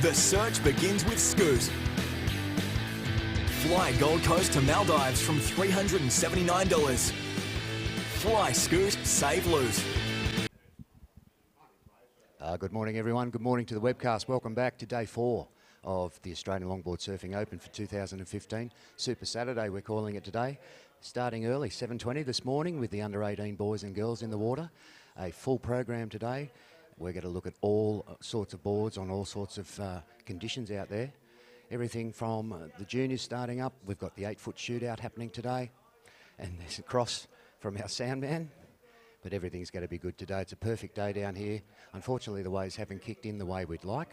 The search begins with Scoot. Fly Gold Coast to Maldives from $379. Fly Scoot, save loot. Good morning, everyone. Good morning to the webcast. Welcome back to day 4 of the Australian Longboard Surfing Open for 2015. Super Saturday, we're calling it today. Starting early, 7:20 this morning with the under-18 boys and girls in the water. A full program today. We're going to look at all sorts of boards on all sorts of conditions out there. Everything from the juniors starting up. We've got the 8-foot shootout happening today. And there's a cross from our sound man. But everything's going to be good today. It's a perfect day down here. Unfortunately, the waves haven't kicked in the way we'd like,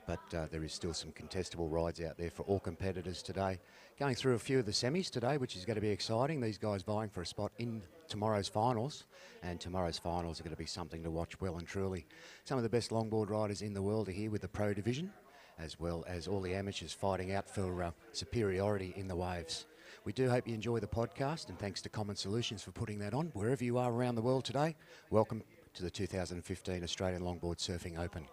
but there is still some contestable rides out there for all competitors today. Going through a few of the semis today, which is going to be exciting. These guys vying for a spot in tomorrow's finals, and tomorrow's finals are going to be something to watch well and truly. Some of the best longboard riders in the world are here with the pro division, as well as all the amateurs fighting out for superiority in the waves. We do hope you enjoy the podcast, and thanks to Common Solutions for putting that on. Wherever you are around the world today, welcome to the 2015 Australian Longboard Surfing Open.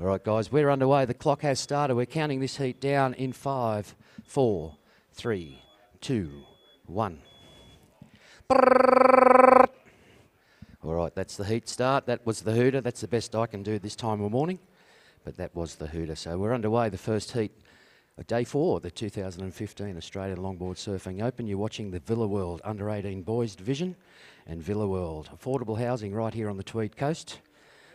All right, guys, we're underway. The clock has started. We're counting this heat down in 5, 4, 3, 2, 1. All right, that's the heat start. That was the hooter. That's the best I can do this time of morning, but that was the hooter. So we're underway. The first heat of day 4, the 2015 Australian Longboard Surfing Open. You're watching the Villa World Under-18 Boys Division and Villa World. Affordable housing right here on the Tweed Coast.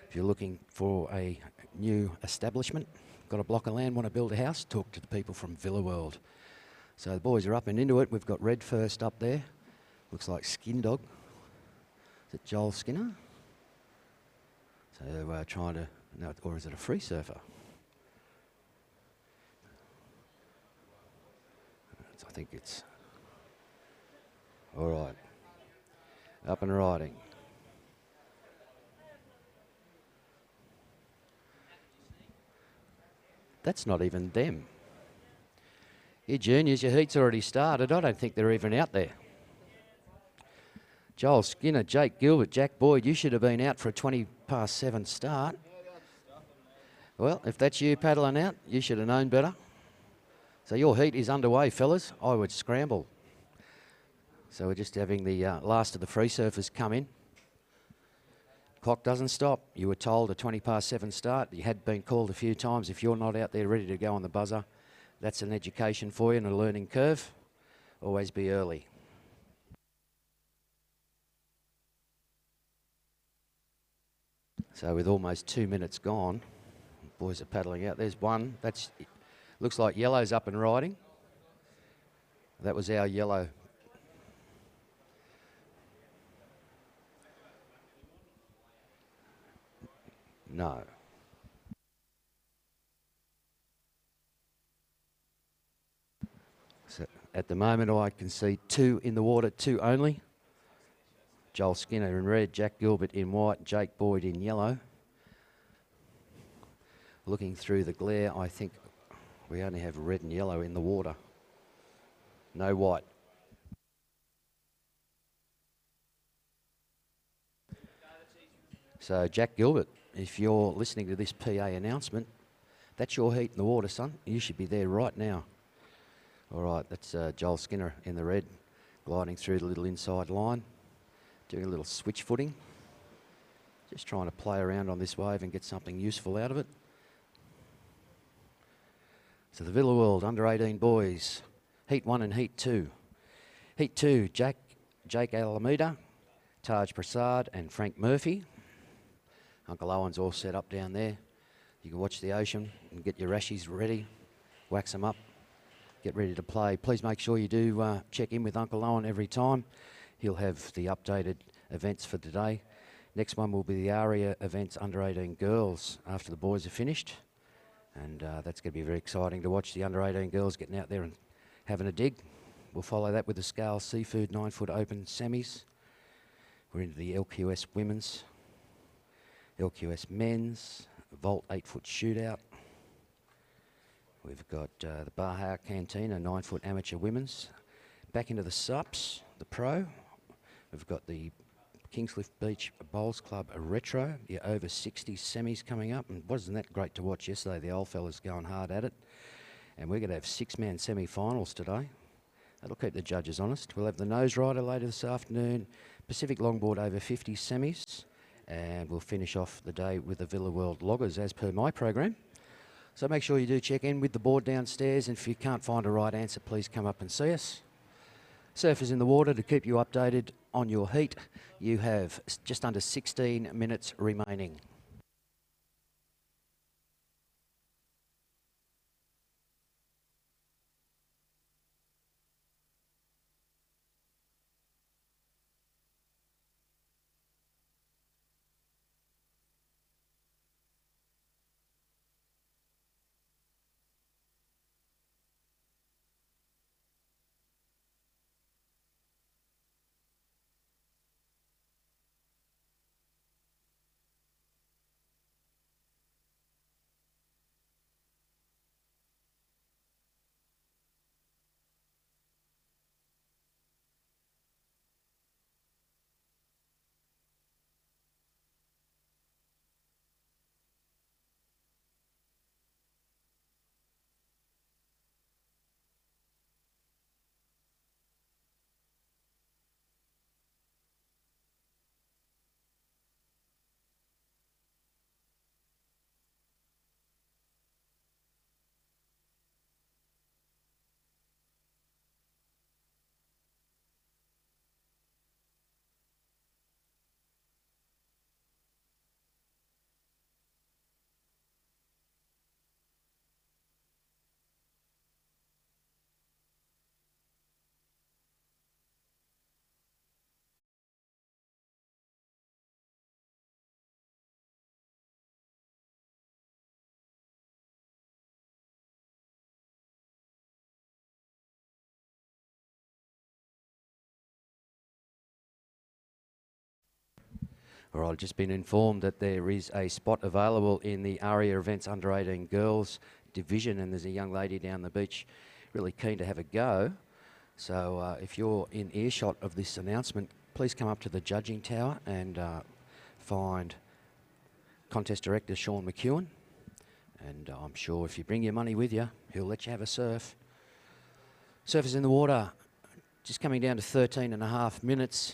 If you're looking for a new establishment, got a block of land, want to build a house, talk to the people from Villa World. So the boys are up and into it. We've got Red first up there. Looks like Skin Dog. Is it Joel Skinner? So trying to, no, or is it a free surfer? I think it's, all right, up and riding. That's not even them. Here, juniors, your heat's already started. I don't think they're even out there. Joel Skinner, Jake Gilbert, Jack Boyd, you should have been out for a 7:20 start. Well, if that's you paddling out, you should have known better. So your heat is underway, fellas. I would scramble. So we're just having the last of the free surfers come in. Clock doesn't stop. You were told a 7:20 start. You had been called a few times. If you're not out there ready to go on the buzzer, that's an education for you and a learning curve. Always be early. So with almost 2 minutes gone, boys are paddling out. There's one. That's looks like yellow's up and riding. That was our yellow. No. So at the moment I can see 2 in the water, 2 only. Joel Skinner in red, Jack Gilbert in white, Jake Boyd in yellow. Looking through the glare, I think we only have red and yellow in the water. No white. So Jack Gilbert, if you're listening to this PA announcement, that's your heat in the water, son. You should be there right now. All right, that's Joel Skinner in the red, gliding through the little inside line, doing a little switch footing. Just trying to play around on this wave and get something useful out of it. So the Villa World Under-18 boys, Heat 1 and Heat 2. Heat 2, Jake Alameda, Taj Prasad and Frank Murphy. Uncle Owen's all set up down there. You can watch the ocean and get your rashies ready, wax them up, get ready to play. Please make sure you do check in with Uncle Owen every time. He'll have the updated events for today. Next one will be the ARIA events Under-18 girls after the boys are finished. And that's going to be very exciting to watch the Under-18 girls getting out there and having a dig. We'll follow that with the Scale Seafood 9-foot open semis. We're into the LQS women's, LQS men's, Vault 8-foot shootout. We've got the Baja Cantina 9-foot amateur women's. Back into the SUPs, the pro. We've got the Kingscliff Beach Bowls Club Retro, your over 60 semis coming up. And wasn't that great to watch yesterday? The old fellas going hard at it. And we're going to have 6-man semi-finals today. That'll keep the judges honest. We'll have the Nose Rider later this afternoon, Pacific Longboard over 50 semis. And we'll finish off the day with the Villa World Loggers as per my program. So make sure you do check in with the board downstairs. And if you can't find a right answer, please come up and see us. Surfers in the water, to keep you updated on your heat, you have just under 16 minutes remaining. Or I've just been informed that there is a spot available in the ARIA Events Under 18 Girls Division, and there's a young lady down the beach really keen to have a go. So if you're in earshot of this announcement, please come up to the judging tower and find contest director Sean McEwen. And I'm sure if you bring your money with you, he'll let you have a surf. Surfers in the water, just coming down to 13.5 minutes.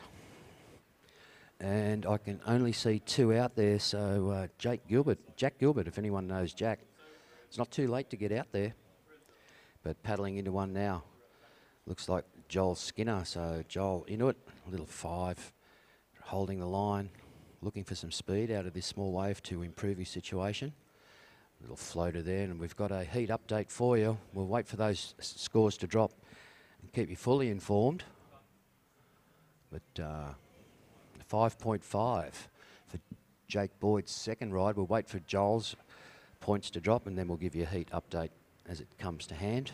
And I can only see 2 out there, so Jack Gilbert, if anyone knows Jack. It's not too late to get out there, but paddling into one now. Looks like Joel Skinner, so Joel into it, a little 5, holding the line, looking for some speed out of this small wave to improve his situation. Little floater there, and we've got a heat update for you. We'll wait for those scores to drop and keep you fully informed. But 5.5 for Jake Boyd's second ride. We'll wait for Joel's points to drop, and then we'll give you a heat update as it comes to hand.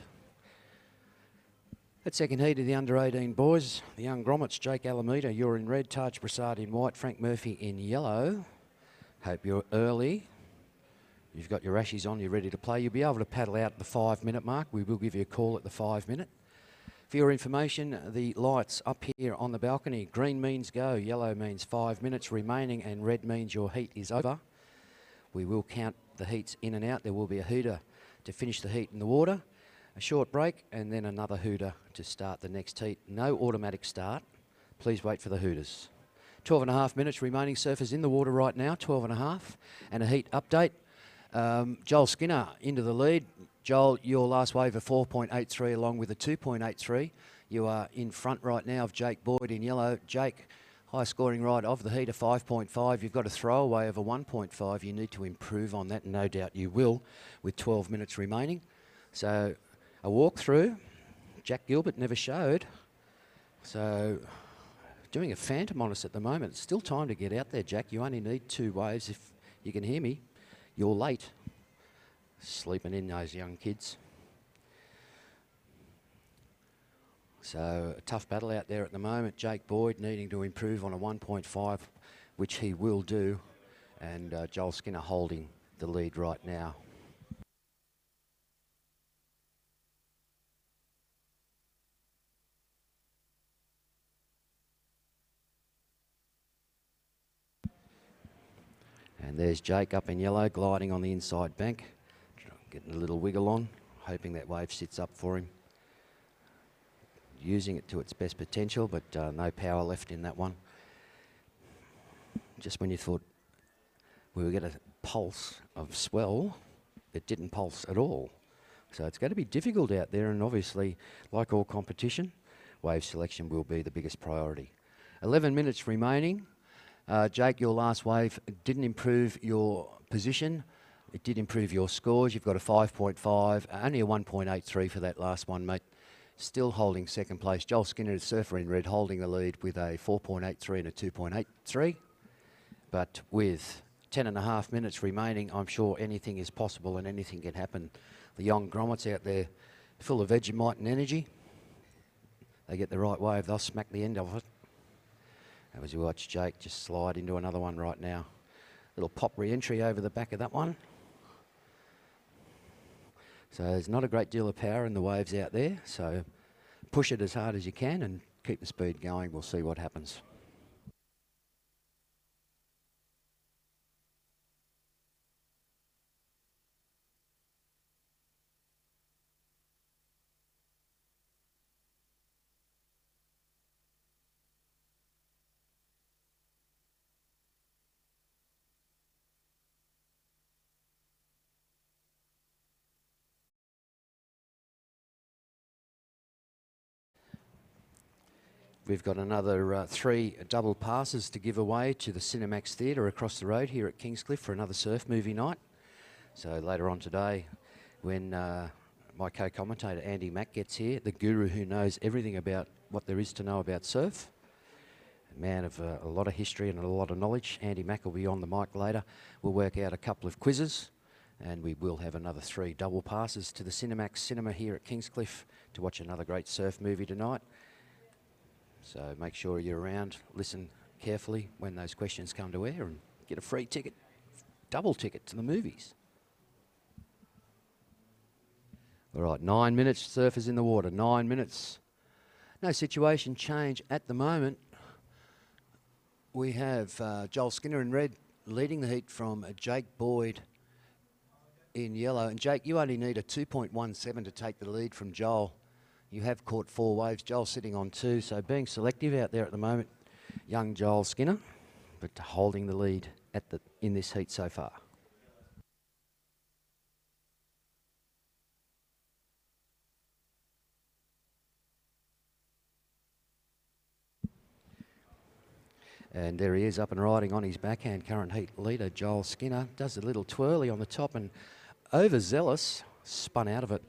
That second heat of the under-18 boys, the young grommets, Jake Alameda, you're in red, Taj Prasad in white, Frank Murphy in yellow. Hope you're early. You've got your ashies on, you're ready to play. You'll be able to paddle out at the 5-minute mark. We will give you a call at the 5-minute. For your information, the lights up here on the balcony, green means go, yellow means 5 minutes remaining, and red means your heat is over. We will count the heats in and out. There will be a hooter to finish the heat in the water, a short break, and then another hooter to start the next heat. No automatic start. Please wait for the hooters. 12.5 minutes remaining. Surfers in the water right now, 12.5, and a heat update. Joel Skinner into the lead. Joel, your last wave of 4.83 along with a 2.83. You are in front right now of Jake Boyd in yellow. Jake, high scoring ride of the heat of 5.5. You've got a throwaway of a 1.5. You need to improve on that, and no doubt you will with 12 minutes remaining. So a walkthrough. Jack Gilbert never showed. So doing a phantom on us at the moment. It's still time to get out there, Jack. You only need 2 waves. If you can hear me, you're late. Sleeping in, those young kids. So a tough battle out there at the moment. Jake Boyd needing to improve on a 1.5, which he will do. And Joel Skinner holding the lead right now. And there's Jake up in yellow, gliding on the inside bank. Getting a little wiggle on, hoping that wave sits up for him. Using it to its best potential, but no power left in that one. Just when you thought we would get a pulse of swell, it didn't pulse at all. So it's going to be difficult out there, and obviously, like all competition, wave selection will be the biggest priority. 11 minutes remaining. Jake, your last wave didn't improve your position. It did improve your scores. You've got a 5.5, only a 1.83 for that last one, mate. Still holding second place. Joel Skinner, the surfer in red, holding the lead with a 4.83 and a 2.83. But with 10.5 minutes remaining, I'm sure anything is possible and anything can happen. The young grommets out there, full of Vegemite and energy. They get the right wave, they'll smack the end of it. And as you watch Jake just slide into another one right now. Little pop re-entry over the back of that one. So there's not a great deal of power in the waves out there, so push it as hard as you can and keep the speed going. We'll see what happens. We've got another 3 double passes to give away to the Cinemax Theatre across the road here at Kingscliff for another surf movie night. So later on today, when my co-commentator Andy Mack gets here, the guru who knows everything about what there is to know about surf, a man of a lot of history and a lot of knowledge. Andy Mack will be on the mic later. We'll work out a couple of quizzes, and we will have another 3 double passes to the Cinemax Cinema here at Kingscliff to watch another great surf movie tonight. So make sure you're around, listen carefully when those questions come to air and get a free ticket, double ticket to the movies. All right, 9 minutes, surfers in the water, 9 minutes. No situation change at the moment. We have Joel Skinner in red leading the heat from Jake Boyd in yellow. And Jake, you only need a 2.17 to take the lead from Joel. You have caught 4 waves. Joel's sitting on 2, so being selective out there at the moment, young Joel Skinner, but holding the lead in this heat so far. And there he is, up and riding on his backhand, current heat leader, Joel Skinner. Does a little twirly on the top and overzealous, spun out of it.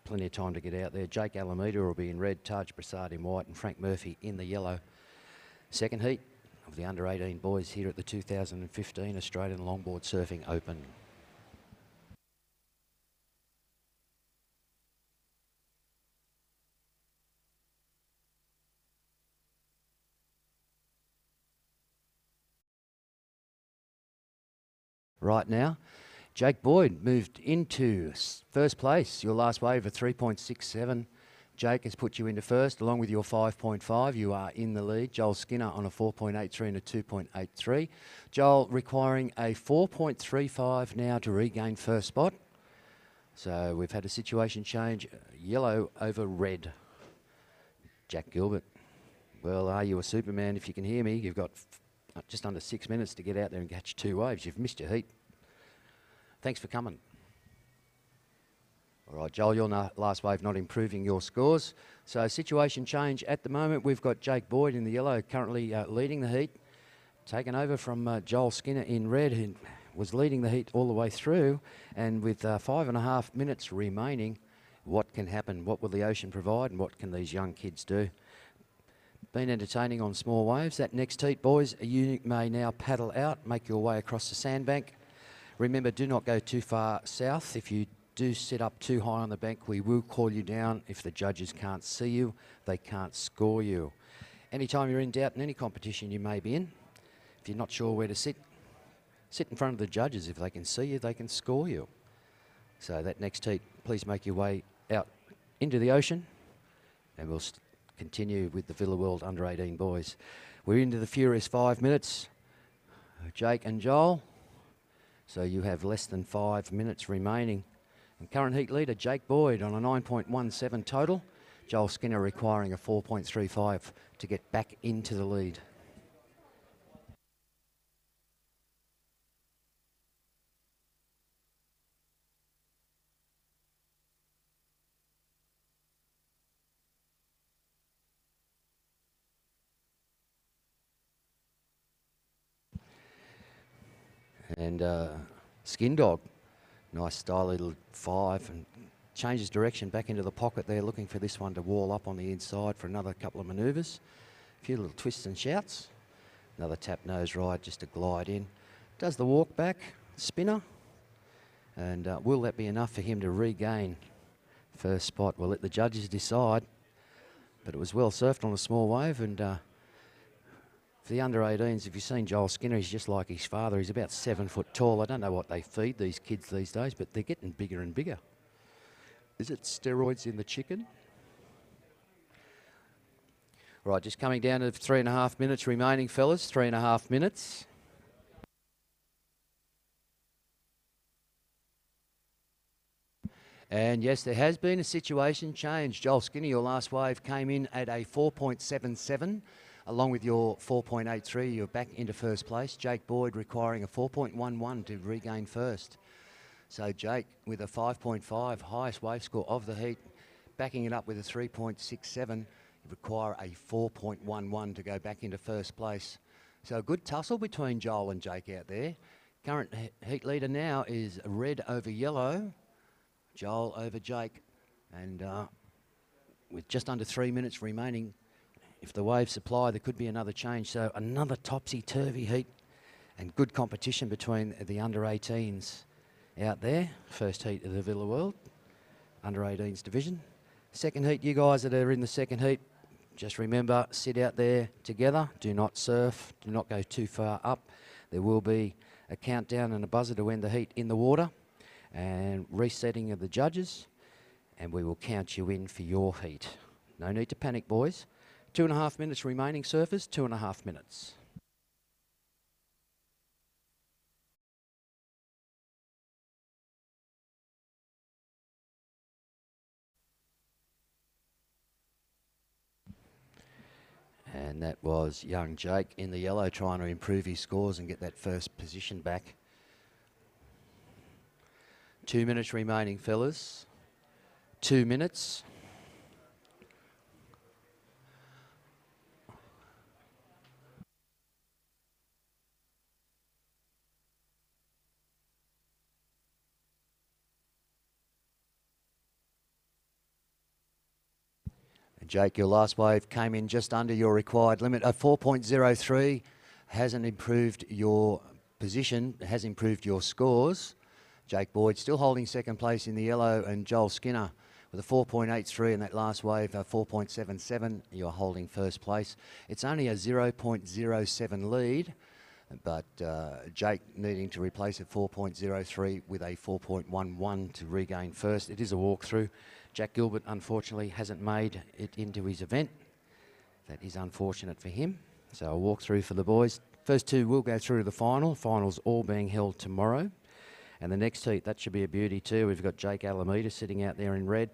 Plenty of time to get out there. Jake Alameda will be in red, Taj Prasad in white, and Frank Murphy in the yellow. Second heat of the under-18 boys here at the 2015 Australian Longboard Surfing Open. Right now, Jake Boyd moved into first place. Your last wave of 3.67. Jake has put you into first along with your 5.5. You are in the lead. Joel Skinner on a 4.83 and a 2.83. Joel requiring a 4.35 now to regain first spot. So we've had a situation change, yellow over red. Jack Gilbert. Well, are you a Superman? If you can hear me, you've got just under 6 minutes to get out there and catch 2 waves. You've missed your heat. Thanks for coming. All right, Joel, your last wave not improving your scores. So situation change at the moment. We've got Jake Boyd in the yellow currently leading the heat. Taken over from Joel Skinner in red, who was leading the heat all the way through. And with 5.5 minutes remaining, what can happen? What will the ocean provide and what can these young kids do? Been entertaining on small waves. That next heat, boys, you may now paddle out, make your way across the sandbank. Remember, do not go too far south. If you do sit up too high on the bank, we will call you down. If the judges can't see you, they can't score you. Anytime you're in doubt in any competition you may be in, if you're not sure where to sit in front of the judges. If they can see you, they can score you. So that next heat, please make your way out into the ocean, and we'll continue with the Villa World under-18 boys. We're into the furious 5 minutes. Jake and Joel. So you have less than 5 minutes remaining. And current heat leader, Jake Boyd, on a 9.17 total. Joel Skinner requiring a 4.35 to get back into the lead. And Skin Dog, nice stylish little 5, and changes direction back into the pocket there, looking for this one to wall up on the inside for another couple of manoeuvres. A few little twists and shouts. Another tap nose ride just to glide in. Does the walk back, spinner. And will that be enough for him to regain first spot? We'll let the judges decide. But it was well surfed on a small wave, and for the under-18s, if you've seen Joel Skinner, he's just like his father. He's about 7 foot tall. I don't know what they feed these kids these days, but they're getting bigger and bigger. Is it steroids in the chicken? Right, just coming down to 3.5 minutes remaining, fellas. 3.5 minutes. And yes, there has been a situation change. Joel Skinner, your last wave, came in at a 4.77. Along with your 4.83, you're back into first place. Jake Boyd requiring a 4.11 to regain first. So Jake with a 5.5, highest wave score of the heat, backing it up with a 3.67. You require a 4.11 to go back into first place. So a good tussle between Joel and Jake out there. Current heat leader now is red over yellow. Joel over Jake. And with just under 3 minutes remaining, if the waves supply, there could be another change. So another topsy-turvy heat and good competition between the under-18s out there. First heat of the Villa World, under-18s division. Second heat, you guys that are in the second heat, just remember, sit out there together. Do not surf. Do not go too far up. There will be a countdown and a buzzer to end the heat in the water and resetting of the judges, and we will count you in for your heat. No need to panic, boys. 2.5 minutes remaining, surfers, 2.5 minutes. And that was young Jake in the yellow trying to improve his scores and get that first position back. 2 minutes remaining, fellas. 2 minutes. Jake, your last wave came in just under your required limit. A 4.03 hasn't improved your position, has improved your scores. Jake Boyd still holding second place in the yellow, and Joel Skinner with a 4.83 in that last wave, a 4.77. You're holding first place. It's only a 0.07 lead, but Jake needing to replace a 4.03 with a 4.11 to regain first. It is a walkthrough. Jack Gilbert, unfortunately, hasn't made it into his event. That is unfortunate for him. So a walkthrough for the boys. First two will go through to the final. Finals all being held tomorrow. And the next heat, that should be a beauty too. We've got Jake Alameda sitting out there in red.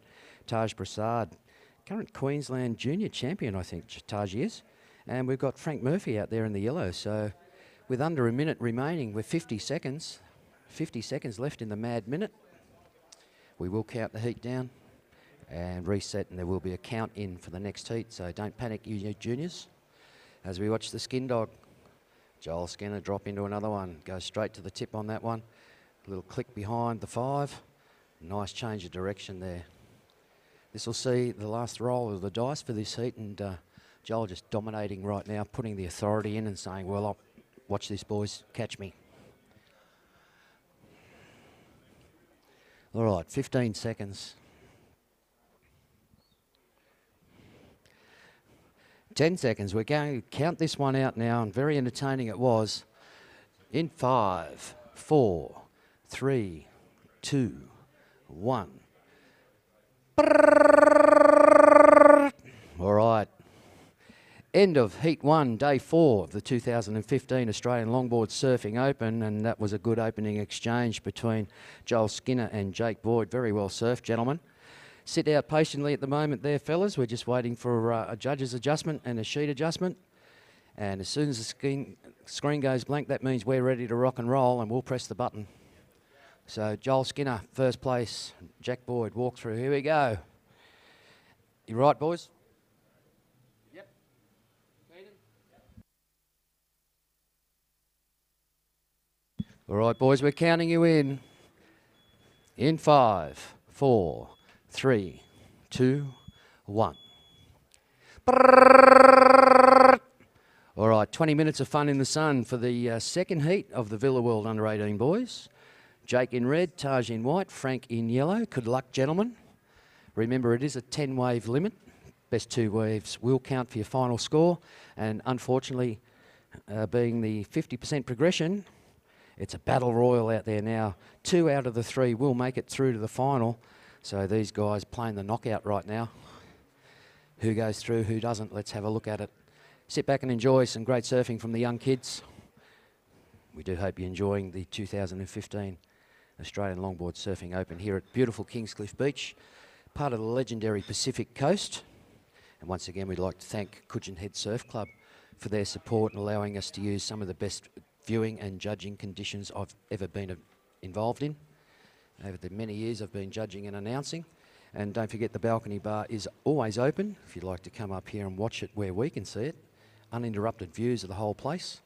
Taj Prasad, current Queensland junior champion, I think Taj is. And we've got Frank Murphy out there in the yellow. So with under a minute remaining, with 50 seconds left in the mad minute, we will count the heat down and reset, and there will be a count in for the next heat. So don't panic, you juniors. As we watch the skin dog, Joel Skinner drop into another one. Go straight to the tip on that one. A little click behind the 5. Nice change of direction there. This will see the last roll of the dice for this heat, and Joel just dominating right now, putting the authority in and saying, well, I'll watch this, boys, catch me. All right, 15 seconds. 10 seconds. We're going to count this one out now, and very entertaining it was. In 5, 4, 3, 2, 1. All right. End of Heat 1, Day 4 of the 2015 Australian Longboard Surfing Open, and that was a good opening exchange between Joel Skinner and Jake Boyd. Very well surfed, gentlemen. Sit out patiently at the moment there, fellas. We're just waiting for a judge's adjustment and a sheet adjustment. And as soon as the screen goes blank, that means we're ready to rock and roll, and we'll press the button. So Joel Skinner, first place. Jack Boyd, walk through. Here we go. You right, boys? Yep. All right, boys, we're counting you in. In 5, 4, 3, 2, 1. All right, 20 minutes of fun in the sun for the second heat of the Villa World Under-18 boys. Jake in red, Taj in white, Frank in yellow. Good luck, gentlemen. Remember, it is a 10-wave limit. Best 2 waves will count for your final score. And unfortunately, being the 50% progression, it's a battle royal out there now. 2 out of the 3 will make it through to the final. So these guys playing the knockout right now. Who goes through, who doesn't? Let's have a look at it. Sit back and enjoy some great surfing from the young kids. We do hope you're enjoying the 2015 Australian Longboard Surfing Open here at beautiful Kingscliff Beach, part of the legendary Pacific Coast. And once again, we'd like to thank Cudgeon Head Surf Club for their support and allowing us to use some of the best viewing and judging conditions I've ever been involved in. Over the many years I've been judging and announcing. And don't forget, the balcony bar is always open if you'd like to come up here and watch it where we can see it. Uninterrupted views of the whole place.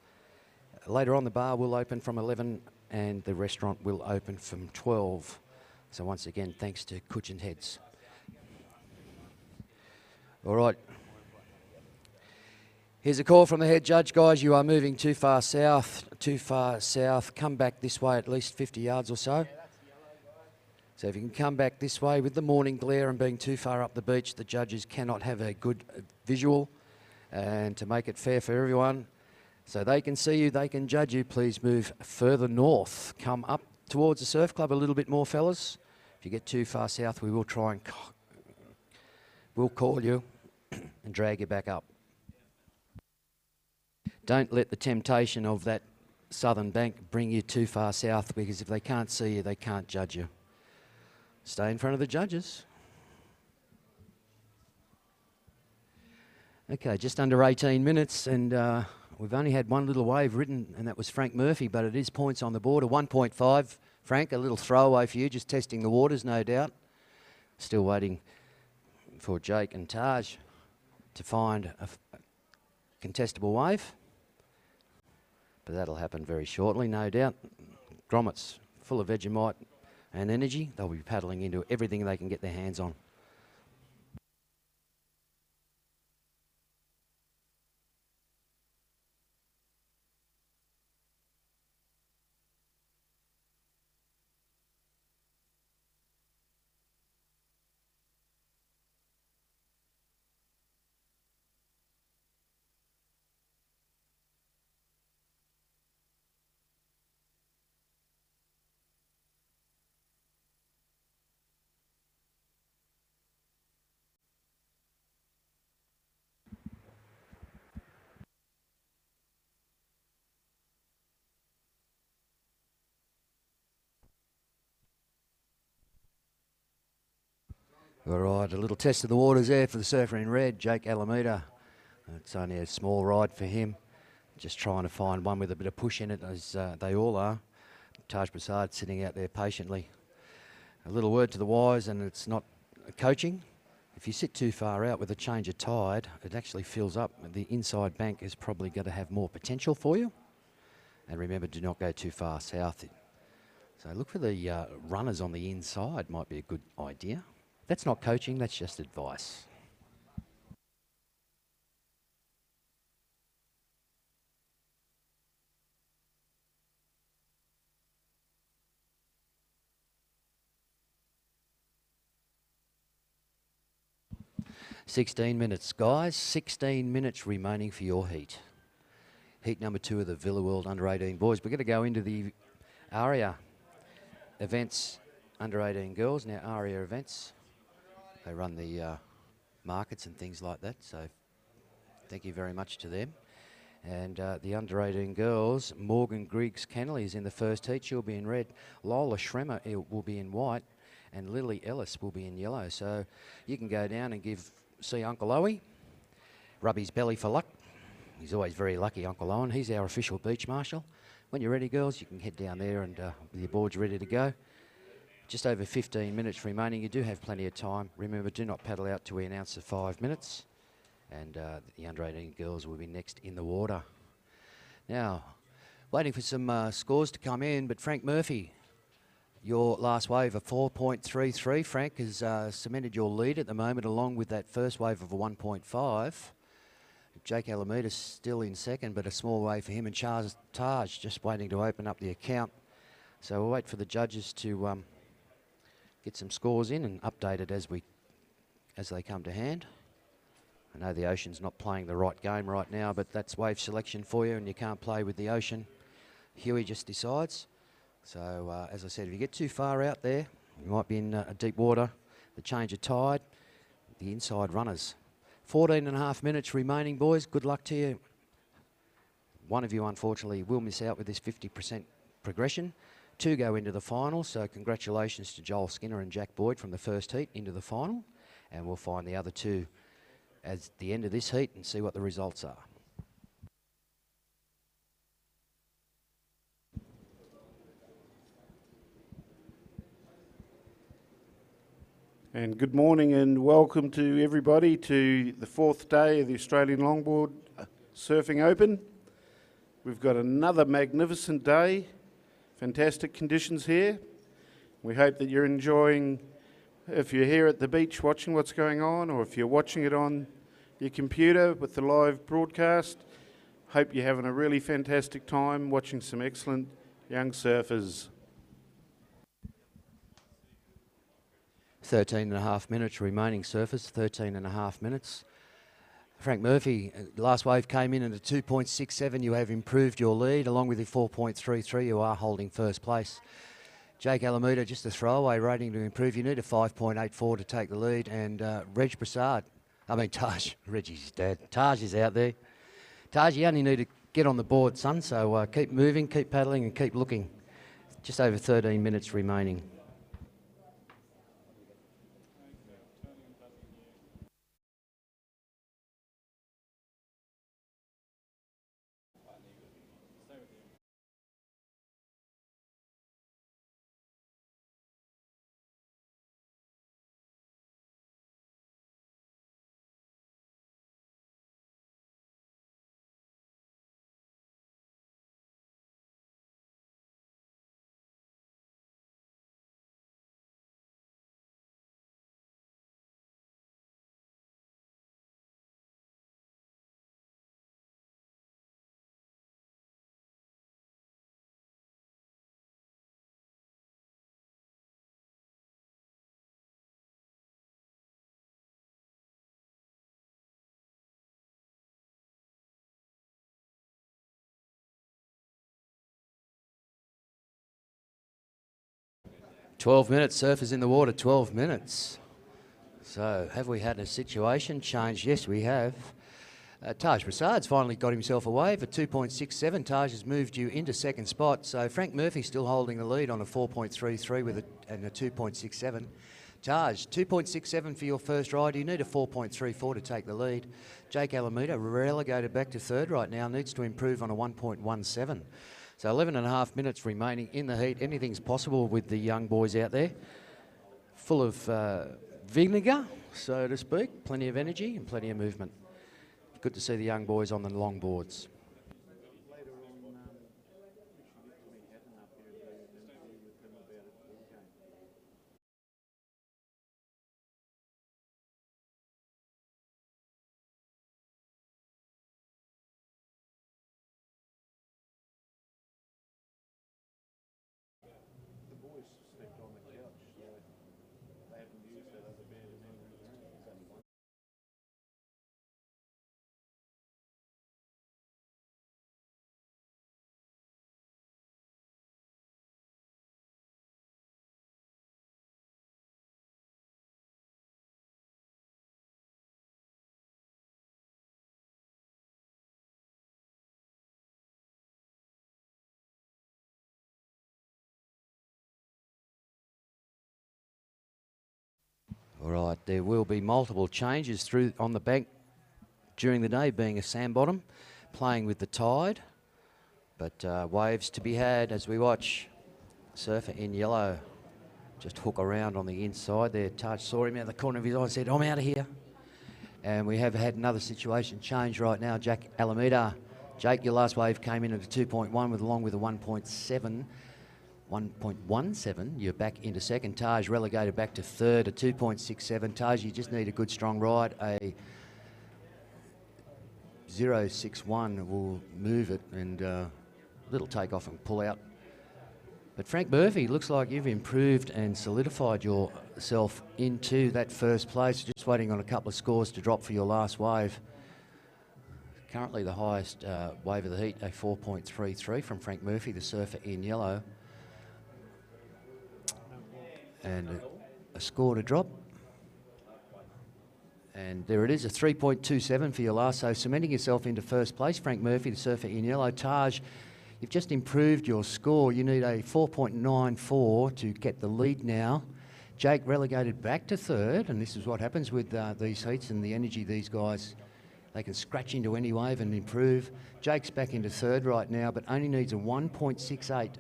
Later on, the bar will open from 11 and the restaurant will open from 12. So once again, thanks to Cudgeon Heads. All right. Here's a call from the head judge. Guys, you are moving too far south, Come back this way at least 50 yards or so. So if you can come back this way with the morning glare and being too far up the beach, the judges cannot have a good visual. And to make it fair for everyone, so they can see you, they can judge you, please move further north. Come up towards the surf club a little bit more, fellas. If you get too far south, we will try and we'll call you and drag you back up. Don't let the temptation of that southern bank bring you too far south, because if they can't see you, they can't judge you. Stay in front of the judges. Okay, just under 18 minutes, and we've only had one little wave written, and that was Frank Murphy, but it is points on the board, a 1.5. Frank, a little throwaway for you, just testing the waters, no doubt. Still waiting for Jake and Taj to find a contestable wave, but that'll happen very shortly, no doubt. Grommets full of Vegemite and energy. They'll be paddling into everything they can get their hands on. All right, a little test of the waters there for the surfer in red, Jake Alameda. It's only a small ride for him. Just trying to find one with a bit of push in it, as they all are. Taj Prasad sitting out there patiently. A little word to the wise, and it's not coaching. If you sit too far out with a change of tide, it actually fills up. The inside bank is probably going to have more potential for you. And remember, do not go too far south. So look for the runners on the inside, might be a good idea. That's not coaching, that's just advice. "16 minutes, guys. 16 minutes remaining for your heat. Heat number 2 of the Villa World Under-18 boys. We're going to go into the ARIA events Under-18 girls. Now, ARIA events, they run the markets and things like that, so thank you very much to them. And the Under-18 girls, Morgan Griggs-Kennelly is in the first heat. She'll be in red. Lola Schremer will be in white, and Lily Ellis will be in yellow. So you can go down and see Uncle Owie, rub his belly for luck. He's always very lucky, Uncle Owen. He's our official beach marshal. When you're ready, girls, you can head down there and your board's ready to go. Just over 15 minutes remaining. You do have plenty of time. Remember, do not paddle out till we announce the 5 minutes. And the Under-18 girls will be next in the water. Now, waiting for some scores to come in, but Frank Murphy your last wave of 4.33. Frank has cemented your lead at the moment, along with that first wave of a 1.5. Jake Alameda still in second, but a small wave for him, and Charles Taj just waiting to open up the account. So we'll wait for the judges to get some scores in and update it as they come to hand. I know the Ocean's not playing the right game right now, but that's wave selection for you, and you can't play with the Ocean. Huey just decides. So, as I said, if you get too far out there, you might be in deep water. The change of tide, the inside runners. 14.5 minutes remaining, boys. Good luck to you. One of you, unfortunately, will miss out with this 50% progression. 2 go into the final, so congratulations to Joel Skinner and Jack Boyd from the first heat into the final. And we'll find the other 2 at the end of this heat and see what the results are. And good morning and welcome to everybody to the 4th day of the Australian Longboard Surfing Open. We've got another magnificent day, fantastic conditions here. We hope that you're enjoying, if you're here at the beach watching what's going on, or if you're watching it on your computer with the live broadcast, hope you're having a really fantastic time watching some excellent young surfers. 13.5 minutes remaining, surfers, 13.5 minutes. Frank Murphy, last wave came in at a 2.67. You have improved your lead. Along with your 4.33, you are holding first place. Jake Alameda, just a throwaway rating to improve. You need a 5.84 to take the lead. And Taj, Reggie's dad. Taj is out there. Taj, you only need to get on the board, son. So keep moving, keep paddling and keep looking. Just over 13 minutes remaining. $12 minutes, surfers in the water, 12 minutes. So have we had a situation change? Yes, we have. Taj Prasad's finally got himself a wave at 2.67. Taj has moved you into second spot. So Frank Murphy still holding the lead on a 4.33 and a 2.67. Taj, 2.67 for your first ride. You need a 4.34 to take the lead. Jake Alameda relegated back to third right now, needs to improve on a 1.17. So 11.5 minutes remaining in the heat. Anything's possible with the young boys out there. Full of vinegar, so to speak. Plenty of energy and plenty of movement. Good to see the young boys on the longboards. All right, there will be multiple changes through on the bank during the day, being a sand bottom, playing with the tide. But waves to be had as we watch. Surfer in yellow just hook around on the inside there. Taj saw him out the corner of his eye and said, I'm out of here. And we have had another situation change right now. Jack Alameda. Jake, your last wave came in at a 2.1 along with a 1.7. 1.17. You're back into second. Taj relegated back to third at 2.67. Taj, you just need a good strong ride. A 0.61 will move it, and little take off and pull out. But Frank Murphy, looks like you've improved and solidified yourself into that first place. Just waiting on a couple of scores to drop for your last wave. Currently the highest wave of the heat, a 4.33 from Frank Murphy, the surfer in yellow. And a score to drop. And there it is, a 3.27 for your last. So cementing yourself into first place, Frank Murphy, the surfer in yellow. Taj, you've just improved your score. You need a 4.94 to get the lead now. Jake relegated back to third, and this is what happens with these heats and the energy these guys, they can scratch into any wave and improve. Jake's back into third right now, but only needs a 1.68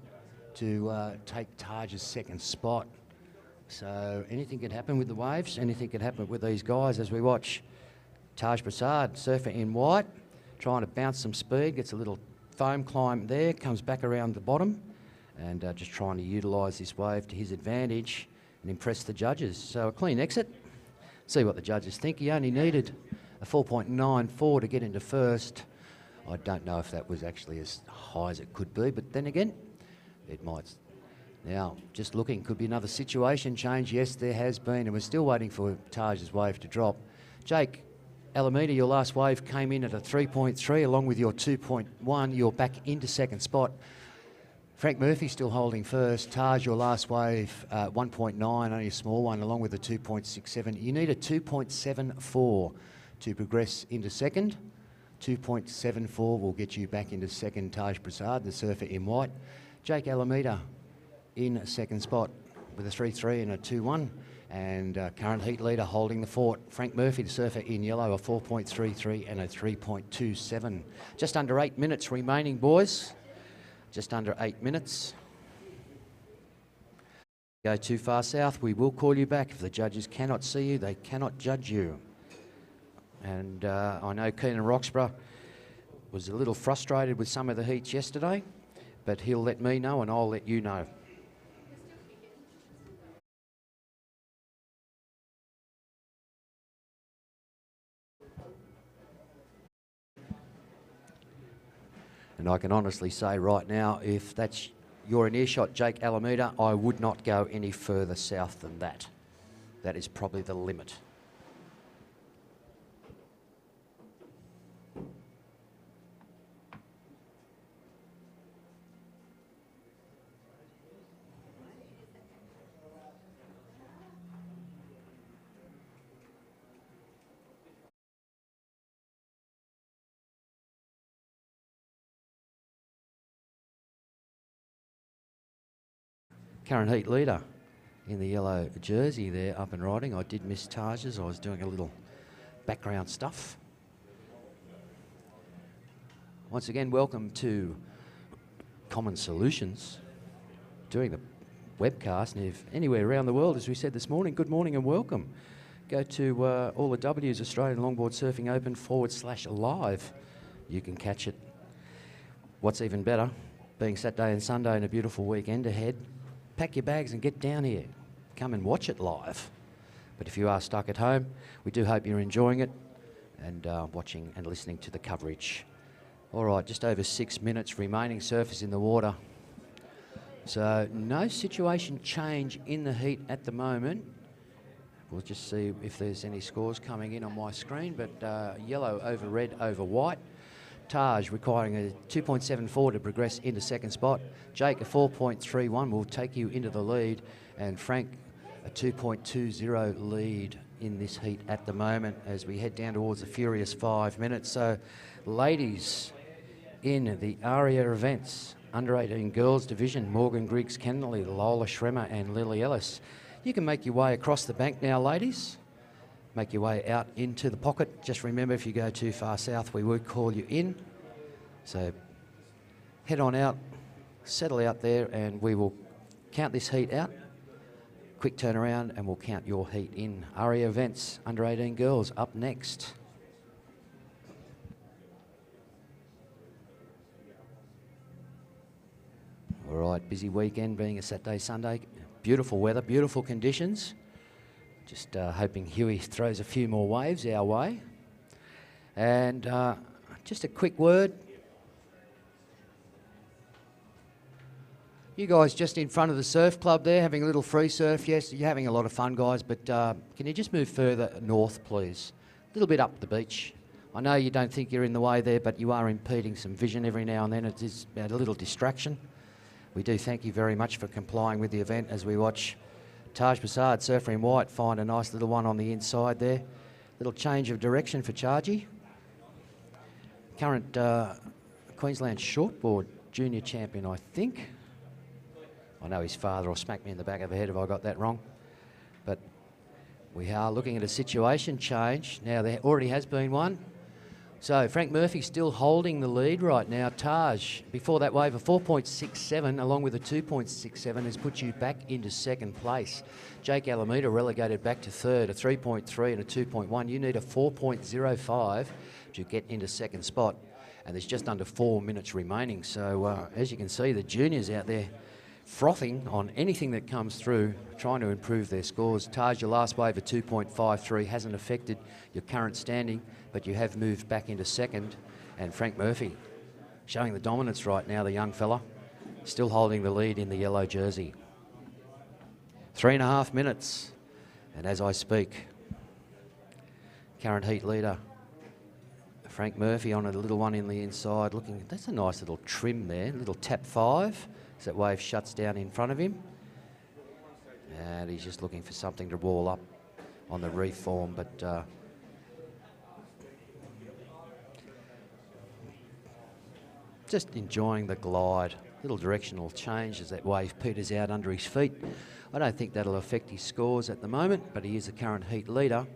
to take Taj's second spot. So anything could happen with the waves, anything could happen with these guys as we watch Taj Prasad, surfer in white, trying to bounce some speed, gets a little foam climb there, comes back around the bottom, and just trying to utilise this wave to his advantage and impress the judges. So a clean exit. See what the judges think. He only needed a 4.94 to get into first. I don't know if that was actually as high as it could be, but then again, it might. Now, just looking, could be another situation change. Yes, there has been, and we're still waiting for Taj's wave to drop. Jake Alameda, your last wave came in at a 3.3, along with your 2.1. You're back into second spot. Frank Murphy still holding first. Taj, your last wave, 1.9, only a small one, along with a 2.67. You need a 2.74 to progress into second. 2.74 will get you back into second. Taj Prasad, the surfer in white. Jake Alameda in second spot with a 3.3 and a 2.1, and current heat leader holding the fort, Frank Murphy, the surfer in yellow, a 4.33 and a 3.27. Just under 8 minutes remaining, boys. Just under 8 minutes. Go too far south, we will call you back. If the judges cannot see you, they cannot judge you. And I know Keenan Roxburgh was a little frustrated with some of the heats yesterday, but he'll let me know and I'll let you know. And I can honestly say right now, if you're in earshot, Jake Alameda, I would not go any further south than that. That is probably the limit. Current heat leader in the yellow jersey there, up and riding. I did miss Taj's. I was doing a little background stuff. Once again, welcome to Common Solutions, doing the webcast. And if anywhere around the world, as we said this morning, good morning and welcome. Go to all the W's, Australian Longboard Surfing Open /live. You can catch it. What's even better, being Saturday and Sunday and a beautiful weekend ahead, pack your bags and get down here. Come and watch it live. But if you are stuck at home, we do hope you're enjoying it and watching and listening to the coverage. All right, just over 6 minutes remaining, surfers in the water. So no situation change in the heat at the moment. We'll just see if there's any scores coming in on my screen, but yellow over red over white. Taj requiring a 2.74 to progress into second spot. Jake, a 4.31 will take you into the lead. And Frank, a 2.20 lead in this heat at the moment as we head down towards the furious 5 minutes. So, ladies, in the ARIA events, under 18 girls division, Morgan Griggs Kennelly, Lola Schremer and Lily Ellis. You can make your way across the bank now, ladies. Make your way out into the pocket. Just remember, if you go too far south, we would call you in. So head on out, settle out there, and we will count this heat out. Quick turnaround, and we'll count your heat in. ARIA events, under 18 girls, up next. All right, busy weekend being a Saturday, Sunday. Beautiful weather, beautiful conditions. Just hoping Huey throws a few more waves our way. And just a quick word. You guys just in front of the surf club there, having a little free surf. Yes, you're having a lot of fun, guys, but can you just move further north, please? A little bit up the beach. I know you don't think you're in the way there, but you are impeding some vision every now and then. It is a little distraction. We do thank you very much for complying with the event as we watch Taj Prasad, surfer in white, find a nice little one on the inside there. Little change of direction for Chargy. Current Queensland shortboard junior champion, I think. I know his father will smack me in the back of the head if I got that wrong. But we are looking at a situation change. Now, there already has been one. So, Frank Murphy still holding the lead right now. Taj, before that wave, a 4.67 along with a 2.67 has put you back into second place. Jake Alameda relegated back to third, a 3.3 and a 2.1. You need a 4.05 to get into second spot. And there's just under 4 minutes remaining. So, as you can see, the juniors out there frothing on anything that comes through, trying to improve their scores. Taj, your last wave of 2.53 hasn't affected your current standing, but you have moved back into second. And Frank Murphy showing the dominance right now, the young fella, still holding the lead in the yellow jersey. 3.5 minutes. And as I speak, current heat leader, Frank Murphy on a little one in the inside, looking, that's a nice little trim there, little tap 5. As that wave shuts down in front of him. And he's just looking for something to wall up on the reef form, but just enjoying the glide. Little directional change as that wave peters out under his feet. I don't think that'll affect his scores at the moment, but he is the current heat leader.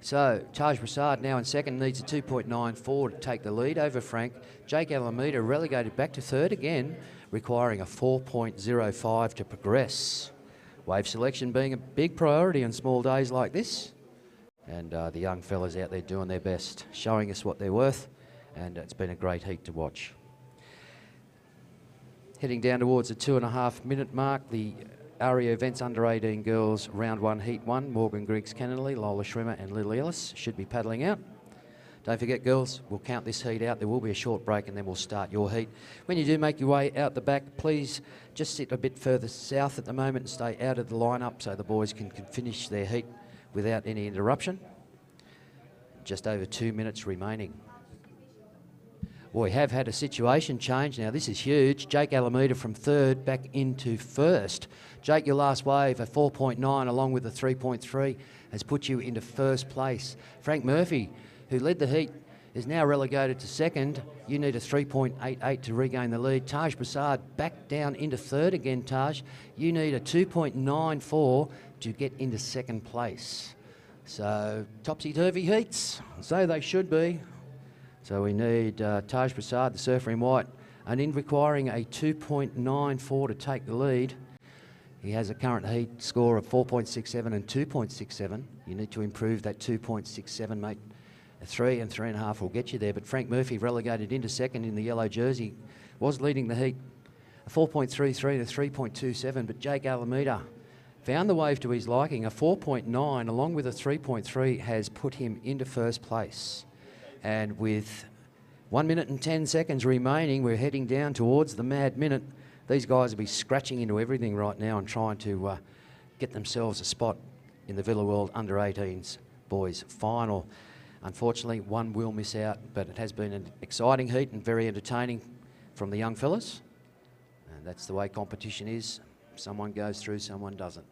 So, Taj Prasad now in second, needs a 2.94 to take the lead over Frank. Jake Alameda relegated back to third again, requiring a 4.05 to progress. Wave selection being a big priority on small days like this. And the young fellas out there doing their best, showing us what they're worth, and it's been a great heat to watch. Heading down towards the 2.5 minute mark, the ARIA Events Under 18 Girls Round 1 Heat 1, Morgan Griggs Kennelly, Lola Schwimmer and Lily Ellis should be paddling out. Don't forget, girls, we'll count this heat out. There will be a short break and then we'll start your heat. When you do make your way out the back, please just sit a bit further south at the moment and stay out of the lineup so the boys can finish their heat without any interruption. Just over 2 minutes remaining. Well, we have had a situation change. Now, this is huge. Jake Alameda from third back into first. Jake, your last wave, a 4.9 along with a 3.3 has put you into first place. Frank Murphy, who led the heat, is now relegated to second. You need a 3.88 to regain the lead. Taj Prasad back down into third again, Taj. You need a 2.94 to get into second place. So, topsy-turvy heats. So they should be. So we need Taj Prasad, the surfer in white, and in requiring a 2.94 to take the lead. He has a current heat score of 4.67 and 2.67. You need to improve that 2.67, mate. A 3 and 3.5 will get you there. But Frank Murphy, relegated into second in the yellow jersey, was leading the heat. A 4.33 to 3.27, but Jake Alameda found the wave to his liking. A 4.9 along with a 3.3 has put him into first place. And with 1 minute and 10 seconds remaining, we're heading down towards the mad minute. These guys will be scratching into everything right now and trying to get themselves a spot in the Villa World Under-18s boys final. Unfortunately, one will miss out, but it has been an exciting heat and very entertaining from the young fellas. And that's the way competition is. Someone goes through, someone doesn't.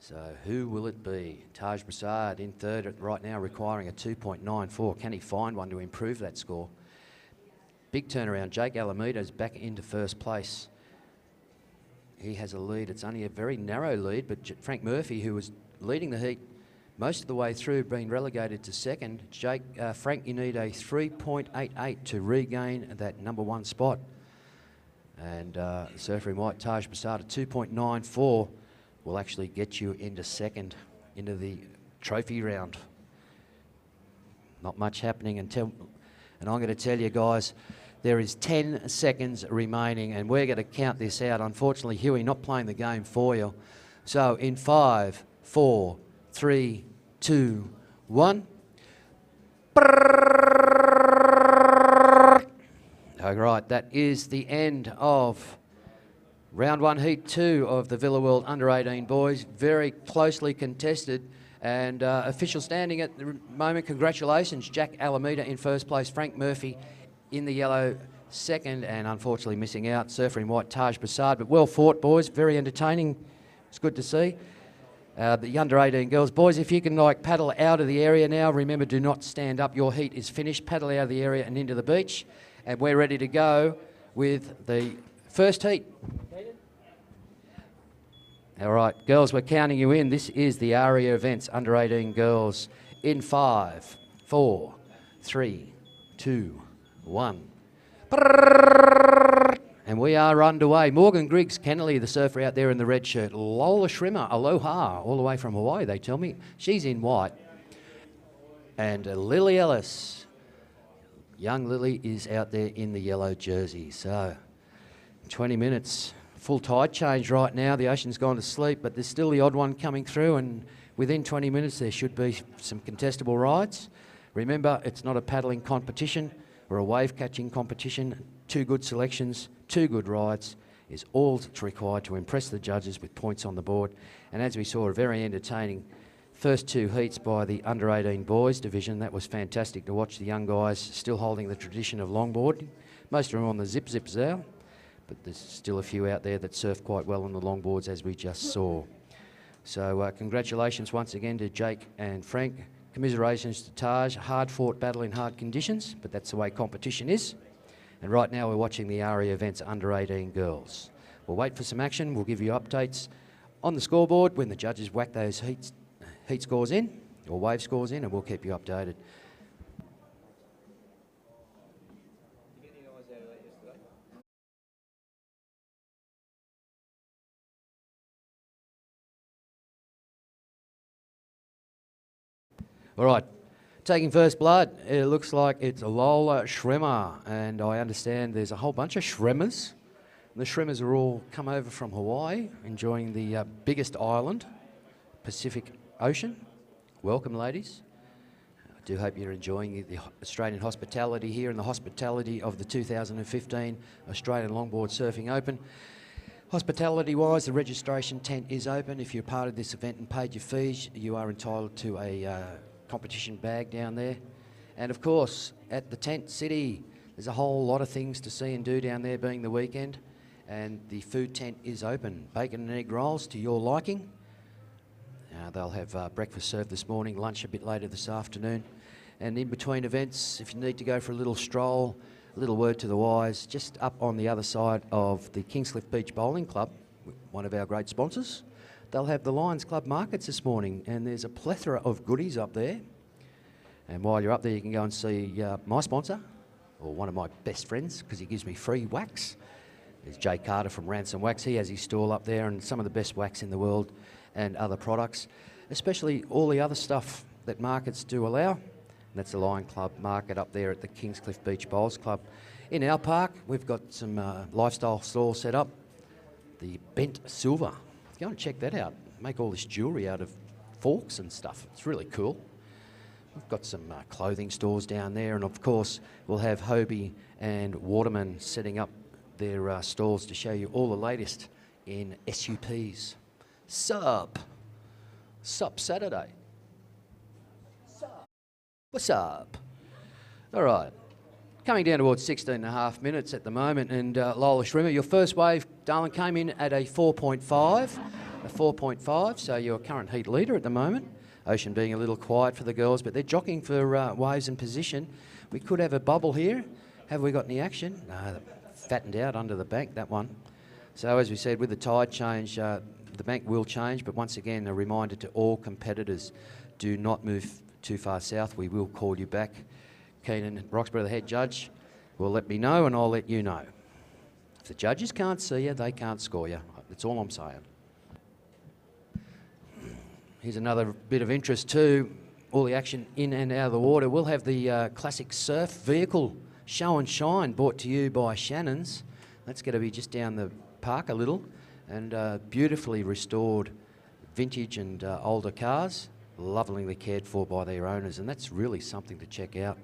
So who will it be? Taj Prasad in third right now, requiring a 2.94. Can he find one to improve that score? Big turnaround. Jake Alameda is back into first place. He has a lead. It's only a very narrow lead, but Frank Murphy, who was leading the heat most of the way through, being relegated to second. Frank, you need a 3.88 to regain that number one spot. And surfer in white, Taj Prasad, a 2.94. will actually get you into second, into the trophy round. Not much happening and I'm going to tell you guys, There is 10 seconds remaining, and we're going to count this out. Unfortunately, Huey not playing the game for you. So in 5, 4, 3, 2, 1. All right, that is the end of round 1, heat 2 of the Villa World Under-18 boys. Very closely contested. And official standing at the moment, congratulations, Jack Alameda in first place, Frank Murphy in the yellow second, and unfortunately missing out, surfer in white, Taj Bassard. But well fought, boys, very entertaining. It's good to see. The under-18 girls. Boys, if you can paddle out of the area now, remember, do not stand up. Your heat is finished. Paddle out of the area and into the beach. And we're ready to go with the first heat. All right, girls, we're counting you in. This is the ARIA Events Under-18 girls in 5, 4, 3, 2, 1. And we are underway. Morgan Griggs Kennelly, the surfer out there in the red shirt. Lola Schrimmer, aloha, all the way from Hawaii, they tell me. She's in white. And Lily Ellis. Young Lily is out there in the yellow jersey. So 20 minutes. Full tide change right now. The ocean's gone to sleep, but there's still the odd one coming through, and within 20 minutes there should be some contestable rides. Remember, it's not a paddling competition or a wave catching competition. 2 good selections, 2 good rides is all that's required to impress the judges with points on the board. And as we saw, a very entertaining first 2 heats by the under-18 boys division. That was fantastic to watch the young guys still holding the tradition of longboard. Most of them on the zip-zips now, but there's still a few out there that surf quite well on the longboards, as we just saw. So congratulations once again to Jake and Frank. Commiserations to Taj. Hard-fought battle in hard conditions, but that's the way competition is. And right now we're watching the ARIA Events Under-18 girls. We'll wait for some action. We'll give you updates on the scoreboard when the judges whack those heat scores in, or wave scores in, and we'll keep you updated. All right, taking first blood, it looks like it's Lola Schrimmer, and I understand there's a whole bunch of Schrimmers. The Schrimmers are all come over from Hawaii, enjoying the biggest island, Pacific Ocean. Welcome, ladies. I do hope you're enjoying the Australian hospitality here and the hospitality of the 2015 Australian Longboard Surfing Open. Hospitality-wise, the registration tent is open. If you're part of this event and paid your fees, you are entitled to a competition bag down there. And of course, at the tent city, there's a whole lot of things to see and do down there, being the weekend. And the food tent is open. Bacon and egg rolls to your liking. They'll have breakfast served this morning, lunch a bit later this afternoon. And in between events, if you need to go for a little stroll, a little word to the wise, just up on the other side of the Kingscliff Beach Bowling Club, one of our great sponsors, they'll have the Lions Club markets this morning, and there's a plethora of goodies up there. And while you're up there, you can go and see my sponsor, or one of my best friends, because he gives me free wax. There's Jay Carter from Ransom Wax. He has his stall up there, and some of the best wax in the world and other products, especially all the other stuff that markets do allow. And that's the Lion Club market up there at the Kingscliff Beach Bowls Club. In our park, we've got some lifestyle stalls set up. The Bent Silver. Go and check that out. Make all this jewellery out of forks and stuff. It's really cool. We've got some clothing stores down there, and of course we'll have Hobie and Waterman setting up their stalls to show you all the latest in SUPs. Sup Saturday. Sup. What's up? All right. Coming down towards 16 and a half minutes at the moment, and Lola Schrimmer, your first wave, darling, came in at a 4.5, so you're current heat leader at the moment. Ocean being a little quiet for the girls, but they're jockeying for waves and position. We could have a bubble here. Have we got any action? No, fattened out under the bank, that one. So as we said, with the tide change, the bank will change, but once again, a reminder to all competitors, do not move too far south. We will call you back. Keenan Roxburgh, the head judge, will let me know, and I'll let you know. If the judges can't see you, they can't score you. That's all I'm saying. Here's another bit of interest too. All the action in and out of the water. We'll have the classic surf vehicle Show and Shine, brought to you by Shannon's. That's going to be just down the park a little, and beautifully restored vintage and older cars, lovingly cared for by their owners, and that's really something to check out.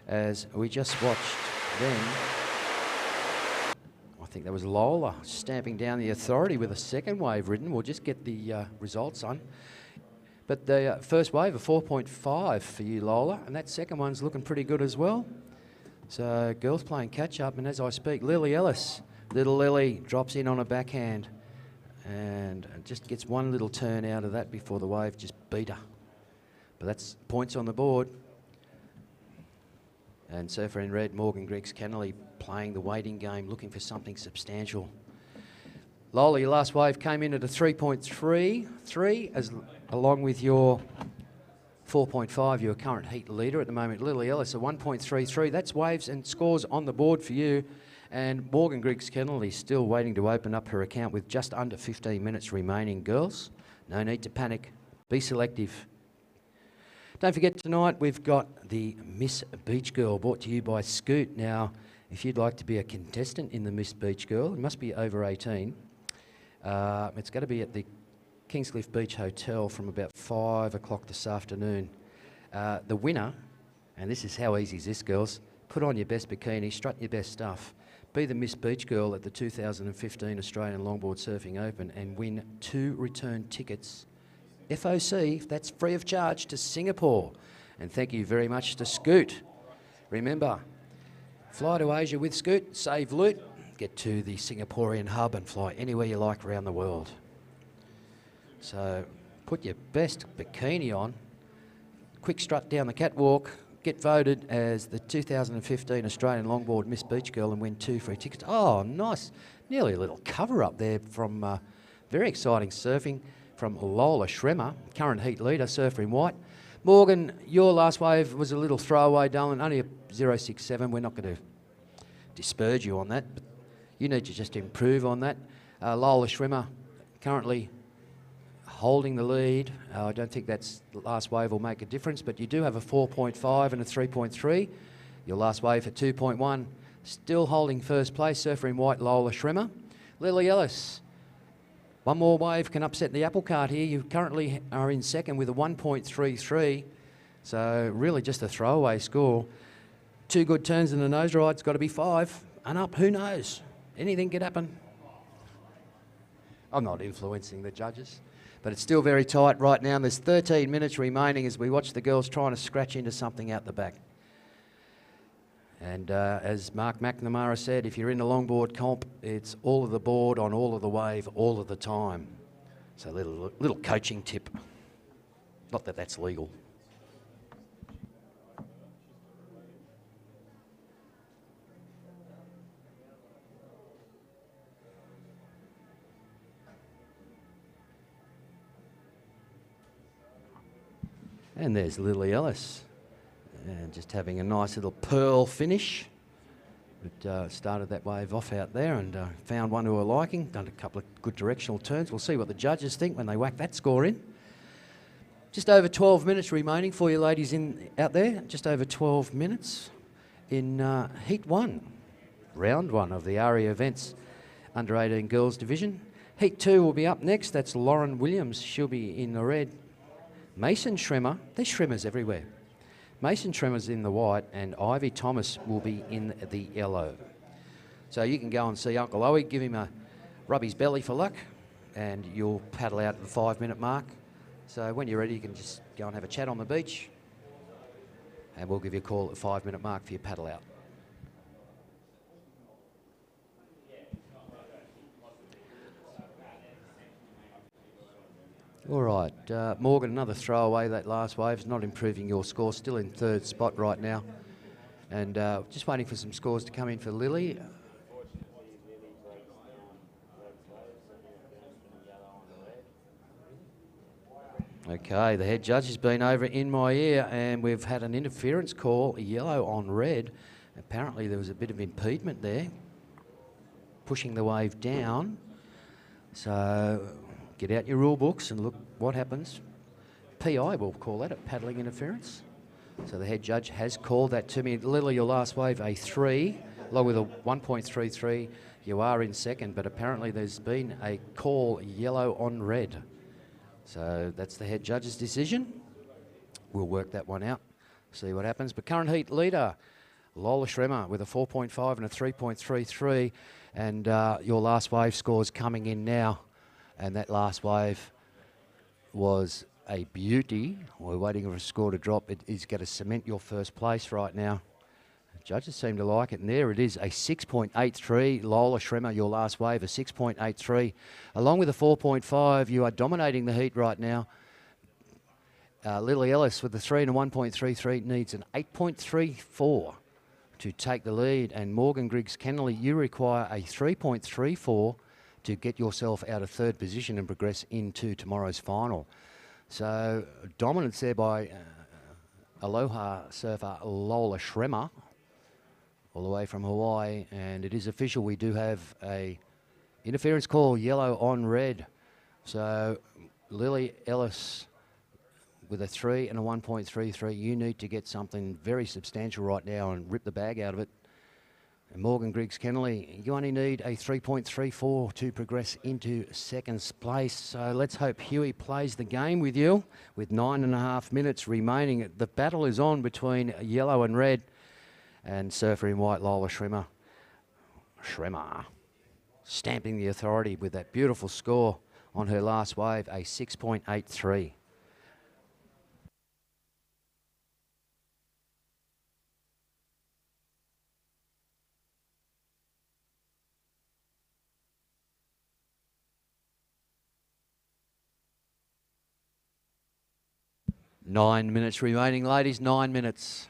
As we just watched then, I think that was Lola stamping down the Authority with a second wave ridden. We'll just get the results on. But the first wave, a 4.5 for you, Lola, and that second one's looking pretty good as well. So girls playing catch up, and as I speak, Lily Ellis, little Lily, drops in on a backhand and just gets one little turn out of that before the wave just beat her. But that's points on the board. And Surfer in Red, Morgan Griggs Kennelly playing the waiting game, looking for something substantial. Lola, your last wave came in at a 3.33, along with your 4.5, your current heat leader at the moment, Lily Ellis, a 1.33. That's waves and scores on the board for you. And Morgan Griggs Kennelly still waiting to open up her account with just under 15 minutes remaining. Girls, no need to panic. Be selective. Don't forget, tonight we've got the Miss Beach Girl, brought to you by Scoot. Now, if you'd like to be a contestant in the Miss Beach Girl, you must be over 18. It's going to be at the Kingscliff Beach Hotel from about 5 o'clock this afternoon. The winner, and this is how easy is this, girls, put on your best bikini, strut your best stuff, be the Miss Beach Girl at the 2015 Australian Longboard Surfing Open and win 2 return tickets, FOC, that's free of charge, to Singapore. And thank you very much to Scoot. Remember, fly to Asia with Scoot, save loot, get to the Singaporean hub and fly anywhere you like around the world. So put your best bikini on, quick strut down the catwalk, get voted as the 2015 Australian Longboard Miss Beach Girl and win 2 free tickets. Oh, nice. Nearly a little cover up there from very exciting surfing from Lola Schremer, current heat leader, surfer in white. Morgan, your last wave was a little throwaway, darling, only a 0.67. We're not going to disparage you on that, but you need to just improve on that. Lola Schremer currently holding the lead. I don't think that's the last wave will make a difference, but you do have a 4.5 and a 3.3. Your last wave at 2.1, still holding first place, surfer in white, Lola Schremer. Lily Ellis, one more wave can upset the apple cart here. You currently are in second with a 1.33, so really just a throwaway score. 2 good turns in the nose ride's got to be 5 and up. Who knows? Anything could happen. I'm not influencing the judges, but it's still very tight right now, and there's 13 minutes remaining as we watch the girls trying to scratch into something out the back. And as Mark McNamara said, if you're in a longboard comp, it's all of the board on all of the wave all of the time. So little coaching tip. Not that that's legal. And there's Lily Ellis. And just having a nice little pearl finish. But started that wave off out there and found one to her liking. Done a couple of good directional turns. We'll see what the judges think when they whack that score in. Just over 12 minutes remaining for you ladies out there. Just over 12 minutes in Heat 1. Round 1 of the ARIA events under 18 girls division. Heat 2 will be up next. That's Lauren Williams. She'll be in the red. Mason Schremer. There's Schremers everywhere. Mason Schremer's in the white and Ivy Thomas will be in the yellow. So you can go and see Uncle Owie, give him a rub his belly for luck, and you'll paddle out at the 5-minute mark. So when you're ready, you can just go and have a chat on the beach, and we'll give you a call at the 5-minute mark for your paddle out. All right, Morgan, another throwaway that last wave's not improving your score, still in 3rd spot right now. And just waiting for some scores to come in for Lily. Okay, the head judge has been over in my ear and we've had an interference call, yellow on red. Apparently there was a bit of impediment there, pushing the wave down. So get out your rule books and look what happens. PI will call that a paddling interference. So the head judge has called that to me. Lily, your last wave, a 3, along with a 1.33. You are in second, but apparently there's been a call yellow on red. So that's the head judge's decision. We'll work that one out, see what happens. But current heat leader, Lola Schremer with a 4.5 and a 3.33. And your last wave scores coming in now. And that last wave was a beauty. We're waiting for a score to drop. It is going to cement your first place right now. Judges seem to like it, and there it is, a 6.83. Lola Schremer, your last wave, a 6.83. Along with a 4.5, you are dominating the heat right now. Lily Ellis with the 3 and a 1.33 needs an 8.34 to take the lead. And Morgan Griggs-Kennelly, you require a 3.34 to get yourself out of third position and progress into tomorrow's final. So dominance there by Aloha surfer Lola Schremer, all the way from Hawaii. And it is official, we do have a interference call, yellow on red. So Lily Ellis with a 3 and a 1.33, you need to get something very substantial right now and rip the bag out of it. And Morgan Griggs-Kennelly, you only need a 3.34 to progress into second place. So let's hope Huey plays the game with you with 9.5 minutes remaining. The battle is on between yellow and red, and surfer in white Lola Schremer stamping the authority with that beautiful score on her last wave, a 6.83. Nine minutes remaining, ladies, 9 minutes.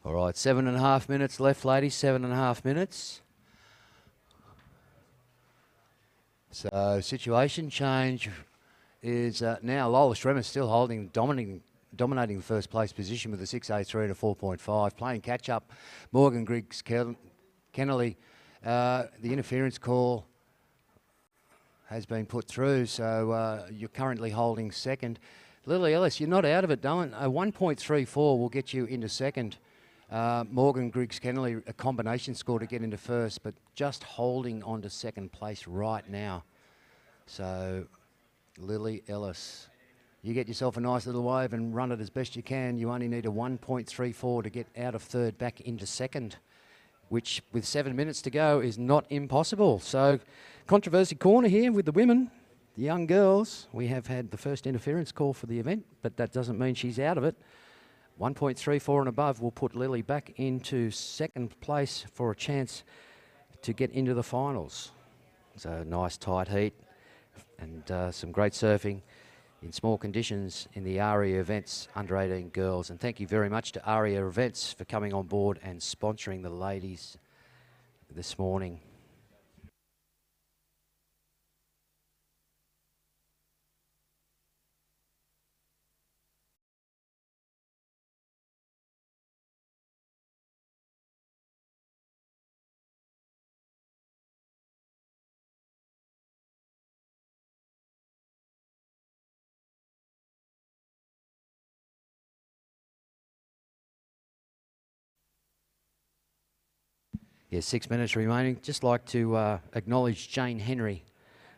All right, 7.5 minutes left, ladies, 7.5 minutes. So situation change is now Lola Schremer still dominating the first place position with a 6.83 and a 4.5. Playing catch up, Morgan Griggs-Kennelly. The interference call has been put through, so you're currently holding second. Lily Ellis, you're not out of it, Dylan. A 1.34 will get you into second. Morgan Griggs-Kennelly, a combination score to get into first, but just holding on to second place right now. So Lily Ellis, you get yourself a nice little wave and run it as best you can. You only need a 1.34 to get out of third back into second, which with 7 minutes to go is not impossible. So controversy corner here with the women, the young girls. We have had the first interference call for the event, but that doesn't mean she's out of it. 1.34 and above will put Lily back into second place for a chance to get into the finals. So nice tight heat and some great surfing in small conditions in the ARIA events under 18 girls. And thank you very much to ARIA Events for coming on board and sponsoring the ladies this morning. Yeah, 6 minutes remaining. Just like to acknowledge Jane Henry,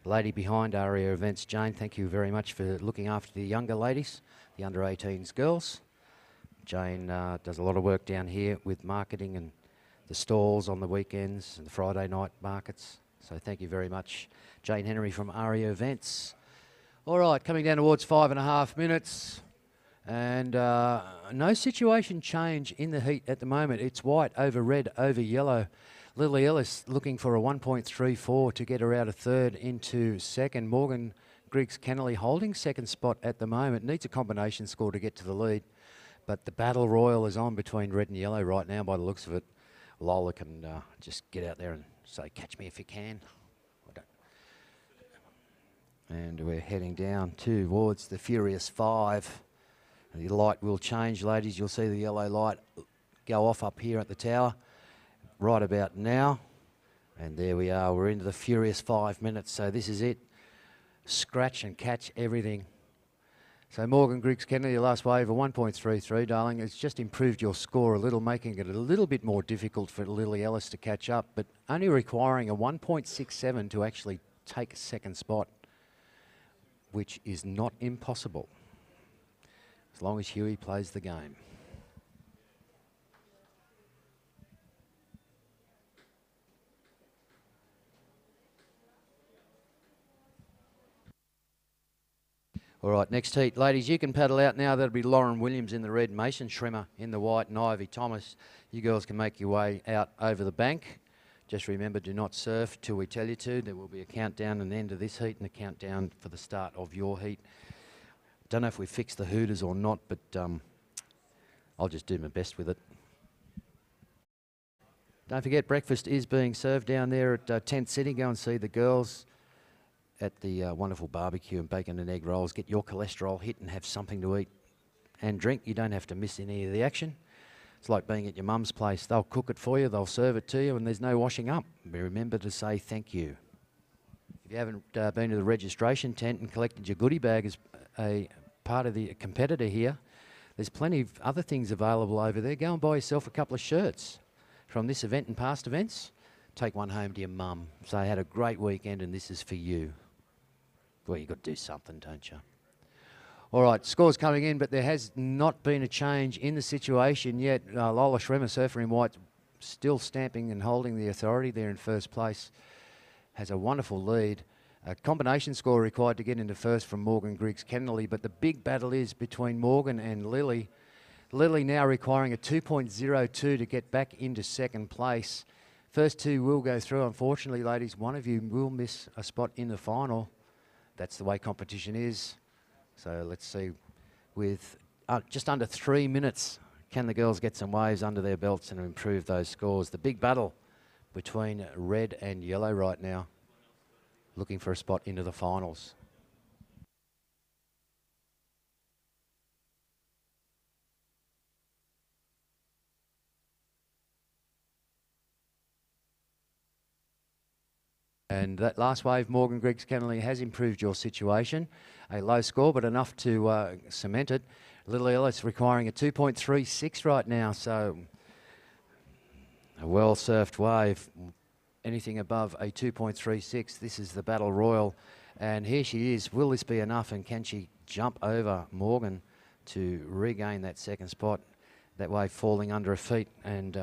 lady behind ARIA Events. Jane, thank you very much for looking after the younger ladies, the under-18s girls. Jane does a lot of work down here with marketing and the stalls on the weekends and the Friday night markets. So thank you very much, Jane Henry from ARIA Events. All right, coming down towards 5.5 minutes. And no situation change in the heat at the moment. It's white over red over yellow. Lily Ellis looking for a 1.34 to get her out of third into second. Morgan Griggs Kennelly holding second spot at the moment. Needs a combination score to get to the lead. But the battle royal is on between red and yellow right now by the looks of it. Lola can just get out there and say, catch me if you can. And we're heading down towards the Furious 5. The light will change, ladies. You'll see the yellow light go off up here at the tower right about now. And there we are. We're into the Furious 5 minutes. So this is it. Scratch and catch everything. So Morgan Griggs Kennedy, your last wave, a 1.33, darling. It's just improved your score a little, making it a little bit more difficult for Lily Ellis to catch up, but only requiring a 1.67 to actually take a second spot, which is not impossible, as long as Huey plays the game. All right, next heat. Ladies, you can paddle out now. That'll be Lauren Williams in the red, Mason Schrimmer in the white, and Ivy Thomas. You girls can make your way out over the bank. Just remember, do not surf till we tell you to. There will be a countdown at the end of this heat and a countdown for the start of your heat. Don't know if we fixed the hooters or not, but I'll just do my best with it. Don't forget, breakfast is being served down there at Tent City. Go and see the girls at the wonderful barbecue and bacon and egg rolls. Get your cholesterol hit and have something to eat and drink. You don't have to miss any of the action. It's like being at your mum's place. They'll cook it for you, they'll serve it to you, and there's no washing up. Remember to say thank you. If you haven't been to the registration tent and collected your goodie bag as a part of the competitor here, there's plenty of other things available over there. Go and buy yourself a couple of shirts from this event and past events. Take one home to your mum. Say, I had a great weekend and this is for you. Well, you've got to do something, don't you? All right, scores coming in, but there has not been a change in the situation yet. Lola Schremer, surfer in white, still stamping and holding the authority there in first place. Has a wonderful lead. A combination score required to get into first from Morgan Griggs Kennelly, but the big battle is between Morgan and Lily. Lily now requiring a 2.02 to get back into second place. First two will go through. Unfortunately, ladies, one of you will miss a spot in the final. That's the way competition is. So let's see, with just under 3 minutes, can the girls get some waves under their belts and improve those scores? The big battle between red and yellow right now, looking for a spot into the finals. And that last wave, Morgan Griggs Kennelly, has improved your situation. A low score, but enough to cement it. Lily Ellis requiring a 2.36 right now, so a well-surfed wave. Anything above a 2.36, this is the battle royal. And here she is. Will this be enough, and can she jump over Morgan to regain that second spot? That wave falling under her feet, and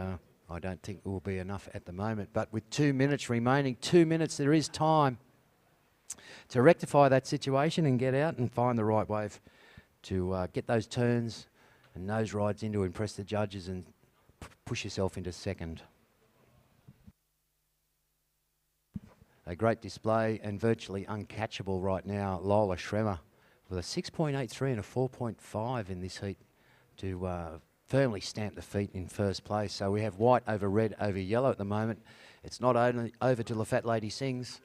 I don't think it will be enough at the moment. But with 2 minutes remaining, 2 minutes, there is time to rectify that situation and get out and find the right wave to get those turns and nose rides in to impress the judges and push yourself into second. A great display and virtually uncatchable right now, Lola Schremer with a 6.83 and a 4.5 in this heat to firmly stamp the feet in first place. So we have white over red over yellow at the moment. It's not only over till the fat lady sings.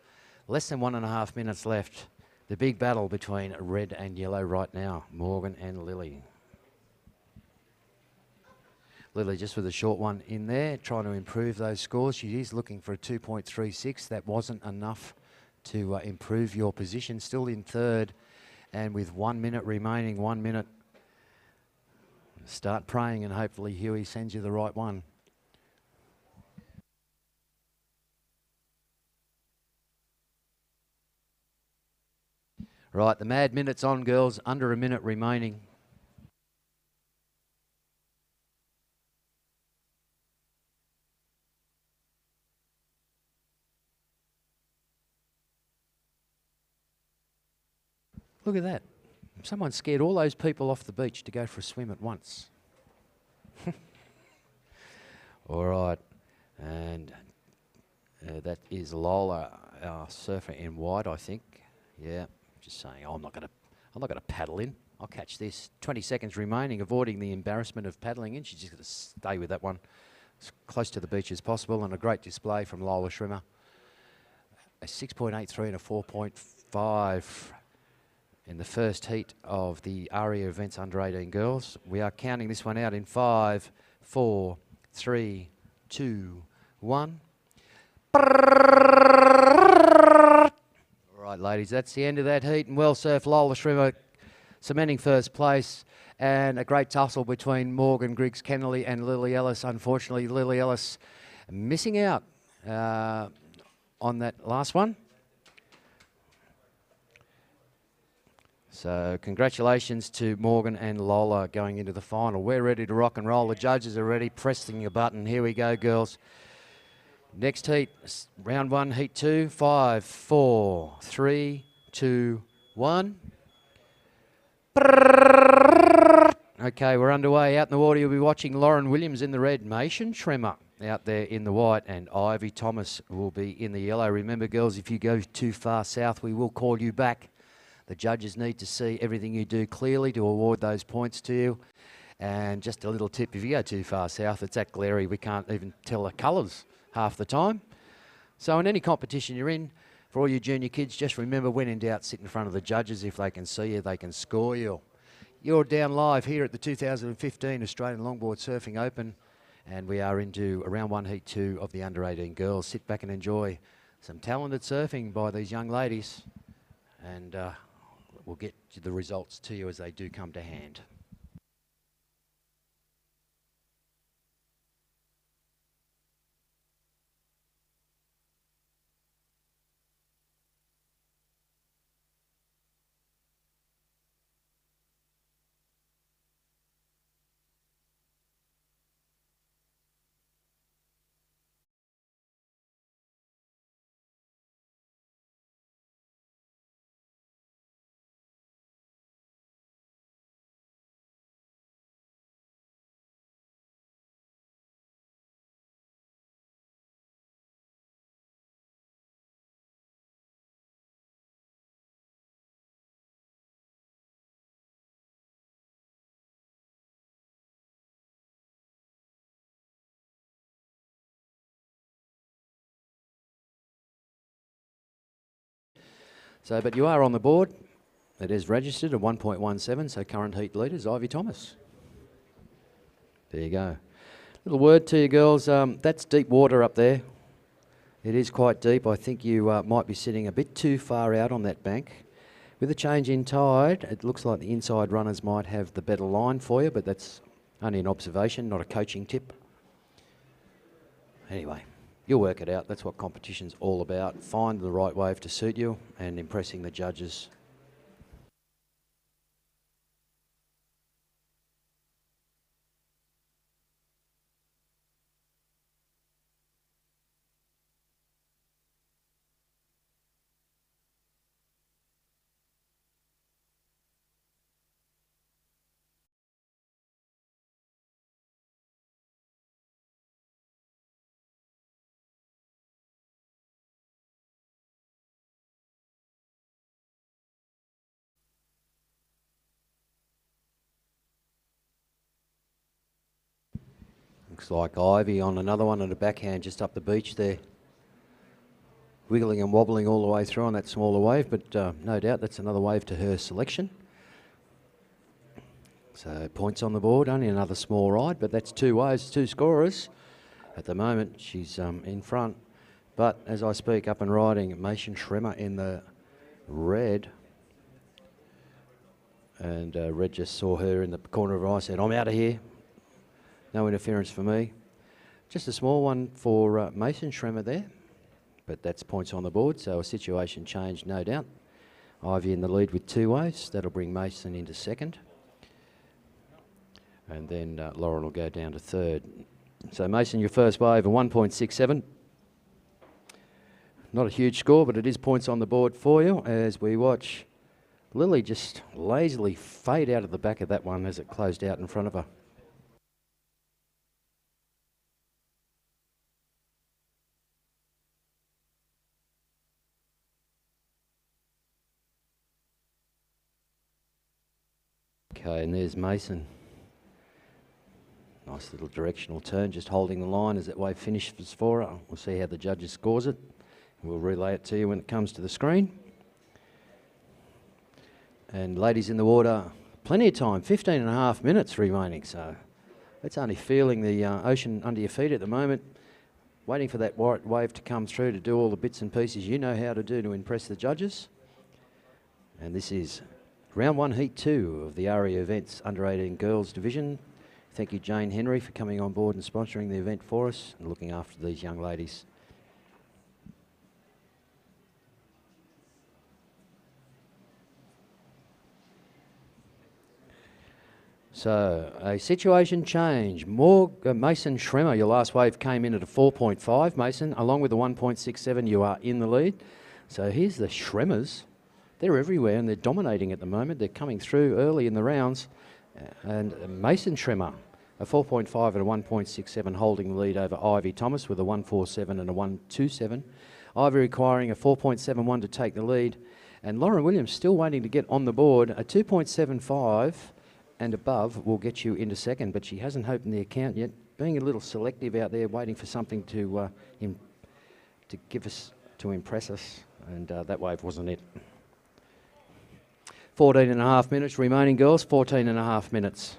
Less than 1.5 minutes left. The big battle between red and yellow right now, Morgan and Lily. Lily just with a short one in there, trying to improve those scores. She is looking for a 2.36. That wasn't enough to improve your position. Still in third, and with 1 minute remaining, 1 minute. Start praying and hopefully Huey sends you the right one. Right, the mad minute's on, girls. Under a minute remaining. Look at that. Someone scared all those people off the beach to go for a swim at once. All right, and that is Lola, our surfer in white, I think. Yeah, just saying. Oh, I'm not gonna paddle in. I'll catch this. 20 seconds remaining, avoiding the embarrassment of paddling in. She's just gonna stay with that one, as close to the beach as possible, and a great display from Lola Schrimmer. A 6.83 and a 4.5. In the first heat of the ARIA events under 18 girls. We are counting this one out in 5, 4, 3, 2, 1. All right, ladies, that's the end of that heat. And well surfed, Lola Schrimmer cementing first place. And a great tussle between Morgan Griggs Kennelly and Lily Ellis. Unfortunately, Lily Ellis missing out on that last one. So congratulations to Morgan and Lola going into the final. We're ready to rock and roll. The judges are ready, pressing a button. Here we go, girls. Next heat, round 1, heat 2, 5, 4, 3, 2, 1. Okay, we're underway. Out in the water, you'll be watching Lauren Williams in the red, Mason Schrimmer out there in the white, and Ivy Thomas will be in the yellow. Remember, girls, if you go too far south, we will call you back. The judges need to see everything you do clearly to award those points to you. And just a little tip, if you go too far south, it's that glary, we can't even tell the colours half the time. So in any competition you're in, for all you junior kids, just remember, when in doubt, sit in front of the judges. If they can see you, they can score you. You're down live here at the 2015 Australian Longboard Surfing Open, and we are into round 1, heat 2 of the under 18 girls. Sit back and enjoy some talented surfing by these young ladies, and we'll get the results to you as they do come to hand. So, but you are on the board. It is registered at 1.17, so current heat leader is Ivy Thomas. There you go. Little word to you, girls. That's deep water up there. It is quite deep. I think you might be sitting a bit too far out on that bank. With a change in tide, it looks like the inside runners might have the better line for you, but that's only an observation, not a coaching tip. Anyway, you'll work it out. That's what competition's all about. Find the right wave to suit you and impressing the judges. Looks like Ivy on another one and a backhand just up the beach there. Wiggling and wobbling all the way through on that smaller wave, but no doubt that's another wave to her selection. So points on the board, only another small ride, but that's two waves, two scorers. At the moment, she's in front. But as I speak, up and riding, Mason Schrimmer in the red. And Red just saw her in the corner of her eye, said, I'm out of here. No interference for me. Just a small one for Mason Schrimmer there, but that's points on the board, so a situation change, no doubt. Ivy in the lead with 2 waves. That'll bring Mason into second. And then Lauren will go down to third. So Mason, your first wave, a 1.67. Not a huge score, but it is points on the board for you as we watch Lily just lazily fade out of the back of that one as it closed out in front of her. Okay, and there's Mason. Nice little directional turn, just holding the line as that wave finishes for her. We'll see how the judges scores it. We'll relay it to you when it comes to the screen. And ladies in the water, plenty of time, 15.5 minutes remaining. So that's only feeling the ocean under your feet at the moment. Waiting for that white wave to come through to do all the bits and pieces you know how to do to impress the judges. And this is round 1, heat 2 of the ARIA Events Under 18 Girls Division. Thank you, Jane Henry, for coming on board and sponsoring the event for us and looking after these young ladies. So, a situation change. Mason Schremer, your last wave came in at a 4.5. Mason, along with the 1.67, you are in the lead. So here's the Schremers. They're everywhere and they're dominating at the moment. They're coming through early in the rounds. And Mason Schremer, a 4.5 and a 1.67, holding the lead over Ivy Thomas with a 1.47 and a 1.27. Ivy requiring a 4.71 to take the lead. And Lauren Williams still waiting to get on the board. A 2.75 and above will get you into second, but she hasn't opened the account yet. Being a little selective out there, waiting for something to give us, to impress us, and that wave wasn't it. 14.5 minutes remaining, girls. 14.5 minutes.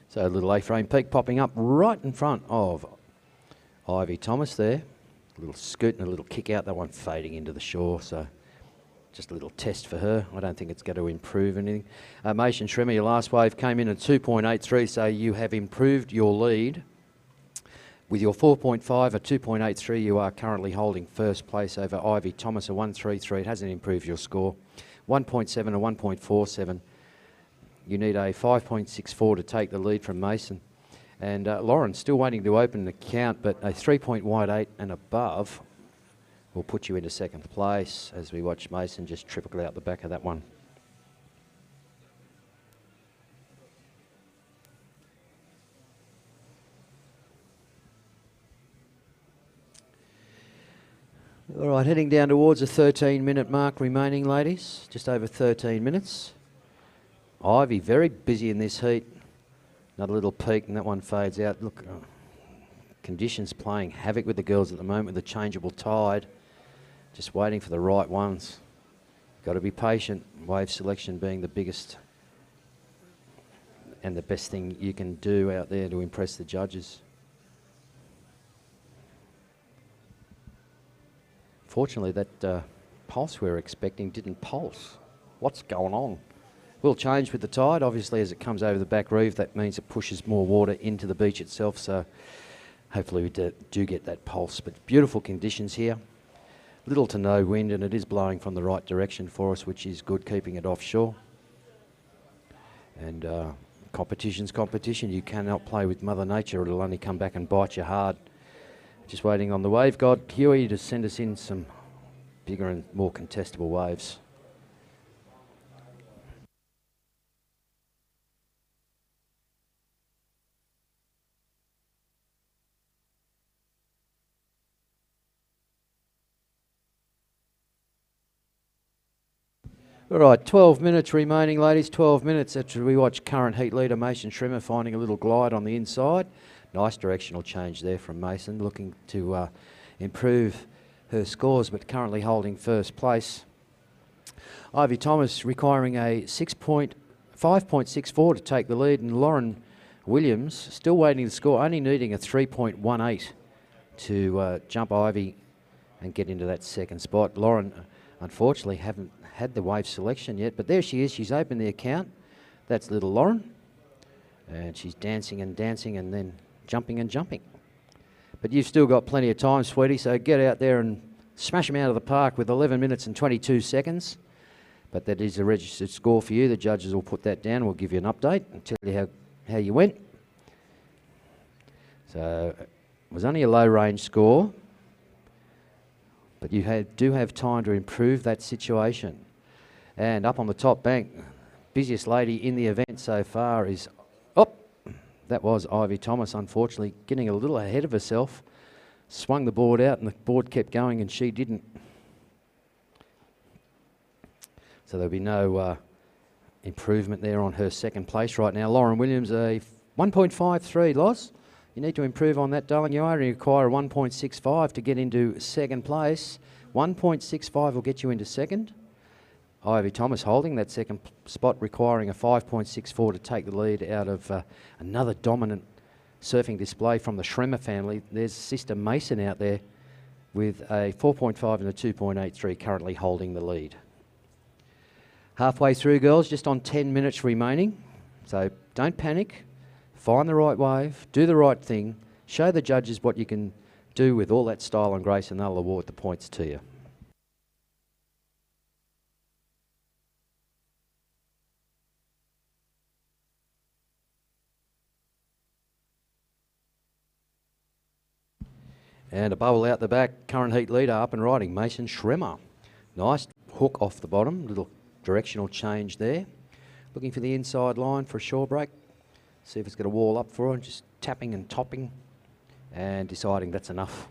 So a little A-frame peak popping up right in front of Ivy Thomas there. A little scoot and a little kick out, that one fading into the shore. So just a little test for her. I don't think it's going to improve anything. Mason Schremer, your last wave came in at 2.83, so you have improved your lead. With your 4.5, a 2.83, you are currently holding first place over Ivy Thomas, a 1.33. It hasn't improved your score. 1.7, a 1.47. You need a 5.64 to take the lead from Mason. And Lauren still waiting to open the count, but a 3.18 and above will put you into second place as we watch Mason just triple out the back of that one. All right, heading down towards a 13-minute mark remaining, ladies. Just over 13 minutes. Ivy very busy in this heat. Another little peak and that one fades out. Look, conditions playing havoc with the girls at the moment with the changeable tide. Just waiting for the right ones. Got to be patient. Wave selection being the biggest and the best thing you can do out there to impress the judges. Fortunately, that pulse we were expecting didn't pulse. What's going on? Will change with the tide. Obviously, as it comes over the back reef, that means it pushes more water into the beach itself. So hopefully we do get that pulse. But beautiful conditions here. Little to no wind, and it is blowing from the right direction for us, which is good, keeping it offshore. And competition's competition. You cannot play with Mother Nature. It'll only come back and bite you hard. Just waiting on the wave god Huey to send us in some bigger and more contestable waves. All right, 12 minutes remaining, ladies. 12 minutes after we watch current heat leader Mason Schremer finding a little glide on the inside. Nice directional change there from Mason, looking to improve her scores, but currently holding first place. Ivy Thomas requiring a 5.64 to take the lead, and Lauren Williams still waiting to score, only needing a 3.18 to jump Ivy and get into that second spot. Lauren, unfortunately, haven't had the wave selection yet, but there she is. She's opened the account. That's little Lauren. And she's dancing and dancing and then jumping and jumping. But you've still got plenty of time, sweetie, so get out there and smash them out of the park with 11 minutes and 22 seconds. But that is a registered score for you. The judges will put that down. We'll give you an update and tell you how you went. So it was only a low range score, but you do have time to improve that situation. And up on the top bank, busiest lady in the event so far is, that was Ivy Thomas, unfortunately, getting a little ahead of herself. Swung the board out and the board kept going and she didn't. So there'll be no improvement there on her second place right now. Lauren Williams, a 1.53, Loz. You need to improve on that, darling. You only require a 1.65 to get into second place. 1.65 will get you into second. Ivy Thomas holding that second spot, requiring a 5.64 to take the lead out of another dominant surfing display from the Schremer family. There's sister Mason out there with a 4.5 and a 2.83 currently holding the lead. Halfway through, girls, just on 10 minutes remaining. So don't panic. Find the right wave, do the right thing, show the judges what you can do with all that style and grace, and they'll award the points to you. And a bubble out the back, current heat leader up and riding, Mason Schremer. Nice hook off the bottom, little directional change there. Looking for the inside line for a shore break. See if it's got a wall up for her, just tapping and topping and deciding that's enough.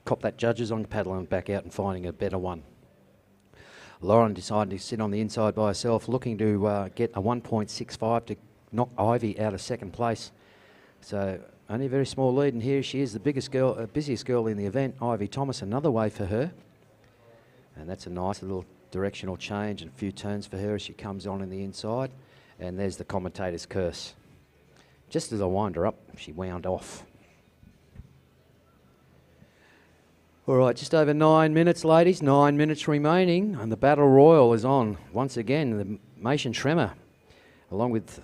Cop that judges on the paddle and back out and finding a better one. Lauren decided to sit on the inside by herself, looking to get a 1.65 to knock Ivy out of second place. So only a very small lead, and here she is, the biggest girl, busiest girl in the event, Ivy Thomas. Another wave for her, and that's a nice little directional change and a few turns for her as she comes on in the inside. And there's the commentator's curse. Just as I wind her up, she wound off. All right, just over 9 minutes, ladies. 9 minutes remaining, and the Battle Royal is on once again. The Mason Schremer, along with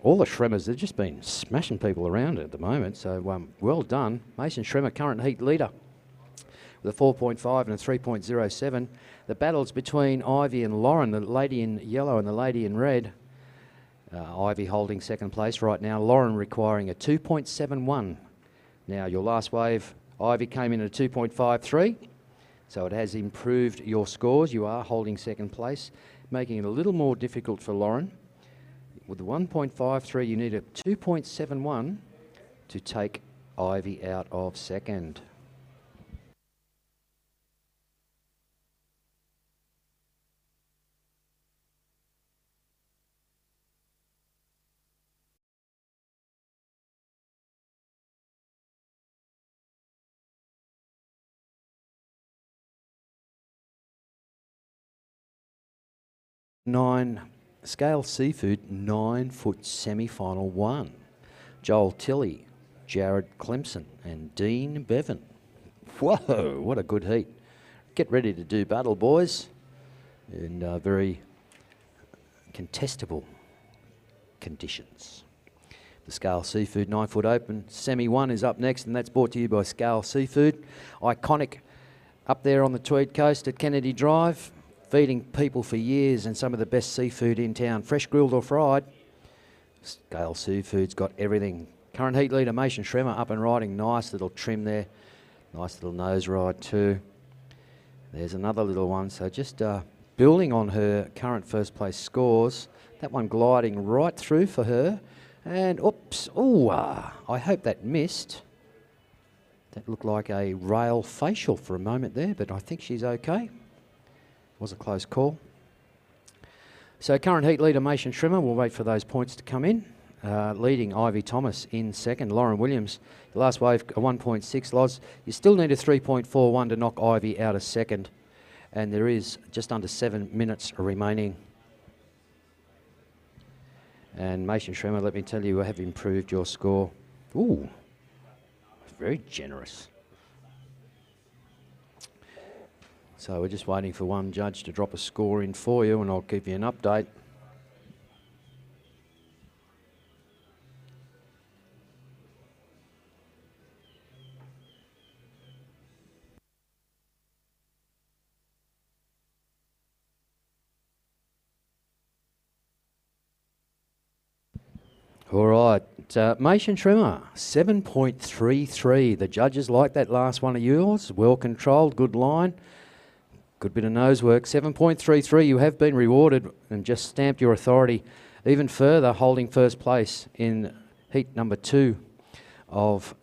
all the Schremers, they've just been smashing people around at the moment. So well done. Mason Schremer, current heat leader, with a 4.5 and a 3.07. The battle's between Ivy and Lauren, the lady in yellow and the lady in red. Ivy holding second place right now. Lauren requiring a 2.71. Now, your last wave, Ivy came in at a 2.53, so it has improved your scores. You are holding second place, making it a little more difficult for Lauren. With the 1.53, you need a 2.71 to take Ivy out of second. Scale Seafood 9 foot semi-final 1. Joel Tilley, Jared Clemson and Dean Bevan. Whoa, what a good heat. Get ready to do battle, boys, in very contestable conditions. The Scale Seafood 9 foot open semi 1 is up next, and that's brought to you by Scale Seafood. Iconic up there on the Tweed Coast at Kennedy Drive. Feeding people for years and some of the best seafood in town, fresh grilled or fried. Scale Seafood's got everything. Current heat leader Mason Schremer up and riding. Nice little trim there. Nice little nose ride too. There's another little one. So just building on her current first place scores. That one gliding right through for her. And oops, I hope that missed. That looked like a rail facial for a moment there, but I think she's okay. Was a close call. So current heat leader Mason Schremer, we'll wait for those points to come in. Leading Ivy Thomas in second. Lauren Williams, the last wave a 1.6 Loz. You still need a 3.41 to knock Ivy out of second. And there is just under 7 minutes remaining. And Mason Schremer, let me tell you, have improved your score. Ooh, very generous. So we're just waiting for one judge to drop a score in for you, and I'll give you an update. All right, Mason Trimmer, 7.33. The judges like that last one of yours. Well controlled, good line. Good bit of nose work. 7.33, you have been rewarded and just stamped your authority even further, holding first place in heat number 2 of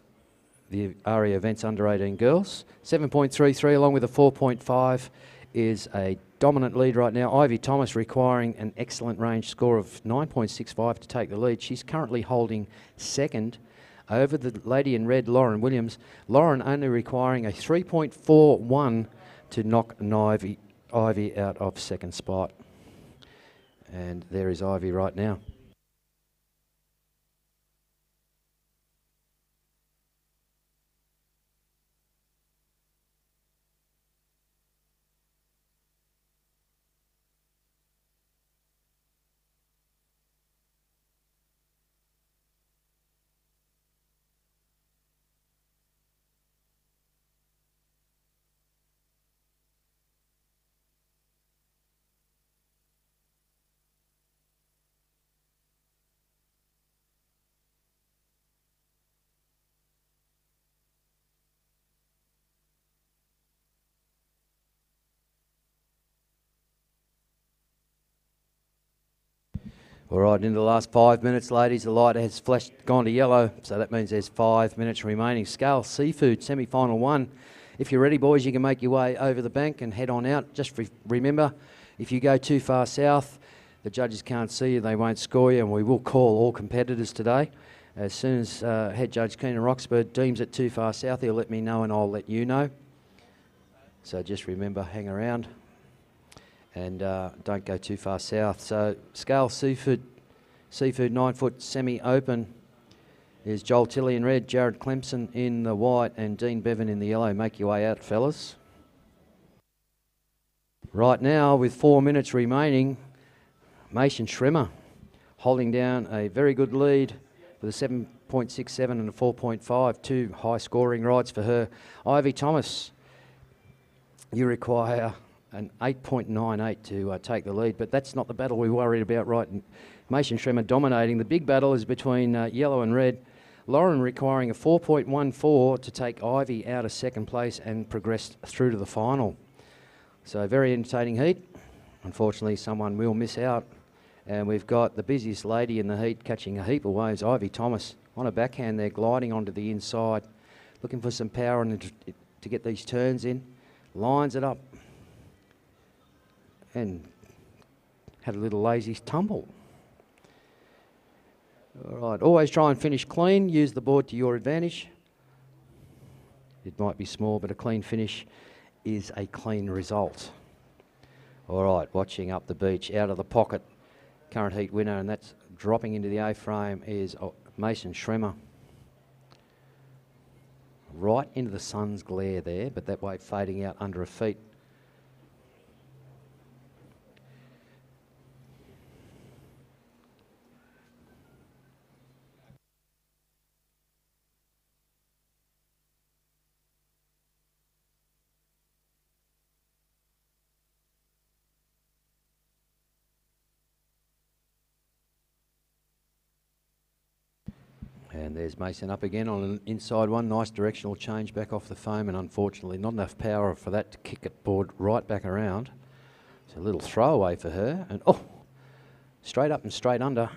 the ARIA Events Under 18 Girls. 7.33 along with a 4.5 is a dominant lead right now. Ivy Thomas requiring an excellent range score of 9.65 to take the lead. She's currently holding second over the lady in red, Lauren Williams. Lauren only requiring a 3.41 to knock Ivy out of second spot. And there is Ivy right now. All right, into the last 5 minutes, ladies. The light has flashed, gone to yellow, so that means there's 5 minutes remaining. Scale Seafood, semi-final 1. If you're ready, boys, you can make your way over the bank and head on out. Just remember, if you go too far south, the judges can't see you, they won't score you, and we will call all competitors today. As soon as Head Judge Keenan Roxburgh deems it too far south, he'll let me know and I'll let you know. So just remember, hang around. And don't go too far south. So Scale Seafood 9 foot semi-open is Joel Tilley in red, Jared Clemson in the white and Dean Bevan in the yellow. Make your way out, fellas. Right now, with 4 minutes remaining, Mason Schremer holding down a very good lead with a 7.67 and a 4.5. 2 high scoring rides for her. Ivy Thomas, you require an 8.98 to take the lead, but that's not the battle we're worried about right now. Mason Schremer dominating. The big battle is between yellow and red. Lauren requiring a 4.14 to take Ivy out of second place and progress through to the final. So very entertaining heat. Unfortunately, someone will miss out. And we've got the busiest lady in the heat catching a heap of waves, Ivy Thomas, on a backhand there, gliding onto the inside, looking for some power to get these turns in. Lines it up. And had a little lazy tumble. All right, always try and finish clean. Use the board to your advantage. It might be small, but a clean finish is a clean result. All right, watching up the beach, out of the pocket. Current heat winner, and that's dropping into the A-frame, is Mason Schremer. Right into the sun's glare there, but that wave fading out under her feet. And there's Mason up again on an inside one. Nice directional change back off the foam, and unfortunately not enough power for that to kick it board right back around. It's a little throwaway for her. And oh, straight up and straight under.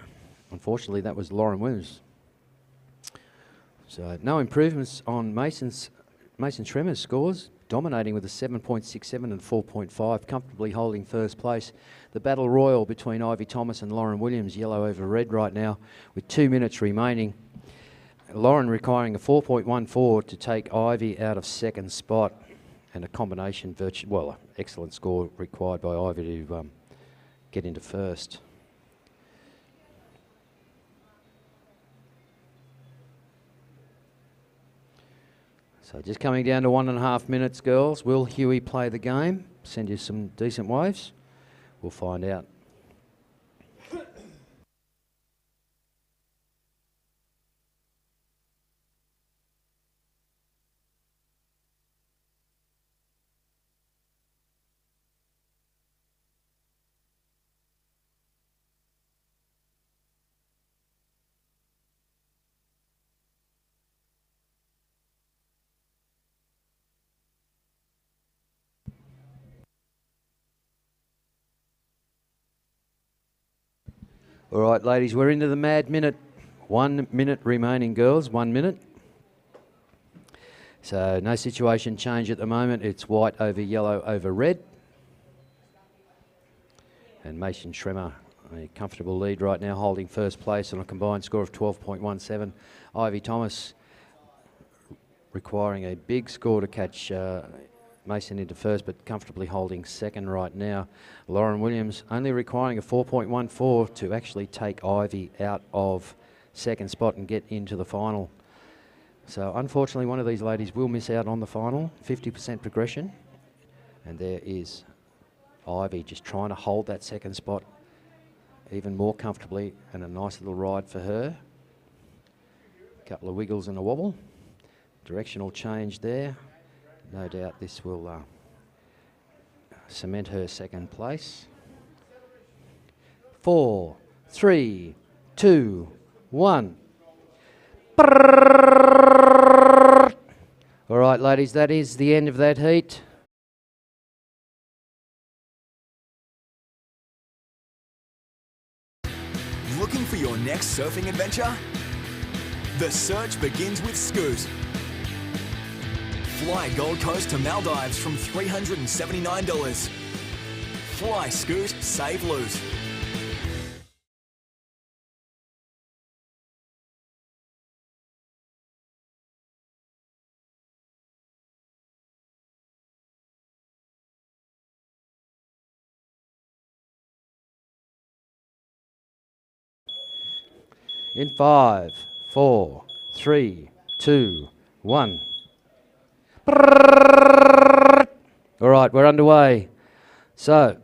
Unfortunately, that was Lauren Williams. So no improvements on Mason Schremer's scores. Dominating with a 7.67 and 4.5, comfortably holding first place. The battle royal between Ivy Thomas and Lauren Williams, yellow over red right now, with 2 minutes remaining. Lauren requiring a 4.14 to take Ivy out of second spot, and a combination excellent score required by Ivy to get into first. So just coming down to 1.5 minutes, girls. Will Huey play the game? Send you some decent waves? We'll find out. All right, ladies, we're into the mad minute. 1 minute remaining, girls. 1 minute. So no situation change at the moment. It's white over yellow over red. And Mason Schremer, a comfortable lead right now, holding first place on a combined score of 12.17. Ivy Thomas requiring a big score to catch Mason into first, but comfortably holding second right now. Lauren Williams only requiring a 4.14 to actually take Ivy out of second spot and get into the final. So unfortunately, one of these ladies will miss out on the final, 50% progression. And there is Ivy just trying to hold that second spot even more comfortably, and a nice little ride for her. A couple of wiggles and a wobble. Directional change there. No doubt this will cement her second place. 4, 3, 2, 1. All right, ladies, that is the end of that heat. Looking for your next surfing adventure? The search begins with Scoot. Fly Gold Coast to Maldives from $379. Fly Scoot, save loot. In 5, 4, 3, 2, 1. All right, we're underway. So,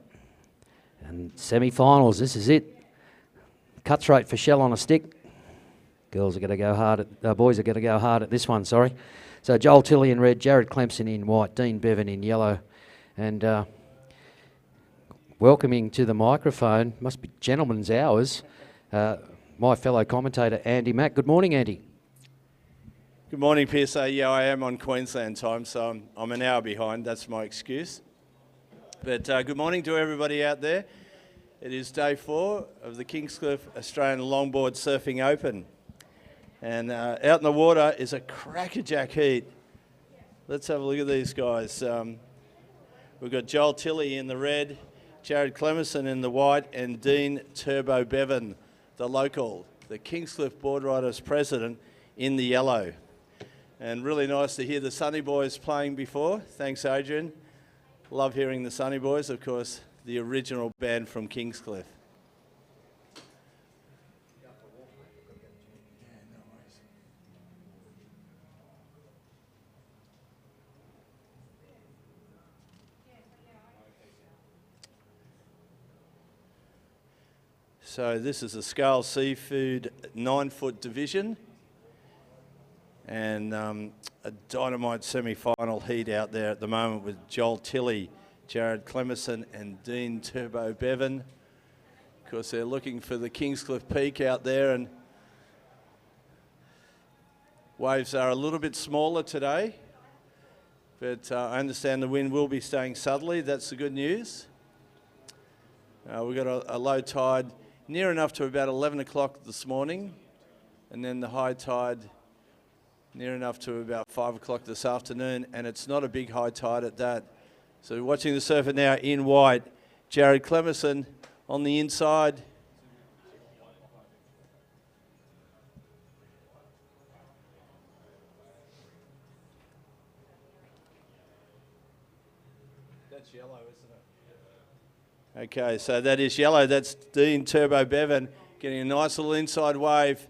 and semi-finals, this is it. Cutthroat for Shell on a stick. Girls are going to go hard at, boys are going to go hard at this one, sorry. So Joel Tilley in red, Jared Clemson in white, Dean Bevan in yellow. And welcoming to the microphone, must be gentlemen's hours, my fellow commentator, Andy Mack. Good morning, Andy. Good morning, PSA. Yeah, I am on Queensland time, so I'm an hour behind. That's my excuse. But good morning to everybody out there. It is day 4 of the Kingscliff Australian Longboard Surfing Open. And out in the water is a crackerjack heat. Let's have a look at these guys. We've got Joel Tilley in the red, Jared Clemson in the white, and Dean Turbo Bevan, the local, the Kingscliff Board Riders president, in the yellow. And really nice to hear the Sunny Boys playing before. Thanks, Adrian. Love hearing the Sunny Boys, of course, the original band from Kingscliff. So this is the Scale Seafood 9-foot division, and a dynamite semi-final heat out there at the moment with Joel Tilley, Jared Clemison and Dean Turbo Bevan. Of course, they're looking for the Kingscliff Peak out there, and waves are a little bit smaller today, but I understand the wind will be staying southerly. That's the good news. We've got a low tide near enough to about 11 o'clock this morning, and then the high tide near enough to about 5 o'clock this afternoon, and it's not a big high tide at that. So watching the surfer now in white, Jared Clemison on the inside. That's yellow, isn't it? Okay, so that is yellow. That's Dean Turbo Bevan getting a nice little inside wave,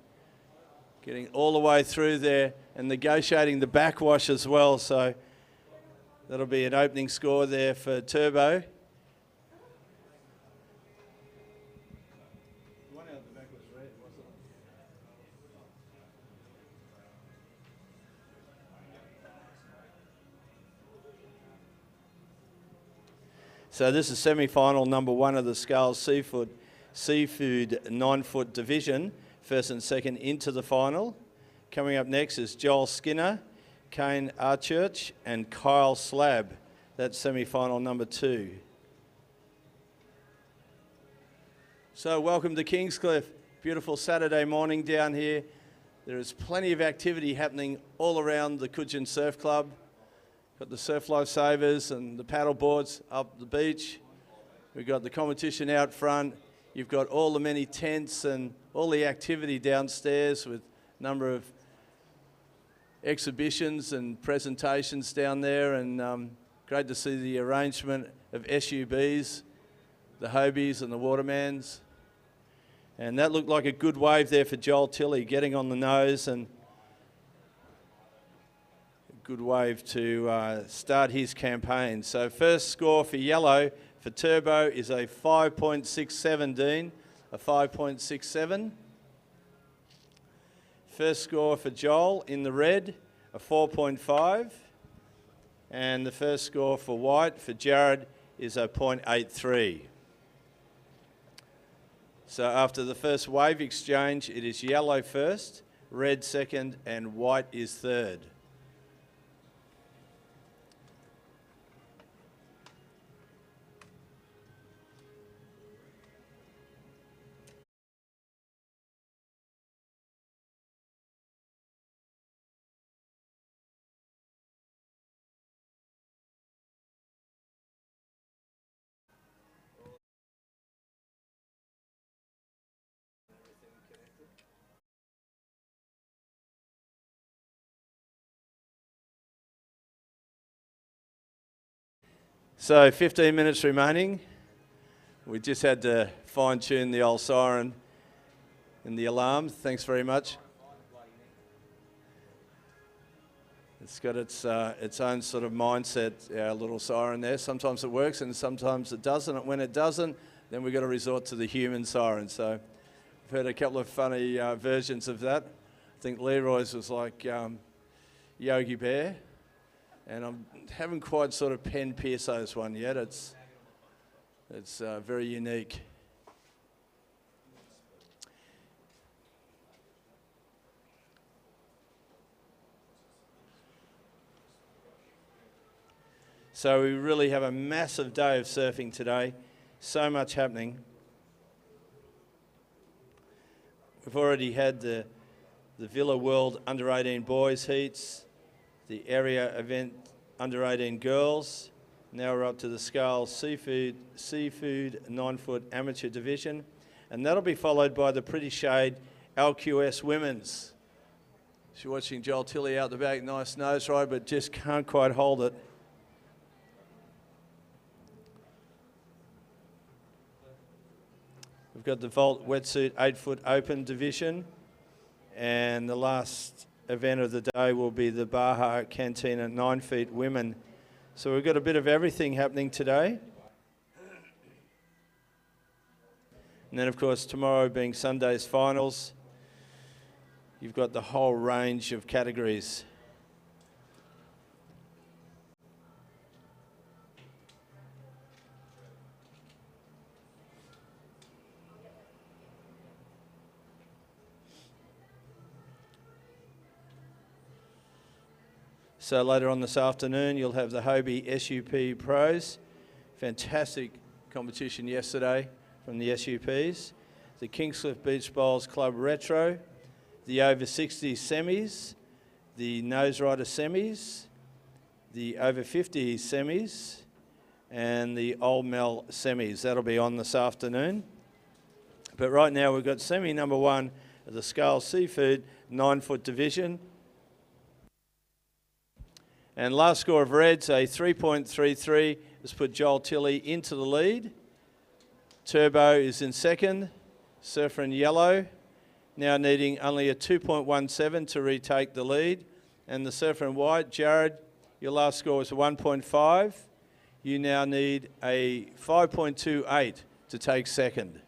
getting all the way through there and negotiating the backwash as well. So that'll be an opening score there for Turbo. So this is semi-final number 1 of the Scales Seafood 9-foot division. First and second into the final. Coming up next is Joel Skinner, Kane Archurch and Kyle Slab. That's semi-final number 2. So welcome to Kingscliff. Beautiful Saturday morning down here. There is plenty of activity happening all around the Coogin Surf Club. Got the surf lifesavers and the paddle boards up the beach. We've got the competition out front. You've got all the many tents and all the activity downstairs with a number of exhibitions and presentations down there, and great to see the arrangement of SUBs, the Hobies and the Watermans. And that looked like a good wave there for Joel Tilley, getting on the nose, and a good wave to start his campaign. So first score for yellow for Turbo is a 5.67, Dean, a 5.67. First score for Joel in the red, a 4.5. And the first score for white for Jared is a 0.83. So after the first wave exchange, it is yellow first, red second, and white is third. So 15 minutes remaining. We just had to fine tune the old siren and the alarm. Thanks very much. It's got its own sort of mindset, our little siren there. Sometimes it works and sometimes it doesn't. And when it doesn't, then we've got to resort to the human siren. So I've heard a couple of funny versions of that. I think Leroy's was like Yogi Bear. And I haven't quite sort of penned Pearsow's one yet. It's very unique. So we really have a massive day of surfing today. So much happening. We've already had the Villa World Under-18 Boys Heats, the area event Under-18 Girls. Now we're up to the Scales Seafood 9-foot Amateur Division. And that'll be followed by the Pretty Shade LQS Women's. She's watching Joel Tilley out the back, nice nose ride, but just can't quite hold it. We've got the Vault Wetsuit 8-foot Open Division. And the last event of the day will be the Baja Cantina 9 feet women. So we've got a bit of everything happening today. And then of course tomorrow being Sunday's finals, you've got the whole range of categories. So later on this afternoon, you'll have the Hobie SUP Pros. Fantastic competition yesterday from the SUPs. The Kingscliff Beach Bowls Club Retro, the over 60 semis, the Nose Rider semis, the over 50 semis, and the Old Mel semis. That'll be on this afternoon. But right now we've got semi number 1 of the Scales Seafood 9-foot division. And last score of reds, a 3.33, has put Joel Tilley into the lead. Turbo is in second. Surfer in yellow, now needing only a 2.17 to retake the lead. And the surfer in white, Jared, your last score was a 1.5. You now need a 5.28 to take second.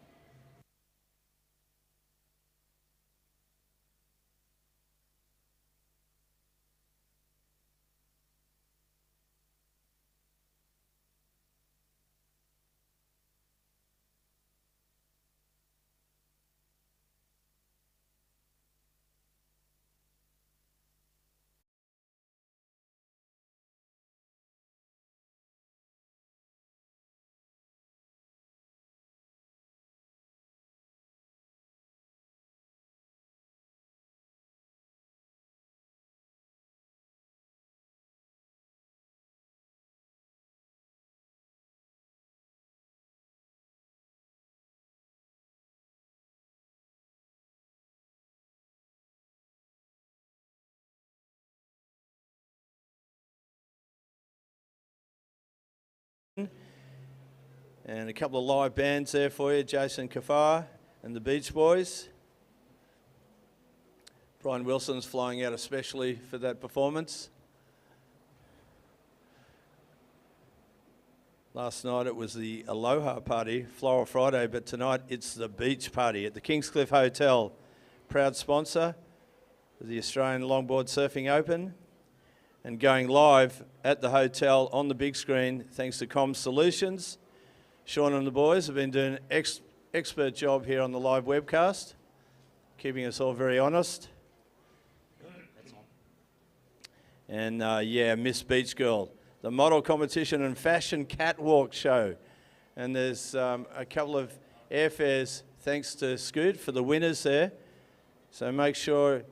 And a couple of live bands there for you, Jason Kafar and the Beach Boys. Brian Wilson's flying out especially for that performance. Last night it was the Aloha Party, Floral Friday, but tonight it's the Beach Party at the Kingscliff Hotel. Proud sponsor of the Australian Longboard Surfing Open, and going live at the hotel on the big screen thanks to Com Solutions. Sean and the boys have been doing an expert job here on the live webcast, keeping us all very honest. And yeah, Miss Beach Girl, the model competition and fashion catwalk show. And there's a couple of airfares thanks to Scoot for the winners there. So make sure,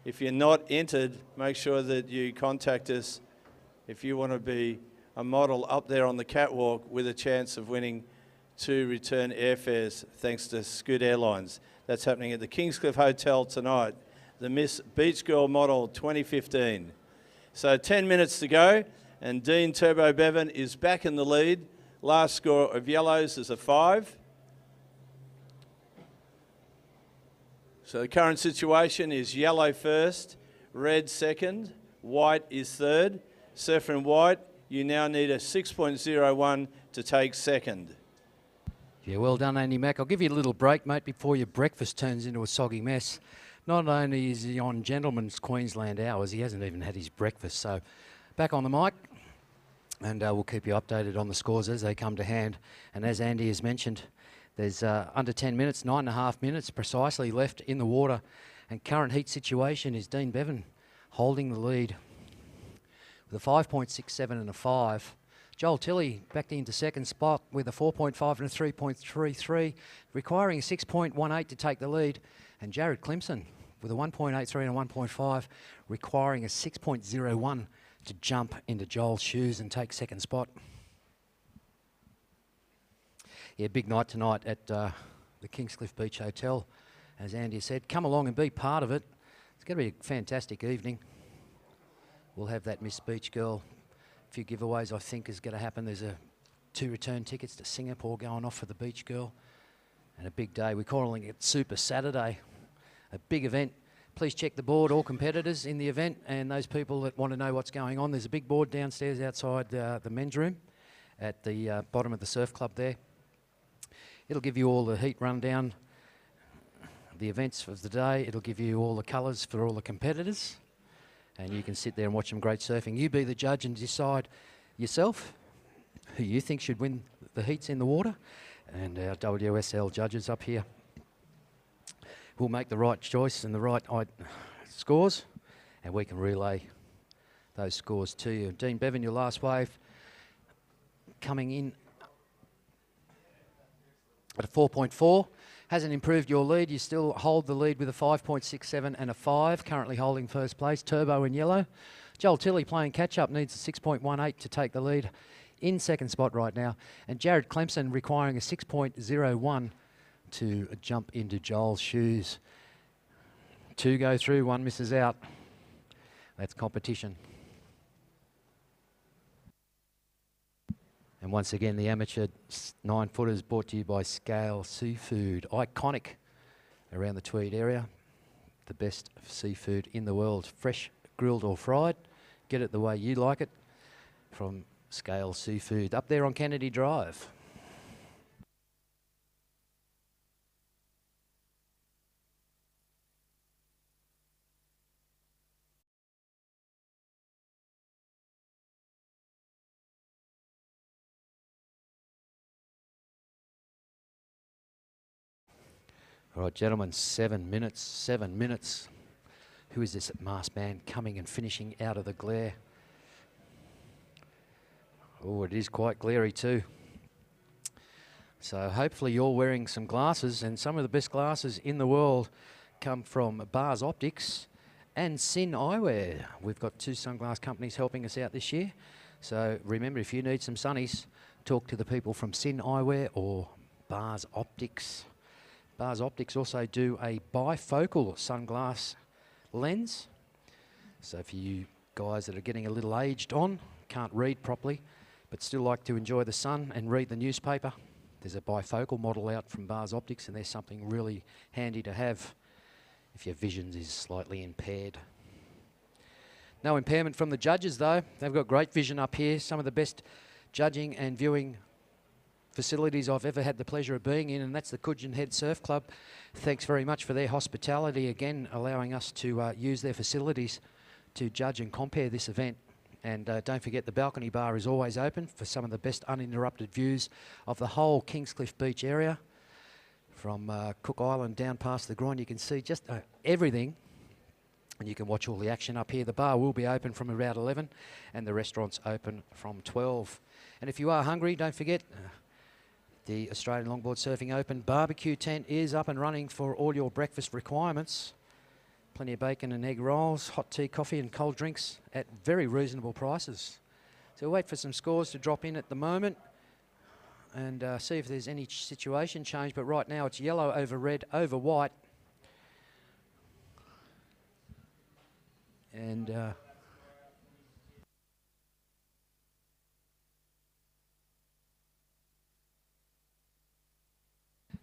if you're not entered, make sure that you contact us if you want to be a model up there on the catwalk with a chance of winning 2 return airfares thanks to Scoot Airlines. That's happening at the Kingscliff Hotel tonight. The Miss Beach Girl Model 2015. So 10 minutes to go, and Dean Turbo Bevan is back in the lead. Last score of yellows is a 5. So the current situation is yellow first, red second, white is third. Surfer in white, you now need a 6.01 to take second. Yeah, well done, Andy Mack. I'll give you a little break, mate, before your breakfast turns into a soggy mess. Not only is he on Gentleman's Queensland hours, he hasn't even had his breakfast. So back on the mic, and we'll keep you updated on the scores as they come to hand. And as Andy has mentioned, there's under 10 minutes, 9.5 minutes precisely left in the water. And current heat situation is Dean Bevan holding the lead with a 5.67 and a 5. Joel Tilley back into second spot with a 4.5 and a 3.33, requiring a 6.18 to take the lead. And Jared Clemson with a 1.83 and a 1.5, requiring a 6.01 to jump into Joel's shoes and take second spot. Yeah, big night tonight at the Kingscliff Beach Hotel. As Andy said, come along and be part of it. It's going to be a fantastic evening. We'll have that Miss Beach Girl. A few giveaways I think is going to happen. There's 2 return tickets to Singapore going off for the Beach Girl. And a big day. We're calling it Super Saturday. A big event. Please check the board, all competitors in the event, and those people that want to know what's going on. There's a big board downstairs outside the men's room at the bottom of the surf club there. It'll give you all the heat rundown, the events of the day. It'll give you all the colours for all the competitors. And you can sit there and watch some great surfing. You be the judge and decide yourself who you think should win the heats in the water. And our WSL judges up here will make the right choice and the right scores, and we can relay those scores to you. Dean Bevan, your last wave, coming in at a 4.4. Hasn't improved your lead. You still hold the lead with a 5.67 and a 5, currently holding first place. Turbo in yellow. Joel Tilley playing catch-up, needs a 6.18 to take the lead in second spot right now. And Jared Clemson requiring a 6.01 to jump into Joel's shoes. 2 go through, 1 misses out. That's competition. And once again, the amateur 9-footers brought to you by Scale Seafood. Iconic around the Tweed area. The best seafood in the world. Fresh, grilled or fried. Get it the way you like it from Scale Seafood. Up there on Kennedy Drive. All right, gentlemen, 7 minutes, 7 minutes. Who is this masked man coming and finishing out of the glare? Oh, it is quite glary too. So hopefully you're wearing some glasses, and some of the best glasses in the world come from Bars Optics and Sin Eyewear. We've got 2 sunglass companies helping us out this year. So remember, if you need some sunnies, talk to the people from Sin Eyewear or Bars Optics. Bars Optics also do a bifocal sunglass lens. So for you guys that are getting a little aged on, can't read properly, but still like to enjoy the sun and read the newspaper. There's a bifocal model out from Bars Optics, and there's something really handy to have if your vision is slightly impaired. No impairment from the judges though. They've got great vision up here. Some of the best judging and viewing facilities I've ever had the pleasure of being in, and that's the Coogin Head Surf Club. Thanks very much for their hospitality, again allowing us to use their facilities to judge and compare this event. And don't forget, the balcony bar is always open for some of the best uninterrupted views of the whole Kingscliff Beach area. From Cook Island down past the Groin, you can see just everything, and you can watch all the action up here. The bar will be open from around 11 and the restaurant's open from 12. And if you are hungry, don't forget, the Australian Longboard Surfing Open barbecue tent is up and running for all your breakfast requirements. Plenty of bacon and egg rolls, hot tea, coffee and cold drinks at very reasonable prices. So we'll wait for some scores to drop in at the moment and see if there's any situation change. But right now it's yellow over red over white. And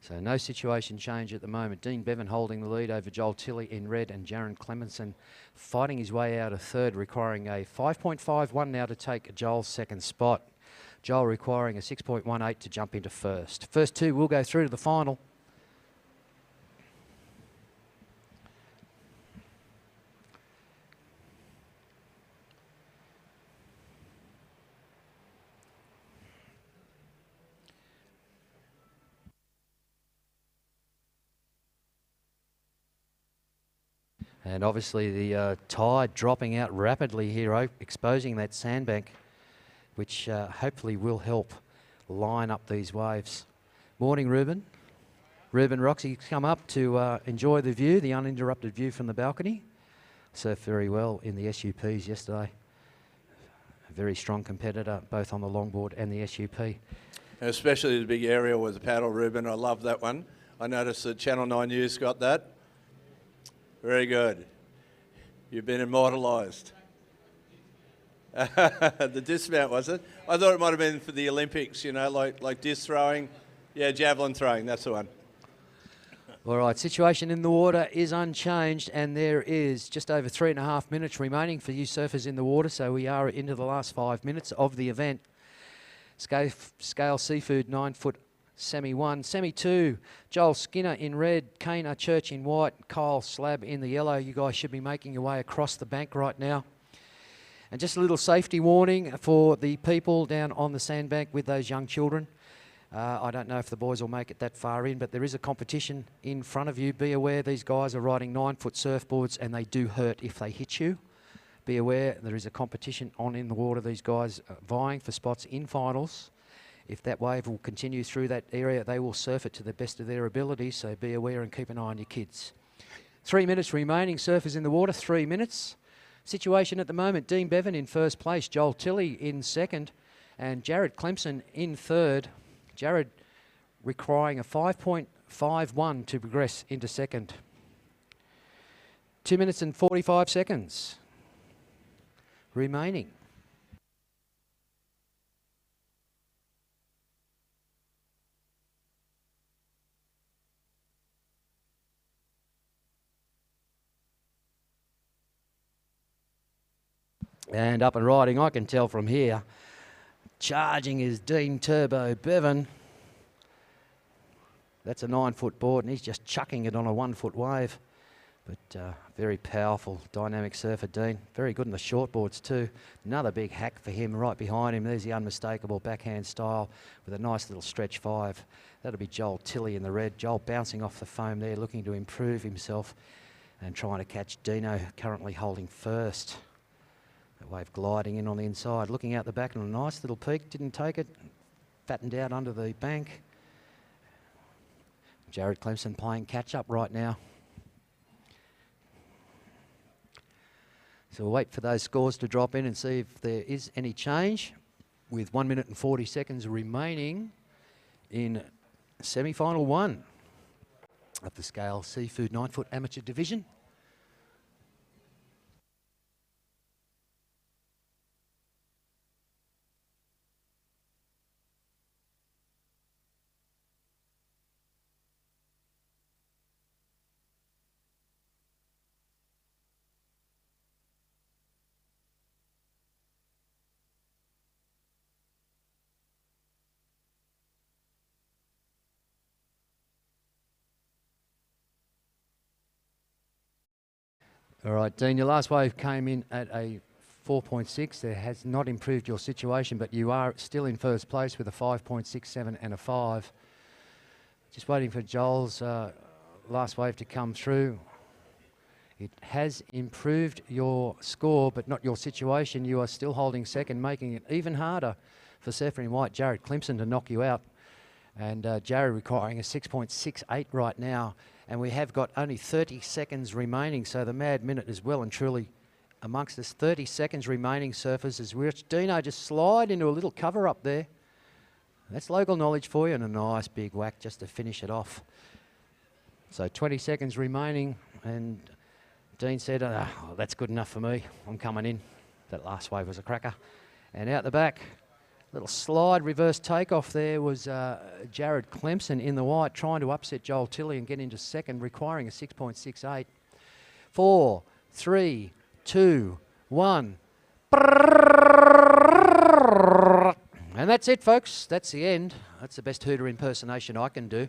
so no situation change at the moment. Dean Bevan holding the lead over Joel Tilley in red, and Jaron Clemenson fighting his way out of third, requiring a 5.51 now to take Joel's second spot. Joel requiring a 6.18 to jump into first. First two will go through to the final. And obviously the tide dropping out rapidly here, exposing that sandbank, which hopefully will help line up these waves. Morning, Ruben. Ruben Roxy come up to enjoy the view, the uninterrupted view from the balcony. Surfed very well in the SUPs yesterday. A very strong competitor, both on the longboard and the SUP. And especially the big aerial with the paddle, Ruben. I love that one. I noticed that Channel 9 News got that. Very good. You've been immortalised. The dismount, was it? I thought it might have been for the Olympics, you know, like disc throwing. Yeah, javelin throwing, that's the one. All right, situation in the water is unchanged, and there is just over 3.5 minutes remaining for you surfers in the water, so we are into the last 5 minutes of the event. Scale Seafood 9 foot Semi 1, Semi 2, Joel Skinner in red, Kana Church in white, Kyle Slab in the yellow. You guys should be making your way across the bank right now. And just a little safety warning for the people down on the sandbank with those young children. I don't know if the boys will make it that far in, but there is a competition in front of you. Be aware these guys are riding 9 foot surfboards and they do hurt if they hit you. Be aware there is a competition on in the water. These guys are vying for spots in finals. If that wave will continue through that area, they will surf it to the best of their ability, so be aware and keep an eye on your kids. 3 minutes remaining, surfers in the water, 3 minutes. Situation at the moment, Dean Bevan in first place, Joel Tilley in second, and Jared Clemson in third. Jared requiring a 5.51 to progress into second. 2 minutes and 45 seconds remaining. And up and riding, I can tell from here. Charging is Dean Turbo Bevan. That's a 9 foot board and he's just chucking it on a 1 foot wave. But very powerful, dynamic surfer, Dean. Very good in the shortboards too. Another big hack for him right behind him. There's the unmistakable backhand style with a nice little stretch 5. That'll be Joel Tilley in the red. Joel bouncing off the foam there, looking to improve himself and trying to catch Dino, currently holding first. That wave gliding in on the inside, looking out the back and a nice little peak, didn't take it, fattened out under the bank. Jared Clemson playing catch up right now. So we'll wait for those scores to drop in and see if there is any change, with 1 minute and 40 seconds remaining in semi-final 1 of the Scale Seafood 9 foot amateur division. All right, Dean, your last wave came in at a 4.6. There has not improved your situation, but you are still in first place with a 5.67 and a 5. Just waiting for Joel's last wave to come through. It has improved your score, but not your situation. You are still holding second, making it even harder for surfer in white Jared Clemson to knock you out. And Jared requiring a 6.68 right now. And we have got only 30 seconds remaining, so the mad minute is well and truly amongst us. 30 seconds remaining, surfers, as we watch Dino just slide into a little cover up there. That's local knowledge for you, and a nice big whack just to finish it off. So 20 seconds remaining, and Dean said, oh, that's good enough for me. I'm coming in. That last wave was a cracker. And out the back, little slide reverse takeoff there was Jared Clemson in the white, trying to upset Joel Tilley and get into second, requiring a 6.68. 4, 3, 2, 1. And that's it, folks. That's the end. That's the best Hooter impersonation I can do.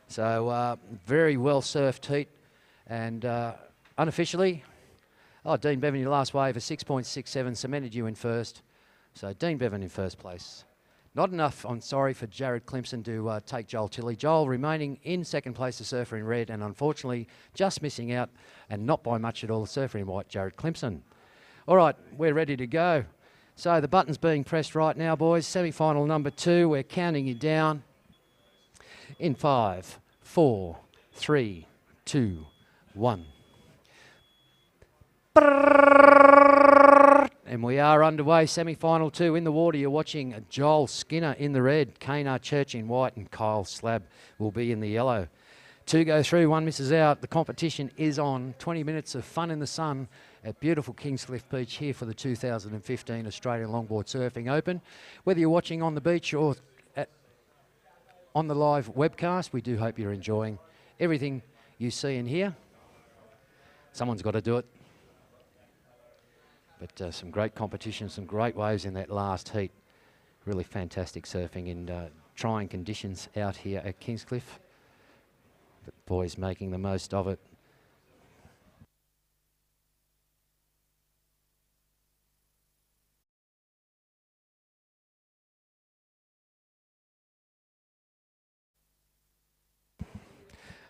So very well surfed heat. And unofficially, Dean Bevan, your last wave, a 6.67, cemented you in first. So Dean Bevan in first place. Not enough, I'm sorry, for Jared Clemson to take Joel Tilley. Joel remaining in second place, the surfer in red, and unfortunately just missing out, and not by much at all, the surfer in white, Jared Clemson. All right, we're ready to go. So the button's being pressed right now, boys. Semi-final number 2, we're counting you down. In 5, 4, 3, 2, 1. And we are underway, semi-final 2. In the water, you're watching Joel Skinner in the red, Kanar Church in white, and Kyle Slab will be in the yellow. 2 go through, 1 misses out. The competition is on. 20 minutes of fun in the sun at beautiful Kingscliff Beach here for the 2015 Australian Longboard Surfing Open. Whether you're watching on the beach or on the live webcast, we do hope you're enjoying everything you see and hear. Someone's got to do it. But some great competition, some great waves in that last heat. Really fantastic surfing in trying conditions out here at Kingscliff. But boys making the most of it.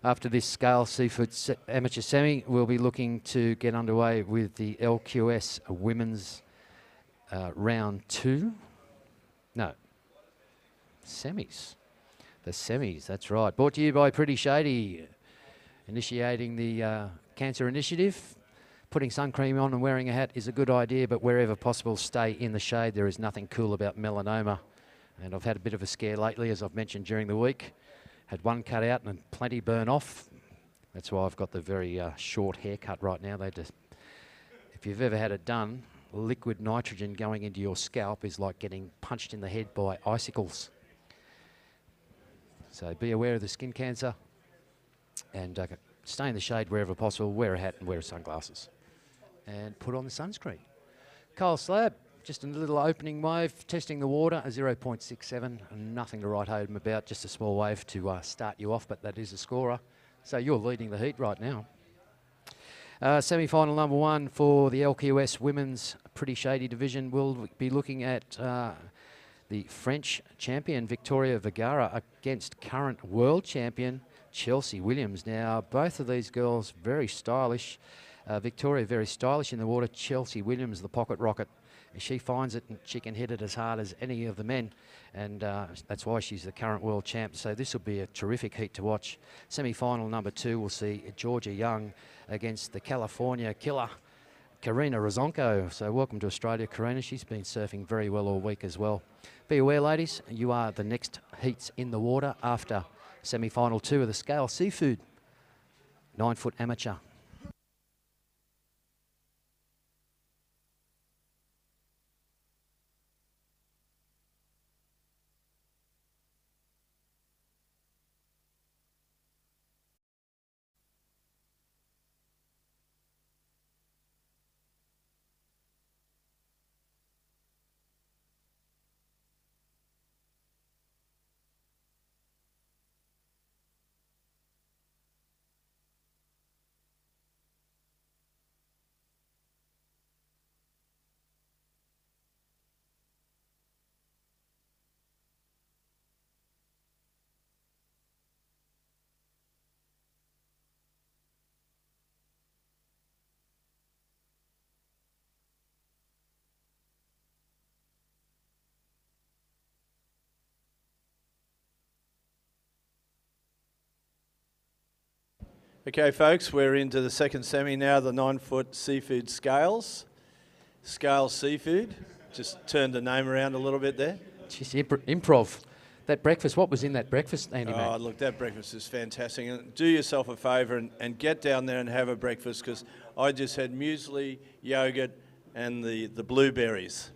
After this Scale Seafood Amateur Semi, we'll be looking to get underway with the LQS Women's Round 2. No, semis. The semis, that's right. Brought to you by Pretty Shady, initiating the Cancer Initiative. Putting sun cream on and wearing a hat is a good idea, but wherever possible, stay in the shade. There is nothing cool about melanoma. And I've had a bit of a scare lately, as I've mentioned during the week. Had one cut out and plenty burn off. That's why I've got the very short haircut right now. If you've ever had it done, liquid nitrogen going into your scalp is like getting punched in the head by icicles. So be aware of the skin cancer and stay in the shade wherever possible. Wear a hat and wear sunglasses. And put on the sunscreen. Kyle Slab. Just a little opening wave, testing the water, a 0.67, nothing to write home about, just a small wave to start you off, but that is a scorer. So you're leading the heat right now. Semi-final number 1 for the LQS Women's Pretty Shady Division. We'll be looking at the French champion, Victoria Vergara, against current world champion, Chelsea Williams. Now, both of these girls very stylish. Victoria very stylish in the water. Chelsea Williams, the pocket rocket. She finds it and she can hit it as hard as any of the men, and that's why she's the current world champ. So this will be a terrific heat to watch. Semi-final number 2, we'll see Georgia Young against the California killer, Karina Rozonko. So welcome to Australia, Karina. She's been surfing very well all week as well. Be aware, ladies, you are the next heats in the water after semi-final 2 of the Scale Seafood 9-foot amateur. Okay, folks, we're into the second semi now, the 9-foot seafood scales. Scale Seafood. Just turned the name around a little bit there. Jeez, improv. That breakfast, what was in that breakfast, Andy? Oh, look, that breakfast is fantastic. And do yourself a favour and get down there and have a breakfast, because I just had muesli, yogurt, and the blueberries.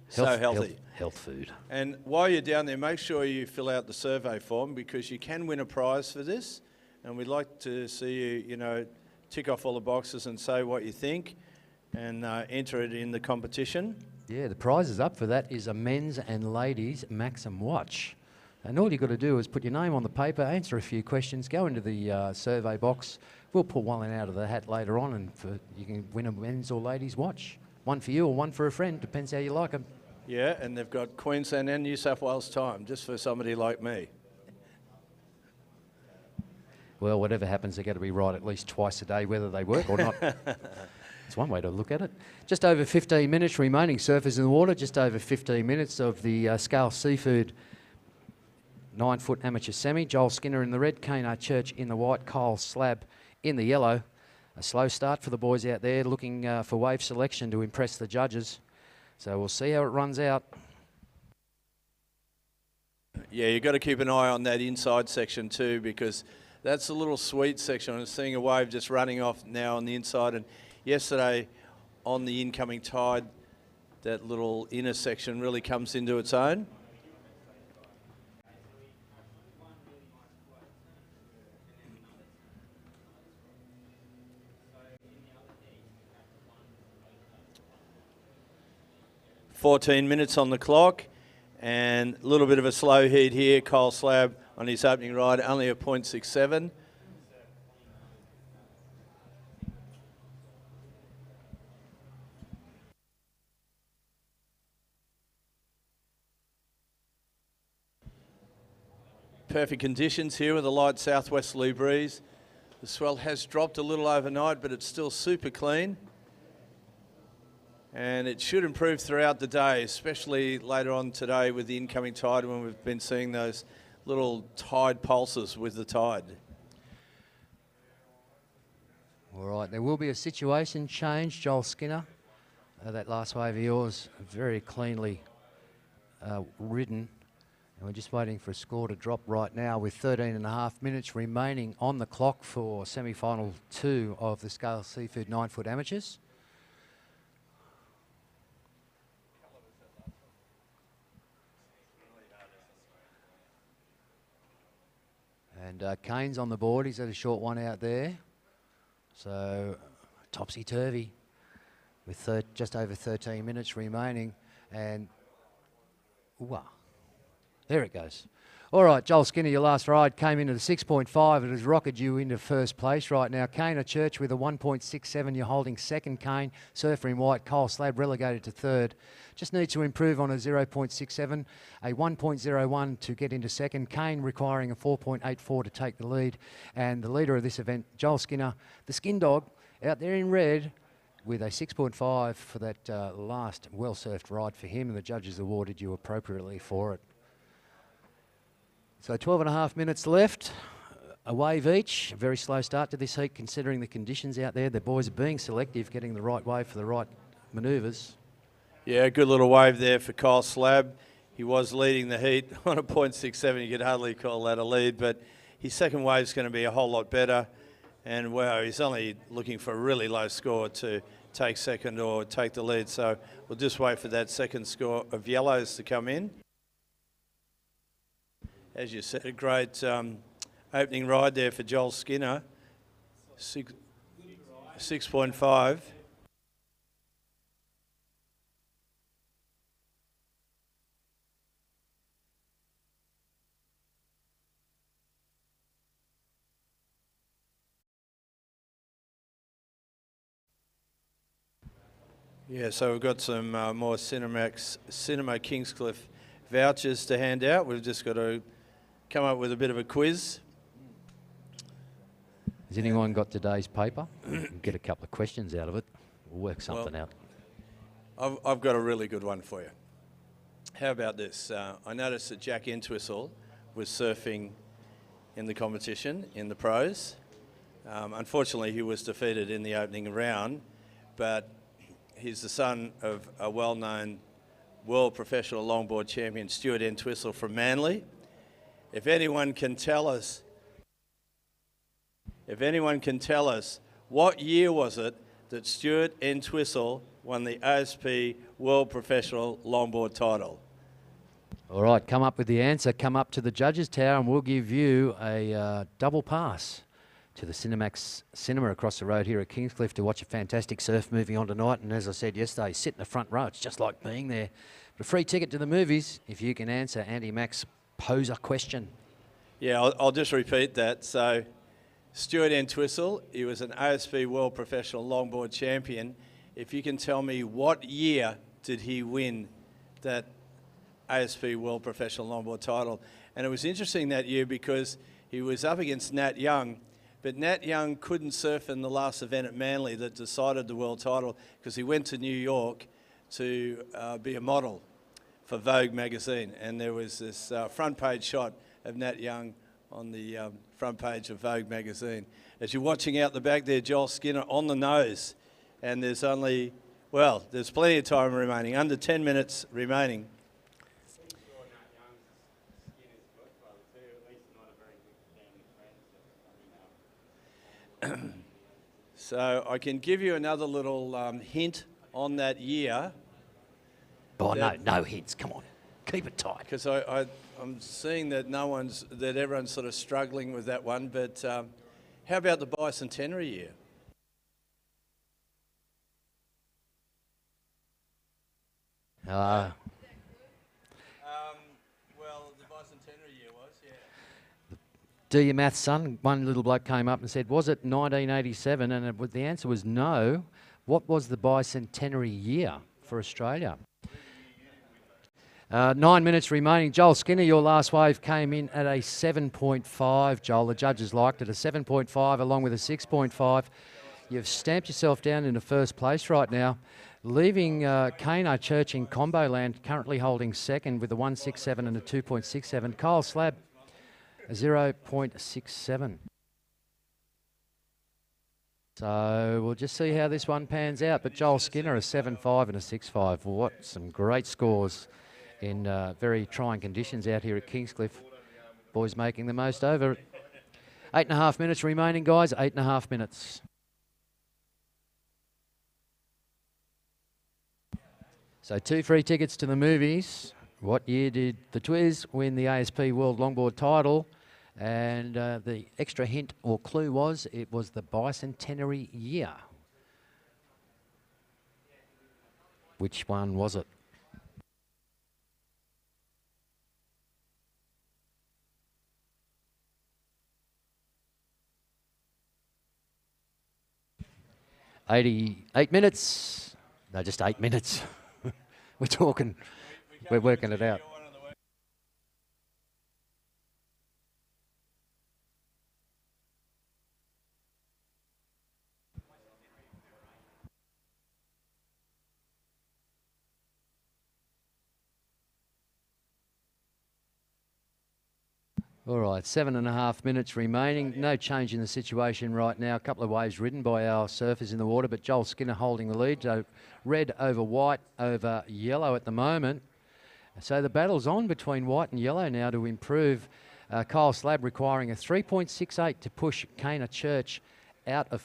So healthy. Health food. And while you're down there, make sure you fill out the survey form, because you can win a prize for this. And we'd like to see you, tick off all the boxes and say what you think and enter it in the competition. Yeah, the prizes up for that is a men's and ladies' Maxim watch. And all you've got to do is put your name on the paper, answer a few questions, go into the survey box. We'll pull one out of the hat later on, and you can win a men's or ladies' watch. One for you or one for a friend, depends how you like them. Yeah, and they've got Queensland and New South Wales time, just for somebody like me. Well, whatever happens, they've got to be right at least twice a day, whether they work or not. It's one way to look at it. Just over 15 minutes remaining, surfers in the water. Just over 15 minutes of the Scale Seafood 9-foot amateur semi. Joel Skinner in the red, Kano Church in the white, Kyle Slab in the yellow. A slow start for the boys out there, looking for wave selection to impress the judges. So we'll see how it runs out. Yeah, you've got to keep an eye on that inside section too, because that's a little sweet section. I'm seeing a wave just running off now on the inside, and yesterday on the incoming tide, that little inner section really comes into its own. $14 minutes on the clock, and a little bit of a slow heat here. Kyle Slab on his opening ride, only a .67. Perfect conditions here with a light southwesterly breeze. The swell has dropped a little overnight, but it's still super clean. And it should improve throughout the day, especially later on today with the incoming tide, when we've been seeing those little tide pulses with the tide. All right, there will be a situation change, Joel Skinner. That last wave of yours, very cleanly ridden. And we're just waiting for a score to drop right now with 13.5 minutes remaining on the clock for semi-final 2 of the Scale Seafood 9-foot amateurs. And Kane's on the board. He's had a short one out there. So topsy-turvy with just over 13 minutes remaining. And there it goes. All right, Joel Skinner, your last ride came into the 6.5. It has rocketed you into first place right now. Kano Church with a 1.67. You're holding second. Kane, Surfer in white. Kyle Slab relegated to third. Just needs to improve on a 0.67, a 1.01 to get into second. Kane requiring a 4.84 to take the lead. And the leader of this event, Joel Skinner, the Skin Dog, out there in red with a 6.5 for that last well-surfed ride for him. And the judges awarded you appropriately for it. So 12.5 minutes left, a wave each. A very slow start to this heat considering the conditions out there. The boys are being selective, getting the right wave for the right manoeuvres. Yeah, good little wave there for Kyle Slab. He was leading the heat on a 0.67. You could hardly call that a lead, but his second wave's going to be a whole lot better. And wow, he's only looking for a really low score to take second or take the lead. So we'll just wait for that second score of yellows to come in. As you said, a great opening ride there for Joel Skinner. 6.5. Yeah, so we've got some more Cinema Kingscliff vouchers to hand out. We've just got to come up with a bit of a quiz. Has anyone got today's paper? Get a couple of questions out of it. We'll work something out. I've got a really good one for you. How about this? I noticed that Jack Entwistle was surfing in the competition, in the pros. Unfortunately, he was defeated in the opening round, but he's the son of a well-known world professional longboard champion, Stuart Entwistle from Manly. If anyone can tell us what year was it that Stuart Entwistle won the ASP World Professional Longboard title? All right, come up with the answer. Come up to the judges' tower and we'll give you a double pass to the Cinemax Cinema across the road here at Kingscliff to watch a fantastic surf movie on tonight. And as I said yesterday, sit in the front row. It's just like being there. But a free ticket to the movies if you can answer Andy Mack's poser question. Yeah, I'll just repeat that. So, Stuart Entwistle, he was an ASP World Professional Longboard champion. If you can tell me what year did he win that ASP World Professional Longboard title? And it was interesting that year because he was up against Nat Young, but Nat Young couldn't surf in the last event at Manly that decided the world title because he went to New York to be a model for Vogue magazine. And there was this front page shot of Nat Young on the front page of Vogue magazine. As you're watching out the back there, Joel Skinner on the nose. And there's only, well, there's plenty of time remaining, under 10 minutes remaining. So I can give you another little hint on that year. Oh, no hints. Come on, keep it tight. Because I'm seeing that everyone's sort of struggling with that one. But how about the bicentenary year? Uh, Well, the bicentenary year was, yeah. Do your maths, son. One little bloke came up and said, was it 1987? And the answer was no. What was the bicentenary year for Australia? 9 minutes remaining. Joel Skinner, your last wave came in at a 7.5. Joel, the judges liked it, a 7.5 along with a 6.5. You've stamped yourself down into first place right now, leaving Kano Church in Combo Land currently holding second with a 1.67 and a 2.67. Kyle Slab, a 0.67. So we'll just see how this one pans out. But Joel Skinner, a 7.5 and a 6.5. Well, what some great scores in very trying conditions out here at Kingscliff. Boys making the most over it. 8.5 minutes remaining, guys. 8.5 minutes. So 2 free tickets to the movies. What year did the Twiz win the ASP World Longboard title? And the extra hint or clue was it was the bicentenary year. Which one was it? $88 minutes. No, just 8 minutes. We're working it out. All right, 7.5 minutes remaining. No change in the situation right now. A couple of waves ridden by our surfers in the water, but Joel Skinner holding the lead. So red over white over yellow at the moment. So the battle's on between white and yellow now to improve. Kyle Slab requiring a 3.68 to push Kano Church out of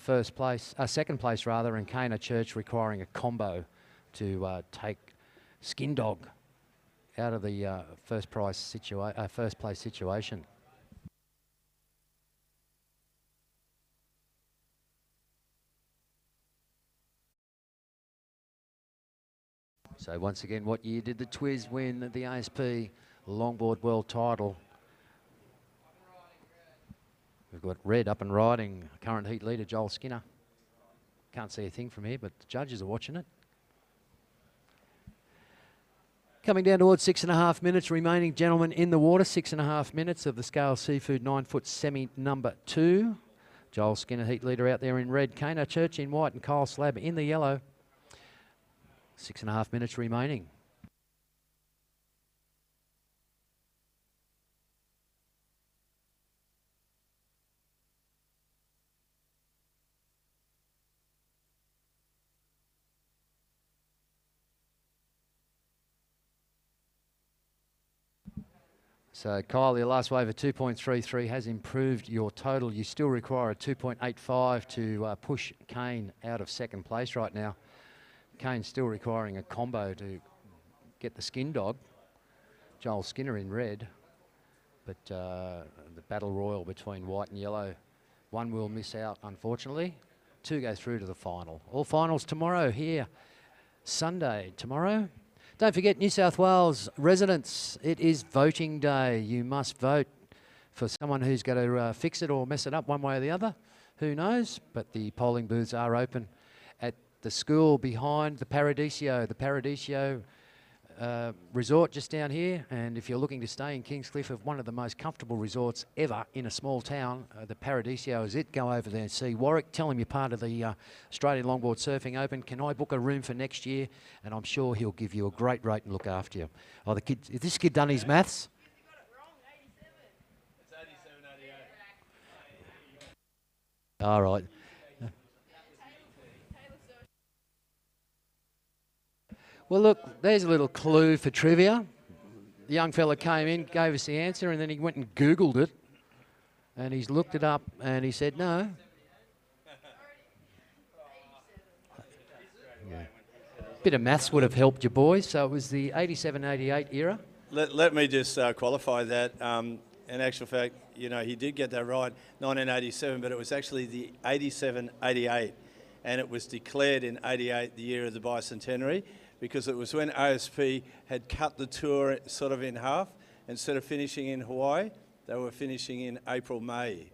second place rather, and Kano Church requiring a combo to take Skin Dog out of the first place situation. So once again, what year did the Twiz win the ASP Longboard World title? We've got red up and riding, current heat leader Joel Skinner. Can't see a thing from here, but the judges are watching it. Coming down towards 6.5 minutes remaining, gentlemen in the water. 6.5 minutes of the Scale Seafood 9-foot semi number 2. Joel Skinner, heat leader out there in red. Kano Church in white and Kyle Slab in the yellow. 6.5 minutes remaining. So, Kyle, your last wave of 2.33 has improved your total. You still require a 2.85 to push Kane out of second place right now. Kane's still requiring a combo to get the skin dog. Joel Skinner in red. But the battle royal between white and yellow. One will miss out, unfortunately. Two go through to the final. All finals tomorrow here. Sunday tomorrow. Don't forget, New South Wales residents, it is voting day. You must vote for someone who's going to fix it or mess it up one way or the other. Who knows? But the polling booths are open at the school behind the Paradiso. The Paradiso resort just down here. And if you're looking to stay in Kingscliff, of one of the most comfortable resorts ever in a small town, the Paradiso is it. Go over there and see Warwick. Tell him you're part of the Australian Longboard Surfing Open. Can I book a room for next year? And I'm sure he'll give you a great rate and look after you. Oh, the kid, has this kid done his maths? All right. Well, look, there's a little clue for trivia. The young fella came in, gave us the answer, and then he went and Googled it. And he's looked it up, and he said, no. Yeah. Bit of maths would have helped you, boys. So it was the 87-88 era. Let me just qualify that. In actual fact, you know, he did get that right, 1987, but it was actually the 87-88. And it was declared in 88, the year of the bicentenary, because it was when ASP had cut the tour sort of in half. Instead of finishing in Hawaii, they were finishing in April, May.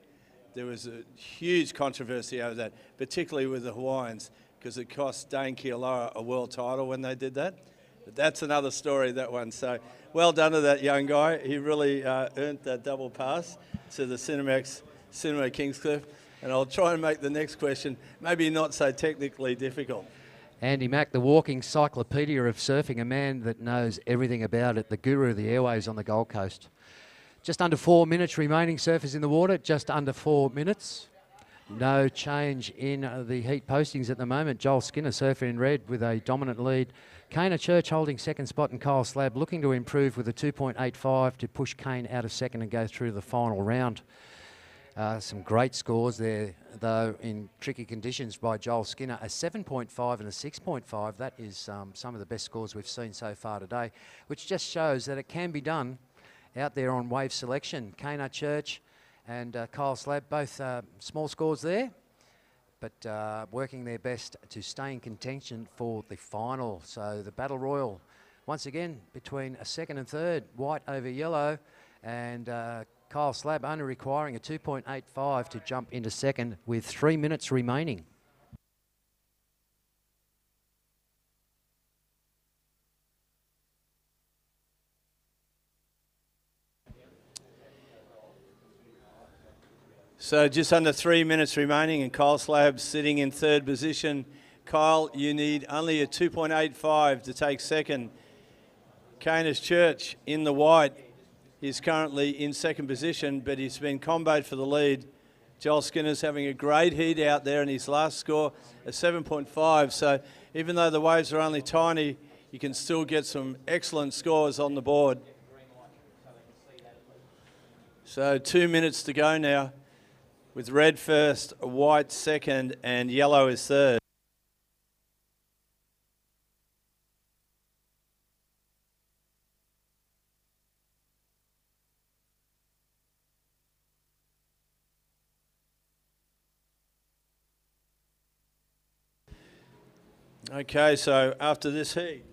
There was a huge controversy over that, particularly with the Hawaiians, because it cost Dane Kealoha a world title when they did that. But that's another story, that one. So well done to that young guy. He really earned that double pass to the Cinemax Cinema Kingscliff. And I'll try and make the next question maybe not so technically difficult. Andy Mack, the walking encyclopedia of surfing, a man that knows everything about it, the guru of the airwaves on the Gold Coast. Just under 4 minutes remaining, surfers in the water, just under 4 minutes. No change in the heat postings at the moment. Joel Skinner, surfer in red, with a dominant lead. Kana Church holding second spot, and Kyle Slab looking to improve with a 2.85 to push Kane out of second and go through the final round. Some great scores there, though, in tricky conditions by Joel Skinner. A 7.5 and a 6.5. That is some of the best scores we've seen so far today, which just shows that it can be done out there on wave selection. Kana Church and Kyle Slab, both small scores there, but working their best to stay in contention for the final. So the Battle Royal, once again, between a second and third, white over yellow, and Kyle Slab only requiring a 2.85 to jump into second with 3 minutes remaining. So just under 3 minutes remaining, and Kyle Slab sitting in third position. Kyle, you need only a 2.85 to take second. Canis Church in the white is currently in second position, but he's been comboed for the lead. Joel Skinner's having a great heat out there, and his last score, a 7.5. So even though the waves are only tiny, you can still get some excellent scores on the board. So 2 minutes to go now, with red first, white second, and yellow is third. Okay, so after this heat,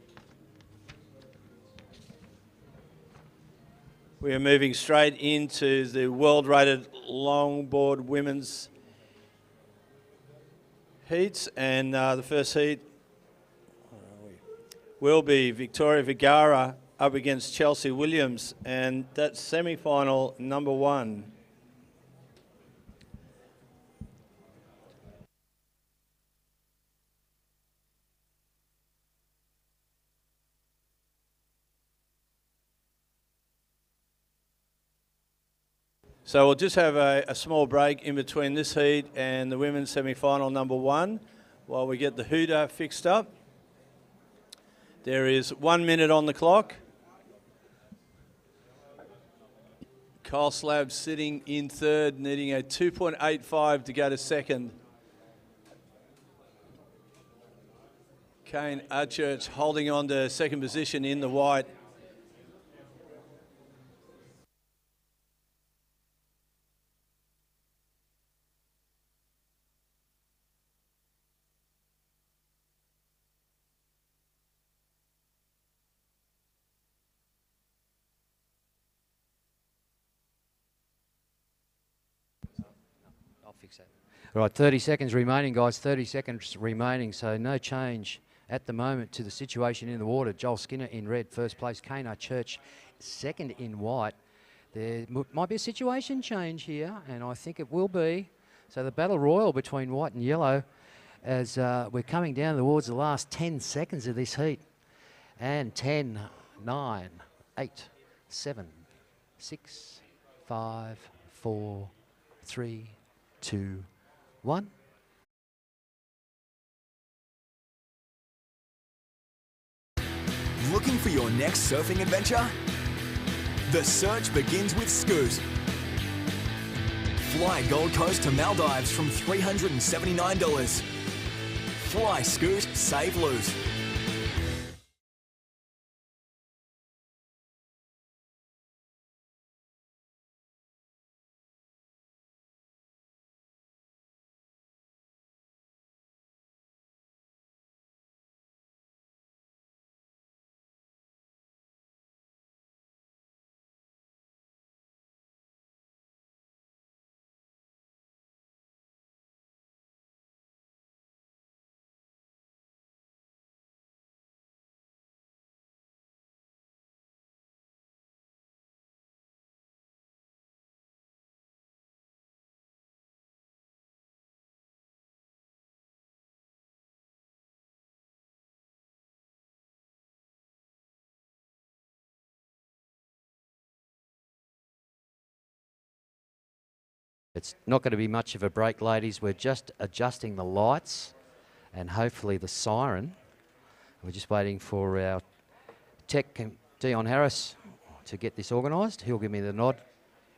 we are moving straight into the world-rated longboard women's heats, and the first heat will be Victoria Vergara up against Chelsea Williams, and that's semi-final number 1. So we'll just have a small break in between this heat and the women's semi-final number 1 while we get the hooter fixed up. There is 1 minute on the clock. Kyle Slab sitting in third, needing a 2.85 to go to second. Kane Archurch holding on to second position in the white. I'll fix that. All right, 30 seconds remaining, guys. 30 seconds remaining, so no change at the moment to the situation in the water. Joel Skinner in red, first place. Cana Church, second in white. There might be a situation change here, and I think it will be. So the battle royal between white and yellow as we're coming down towards the last 10 seconds of this heat. And 10, 9, 8, 7, 6, 5, 4, 3, 2, 1. Looking for your next surfing adventure? The search begins with Scoot. Fly Gold Coast to Maldives from $379. Fly Scoot, save loot. It's not going to be much of a break, ladies. We're just adjusting the lights and hopefully the siren. We're just waiting for our tech, Dion Harris, to get this organised. He'll give me the nod.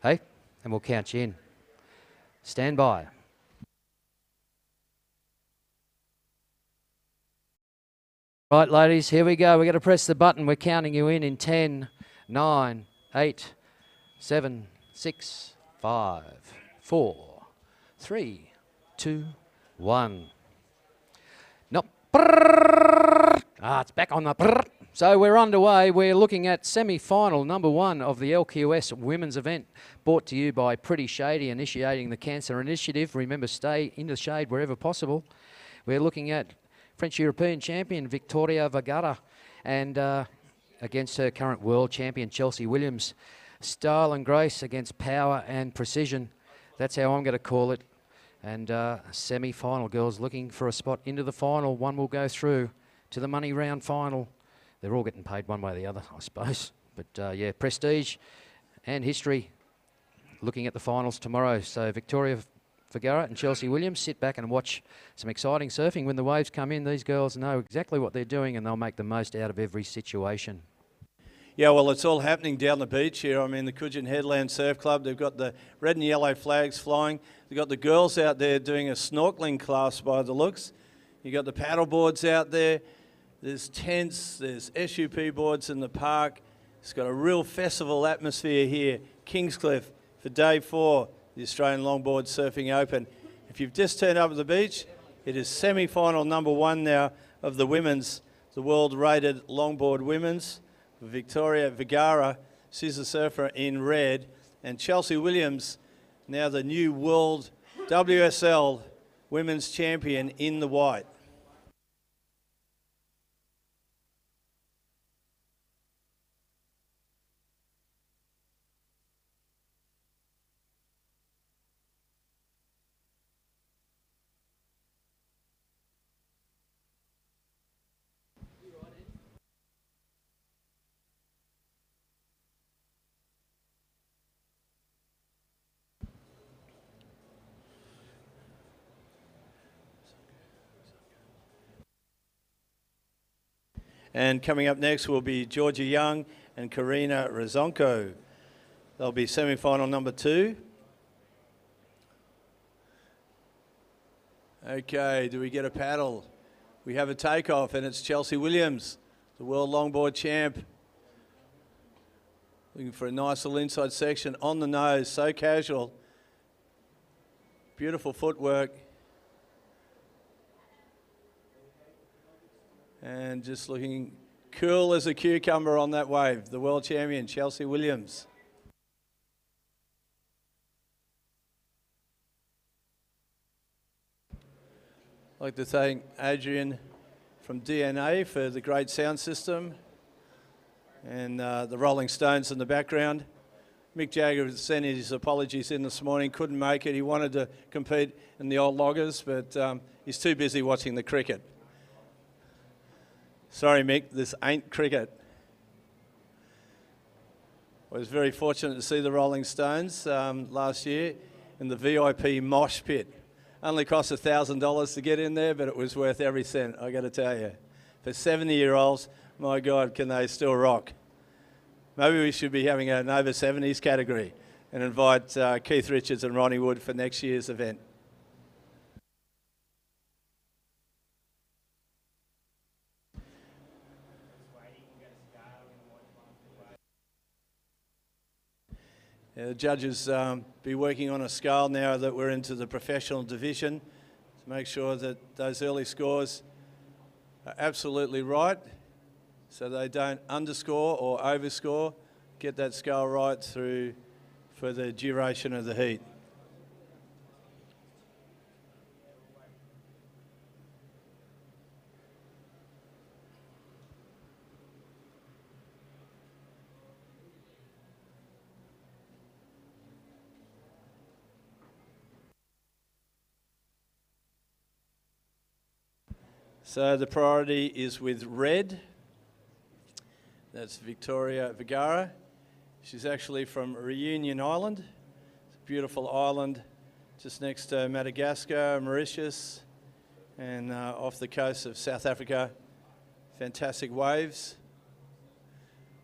Hey, and we'll count you in. Stand by. Right, ladies, here we go. We're going to press the button. We're counting you in 10, 9, 8, 7, 6, 5, 4, 3, 2, 1. No. It's back on the. So we're underway. We're looking at semi-final number 1 of the LQS women's event, brought to you by Pretty Shady, initiating the Cancer Initiative. Remember, stay in the shade wherever possible. We're looking at French European champion Victoria Vergara and against her current world champion Chelsea Williams. Style and grace against power and precision. That's how I'm going to call it. And semi-final girls looking for a spot into the final. One will go through to the money round final. They're all getting paid one way or the other, I suppose. But yeah, prestige and history looking at the finals tomorrow. So Victoria Vergara and Chelsea Williams, sit back and watch some exciting surfing. When the waves come in, these girls know exactly what they're doing and they'll make the most out of every situation. Yeah, well, it's all happening down the beach here. I mean, the Coogin Headland Surf Club, they've got the red and yellow flags flying. They've got the girls out there doing a snorkeling class by the looks. You've got the paddle boards out there. There's tents, there's SUP boards in the park. It's got a real festival atmosphere here. Kingscliff for day 4, the Australian Longboard Surfing Open. If you've just turned up at the beach, it is semi-final number 1 now of the women's, the world-rated longboard women's. Victoria Vergara, she's a surfer in red, and Chelsea Williams, now the new world WSL women's champion in the white. And coming up next will be Georgia Young and Karina Razonko. There'll be semi-final number 2. Okay, do we get a paddle? We have a takeoff, and it's Chelsea Williams, the world longboard champ. Looking for a nice little inside section on the nose, so casual. Beautiful footwork. And just looking cool as a cucumber on that wave, the world champion, Chelsea Williams. I'd like to thank Adrian from DNA for the great sound system, and the Rolling Stones in the background. Mick Jagger sent his apologies in this morning, couldn't make it. He wanted to compete in the old loggers, but he's too busy watching the cricket. Sorry, Mick, this ain't cricket. I was very fortunate to see the Rolling Stones last year in the VIP mosh pit. Only cost $1,000 to get in there, but it was worth every cent, I got to tell you. For 70-year-olds, my God, can they still rock. Maybe we should be having an over 70s category and invite Keith Richards and Ronnie Wood for next year's event. The judges be working on a scale now that we're into the professional division to make sure that those early scores are absolutely right so they don't underscore or overscore. Get that scale right through for the duration of the heat. So the priority is with red. That's Victoria Vergara. She's actually from Reunion Island. It's a beautiful island just next to Madagascar, Mauritius, and off the coast of South Africa. Fantastic waves.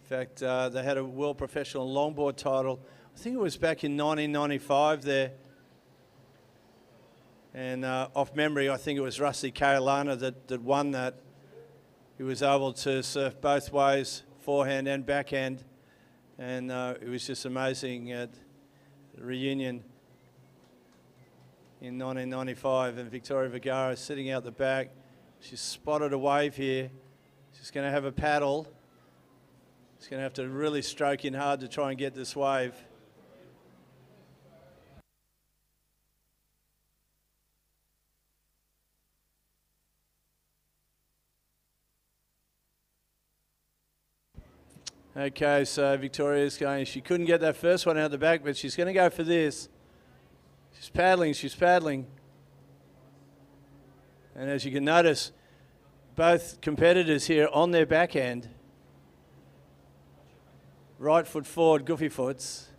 In fact, they had a world professional longboard title. I think it was back in 1995 there. And off memory, I think it was Rusty Kailana that won that. He was able to surf both ways, forehand and backhand. And it was just amazing at Reunion in 1995. And Victoria Vergara sitting out the back. She's spotted a wave here. She's going to have a paddle. She's going to have to really stroke in hard to try and get this wave. Okay, so Victoria's going, she couldn't get that first one out the back, but she's going to go for this. She's paddling. And as you can notice, both competitors here on their backhand. Right foot forward, goofy foots.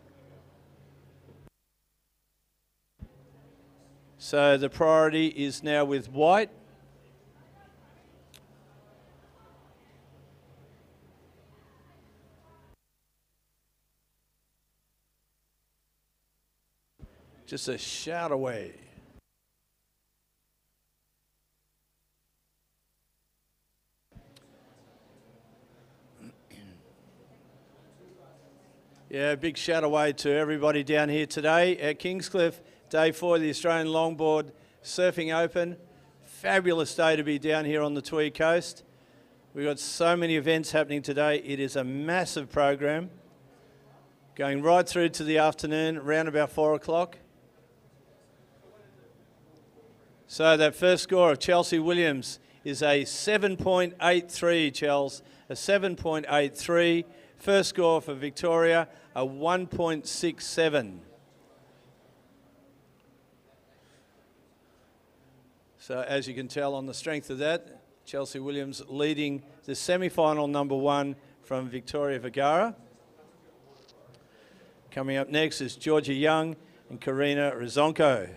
So the priority is now with white. Just a shout away. Yeah, big shout away to everybody down here today at Kingscliff, day 4 of the Australian Longboard Surfing Open. Fabulous day to be down here on the Tweed Coast. We've got so many events happening today. It is a massive program, going right through to the afternoon, around about 4 o'clock. So that first score of Chelsea Williams is a 7.83, Chels, a 7.83. First score for Victoria, a 1.67. So as you can tell on the strength of that, Chelsea Williams leading the semi-final number 1 from Victoria Vergara. Coming up next is Georgia Young and Karina Rizonko.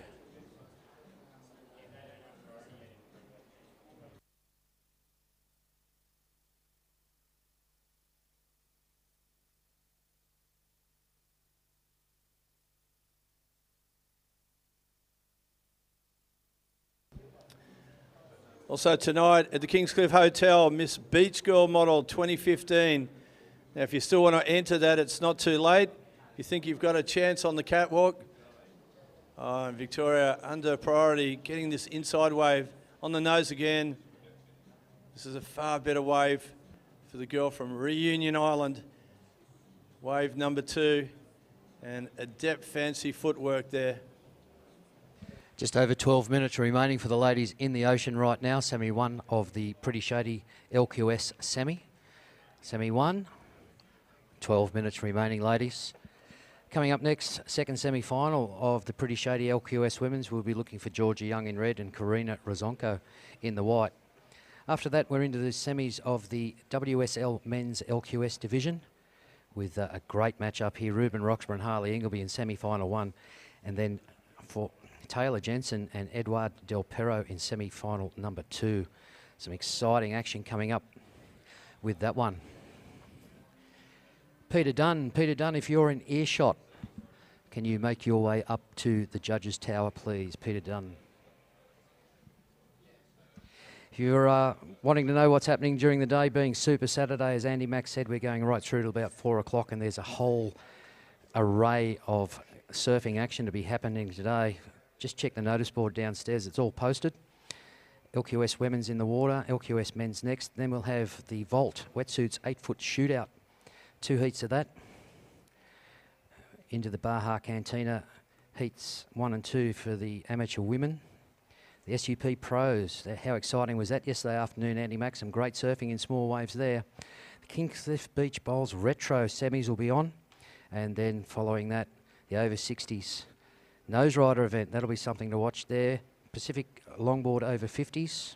Also tonight at the Kingscliff Hotel, Miss Beach Girl Model 2015. Now, if you still want to enter that, it's not too late. If you think you've got a chance on the catwalk, Victoria under priority, getting this inside wave on the nose again. This is a far better wave for the girl from Reunion Island. Wave number 2, and adept fancy footwork there. Just over 12 minutes remaining for the ladies in the ocean right now. Semi 1 of the Pretty Shady LQS semi. Semi 1, 12 minutes remaining, ladies. Coming up next, second semi-final of the Pretty Shady LQS women's. We'll be looking for Georgia Young in red and Karina Rozonko in the white. After that, we're into the semis of the WSL men's LQS division with a great match up here. Ruben Roxburgh and Harley Ingleby in semi-final 1. And then for Taylor Jensen and Edouard Del Perro in semi-final number 2. Some exciting action coming up with that one. Peter Dunn, if you're in earshot, can you make your way up to the judges' tower, please, Peter Dunn? If you're wanting to know what's happening during the day, being Super Saturday, as Andy Mack said, we're going right through to about 4 o'clock, and there's a whole array of surfing action to be happening today. Just check the notice board downstairs. It's all posted. LQS women's in the water, LQS men's next. Then we'll have the vault, wetsuits 8-foot shootout. 2 heats of that. Into the Baja Cantina heats 1 and 2 for the amateur women. The SUP pros, how exciting was that yesterday afternoon, Andy Mack? Some great surfing in small waves there. The Kingscliff Beach Bowls retro semis will be on. And then following that, the over 60s nose rider event. That'll be something to watch there. Pacific Longboard over 50s.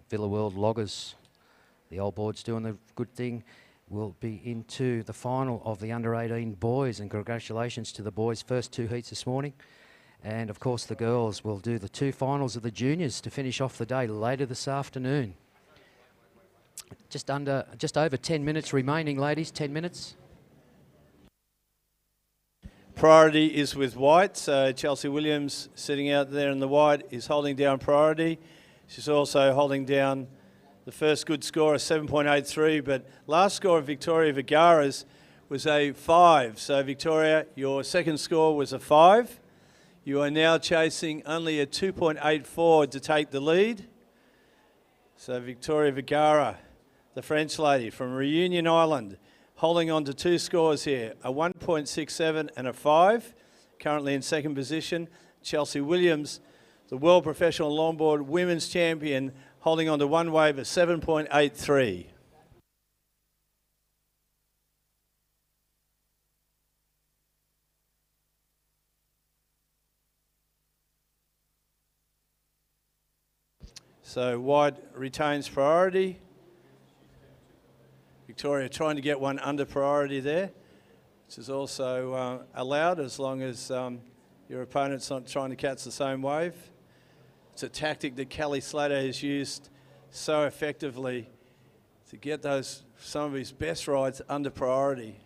Villa World Loggers, the old board's doing the good thing. We'll be into the final of the under-18 boys, and congratulations to the boys' first 2 heats this morning. And of course the girls will do the 2 finals of the juniors to finish off the day later this afternoon. Just over 10 minutes remaining, ladies, 10 minutes. Priority is with white, so Chelsea Williams sitting out there in the white is holding down priority. She's also holding down the first good score, a 7.83, but last score of Victoria Vergara's was a 5. So Victoria, your second score was a 5. You are now chasing only a 2.84 to take the lead. So Victoria Vergara, the French lady from Reunion Island, holding on to 2 scores here, a 1.67 and a 5, currently in second position. Chelsea Williams, the World Professional Longboard Women's Champion, holding on to 1 wave, a 7.83. So white retains priority. Victoria trying to get one under priority there, which is also allowed as long as your opponent's not trying to catch the same wave. It's a tactic that Kelly Slater has used so effectively to get some of his best rides under priority.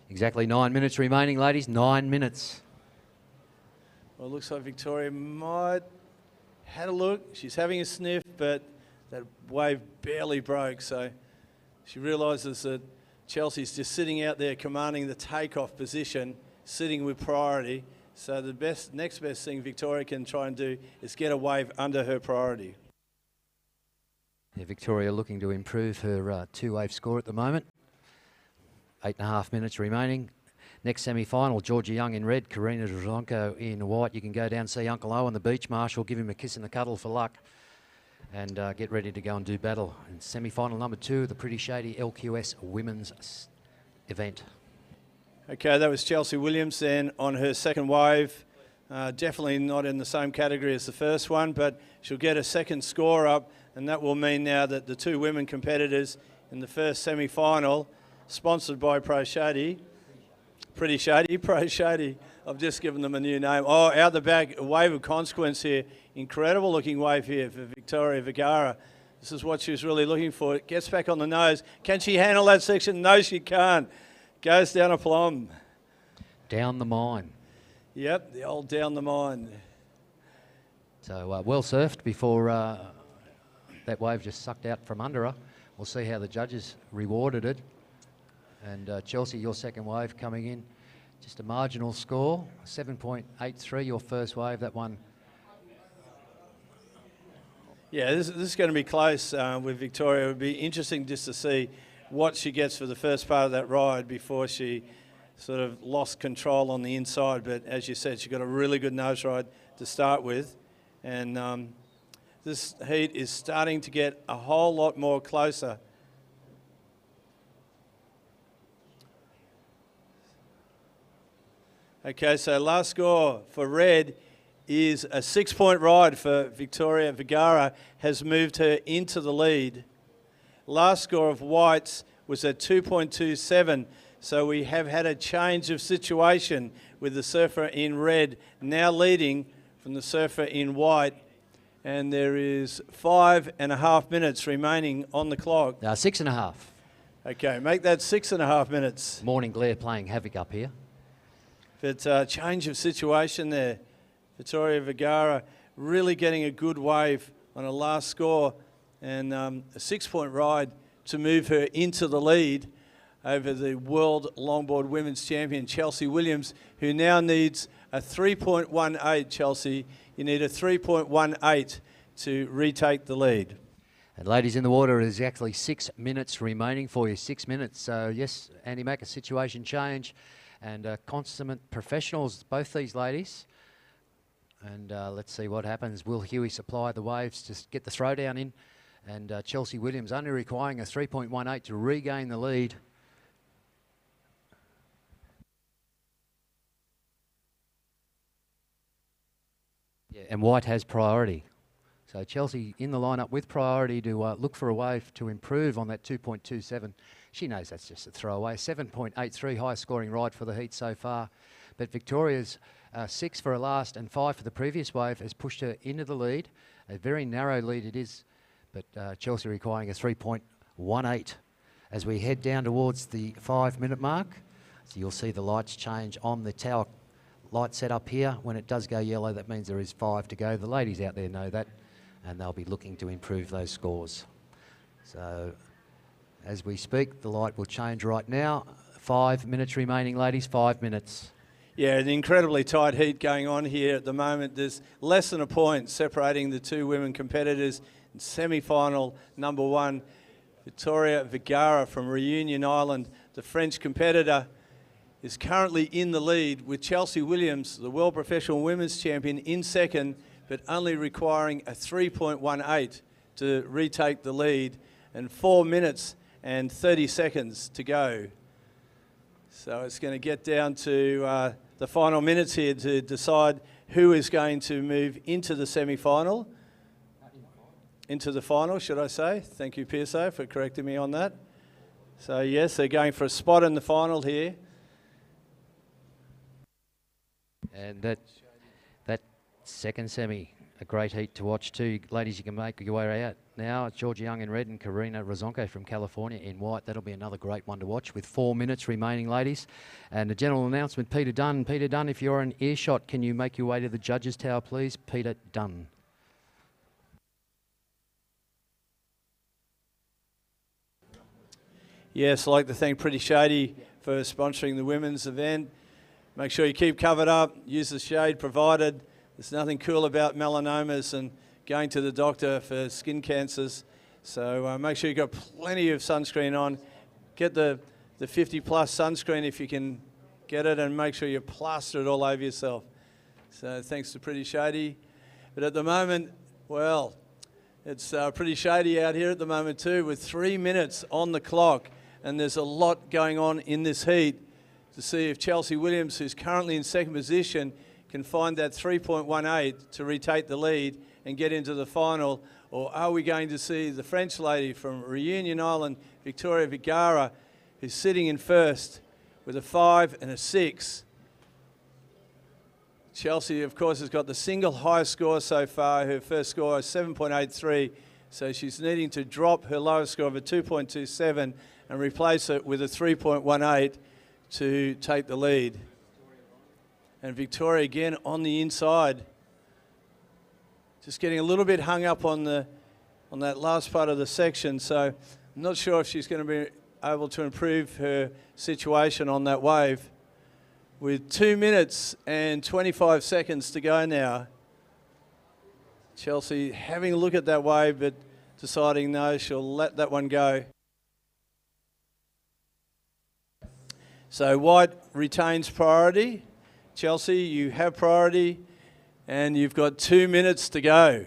Exactly 9 minutes remaining, ladies, 9 minutes. Well, it looks like Victoria might had a look. She's having a sniff, but that wave barely broke. So she realises that Chelsea's just sitting out there commanding the takeoff position, sitting with priority. So the next best thing Victoria can try and do is get a wave under her priority. Yeah, Victoria looking to improve her 2-wave score at the moment. 8.5 minutes remaining. Next semi-final, Georgia Young in red, Karina Rozonko in white. You can go down and see Uncle O on the beach, Marshall, give him a kiss in the cuddle for luck, and get ready to go and do battle. And semi-final number 2, the Pretty Shady LQS women's event. Okay, that was Chelsea Williams then on her second wave. Definitely not in the same category as the first one, but she'll get a second score up, and that will mean now that the 2 women competitors in the first semi-final, sponsored by Pretty Shady, Pro Shady. I've just given them a new name. Oh, out the back, a wave of consequence here. Incredible looking wave here for Victoria Vergara. This is what she was really looking for. It gets back on the nose. Can she handle that section? No, she can't. Goes down a plum. Down the mine. Yep, the old down the mine. So well surfed before that wave just sucked out from under her. We'll see how the judges rewarded it. And Chelsea, your second wave coming in. Just a marginal score, 7.83, your first wave, that one. Yeah, this is going to be close with Victoria. It would be interesting just to see what she gets for the first part of that ride before she sort of lost control on the inside. But as you said, she got a really good nose ride to start with. And this heat is starting to get a whole lot more closer. Okay, so last score for red is a 6-point ride for Victoria Vergara, has moved her into the lead. Last score of whites was at 2.27, so we have had a change of situation with the surfer in red now leading from the surfer in white. And there is 5.5 minutes remaining on the clock. 6.5. Okay, make that 6.5 minutes. Morning glare playing havoc up here. But change of situation there. Victoria Vergara really getting a good wave on a last score, and a 6-point ride to move her into the lead over the World Longboard Women's Champion, Chelsea Williams, who now needs a 3.18, Chelsea. You need a 3.18 to retake the lead. And ladies in the water, there's actually 6 minutes remaining for you. 6 minutes. So yes, Andy Mack, a situation change. And consummate professionals, both these ladies. And let's see what happens. Will Huey supply the waves to get the throwdown in? And Chelsea Williams only requiring a 3.18 to regain the lead. Yeah, and white has priority. So Chelsea in the lineup with priority to look for a wave to improve on that 2.27. She knows that's just a throwaway. 7.83, highest scoring ride for the heat so far. But Victoria's 6 for her last and 5 for the previous wave has pushed her into the lead. A very narrow lead it is, but Chelsea requiring a 3.18 as we head down towards the 5-minute mark. So you'll see the lights change on the tower light set up here. When it does go yellow, that means there is 5 to go. The ladies out there know that, and they'll be looking to improve those scores. So as we speak, the light will change right now. 5 minutes remaining, ladies, 5 minutes. Yeah, an incredibly tight heat going on here at the moment. There's less than a point separating the two women competitors. In semi-final number 1, Victoria Vergara from Reunion Island, the French competitor, is currently in the lead with Chelsea Williams, the World Professional Women's Champion, in second, but only requiring a 3.18 to retake the lead, and 4 minutes and 30 seconds to go. So it's going to get down to the final minutes here to decide who is going to move into the semi-final. Into the final, should I say. Thank you, PSA, for correcting me on that. So yes, they're going for a spot in the final here. And that second semi, a great heat to watch too. Ladies, you can make your way out now. It's Georgia Young in red and Karina Rozonko from California in white. That'll be another great one to watch with 4 minutes remaining, ladies. And a general announcement, Peter Dunn. Peter Dunn, if you're in earshot, can you make your way to the judges' tower, please? Peter Dunn. Yes, I'd like to thank Pretty Shady for sponsoring the women's event. Make sure you keep covered up, use the shade provided. There's nothing cool about melanomas and going to the doctor for skin cancers. So make sure you've got plenty of sunscreen on. Get the 50 plus sunscreen if you can get it, and make sure you plaster it all over yourself. So thanks to Pretty Shady. But at the moment, well, it's pretty shady out here at the moment too, with 3 minutes on the clock. And there's a lot going on in this heat to see if Chelsea Williams, who's currently in second position, can find that 3.18 to retake the lead and get into the final. Or are we going to see the French lady from Reunion Island, Victoria Vergara, who's sitting in first with a 5 and a 6. Chelsea, of course, has got the single highest score so far. Her first score is 7.83, so she's needing to drop her lowest score of a 2.27 and replace it with a 3.18 to take the lead. And Victoria again on the inside. Just getting a little bit hung up on that last part of the section, so I'm not sure if she's going to be able to improve her situation on that wave. With 2 minutes and 25 seconds to go now, Chelsea having a look at that wave, but deciding no, she'll let that one go. So White retains priority. Chelsea, you have priority, and you've got 2 minutes to go.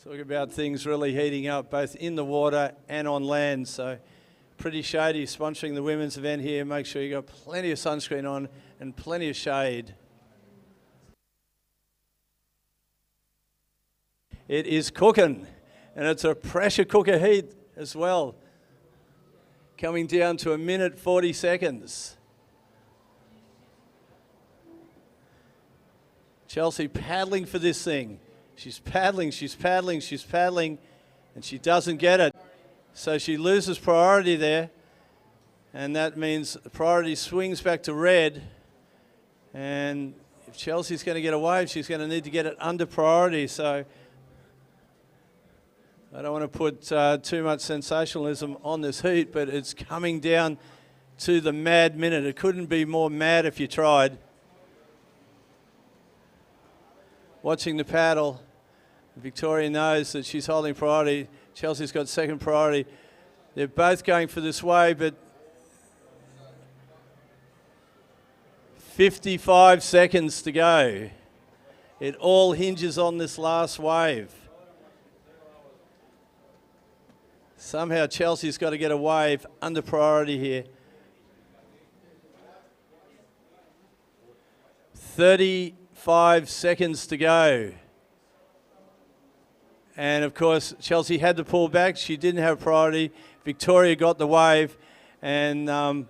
Talk about things really heating up, both in the water and on land. So pretty shady, sponsoring the women's event here. Make sure you've got plenty of sunscreen on and plenty of shade. It is cooking, and it's a pressure cooker heat as well. Coming down to 1 minute 40 seconds. Chelsea paddling for this thing. She's paddling, she's paddling, she's paddling, and she doesn't get it. So she loses priority there, and that means the priority swings back to red. And if Chelsea's going to get a wave, she's going to need to get it under priority. So I don't want to put too much sensationalism on this heat, but it's coming down to the mad minute. It couldn't be more mad if you tried. Watching the paddle, Victoria knows that she's holding priority. Chelsea's got second priority. They're both going for this wave, but 55 seconds to go. It all hinges on this last wave. Somehow Chelsea's got to get a wave under priority here. 35 seconds to go. And of course, Chelsea had to pull back. She didn't have priority. Victoria got the wave. And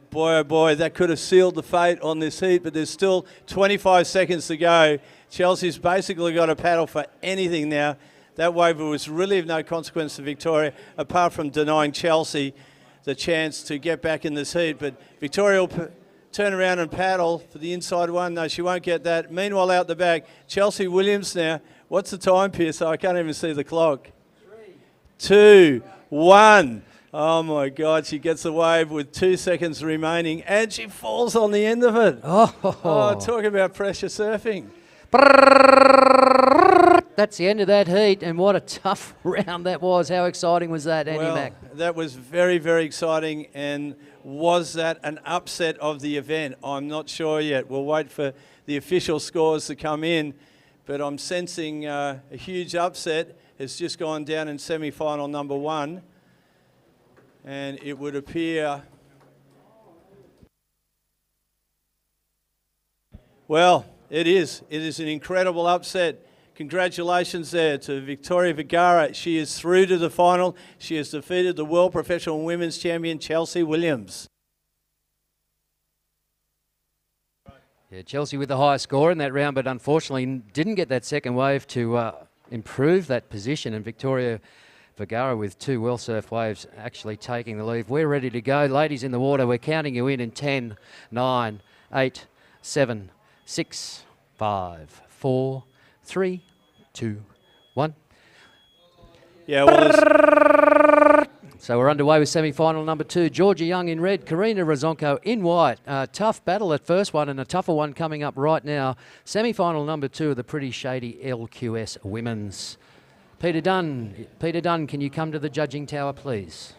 boy, oh boy, that could have sealed the fate on this heat, but there's still 25 seconds to go. Chelsea's basically got to paddle for anything now. That wave was really of no consequence to Victoria, apart from denying Chelsea the chance to get back in this heat. But Victoria will turn around and paddle for the inside one. No, she won't get that. Meanwhile, out the back, Chelsea Williams now. What's the time, Pierce? I can't even see the clock. 3, 2, 1. Oh, my God. She gets the wave with 2 seconds remaining, and she falls on the end of it. Oh, talk about pressure surfing. That's the end of that heat, and what a tough round that was. How exciting was that, Andy Mack? That was very, very exciting, and was that an upset of the event? I'm not sure yet. We'll wait for the official scores to come in, but I'm sensing a huge upset has just gone down in semi-final number 1, and it would appear... Well, it is. It is an incredible upset. Congratulations there to Victoria Vergara. She is through to the final. She has defeated the World Professional Women's Champion, Chelsea Williams. Yeah, Chelsea with the highest score in that round, but unfortunately didn't get that second wave to improve that position. And Victoria Vergara with 2 well-surfed waves actually taking the lead. We're ready to go. Ladies in the water, we're counting you in 10, 9, 8, 7, 6, 5, 4, 3, 2, 1. Yeah, well, so we're underway with semi-final number 2. Georgia Young in red, Karina Razonko in white. Tough battle at first one and a tougher one coming up right now. Semi-final number 2 of the pretty shady LQS Women's. Peter Dunn, can you come to the judging tower, please?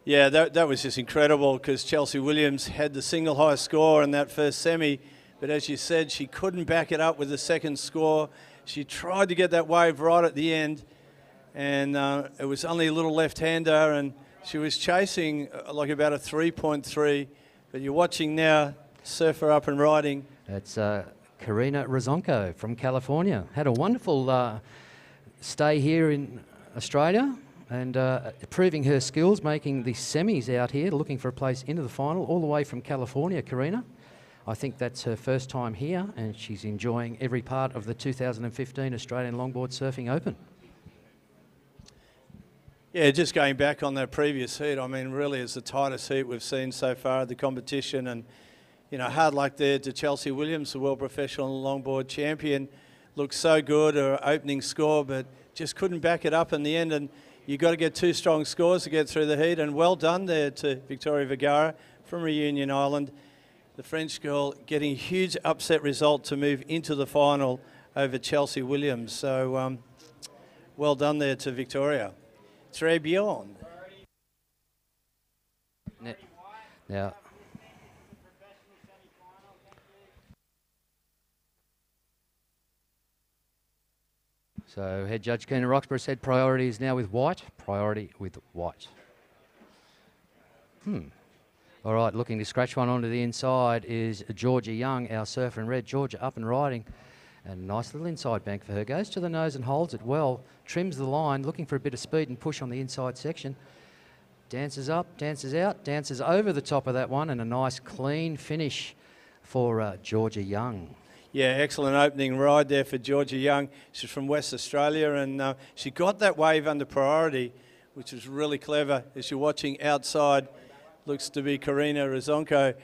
Yeah, that was just incredible because Chelsea Williams had the single highest score in that first semi, but as you said, she couldn't back it up with the second score. She tried to get that wave right at the end, and it was only a little left-hander, and she was chasing like about a 3.3, but you're watching now, surfer up and riding. That's Karina Razonko from California. Had a wonderful stay here in Australia and proving her skills, making the semis out here, looking for a place into the final, all the way from California, Karina. I think that's her first time here, and she's enjoying every part of the 2015 Australian Longboard Surfing Open. Yeah, just going back on that previous heat, I mean, really it's the tightest heat we've seen so far of the competition. And, you know, hard luck there to Chelsea Williams, the world professional longboard champion. Looked so good, her opening score, but just couldn't back it up in the end. And you've got to get 2 strong scores to get through the heat. And well done there to Victoria Vergara from Reunion Island. The French girl getting a huge upset result to move into the final over Chelsea Williams. So well done there to Victoria. Très bien. Now, so head judge Keenan Roxburgh said priority is now with white. Priority with white. All right, looking to scratch one onto the inside is Georgia Young, our surfer in red. Georgia up and riding. And nice little inside bank for her. Goes to the nose and holds it well. Trims the line, looking for a bit of speed and push on the inside section. Dances up, dances out, dances over the top of that one, and a nice clean finish for Georgia Young. Yeah, excellent opening ride there for Georgia Young. She's from West Australia, and she got that wave under priority, which was really clever. As you're watching outside, looks to be Karina Rizonko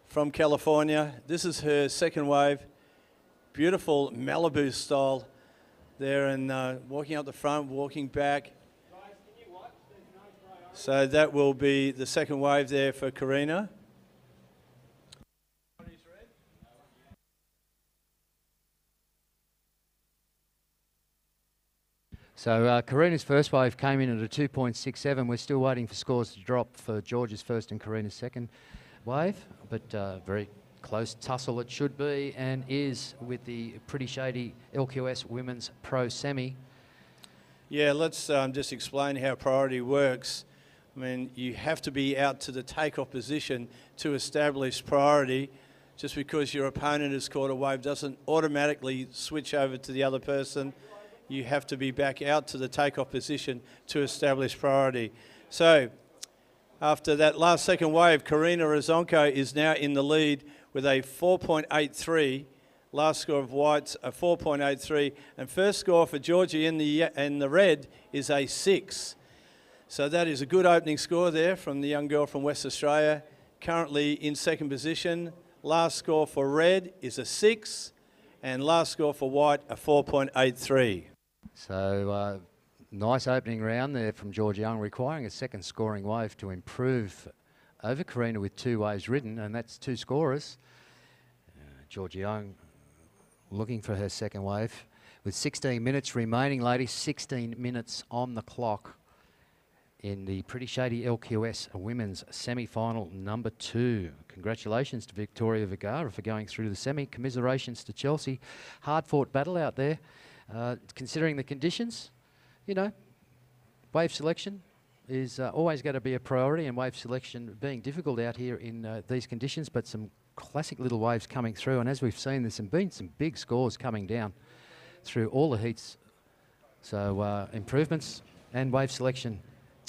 from California. This is her second wave. Beautiful Malibu style there, and walking up the front, walking back. So that will be the second wave there for Karina. So Karina's first wave came in at a 2.67. We're still waiting for scores to drop for George's first and Karina's second wave, but very close tussle it should be, and is with the pretty shady LQS Women's Pro Semi. Yeah, let's just explain how priority works. I mean, you have to be out to the takeoff position to establish priority. Just because your opponent has caught a wave doesn't automatically switch over to the other person. You have to be back out to the takeoff position to establish priority. So after that last second wave, Karina Rizonko is now in the lead with a 4.83. Last score of whites, a 4.83. And first score for Georgia in the red is a 6. So that is a good opening score there from the young girl from West Australia. Currently in second position. Last score for red is a 6. And last score for white, a 4.83. So nice opening round there from Georgia Young, requiring a second scoring wave to improve over Karina with 2 waves ridden, and that's 2 scorers. Georgia Young looking for her second wave with 16 minutes remaining, ladies. 16 minutes on the clock in the Pretty Shady LQS Women's Semi-Final number 2. Congratulations to Victoria Vergara for going through to the semi. Commiserations to Chelsea. Hard-fought battle out there. Considering the conditions, you know, wave selection is always going to be a priority, and wave selection being difficult out here in these conditions, but some classic little waves coming through. And as we've seen, there's been some big scores coming down through all the heats. So improvements and wave selection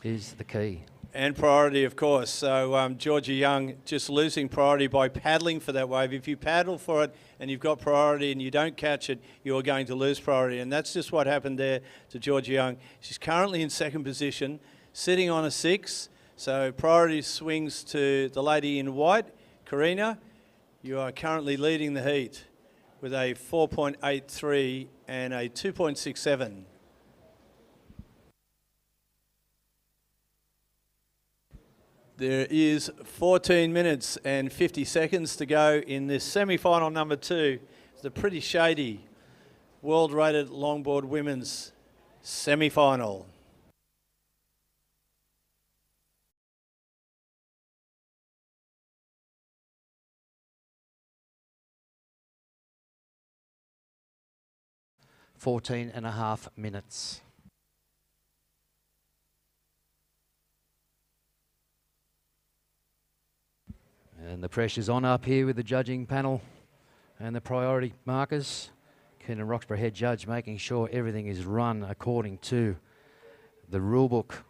is the key. And priority, of course. So Georgia Young just losing priority by paddling for that wave. If you paddle for it and you've got priority and you don't catch it, you're going to lose priority. And that's just what happened there to Georgia Young. She's currently in second position, sitting on a 6. So priority swings to the lady in white. Karina, you are currently leading the heat with a 4.83 and a 2.67. There is 14 minutes and 50 seconds to go in this semi-final number 2. It's the Pretty Shady world-rated longboard women's semi-final. Fourteen and a half minutes. And the pressure's on up here with the judging panel and the priority markers. Keenan Roxburgh, head judge, making sure everything is run according to the rule book,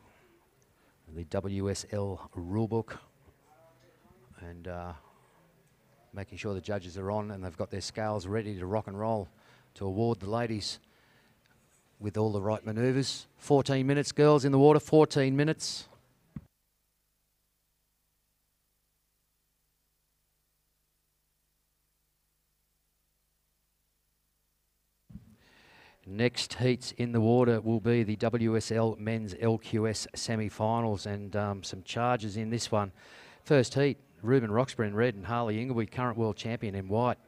the WSL rule book, and making sure the judges are on and they've got their scales ready to rock and roll to award the ladies with all the right manoeuvres. 14 minutes, girls in the water, 14 minutes. Next heats in the water will be the WSL Men's LQS semi-finals, and some charges in this one. First heat, Ruben Roxburgh in red and Harley Ingleby, current world champion, in white.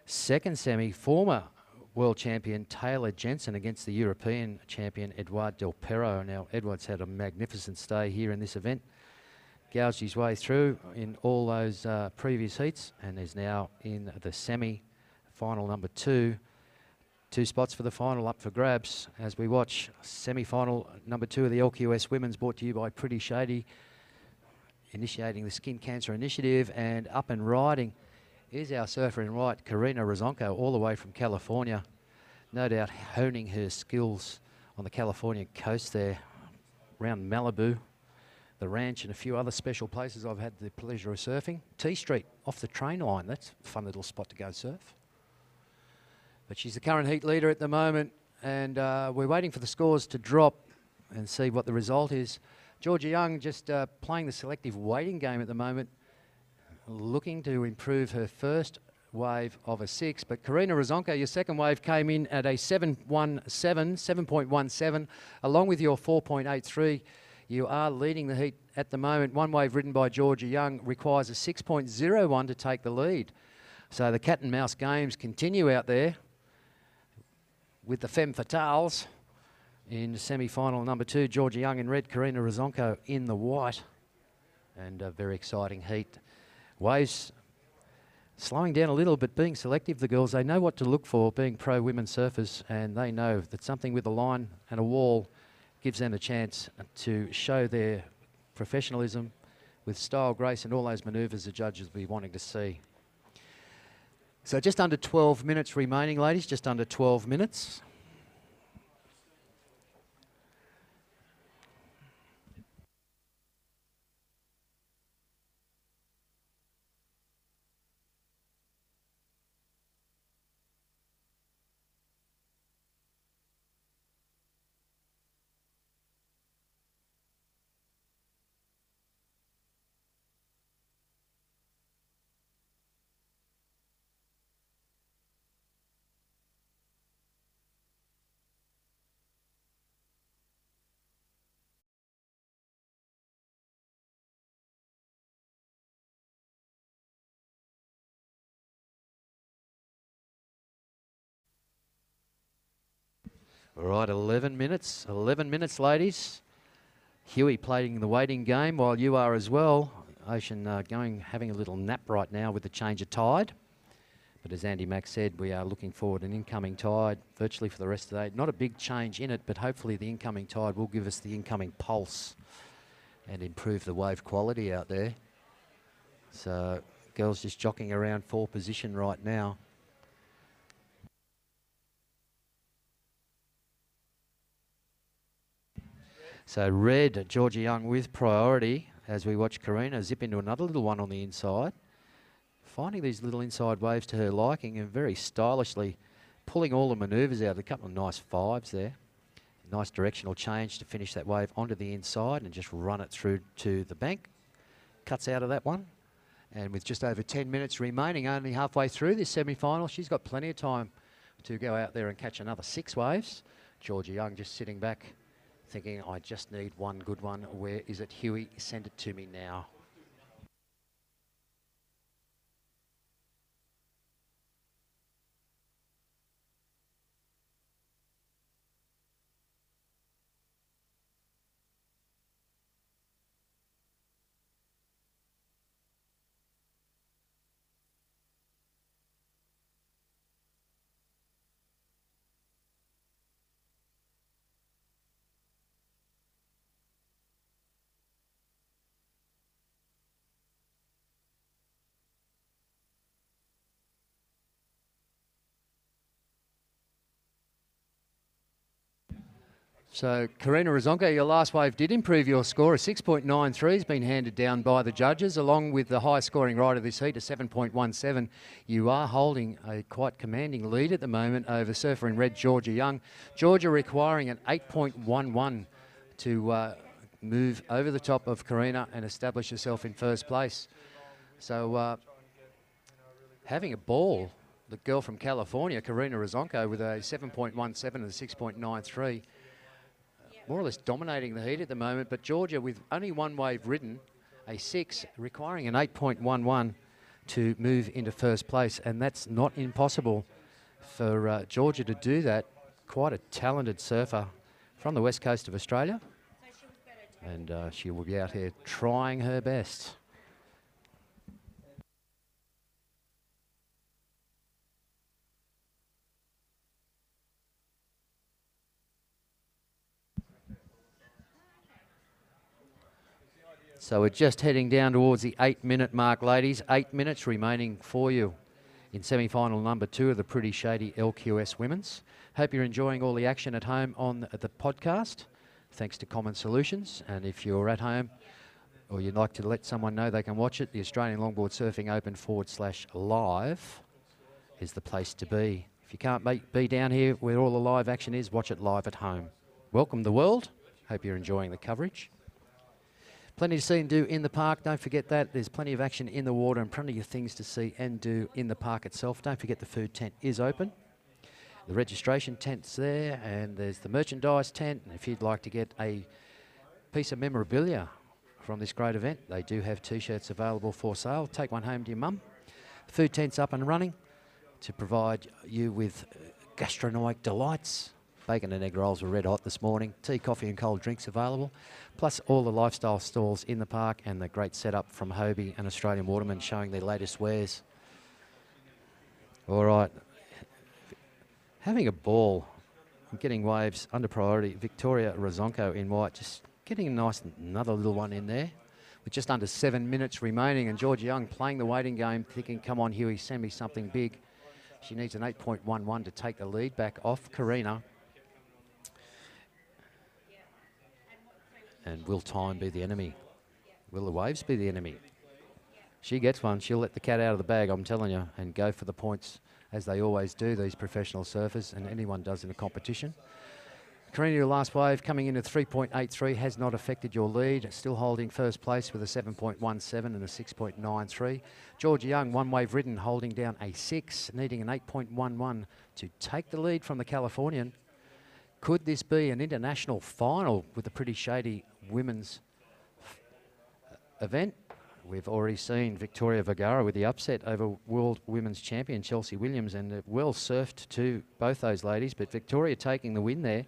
Second semi, former world champion Taylor Jensen against the European champion Eduard Del Perro. Now, Edward's had a magnificent stay here in this event. Gouged his way through in all those previous heats and is now in the semi-final number 2. 2 spots for the final up for grabs as we watch semi-final number 2 of the LQS Women's, brought to you by Pretty Shady, initiating the Skin Cancer Initiative. And up and riding is our surfer in white, Karina Razonko, all the way from California. No doubt honing her skills on the California coast there, around Malibu, the ranch, and a few other special places I've had the pleasure of surfing. T Street, off the train line, that's a fun little spot to go surf. But she's the current heat leader at the moment, and we're waiting for the scores to drop and see what the result is. Georgia Young just playing the selective waiting game at the moment, looking to improve her first wave of a 6. But Karina Razonko, your second wave came in at a 7.17, along with your 4.83. You are leading the heat at the moment. One wave ridden by Georgia Young requires a 6.01 to take the lead. So the cat and mouse games continue out there with the femme fatales in semi-final number 2. Georgia Young in red, Karina Razonko in the white. And a very exciting heat. Waves slowing down a little, but being selective, the girls, they know what to look for, being pro women surfers, and they know that something with a line and a wall gives them a chance to show their professionalism with style, grace, and all those manoeuvres the judges will be wanting to see. So just under 12 minutes remaining, ladies, just under 12 minutes. All right, 11 minutes, ladies. Huey playing the waiting game while you are as well. Ocean having a little nap right now with the change of tide. But as Andy Mack said, we are looking forward to an incoming tide virtually for the rest of the day. Not a big change in it, but hopefully the incoming tide will give us the incoming pulse and improve the wave quality out there. So girls just jockeying around for position right now. So red, Georgia Young with priority as we watch Karina zip into another little one on the inside. Finding these little inside waves to her liking and very stylishly pulling all the manoeuvres out. A couple of nice 5s there. Nice directional change to finish that wave onto the inside and just run it through to the bank. Cuts out of that one. And with just over 10 minutes remaining, only halfway through this semi-final, she's got plenty of time to go out there and catch another 6 waves. Georgia Young just sitting back, thinking, I just need one good one. Where is it, Huey? Send it to me now. So, Karina Razonko, your last wave did improve your score. A 6.93 has been handed down by the judges, along with the highest scoring rider this heat, a 7.17. You are holding a quite commanding lead at the moment over surfer in red, Georgia Young. Georgia requiring an 8.11 to move over the top of Karina and establish herself in first place. So, having a ball, the girl from California, Karina Razonko, with a 7.17 and a 6.93. More or less dominating the heat at the moment, but Georgia, with only one wave ridden, a 6, requiring an 8.11 to move into first place, and that's not impossible for Georgia to do that. Quite a talented surfer from the west coast of Australia, and she will be out here trying her best. So we're just heading down towards the 8-minute mark, ladies. 8 minutes remaining for you in semi-final number 2 of the Pretty Shady LQS Women's. Hope you're enjoying all the action at home on the podcast, thanks to Common Solutions. And if you're at home or you'd like to let someone know they can watch it, the Australian Longboard Surfing Open /live is the place to be. If you can't be down here where all the live action is, watch it live at home. Welcome the world. Hope you're enjoying the coverage. Plenty to see and do in the park. Don't forget that. There's plenty of action in the water and plenty of things to see and do in the park itself. Don't forget the food tent is open. The registration tent's there, and there's the merchandise tent. And if you'd like to get a piece of memorabilia from this great event, they do have T-shirts available for sale. Take one home to your mum. The food tent's up and running to provide you with gastronomic delights. Bacon and egg rolls were red hot this morning. Tea, coffee and cold drinks available. Plus all the lifestyle stalls in the park and the great setup from Hobie and Australian Waterman showing their latest wares. All right. Having a ball and getting waves under priority. Victoria Razonko in white, just getting a nice another little one in there with just under 7 minutes remaining. And Georgia Young playing the waiting game, thinking, come on, Huey, send me something big. She needs an 8.11 to take the lead back off Karina. And will time be the enemy? Will the waves be the enemy? She gets one. She'll let the cat out of the bag, I'm telling you, and go for the points as they always do, these professional surfers, and anyone does in a competition. Karina, your last wave coming in at 3.83 has not affected your lead. Still holding first place with a 7.17 and a 6.93. Georgia Young, one wave ridden, holding down a 6, needing an 8.11 to take the lead from the Californian. Could this be an international final with the Pretty Shady women's event? We've already seen Victoria Vergara with the upset over World Women's Champion Chelsea Williams, and well surfed to both those ladies, but Victoria taking the win there,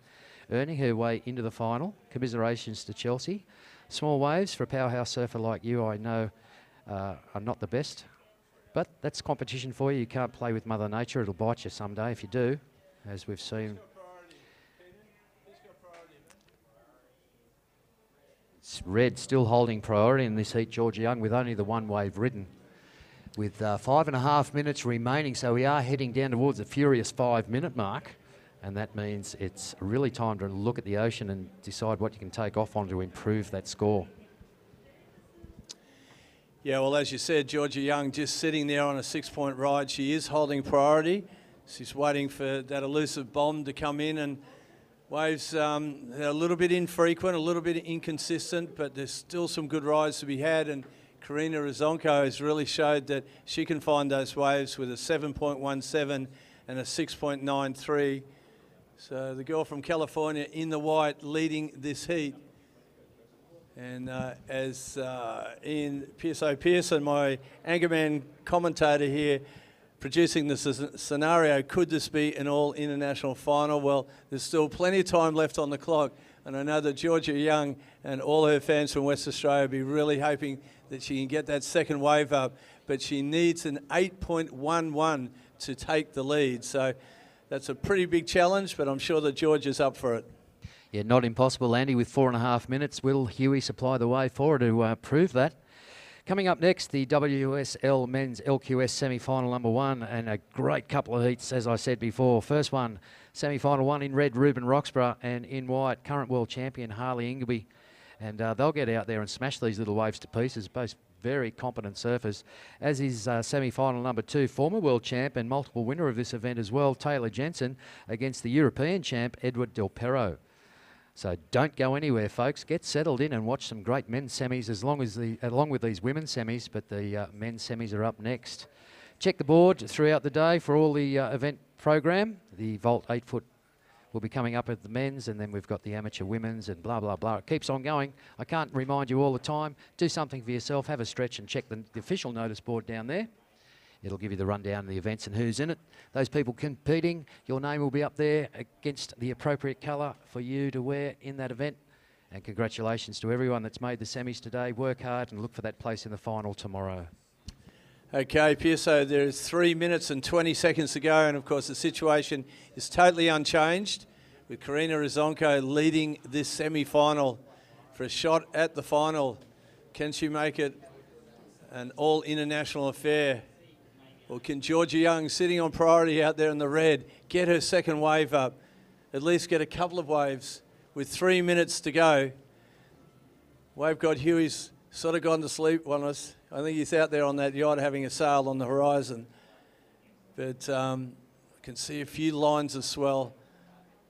earning her way into the final. Commiserations to Chelsea. Small waves for a powerhouse surfer like you, I know, are not the best, but that's competition for you. You can't play with Mother Nature. It'll bite you someday if you do, as we've seen. Red still holding priority in this heat, Georgia Young, with only the one wave ridden. With 5.5 minutes remaining, so we are heading down towards the furious 5-minute mark. And that means it's really time to look at the ocean and decide what you can take off on to improve that score. Yeah, well, as you said, Georgia Young just sitting there on a 6-point ride. She is holding priority. She's waiting for that elusive bomb to come in, and waves are a little bit infrequent, a little bit inconsistent, but there's still some good rides to be had. And Karina Razonko has really showed that she can find those waves with a 7.17 and a 6.93. So the girl from California in the white leading this heat. And as Ian Pearson, my Anchorman commentator here, producing the scenario, could this be an all-international final? Well, there's still plenty of time left on the clock, and I know that Georgia Young and all her fans from West Australia will be really hoping that she can get that second wave up, but she needs an 8.11 to take the lead. So that's a pretty big challenge, but I'm sure that Georgia's up for it. Yeah, not impossible, Andy, with 4.5 minutes. Will Huey supply the way for her to prove that? Coming up next, the WSL Men's LQS semi-final number 1, and a great couple of heats, as I said before. First one, semi-final 1 in red, Ruben Roxburgh, and in white, current world champion Harley Ingleby. And they'll get out there and smash these little waves to pieces, both very competent surfers. As is semi-final number 2, former world champ and multiple winner of this event as well, Taylor Jensen, against the European champ, Edward Del Perro. So don't go anywhere, folks. Get settled in and watch some great men's semis along with these women's semis, but the men's semis are up next. Check the board throughout the day for all the event program. The Vault 8 foot will be coming up at the men's, and then we've got the amateur women's and blah, blah, blah. It keeps on going. I can't remind you all the time. Do something for yourself. Have a stretch and check the official notice board down there. It'll give you the rundown of the events and who's in it. Those people competing, your name will be up there against the appropriate colour for you to wear in that event. And congratulations to everyone that's made the semis today. Work hard and look for that place in the final tomorrow. Okay, Pearso, there is 3 minutes and 20 seconds to go, and of course the situation is totally unchanged, with Karina Rizonko leading this semi-final for a shot at the final. Can she make it an all-international affair? Or can Georgia Young, sitting on priority out there in the red, get her second wave up? At least get a couple of waves with 3 minutes to go. Wave God Huey's sort of gone to sleep on us. I think he's out there on that yacht having a sail on the horizon. But I can see a few lines of swell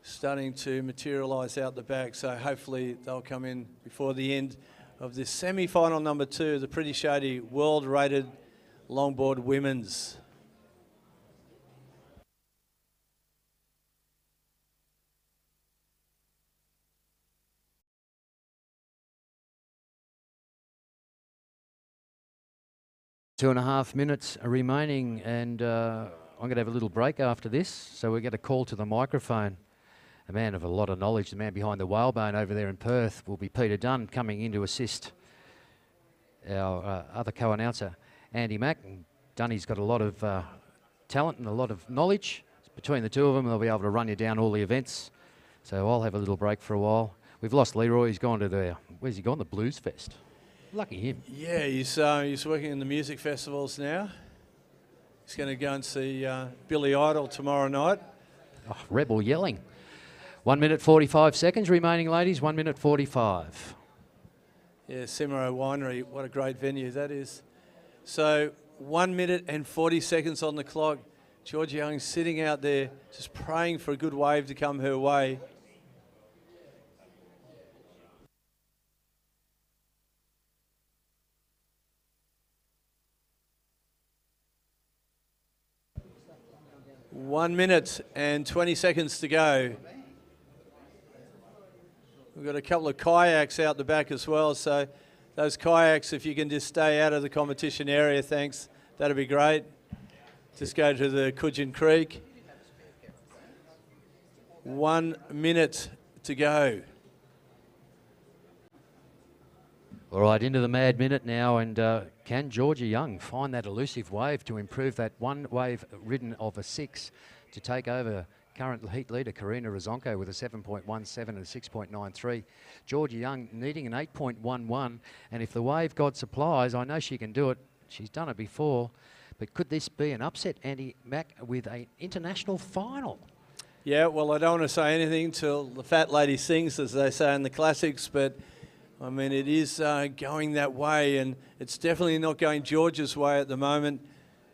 starting to materialise out the back. So hopefully they'll come in before the end of this semi-final number 2, the Pretty Shady world-rated Longboard women's. Two and a half minutes remaining, and I'm going to have a little break after this, so we'll get a call to the microphone. A man of a lot of knowledge, the man behind the whalebone over there in Perth, will be Peter Dunn, coming in to assist our other co-announcer, Andy Mack. And Dunny's got a lot of talent and a lot of knowledge. Between the two of them, they'll be able to run you down all the events. So I'll have a little break for a while. We've lost Leroy. He's gone to where's he gone? The Blues Fest. Lucky him. Yeah, he's working in the music festivals now. He's going to go and see Billy Idol tomorrow night. Oh, rebel yelling. 1 minute 45 seconds remaining, ladies. 1 minute 45. Yeah, Simero Winery. What a great venue that is. So 1 minute and 40 seconds on the clock. Georgia Young sitting out there just praying for a good wave to come her way. One minute and 20 seconds to go. We've got a couple of kayaks out the back as well, so those kayaks, if you can just stay out of the competition area, thanks, that'd be great. Just go to the Coogin Creek. 1 minute to go. All right, into the mad minute now, and can Georgia Young find that elusive wave to improve that one wave ridden of a 6 to take over current heat leader Karina Rizonko with a 7.17 and a 6.93. Georgia Young needing an 8.11, and if the wave god supplies, I know she can do it. She's done it before, but could this be an upset, Andy Mack, with an international final? Yeah, well, I don't want to say anything till the fat lady sings, as they say in the classics, but I mean, it is going that way, and it's definitely not going Georgia's way at the moment.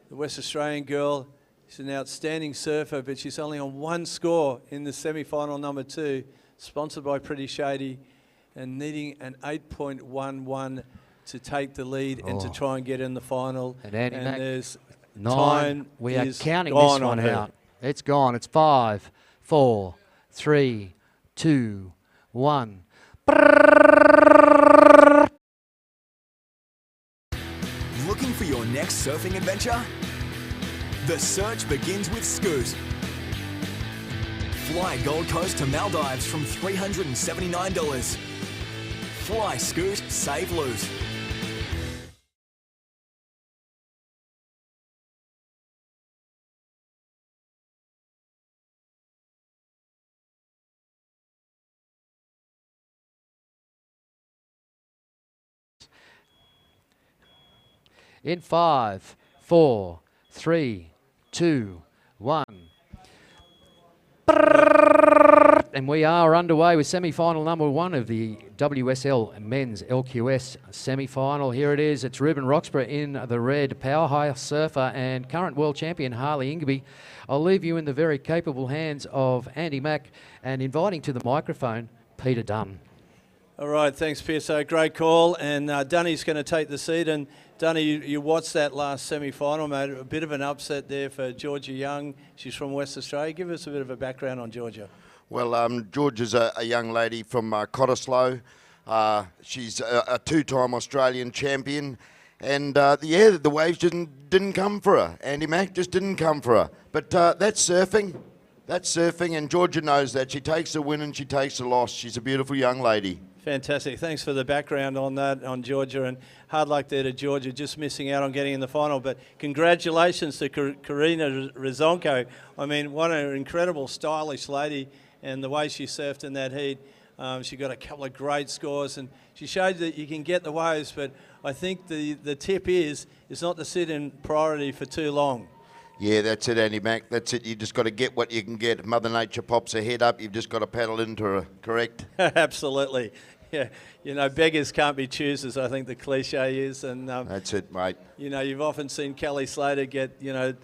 The West Australian girl is an outstanding surfer, but she's only on one score in the semi-final number 2, sponsored by Pretty Shady, and needing an 8.11 to take the lead and to try and get in the final. And Andy Mack, there's 9. time We are is counting gone this one on her. out. It's gone. It's 5, 4, 3, 2, 1. Looking for your next surfing adventure? The search begins with Scoot. Fly Gold Coast to Maldives from $379. Fly Scoot, save loot. In 5, 4, 3, 2, 1. And we are underway with semi-final number 1 of the WSL Men's LQS semi-final. Here it is. It's Ruben Roxburgh in the red, powerhouse surfer and current world champion Harley Ingleby. I'll leave you in the very capable hands of Andy Mack and inviting to the microphone Peter Dunn. All right, thanks, PSO. Great call. And Dunny's going to take the seat. And Dunny, you watched that last semi-final, mate. A bit of an upset there for Georgia Young. She's from West Australia. Give us a bit of a background on Georgia. Well, Georgia's a young lady from Cottesloe. She's a two-time Australian champion. And, the waves didn't come for her. Andy Mack just didn't come for her. But that's surfing. That's surfing, and Georgia knows that. She takes a win and she takes a loss. She's a beautiful young lady. Fantastic. Thanks for the background on that, on Georgia, and hard luck there to Georgia, just missing out on getting in the final. But congratulations to Karina Rizonko. I mean, what an incredible, stylish lady, and the way she surfed in that heat. She got a couple of great scores, and she showed that you can get the waves, but I think the tip is not to sit in priority for too long. Yeah, that's it, Andy Mack. That's it. You just got to get what you can get. Mother Nature pops her head up. You've just got to paddle into her, correct? Absolutely. Yeah, you know, beggars can't be choosers, I think the cliche is. And that's it, mate. You know, you've often seen Kelly Slater get, you know,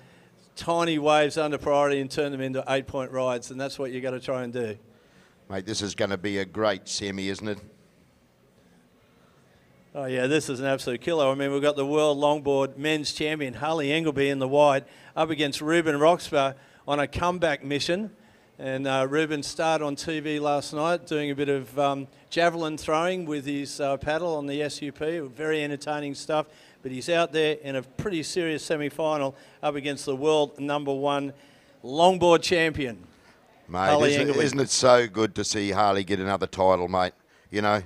tiny waves under priority and turn them into 8-point rides, and that's what you got to try and do. Mate, this is going to be a great semi, isn't it? Oh, yeah, this is an absolute killer. I mean, we've got the world longboard men's champion, Harley Ingleby, in the white, up against Ruben Roxburgh on a comeback mission. And Ruben started on TV last night doing a bit of javelin throwing with his paddle on the SUP. Very entertaining stuff. But he's out there in a pretty serious semi-final up against the world number 1 longboard champion, Mate, isn't it so good to see Harley get another title, mate? You know,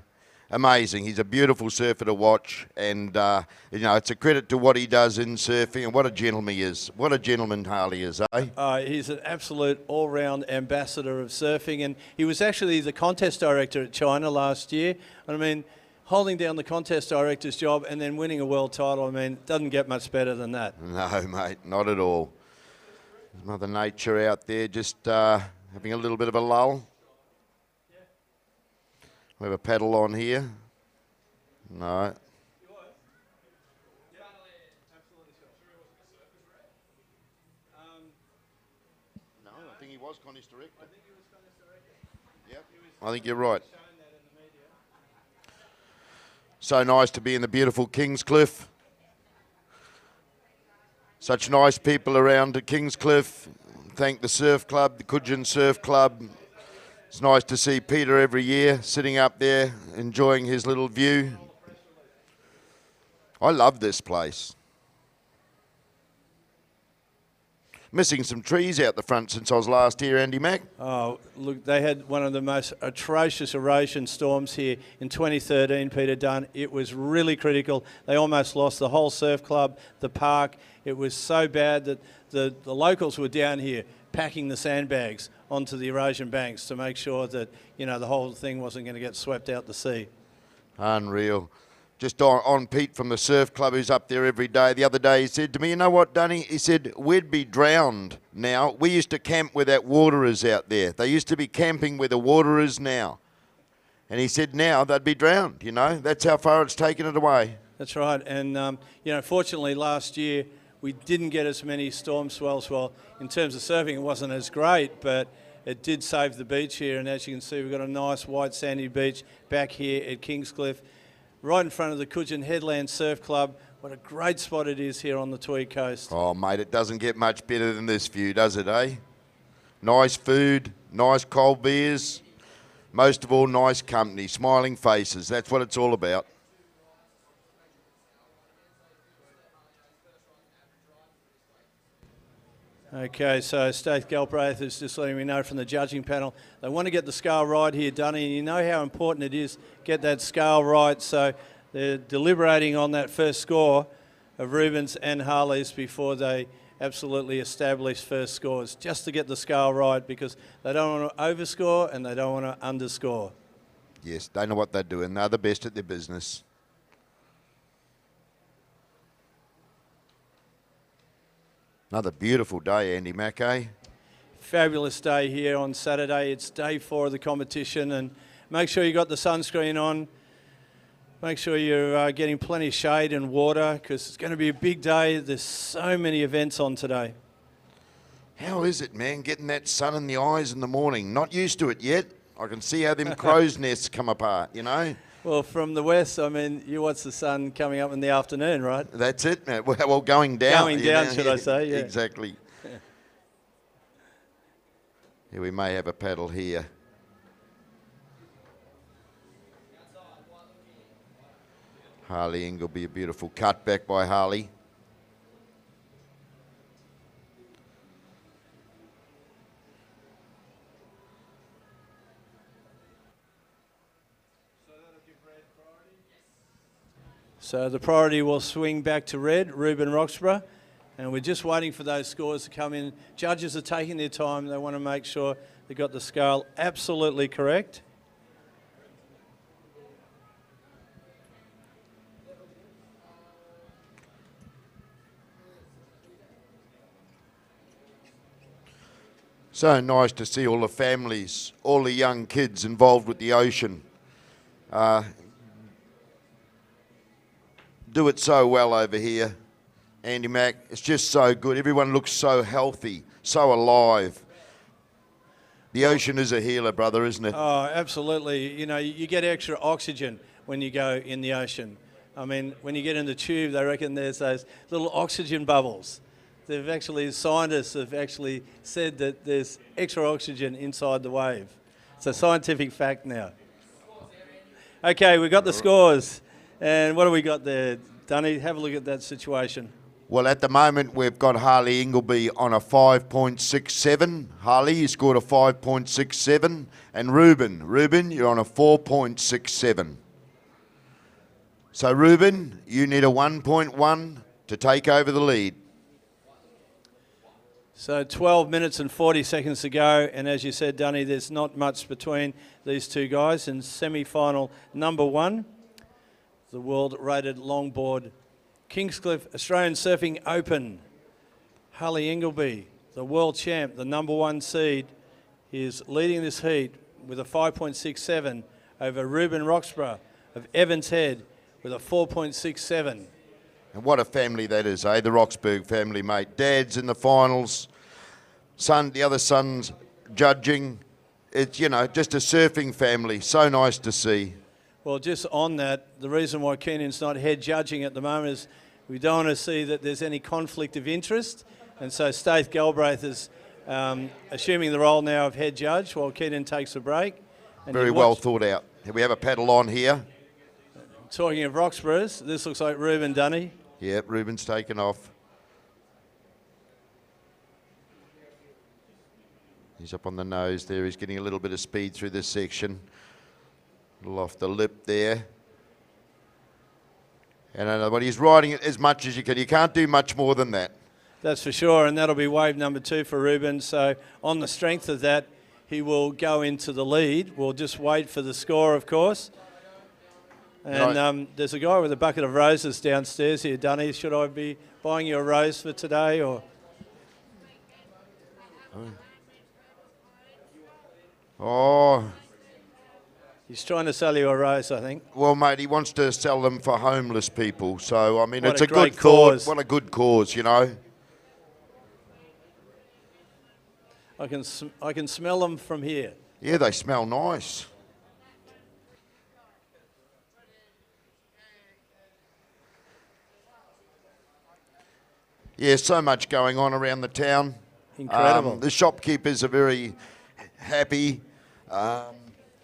amazing. He's a beautiful surfer to watch, and you know, it's a credit to what he does in surfing, and what a gentleman he is. What a gentleman Harley is, eh? He's an absolute all-round ambassador of surfing, and he was actually the contest director at China last year. I mean, holding down the contest director's job and then winning a world title, I mean, doesn't get much better than that. No, mate, not at all. Mother Nature out there just having a little bit of a lull. We have a paddle on here. No. No, I think he was contest director. Yep, I think you're right. So nice to be in the beautiful Kingscliff. Such nice people around at Kingscliff. Thank the surf club, the Coogin Surf Club. It's nice to see Peter every year sitting up there enjoying his little view. I love this place. Missing some trees out the front since I was last here, Andy Mack. Oh, look, they had one of the most atrocious erosion storms here in 2013, Peter Dunn. It was really critical. They almost lost the whole surf club, the park. It was so bad that the locals were down here packing the sandbags onto the erosion banks to make sure that, you know, the whole thing wasn't going to get swept out to sea. Unreal. Just on Pete from the surf club, who's up there every day. The other day he said to me, you know what, Dunny? He said, we'd be drowned now. We used to camp where that water is out there. They used to be camping where the water is now. And he said now they'd be drowned, you know. That's how far it's taken it away. That's right. And, you know, fortunately last year we didn't get as many storm swells. Well, in terms of surfing, it wasn't as great, but it did save the beach here. And as you can see, we've got a nice white sandy beach back here at Kingscliff, right in front of the Coogin Headland Surf Club. What a great spot it is here on the Tweed Coast. Oh, mate, it doesn't get much better than this view, does it, eh? Nice food, nice cold beers, most of all, nice company, smiling faces. That's what it's all about. Okay, so Staith Galbraith is just letting me know from the judging panel. They want to get the scale right here, Dunny, and you know how important it is get that scale right. So they're deliberating on that first score of Rubens and Harley's before they absolutely establish first scores, just to get the scale right, because they don't want to overscore and they don't want to underscore. Yes, they know what they're doing. They're the best at their business. Another beautiful day, Andy Mackay. Fabulous day here on Saturday. It's day 4 of the competition, and make sure you got the sunscreen on. Make sure you're getting plenty of shade and water, because it's going to be a big day. There's so many events on today. How is it, man, getting that sun in the eyes in the morning? Not used to it yet. I can see how them crow's nests come apart, you know? Well, from the west, I mean, you watch the sun coming up in the afternoon, right? That's it, man. Well, going down. Going down, should I say, yeah. Exactly. Yeah, we may have a paddle here. Harley Ingleby, a beautiful cut back by Harley. So the priority will swing back to red, Ruben Roxburgh, and we're just waiting for those scores to come in. Judges are taking their time. They want to make sure they got the scale absolutely correct. So nice to see all the families, all the young kids involved with the ocean. Do it so well over here, Andy Mack. It's just so good. Everyone looks so healthy, so alive. The ocean is a healer, brother, isn't it? Oh, absolutely. You know, you get extra oxygen when you go in the ocean. I mean, when you get in the tube, they reckon there's those little oxygen bubbles. Scientists have actually said that there's extra oxygen inside the wave. It's a scientific fact now. Okay, we've got the scores. And what do we got there, Dunny? Have a look at that situation. Well, at the moment, we've got Harley Ingleby on a 5.67. Harley, you scored a 5.67. And Ruben, you're on a 4.67. So, Ruben, you need a 1.1 to take over the lead. So 12 minutes and 40 seconds to go, and as you said, Dunny, there's not much between these two guys. In semi-final number 1, the world-rated longboard Kingscliff Australian Surfing Open. Harley Ingleby, the world champ, the number 1 seed, is leading this heat with a 5.67 over Ruben Roxburgh of Evans Head with a 4.67. And what a family that is, eh? The Roxburgh family, mate. Dad's in the finals, the other son's judging. It's, you know, just a surfing family. So nice to see. Well, just on that, the reason why Keenan's not head judging at the moment is we don't want to see that there's any conflict of interest. And so Staith Galbraith is assuming the role now of head judge while Keenan takes a break. And very well thought out. We have a paddle on here. Talking of Roxburghs, this looks like Ruben Dunny. Yeah, Ruben's taken off. He's up on the nose there. He's getting a little bit of speed through this section. A little off the lip there. And but he's riding it as much as you can. You can't do much more than that. That's for sure, and that'll be wave number 2 for Ruben. So on the strength of that, he will go into the lead. We'll just wait for the score, of course. And there's a guy with a bucket of roses downstairs here, Dunny. Should I be buying you a rose for today, or? Oh. He's trying to sell you a rose, I think. Well, mate, he wants to sell them for homeless people. So, I mean, What it's a a great good thought. cause. What a good cause, you know. I can smell them from here. Yeah, they smell nice. Yeah, so much going on around the town. Incredible. The shopkeepers are very happy.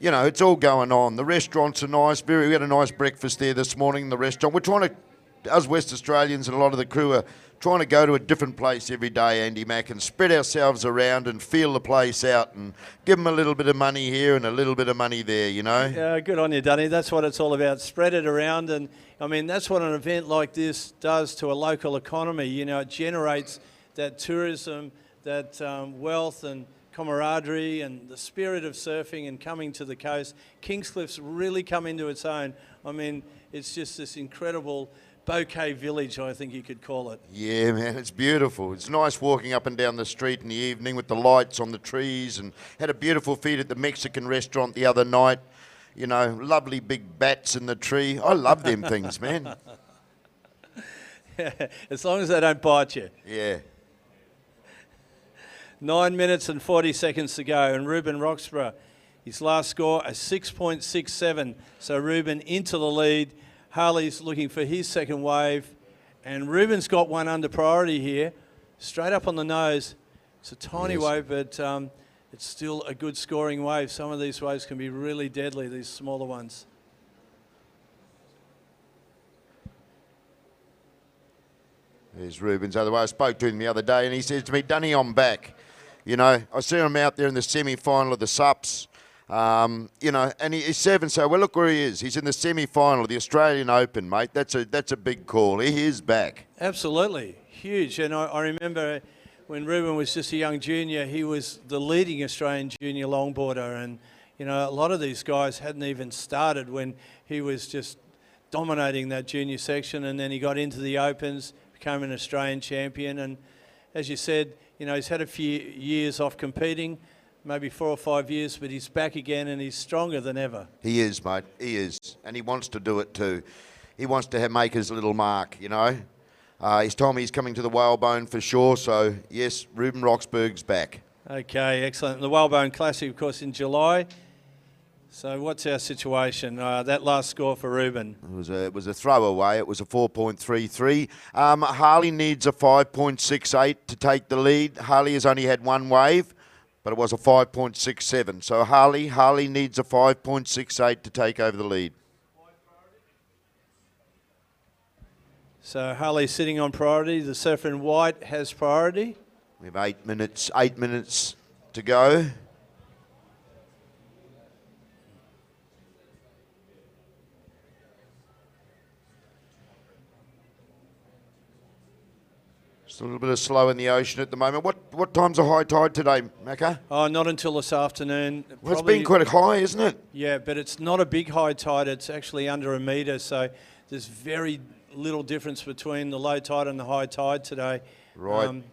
You know, it's all going on. The restaurants are nice. We had a nice breakfast there this morning in the restaurant. We're trying to, us West Australians and a lot of the crew are trying to go to a different place every day, Andy Mack, and spread ourselves around and feel the place out and give them a little bit of money here and a little bit of money there, you know? Yeah, good on you, Dunny. That's what it's all about. Spread it around. And, I mean, that's what an event like this does to a local economy. You know, it generates that tourism, that wealth and camaraderie and the spirit of surfing and coming to the coast. Kingscliff's really come into its own. I mean, it's just this incredible bouquet village, I think you could call it. Yeah, man, it's beautiful. It's nice walking up and down the street in the evening with the lights on the trees, and had a beautiful feed at the Mexican restaurant the other night. You know, lovely big bats in the tree. I love them things, man. As long as they don't bite you. Yeah. 9 minutes and 40 seconds to go, and Ruben Roxburgh, his last score, a 6.67. So Ruben into the lead. Harley's looking for his second wave, and Ruben's got one under priority here, straight up on the nose. It's a tiny wave, but it's still a good scoring wave. Some of these waves can be really deadly, these smaller ones. There's Ruben's other way. I spoke to him the other day, and he says to me, Dunny, I'm back. You know, I see him out there in the semi-final of the SUPs. You know, and he's serving so well. Look where he is. He's in the semi-final of the Australian Open, mate. That's a big call. He is back. Absolutely. Huge. And I remember when Ruben was just a young junior, he was the leading Australian junior longboarder. And, you know, a lot of these guys hadn't even started when he was just dominating that junior section. And then he got into the Opens, became an Australian champion. And as you said, you know, he's had a few years off competing, maybe 4 or 5 years, but he's back again and he's stronger than ever. He is, mate. He is. And he wants to do it too. He wants to make his little mark, you know. He's told me he's coming to the Whalebone for sure. So, yes, Ruben Roxburgh's back. Okay, excellent. The Whalebone Classic, of course, in July. So what's our situation? That last score for Ruben. It was a throwaway. It was a 4.33. Harley needs a 5.68 to take the lead. Harley has only had one wave, but it was a 5.67. So Harley needs a 5.68 to take over the lead. So Harley's sitting on priority. The surfer in white has priority. We have 8 minutes to go. Just a little bit of slow in the ocean at the moment. What time's the high tide today, Macca? Oh, not until this afternoon. Well, it's been quite high, isn't it? Yeah, but it's not a big high tide. It's actually under a metre, so there's very little difference between the low tide and the high tide today. Right.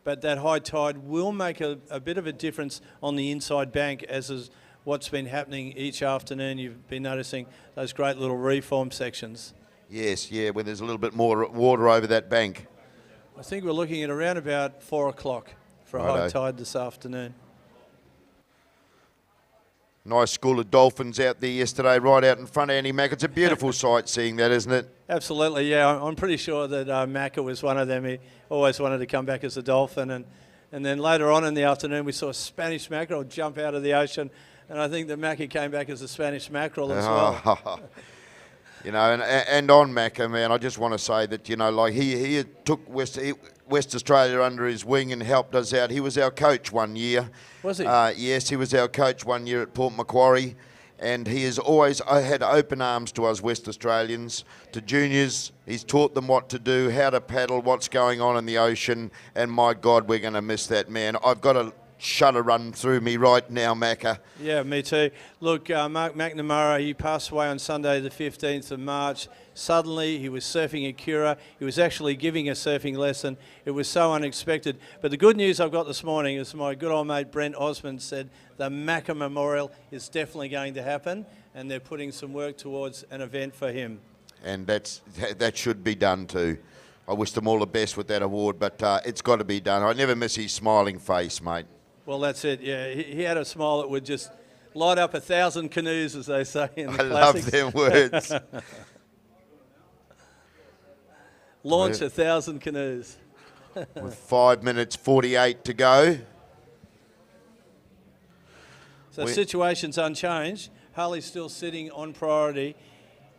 But that high tide will make a bit of a difference on the inside bank, as is what's been happening each afternoon. You've been noticing those great little reform sections. Yes, yeah, where there's a little bit more water over that bank. I think we're looking at around about 4 o'clock for a high tide this afternoon. Nice school of dolphins out there yesterday, right out in front of Annie Mack. It's a beautiful sight seeing that, isn't it? Absolutely, yeah. I'm pretty sure that Macca was one of them. He always wanted to come back as a dolphin. And then later on in the afternoon, we saw a Spanish mackerel jump out of the ocean. And I think that Macca came back as a Spanish mackerel as well. You know, and on Macca, man, I just want to say that, you know, like he took West Australia under his wing and helped us out. He was our coach one year. Was he? Yes, he was our coach one year at Port Macquarie. And he has always had open arms to us West Australians, to juniors. He's taught them what to do, how to paddle, what's going on in the ocean. And my God, we're going to miss that man. I've got a shudder run through me right now, Macca. Yeah, me too. Look, Mark McNamara, he passed away on Sunday the 15th of March. Suddenly, he was surfing at Cura. He was actually giving a surfing lesson. It was so unexpected. But the good news I've got this morning is my good old mate Brent Osmond said the Macca Memorial is definitely going to happen, and they're putting some work towards an event for him. And that should be done too. I wish them all the best with that award, but it's got to be done. I never miss his smiling face, mate. Well, that's it, yeah. He had a smile that would just light up 1,000 canoes, as they say in the classics. Love them words. Launch 1,000 canoes. With 5 minutes 48 to go. So situation's unchanged. Harley's still sitting on priority,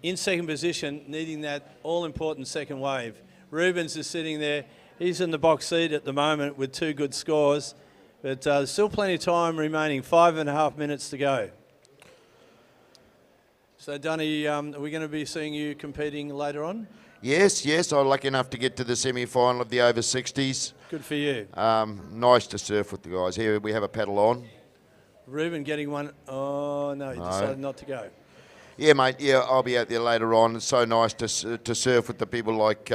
in second position, needing that all-important second wave. Rubens is sitting there. He's in the box seat at the moment with 2 good scores. But there's still plenty of time remaining, 5.5 minutes to go. So, Dunny, are we going to be seeing you competing later on? Yes. I was lucky enough to get to the semi-final of the over 60s. Good for you. Nice to surf with the guys. Here we have a paddle on. Ruben getting one. Oh, no, he decided not to go. Yeah, mate. Yeah, I'll be out there later on. It's so nice to surf with the people like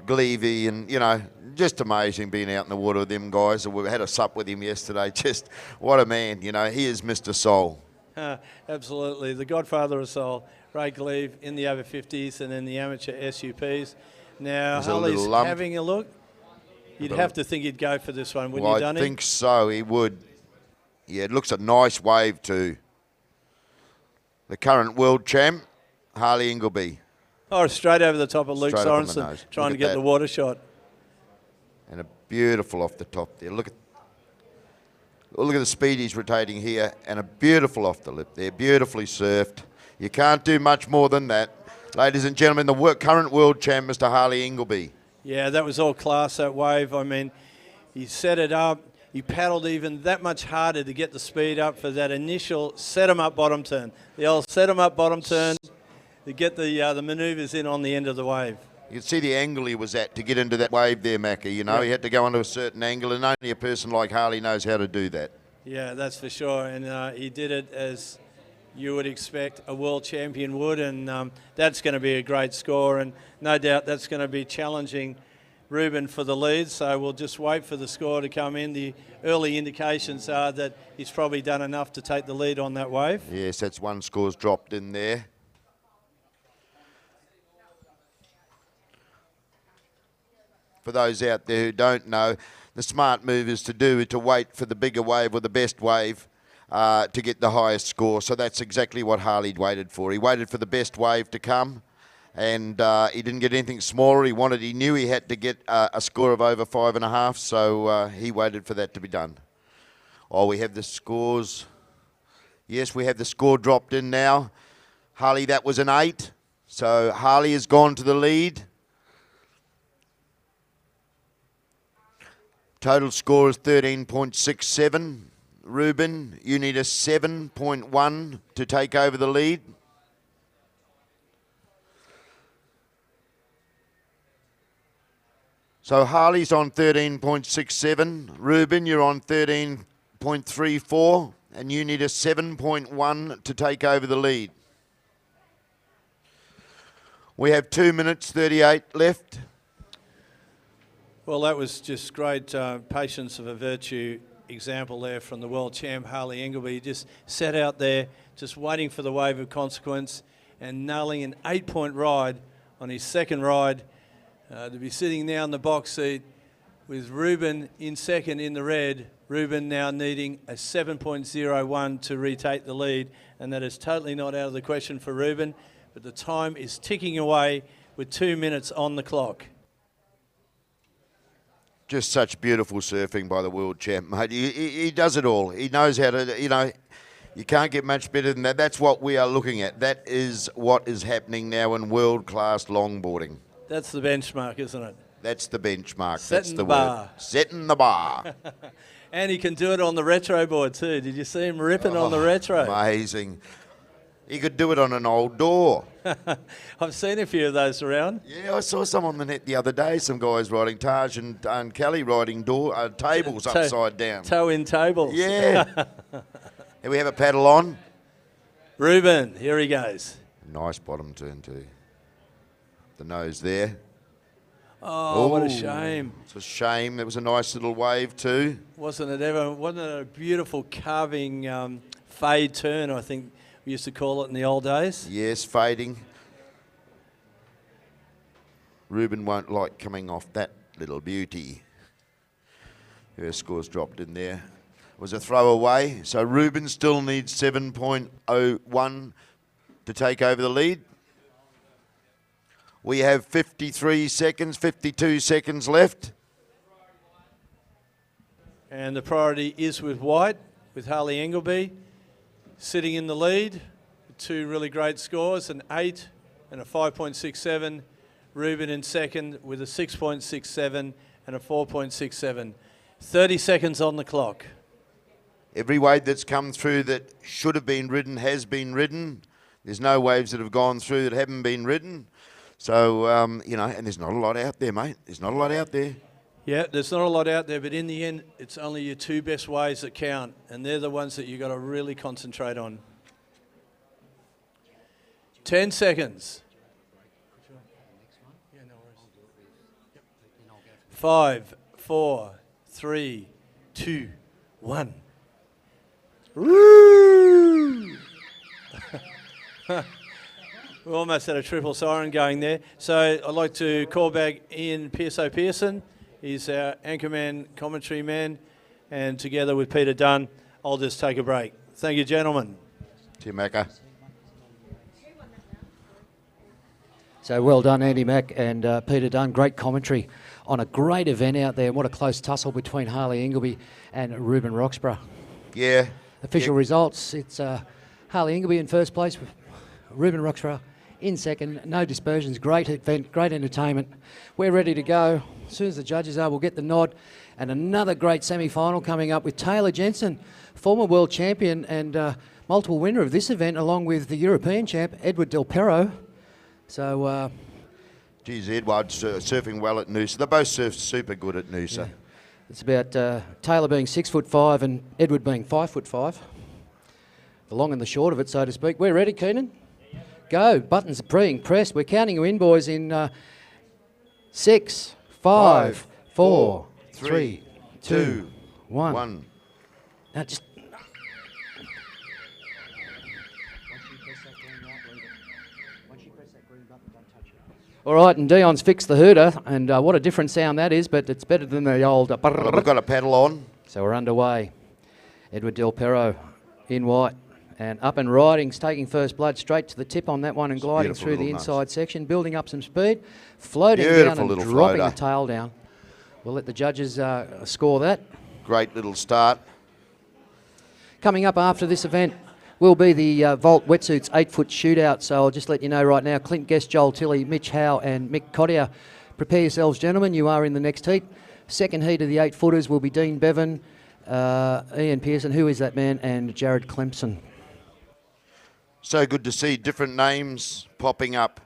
Gleavy and, you know, just amazing being out in the water with them guys. We had a sup with him yesterday. Just what a man, you know. He is Mr. Soul. Absolutely. The godfather of soul, Ray Gleave in the over 50s and in the amateur SUPs. Now, There's a Harley's little lump. having a look. You'd have to think he'd go for this one, wouldn't Well, you, Dunny? I think so. He would. Yeah, it looks a nice wave too. The current world champ, Harley Ingleby. Oh, straight over the top of Luke Straight up on the Sorensen, nose. trying Look to at get that. the water shot. And a beautiful off the top there. Look at the speed he's rotating here, and a beautiful off the lip there. Beautifully surfed. You can't do much more than that. Ladies and gentlemen, the current world champ, Mr. Harley Ingleby. Yeah, that was all class, that wave. I mean, he set it up. He paddled even that much harder to get the speed up for that initial set-em-up bottom turn. The old set-em-up bottom turn to get the manoeuvres in on the end of the wave. You can see the angle he was at to get into that wave there, Macca. You know, Yep. he had to go into a certain angle, and only a person like Harley knows how to do that. Yeah, that's for sure. And he did it as you would expect a world champion would, and that's going to be a great score. And no doubt that's going to be challenging Ruben for the lead, so we'll just wait for the score to come in. The early indications are that he's probably done enough to take the lead on that wave. Yes, that's one score's dropped in there. For those out there who don't know, the smart move is to wait for the bigger wave or the best wave to get the highest score. So that's exactly what Harley waited for. He waited for the best wave to come, and he didn't get anything smaller. He knew he had to get a score of over 5.5, so he waited for that to be done. Oh, we have the scores. Yes, we have the score dropped in now. Harley, that was an 8. So Harley has gone to the lead. Total score is 13.67. Ruben, you need a 7.1 to take over the lead. So Harley's on 13.67. Ruben, you're on 13.34. And you need a 7.1 to take over the lead. We have 2 minutes 38 left. Well, that was just great patience of a virtue example there from the world champ, Harley Ingleby. He just sat out there, just waiting for the wave of consequence and nailing an 8-point ride on his second ride. To be sitting now in the box seat with Ruben in second in the red. Ruben now needing a 7.01 to retake the lead, and that is totally not out of the question for Ruben, but the time is ticking away with 2 minutes on the clock. Just such beautiful surfing by the world champ, mate. He does it all. He knows how to, you know, you can't get much better than that. That's what we are looking at. That is what is happening now in world-class longboarding. That's the benchmark, isn't it? That's the benchmark. Setting That's the the bar. word. Setting the bar. And he can do it on the retro board too. Did you see him ripping on the retro? Amazing. He could do it on an old door. I've seen a few of those around. Yeah, I saw some on the net the other day. Some guys riding Taj and Kelly riding tables upside down. Toe-in tables. Yeah. Here we have a paddle on. Ruben, here he goes. Nice bottom turn too. The nose there. Oh, what a Ooh, shame. It's a shame. There was a nice little wave too. Wasn't it a beautiful carving fade turn, I think we used to call it in the old days? Yes, fading. Ruben won't like coming off that little beauty. Her score's dropped in there. It was a throwaway, so Ruben still needs 7.01 to take over the lead. We have 52 seconds left. And the priority is with White, with Harley Ingleby, sitting in the lead with two really great scores, an 8 and a 5.67. Ruben in second with a 6.67 and a 4.67. 30 seconds on the clock. Every wave that's come through that should have been ridden has been ridden. There's no waves that have gone through that haven't been ridden. So, you know, and there's not a lot out there, mate. There's not a lot out there. Yeah, there's not a lot out there, but in the end, it's only your two best waves that count, and they're the ones that you've got to really concentrate on. 10 seconds. 5, 4, 3, 2, 1. Woo! We almost had a triple siren going there. So I'd like to call back Ian Pearson. He's our anchorman, commentary man, and together with Peter Dunn, I'll just take a break. Thank you, gentlemen. Tim Macca. So well done, Andy Mack and Peter Dunn. Great commentary on a great event out there. What a close tussle between Harley Ingleby and Ruben Roxburgh. Yeah. Official results, it's Harley Ingleby in first place, with Ruben Roxburgh in second. No dispersions, great event, great entertainment. We're ready to go. As soon as the judges are, we'll get the nod. And another great semi-final coming up with Taylor Jensen, former world champion and multiple winner of this event, along with the European champ, Edward Del Perro. So... Geez, Edward's surfing well at Noosa. They both surf super good at Noosa. Yeah. It's about Taylor being 6'5" and Edward being 5'5". The long and the short of it, so to speak. We're ready, Keenan? Go. Buttons are being pressed. We're counting you in, boys, in 6, 5, 4, 3, 2, 1. Now just... All right, and Dion's fixed the hooter, and what a different sound that is, but it's better than the old... Well, we've got a paddle on. So we're underway. Edward Del Perro in white and up and riding, taking first blood straight to the tip on that one and gliding through the inside section, building up some speed, floating down and dropping the tail down. We'll let the judges score that. Great little start. Coming up after this event will be the Vault Wetsuits 8-foot shootout. So I'll just let you know right now, Clint Guest, Joel Tilley, Mitch Howe and Mick Cottier. Prepare yourselves, gentlemen. You are in the next heat. Second heat of the 8-footers will be Dean Bevan, Ian Pearson, who is that man, and Jared Clemson. So good to see different names popping up,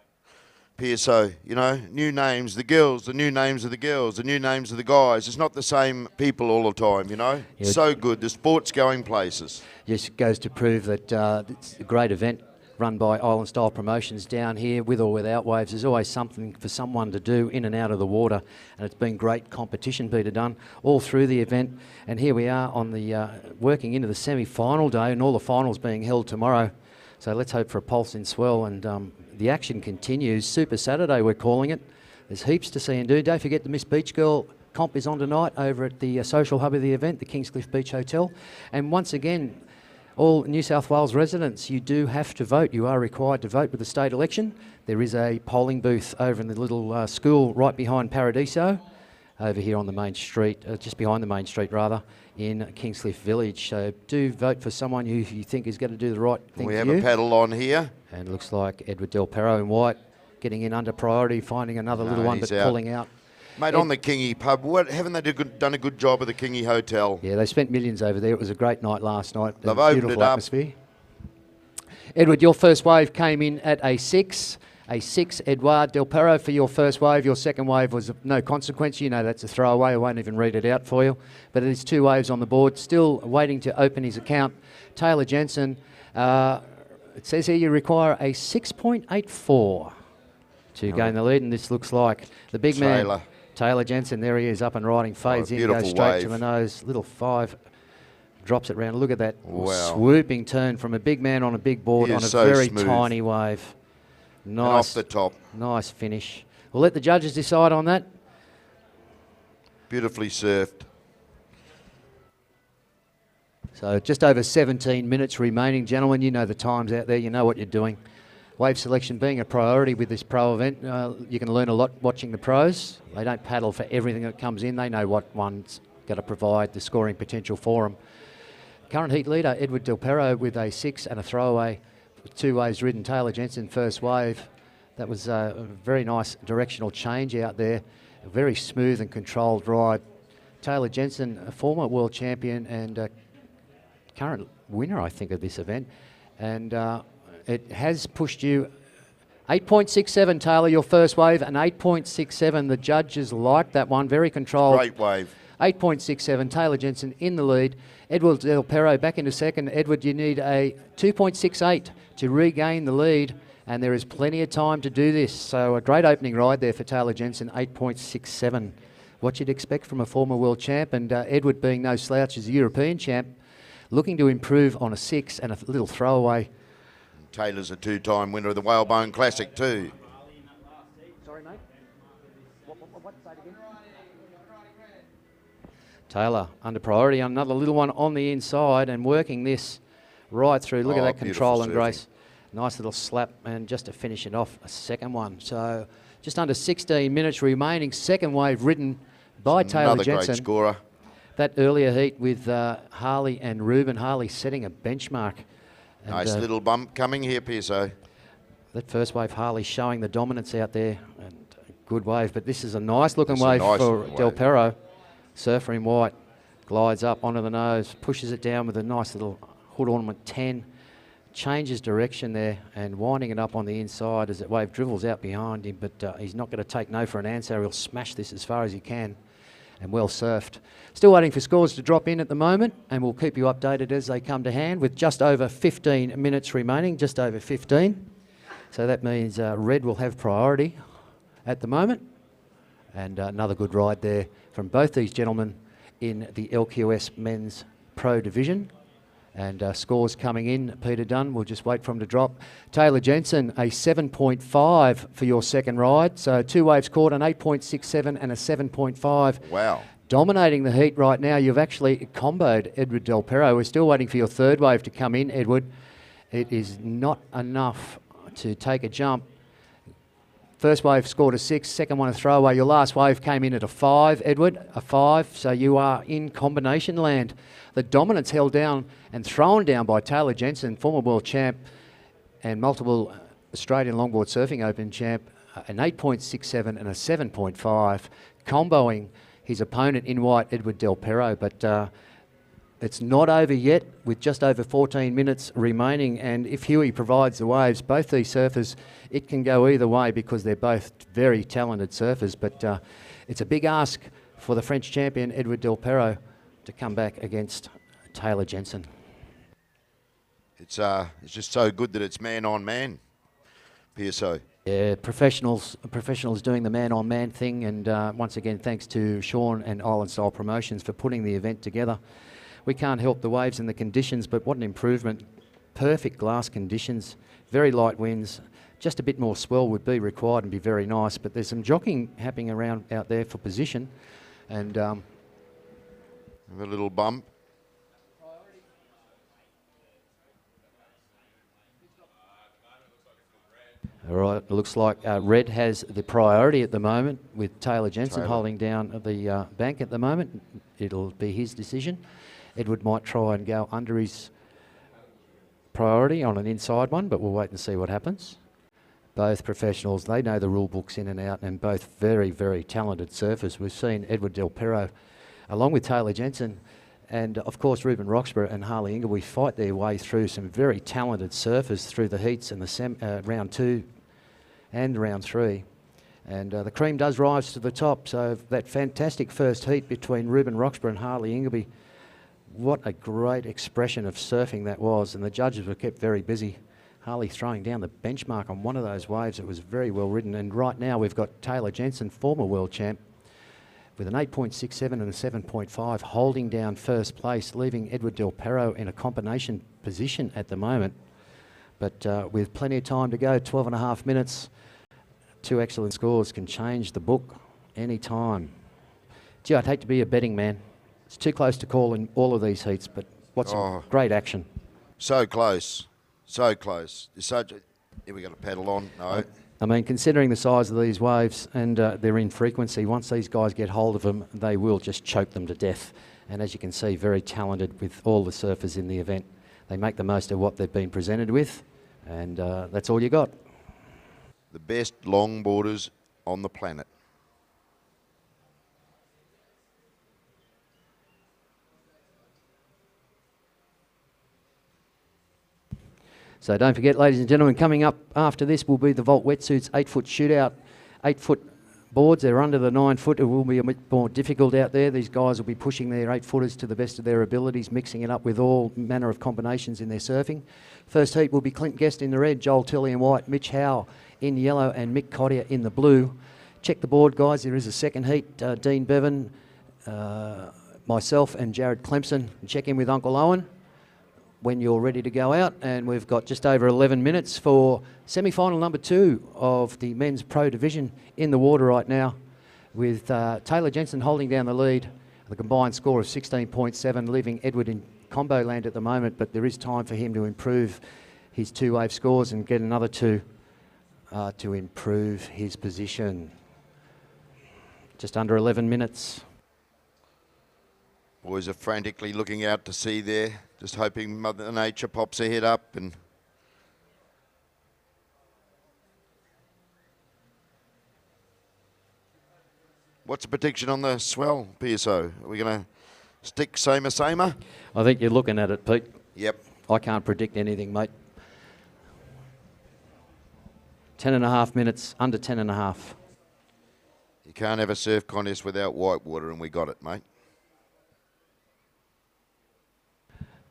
PSO. You know, new names, the girls, the new names of the girls, the new names of the guys. It's not the same people all the time, you know. Yeah. So good. The sport's going places. Yes, it goes to prove that it's a great event run by Island Style Promotions down here, with or without waves. There's always something for someone to do in and out of the water, and it's been great competition, Peter Dunn, all through the event. And here we are on the working into the semi-final day, and all the finals being held tomorrow. So let's hope for a pulse in swell, and the action continues. Super Saturday, we're calling it. There's heaps to see and do. Don't forget the Miss Beach Girl comp is on tonight over at the social hub of the event, the Kingscliff Beach Hotel. And once again, all New South Wales residents, you do have to vote. You are required to vote with the state election. There is a polling booth over in the little school right behind Paradiso, over here on the main street, just behind the main street rather, in Kingscliff Village. So do vote for someone who you think is going to do the right thing for you. We have a paddle on here. And it looks like Edward Del Perro in white getting in under priority, finding another little one, but pulling out. Mate, on the Kingy pub, haven't they done a good job at the Kingy Hotel? Yeah, they spent millions over there. It was a great night last night. They've opened it up. Atmosphere. Edward, your first wave came in at a 6. A 6, Edouard Del Perro, for your first wave. Your second wave was of no consequence. You know that's a throwaway. I won't even read it out for you. But it is 2 waves on the board. Still waiting to open his account. Taylor Jensen, it says here you require a 6.84 to gain the lead, and this looks like the big man, Taylor Jensen. There he is, up and riding, fades in, goes straight to the nose. Little 5, drops it round. Look at that swooping turn from a big man on a big board on a very tiny wave. Nice, and off the top. Nice finish. We'll let the judges decide on that. Beautifully surfed. So just over 17 minutes remaining. Gentlemen, you know the times out there. You know what you're doing. Wave selection being a priority with this pro event. You can learn a lot watching the pros. They don't paddle for everything that comes in. They know what one's got to provide the scoring potential for them. Current heat leader, Edward Del Perro, with a 6 and a throwaway. 2 waves ridden. Taylor Jensen, first wave. That was a very nice directional change out there. A very smooth and controlled ride. Taylor Jensen, a former world champion and current winner, I think, of this event. And it has pushed you 8.67, Taylor, your first wave, and 8.67. The judges liked that one. Very controlled. Great wave. 8.67, Taylor Jensen in the lead. Edward Del Perro back into second. Edward, you need a 2.68 to regain the lead. and there is plenty of time to do this. So a great opening ride there for Taylor Jensen, 8.67. What you'd expect from a former world champ, and Edward, being no slouch, as a European champ, looking to improve on a 6 and a little throwaway. Taylor's a two-time winner of the Whalebone Classic too. Sorry, mate. What's that again? Taylor under priority, another little one on the inside and working this right through. Look at that control and surfing. grace. Nice little slap, and just to finish it off, a second one. So just under 16 minutes remaining. Second wave ridden by Taylor Another Jensen. great scorer. That earlier heat with Harley and Ruben. Harley setting a benchmark. And, Nice little bump coming here, Pearso. that first wave, Harley showing the dominance out there. And a good wave, but this is a nice looking It's a wave nice for looking Del wave. Perro. Surfer in white, glides up onto the nose, pushes it down with a nice little hood ornament 10. Changes direction there and winding it up on the inside as that wave dribbles out behind him, but he's not going to take no for an answer. He'll smash this as far as he can, and well surfed. Still waiting for scores to drop in at the moment, and we'll keep you updated as they come to hand with just over 15 minutes remaining, just over 15. So that means Red will have priority at the moment, and another good ride there from both these gentlemen in the LQS Men's Pro Division. And scores coming in, Peter Dunn, we'll just wait for him to drop. Taylor Jensen, a 7.5 for your second ride. So two waves caught, an 8.67 and a 7.5. Wow. Dominating the heat right now. You've actually comboed Edward Del Perro. We're still waiting for your third wave to come in, Edward. It is not enough to take a jump. First wave scored a 6, second one a throwaway. Your last wave came in at a 5, Edward, a 5. So you are in combination land. The dominance held down and thrown down by Taylor Jensen, former world champ and multiple Australian Longboard Surfing Open champ, an 8.67 and a 7.5, comboing his opponent in white, Edward Del Perro. But it's not over yet with just over 14 minutes remaining, and if Huey provides the waves, both these surfers, it can go either way because they're both very talented surfers. But it's a big ask for the French champion, Edward Del Perro, to come back against Taylor Jensen. It's just so good that it's man on man, PSO. Yeah, professionals doing the man-on-man thing, and once again, thanks to Sean and Island Style Promotions for putting the event together. We can't help the waves and the conditions, but what an improvement. Perfect glass conditions, very light winds. Just a bit more swell would be required and be very nice, but there's some jockeying happening around out there for position, and Have a little bump. all right, it looks like Red has the priority at the moment with Taylor Jensen Taylor. holding down the bank at the moment. It'll be his decision. Edward might try and go under his priority on an inside one, but we'll wait and see what happens. Both professionals, they know the rule books in and out, and both very, very talented surfers. We've seen Edward Del Perro, along with Taylor Jensen, and of course Ruben Roxburgh and Harley Ingleby fight their way through some very talented surfers through the heats in the round 2 and round 3. And the cream does rise to the top, so that fantastic first heat between Ruben Roxburgh and Harley Ingleby, what a great expression of surfing that was, and the judges were kept very busy. Harley throwing down the benchmark on one of those waves. It was very well ridden, and right now we've got Taylor Jensen, former world champ, with an 8.67 and a 7.5, holding down first place, leaving Edward Del Perro in a combination position at the moment. But with plenty of time to go, 12 and a half minutes, two excellent scores can change the book any time. Gee, I'd hate to be a betting man. It's too close to call in all of these heats, but what's some great action. So close. So close. It's such a... Here we got to paddle on. No. I mean, considering the size of these waves and their infrequency, once these guys get hold of them, they will just choke them to death. And as you can see, very talented with all the surfers in the event. They make the most of what they've been presented with, and that's all you got. The best longboarders on the planet. So don't forget, ladies and gentlemen, coming up after this will be the Vault Wetsuits 8-foot shootout, 8-foot boards. They're under the 9 foot. It will be a bit more difficult out there. These guys will be pushing their 8 footers to the best of their abilities, mixing it up with all manner of combinations in their surfing. First heat will be Clint Guest in the red, Joel Tilley in white, Mitch Howe in yellow and Mick Cottier in the blue. Check the board, guys. There is a second heat. Dean Bevan, myself and Jared Clemson. Check in with Uncle Owen when you're ready to go out. And we've got just over 11 minutes for semi-final number 2 of the men's pro division in the water right now, with Taylor Jensen holding down the lead. The combined score of 16.7, leaving Edward in combo land at the moment, but there is time for him to improve his 2-wave scores and get another 2 to improve his position. Just under 11 minutes. Boys are frantically looking out to sea there, just hoping Mother Nature pops her head up. And what's the prediction on the swell, PSO? Are we going to stick samer? I think you're looking at it, Pete. Yep. I can't predict anything, mate. 10.5 minutes, under 10.5. You can't have a surf contest without white water, and we got it, mate.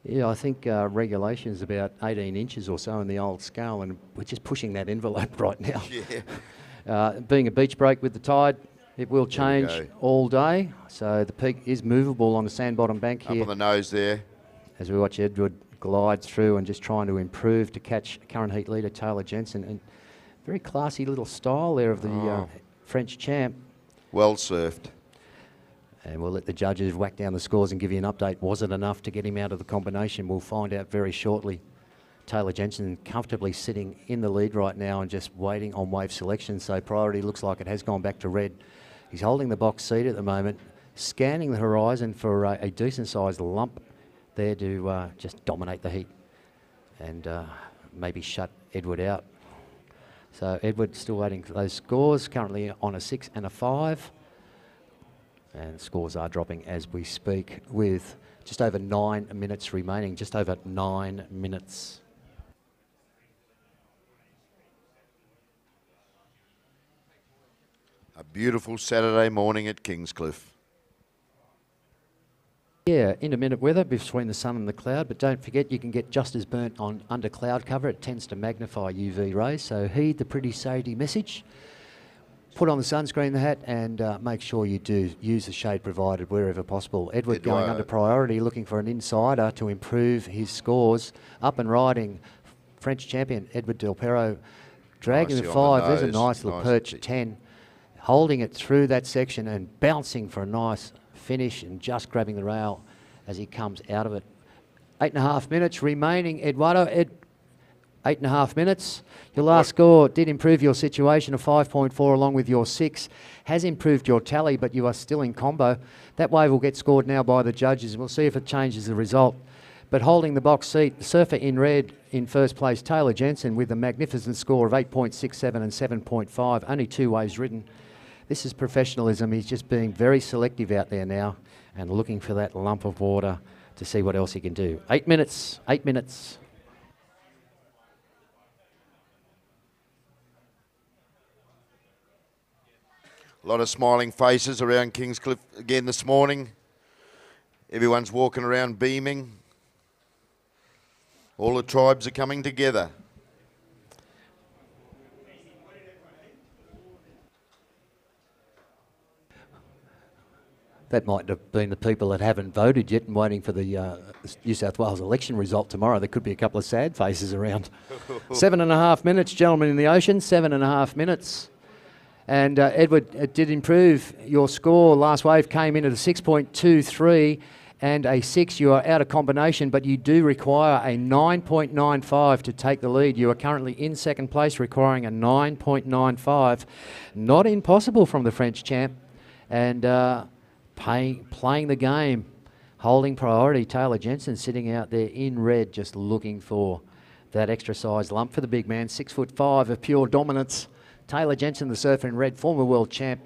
Yeah, I think regulation is about 18 inches or so in the old scale, and we're just pushing that envelope right now. Yeah. Being a beach break with the tide, it will change all day. So the peak is movable on the sand bottom bank here. Up on the nose there. As we watch Edward glide through and just trying to improve to catch current heat leader Taylor Jensen. And very classy little style there of the French champ. Well surfed. And we'll let the judges whack down the scores and give you an update. Was it enough to get him out of the combination? We'll find out very shortly. Taylor Jensen comfortably sitting in the lead right now and just waiting on wave selection. So priority looks like it has gone back to red. He's holding the box seat at the moment, scanning the horizon for a decent sized lump there to just dominate the heat and maybe shut Edward out. So Edward still waiting for those scores, currently on a 6 and a 5. And scores are dropping as we speak, with just over 9 minutes remaining, just over 9 minutes. A beautiful Saturday morning at Kingscliff. Yeah, intermittent weather between the sun and the cloud, but don't forget you can get just as burnt on under cloud cover. It tends to magnify UV rays, so heed the pretty safety message. Put on the sunscreen, the hat, and make sure you do use the shade provided wherever possible. Edward going under priority, looking for an insider to improve his scores. Up and riding, French champion Edward Del Perro, dragging the 5. There's a nice little perch 10. Holding it through that section and bouncing for a nice finish and just grabbing the rail as he comes out of it. 8.5 minutes remaining, Eduardo. 8.5 minutes. Your last score did improve your situation of 5.4 along with your 6. Has improved your tally, but you are still in combo. That wave will get scored now by the judges. We'll see if it changes the result. But holding the box seat, the surfer in red in first place, Taylor Jensen, with a magnificent score of 8.67 and 7.5. Only 2 waves ridden. This is professionalism. He's just being very selective out there now and looking for that lump of water to see what else he can do. 8 minutes. 8 minutes. A lot of smiling faces around Kingscliff again this morning. Everyone's walking around beaming. All the tribes are coming together. That might have been the people that haven't voted yet and waiting for the New South Wales election result tomorrow. There could be a couple of sad faces around. 7.5 minutes, gentlemen in the ocean, 7.5 minutes. And Edward, did improve your score. Last wave came in at a 6.23 and a 6. You are out of combination, but you do require a 9.95 to take the lead. You are currently in second place, requiring a 9.95. Not impossible from the French champ. And playing the game, holding priority. Taylor Jensen sitting out there in red, just looking for that extra size lump for the big man. 6'5" of pure dominance. Taylor Jensen, the surfer in red, former world champ,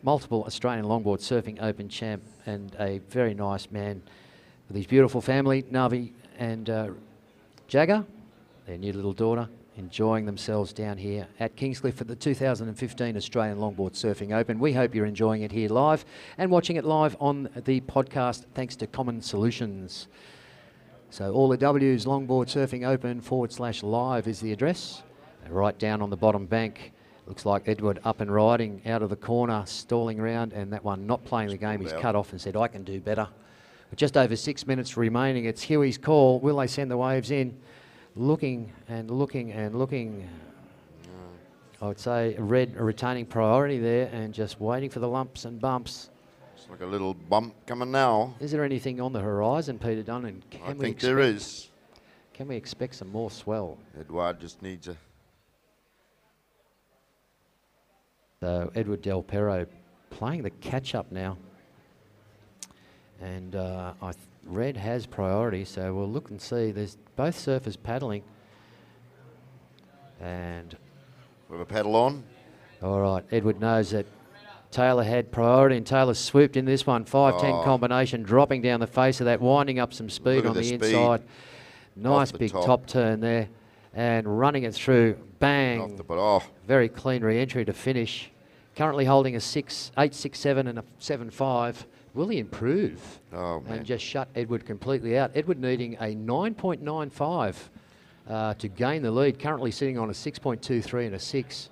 multiple Australian Longboard Surfing Open champ, and a very nice man with his beautiful family, Navi and Jagger, their new little daughter, enjoying themselves down here at Kingscliff at the 2015 Australian Longboard Surfing Open. We hope you're enjoying it here live and watching it live on the podcast thanks to Common Solutions. So all the W's, Longboard Surfing Open /live is the address. Right down on the bottom bank. Looks like Edward up and riding out of the corner, stalling around, and that one not playing the game. He's cut off and said, I can do better. With just over 6 minutes remaining, it's Huey's call. Will they send the waves in? Looking and looking and looking. I would say Red retaining priority there and just waiting for the lumps and bumps. It's like a little bump coming now. Is there anything on the horizon, Peter Dunn? And I think there is. Can we expect some more swell? Edward just needs a... So Edward Del Perro playing the catch-up now. And Red has priority, so we'll look and see. There's both surfers paddling. And... With a paddle on. All right, Edward knows that Taylor had priority, and Taylor swooped in this one. 5-10 combination, dropping down the face of that, winding up some speed on the inside. Nice big top turn there. And running it through, bang. Very clean re-entry to finish. Currently holding a 8.67 and a 7.5. Will he improve? Oh, man. And just shut Edward completely out. Edward needing a 9.95 to gain the lead. Currently sitting on a 6.23 and a 6.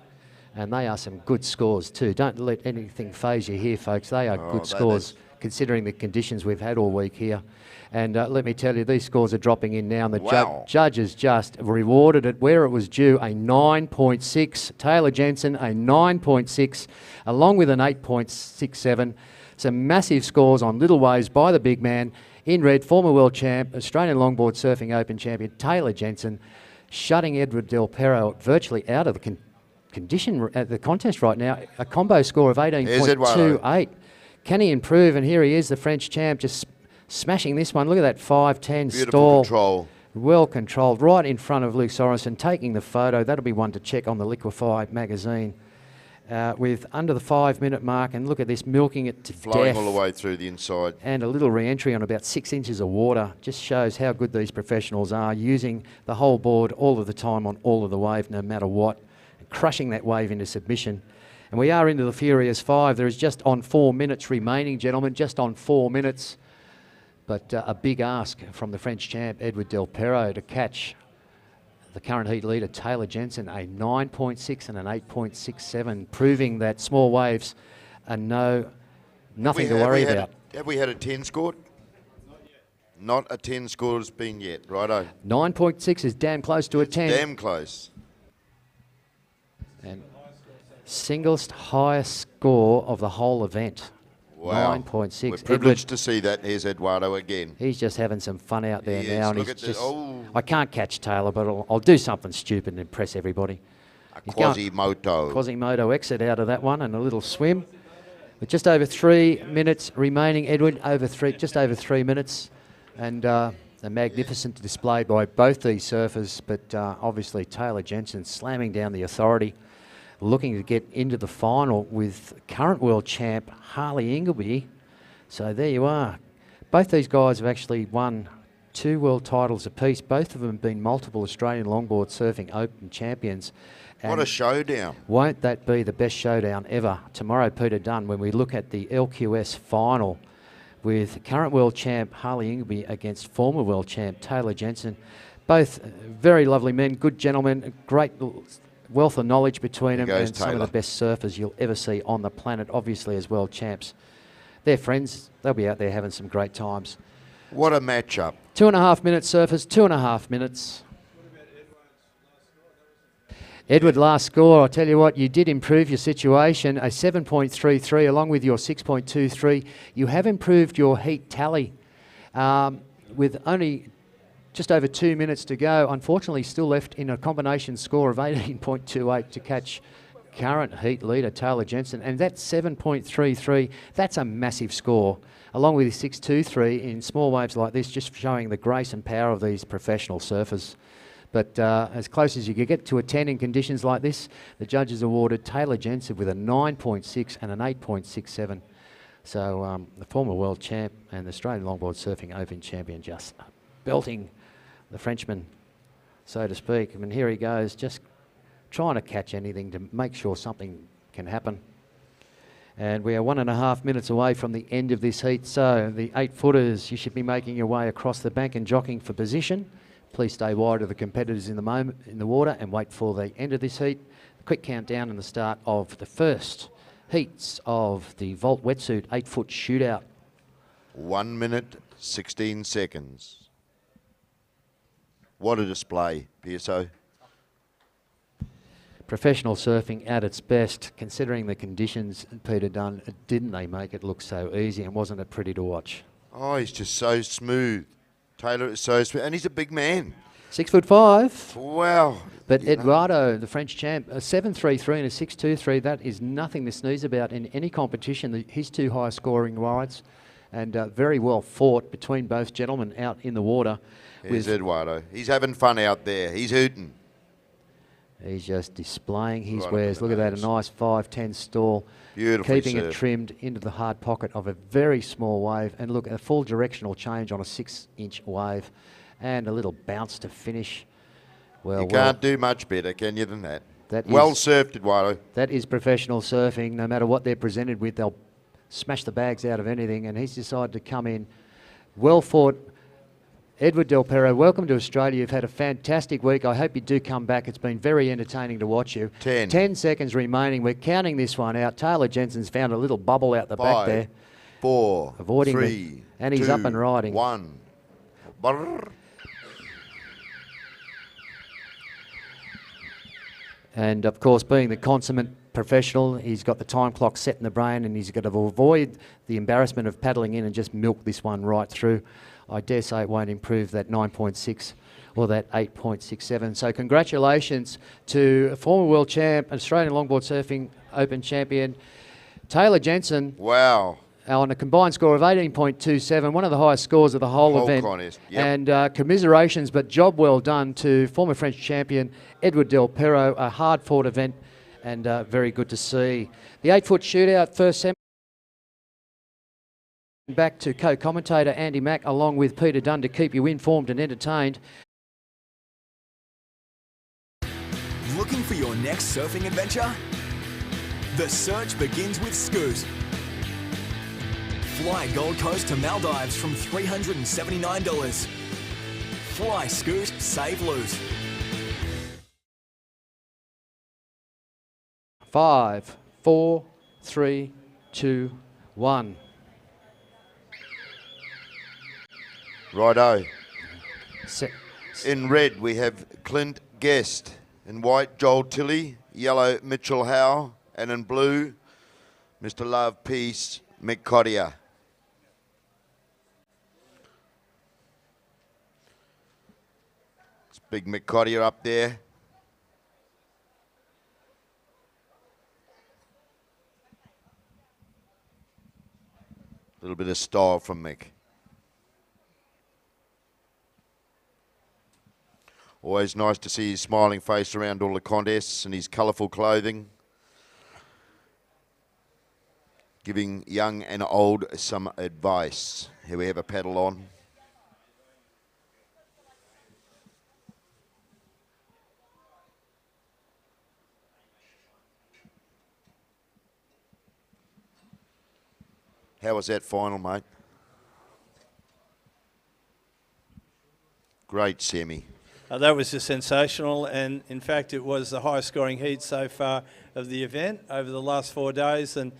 And they are some good scores too. Don't let anything phase you here, folks. They are good scores considering the conditions we've had all week here. And let me tell you, these scores are dropping in now, and the judges just rewarded it where it was due, a 9.6. Taylor Jensen, a 9.6, along with an 8.67. Some massive scores on little waves by the big man. In red, former world champ, Australian Longboard Surfing Open champion, Taylor Jensen, shutting Edward Del Perro virtually out of the the contest right now. A combo score of 18.28. Can he improve? And here he is, the French champ, just smashing this one. Look at that 5-10 stall. Control. Well controlled, right in front of Luke Sorensen, taking the photo. That'll be one to check on the Liquify magazine. With under the 5-minute mark, and look at this, milking it to Flowing death. all the way through the inside. And a little re-entry on about 6 inches of water. Just shows how good these professionals are, using the whole board all of the time on all of the wave, no matter what, and crushing that wave into submission. And we are into the Furious 5. There is just on 4 minutes remaining, gentlemen, just on 4 minutes. But a big ask from the French champ, Edward Del Perro, to catch the current heat leader, Taylor Jensen, a 9.6 and an 8.67, proving that small waves are nothing to worry about. Have we had a 10 scored? Not yet. Not a 10 score has been yet, righto. 9.6 is damn close to a 10. Damn close. And singlest highest score of the whole event. Wow. 9.6. We're privileged to see that. Here's Eduardo again. He's just having some fun out there now. And Look he's at just, this. I can't catch Taylor, but I'll do something stupid and impress everybody. A Quasimodo exit out of that one and a little swim. With just over 3 minutes remaining, Edward, just over 3 minutes. And a magnificent display by both these surfers, but obviously Taylor Jensen slamming down the authority, looking to get into the final with current world champ Harley Ingleby. So there you are. Both these guys have actually won 2 world titles apiece. Both of them have been multiple Australian Longboard Surfing Open champions. And what a showdown. Won't that be the best showdown ever? Tomorrow, Peter Dunn, when we look at the LQS final with current world champ Harley Ingleby against former world champ Taylor Jensen. Both very lovely men, good gentlemen, great wealth of knowledge between them, and some of the best surfers you'll ever see on the planet, obviously as world champs. They're friends. They'll be out there having some great times. What a matchup. 2.5 minutes, surfers, 2.5 minutes. Edward, last score, I'll tell you what, you did improve your situation, a 7.33 along with your 6.23. You have improved your heat tally with only just over 2 minutes to go. Unfortunately, still left in a combination score of 18.28 to catch current heat leader Taylor Jensen. And that 7.33, that's a massive score, along with 6.23 in small waves like this, just showing the grace and power of these professional surfers. But as close as you could get to a 10 in conditions like this, the judges awarded Taylor Jensen with a 9.6 and an 8.67. So the former world champ and the Australian Longboard Surfing Open champion just belting the Frenchman so to speak. I mean, here he goes, just trying to catch anything to make sure something can happen. And we are 1.5 minutes away from the end of this heat, so the 8-footers, you should be making your way across the bank and jockeying for position. Please stay wide of the competitors in the water and wait for the end of this heat. A quick countdown and the start of the first heats of the Vault Wetsuit 8-foot shootout. 1 minute, 16 seconds. What a display, PSO. Professional surfing at its best, considering the conditions, Peter Dunn. Didn't they make it look so easy, and wasn't it pretty to watch? Oh, he's just so smooth. Taylor is so smooth, and he's a big man. 6'5". Wow. But Eduardo, the French champ, a 7.33 and a 6.23, that is nothing to sneeze about in any competition. His two highest scoring rides, and very well fought between both gentlemen out in the water. Here's Eduardo. He's having fun out there. He's hooting. He's just displaying his Right wares. up the Look at that, a nose. nice 5'10" stall. Beautifully Keeping it served. trimmed into the hard pocket of a very small wave. And look, a full directional change on a 6-inch wave. And a little bounce to finish. Well, You can't do much better, can you, than that? That Well is- surfed, Eduardo. That is professional surfing. No matter what they're presented with, they'll smash the bags out of anything. And he's decided to come in. Well fought. Edward Del Perro, welcome to Australia. You've had a fantastic week. I hope you do come back. It's been very entertaining to watch you. 10 seconds remaining. We're counting this one out. Taylor Jensen's found a little bubble out the back 5, there. 4, Avoiding 3, and he's 2, up and riding. 1. Brrr. And of course, being the consummate professional, he's got the time clock set in the brain, and he's got to avoid the embarrassment of paddling in and just milk this one right through. I dare say it won't improve that 9.6 or that 8.67. So congratulations to a former world champ, Australian Longboard Surfing Open champion, Taylor Jensen, Wow. on a combined score of 18.27, one of the highest scores of the whole event. contest, yep. And commiserations, but job well done to former French champion Edward Del Perro, a hard-fought event, and very good to see. The 8-foot shootout, first semi. Back to co-commentator Andy Mack along with Peter Dunn to keep you informed and entertained. Looking for your next surfing adventure? The search begins with Scoot. Fly Gold Coast to Maldives from $379. Fly Scoot, save loot. 5, 4, 3, 2, 1. Righto. Se- In red, we have Clint Guest. In white, Joel Tilley. Yellow, Mitchell Howe. And in blue, Mr. Love Peace McCottier. It's big McCottier up there. A little bit of style from Mick. Always nice to see his smiling face around all the contests and his colourful clothing. Giving young and old some advice. Here we have a paddle on. How was that final, mate? Great semi. That was just sensational, and in fact it was the highest scoring heat so far of the event over the last 4 days, and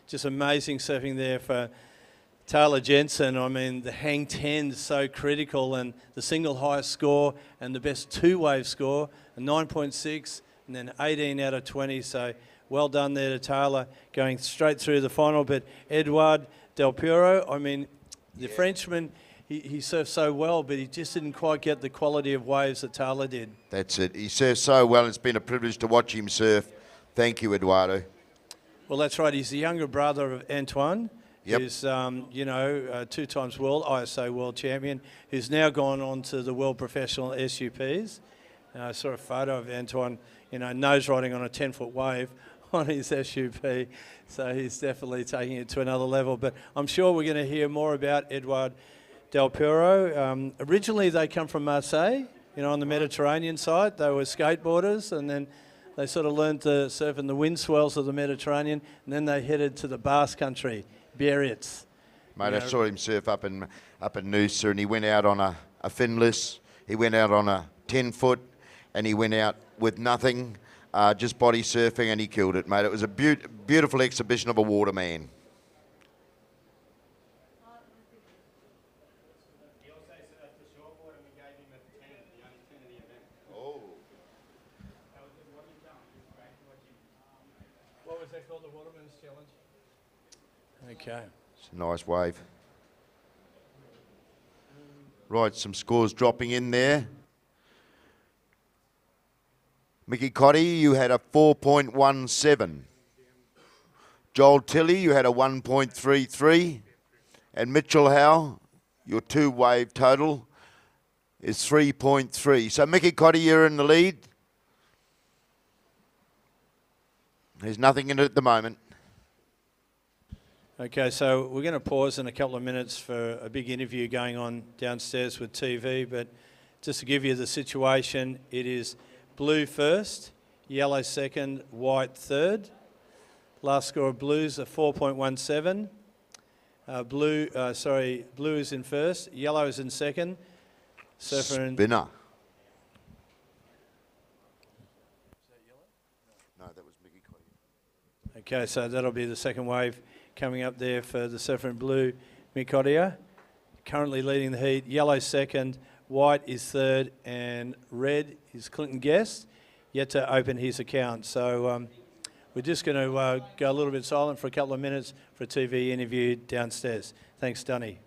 just amazing surfing there for Taylor Jensen. I mean, the hang 10 is so critical, and the single highest score and the best two-wave score, a 9.6 and then 18 out of 20, so well done there to Taylor, going straight through the final. But Edouard Del Perro, I mean, the Frenchman, he surfed so well, but he just didn't quite get the quality of waves that Taylor did. That's it. He surfs so well. It's been a privilege to watch him surf. Thank you, Eduardo. Well, that's right. He's the younger brother of Antoine, Yep. who's, 2 times world ISO world champion, who's now gone on to the world professional SUPs. I saw a photo of Antoine, nose riding on a 10-foot wave on his SUP. So he's definitely taking it to another level. But I'm sure we're going to hear more about Edouard Del Perro. Originally, they come from Marseille, on the Mediterranean side. They were skateboarders, and then they sort of learned to surf in the wind swells of the Mediterranean, and then they headed to the Basque Country, Biarritz. Mate, I saw him surf up in Noosa, and he went out on a finless. He went out on a 10-foot, and he went out with nothing, just body surfing, and he killed it, mate. It was a beautiful exhibition of a waterman. What was that called, the Waterman's Challenge? Okay. It's a nice wave. Right, some scores dropping in there. Mickey Cotty, you had a 4.17. Joel Tilley, you had a 1.33. And Mitchell Howe, your two-wave total is 3.3. So Mickey Cotty, you're in the lead. There's nothing in it at the moment. Okay, so we're going to pause in a couple of minutes for a big interview going on downstairs with TV, but just to give you the situation, it is blue first, yellow second, white third. Last score of blues a 4.17. Blue is in first, yellow is in second. Spinner. No, that was Mickey Cotty. Okay, so that'll be the second wave coming up there for the surfer in blue, Mikodia. Currently leading the heat. Yellow second, white is third, and red is Clinton Guest, yet to open his account. So we're just going to go a little bit silent for a couple of minutes for a TV interview downstairs. Thanks, Dunny.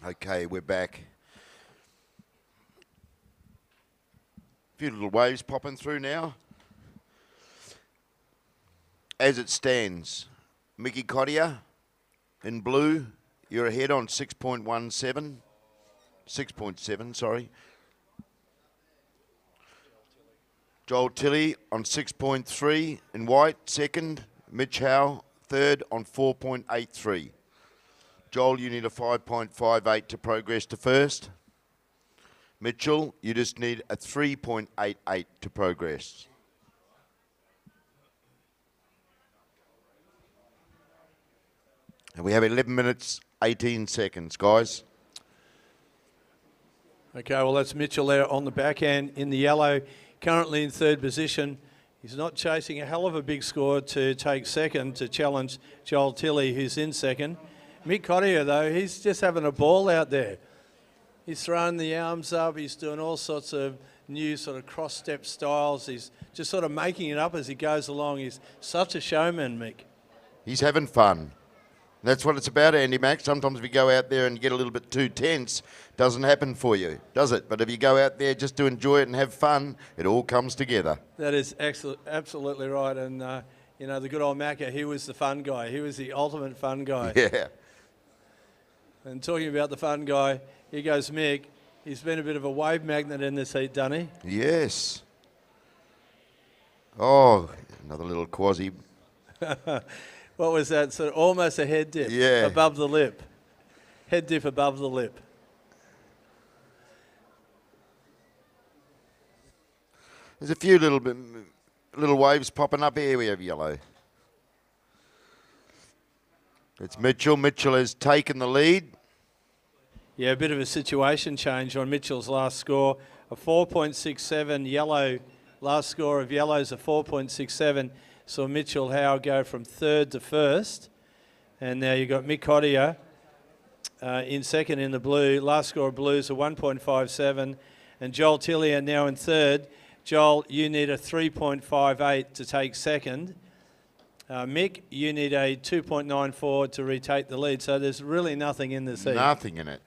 Okay, we're back. A few little waves popping through now. As it stands, Mickey Cottier in blue, you're ahead on 6.7, sorry. Joel Tilley on 6.3 in white, second. Mitch Howe, third on 4.83. Joel, you need a 5.58 to progress to first. Mitchell, you just need a 3.88 to progress. And we have 11 minutes, 18 seconds, guys. Okay, well, that's Mitchell there on the backhand in the yellow, currently in third position. He's not chasing a hell of a big score to take second to challenge Joel Tilley, who's in second. Mick Cottier, though, he's just having a ball out there. He's throwing the arms up. He's doing all sorts of new sort of cross-step styles. He's just sort of making it up as he goes along. He's such a showman, Mick. He's having fun. That's what it's about, Andy Mack. Sometimes if you go out there and you get a little bit too tense, it doesn't happen for you, does it? But if you go out there just to enjoy it and have fun, it all comes together. That is absolutely right. And, you know, the good old Macca, he was the fun guy. He was the ultimate fun guy. Yeah. And talking about the fun guy, here goes Mick. He's been a bit of a wave magnet in this heat, doesn't he? Yes. Oh, another little quasi. What was that? So almost a head dip above the lip. Head dip above the lip. There's a few little waves popping up here. We have yellow. It's Mitchell. Mitchell has taken the lead. Yeah, a bit of a situation change on Mitchell's last score. A 4.67 yellow. Last score of yellows a 4.67. So Mitchell Howe go from third to first. And now you've got Mick Cottier in second in the blue. Last score of blues a 1.57. And Joel Tilley are now in third. Joel, you need a 3.58 to take second. Mick, you need a 2.94 to retake the lead. So there's really nothing in this heat. Nothing in it.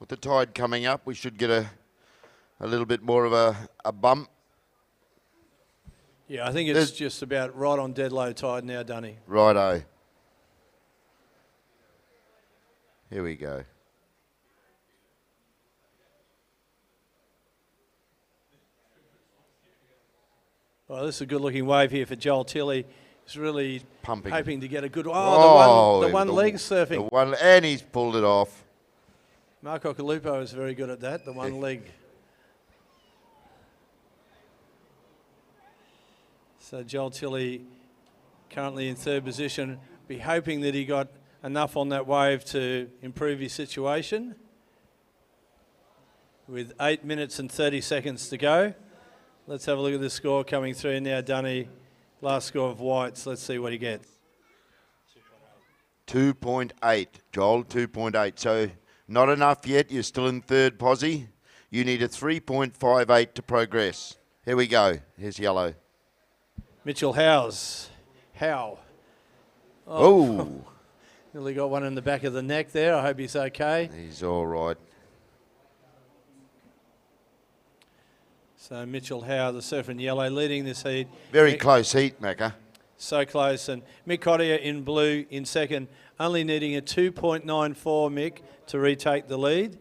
With the tide coming up, we should get a little bit more of a bump. Yeah, I think it's just about right on dead low tide now, Dunny. Righto. Here we go. Well, this is a good-looking wave here for Joel Tilley. He's really Pumping. hoping to get a good... Oh, the one leg surfing. And he's pulled it off. Marco Calupo is very good at that, the one leg. So Joel Tilley currently in third position. Be hoping that he got enough on that wave to improve his situation. With 8 minutes and 30 seconds to go. Let's have a look at the score coming through now, Dunny. Last score of whites. Let's see what he gets. 2.8, Joel, 2.8. So not enough yet. You're still in third posse. You need a 3.58 to progress. Here we go. Here's yellow. Mitchell Howe's. Howe. Oh. Nearly got one in the back of the neck there. I hope he's okay. He's all right. So Mitchell Howe, the surfer in yellow, leading this heat. Very close heat, Macca. So close. And Mick Cottier in blue in second, only needing a 2.94, Mick, to retake the lead.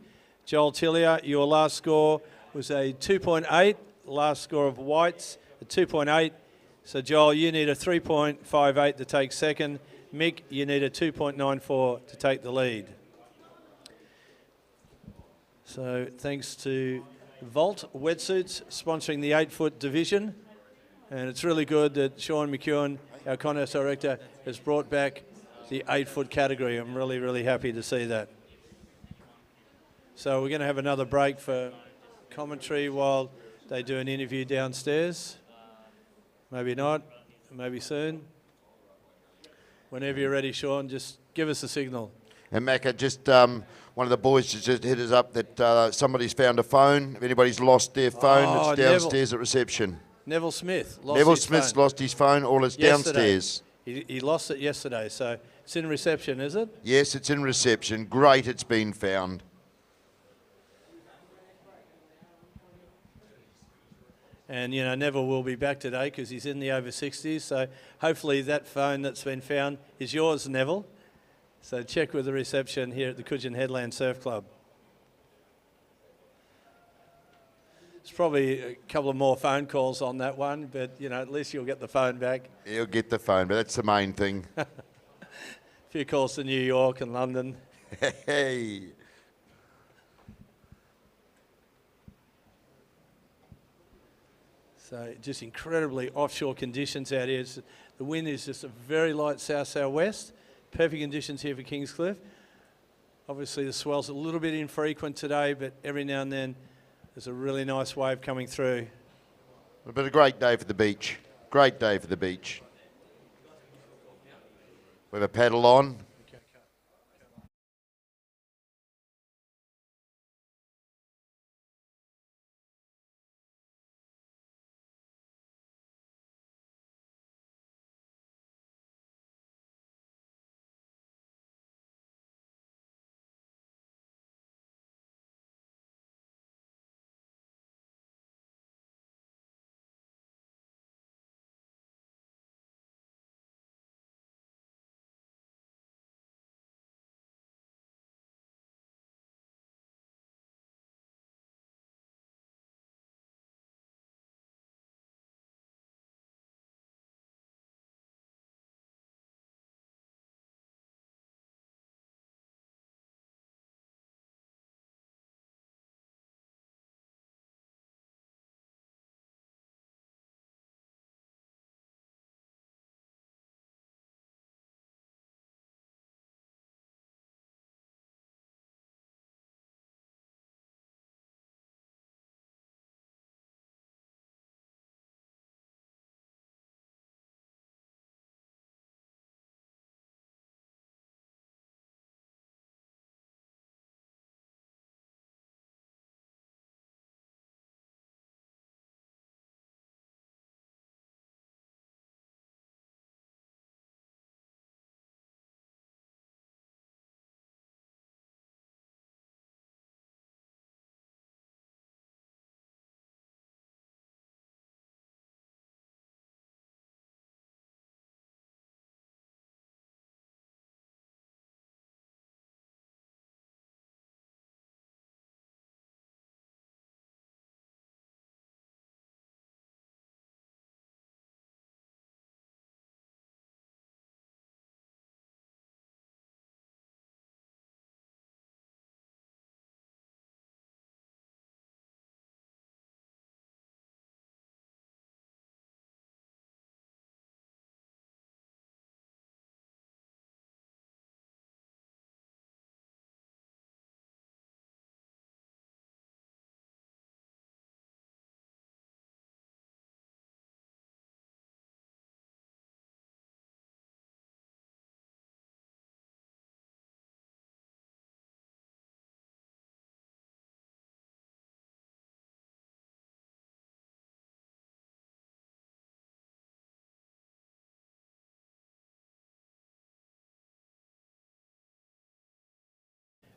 Joel Tilley, your last score was a 2.8. Last score of whites, a 2.8. So Joel, you need a 3.58 to take second. Mick, you need a 2.94 to take the lead. So thanks to Volt Wetsuits sponsoring the 8-foot division. And it's really good that Sean McEwen, our contest director, has brought back the 8-foot category. I'm really, really happy to see that. So we're going to have another break for commentary while they do an interview downstairs. Maybe not, maybe soon. Whenever you're ready, Sean, just give us a signal. And Macca, just one of the boys just hit us up that somebody's found a phone. If anybody's lost their phone, it's downstairs at reception. Neville Smith Neville Smith's lost his phone, all it's downstairs. He lost it yesterday, so it's in reception, is it? Yes, it's in reception. Great, it's been found. And, you know, Neville will be back today because he's in the over 60s. So hopefully that phone that's been found is yours, Neville. So check with the reception here at the Coogin Headland Surf Club. There's probably a couple of more phone calls on that one, but, you know, at least you'll get the phone back. He'll get the phone, but that's the main thing. A few calls to New York and London. Hey. So just incredibly offshore conditions out here. The wind is just a very light south-southwest. Perfect conditions here for Kingscliff. Obviously the swell's a little bit infrequent today, but every now and then there's a really nice wave coming through. But a great day for the beach. Great day for the beach. We have a paddle on.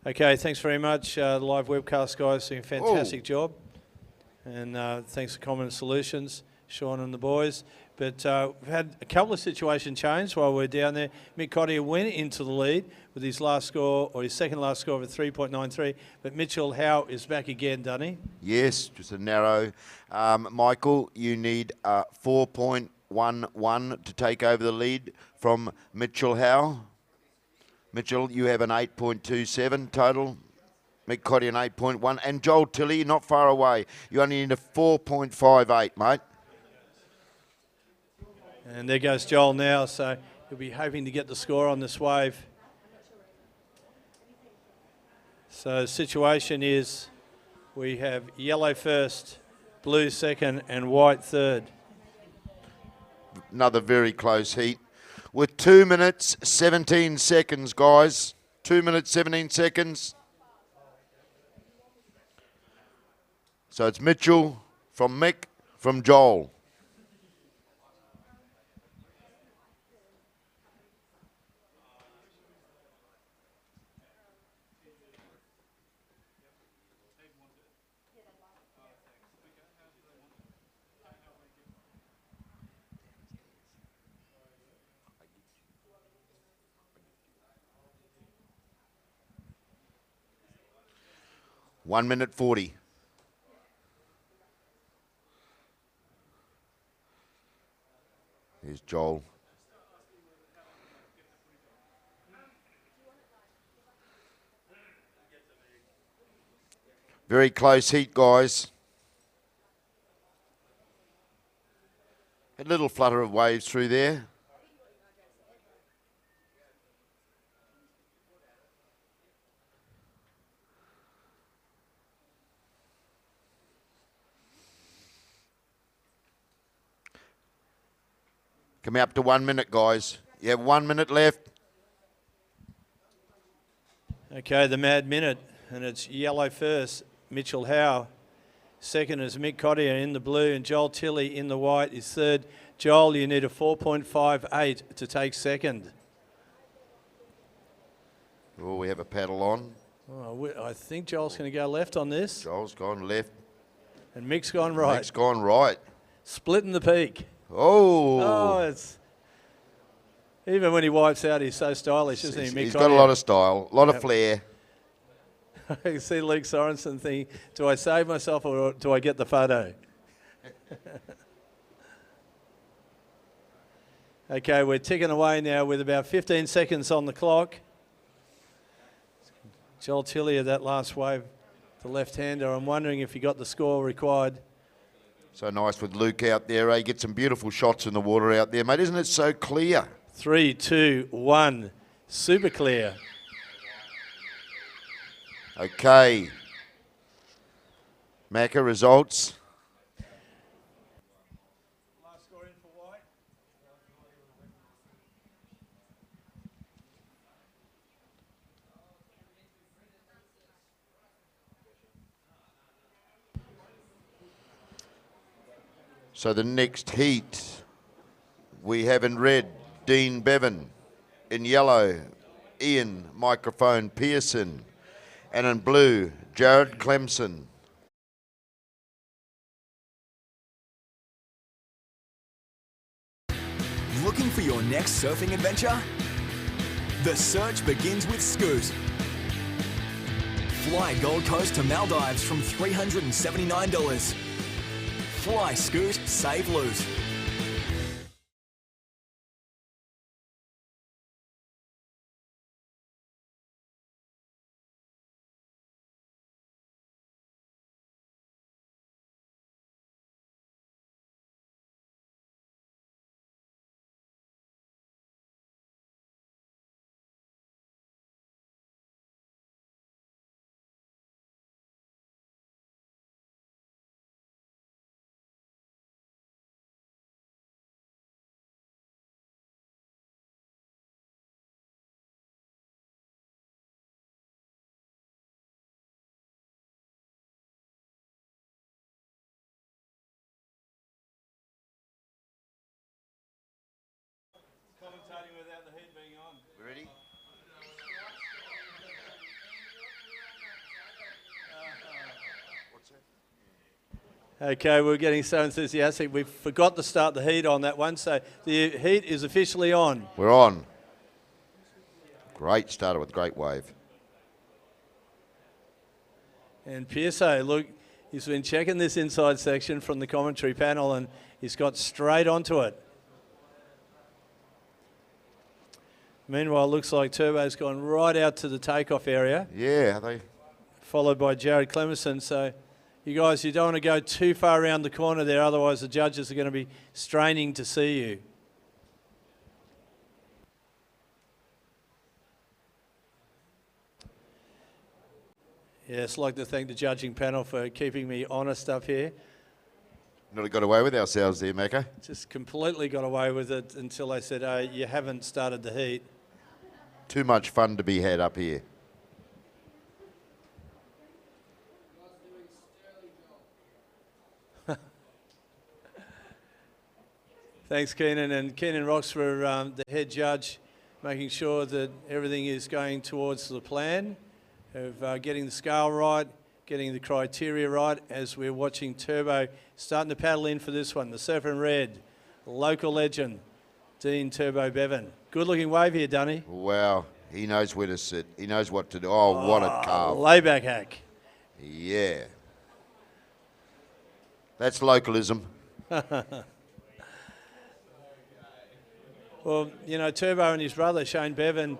Okay, thanks very much, the live webcast guys, doing a fantastic job. And thanks to Common Solutions, Sean and the boys. But we've had a couple of situation change while we're down there. Mick Cottier went into the lead with his last score, or his second last score of a 3.93. But Mitchell Howe is back again, doesn't he? Yes, just a narrow. Michael, you need 4.11 to take over the lead from Mitchell Howe. Mitchell, you have an 8.27 total. Mick Cottier an 8.1. And Joel Tilley, not far away. You only need a 4.58, mate. And there goes Joel now, so he'll be hoping to get the score on this wave. So the situation is we have yellow first, blue second, and white third. Another very close heat. With 2 minutes, 17 seconds, guys. 2 minutes, 17 seconds. So it's Mitchell from Mick, from Joel. 1 minute 40. Here's Joel. Very close heat, guys. A little flutter of waves through there. Coming up to 1 minute, guys. You have 1 minute left. Okay, the mad minute, and it's yellow first, Mitchell Howe. Second is Mick Cottier in the blue, and Joel Tilley in the white is third. Joel, you need a 4.58 to take second. Oh, we have a paddle on. Oh, I think Joel's going to go left on this, Joel's gone left. and Mick's gone right. Mick's gone right. Splitting the peak. Oh. Oh, it's... Even when he wipes out, he's so stylish, isn't he, Mick He's got a lot of style, a lot of flair. I can see Luke Sorensen thinking, do I save myself or do I get the photo? Okay, we're ticking away now with about 15 seconds on the clock. Joel Tilley at that last wave, the left-hander. I'm wondering if he got the score required. So nice with Luke out there. Eh? Get some beautiful shots in the water out there, mate. Isn't it so clear? 3, 2, 1. Super clear. Okay. Macca results. Last score in for White. So the next heat, we have in red, Dean Bevan. In yellow, Ian Microphone Pearson. And in blue, Jared Clemson. Looking for your next surfing adventure? The search begins with Scoot. Fly Gold Coast to Maldives from $379. Fly Scoot, save loot. Commentating without the heat being on. Ready? Okay, we're getting so enthusiastic. We forgot to start the heat on that one, so the heat is officially on. We're on. Great, started with great wave. And Pearso, look, he's been checking this inside section from the commentary panel and he's got straight onto it. Meanwhile, looks like Turbo's gone right out to the takeoff area, Yeah, they. followed by Jared Clemerson. So you guys, you don't want to go too far around the corner there, otherwise the judges are going to be straining to see you. Yes, I'd like to thank the judging panel for keeping me honest up here. Not got away with ourselves there, Macca. Just completely got away with it until they said, oh, you haven't started the heat. Too much fun to be had up here. Thanks, Keenan. And Keenan Rocks for the head judge, making sure that everything is going towards the plan of getting the scale right, getting the criteria right, as we're watching Turbo starting to paddle in for this one. The surfer in red, local legend, Dean Turbo Bevan. Good looking wave here, Dunny. Wow, he knows where to sit. He knows what to do. Oh, what a carve. Layback hack. Yeah. That's localism. Well, you know, Turbo and his brother, Shane Bevan,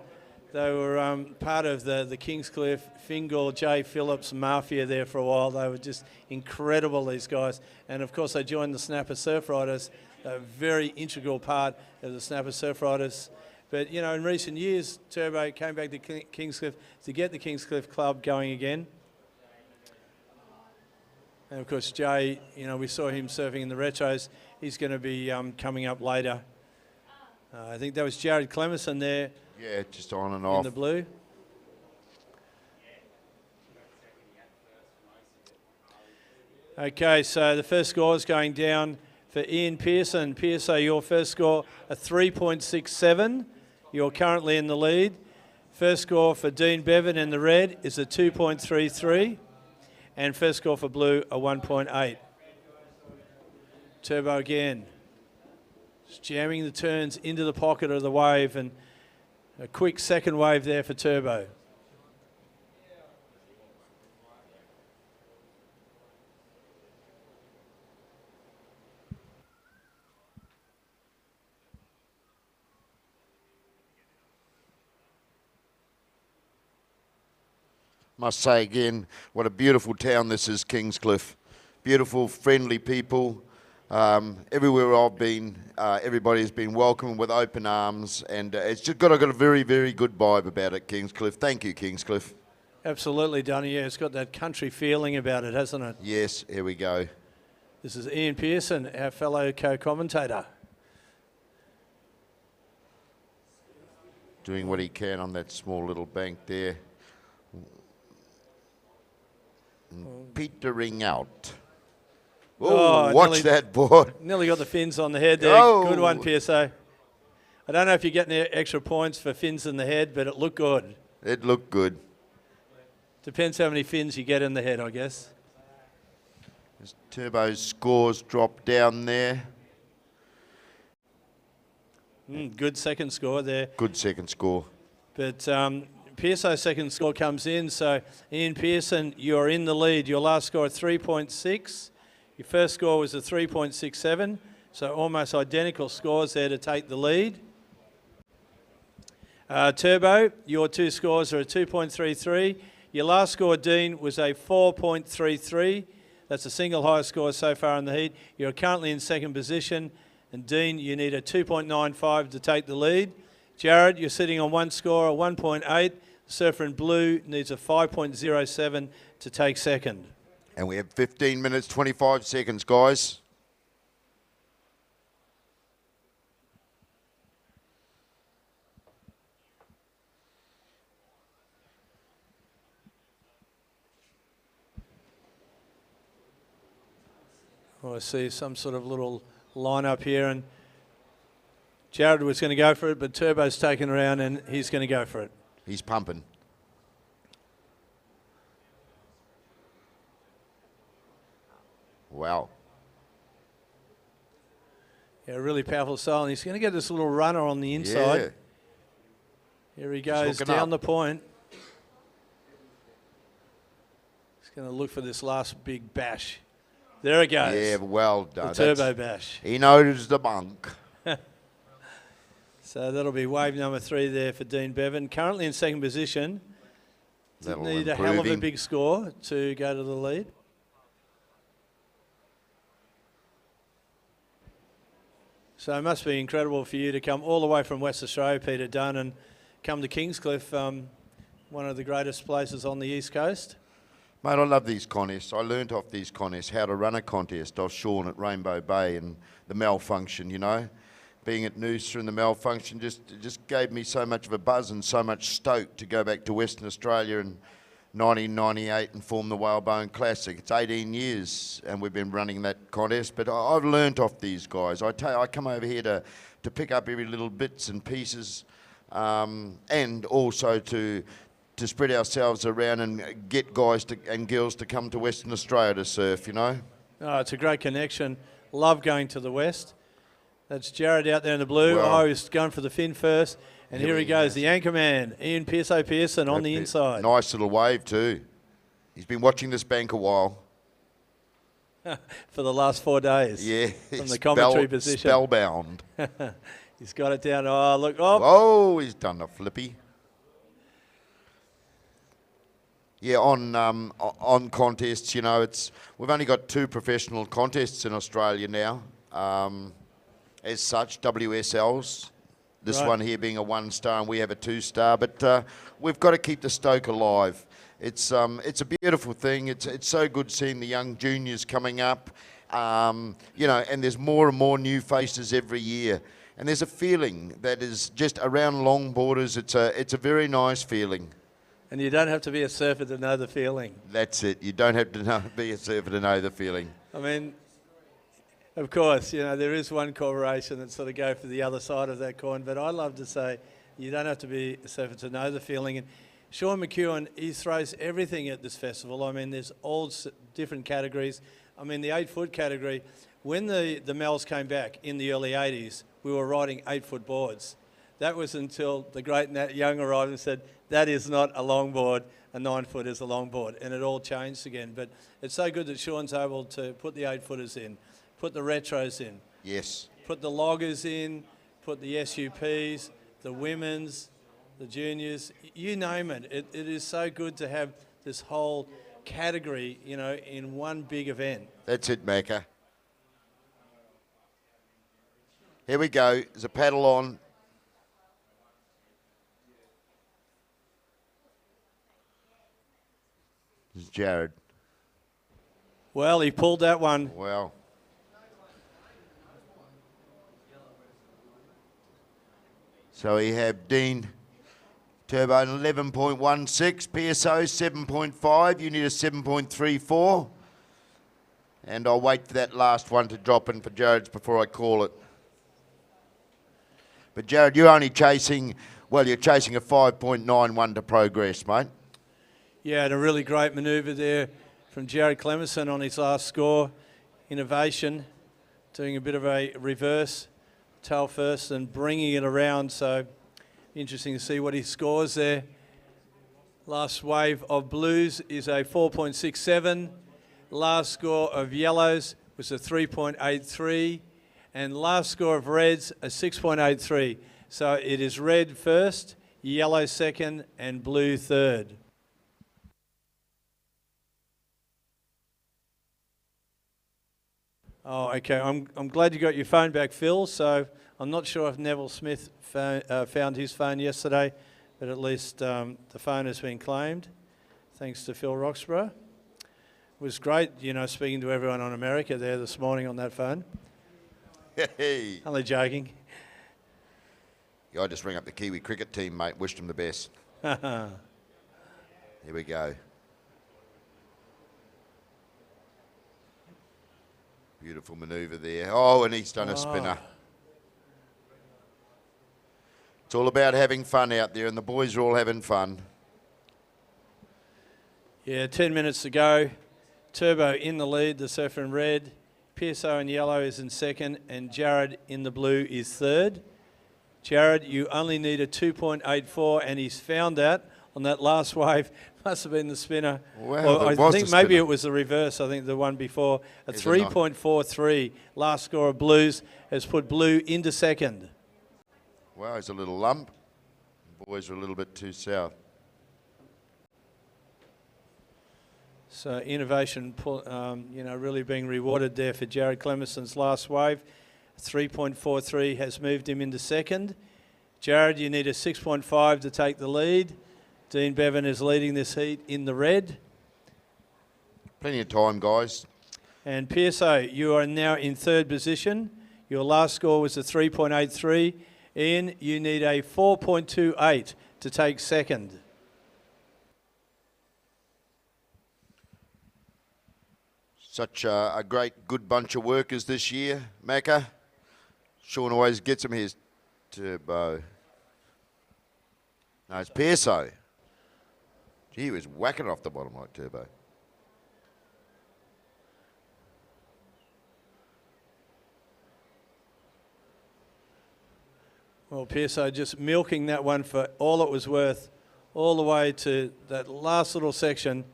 they were part of the Kingscliff, Fingal, Jay Phillips mafia there for a while. They were just incredible, these guys. And, of course, they joined the Snapper Surf Riders, a very integral part of the Snapper Surf Riders. But, you know, in recent years, Turbo came back to Kingscliff to get the Kingscliff Club going again. And, of course, Jay, you know, we saw him surfing in the retros. He's going to be coming up later. I think that was Jared Clemison there. Yeah, just on and In off. the blue. Okay, so the first score is going down for Ian Pearson. Pearson, your first score, a 3.67. You're currently in the lead. First score for Dean Bevan in the red is a 2.33. And first score for blue, a 1.8. Turbo again. Just jamming the turns into the pocket of the wave, and a quick second wave there for Turbo. Must say again, what a beautiful town this is, Kingscliff. Beautiful, friendly people. Everywhere I've been, everybody's been welcomed with open arms, and it's just got a very, very good vibe about it, Kingscliff. Thank you, Kingscliff. Absolutely, Donny. Yeah, it's got that country feeling about it, hasn't it? Yes, here we go. This is Ian Pearson, our fellow co-commentator. Doing what he can on that small little bank there. And petering out. Oh, Oh, watch nearly- that board. Nearly got the fins on the head there. Oh. Good one, PSO. I don't know if you're getting the extra points for fins in the head, but it looked good. It looked good. Depends how many fins you get in the head, I guess. As Turbo's scores drop down there. Good second score there. Good second score. But PSO's second score comes in, so Ian Pearson, you're in the lead. Your last score, 3.6. Your first score was a 3.67, so almost identical scores there to take the lead. Turbo, your two scores are a 2.33. Your last score, Dean, was a 4.33. That's the single highest score so far in the heat. You're currently in second position, and Dean, you need a 2.95 to take the lead. Jared, you're sitting on one score, a 1.8. Surfer in blue needs a 5.07 to take second. And we have 15 minutes, 25 seconds, guys. Oh, I see some sort of little line-up here, and Jared was going to go for it, but Turbo's taken around and he's going to go for it. He's pumping. Wow. Yeah, really powerful style, and he's going to get this little runner on the inside. Yeah. Here he goes hooking down up. the point. He's going to look for this last big bash. There it goes. Yeah, well done. The turbo That's- bash. He knows the bunk. So that'll be wave number 3 there for Dean Bevan. Currently in second position. That'll Need a improve hell of a him. big score to go to the lead. So it must be incredible for you to come all the way from West Australia, Peter Dunn, and come to Kingscliff, one of the greatest places on the East Coast. Mate, I love these contests. I learnt off these contests how to run a contest off Sean at Rainbow Bay, and the malfunction, you know. Being at Noosa and the malfunction just gave me so much of a buzz and so much stoke to go back to Western Australia in 1998 and form the Whalebone Classic. It's 18 years and we've been running that contest, but I've learnt off these guys. I come over here to pick up every little bits and pieces, and also to spread ourselves around and get guys and girls to come to Western Australia to surf, you know. Oh, it's a great connection. Love going to the West. That's Jared out there in the blue. Wow. Oh, he's going for the fin first. And here he goes, the anchor man, Ian Pearson on the inside. Nice little wave too. He's been watching this bank a while. For the last 4 days. Yeah. From the commentary position. Spellbound. He's got it down. Oh, look. Oh. Oh, he's done a flippy. Yeah, on contests, you know, we've only got 2 professional contests in Australia now. As such, WSLs. This Right. one here being a 1-star, and we have a 2-star. But we've got to keep the Stoke alive. It's a beautiful thing. It's so good seeing the young juniors coming up. You know, and there's more and more new faces every year. And there's a feeling that is just around longboarders. It's a very nice feeling. And you don't have to be a surfer to know the feeling. That's it. You don't have to be a surfer to know the feeling. I mean, of course, you know, there is one corporation that sort of go for the other side of that coin, but I love to say you don't have to be a surfer to know the feeling. And Sean McEwen, he throws everything at this festival. I mean, there's all different categories. I mean, the 8-foot category, when the Mels came back in the early 80s, we were riding 8-foot boards. That was until the great Nat Young arrived and said, that is not a longboard, a 9-foot is a longboard, and it all changed again. But it's so good that Sean's able to put the 8-footers in, put the retros in. Yes. Put the loggers in, put the SUPs, the women's, the juniors, you name it. It is so good to have this whole category, you know, in one big event. That's it, Macca. Here we go. There's a paddle on. This is Jared. Well, he pulled that one. Wow. So we have Dean Turbo 11.16, PSO 7.5. You need a 7.34. And I'll wait for that last one to drop in for Jared's before I call it. But Jared, you're only chasing, well, you're chasing a 5.91 to progress, mate. Yeah, and a really great manoeuvre there from Jared Clemenson on his last score. Innovation, doing a bit of a reverse, tail first and bringing it around. So interesting to see what he scores there. Last wave of blues is a 4.67. Last score of yellows was a 3.83. And last score of reds, a 6.83. So it is red first, yellow second, and blue third. Oh, okay. I'm glad you got your phone back, Phil. So I'm not sure if Neville Smith found his phone yesterday, but at least the phone has been claimed, thanks to Phil Roxburgh. It was great, you know, speaking to everyone on America there this morning on that phone. Hey. Only joking. Yeah, I just ring up the Kiwi cricket team, mate. Wished them the best. Here we go. Beautiful manoeuvre there. Oh, and he's done a spinner. It's all about having fun out there, and the boys are all having fun. Yeah, 10 minutes to go. Turbo in the lead, the surfer in red. PSO in yellow is in second, and Jared in the blue is third. Jared, you only need a 2.84, and he's found that on that last wave. Must have been the spinner. Wow, I think maybe it was the reverse. I think the one before. A 3.43 last score of blues has put blue into second. Wow, he's a little lump. The boys are a little bit too south. So innovation, you know, really being rewarded there for Jared Clemenson's last wave. 3.43 has moved him into second. Jared, you need a 6.5 to take the lead. Dean Bevan is leading this heat in the red. Plenty of time, guys. And PSO, you are now in third position. Your last score was a 3.83. Ian, you need a 4.28 to take second. Such a great, good bunch of workers this year, Macca. Sean always gets them. Here's Turbo. No, it's PSO. Gee, he was whacking off the bottom like Turbo. Well, PSO just milking that one for all it was worth, all the way to that last little section.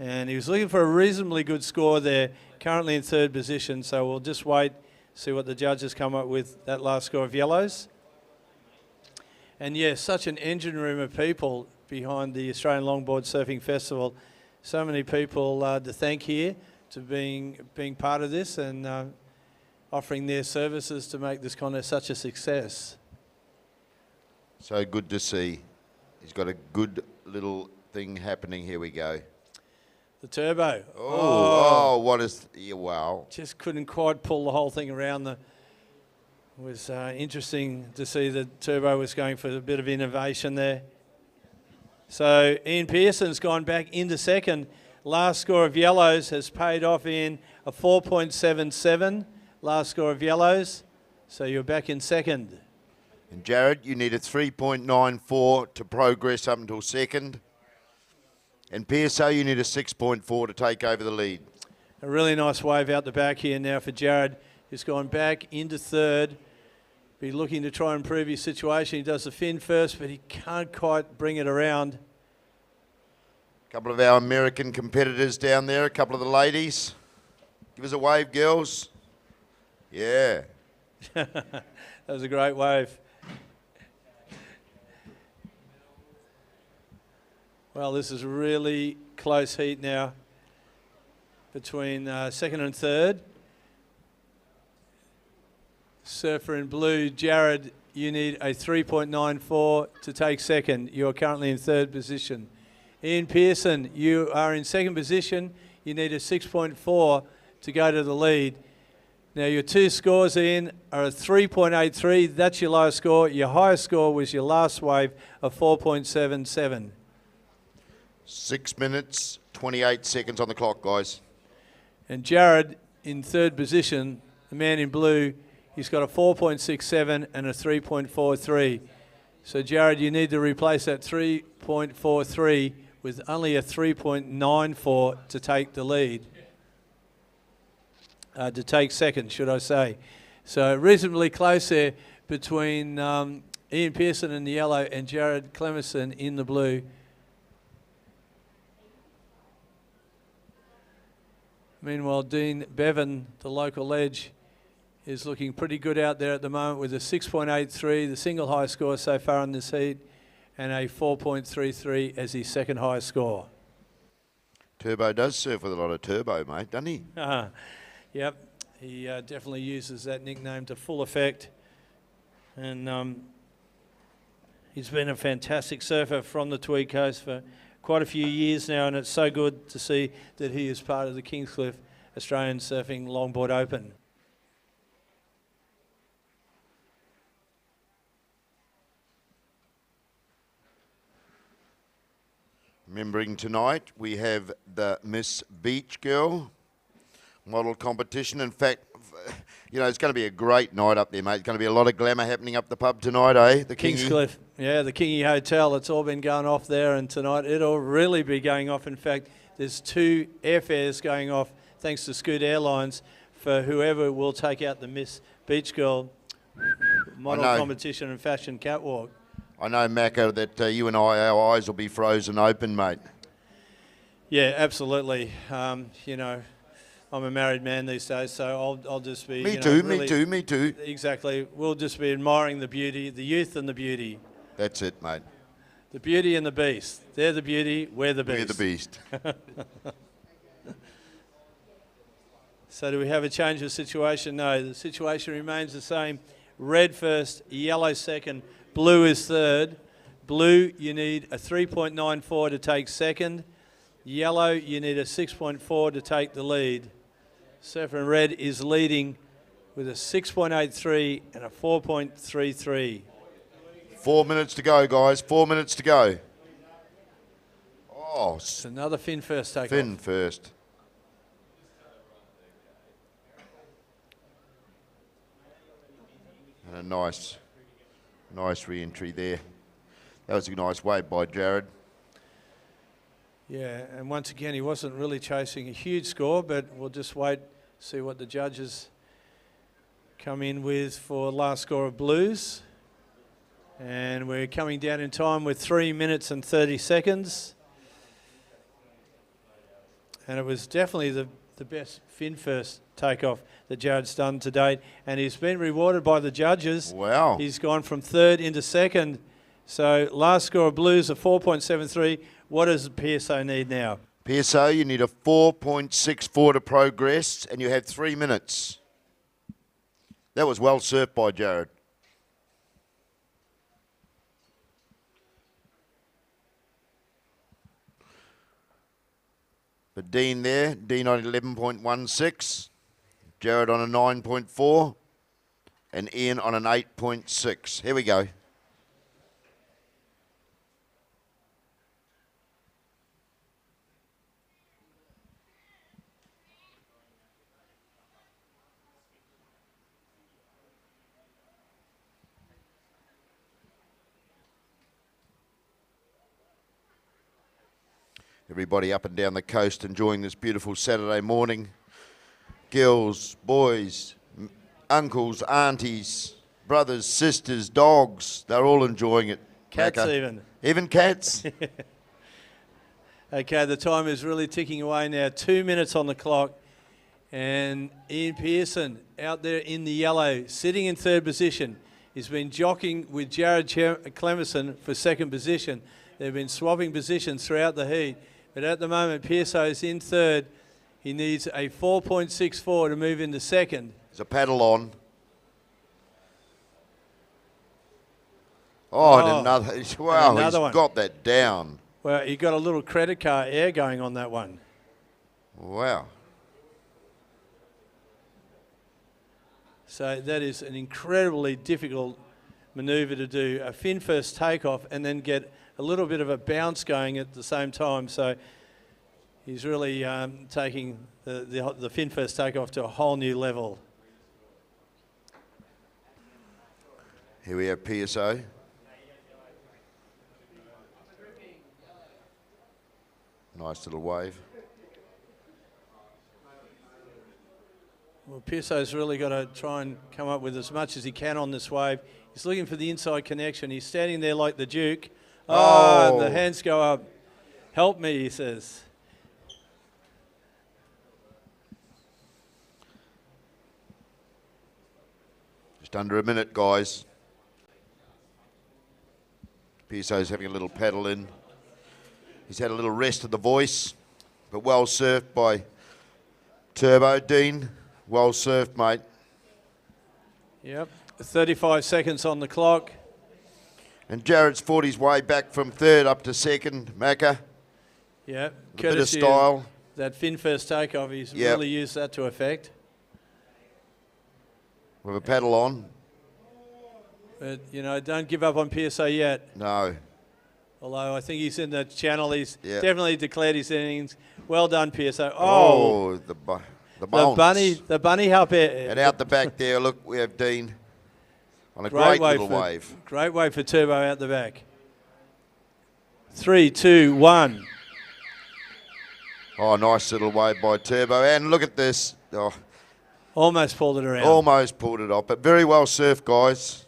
And he was looking for a reasonably good score there, currently in third position. So we'll just wait, see what the judges come up with that last score of yellows. And yes, such an engine room of people behind the Australian Longboard Surfing Festival. So many people to thank here to being part of this and offering their services to make this contest such a success. So good to see. He's got a good little thing happening. Here we go. The turbo. What is... Yeah, wow. Just couldn't quite pull the whole thing around. It was interesting to see the turbo was going for a bit of innovation there. So Ian Pearson's gone back into second. Last score of yellows has paid off in a 4.77. Last score of yellows. So you're back in second. And Jared, you need a 3.94 to progress up until second. And Pearso, you need a 6.4 to take over the lead. A really nice wave out the back here now for Jared, who's gone back into third. Be looking to try and improve his situation. He does the fin first, but he can't quite bring it around. A couple of our American competitors down there, a couple of the ladies. Give us a wave, girls. Yeah. That was a great wave. Well, this is a really close heat now between second and third. Surfer in blue, Jared, you need a 3.94 to take second. You are currently in third position. Ian Pearson, you are in second position. You need a 6.4 to go to the lead. Now your two scores, Ian, are a 3.83. That's your lowest score. Your highest score was your last wave of 4.77. 6 minutes, 28 seconds on the clock, guys. And Jared in third position, the man in blue, he's got a 4.67 and a 3.43. So Jared, you need to replace that 3.43 with only a 3.94 to take the lead. To take second, should I say. So reasonably close there between Ian Pearson in the yellow and Jared Clemerson in the blue. Meanwhile, Dean Bevan, the local ledge, is looking pretty good out there at the moment with a 6.83, the single highest score so far in this heat, and a 4.33 as his second highest score. Turbo does surf with a lot of turbo, mate, doesn't he? Yep, he definitely uses that nickname to full effect. And he's been a fantastic surfer from the Tweed Coast for quite a few years now, and it's so good to see that he is part of the Kingscliff Australian Surfing Longboard Open. Remembering tonight, we have the Miss Beach Girl model competition. In fact, you know, it's going to be a great night up there, mate. It's going to be a lot of glamour happening up the pub tonight, eh? The Kingscliff, yeah, the Kingy Hotel. It's all been going off there, and tonight it'll really be going off. In fact, there's 2 airfares going off, thanks to Scoot Airlines, for whoever will take out the Miss Beach Girl model competition and fashion catwalk. I know, Macca, that you and our eyes will be frozen open, mate. Yeah, absolutely. You know, I'm a married man these days, so I'll just be... Me too. Exactly. We'll just be admiring the beauty, the youth and the beauty. That's it, mate. The beauty and the beast. They're the beauty, we're the beast. We're the beast. So do we have a change of situation? No, the situation remains the same. Red first, yellow second, blue is third. Blue, you need a 3.94 to take second. Yellow, you need a 6.4 to take the lead. Surfer in red is leading with a 6.83 and a 4.33. 4 minutes to go, guys. 4 minutes to go. Oh, it's another fin first takeoff. Fin first. And a nice re-entry there. That was a nice wave by Jared. Yeah, and once again, he wasn't really chasing a huge score, but we'll just wait, see what the judges come in with for last score of blues. And we're coming down in time with 3 minutes and 30 seconds. and it was definitely the best fin first takeoff that Jared's done to date, and he's been rewarded by the judges. Wow. He's gone from third into second. So last score of Blues a 4.73. What does PSO need now? PSO, you need a 4.64 to progress, and you have 3 minutes. That was well surfed by Jared. But Dean there, Dean on 11.16, Jared on a 9.4, and Ian on an 8.6. Here we go. Everybody up and down the coast enjoying this beautiful Saturday morning. Girls, boys, uncles, aunties, brothers, sisters, dogs, they're all enjoying it. Cats Macca. even. Even cats? Okay, the time is really ticking away now. 2 minutes on the clock. And Ian Pearson out there in the yellow, sitting in third position. He's been jockeying with Jared Clemerson for second position. They've been swapping positions throughout the heat. But at the moment, Pearson is in third. He needs a 4.64 to move into second. There's a paddle on. Oh, another. Wow, another he's one. got that down. Well, he got a little credit car air going on that one. Wow. So that is an incredibly difficult manoeuvre to do. A fin first takeoff and then get a little bit of a bounce going at the same time. So he's really taking the fin first takeoff to a whole new level. Here we have PSO. Nice little wave. Well, Pearson's really got to try and come up with as much as he can on this wave. He's looking for the inside connection. He's standing there like the Duke. Oh, and the hands go up. Help me, he says. Just under a minute, guys. Pearson's having a little paddle in. He's had a little rest of the voice, but well surfed by Turbo. Dean, well surfed, mate. Yep, 35 seconds on the clock. And Jared's fought his way back from third up to second, Macca. Yep, A bit of courtesy style. That fin first takeoff, he's Yep. really used that to effect. With a paddle on. But, you know, don't give up on PSO yet. No. Although I think he's in the channel. He's Yep. definitely declared his innings. Well done, PSO. Oh, the bounce. The bunny hop air. And out the back there, look, we have Dean on a great little wave. Great wave for Turbo out the back. 3, 2, 1. Oh, nice little wave by Turbo. And look at this. Oh, Almost pulled it around. almost pulled it off, but very well surfed, guys.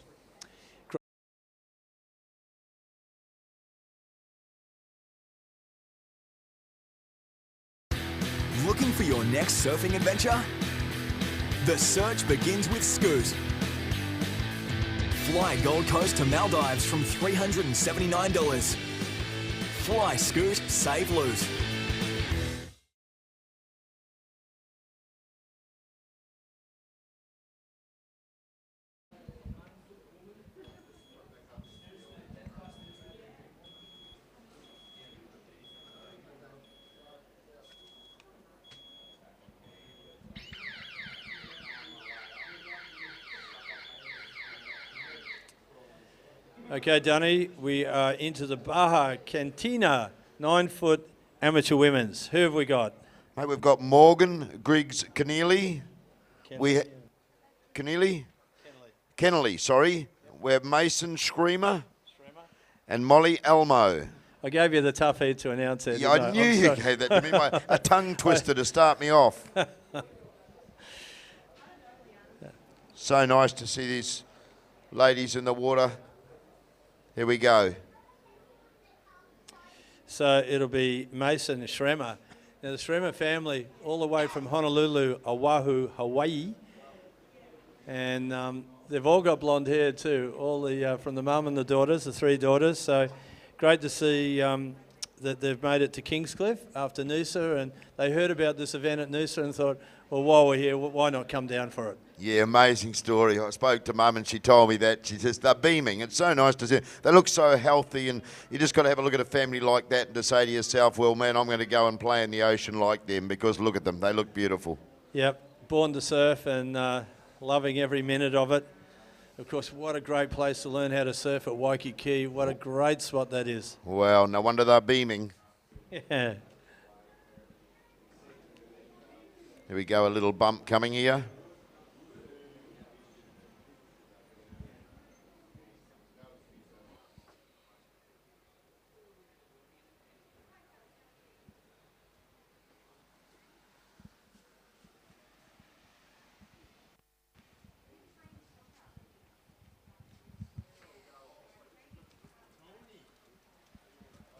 Looking for your next surfing adventure? The search begins with Scoot. Fly Gold Coast to Maldives from $379. Fly Scoot, save loot. Okay, Dunny, we are into the Baja Cantina 9-foot amateur women's. Who have we got? Mate, we've got Morgan Griggs Keneally. Kennelly, sorry. We have Mason Screamer and Molly Elmo. I gave you the tough head to announce it. Yeah, I knew you gave that to me. A tongue twister to start me off. So nice to see these ladies in the water. Here we go. So it'll be Mason Schremer. Now, the Srema family, all the way from Honolulu, Oahu, Hawaii, and they've all got blonde hair too, all the from the mum and the daughters, the 3 daughters. So great to see that they've made it to Kingscliff after Noosa, and they heard about this event at Noosa and thought, well, while we're here, why not come down for it? Yeah, amazing story. I spoke to Mum and she told me that. She says, they're beaming. It's so nice to see. They look so healthy, and you just got to have a look at a family like that and to say to yourself, well, man, I'm going to go and play in the ocean like them, because look at them. They look beautiful. Yep, born to surf and loving every minute of it. Of course, what a great place to learn how to surf at Waikiki. What a great spot that is. Well, no wonder they're beaming. Yeah. Here we go, a little bump coming here.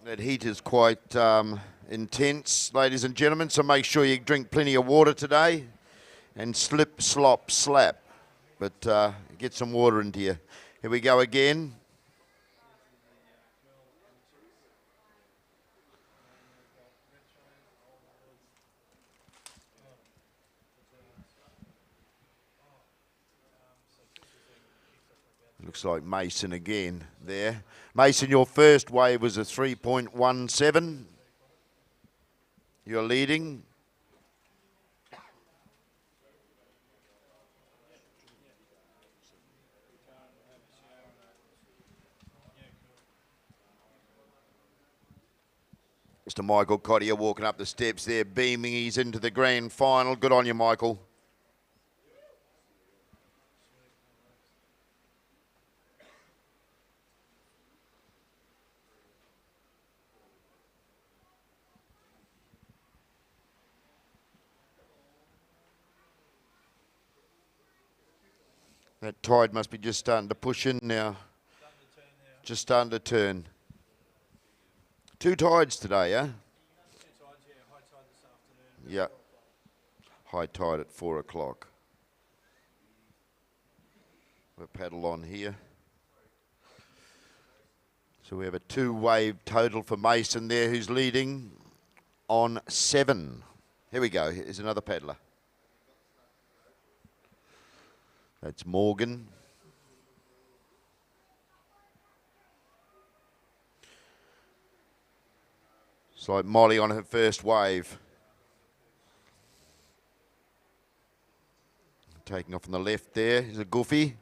That heat is quite intense, ladies and gentlemen, so make sure you drink plenty of water today and slip, slop, slap. But get some water into you. Here we go again. Looks like Mason again there. Mason, your first wave was a 3.17. You're leading. Mr. Michael Cottier walking up the steps there, beaming. He's into the grand final. Good on you, Michael. That tide must be just starting to push in now. Just starting to turn. 2 tides today, yeah? 2 tides, yeah. High tide this afternoon. Yeah. High tide at 4 o'clock. We'll paddle on here. So we have a 2-wave total for Mason there, who's leading on 7. Here we go. Here's another paddler. That's Morgan. It's like Molly on her first wave. Taking off on the left there is a goofy.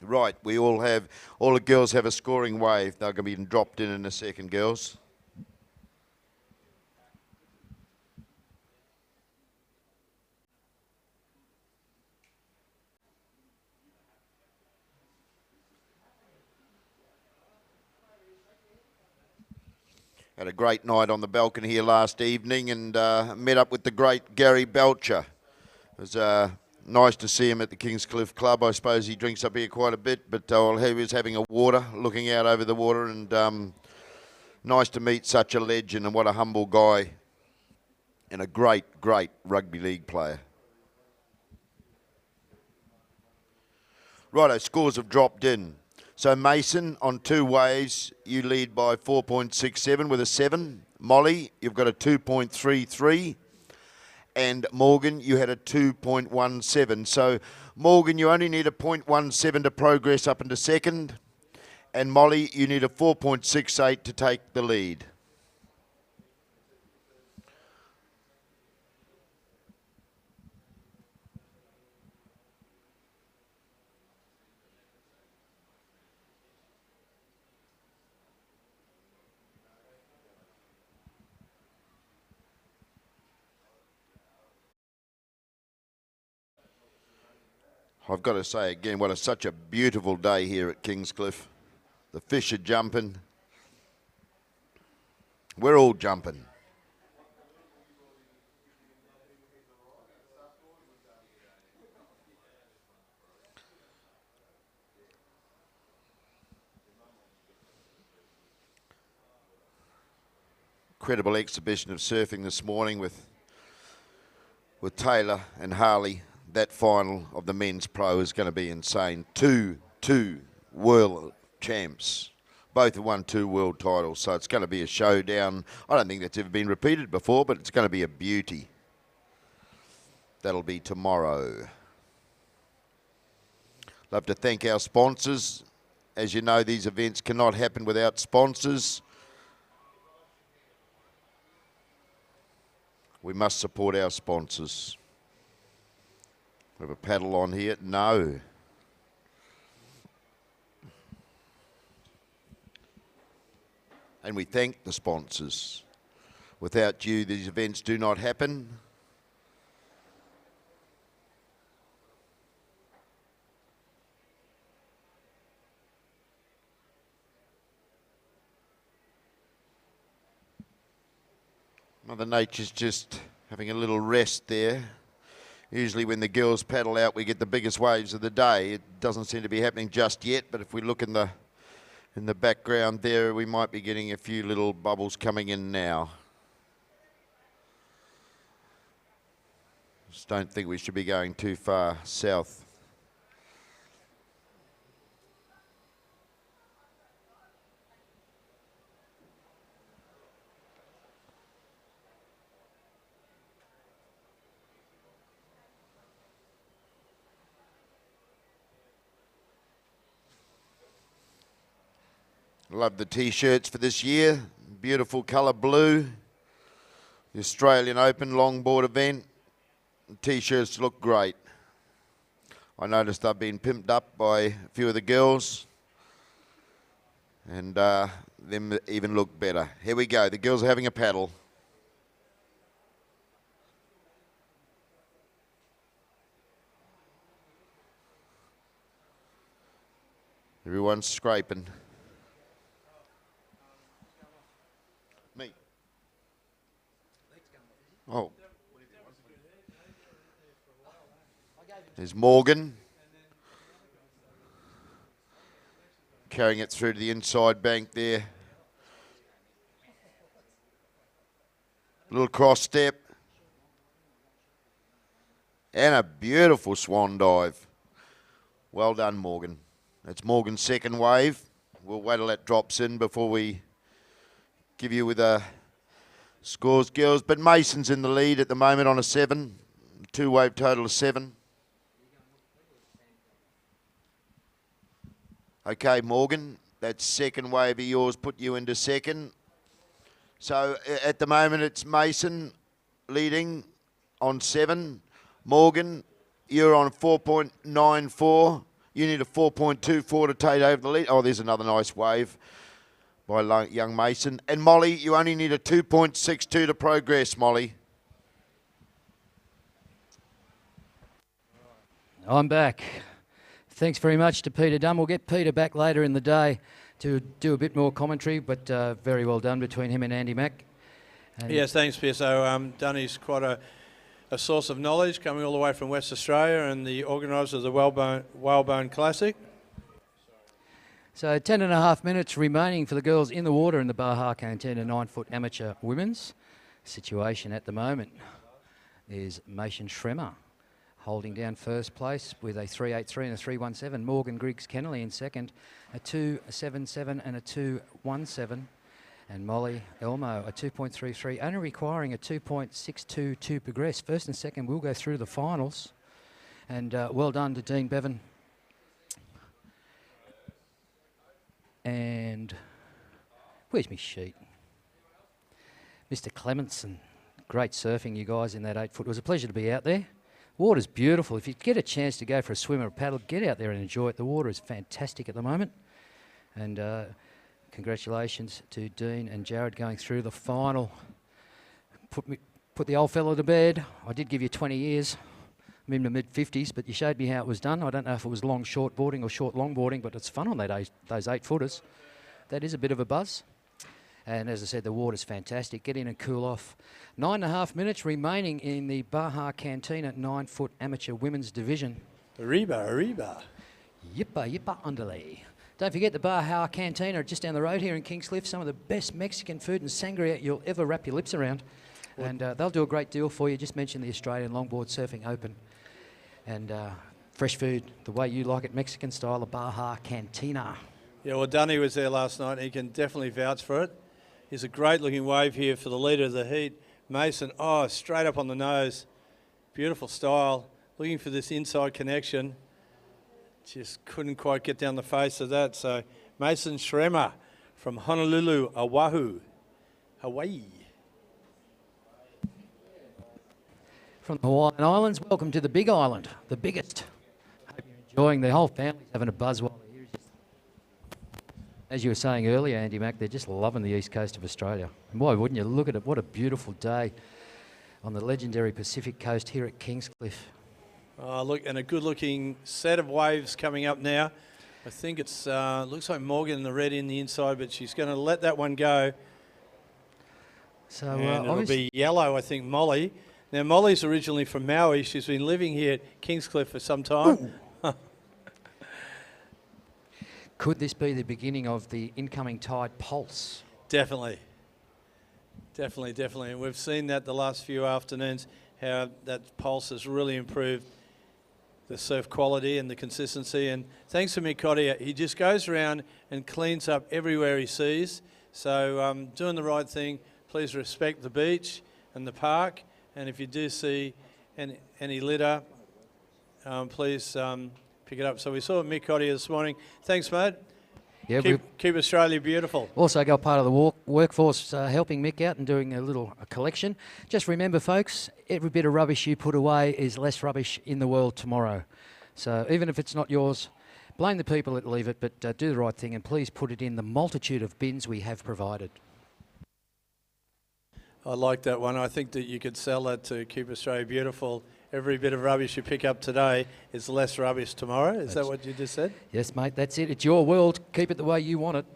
Right, we all the girls have a scoring wave. They're going to be dropped in a second, girls. Had a great night on the balcony here last evening and met up with the great Gary Belcher. It was nice to see him at the Kingscliff Club. I suppose he drinks up here quite a bit, but he was having a water, looking out over the water, and nice to meet such a legend, and what a humble guy and a great, great rugby league player. Righto, scores have dropped in. So Mason, on 2 waves, you lead by 4.67 with a 7. Molly, you've got a 2.33. And Morgan, you had a 2.17. So Morgan, you only need a 0.17 to progress up into second. And Molly, you need a 4.68 to take the lead. I've got to say again, such a beautiful day here at Kingscliff. The fish are jumping. We're all jumping. incredible exhibition of surfing this morning with Taylor and Harley. That final of the men's pro is going to be insane. Two world champs. Both have won 2 world titles, so it's going to be a showdown. I don't think that's ever been repeated before, but it's going to be a beauty. That'll be tomorrow. Love to thank our sponsors. As you know, these events cannot happen without sponsors. We must support our sponsors. We have a paddle on here? No. And we thank the sponsors. Without you, these events do not happen. Mother Nature's just having a little rest there. Usually when the girls paddle out, we get the biggest waves of the day. It doesn't seem to be happening just yet, but if we look in the background there, we might be getting a few little bubbles coming in now. Just don't think we should be going too far south. Love the T-shirts for this year. Beautiful colour blue. The Australian Open Longboard event. The T-shirts look great. I noticed they've been pimped up by a few of the girls. And them even look better. Here we go. The girls are having a paddle. Everyone's scraping. Me. Oh. There's Morgan. Carrying it through to the inside bank there. Little cross step. And a beautiful swan dive. Well done, Morgan. That's Morgan's second wave. We'll wait till that drops in before we give you with a scores, girls. But Mason's in the lead at the moment on a 7. 2-wave total of 7. Okay, Morgan, that second wave of yours put you into second. So at the moment it's Mason leading on 7. Morgan, you're on 4.94. You need a 4.24 to take over the lead. Oh, there's another nice wave by young Mason. And Molly, you only need a 2.62 to progress, Molly. I'm back. Thanks very much to Peter Dunn. We'll get Peter back later in the day to do a bit more commentary, but very well done between him and Andy Mack. And Yes, thanks, PSO. Dunny's quite a source of knowledge coming all the way from West Australia and the organiser of the Whalebone Classic. So 10.5 minutes remaining for the girls in the water in the Baja Cantina 9-foot amateur women's. Situation at the moment is Mason Schremer holding down first place with a 3.83 and a 3.17. Morgan Griggs-Kennelly in second, a 2.77 and a 2.17. And Molly Elmo, a 2.33, only requiring a 2.62 to progress. First and second will go through the finals. And well done to Dean Bevan. And where's my sheet? Mr. Clementson. Great surfing, you guys, in that 8-foot. It was a pleasure to be out there. Water's beautiful. If you get a chance to go for a swim or a paddle, get out there and enjoy it. The water is fantastic at the moment. And congratulations to Dean and Jared going through the final. Put the old fellow to bed. I did give you 20 years. I'm in my mid-50s, but you showed me how it was done. I don't know if it was long shortboarding or short longboarding, but it's fun on those 8-footers. That is a bit of a buzz. And as I said, the water's fantastic. Get in and cool off. 9.5 minutes remaining in the Baja Cantina 9-foot amateur women's division. Arriba, arriba. Yippa, yippa, underlay. Don't forget the Baja Cantina just down the road here in Kingscliff. Some of the best Mexican food and sangria you'll ever wrap your lips around. And they'll do a great deal for you. Just mention the Australian Longboard Surfing Open. And fresh food, the way you like it, Mexican style, the Baja Cantina. Yeah, well, Dunny was there last night. He can definitely vouch for it. Here's a great-looking wave here for the leader of the heat, Mason. Oh, straight up on the nose. Beautiful style. Looking for this inside connection. Just couldn't quite get down the face of that. So Mason Schremer from Honolulu, Oahu, Hawaii. From the Hawaiian Islands, welcome to the Big Island, the biggest. Hope you're enjoying. The whole family's having a buzz while they're here. As you were saying earlier, Andy Mack, they're just loving the east coast of Australia. And why wouldn't you? Look at it, what a beautiful day on the legendary Pacific coast here at Kingscliff. Oh, look, and a good-looking set of waves coming up now. I think it's looks like Morgan in the red in the inside, but she's going to let that one go. So and it'll be yellow, I think, Molly. Now, Molly's originally from Maui. She's been living here at Kingscliff for some time. Could this be the beginning of the incoming tide pulse? Definitely. Definitely, definitely. And we've seen that the last few afternoons, how that pulse has really improved the surf quality and the consistency. And thanks to Mick Cottier, he just goes around and cleans up everywhere he sees. So doing the right thing. Please respect the beach and the park. And if you do see any litter, please pick it up. So we saw Mick Cottier this morning. Thanks, mate. Yeah, keep Australia beautiful. Also got part of the workforce helping Mick out and doing a collection. Just remember, folks, every bit of rubbish you put away is less rubbish in the world tomorrow. So even if it's not yours, blame the people that leave it, but do the right thing and please put it in the multitude of bins we have provided. I like that one. I think that you could sell that to Keep Australia Beautiful. Every bit of rubbish you pick up today is less rubbish tomorrow. Is that what you just said? Yes, mate, that's it. It's your world. Keep it the way you want it.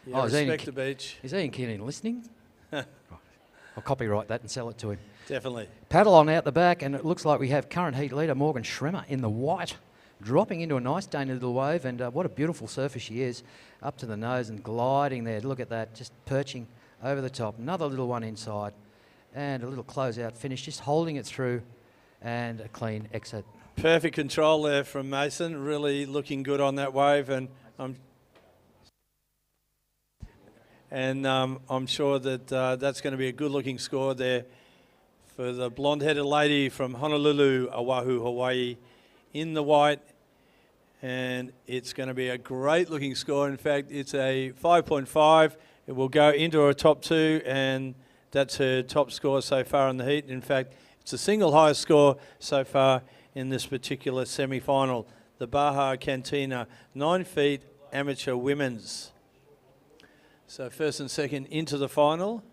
Yeah, respect the beach. Is Ian Keenan listening? I'll copyright that and sell it to him. Definitely. Paddle on out the back, and it looks like we have current heat leader Morgan Schremer in the white, dropping into a nice dainty little wave, and what a beautiful surfer she is, up to the nose and gliding there. Look at that, just perching over the top. Another little one inside, and a little closeout finish, just holding it through, and a clean exit. Perfect control there from Mason, really looking good on that wave, and I'm sure that that's going to be a good-looking score there for the blonde-headed lady from Honolulu, Oahu, Hawaii, in the white. And it's going to be a great-looking score. In fact, it's a 5.5. It will go into her top two, and that's her top score so far in the heat. In fact, it's the single highest score so far in this particular semi-final. The Baja Cantina, 9 feet, amateur women's. So first and second into the final.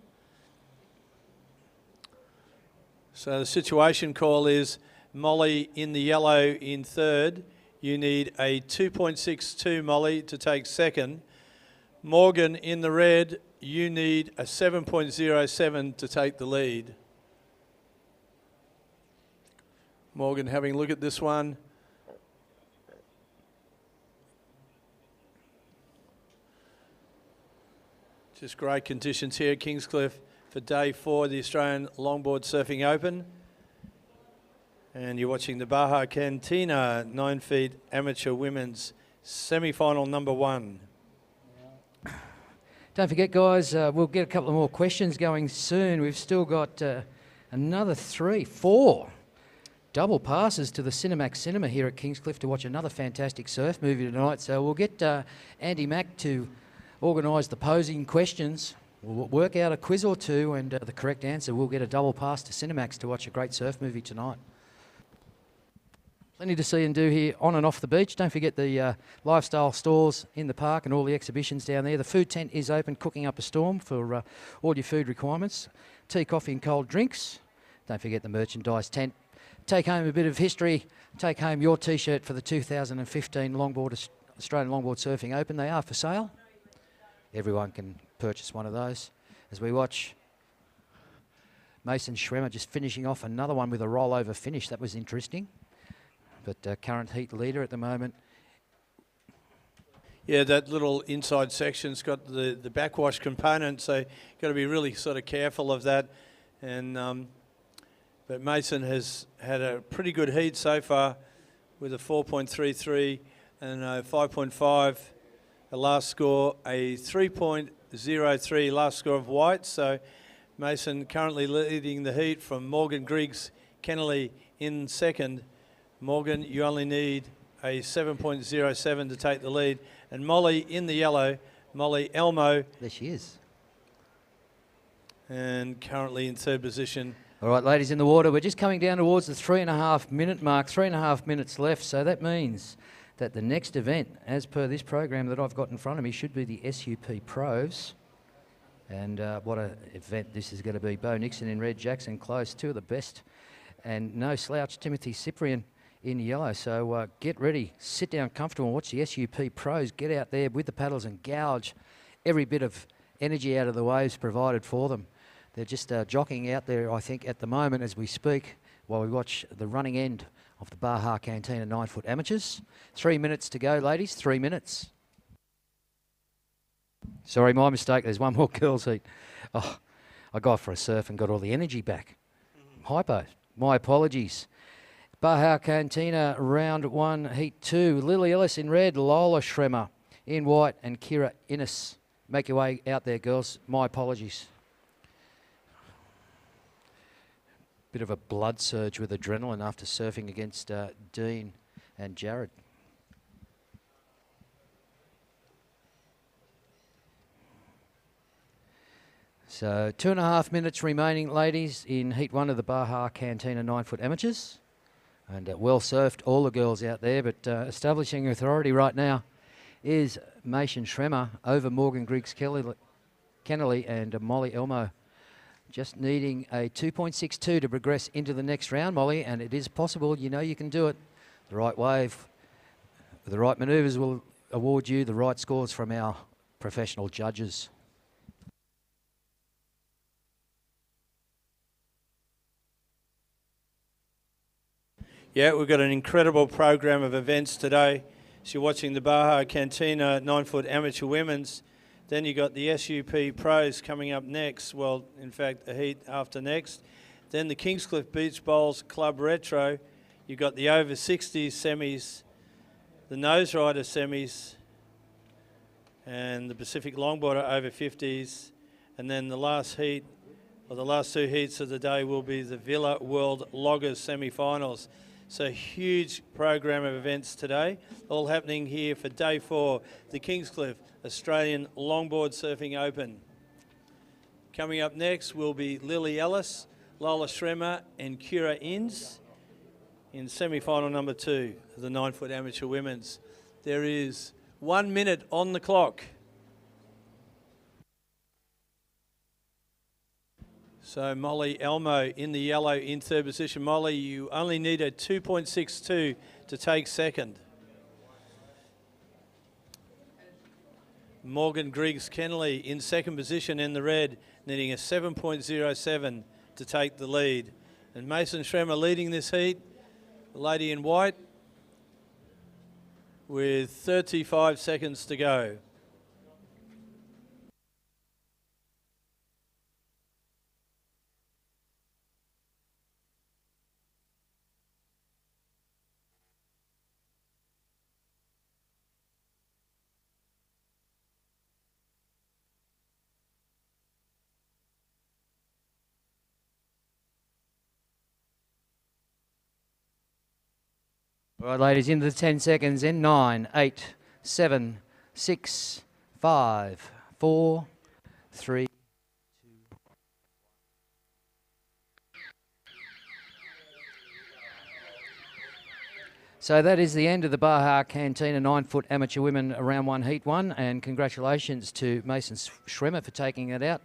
So the situation call is Molly in the yellow in third. You need a 2.62 Molly to take second. Morgan in the red, you need a 7.07 to take the lead. Morgan having a look at this one. Just great conditions here at Kingscliff for day 4 of the Australian Longboard Surfing Open. And you're watching the Baja Cantina 9 feet amateur women's semi-final number 1. Don't forget, guys, we'll get a couple of more questions going soon. We've still got another 4 double passes to the Cinemax Cinema here at Kingscliff to watch another fantastic surf movie tonight. So we'll get Andy Mack to organise the posing questions. We'll work out a quiz or two, and the correct answer, we'll get a double pass to Cinemax to watch a great surf movie tonight. Plenty to see and do here on and off the beach. Don't forget the lifestyle stores in the park and all the exhibitions down there. The food tent is open, cooking up a storm for all your food requirements. Tea, coffee and cold drinks. Don't forget the merchandise tent. Take home a bit of history. Take home your T-shirt for the 2015 Australian Longboard Surfing Open. They are for sale. Everyone can purchase one of those. As we watch Mason Schremer just finishing off another one with a rollover finish. That was interesting. But current heat leader at the moment Yeah, that little inside section's got the backwash component, so you've got to be really sort of careful of that. And but Mason has had a pretty good heat so far with a 4.33 and a 5.5 a last score, a 3.03 last score of white. So Mason currently leading the heat from Morgan Griggs Kennelly in second. Morgan, you only need a 7.07 to take the lead. And Molly in the yellow, Molly Elmo. There she is. And currently in third position. All right, ladies in the water, we're just coming down towards the 3.5 minute mark, 3.5 minutes left. So that means that the next event, as per this program that I've got in front of me, should be the SUP Pros. And what an event this is going to be. Bo Nixon in red, Jackson Close, two of the best. And no slouch, Timothy Cyprian in yellow. So get ready, sit down comfortable and watch the SUP Pros. Get out there with the paddles and gouge every bit of energy out of the waves provided for them. They're just jockeying out there, I think, at the moment as we speak, while we watch the running end of the Baja Cantina 9-foot amateurs. 3 minutes to go, ladies, 3 minutes. Sorry, my mistake. There's one more girls' heat. Oh, I got for a surf and got all the energy back. Hypo. My apologies. Baja Cantina round 1, heat 2. Lily Ellis in red, Lola Schremer in white, and Kira Innes. Make your way out there, girls. My apologies. Bit of a blood surge with adrenaline after surfing against Dean and Jared. So 2.5 minutes remaining, ladies, in heat 1 of the Baja Cantina 9-foot amateurs. And well surfed, all the girls out there, but establishing authority right now is Mason Schremer over Morgan Griggs Kennelly and Molly Elmo. Just needing a 2.62 to progress into the next round, Molly, and it is possible. You know you can do it. The right wave, the right manoeuvres will award you the right scores from our professional judges. Yeah, we've got an incredible program of events today. So you're watching the Baja Cantina 9-foot amateur women's. Then you got the SUP Pros coming up next. Well, in fact, a heat after next. Then the Kingscliff Beach Bowls Club Retro. You've got the over 60s semis, the Nose Rider semis, and the Pacific Longboarder over 50s. And then the last heat, or the last two heats of the day, will be the Villa World Loggers semi-finals. So huge program of events today, all happening here for day 4, the Kingscliff Australian Longboard Surfing Open. Coming up next will be Lily Ellis, Lola Schremer and Kira Innes in semi-final number 2 of the 9-foot amateur women's. There is 1 minute on the clock. So Molly Elmo in the yellow in third position. Molly, you only need a 2.62 to take second. Morgan Griggs Kennelly in second position in the red, needing a 7.07 to take the lead. And Mason Schremer leading this heat, the lady in white, with 35 seconds to go. All right, ladies, into the 10 seconds in 9, 8, 7, 6, 5, 4, 3, 2. So that is the end of the Baja Cantina 9-foot amateur women round 1, heat 1, and congratulations to Mason Schremer for taking it out.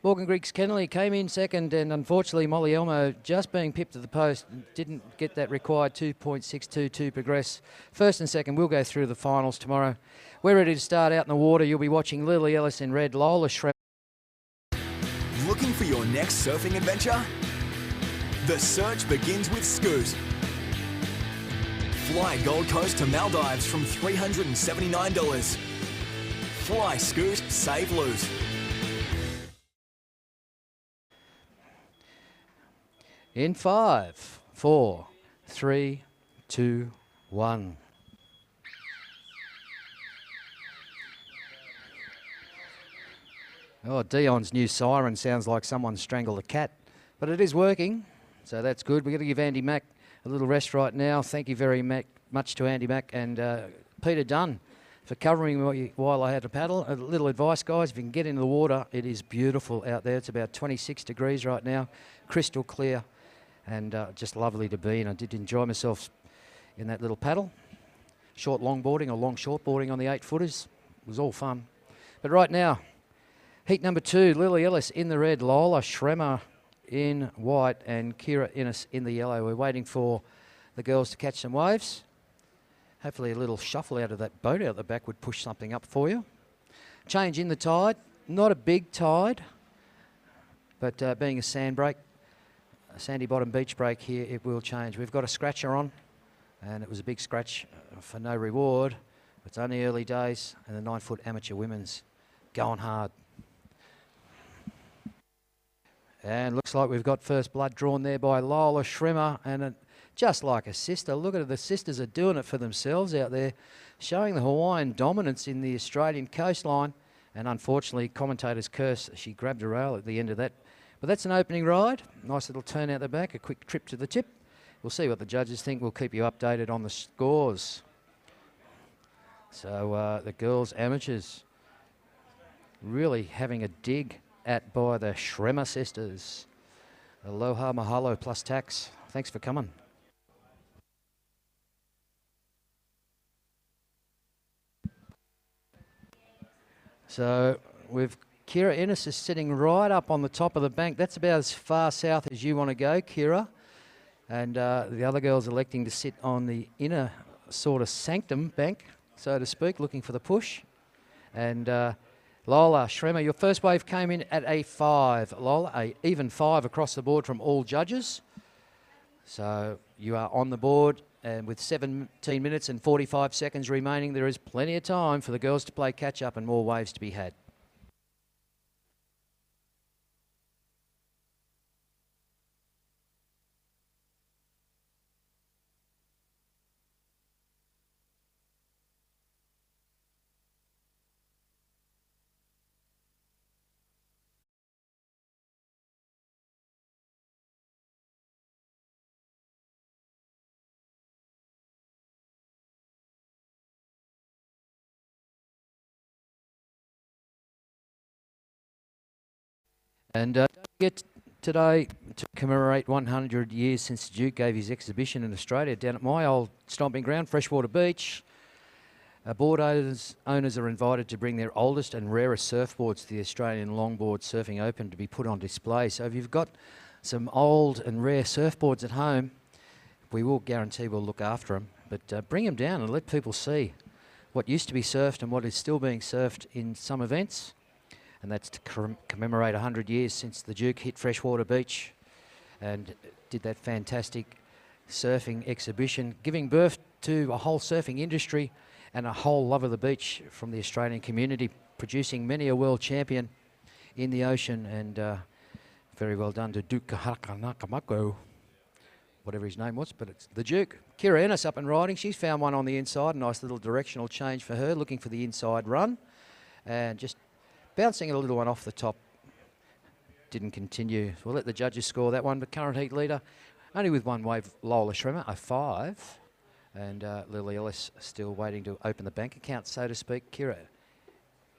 Morgan Griggs Kennelly came in second, and unfortunately Molly Elmo, just being pipped to the post, didn't get that required 2.62 to progress. First and second will go through the finals tomorrow. We're ready to start out in the water. You'll be watching Lily Ellis in red, Lola Schremer. Looking for your next surfing adventure? The search begins with Scoot. Fly Gold Coast to Maldives from $379. Fly, scoot, save, lose. In 5, 4, 3, 2, 1. Oh, Dion's new siren sounds like someone strangled a cat, but it is working, so that's good. We're going to give Andy Mack a little rest right now. Thank you very much to Andy Mack and Peter Dunn for covering me while I had to paddle. A little advice, guys, if you can get into the water, it is beautiful out there. It's about 26 degrees right now, crystal clear, and just lovely to be in. I did enjoy myself in that little paddle. Short longboarding or long shortboarding on the 8-footers. It was all fun. But right now, heat number 2, Lily Ellis in the red, Lola Schremer in white, and Kira Innes in the yellow. We're waiting for the girls to catch some waves. Hopefully a little shuffle out of that boat out the back would push something up for you. Change in the tide. Not a big tide, but being a sand break, a sandy bottom beach break here, it will change. We've got a scratcher on, and it was a big scratch for no reward. It's only early days, and the 9-foot amateur women's going hard. And looks like we've got first blood drawn there by Lola Schremer, and just like a sister. Look at it, the sisters are doing it for themselves out there, showing the Hawaiian dominance in the Australian coastline. And unfortunately, commentators curse, she grabbed a rail at the end of that. But that's an opening ride. Nice little turn out the back, a quick trip to the tip. We'll see what the judges think. We'll keep you updated on the scores. So the girls amateurs really having a dig at by the Schremer sisters. Aloha, mahalo plus tax. Thanks for coming. So we've Kira Innes is sitting right up on the top of the bank. That's about as far south as you want to go, Kira. And the other girl's electing to sit on the inner sort of sanctum bank, so to speak, looking for the push. And Lola Schremer, your first wave came in at a 5. Lola, a even 5 across the board from all judges. So you are on the board, and with 17 minutes and 45 seconds remaining, there is plenty of time for the girls to play catch-up and more waves to be had. And don't forget today to commemorate 100 years since Duke gave his exhibition in Australia down at my old stomping ground, Freshwater Beach. Board owners are invited to bring their oldest and rarest surfboards to the Australian Longboard Surfing Open to be put on display. So if you've got some old and rare surfboards at home, we will guarantee we'll look after them. But bring them down and let people see what used to be surfed and what is still being surfed in some events. And that's to commemorate 100 years since the Duke hit Freshwater Beach and did that fantastic surfing exhibition, giving birth to a whole surfing industry and a whole love of the beach from the Australian community, producing many a world champion in the ocean. And very well done to Duke Kahanakamako, whatever his name was, but it's the Duke. Kira Ennis up and riding. She's found one on the inside. Nice little directional change for her, looking for the inside run. And just bouncing a little one off the top. Didn't continue. We'll let the judges score that one, but current heat leader, only with one wave, Lola Schremer, a 5. And Lily Ellis still waiting to open the bank account, so to speak. Kira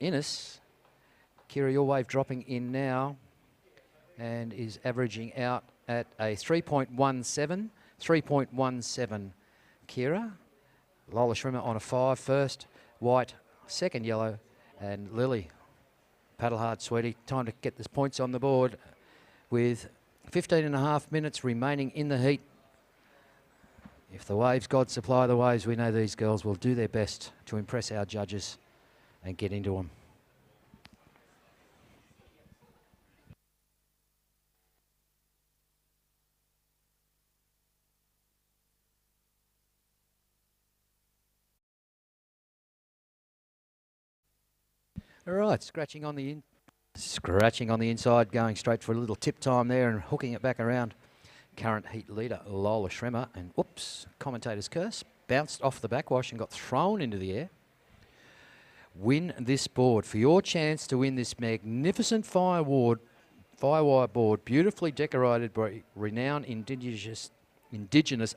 Innes. Kira, your wave dropping in now and is averaging out at a 3.17. 3.17. Kira. Lola Schremer on a 5 first. White, second yellow. And Lily, paddle hard, sweetie. Time to get the points on the board with 15.5 minutes remaining in the heat. If the waves God supply the waves, we know these girls will do their best to impress our judges and get into them. All right, scratching on the inside, going straight for a little tip time there and hooking it back around. Current heat leader, Lola Schremer, and whoops, commentator's curse, bounced off the backwash and got thrown into the air. Win this board for your chance to win this magnificent firewire board, beautifully decorated by renowned Indigenous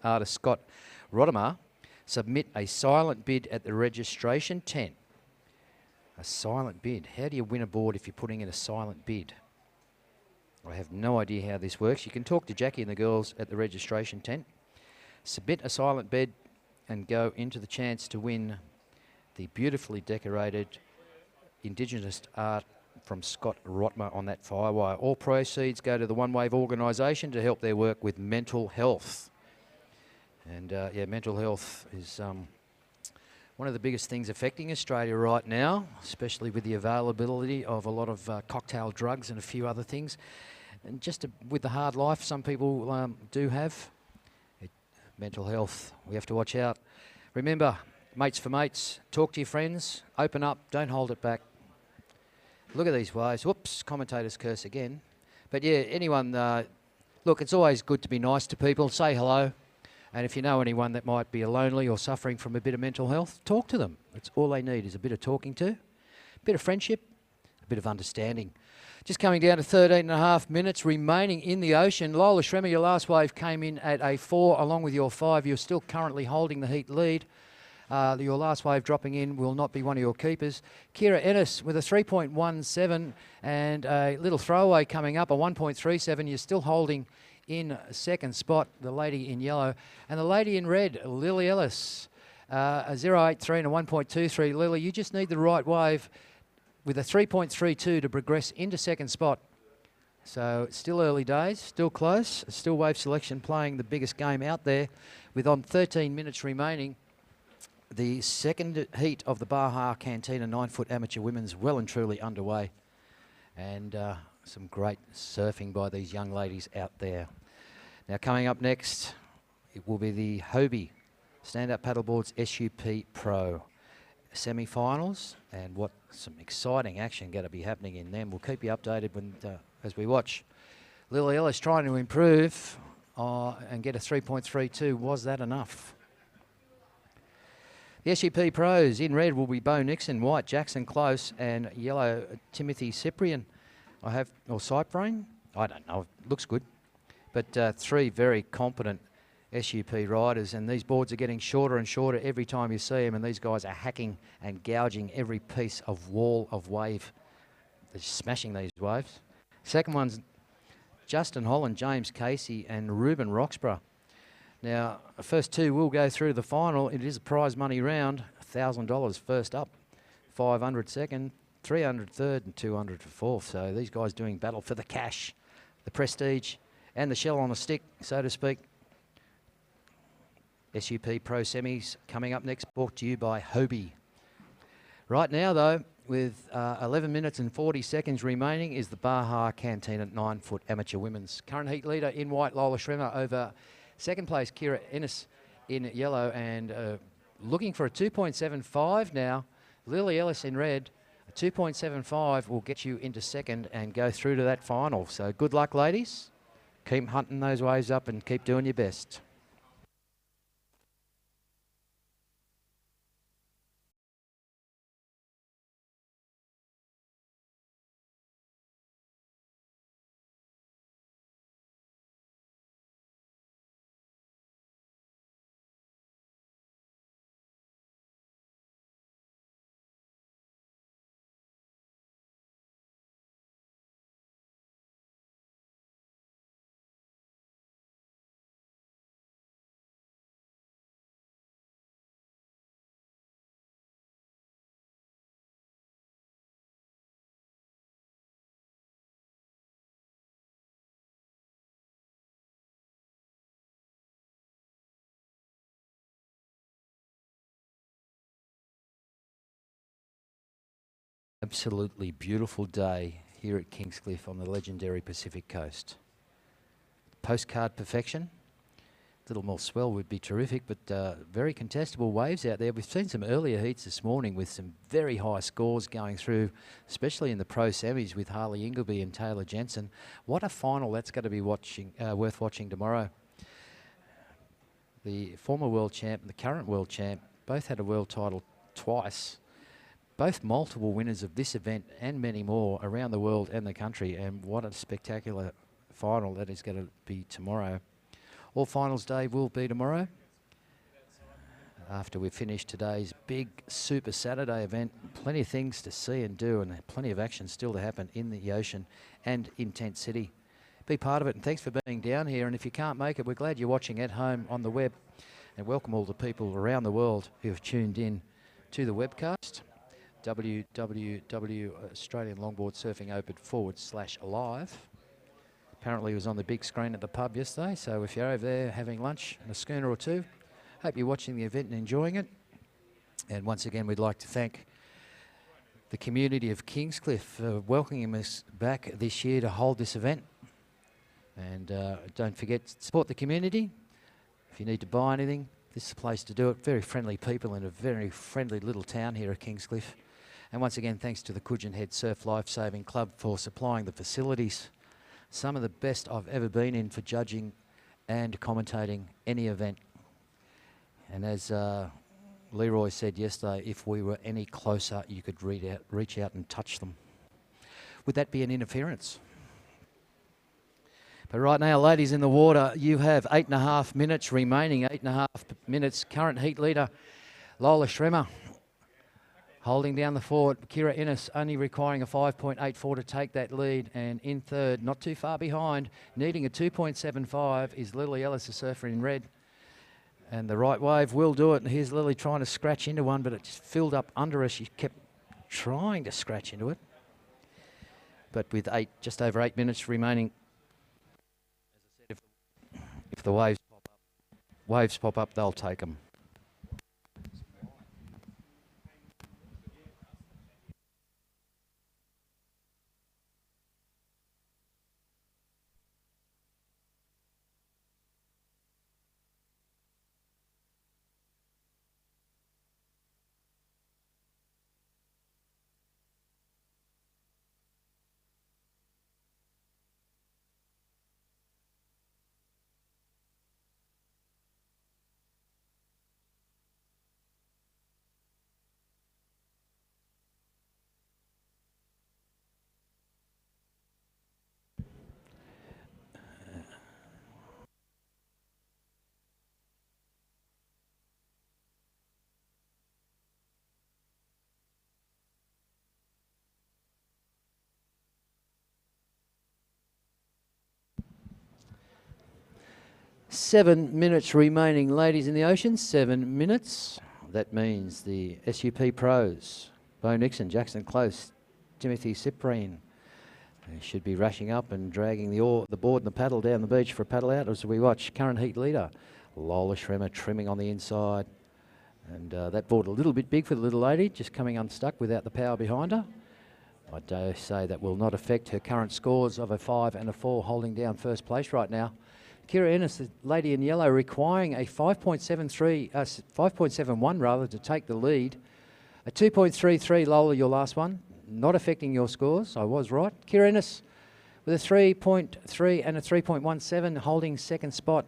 artist Scott Rodimer. Submit a silent bid at the registration tent. A silent bid. How do you win a board if you're putting in a silent bid? I have no idea how this works. You can talk to Jackie and the girls at the registration tent. Submit a silent bid and go into the chance to win the beautifully decorated Indigenous art from Scott Rotmer on that firewire. All proceeds go to the One Wave organisation to help their work with mental health. And yeah, mental health is one of the biggest things affecting Australia right now, especially with the availability of a lot of cocktail drugs and a few other things. And just with the hard life some people do have, mental health, we have to watch out. Remember, mates for mates, talk to your friends, open up, don't hold it back. Look at these waves. Whoops, commentator's curse again. But yeah, anyone, look, it's always good to be nice to people, say hello. And if you know anyone that might be lonely or suffering from a bit of mental health, talk to them. It's all they need is a bit of talking to, a bit of friendship, a bit of understanding. Just coming down to 13.5 minutes remaining in the ocean. Lola Schremer, your last wave came in at a 4 along with your 5. You're still currently holding the heat lead. Your last wave dropping in will not be one of your keepers. Kira Ennis with a 3.17 and a little throwaway coming up, a 1.37. You're still holding in second spot, the lady in yellow. And the lady in red, Lily Ellis, a 0.83 and a 1.23. Lily, you just need the right wave with a 3.32 to progress into second spot. So it's still early days, still close, still wave selection playing the biggest game out there with on 13 minutes remaining. The second heat of the Baja Cantina 9-foot amateur women's well and truly underway. And some great surfing by these young ladies out there. Now coming up next, it will be the Hobie Stand-Up Paddleboards SUP Pro semi-finals, and what some exciting action going to be happening in them. We'll keep you updated when as we watch. Lily Ellis trying to improve and get a 3.32. Was that enough? The SUP Pros in red will be Bo Nixon, white Jackson Close, and yellow Timothy Cyprian. Or Cyprian? I don't know. It looks good. But 3 very competent SUP riders, and these boards are getting shorter and shorter every time you see them, and these guys are hacking and gouging every piece of wall of wave. They're smashing these waves. Second one's Justin Holland, James Casey, and Ruben Roxburgh. Now, the first 2 will go through to the final. It is a prize money round, $1,000 first up, 500 second, 300 third, and 200 for fourth. So these guys doing battle for the cash, the prestige, and the shell on a stick, so to speak. SUP Pro Semis coming up next, brought to you by Hobie. Right now, though, with 11 minutes and 40 seconds remaining, is the Baja Cantina 9-foot amateur women's. Current heat leader in white, Lola Schremer, over second place, Kira Ennis in yellow, and looking for a 2.75 now. Lily Ellis in red. A 2.75 will get you into second and go through to that final. So good luck, ladies. Keep hunting those waves up and keep doing your best. Absolutely beautiful day here at Kingscliff on the legendary Pacific Coast. Postcard perfection. little more swell would be terrific, but very contestable waves out there. We've seen some earlier heats this morning with some very high scores going through, especially in the pro semis with Harley Ingleby and Taylor Jensen. What a final that's going to be worth watching tomorrow. The former world champ and the current world champ both had a world title twice, both multiple winners of this event and many more around the world and the country, and what a spectacular final that is going to be tomorrow. All finals day will be tomorrow after we've finished today's big Super Saturday event. Plenty of things to see and do, and plenty of action still to happen in the ocean and in Tent City. Be part of it, and thanks for being down here. And if you can't make it, we're glad you're watching at home on the web, and welcome all the people around the world who have tuned in to the webcast. www.australianlongboardsurfingopen.com/live. Apparently it was on the big screen at the pub yesterday, so if you're over there having lunch in a schooner or two, hope you're watching the event and enjoying it. And once again, we'd like to thank the community of Kingscliff for welcoming us back this year to hold this event. And don't forget, support the community. If you need to buy anything, this is the place to do it. Very friendly people in a very friendly little town here at Kingscliff. And once again, thanks to the Coogin Head Surf Lifesaving Club for supplying the facilities. Some of the best I've ever been in for judging and commentating any event. And as Leroy said yesterday, if we were any closer, you could reach out and touch them. Would that be an interference? But right now, ladies in the water, you have 8.5 minutes remaining, 8.5 minutes. Current heat leader, Lola Schremer, holding down the fort. Kira Innes only requiring a 5.84 to take that lead. And in third, not too far behind, needing a 2.75 is Lily Ellis, the surfer in red. And the right wave will do it. And here's Lily trying to scratch into one, but it just filled up under her. She kept trying to scratch into it. But with just over 8 minutes remaining, as I said, if the waves pop up, they'll take them. Seven minutes remaining, ladies in the ocean. 7 minutes. That means the SUP pros, Bo Nixon, Jackson Close, Timothy Cyprian, they should be rushing up and dragging the board and the paddle down the beach for a paddle out as we watch current heat leader Lola Schremer trimming on the inside. And that board a little bit big for the little lady, just coming unstuck without the power behind her. I dare say that will not affect her current scores of a 5 and a 4, holding down first place right now. Kira Ennis, the lady in yellow, requiring a 5.71 rather to take the lead. A 2.33, Lola, your last one, not affecting your scores. I was right. Kira Ennis with a 3.3 and a 3.17, holding second spot,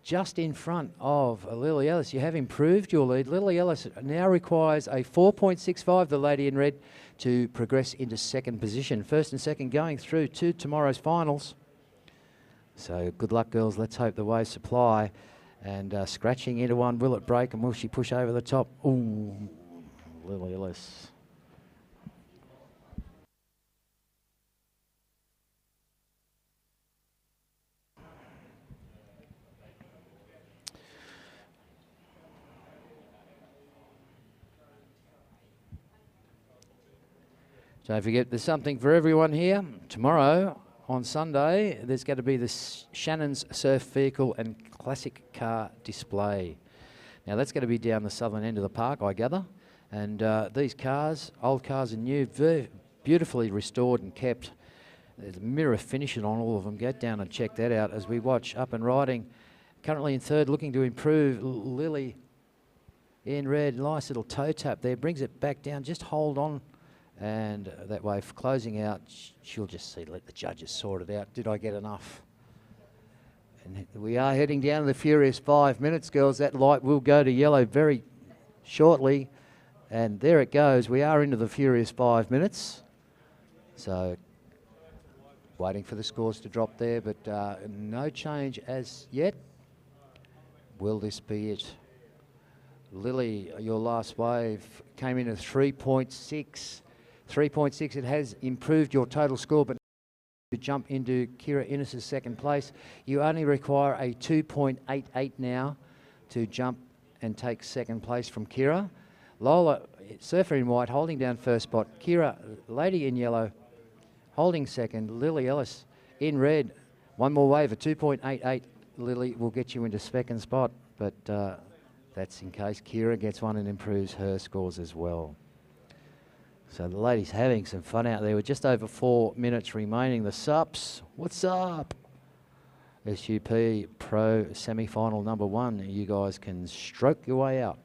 just in front of Lily Ellis. You have improved your lead. Lily Ellis now requires a 4.65, the lady in red, to progress into second position. First and second going through to tomorrow's finals. So good luck, girls. Let's hope the waves supply. And scratching into one, will it break and will she push over the top? Ooh, Lily Ellis. Don't forget, there's something for everyone here. Tomorrow, on Sunday, there's going to be the Shannon's Surf Vehicle and Classic Car Display. Now, that's going to be down the southern end of the park, I gather. And these cars, old cars and new, very beautifully restored and kept. There's a mirror finishing on all of them. Get down and check that out as we watch Up and Riding Currently in third, looking to improve. Lily in red. Nice little toe tap there. Brings it back down. Just hold on. And that way, for closing out, she'll just see, let the judges sort it out. Did I get enough? And we are heading down to the furious 5 minutes, girls. That light will go to yellow very shortly. And there it goes. We are into the furious 5 minutes. So waiting for the scores to drop there, but no change as yet. Will this be it? Lily, your last wave came in at 3.6. 3.6, it has improved your total score, but to jump into Kira Innes's second place, you only require a 2.88 now to jump and take second place from Kira. Lola, surfer in white, holding down first spot. Kira, lady in yellow, holding second. Lily Ellis in red. One more wave, a 2.88. Lily will get you into second spot, but that's in case Kira gets one and improves her scores as well. So the ladies having some fun out there with just over 4 minutes remaining. The SUPs, what's up? SUP Pro semi-final number 1. You guys can stroke your way out.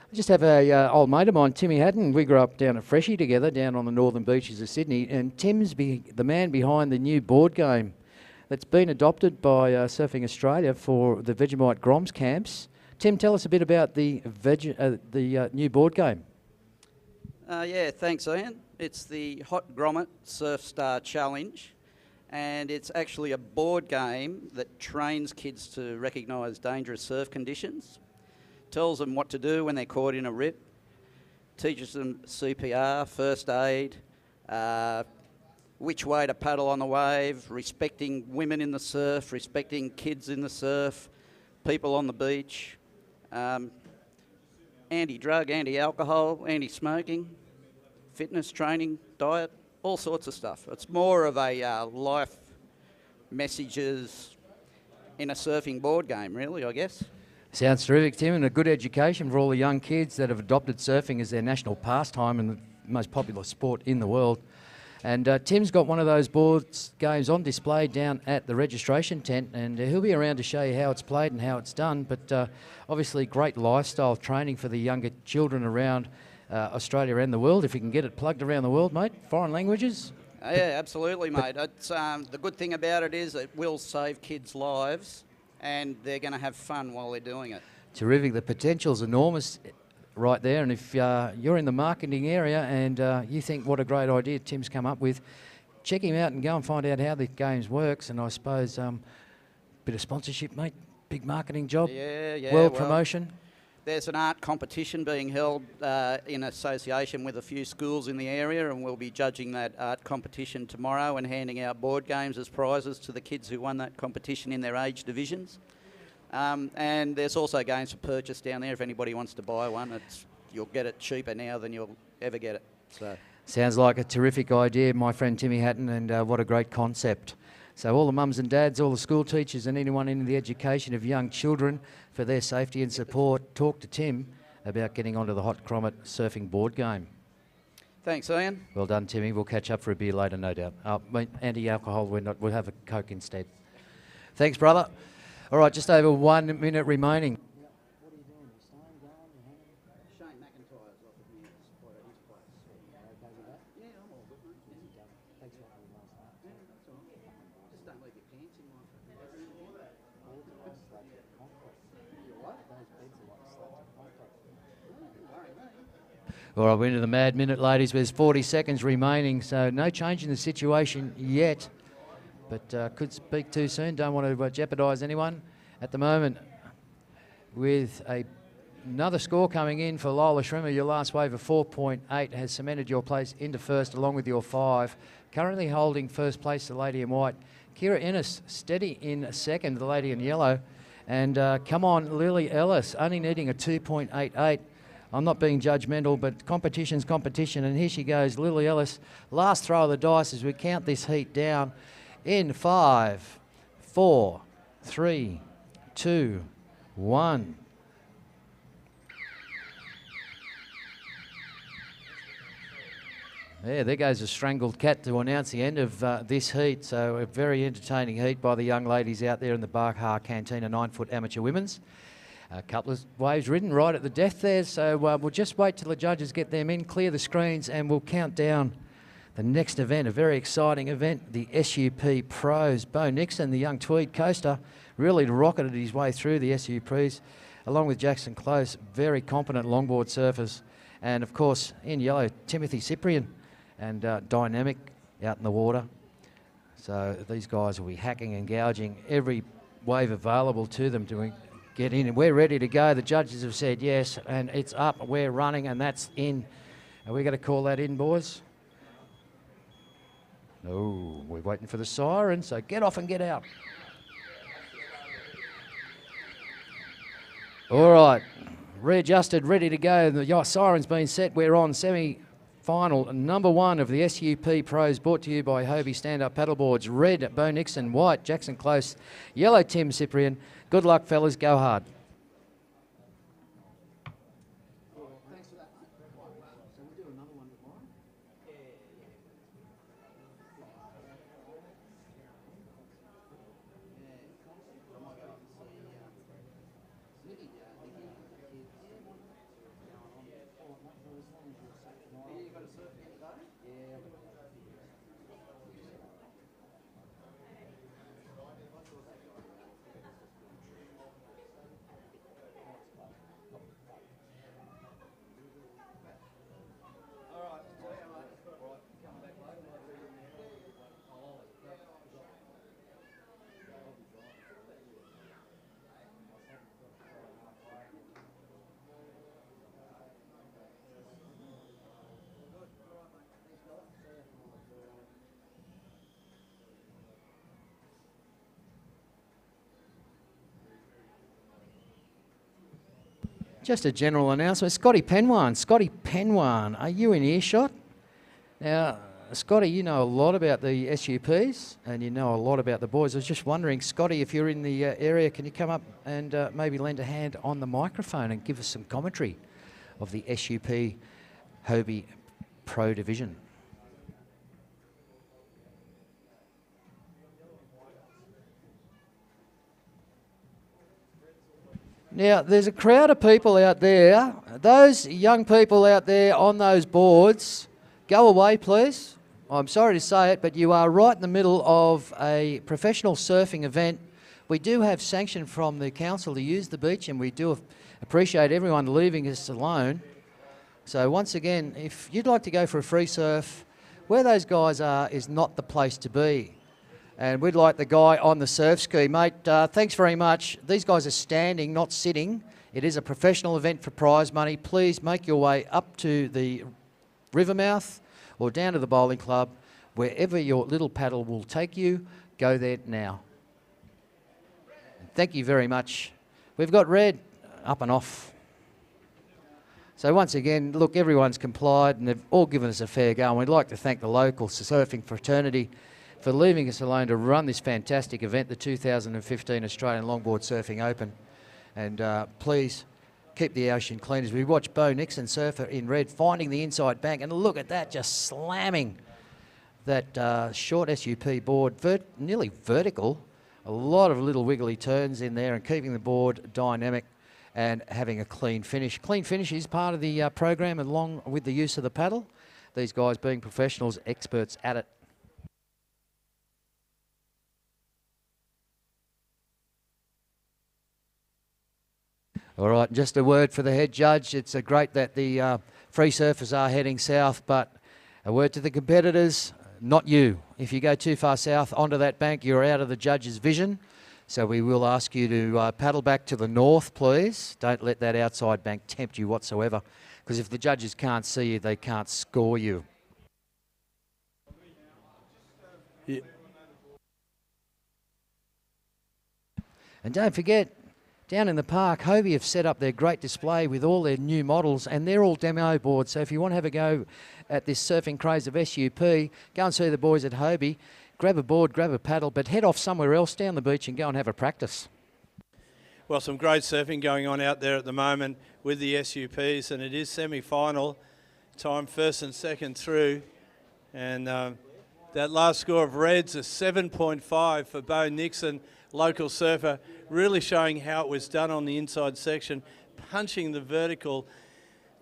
I just have a old mate of mine, Timmy Hatton. We grew up down at Freshie together, down on the northern beaches of Sydney, and Tim's the man behind the new board game that's been adopted by Surfing Australia for the Vegemite Groms camps. Tim, tell us a bit about the new board game. Yeah, thanks, Ian. It's the Hot Grommet Surf Star Challenge, and it's actually a board game that trains kids to recognise dangerous surf conditions, tells them what to do when they're caught in a rip, teaches them CPR, first aid, which way to paddle on the wave, respecting women in the surf, respecting kids in the surf, people on the beach, anti-drug, anti-alcohol, anti-smoking, fitness training, diet, all sorts of stuff. It's more of a life messages in a surfing board game, really, I guess. Sounds terrific, Tim, and a good education for all the young kids that have adopted surfing as their national pastime and the most popular sport in the world. And Tim's got one of those board games on display down at the registration tent, and he'll be around to show you how it's played and how it's done. But obviously great lifestyle training for the younger children around Australia and the world, if you can get it plugged around the world, mate. Foreign languages. Yeah, absolutely, mate. It's, the good thing about it is it will save kids' lives, and they're going to have fun while they're doing it. Terrific. The potential's enormous right there, and if you're in the marketing area and you think what a great idea Tim's come up with, check him out and go and find out how the games works. And I suppose bit of sponsorship, mate, big marketing job, world promotion. There's an art competition being held in association with a few schools in the area, and we'll be judging that art competition tomorrow and handing out board games as prizes to the kids who won that competition in their age divisions. And there's also games for purchase down there if anybody wants to buy one. You'll get it cheaper now than you'll ever get it. So sounds like a terrific idea, my friend Timmy Hatton, and what a great concept. So all the mums and dads, all the school teachers and anyone in the education of young children, for their safety and support, talk to Tim about getting onto the Hot Grommet surfing board game. Thanks, Ian. Well done, Timmy. We'll catch up for a beer later, no doubt. Anti-alcohol, we'll have a Coke instead. Thanks, brother. All right, just over 1 minute remaining. All right, we're into the mad minute, ladies. There's 40 seconds remaining, so no change in the situation yet. But could speak too soon. Don't want to jeopardise anyone at the moment. With another score coming in for Lola Schrimmer, your last wave of 4.8 has cemented your place into first along with your 5. Currently holding first place, the lady in white, Kira Ennis steady in second, the lady in yellow. And come on, Lily Ellis, only needing a 2.88. I'm not being judgmental, but competition's competition. And here she goes, Lily Ellis. Last throw of the dice as we count this heat down in 5, 4, 3, 2, 1. There goes a strangled cat to announce the end of this heat. So a very entertaining heat by the young ladies out there in the Barkha Cantina 9-foot amateur women's. A couple of waves ridden right at the death there. So we'll just wait till the judges get them in, clear the screens, and we'll count down the next event, a very exciting event, the SUP Pros. Bo Nixon, the young Tweed coaster, really rocketed his way through the SUPs, along with Jackson Close, very competent longboard surfers. And of course, in yellow, Timothy Cyprian and Dynamic out in the water. So these guys will be hacking and gouging every wave available to them to get in. And we're ready to go. The judges have said yes, and it's up. We're running, and that's in. Are we going to call that in, boys? No, we're waiting for the siren, so get off and get out. All right, readjusted, ready to go. The siren's been set. We're on semi-final number 1 of the SUP Pros, brought to you by Hobie Stand-Up Paddleboards. Red, Bo Nixon. White, Jackson Close. Yellow, Tim Cyprian. Good luck, fellas. Go hard. Just a general announcement. Scotty Penwan, are you in earshot? Now, Scotty, you know a lot about the SUPs and you know a lot about the boys. I was just wondering, Scotty, if you're in the area, can you come up and maybe lend a hand on the microphone and give us some commentary of the SUP Hobie Pro Division? Now, there's a crowd of people out there. Those young people out there on those boards, go away, please. I'm sorry to say it, but you are right in the middle of a professional surfing event. We do have sanction from the council to use the beach, and we do appreciate everyone leaving us alone. So once again, if you'd like to go for a free surf, where those guys are is not the place to be. And we'd like the guy on the surf ski. Mate, thanks very much. These guys are standing, not sitting. It is a professional event for prize money. Please make your way up to the river mouth or down to the bowling club. Wherever your little paddle will take you, go there now. Thank you very much. We've got Red up and off. So once again, look, everyone's complied and they've all given us a fair go. And we'd like to thank the local surfing fraternity for leaving us alone to run this fantastic event, the 2015 Australian Longboard Surfing Open. And please keep the ocean clean as we watch Bo Nixon, surfer in red, finding the inside bank. And look at that, just slamming that short SUP board, nearly vertical. A lot of little wiggly turns in there and keeping the board dynamic and having a clean finish. Clean finish is part of the program along with the use of the paddle. These guys being professionals, experts at it. All right, just a word for the head judge. It's great that the free surfers are heading south, but a word to the competitors, not you. If you go too far south onto that bank, you're out of the judge's vision. So we will ask you to paddle back to the north, please. Don't let that outside bank tempt you whatsoever, because if the judges can't see you, they can't score you. Yeah. And don't forget, down in the park, Hobie have set up their great display with all their new models, and they're all demo boards. So if you want to have a go at this surfing craze of SUP, go and see the boys at Hobie. Grab a board, grab a paddle, but head off somewhere else down the beach and go and have a practice. Well, some great surfing going on out there at the moment with the SUPs, and it is semi-final time, first and second through. And that last score of reds, a 7.5 for Bo Nixon, local surfer, really showing how it was done on the inside section, punching the vertical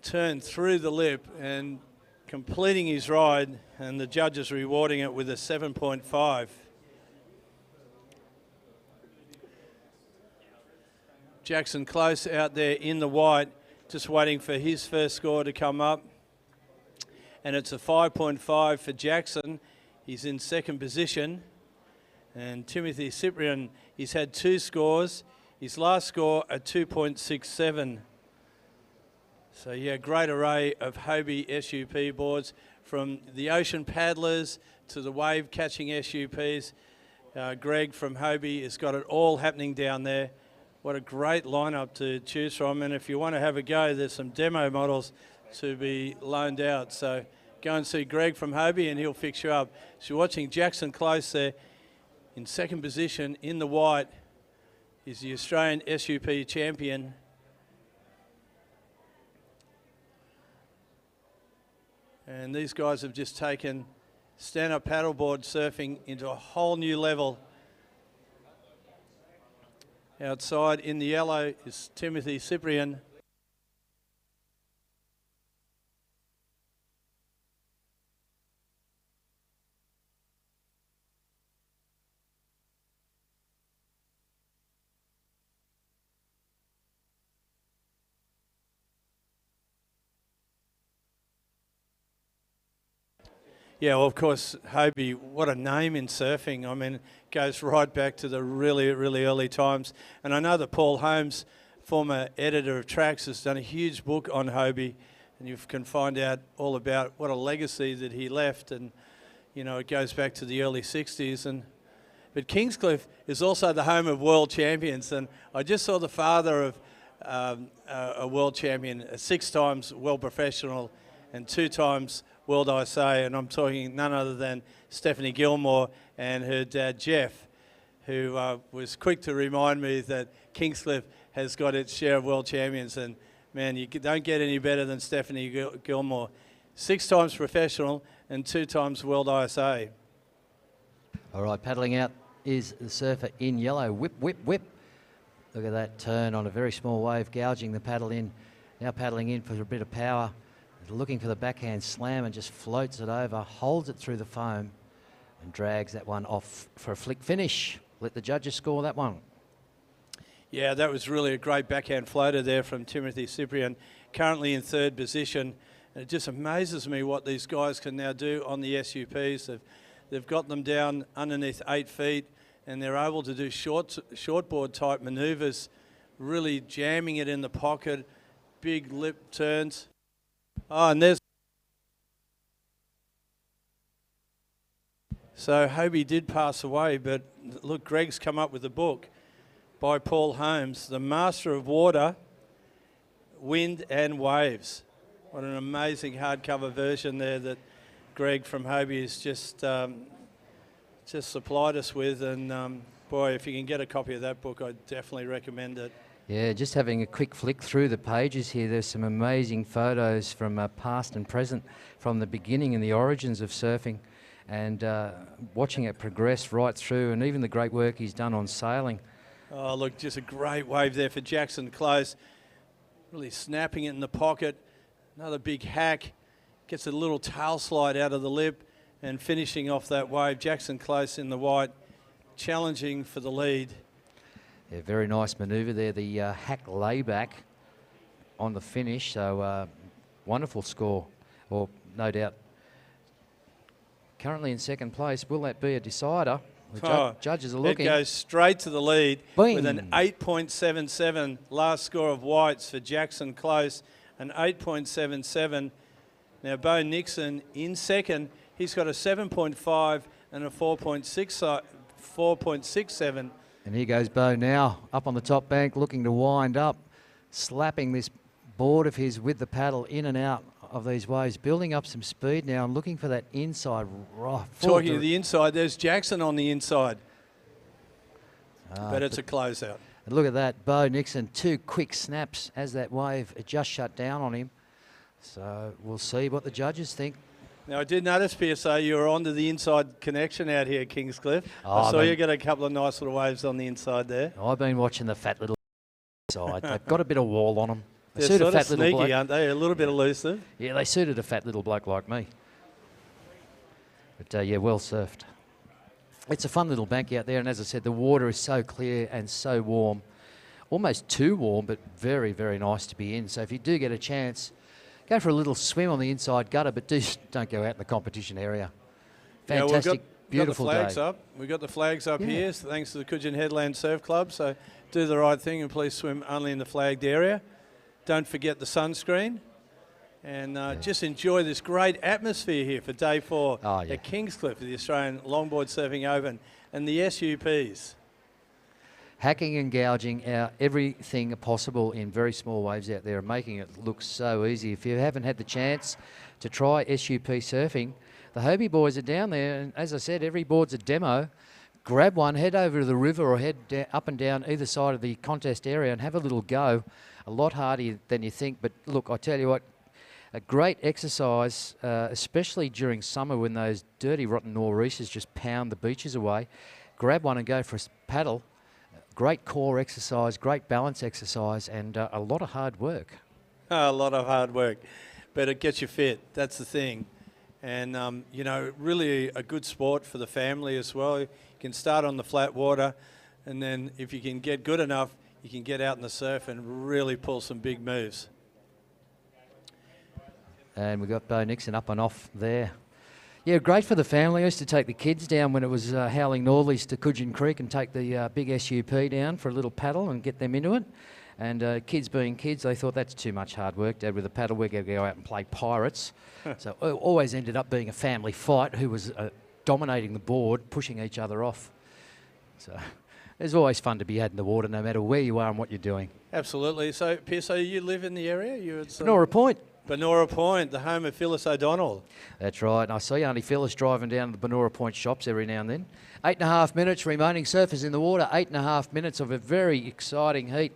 turn through the lip and completing his ride, and the judges rewarding it with a 7.5. Jackson Close out there in the white, just waiting for his first score to come up. And it's a 5.5 for Jackson. He's in second position. And Timothy Cyprian, he's had 2 scores. His last score, a 2.67. So yeah, great array of Hobie SUP boards, from the ocean paddlers to the wave catching SUPs. Greg from Hobie has got it all happening down there. What a great lineup to choose from. And if you want to have a go, there's some demo models to be loaned out. So go and see Greg from Hobie and he'll fix you up. So you're watching Jackson Close there in second position in the white. He's the Australian SUP champion. And these guys have just taken stand-up paddleboard surfing into a whole new level. Outside in the yellow is Timothy Cyprian. Yeah, well, of course, Hobie, what a name in surfing. I mean, goes right back to the really, really early times. And I know that Paul Holmes, former editor of Tracks, has done a huge book on Hobie, and you can find out all about what a legacy that he left. And, you know, it goes back to the early 60s. But Kingscliff is also the home of world champions. And I just saw the father of a world champion, 6 times world professional and 2 times World ISA, and I'm talking none other than Stephanie Gilmore and her dad Jeff, who was quick to remind me that Kingscliff has got its share of world champions, and man, you don't get any better than Stephanie Gilmore. 6 times professional and 2 times World ISA. All right, paddling out is the surfer in yellow. Whip, whip, whip. Look at that turn on a very small wave, gouging the paddle in. Now paddling in for a bit of power. Looking for the backhand slam and just floats it over, holds it through the foam and drags that one off for a flick finish. Let the judges score that one. Yeah, that was really a great backhand floater there from Timothy Cyprian, currently in third position. And it just amazes me what these guys can now do on the SUPs. They've got them down underneath 8 feet and they're able to do shortboard type maneuvers, really jamming it in the pocket, big lip turns. Oh, and there's... So Hobie did pass away, but look, Greg's come up with a book by Paul Holmes, The Master of Water, Wind and Waves. What an amazing hardcover version there that Greg from Hobie has just supplied us with. And boy, if you can get a copy of that book, I definitely recommend it. Yeah, just having a quick flick through the pages here, there's some amazing photos from past and present, from the beginning and the origins of surfing, and watching it progress right through, and even the great work he's done on sailing. Oh, look, just a great wave there for Jackson Close. Really snapping it in the pocket. Another big hack. Gets a little tail slide out of the lip and finishing off that wave. Jackson Close in the white, challenging for the lead. Yeah, very nice manoeuvre there, the hack layback on the finish. So wonderful score, or no doubt. Currently in second place, will that be a decider? The judges are looking. It goes straight to the lead. Bing. With an 8.77 last score of whites for Jackson Close, an 8.77. Now Bo Nixon in second, he's got a 7.5 and a 4.67. And here goes Bo now, up on the top bank, looking to wind up, slapping this board of his with the paddle in and out of these waves, building up some speed now and looking for that inside. Talking to the inside, there's Jackson on the inside. But it's a closeout. And look at that, Bo Nixon, 2 quick snaps as that wave just shut down on him. So we'll see what the judges think. Now, I did notice, PSA, you were onto the inside connection out here at Kingscliff. I saw you got a couple of nice little waves on the inside there. I've been watching the fat little side. They've got a bit of wall on them. They They're suit sort a of fat little sneaky, bloke. aren't they? A little bit elusive. Yeah, they suited a fat little bloke like me. But yeah, well surfed. It's a fun little bank out there, and as I said, the water is so clear and so warm. Almost too warm, but very, very nice to be in. So if you do get a chance, go for a little swim on the inside gutter, but don't go out in the competition area. Fantastic, beautiful day. We've got the flags up Yeah. here, so thanks to the Coogin Headland Surf Club. So do the right thing and please swim only in the flagged area. Don't forget the sunscreen. And just enjoy this great atmosphere here for day 4 at Kingscliff of the Australian Longboard Surfing Open and the SUPs. Hacking and gouging out everything possible in very small waves out there and making it look so easy. If you haven't had the chance to try SUP surfing, the Hobie boys are down there, and as I said, every board's a demo. Grab one, head over to the river or head up and down either side of the contest area and have a little go. A lot harder than you think, but look, I tell you what, a great exercise, especially during summer when those dirty, rotten nor'easters just pound the beaches away. Grab one and go for a paddle. Great core exercise, great balance exercise, and a lot of hard work. A lot of hard work, but it gets you fit. That's the thing. And, you know, really a good sport for the family as well. You can start on the flat water, and then if you can get good enough, you can get out in the surf and really pull some big moves. And we've got Bo Nixon up and off there. Yeah, great for the family. I used to take the kids down when it was howling northerlies to Coogin Creek and take the big SUP down for a little paddle and get them into it. And kids being kids, they thought that's too much hard work, Dad, with a paddle. We're going to go out and play pirates. So it always ended up being a family fight who was dominating the board, pushing each other off. So it's always fun to be out in the water no matter where you are and what you're doing. Absolutely. So, PSO, you live in the area? You're at Benora Point. Benora Point, the home of Phyllis O'Donnell. That's right. And I see Auntie Phyllis driving down to the Benora Point shops every now and then. 8.5 minutes remaining. Surfers in the water. 8.5 minutes of a very exciting heat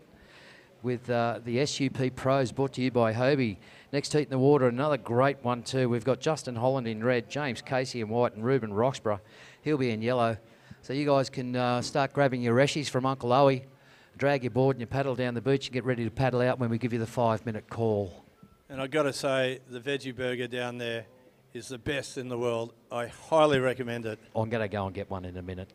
with the SUP Pros brought to you by Hobie. Next heat in the water, another great one too. We've got Justin Holland in red, James Casey in white, and Ruben Roxburgh. He'll be in yellow. So you guys can start grabbing your reshies from Uncle Owie, drag your board and your paddle down the beach and get ready to paddle out when we give you the 5-minute call. And I've got to say, the veggie burger down there is the best in the world. I highly recommend it. I'm going to go and get one in a minute.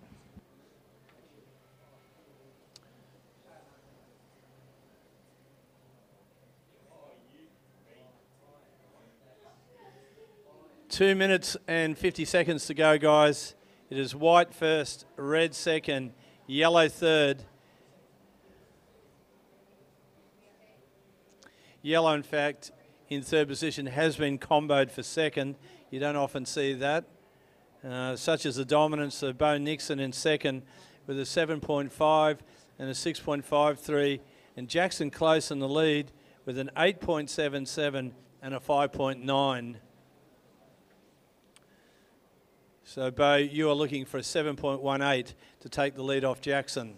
Two minutes and 50 seconds to go, guys. It is white first, red second, yellow third. Yellow, in fact, in third position has been comboed for second. You don't often see that. Such as the dominance of Bo Nixon in second with a 7.5 and a 6.53, and Jackson close in the lead with an 8.77 and a 5.9. So, Bo, you are looking for a 7.18 to take the lead off Jackson.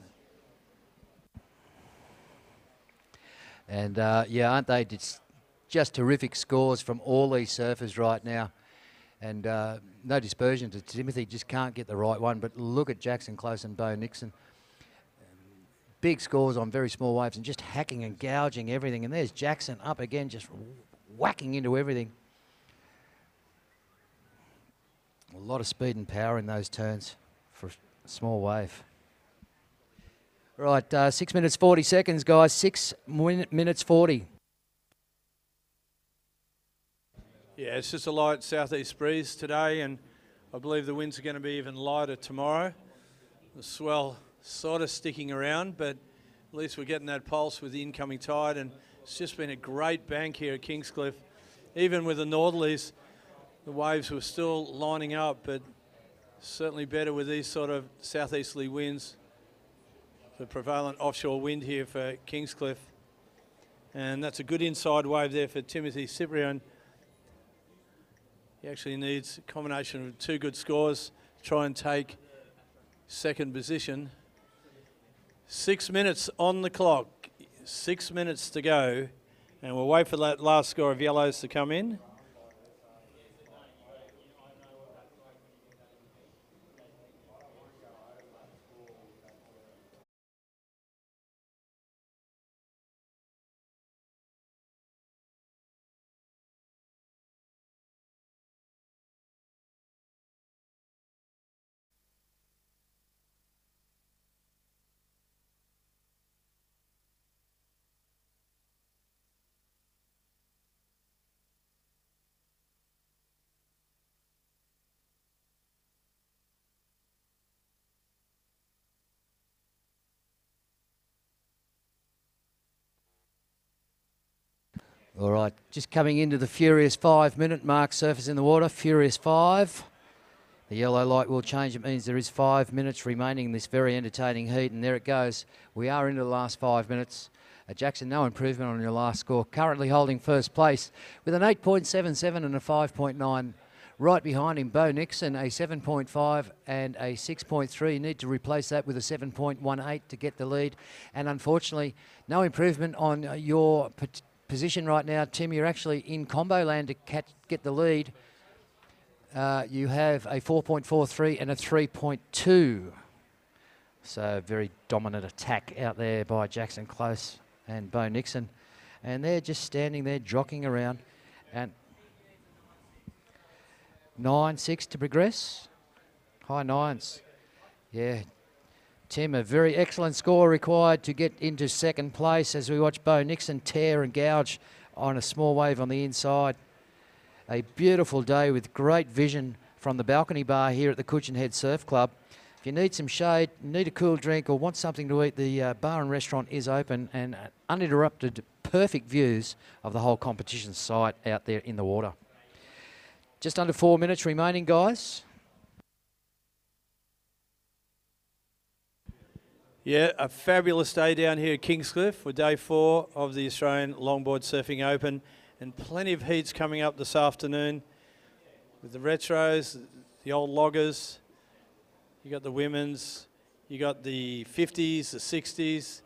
And yeah, aren't they just terrific scores from all these surfers right now? And no dispersion to Timothy, just can't get the right one. But look at Jackson Close and Bo Nixon. Big scores on very small waves and just hacking and gouging everything. And there's Jackson up again, just whacking into everything. A lot of speed and power in those turns for a small wave. Right, 6 minutes 40 seconds, guys. 6 minutes 40. Yeah, it's just a light southeast breeze today, and I believe the winds are going to be even lighter tomorrow. The swell sort of sticking around, but at least we're getting that pulse with the incoming tide, and it's just been a great bank here at Kingscliff. Even with the northerlies, the waves were still lining up, but certainly better with these sort of southeasterly winds. The prevalent offshore wind here for Kingscliff. And that's a good inside wave there for Timothy Cyprian. He actually needs a combination of 2 good scores to try and take second position. 6 minutes on the clock, 6 minutes to go. And we'll wait for that last score of yellows to come in. All right, just coming into the Furious 5-minute mark, surface in the water, Furious 5. The yellow light will change. It means there is 5 minutes remaining in this very entertaining heat, and there it goes. We are into the last 5 minutes. Jackson, no improvement on your last score. Currently holding first place with an 8.77 and a 5.9. Right behind him, Bo Nixon, a 7.5 and a 6.3. You need to replace that with a 7.18 to get the lead. And unfortunately, no improvement on your position right now. Tim, you're actually in combo land to get the lead. You have a 4.43 and a 3.2. So very dominant attack out there by Jackson Close and Bo Nixon. And they're just standing there jockeying around. And 9-6 to progress. High nines. Yeah. Tim, a very excellent score required to get into second place as we watch Bo Nixon tear and gouge on a small wave on the inside. A beautiful day with great vision from the balcony bar here at the Cushion Head Surf Club. If you need some shade, need a cool drink or want something to eat, the bar and restaurant is open, and uninterrupted, perfect views of the whole competition site out there in the water. Just under 4 minutes remaining, guys. Yeah, a fabulous day down here at Kingscliff for day 4 of the Australian Longboard Surfing Open, and plenty of heats coming up this afternoon with the retros, the old loggers. You got the women's, you got the 50s, the 60s.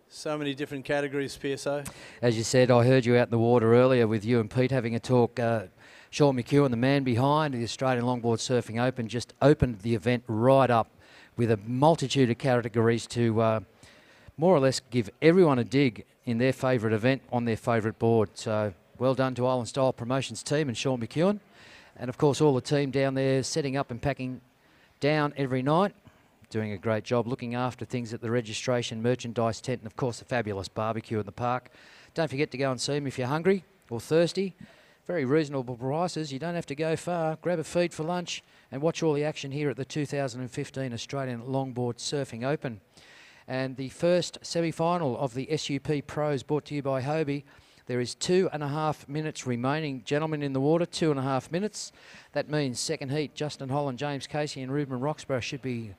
So many different categories, PSO. As you said, I heard you out in the water earlier with you and Pete having a talk. Sean McEwen, the man behind the Australian Longboard Surfing Open, just opened the event right up with a multitude of categories to more or less give everyone a dig in their favourite event on their favourite board. So well done to Island Style Promotions team and Sean McEwen. And of course all the team down there setting up and packing down every night, doing a great job looking after things at the registration, merchandise tent, and of course the fabulous barbecue in the park. Don't forget to go and see them if you're hungry or thirsty. Very reasonable prices. You don't have to go far. Grab a feed for lunch and watch all the action here at the 2015 Australian Longboard Surfing Open. And the first semi-final of the SUP Pros, brought to you by Hobie. There is 2.5 minutes remaining. Gentlemen in the water, 2.5 minutes. That means second heat, Justin Holland, James Casey and Ruben Roxburgh should be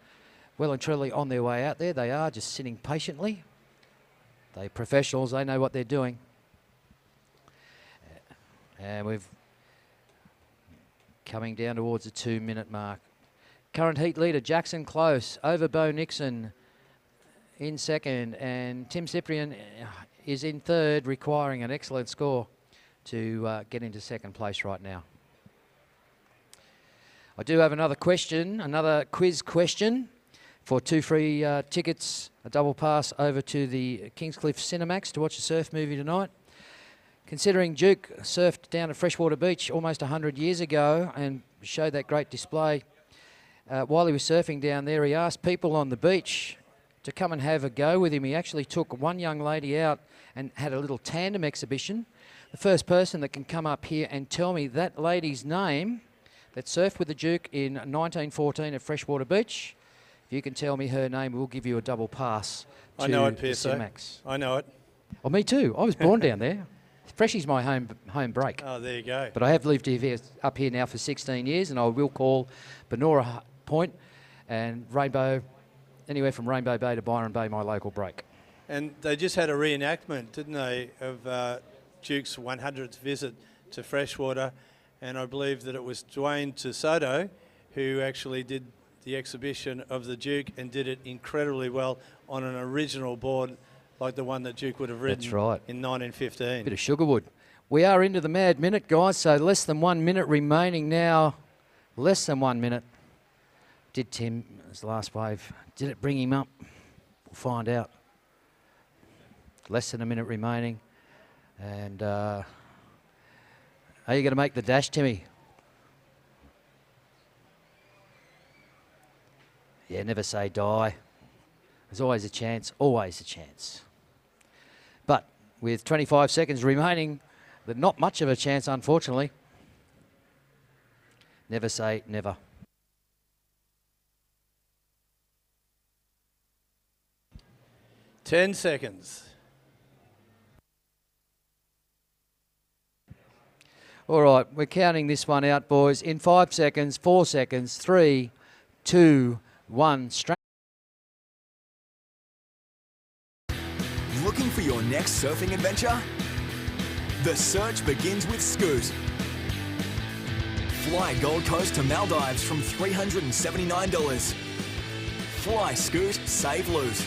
well and truly on their way out there. They are just sitting patiently. They're professionals. They know what they're doing. And we've coming down towards the 2 minute mark. Current heat leader Jackson Close over Bo Nixon in second, and Tim Cyprian is in third, requiring an excellent score to get into second place right now. I do have another question, another quiz question for 2 free tickets, a double pass over to the Kingscliff Cinemax to watch a surf movie tonight. Considering Duke surfed down at Freshwater Beach almost 100 years ago and showed that great display, while he was surfing down there, he asked people on the beach to come and have a go with him. He actually took one young lady out and had a little tandem exhibition. The first person that can come up here and tell me that lady's name that surfed with the Duke in 1914 at Freshwater Beach, if you can tell me her name, we'll give you a double pass to I know it, the PSO. Cinemax. I know it. Oh, me too. I was born down there. Freshie's my home break. Oh, there you go. But I have lived up here now for 16 years, and I will call Benora Point and Rainbow anywhere from Rainbow Bay to Byron Bay, my local break. And they just had a reenactment, didn't they, of Duke's 100th visit to freshwater. And I believe that it was Dwayne Tusoto who actually did the exhibition of the Duke and did it incredibly well on an original board like the one that Duke would have ridden That's right. in 1915. Bit of Sugarwood. We are into the mad minute, guys, so less than 1 minute remaining now. Less than 1 minute. Did Tim, his last wave, did it bring him up? We'll find out. Less than a minute remaining. And are you going to make the dash, Timmy? Yeah, never say die. There's always a chance, always a chance. But with 25 seconds remaining, there's not much of a chance, unfortunately. Never say never. Ten seconds. All right, we're counting this one out, boys. In 5 seconds, 4 seconds, 3, 2, 1. Looking for your next surfing adventure? The search begins with Scoot. Fly Gold Coast to Maldives from $379. Fly Scoot, save loot.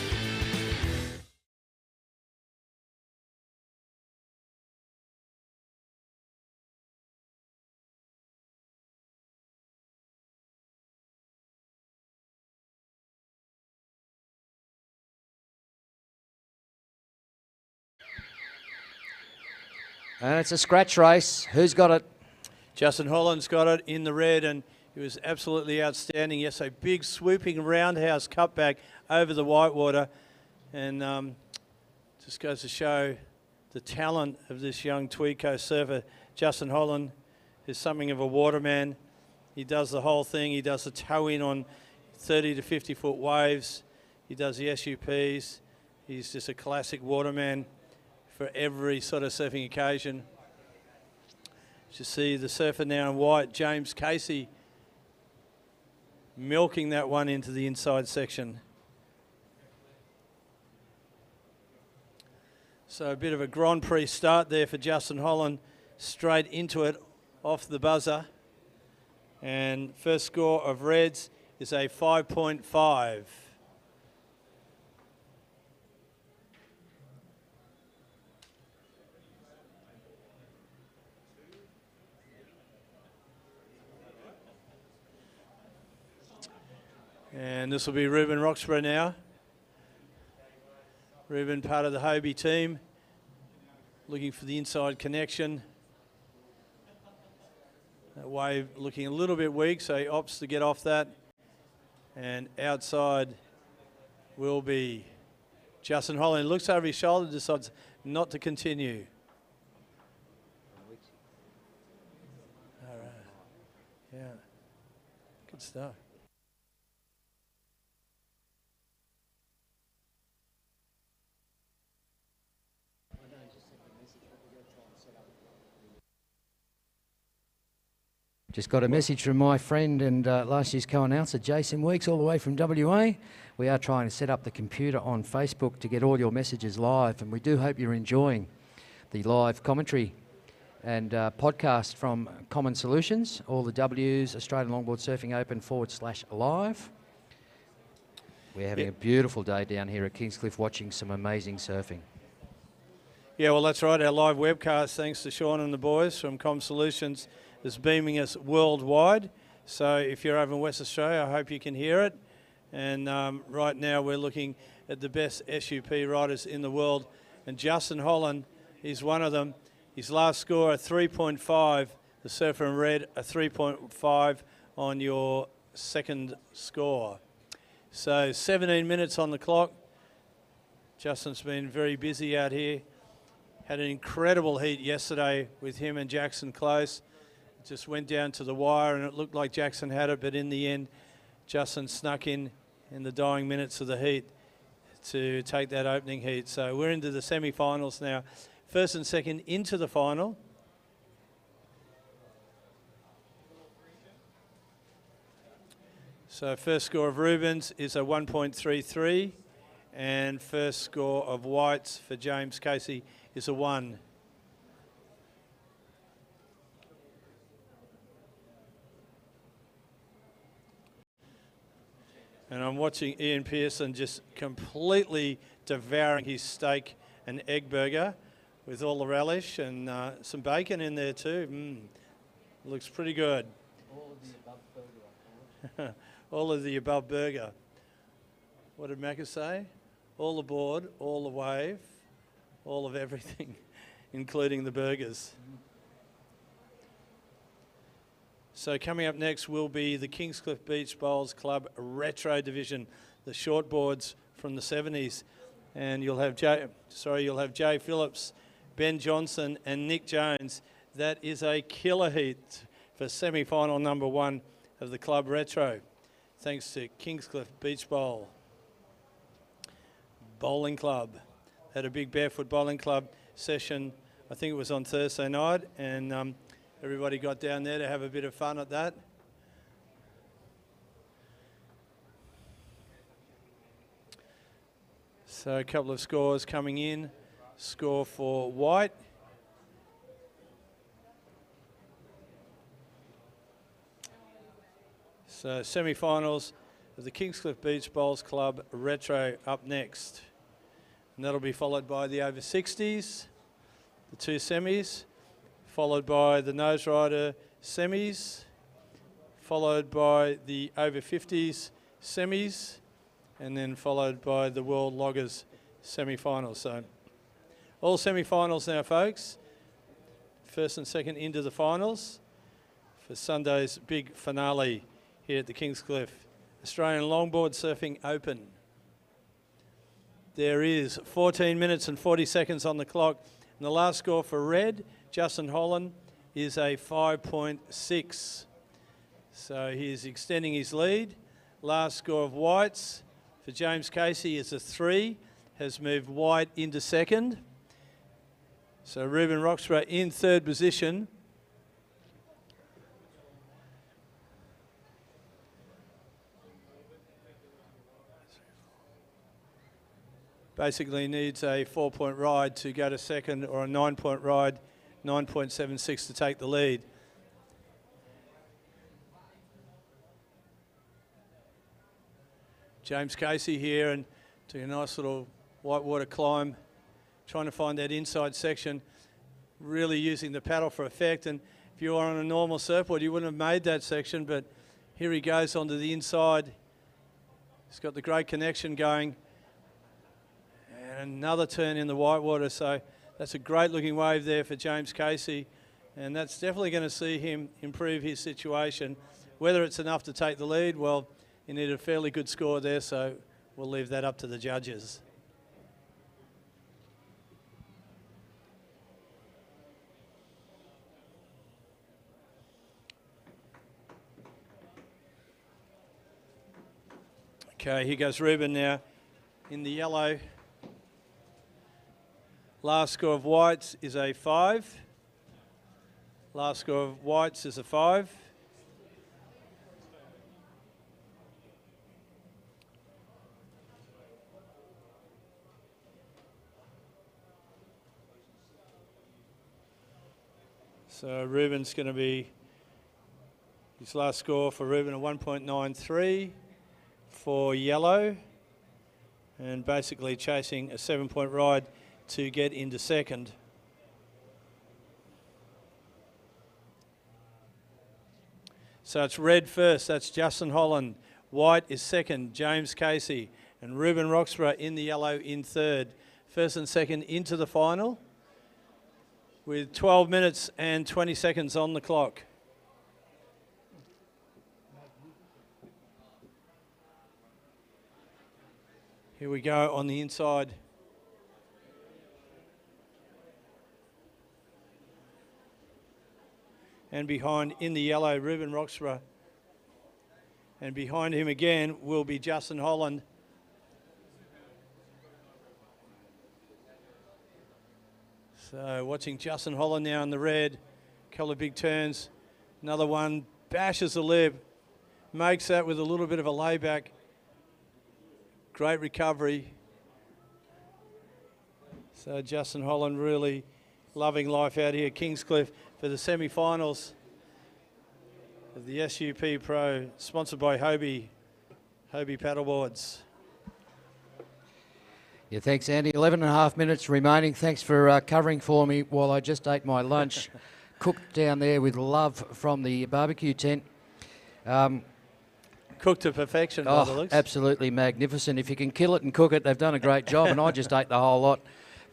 And it's a scratch race. Who's got it? Justin Holland's got it in the red, and he was absolutely outstanding. Yes, a big swooping roundhouse cutback over the whitewater, and just goes to show the talent of this young Tweed Coast surfer. Justin Holland is something of a waterman. He does the whole thing. He does the toe in on 30 to 50 foot waves. He does the SUPs. He's just a classic waterman for every sort of surfing occasion. You see the surfer now in white, James Casey, milking that one into the inside section. So a bit of a Grand Prix start there for Justin Holland, straight into it off the buzzer. And first score of Reds is a 5.5. And this will be Ruben Roxburgh now. Ruben, part of the Hobie team, looking for the inside connection. That wave looking a little bit weak, so he opts to get off that. And outside will be Justin Holland. Looks over his shoulder, decides not to continue. All right. Yeah. Good stuff. Just got a message from my friend and last year's co-announcer, Jason Weeks, all the way from WA. We are trying to set up the computer on Facebook to get all your messages live, and we do hope you're enjoying the live commentary and podcast from Common Solutions, all the W's, Australian Longboard Surfing Open /live. We're having a beautiful day down here at Kingscliff watching some amazing surfing. Yeah, well, that's right. Our live webcast, thanks to Sean and the boys from Com Solutions, is beaming us worldwide. So if you're over in West Australia, I hope you can hear it. And right now we're looking at the best SUP riders in the world. And Justin Holland is one of them. His last score, a 3.5. The surfer in red, a 3.5 on your second score. So 17 minutes on the clock. Justin's been very busy out here. Had an incredible heat yesterday with him and Jackson Close. Just went down to the wire and it looked like Jackson had it, but in the end, Justin snuck in the dying minutes of the heat to take that opening heat. So we're into the semi-finals now. First and second into the final. So first score of Rubens is a 1.33, and first score of Whites for James Casey is a 1. And I'm watching Ian Pearson just completely devouring his steak and egg burger with all the relish and some bacon in there too. Looks pretty good. All of the above burger. All of the above burger. What did Macca say? All aboard, all the wave, all of everything, including the burgers. So coming up next will be the Kingscliff Beach Bowls Club Retro Division, the shortboards from the 70s. And you'll have Jay Phillips, Ben Johnson and Nick Jones. That is a killer heat for semi-final number 1 of the Club Retro, thanks to Kingscliff Beach Bowl Bowling Club. Had a big barefoot bowling club session, I think it was on Thursday night, and everybody got down there to have a bit of fun at that. So a couple of scores coming in. Score for White. So semi-finals of the Kingscliff Beach Bowls Club Retro up next. And that'll be followed by the over 60s, the 2 semis, followed by the Nose Rider semis, followed by the over 50s semis, and then followed by the World Loggers semi-finals. So all semi-finals now, folks. First and second into the finals for Sunday's big finale here at the Kingscliff Australian Longboard Surfing Open. There is 14 minutes and 40 seconds on the clock. And the last score for Red, Justin Holland, is a 5.6. So he is extending his lead. Last score of Whites for James Casey is a 3, has moved White into second. So Ruben Roxburgh in third position. Basically needs a 4-point ride to go to second, or a 9-point ride, 9.76 to take the lead. James Casey here, and doing a nice little whitewater climb, trying to find that inside section, really using the paddle for effect. And if you were on a normal surfboard, you wouldn't have made that section, but here he goes onto the inside. He's got the great connection going. And another turn in the whitewater, so that's a great looking wave there for James Casey, and that's definitely going to see him improve his situation. Whether it's enough to take the lead, well, he needed a fairly good score there, so we'll leave that up to the judges. Okay, here goes Ruben now in the yellow. Last score of Whites is a 5. Last score of Whites is a 5. So Ruben's going to be, his last score for Ruben, a 1.93 for yellow, and basically chasing a 7-point ride to get into second. So it's red first, that's Justin Holland. White is second, James Casey. And Ruben Roxburgh in the yellow in third. First and second into the final with 12 minutes and 20 seconds on the clock. Here we go on the inside. And behind in the yellow, Ruben Roxburgh. And behind him again will be Justin Holland. So watching Justin Holland now in the red. Couple of big turns. Another one bashes the lip. makes that with a little bit of a layback. Great recovery. So Justin Holland really loving life out here at Kingscliff for the semi-finals of the SUP Pro, sponsored by Hobie Paddleboards. Yeah, thanks, Andy. 11.5 minutes remaining. Thanks for covering for me while I just ate my lunch. Cooked down there with love from the barbecue tent. Cooked to perfection, by the looks. Absolutely magnificent. If you can kill it and cook it, they've done a great job, and I just ate the whole lot.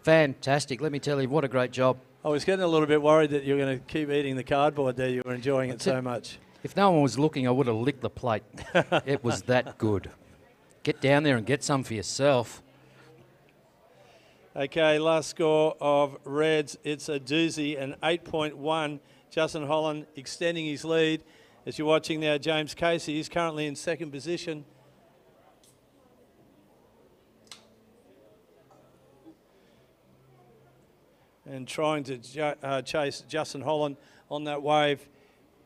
Fantastic. Let me tell you, what a great job. I was getting a little bit worried that you were going to keep eating the cardboard there. You were enjoying it so much. If no one was looking, I would have licked the plate. It was that good. Get down there and get some for yourself. Okay, last score of Reds. It's a doozy, an 8.1. Justin Holland extending his lead. As you're watching now, James Casey is currently in second position. And trying to chase Justin Holland on that wave.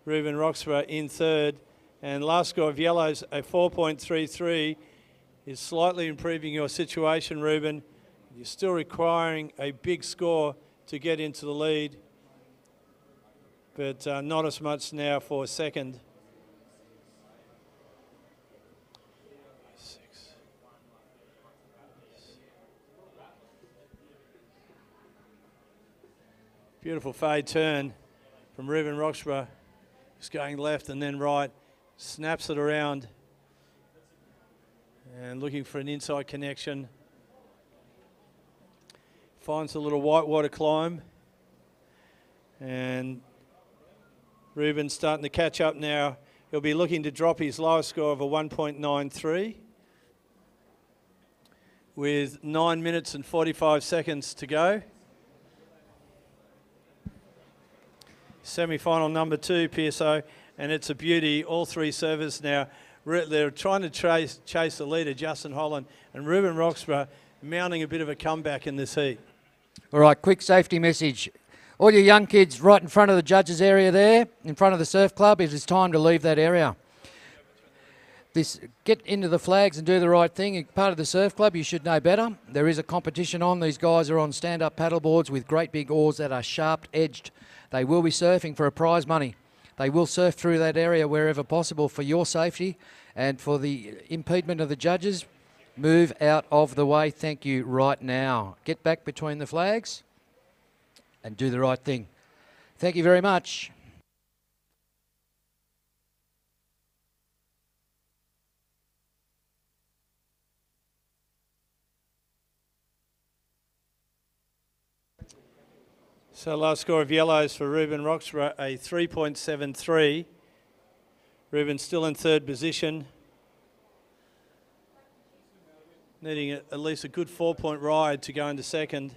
Ruben Roxburgh in third. And last score of yellows, a 4.33, is slightly improving your situation, Ruben. You're still requiring a big score to get into the lead, but not as much now for second. Beautiful fade turn from Ruben Roxburgh. He's going left and then right, snaps it around and looking for an inside connection. Finds a little whitewater climb, and Ruben's starting to catch up now. He'll be looking to drop his lowest score of a 1.93 with 9 minutes and 45 seconds to go. Semi-final number 2, PSO, and it's a beauty. All three servers now, they're trying to chase the leader, Justin Holland, and Ruben Roxburgh mounting a bit of a comeback in this heat. All right, quick safety message. All your young kids right in front of the judges area there, in front of the surf club, it is time to leave that area. Get into the flags and do the right thing. You're part of the surf club, you should know better. There is a competition on. These guys are on stand-up paddle boards with great big oars that are sharp-edged. They will be surfing for a prize money. They will surf through that area wherever possible for your safety and for the impediment of the judges. Move out of the way, thank you, right now. Get back between the flags and do the right thing. Thank you very much. So last score of yellows for Ruben Roxburgh, a 3.73. Ruben still in third position. Needing at least a good 4-point ride to go into second.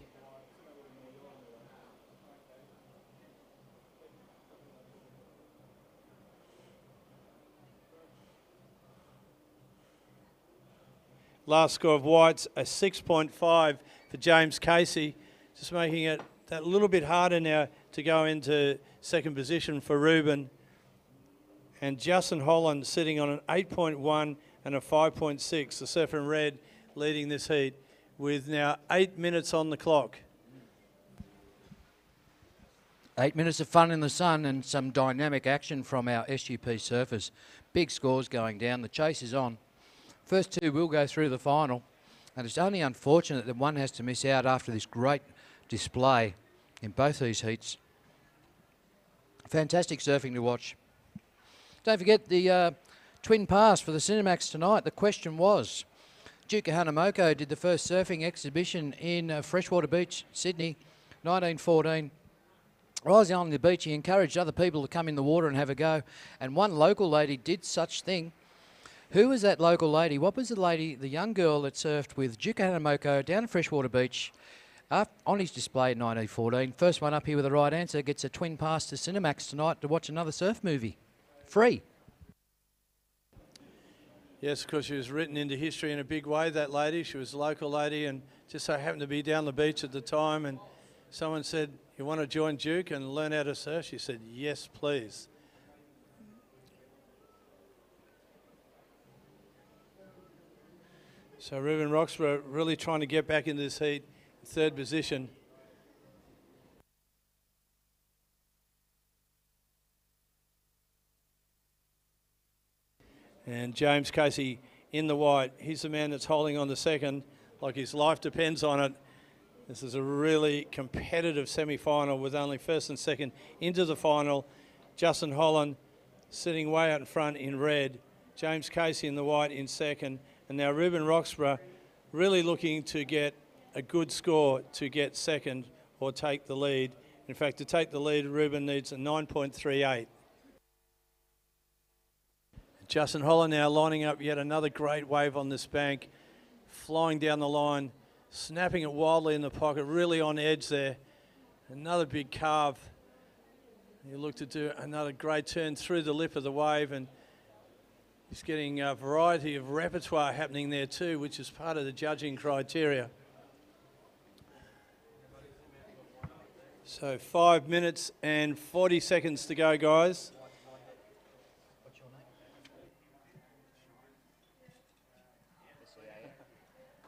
Last score of whites, a 6.5 for James Casey. Just making it that little bit harder now to go into second position for Ruben. And Justin Holland sitting on an 8.1 and a 5.6. The surfer in red leading this heat with now 8 minutes on the clock. 8 minutes of fun in the sun and some dynamic action from our SUP surfers. Big scores going down. The chase is on. First two will go through the final. And it's only unfortunate that one has to miss out after this great display in both these heats. Fantastic surfing to watch. Don't forget the twin pass for the Cinemax tonight. The question was, Duke Hanamoku did the first surfing exhibition in Freshwater Beach, Sydney, 1914. While I was on the beach, he encouraged other people to come in the water and have a go. And one local lady did such thing. Who was that local lady? What was the lady, the young girl that surfed with Duke Hanamoku down at Freshwater Beach on his display in 1914? First one up here with the right answer gets a twin pass to Cinemax tonight to watch another surf movie. Free. Yes, because she was written into history in a big way, that lady. She was a local lady and just so happened to be down the beach at the time, and someone said, "You want to join Duke and learn how to surf?" She said, "Yes, please." So Ruben Roxburgh really trying to get back into this heat, third position. And James Casey in the white. He's the man that's holding on to second, like his life depends on it. This is a really competitive semi-final with only first and second into the final. Justin Holland sitting way out in front in red. James Casey in the white in second. And now Ruben Roxburgh really looking to get a good score to get second or take the lead. In fact, to take the lead, Ruben needs a 9.38. Justin Holland now lining up yet another great wave on this bank, flying down the line, snapping it wildly in the pocket, really on edge there. Another big carve. He looked to do another great turn through the lip of the wave, and he's getting a variety of repertoire happening there too, which is part of the judging criteria. So 5 minutes and 40 seconds to go, guys.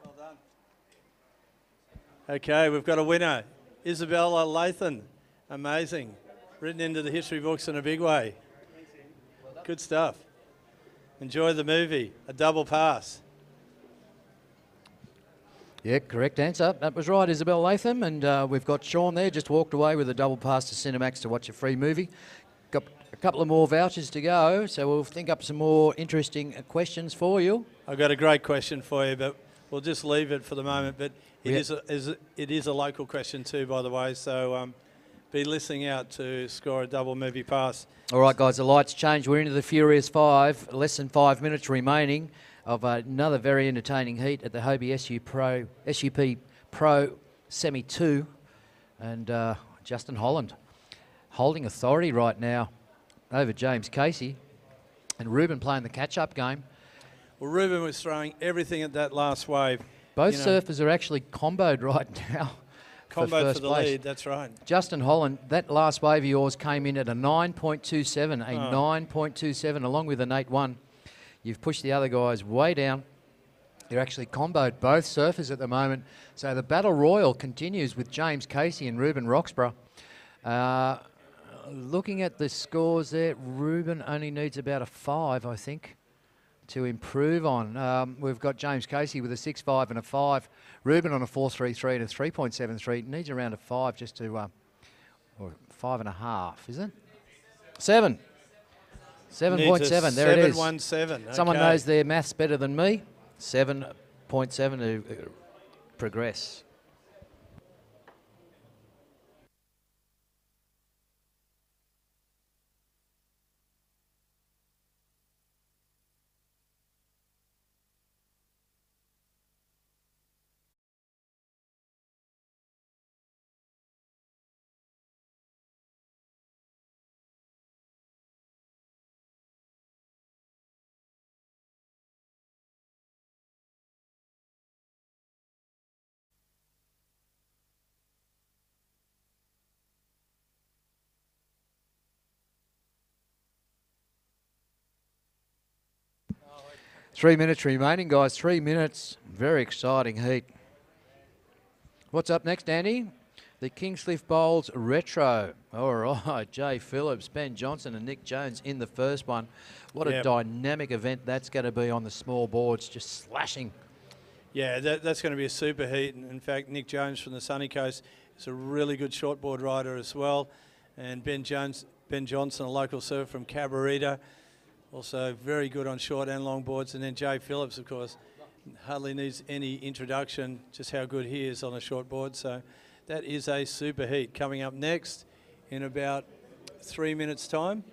Well done. Okay, we've got a winner. Isabella Lathan. Amazing. Written into the history books in a big way. Good stuff. Enjoy the movie. A double pass. Yeah, correct answer. That was right, Isabel Latham. And we've got Sean there, just walked away with a double pass to Cinemax to watch a free movie. Got a couple of more vouchers to go, so we'll think up some more interesting questions for you. I've got a great question for you, but we'll just leave it for the moment. But it is a local question too, by the way, so be listening out to score a double movie pass. All right, guys, the lights changed. We're into the Furious 5, less than 5 minutes remaining of another very entertaining heat at the Hobie SUP Pro Semi 2. And Justin Holland holding authority right now over James Casey. And Ruben playing the catch-up game. Well, Ruben was throwing everything at that last wave. Both surfers are actually comboed right now. Comboed for the lead, that's right. Justin Holland, that last wave of yours came in at a 9.27, 9.27, along with an 8.1. You've pushed the other guys way down. You're actually comboed both surfers at the moment. So the battle royal continues with James Casey and Ruben Roxburgh. Looking at the scores there, Ruben only needs about a 5, I think, to improve on. We've got James Casey with a 6.5 and a 5. Ruben on a 4.33 and a 3.73. Needs around a 5 just to, or 5.5, is it? 7. 7.7, there it is. 7.17. Someone knows their maths better than me. 7.7 to progress. Three minutes remaining, guys. 3 minutes. Very exciting heat. What's up next, Andy? The Kingscliff Bowls Retro. All right, Jay Phillips, Ben Johnson and Nick Jones in the first one. What a dynamic event that's going to be on the small boards, just slashing. Yeah, that's going to be a super heat. And in fact, Nick Jones from the Sunny Coast is a really good shortboard rider as well. And Ben Johnson, a local surfer from Cabarita, also very good on short and long boards. And then Jay Phillips, of course, hardly needs any introduction, just how good he is on a short board. So that is a super heat. Coming up next in about 3 minutes' time.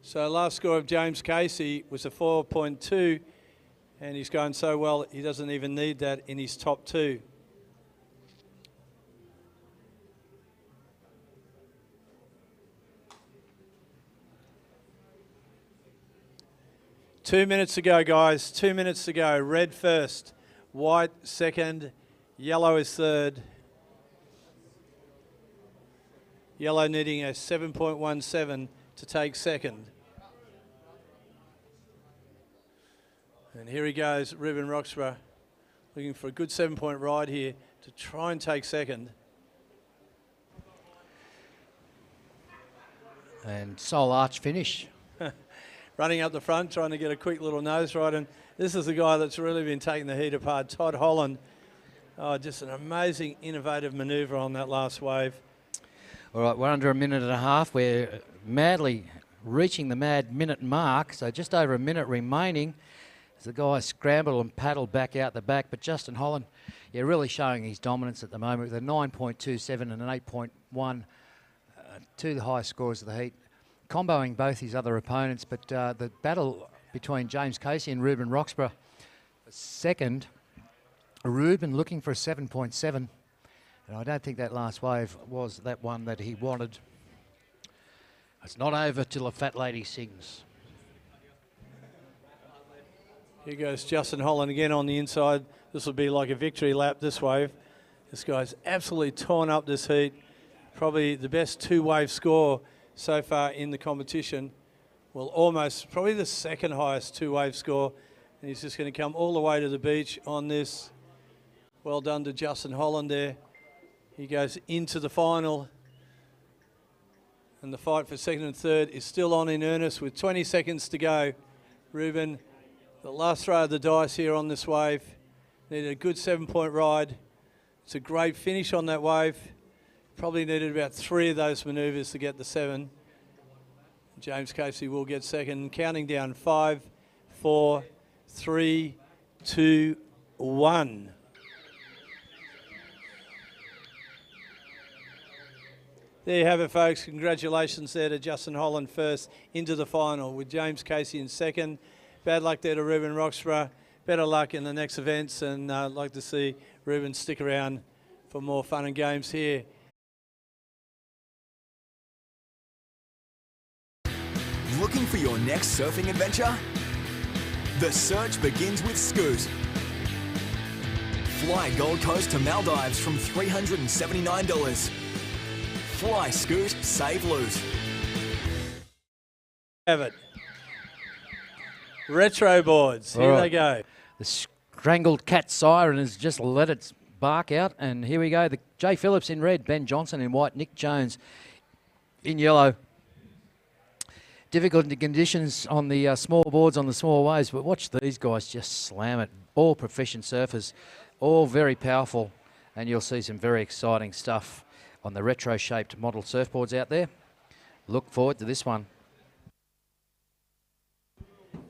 So last score of James Casey was a 4.2, and he's going so well he doesn't even need that in his top two. Two minutes to go, guys. 2 minutes to go. Red first, white second, yellow is third. Yellow needing a 7.17 to take second. And here he goes, Ruben Roxburgh, looking for a good 7-point ride here to try and take second. And sole arch finish. Running up the front, trying to get a quick little nose ride. And this is the guy that's really been taking the heat apart, Todd Holland. Oh, just an amazing, innovative manoeuvre on that last wave. All right, we're under a minute and a half. We're madly reaching the mad minute mark, so just over a minute remaining as the guys scramble and paddle back out the back. But Justin Holland, yeah, really showing his dominance at the moment with a 9.27 and an 8.1, two of the highest scores of the heat, comboing both his other opponents. But the battle between James Casey and Ruben Roxburgh, second. Ruben looking for a 7.7, and I don't think that last wave was that one that he wanted. It's not over till a fat lady sings. Here goes Justin Holland again on the inside. This will be like a victory lap, this wave. This guy's absolutely torn up this heat. Probably the best two-wave score so far in the competition. Well, almost, probably the second highest two-wave score. And he's just going to come all the way to the beach on this. Well done to Justin Holland there. He goes into the final. And the fight for second and third is still on in earnest with 20 seconds to go. Ruben, the last throw of the dice here on this wave. Needed a good 7-point ride. It's a great finish on that wave. Probably needed about 3 of those manoeuvres to get the 7. James Casey will get second. Counting down 5, 4, 3, 2, 1. There you have it, folks. Congratulations there to Justin Holland first into the final with James Casey in second. Bad luck there to Ruben Roxburgh. Better luck in the next events, and I'd like to see Ruben stick around for more fun and games here. Looking for your next surfing adventure? The search begins with Scoot. Fly Gold Coast to Maldives from $379. Fly Scoot, save loot. Have it. Retro boards, here they go. The strangled cat siren has just let its bark out, and here we go. The Jay Phillips in red, Ben Johnson in white, Nick Jones in yellow. Difficult conditions on the small boards, on the small waves, but watch these guys just slam it. All proficient surfers, all very powerful, and you'll see some very exciting stuff on the retro-shaped model surfboards out there. Look forward to this one.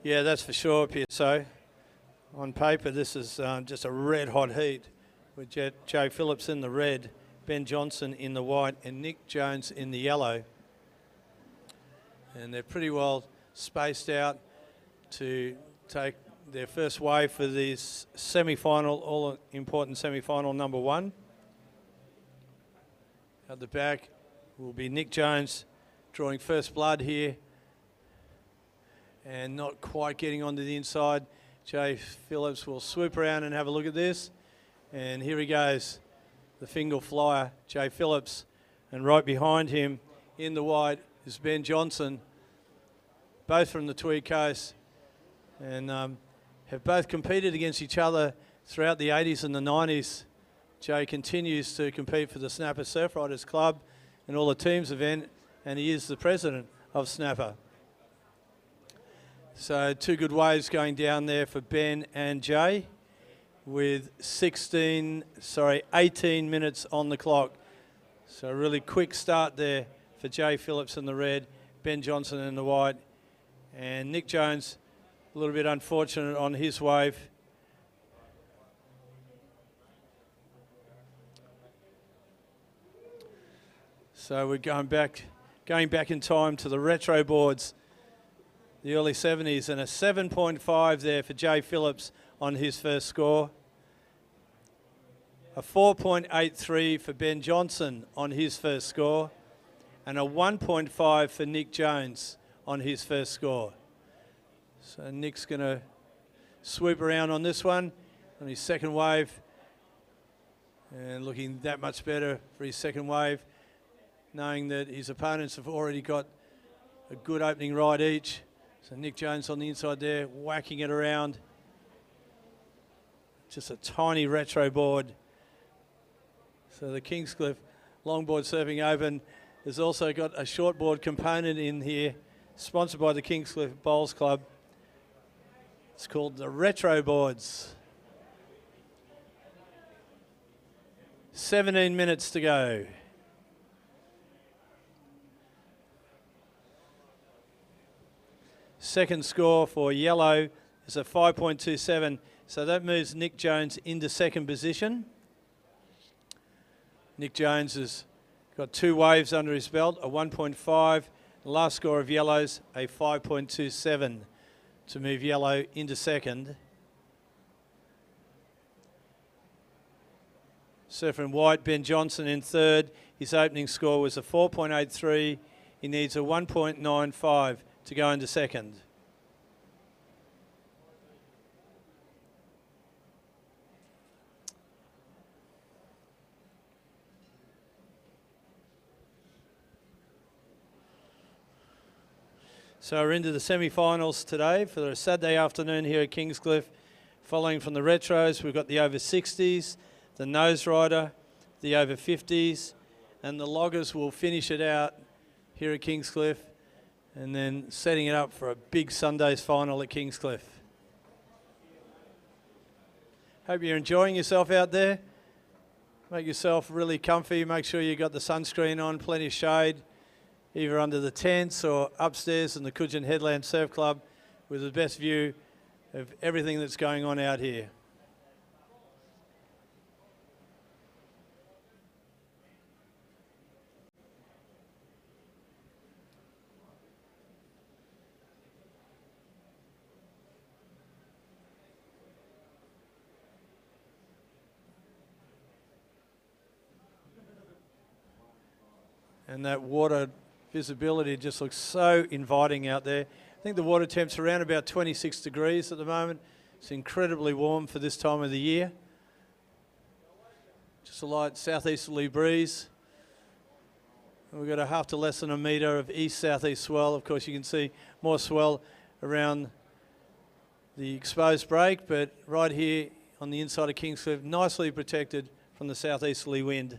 Yeah, that's for sure, PSO. On paper, this is just a red-hot heat with Jay Phillips in the red, Ben Johnson in the white, and Nick Jones in the yellow. And they're pretty well spaced out to take their first wave for this semi-final, all-important semi-final number 1. At the back will be Nick Jones drawing first blood here and not quite getting onto the inside. Jay Phillips will swoop around and have a look at this. And here he goes, the finger flyer, Jay Phillips. And right behind him in the white is Ben Johnson, both from the Tweed Coast, and have both competed against each other throughout the 80s and the 90s. Jay continues to compete for the Snapper Surf Riders Club and all the teams event, and he is the president of Snapper. So 2 good waves going down there for Ben and Jay with 18 minutes on the clock. So a really quick start there for Jay Phillips in the red, Ben Johnson in the white, and Nick Jones a little bit unfortunate on his wave. So we're going back in time to the retro boards, the early 70s, and a 7.5 there for Jay Phillips on his first score. A 4.83 for Ben Johnson on his first score, and a 1.5 for Nick Jones on his first score. So Nick's going to swoop around on this one, on his second wave, and looking that much better for his second wave, knowing that his opponents have already got a good opening ride each. So Nick Jones on the inside there, whacking it around. just a tiny retro board. So the Kingscliff Longboard Surfing Open has also got a shortboard component in here, sponsored by the Kingscliff Bowls Club. It's called the Retro Boards. 17 minutes to go. Second score for yellow is a 5.27, so that moves Nick Jones into second position. Nick Jones has got 2 waves under his belt, a 1.5. The last score of yellows, a 5.27 to move yellow into second. Surfer in white, Ben Johnson in third. His opening score was a 4.83. He needs a 1.95 to go into second. So we're into the semi-finals today for the Saturday afternoon here at Kingscliff. Following from the retros, we've got the over 60s, the nose rider, the over 50s, and the loggers will finish it out here at Kingscliff, and then setting it up for a big Sunday's final at Kingscliff. Hope you're enjoying yourself out there. Make yourself really comfy. Make sure you got the sunscreen on, plenty of shade, either under the tents or upstairs in the Coogin Headland Surf Club with the best view of everything that's going on out here. And that water visibility just looks so inviting out there. I think the water temp's around about 26 degrees at the moment. It's incredibly warm for this time of the year. Just a light southeasterly breeze. And we've got a half to less than a metre of east-southeast swell. Of course, you can see more swell around the exposed break, but right here on the inside of Kingscliff, nicely protected from the southeasterly wind.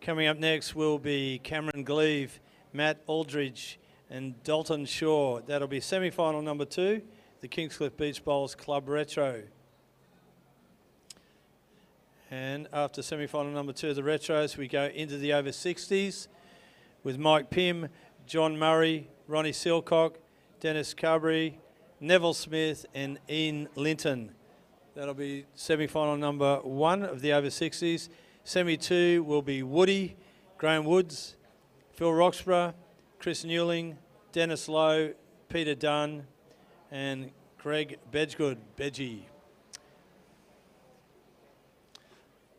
Coming up next will be Cameron Gleave, Matt Aldridge and Dalton Shaw. That'll be semi-final number 2, the Kingscliff Beach Bowls Club Retro. And after semi-final number 2 of the Retros, we go into the over 60s with Mike Pym, John Murray, Ronnie Silcock, Dennis Carberry, Neville Smith and Ian Linton. That'll be semi-final number 1 of the over 60s. Semi-2 will be Woody, Graham Woods, Phil Roxburgh, Chris Newling, Dennis Lowe, Peter Dunn, and Greg Bedgood, Bedgie.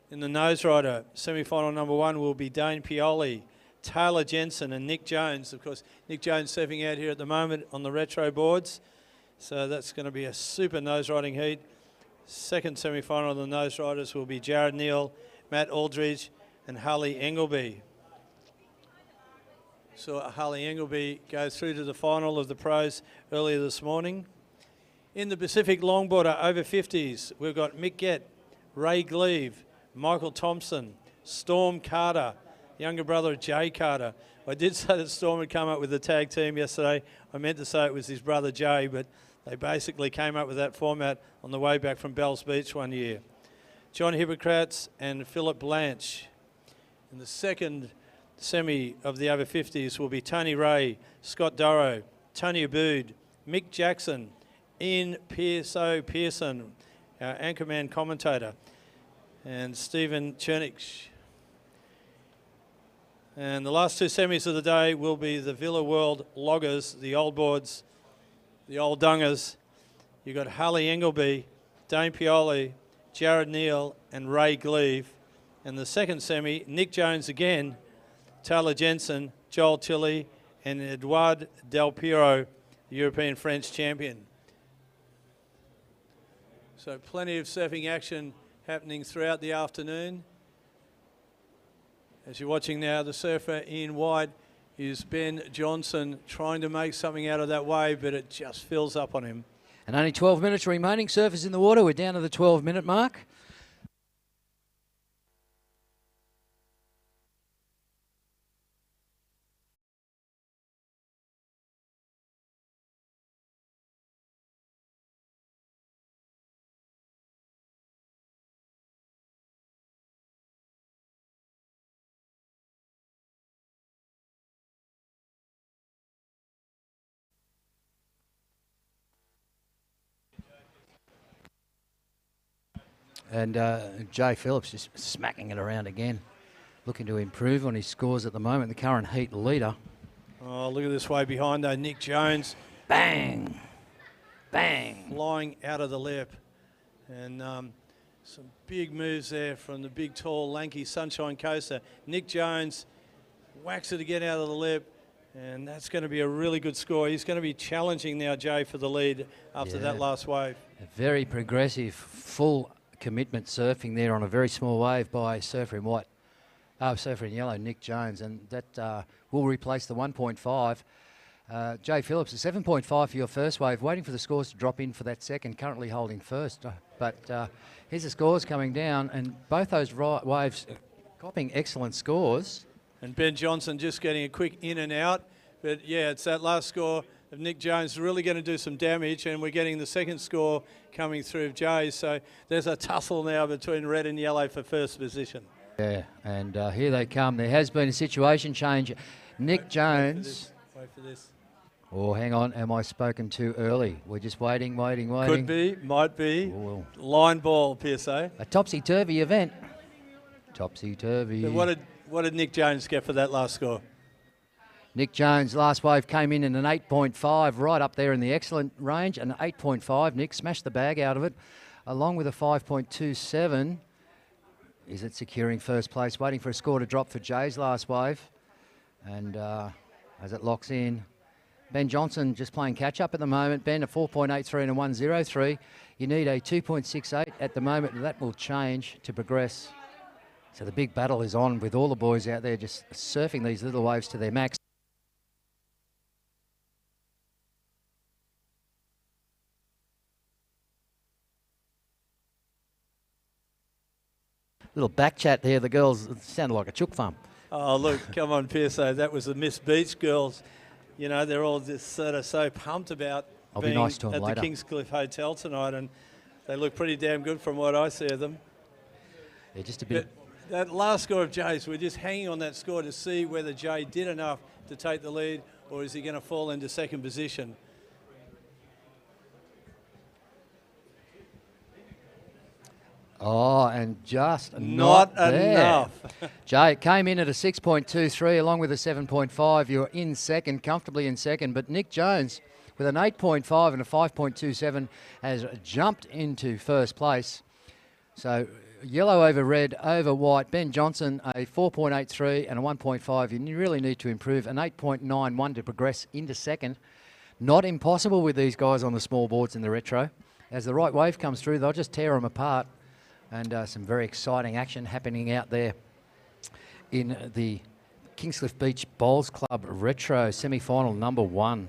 In the nose rider, semi-final number 1 will be Dane Pioli, Taylor Jensen and Nick Jones. Of course, Nick Jones surfing out here at the moment on the retro boards. So that's going to be a super nose riding heat. Second semi-final of the nose riders will be Jared Neal, Matt Aldridge and Harley Engelby. So Harley Engelby goes through to the final of the pros earlier this morning. In the Pacific Longboarder over 50s, we've got Mick Gett, Ray Gleave, Michael Thompson, Storm Carter, younger brother of Jay Carter. I did say that Storm had come up with the tag team yesterday. I meant to say it was his brother Jay, but they basically came up with that format on the way back from Bells Beach one year. John Hippocrates and Philip Blanche. In the second semi of the over 50s will be Tony Ray, Scott Durrow, Tony Abood, Mick Jackson, Ian Pearson, our anchorman commentator, and Stephen Chernich. And the last 2 semis of the day will be the Villa World Loggers, the old boards, the old dungers. You've got Harley Engelby, Dane Pioli, Jared Neal and Ray Gleave. And the second semi, Nick Jones again, Taylor Jensen, Joel Tilley and Edouard Del Piero, the European French champion. So plenty of surfing action happening throughout the afternoon. As you're watching now, the surfer in white is Ben Johnson, trying to make something out of that wave, but it just fills up on him. And only 12 minutes remaining. Surfers in the water. We're down to the 12-minute mark. And Jay Phillips just smacking it around again, looking to improve on his scores at the moment, the current heat leader. Oh, look at this way behind though. Nick Jones. Bang! Bang! Flying out of the lip. And some big moves there from the big, tall, lanky Sunshine Coaster. Nick Jones whacks it again out of the lip. And that's going to be a really good score. He's going to be challenging now, Jay, for the lead after that last wave. A very progressive, full commitment surfing there on a very small wave by surfer in white. Surfer in yellow, Nick Jones, and that will replace the 1.5. Jay Phillips, a 7.5 for your first wave, waiting for the scores to drop in for that second, currently holding first. But here's the scores coming down, and both those waves copying excellent scores. And Ben Johnson just getting a quick in and out. But yeah, it's that last score of Nick Jones really going to do some damage, and we're getting the second score coming through of Jay. So there's a tussle now between red and yellow for first position. Yeah, and here they come. There has been a situation change. Nick Jones. Wait for this. Oh, hang on. Am I spoken too early? We're just waiting. Could be, might be. Oh, well. Line ball, PSA. A topsy-turvy event. Topsy-turvy. So what did Nick Jones get for that last score? Nick Jones, last wave came in an 8.5, right up there in the excellent range. An 8.5. Nick smashed the bag out of it, along with a 5.27. Is it securing first place? Waiting for a score to drop for Jay's last wave. And as it locks in, Ben Johnson just playing catch-up at the moment. Ben, a 4.83 and a 1.03. You need a 2.68 at the moment, and that will change to progress. So the big battle is on with all the boys out there just surfing these little waves to their max. Little back chat there. The girls sounded like a chook farm. Oh, look, come on, PSA. That was the Miss Beach girls. You know, they're all just sort of so pumped about being nice to them at later. the Kingscliff Hotel tonight, and they look pretty damn good from what I see of them. Yeah, just a bit. That last score of Jay's, we're just hanging on that score to see whether Jay did enough to take the lead, or is he going to fall into second position. Oh, and just Not there. enough. Jay came in at a 6.23 along with a 7.5. You're in second, comfortably in second. But Nick Jones with an 8.5 and a 5.27 has jumped into first place. So yellow over red over white. Ben Johnson a 4.83 and a 1.5. You really need to improve an 8.91 to progress into second. Not impossible with these guys on the small boards in the retro. As the right wave comes through, they'll just tear them apart. And some very exciting action happening out there in the Kingscliff Beach Bowls Club Retro semi-final number 1.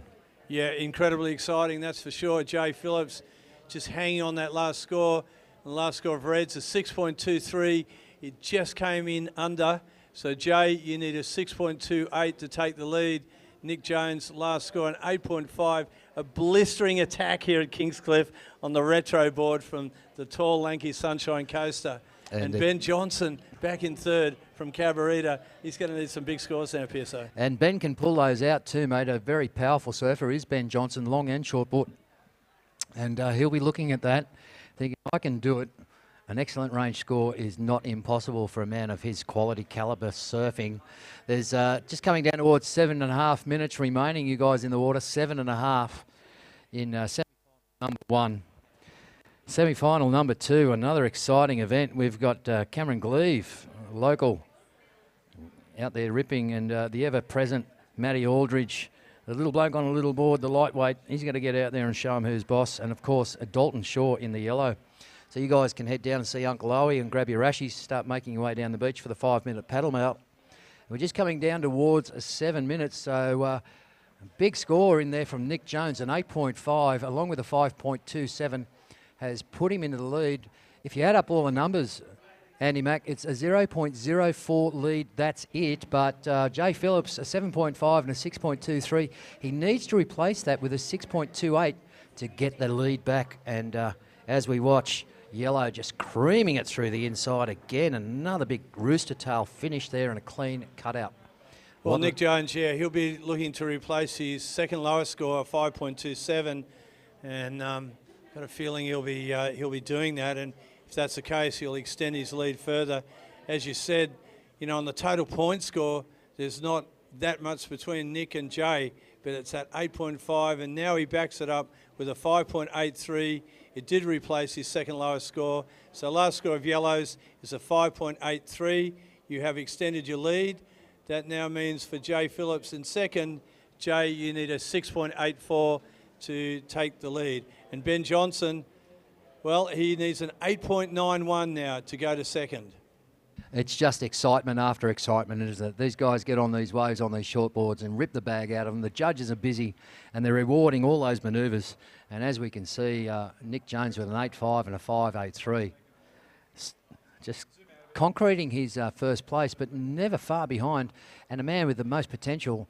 Yeah, incredibly exciting, that's for sure. Jay Phillips just hanging on that last score. The last score of Reds is 6.23. It just came in under. So, Jay, you need a 6.28 to take the lead. Nick Jones, last score, an 8.5. A blistering attack here at Kingscliff on the retro board from the tall, lanky Sunshine Coaster. And Ben Johnson back in third from Cabarita. He's going to need some big scores now, PSO. And Ben can pull those out too, mate. A very powerful surfer is Ben Johnson, long and short board. And he'll be looking at that, thinking, I can do it. An excellent range score is not impossible for a man of his quality calibre surfing. There's just coming down towards 7.5 minutes remaining, you guys in the water. 7.5 in semi-final number 1. Semi-final number 2, another exciting event. We've got Cameron Gleave, local, out there ripping, and the ever-present Matty Aldridge, the little bloke on a little board, the lightweight, he's going to get out there and show him who's boss. And, of course, Dalton Shaw in the yellow. So you guys can head down and see Uncle Owie and grab your rashies, start making your way down the beach for the 5-minute paddle mount. We're just coming down towards 7 minutes, so a big score in there from Nick Jones, an 8.5, along with a 5.27, has put him into the lead. If you add up all the numbers, Andy Mack, it's a 0.04 lead, that's it. But Jay Phillips, a 7.5 and a 6.23. He needs to replace that with a 6.28 to get the lead back. And as we watch, Yellow just creaming it through the inside again. Another big rooster tail finish there and a clean cutout. Well, Nick Jones, yeah, he'll be looking to replace his second lowest score of 5.27, and got a feeling he'll be doing that. And if that's the case, he'll extend his lead further. As you said, you know, on the total point score, there's not that much between Nick and Jay, but it's at 8.5, and now he backs it up with a 5.83. It did replace his second lowest score. So last score of Yellows is a 5.83. You have extended your lead. That now means for Jay Phillips in second, Jay, you need a 6.84 to take the lead. And Ben Johnson, well, he needs an 8.91 now to go to second. It's just excitement after excitement, isn't it? These guys get on these waves on these short boards and rip the bag out of them. The judges are busy and they're rewarding all those manoeuvres. And as we can see, Nick Jones with an 8.5 and a 5.83. Just concreting his first place, but never far behind. And a man with the most potential,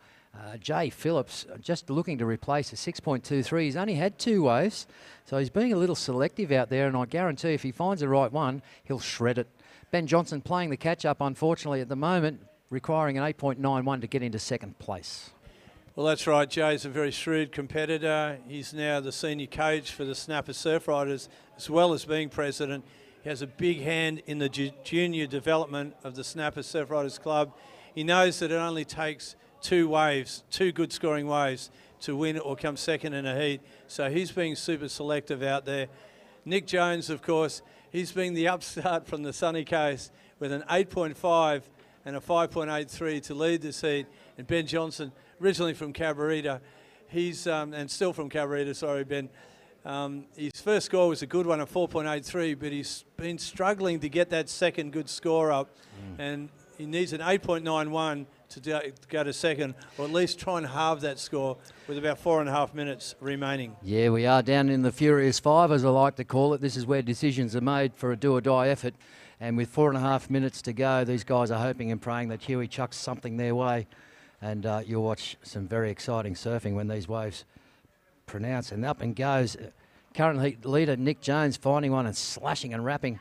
Jay Phillips, just looking to replace a 6.23. He's only had 2 waves, so he's being a little selective out there, and I guarantee if he finds the right one, he'll shred it. Ben Johnson playing the catch-up, unfortunately, at the moment, requiring an 8.91 to get into second place. Well, that's right. Jay's a very shrewd competitor. He's now the senior coach for the Snapper Surf Riders, as well as being president. He has a big hand in the junior development of the Snapper Surf Riders Club. He knows that it only takes 2 waves, 2 good scoring waves, to win or come second in a heat. So he's being super selective out there. Nick Jones, of course, he's been the upstart from the sunny coast with an 8.5 and a 5.83 to lead this heat. And Ben Johnson, originally from Cabarita, he's and still from Cabarita, sorry Ben. His first score was a good one, a 4.83, but he's been struggling to get that second good score up, and he needs an 8.91 to go to second, or at least try and halve that score with about 4.5 minutes remaining. Yeah, we are down in the Furious 5, as I like to call it. This is where decisions are made for a do-or-die effort, and with 4.5 minutes to go, these guys are hoping and praying that Huey chucks something their way, and you'll watch some very exciting surfing when these waves pronounce, and up and goes current heat leader Nick Jones, finding one and slashing and wrapping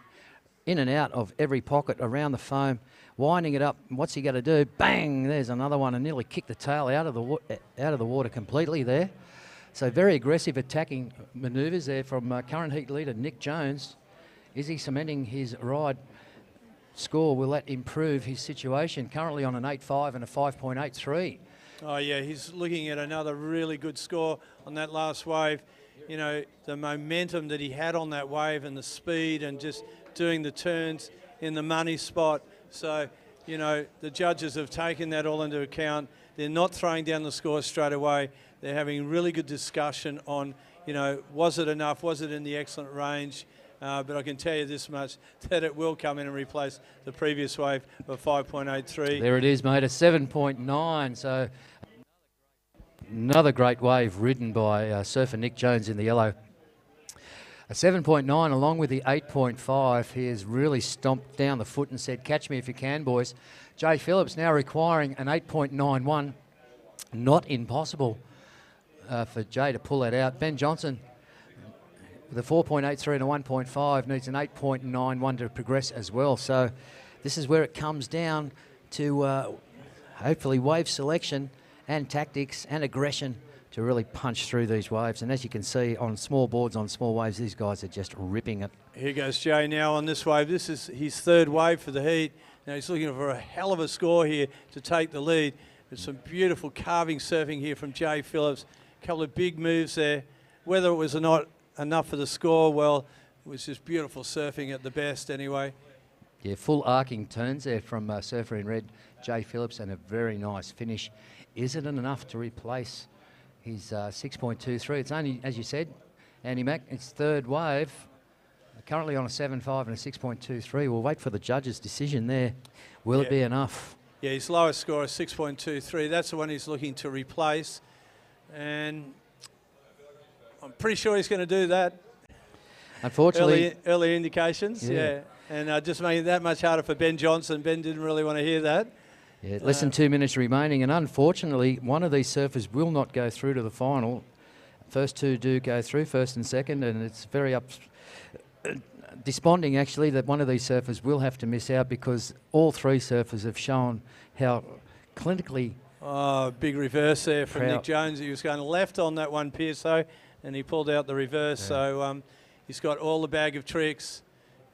in and out of every pocket around the foam, winding it up. What's he going to do? Bang! There's another one, and nearly kicked the tail out of the water completely there. So very aggressive attacking manoeuvres there from current heat leader Nick Jones. Is he cementing his ride score? Will that improve his situation? Currently on an 8.5 and a 5.83. Oh, yeah, he's looking at another really good score on that last wave. You know, the momentum that he had on that wave and the speed and just doing the turns in the money spot. So, you know, the judges have taken that all into account. They're not throwing down the score straight away. They're having really good discussion on, you know, was it enough? Was it in the excellent range? But I can tell you this much, that it will come in and replace the previous wave of 5.83. There it is, mate, a 7.9. So another great wave ridden by surfer Nick Jones in the yellow. A 7.9 along with the 8.5. He has really stomped down the foot and said, catch me if you can, boys. Jay Phillips now requiring an 8.91. Not impossible for Jay to pull that out. Ben Johnson with a 4.83 and a 1.5 needs an 8.91 to progress as well. So this is where it comes down to hopefully wave selection and tactics and aggression to really punch through these waves. And as you can see on small boards, on small waves, these guys are just ripping it. Here goes Jay now on this wave. This is his third wave for the heat. Now he's looking for a hell of a score here to take the lead. There's some beautiful carving surfing here from Jay Phillips. A couple of big moves there. Whether it was not enough for the score, well, it was just beautiful surfing at the best anyway. Yeah, full arcing turns there from surfer in red, Jay Phillips, and a very nice finish. Isn't it enough to replace his 6.23? It's only, as you said, Andy Mack, it's third wave. Currently on a 7.5 and a 6.23. We'll wait for the judge's decision there. Will it be enough? Yeah, his lowest score is 6.23. That's the one he's looking to replace. And I'm pretty sure he's going to do that. Unfortunately. Early indications, yeah. And just making it that much harder for Ben Johnson. Ben didn't really want to hear that. Yeah, less than 2 minutes remaining. And unfortunately, one of these surfers will not go through to the final. First two do go through, first and second, and it's very desponding actually that one of these surfers will have to miss out, because all three surfers have shown how clinically... Oh, big reverse there from Nick Jones. He was going left on that one, Pearso, and he pulled out the reverse. Yeah. So he's got all the bag of tricks,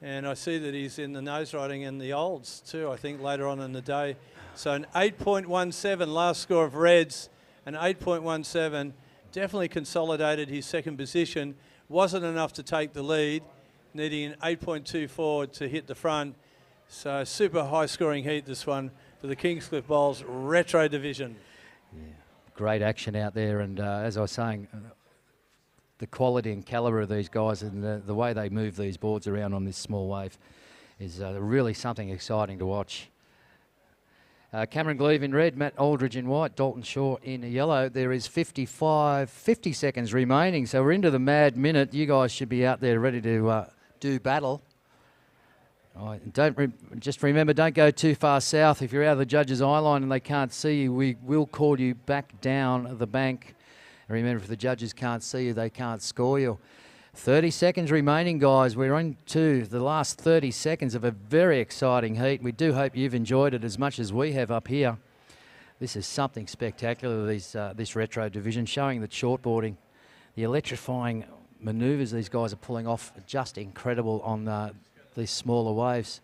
and I see that he's in the nose riding and the olds too, I think, later on in the day. So an 8.17 last score of Reds, an 8.17, definitely consolidated his second position. Wasn't enough to take the lead, needing an 8.24 to hit the front. So super high scoring heat, this one, for the Kingscliff Bowls retro division. Yeah, great action out there, and as I was saying, the quality and calibre of these guys and the way they move these boards around on this small wave is really something exciting to watch. Cameron Gleave in red, Matt Aldridge in white, Dalton Shaw in yellow. There is 50 seconds remaining, so we're into the mad minute. You guys should be out there ready to do battle. Just remember, don't go too far south. If you're out of the judge's eye line and they can't see you, we will call you back down the bank. And remember, if the judges can't see you, they can't score you. 30 seconds remaining, guys. We're into the last 30 seconds of a very exciting heat. We do hope you've enjoyed it as much as we have up here. This is something spectacular, this retro division, showing that shortboarding, the electrifying manoeuvres these guys are pulling off, are just incredible on these smaller waves.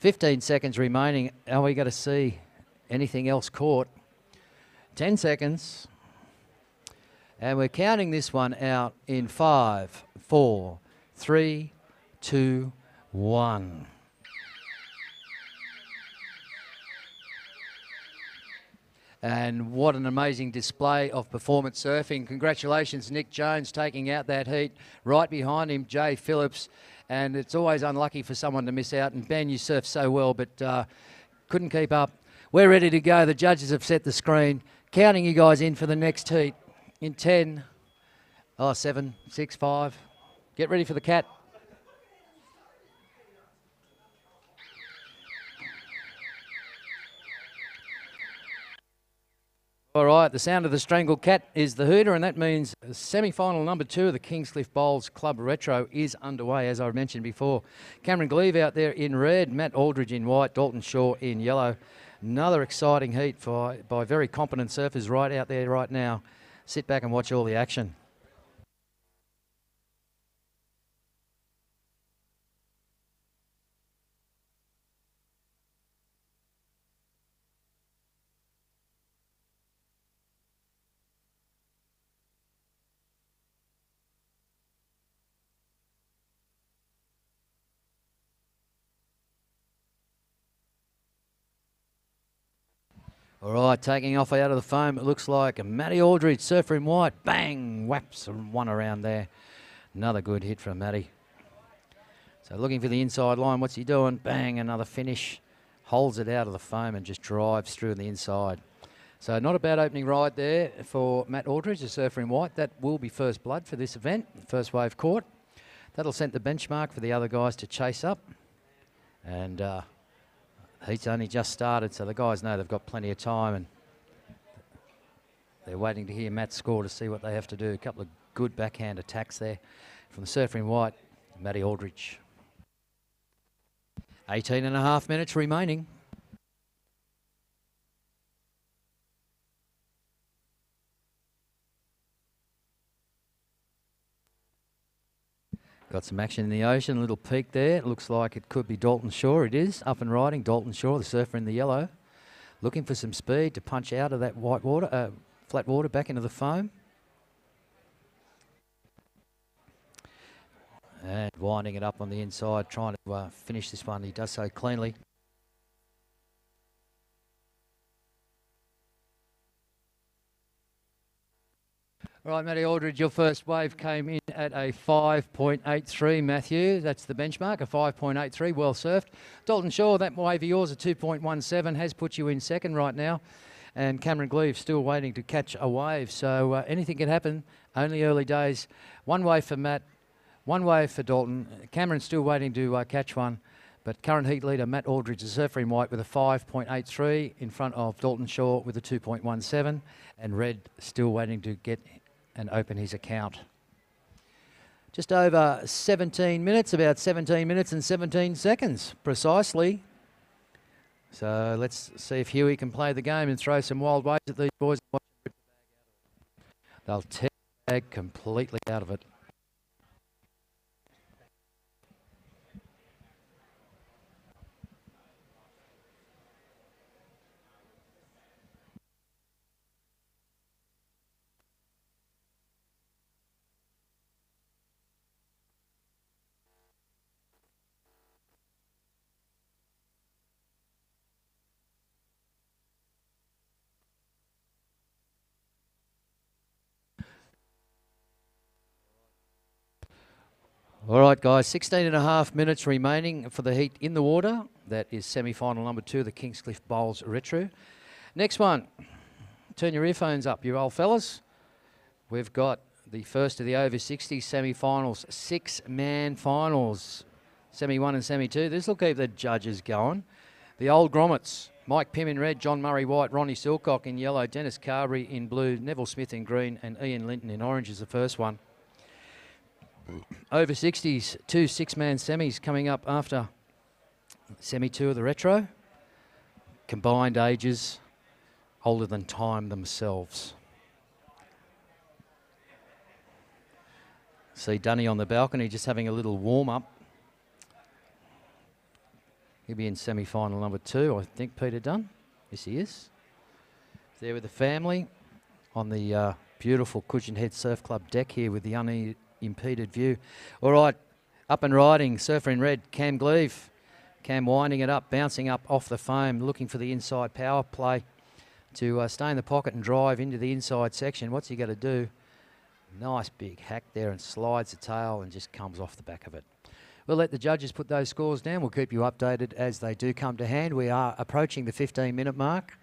15 seconds remaining. Are we going to see anything else caught? 10 seconds. And we're counting this one out in 5, 4, 3, 2, 1. And what an amazing display of performance surfing. Congratulations, Nick Jones, taking out that heat. Right behind him, Jay Phillips. And it's always unlucky for someone to miss out. And Ben, you surf so well, but couldn't keep up. We're ready to go. The judges have set the screen. Counting you guys in for the next heat. In 10, 7, 6, 5. Get ready for the cat. All right, the sound of the strangled cat is the hooter, and that means semi-final number 2 of the Kingscliff Bowls Club Retro is underway, as I mentioned before. Cameron Gleave out there in red, Matt Aldridge in white, Dalton Shaw in yellow. Another exciting heat by very competent surfers right out there right now. Sit back and watch all the action. All right, taking off out of the foam, it looks like Matty Aldridge, surfer in white, bang, whaps one around there. Another good hit from Matty. So looking for the inside line, what's he doing? Bang, another finish. Holds it out of the foam and just drives through the inside. So not a bad opening ride there for Matt Aldridge, the surfer in white. That will be first blood for this event, first wave caught. That'll set the benchmark for the other guys to chase up. And heat's only just started, so the guys know they've got plenty of time, and they're waiting to hear Matt's score to see what they have to do. A couple of good backhand attacks there from the surfer in white, Matty Aldridge. 18.5 minutes remaining. Got some action in the ocean, a little peak there. It looks like it could be Dalton Shaw. It is up and riding. Dalton Shaw, the surfer in the yellow, looking for some speed to punch out of that white water, flat water back into the foam. And winding it up on the inside, trying to finish this one. He does so cleanly. All right, Matty Aldridge, your first wave came in at a 5.83, Matthew. That's the benchmark, a 5.83, well surfed. Dalton Shaw, that wave of yours, a 2.17, has put you in second right now. And Cameron Gleave still waiting to catch a wave. So anything can happen, only early days. One wave for Matt, one wave for Dalton. Cameron's still waiting to catch one. But current heat leader, Matt Aldridge, is surfer in white with a 5.83 in front of Dalton Shaw with a 2.17. And Red still waiting to get and open his account. Just over 17 minutes, about 17 minutes and 17 seconds precisely. So let's see if Huey can play the game and throw some wild waves at these boys. They'll tear the bag completely out of it. All right, guys, 16 and a half minutes remaining for the heat in the water. That is semi-final number 2, the Kingscliff Bowls Retro. Next one, turn your earphones up, you old fellas. We've got the first of the over 60 semi-finals, 6-man finals, semi-1 and semi-2. This will keep the judges going. The old grommets, Mike Pym in red, John Murray white, Ronnie Silcock in yellow, Dennis Carberry in blue, Neville Smith in green, and Ian Linton in orange is the first one. Over 60s, 2 6-man semis coming up after semi-2 of the retro. Combined ages older than time themselves. See Dunny on the balcony just having a little warm-up. He'll be in semi-final number 2, I think, Peter Dunn. Yes, he is. There with the family on the beautiful Cushion Head Surf Club deck here with the unimpeded view. All right, up and riding, surfer in red, Cam Gleave. Cam winding it up, bouncing up off the foam, looking for the inside power play to stay in the pocket and drive into the inside section. What's he going to do? Nice big hack there and slides the tail and just comes off the back of it. We'll let the judges put those scores down. We'll keep you updated as they do come to hand. We are approaching the 15-minute mark,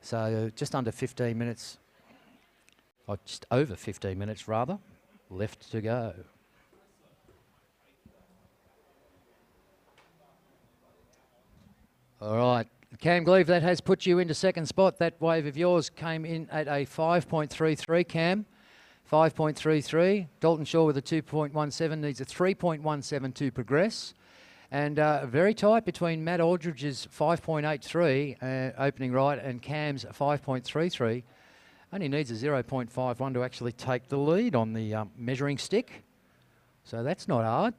so just under 15 minutes, or just over 15 minutes rather, left to go. All right, Cam Gleave, that has put you into second spot. That wave of yours came in at a 5.33, Cam. 5.33. Dalton Shaw with a 2.17 needs a 3.17 to progress. And very tight between Matt Aldridge's 5.83 opening right and Cam's 5.33. Only needs a 0.51 to actually take the lead on the measuring stick. So that's not hard.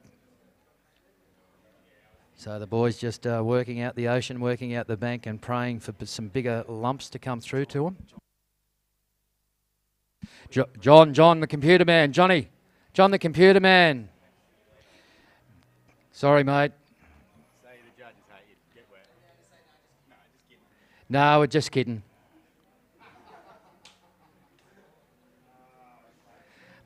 So the boys just working out the ocean, working out the bank and praying for some bigger lumps to come through to them. John the computer man. John the computer man. Sorry, mate. Say the judges hate you. Get wet. No, we're just kidding.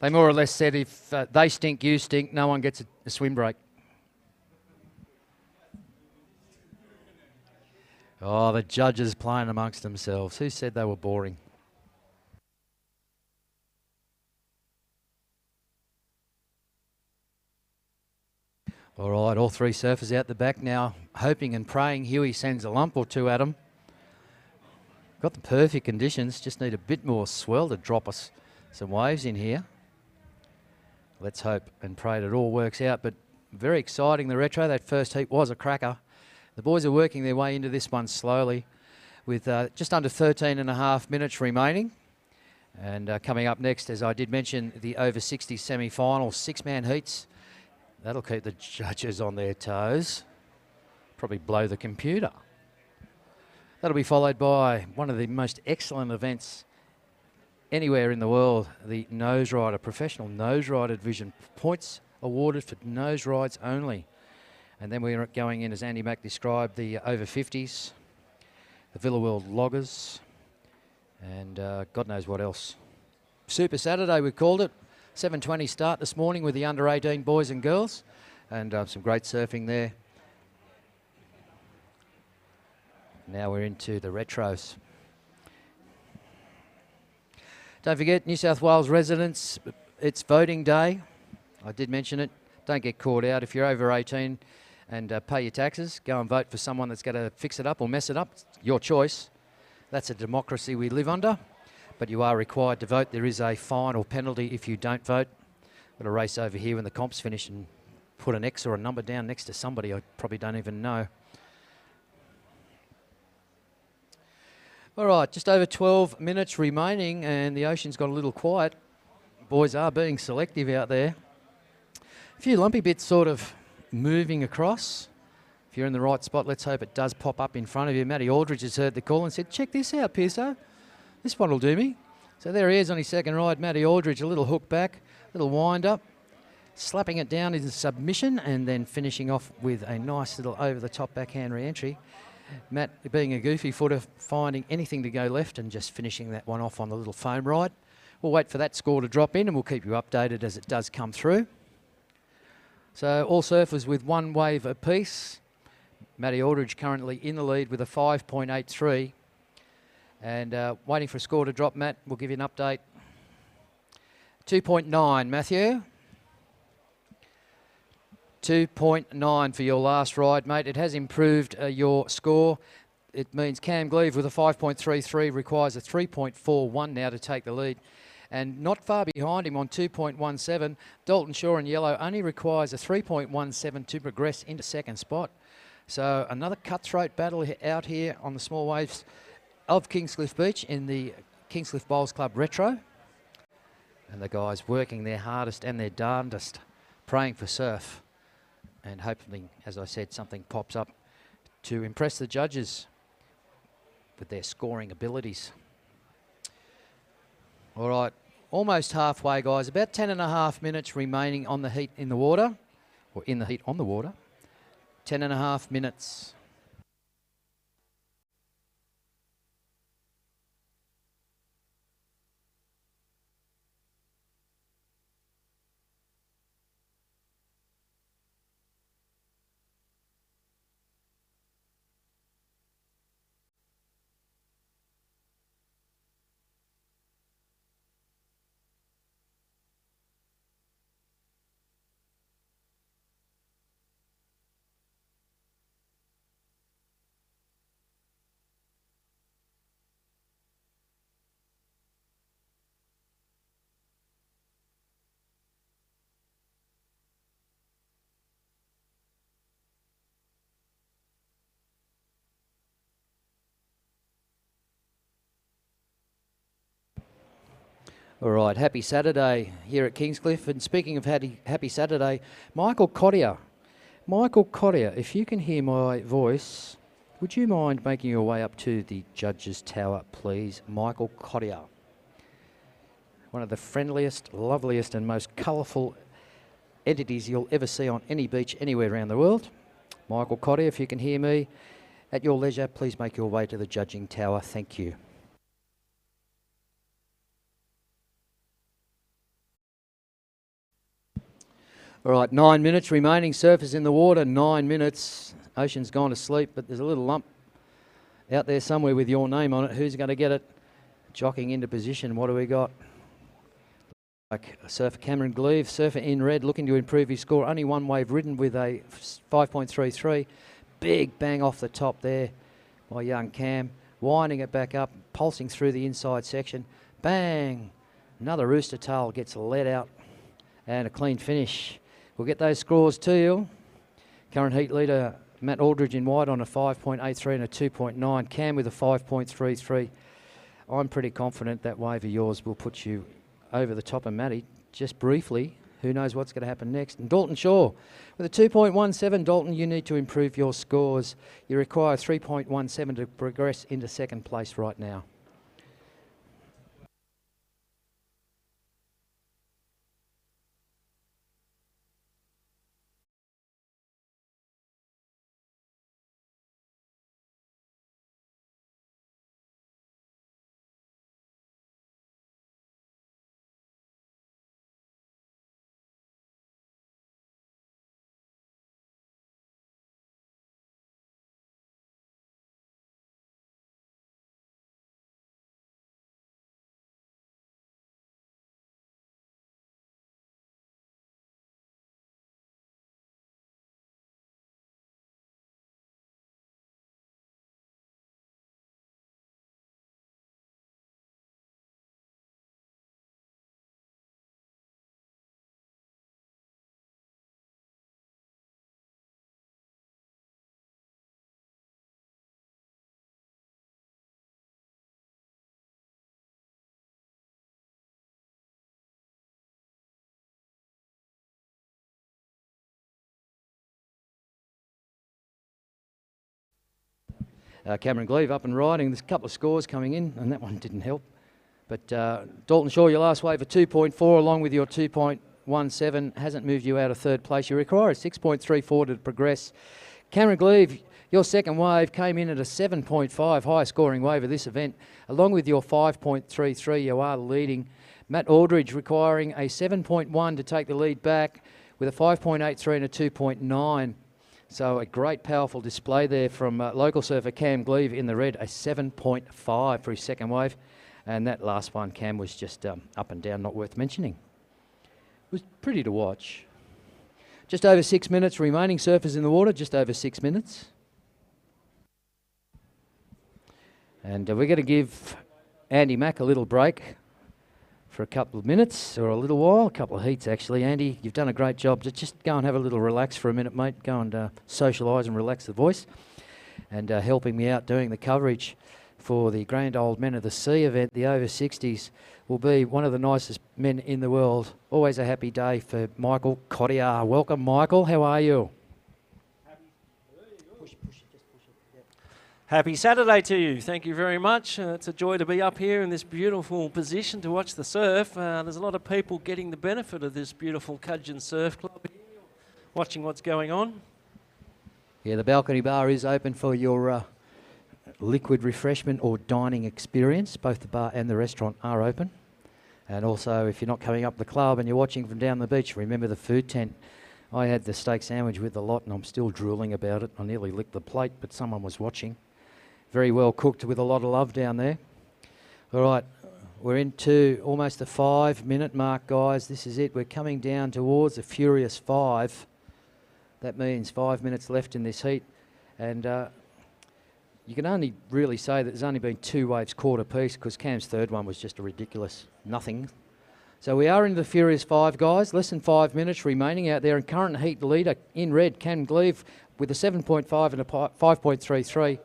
They more or less said if they stink, you stink, no one gets a swim break. Oh, the judges playing amongst themselves. Who said they were boring? All right, all three surfers out the back now, hoping and praying Huey sends a lump or two at them. Got the perfect conditions, just need a bit more swell to drop us some waves in here. Let's hope and pray that it all works out, but very exciting, the retro. That first heat was a cracker. The boys are working their way into this one slowly with just under 13 and a half minutes remaining. And coming up next, as I did mention, the over 60 semi-final 6-man heats. That'll keep the judges on their toes. Probably blow the computer. That'll be followed by one of the most excellent events anywhere in the world, the Nose Rider, professional Nose Rider division. Points awarded for nose rides only. And then we're going in, as Andy Mack described, the over 50s, the Villa World Loggers, and God knows what else. Super Saturday, we called it. 7:20 start this morning with the under 18 boys and girls, and some great surfing there. Now we're into the retros. Don't forget, New South Wales residents, it's voting day. I did mention it. Don't get caught out. If you're over 18 and pay your taxes, go and vote for someone that's going to fix it up or mess it up. It's your choice. That's a democracy we live under. But you are required to vote. There is a fine or penalty if you don't vote. Got a race over here when the comp's finished and put an X or a number down next to somebody I probably don't even know. All right, just over 12 minutes remaining and the ocean's got a little quiet. Boys are being selective out there. A few lumpy bits sort of moving across. If you're in the right spot, let's hope it does pop up in front of you. Matty Aldridge has heard the call and said, check this out, Pearso. This one will do me. So there he is on his second ride. Matty Aldridge, a little hook back, little wind up, slapping it down in submission and then finishing off with a nice little over-the-top backhand re-entry. Matt, being a goofy footer, finding anything to go left and just finishing that one off on the little foam ride. We'll wait for that score to drop in and we'll keep you updated as it does come through. So all surfers with one wave apiece. Matty Aldridge currently in the lead with a 5.83. And waiting for a score to drop, Matt. We'll give you an update. 2.9, Matthew. 2.9 for your last ride, mate. It has improved your score. It means Cam Gleave with a 5.33 requires a 3.41 now to take the lead. And not far behind him on 2.17, Dalton Shaw in yellow only requires a 3.17 to progress into second spot. So another cutthroat battle out here on the small waves of Kingscliff Beach in the Kingscliff Bowls Club Retro. And the guys working their hardest and their darndest, praying for surf. And hopefully, as I said, something pops up to impress the judges with their scoring abilities. All right, almost halfway, guys. About 10.5 minutes remaining on the heat in the water, or in the heat on the water. 10.5 minutes. All right, happy Saturday here at Kingscliff. And speaking of happy Saturday, Michael Cottier. Michael Cottier, if you can hear my voice, would you mind making your way up to the judges' tower, please? Michael Cottier. One of the friendliest, loveliest and most colourful entities you'll ever see on any beach anywhere around the world. Michael Cottier, if you can hear me, at your leisure, please make your way to the judging tower. Thank you. All right, 9 minutes remaining. Surfers in the water, 9 minutes. Ocean's gone to sleep, but there's a little lump out there somewhere with your name on it. Who's going to get it? Jockeying into position. What do we got? Like surfer Cameron Gleave, surfer in red, looking to improve his score. Only one wave ridden with a 5.33. Big bang off the top there by young Cam. Winding it back up, pulsing through the inside section. Bang! Another rooster tail gets let out and a clean finish. We'll get those scores to you. Current heat leader Matt Aldridge in white on a 5.83 and a 2.9. Cam with a 5.33. I'm pretty confident that wave of yours will put you over the top of Matty. Just briefly, who knows what's going to happen next. And Dalton Shaw with a 2.17. Dalton, you need to improve your scores. You require 3.17 to progress into second place right now. Cameron Gleave up and riding. There's a couple of scores coming in, and that one didn't help. But Dalton Shaw, your last wave of 2.4 along with your 2.17 hasn't moved you out of third place. You require a 6.34 to progress. Cameron Gleave, your second wave came in at a 7.5, highest scoring wave of this event. Along with your 5.33, you are leading. Matt Aldridge requiring a 7.1 to take the lead back with a 5.83 and a 2.9. So a great, powerful display there from local surfer Cam Gleave in the red, a 7.5 for his second wave. And that last one, Cam, was just up and down, not worth mentioning. It was pretty to watch. Just over 6 minutes remaining, surfers in the water, just over 6 minutes. And we're going to give Andy Mack a little break for a couple of minutes, or a little while, a couple of heats actually. Andy, you've done a great job. Just go and have a little relax for a minute, mate. Go and socialise and relax the voice. And helping me out doing the coverage for the Grand Old Men of the Sea event, the over 60s, will be one of the nicest men in the world. Always a happy day for Michael Cotillard. Welcome, Michael. How are you? Happy Saturday to you. Thank you very much. It's a joy to be up here in this beautiful position to watch the surf. There's a lot of people getting the benefit of this beautiful Cudgeon Surf Club here, watching what's going on. Yeah, the balcony bar is open for your liquid refreshment or dining experience. Both the bar and the restaurant are open. And also, if you're not coming up the club and you're watching from down the beach, remember the food tent. I had the steak sandwich with the lot and I'm still drooling about it. I nearly licked the plate, but someone was watching. Very well cooked with a lot of love down there. All right, we're into almost the 5 minute mark, guys. This is it. We're coming down towards the furious 5. That means 5 minutes left in this heat. And you can only really say that there's only been 2 waves caught apiece because Cam's third one was just a ridiculous nothing. So we are into the furious 5, guys. Less than 5 minutes remaining out there. And current heat leader in red, Cam Gleave, with a 7.5 and a 5.33.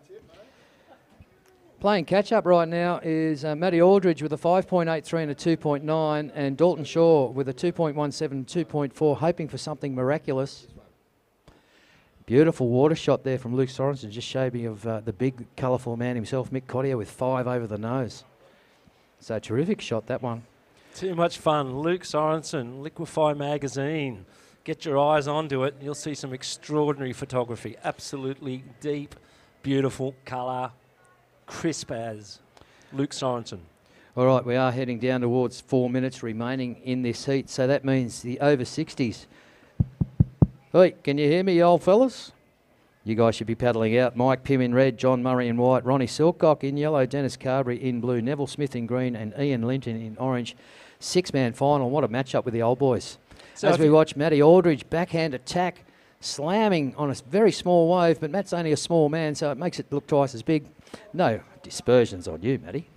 Playing catch-up right now is Matty Aldridge with a 5.83 and a 2.9, and Dalton Shaw with a 2.17 and 2.4, hoping for something miraculous. Beautiful water shot there from Luke Sorensen, just shaving of the big, colourful man himself, Mick Cotillard, with 5 over the nose. So terrific shot, that one. Too much fun. Luke Sorensen, Liquify Magazine. Get your eyes onto it. You'll see some extraordinary photography. Absolutely deep, beautiful colour. Crisp as Luke Sorensen. All right, we are heading down towards 4 minutes remaining in this heat, so that means the over 60s. Hey, can you hear me, you old fellas? You guys should be paddling out. Mike Pym in red, John Murray in white, Ronnie Silcock in yellow, Dennis Carberry in blue, Neville Smith in green, and Ian Linton in orange. 6-man final. What a matchup with the old boys. So as we watch Matty Aldridge backhand attack, slamming on a very small wave, but Matt's only a small man, so it makes it look twice as big. No dispersions on you, Matty.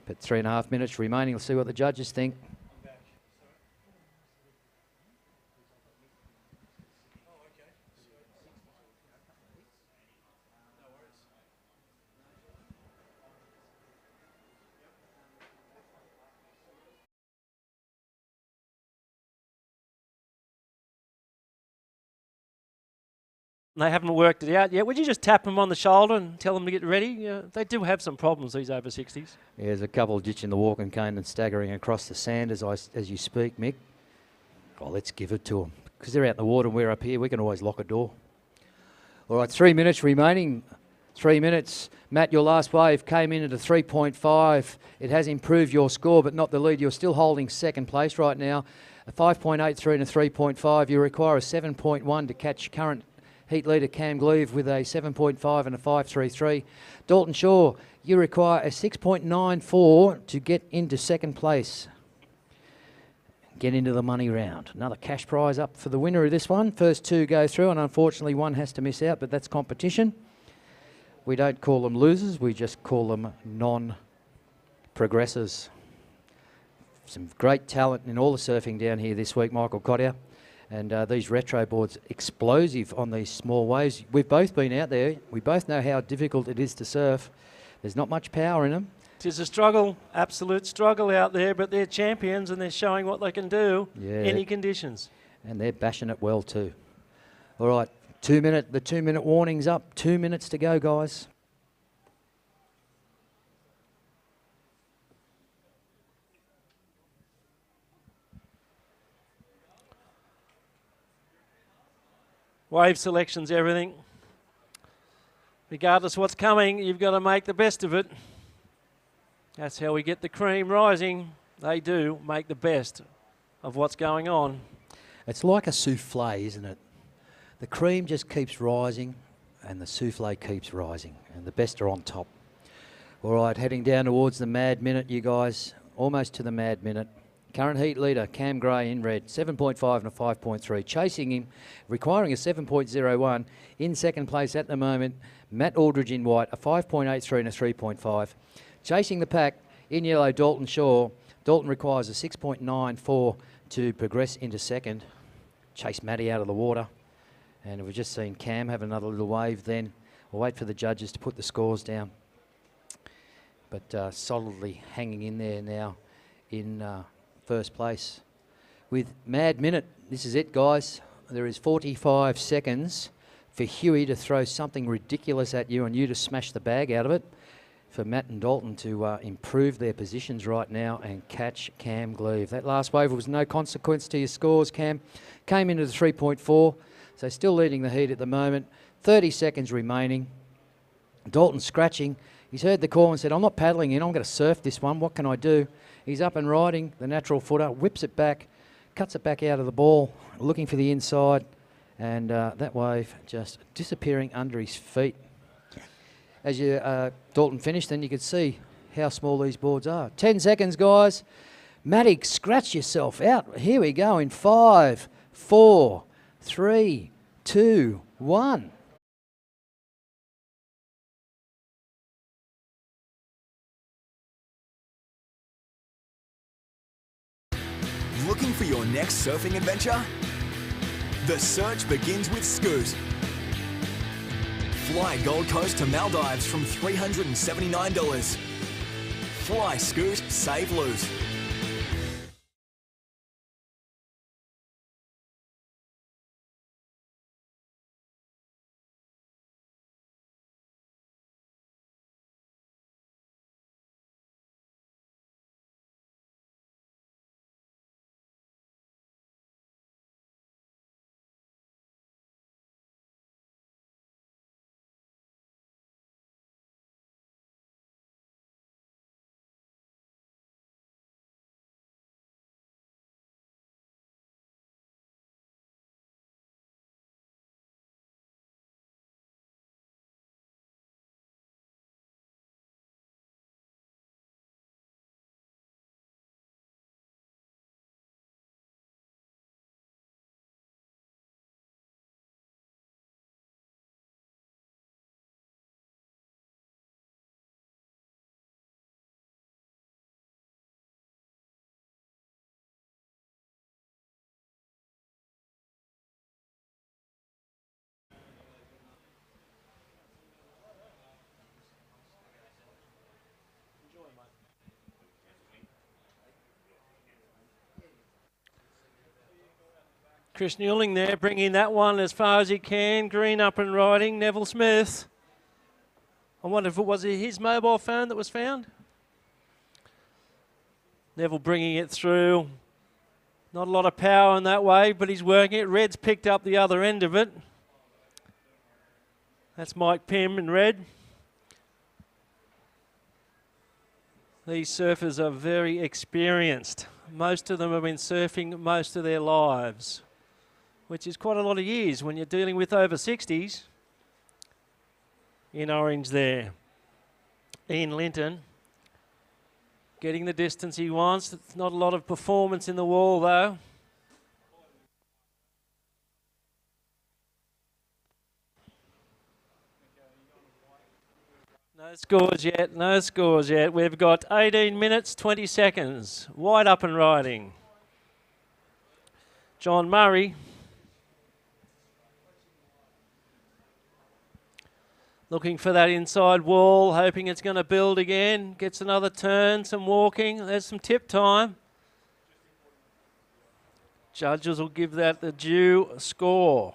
But 3.5 minutes remaining. Let's see what the judges think. They haven't worked it out yet. Would you just tap them on the shoulder and tell them to get ready? They do have some problems, these over 60s. Yeah, there's a couple ditching the walking cane and staggering across the sand as you speak, Mick. Oh, let's give it to them. Because they're out in the water and we're up here, we can always lock a door. All right, 3 minutes remaining. 3 minutes. Matt, your last wave came in at a 3.5. It has improved your score, but not the lead. You're still holding second place right now. A 5.83 and a 3.5. You require a 7.1 to catch current heat leader Cam Gleave with a 7.5 and a 5.33. Dalton Shaw, you require a 6.94 to get into second place. Get into the money round. Another cash prize up for the winner of this one. First 2 go through, and unfortunately one has to miss out, but that's competition. We don't call them losers, we just call them non-progressors. Some great talent in all the surfing down here this week, Michael Cotillard. And these retro boards, explosive on these small waves. We've both been out there. We both know how difficult it is to surf. There's not much power in them. It is a struggle, absolute struggle out there, but they're champions and they're showing what they can do, any conditions. And they're bashing it well too. All right, The 2 minute warning's up. 2 minutes to go, guys. Wave selection's everything. Regardless of what's coming, you've got to make the best of it. That's how we get the cream rising. They do make the best of what's going on. It's like a souffle, isn't it? The cream just keeps rising and the souffle keeps rising and the best are on top. All right, heading down towards the mad minute, you guys. Almost to the mad minute. Current heat leader, Cam Gray in red, 7.5 and a 5.3. Chasing him, requiring a 7.01. In second place at the moment, Matt Aldridge in white, a 5.83 and a 3.5. Chasing the pack, in yellow, Dalton Shaw. Dalton requires a 6.94 to progress into second. Chase Matty out of the water. And we've just seen Cam have another little wave then. We'll wait for the judges to put the scores down. But solidly hanging in there now in first place. With Mad Minute, this is it, guys. There is 45 seconds for Huey to throw something ridiculous at you and you to smash the bag out of it. For Matt and Dalton to improve their positions right now and catch Cam Gleave. That last wave was no consequence to your scores. Cam came into the 3.4, so still leading the heat at the moment. 30 seconds remaining. Dalton scratching. He's heard the call and said, I'm not paddling in, I'm going to surf this one. What can I do? He's up and riding the natural footer, whips it back, cuts it back out of the ball, looking for the inside, and that wave just disappearing under his feet. As Dalton finished, then you could see how small these boards are. 10 seconds, guys. Matty, scratch yourself out. Here we go in 5, 4, 3, 2, 1. Looking for your next surfing adventure? The search begins with Scoot. Fly Gold Coast to Maldives from $379. Fly Scoot, save loot. Chris Newling there, bringing that one as far as he can. Green up and riding. Neville Smith. I wonder if it was his mobile phone that was found. Neville bringing it through. Not a lot of power in that wave, but he's working it. Red's picked up the other end of it. That's Mike Pym in red. These surfers are very experienced. Most of them have been surfing most of their lives, which is quite a lot of years when you're dealing with over 60s. In orange there, Ian Linton getting the distance he wants. It's not a lot of performance in the wall though. No scores yet, no scores yet. We've got 18 minutes, 20 seconds. Wide up and riding. John Murray. Looking for that inside wall, hoping it's going to build again. Gets another turn, some walking. There's some tip time. Judges will give that the due score.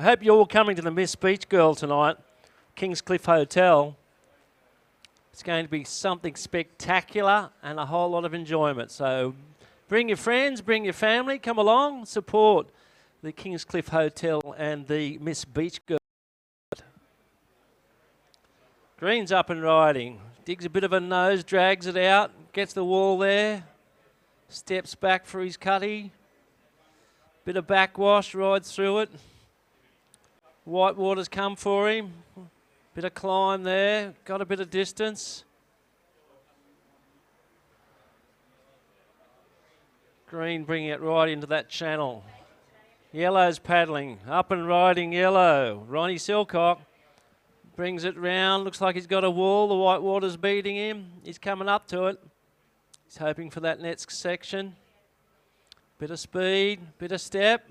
I hope you're all coming to the Miss Beach Girl tonight, Kingscliff Hotel. It's going to be something spectacular and a whole lot of enjoyment. So bring your friends, bring your family, come along, support the Kingscliff Hotel and the Miss Beach Girl. Green's up and riding. Digs a bit of a nose, drags it out, gets the wall there, steps back for his cutty. Bit of backwash, rides through it. Whitewater's come for him. Bit of climb there, got a bit of distance. Green bringing it right into that channel. Yellow's paddling, up and riding Yellow. Ronnie Silcock brings it round, looks like he's got a wall, the Whitewater's beating him. He's coming up to it. He's hoping for that next section. Bit of speed, bit of step.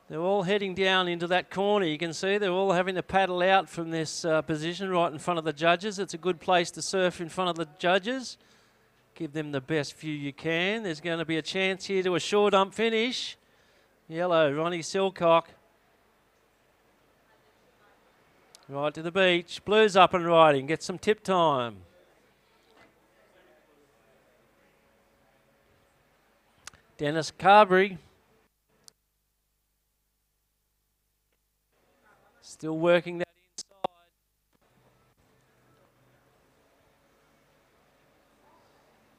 They're all heading down into that corner. You can see they're all having to paddle out from this position right in front of the judges. It's a good place to surf in front of the judges. Give them the best view you can. There's going to be a chance here to a short ump finish. Yellow, Ronnie Silcock. Right to the beach. Blue's up and riding. Get some tip time. Dennis Carberry. Still working that inside.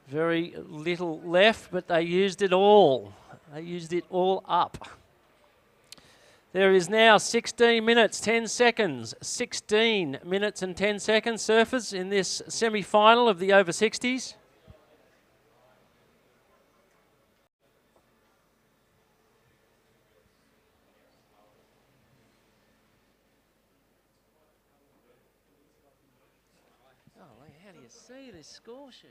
Very little left, but they used it all. They used it all up. There is now 16 minutes, 10 seconds. 16 minutes and 10 seconds, surfers, in this semi-final of the over 60s. How do you see this score sheet?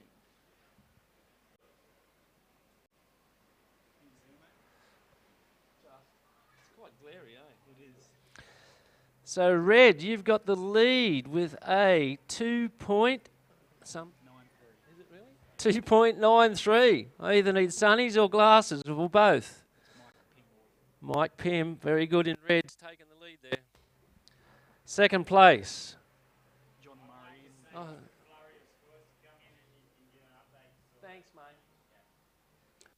It's quite glary, eh? It is. So Red, you've got the lead with a 2.93. Is it really? 2.93. I either need sunnies or glasses, or both. Mike Pym, very good in Red's taking the lead there. Second place. Oh. Thanks, mate.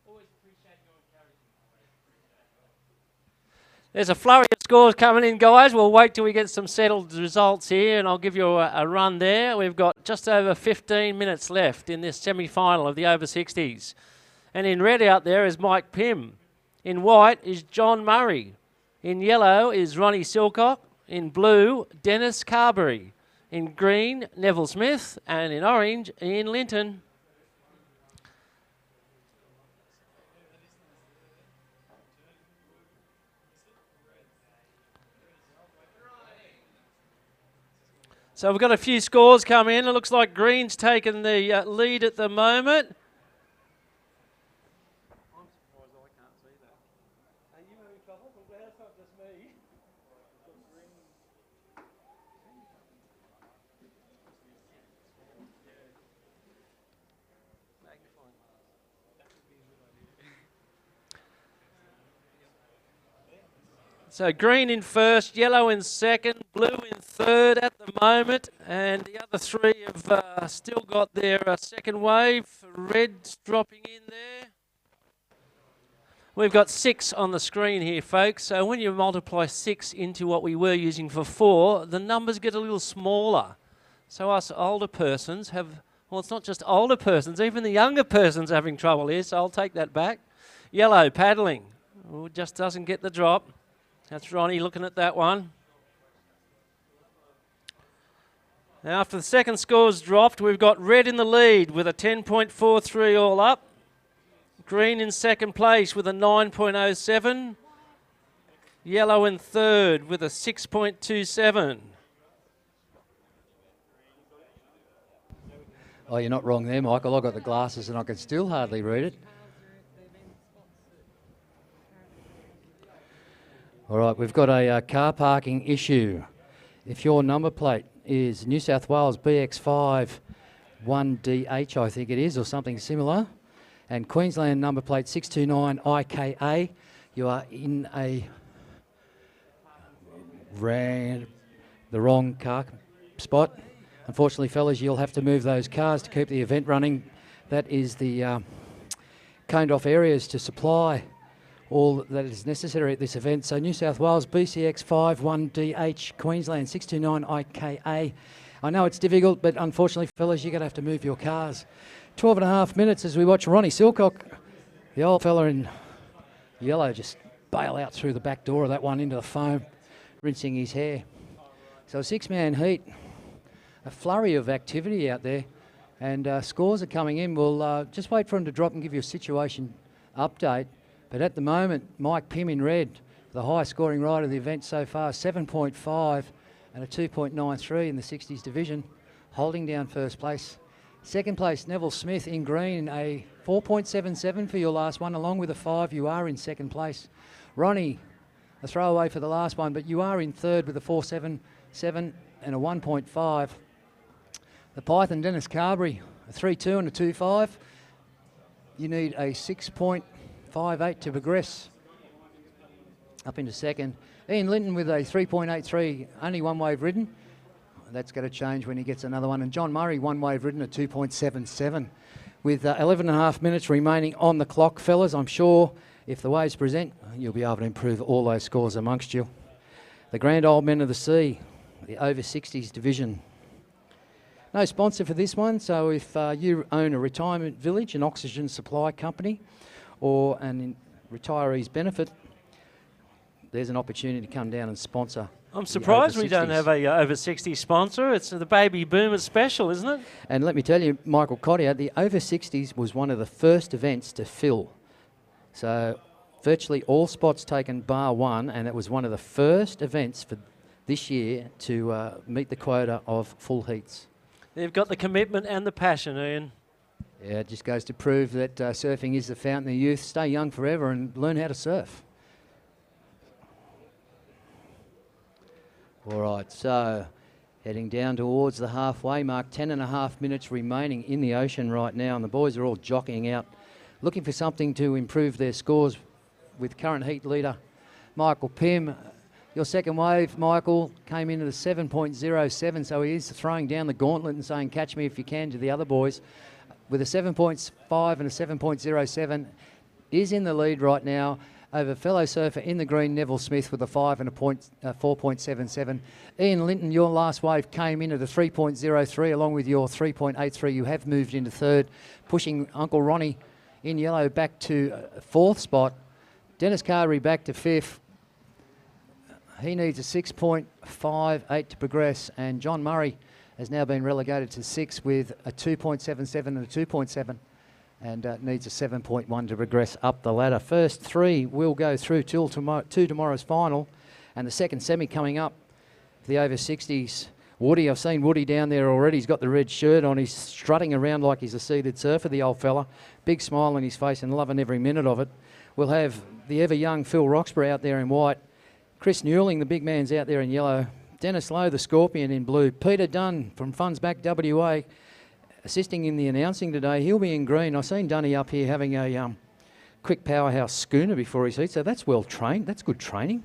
Always appreciate your encouragement. There's a flurry of scores coming in, guys. We'll wait till we get some settled results here, and I'll give you a run there. We've got just over 15 minutes left in this semi-final of the over 60s. And in red out there is Mike Pym. In white is John Murray. In yellow is Ronnie Silcock. In blue, Dennis Carberry. In green, Neville Smith, and in orange, Ian Linton. So we've got a few scores come in. It looks like green's taken the lead at the moment. I'm surprised I can't see that. Are you having trouble? Well, that's not just me. So green in first, yellow in second, blue in third at the moment, and the other three have still got their second wave. Red's dropping in there. We've got 6 on the screen here, folks, so when you multiply 6 into what we were using for 4, the numbers get a little smaller. So us older persons have, well, it's not just older persons, even the younger persons having trouble here, so I'll take that back. Yellow paddling, oh, just doesn't get the drop. That's Ronnie looking at that one. Now after the second score's dropped, we've got red in the lead with a 10.43 all up. Green in second place with a 9.07. Yellow in third with a 6.27. Oh, you're not wrong there, Michael. I've got the glasses and I can still hardly read it. All right, we've got a car parking issue. If your number plate is New South Wales BX5 1DH, I think it is, or something similar, and Queensland number plate 629 IKA, you are in a ran the wrong car spot. Unfortunately, fellas, you'll have to move those cars to keep the event running. That is the coned off areas to supply all that is necessary at this event. So New South Wales, BCX 51DH, Queensland 629 IKA. I know it's difficult, but unfortunately, fellas, you're going to have to move your cars. 12 and a half minutes as we watch Ronnie Silcock, the old fella in yellow, just bail out through the back door of that one into the foam, rinsing his hair. So a six-man heat, a flurry of activity out there, and scores are coming in. We'll just wait for him to drop and give you a situation update. But at the moment, Mike Pym in red, the highest scoring rider of the event so far, 7.5 and a 2.93 in the 60s division, holding down first place. Second place, Neville Smith in green, a 4.77 for your last one. Along with a 5, you are in second place. Ronnie, a throwaway for the last one, but you are in third with a 4.77 and a 1.5. The Python, Dennis Carberry, a 3.2 and a 2.5. You need a 6.58 to progress up into second. Ian Linton with a 3.83, only one wave ridden. That's going to change when he gets another one. And John Murray, one wave ridden at 2.77. With 11 and a half minutes remaining on the clock, fellas, I'm sure if the waves present, you'll be able to improve all those scores amongst you. The Grand Old Men of the Sea, the over 60s division. No sponsor for this one, so if you own a retirement village, an oxygen supply company, or an retiree's benefit, there's an opportunity to come down and sponsor. I'm surprised we don't have a over 60 sponsor. It's the baby boomers special, isn't it? And let me tell you, Michael Cottier, the over 60s was one of the first events to fill. So virtually all spots taken bar one, and it was one of the first events for this year to meet the quota of full heats. They've got the commitment and the passion, Ian. Yeah, it just goes to prove that surfing is the fountain of youth. Stay young forever and learn how to surf. All right, so heading down towards the halfway mark, 10 and a half minutes remaining in the ocean right now, and the boys are all jockeying out, looking for something to improve their scores with current heat leader Michael Pym. Your second wave, Michael, came in at a 7.07, so he is throwing down the gauntlet and saying, catch me if you can, to the other boys. With a 7.5 and a 7.07, is in the lead right now over fellow surfer in the green, Neville Smith, with a 5 and a 4.77. Ian Linton, your last wave came in at a 3.03, along with your 3.83. You have moved into third, pushing Uncle Ronnie in yellow back to fourth spot. Dennis Carberry back to fifth. He needs a 6.58 to progress, and John Murray has now been relegated to 6 with a 2.77 and a 2.7, and needs a 7.1 to progress up the ladder. First three will go through till tomorrow's final, and the second semi coming up for the over 60s. Woody, I've seen Woody down there already. He's got the red shirt on. He's strutting around like he's a seated surfer, the old fella. Big smile on his face and loving every minute of it. We'll have the ever young Phil Roxburgh out there in white. Chris Newling, the big man's out there in yellow. Dennis Lowe, the Scorpion, in blue. Peter Dunn from Funds Back WA, assisting in the announcing today. He'll be in green. I've seen Dunny up here having a quick powerhouse schooner before his heat, so that's well trained. That's good training.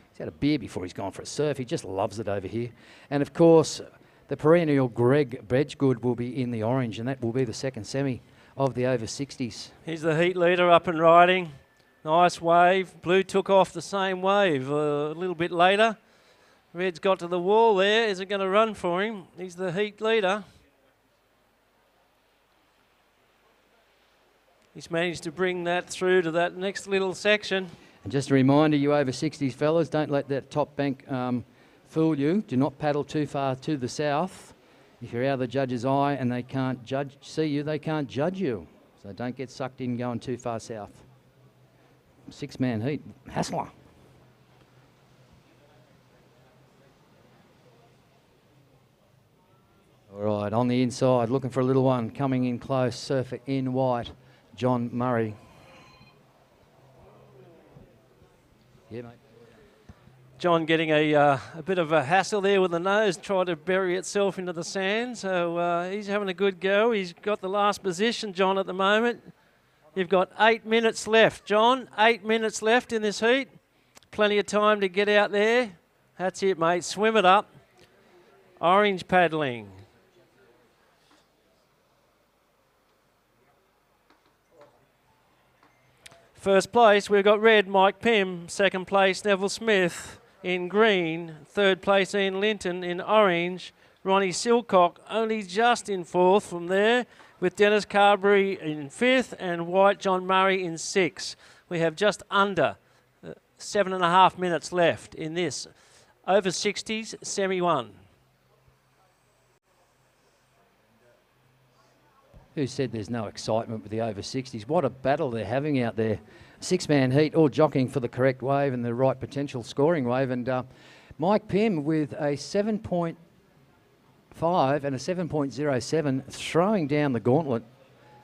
He's had a beer before he's gone for a surf. He just loves it over here. And of course, the perennial Greg Bedgegood will be in the orange, and that will be the second semi of the over 60s. He's the heat leader up and riding. Nice wave. Blue took off the same wave a little bit later. Red's got to the wall there. Is it going to run for him? He's the heat leader. He's managed to bring that through to that next little section. And just a reminder, you over 60s fellas, don't let that top bank fool you. Do not paddle too far to the south. If you're out of the judge's eye and they can't see you, they can't judge you. So don't get sucked in going too far south. Six-man heat. Hassler. All right, on the inside, looking for a little one, coming in close, surfer in white, John Murray. Yeah, mate. John getting a bit of a hassle there with the nose, trying to bury itself into the sand. So he's having a good go. He's got the last position, John, at the moment. You've got 8 minutes left, John. 8 minutes left in this heat. Plenty of time to get out there That's it, mate. Swim it up. Orange paddling. First place, we've got red, Mike Pym. Second place, Neville Smith in green. Third place, Ian Linton in orange. Ronnie Silcock only just in fourth from there, with Dennis Carberry in fifth and White John Murray in sixth. We have just under 7.5 minutes left in this over 60s semi-1. Who said there's no excitement with the over 60s? What a battle they're having out there. Six-man heat, all jockeying for the correct wave and the right potential scoring wave. And Mike Pym with a 7.5 and a 7.07 throwing down the gauntlet.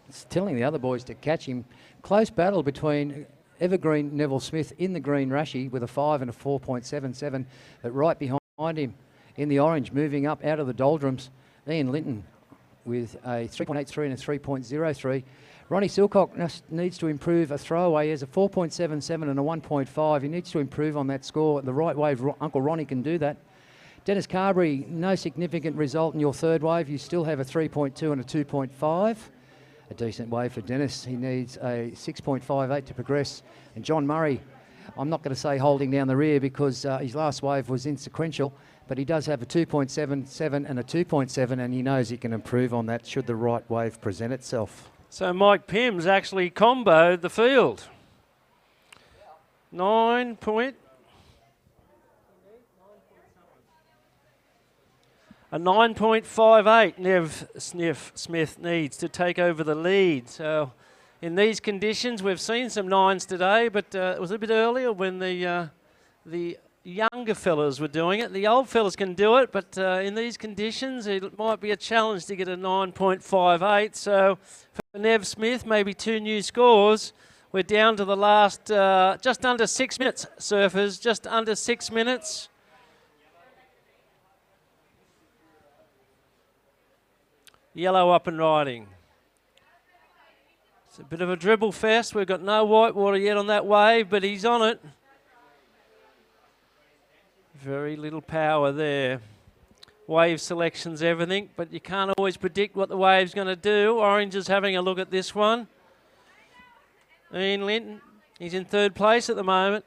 It's telling the other boys to catch him. Close battle between Evergreen Neville Smith in the green Rashi with a 5 and a 4.77, but right behind him in the orange, moving up out of the doldrums, Ian Linton with a 3.83 and a 3.03. Ronnie Silcock needs to improve a throwaway. He has a 4.77 and a 1.5. He needs to improve on that score. The right wave, Uncle Ronnie can do that. Dennis Carberry, no significant result in your third wave. You still have a 3.2 and a 2.5. A decent wave for Dennis. He needs a 6.58 to progress. And John Murray, I'm not going to say holding down the rear because his last wave was insequential, but he does have a 2.77 and a 2.7, and he knows he can improve on that should the right wave present itself. So Mike Pym's actually comboed the field. 9 point. A 9.58 Nev Smith needs to take over the lead. So in these conditions, we've seen some 9s today, but it was a bit earlier when the younger fellas were doing it. The old fellas can do it, but in these conditions, it might be a challenge to get a 9.58. So for Nev Smith, maybe 2 new scores. We're down to the last just under 6 minutes, surfers, just under 6 minutes. Yellow up and riding. It's a bit of a dribble fest. We've got no white water yet on that wave, but he's on it. Very little power there. Wave selection's everything, but you can't always predict what the wave's going to do. Orange is having a look at this one. Ian Linton, he's in third place at the moment.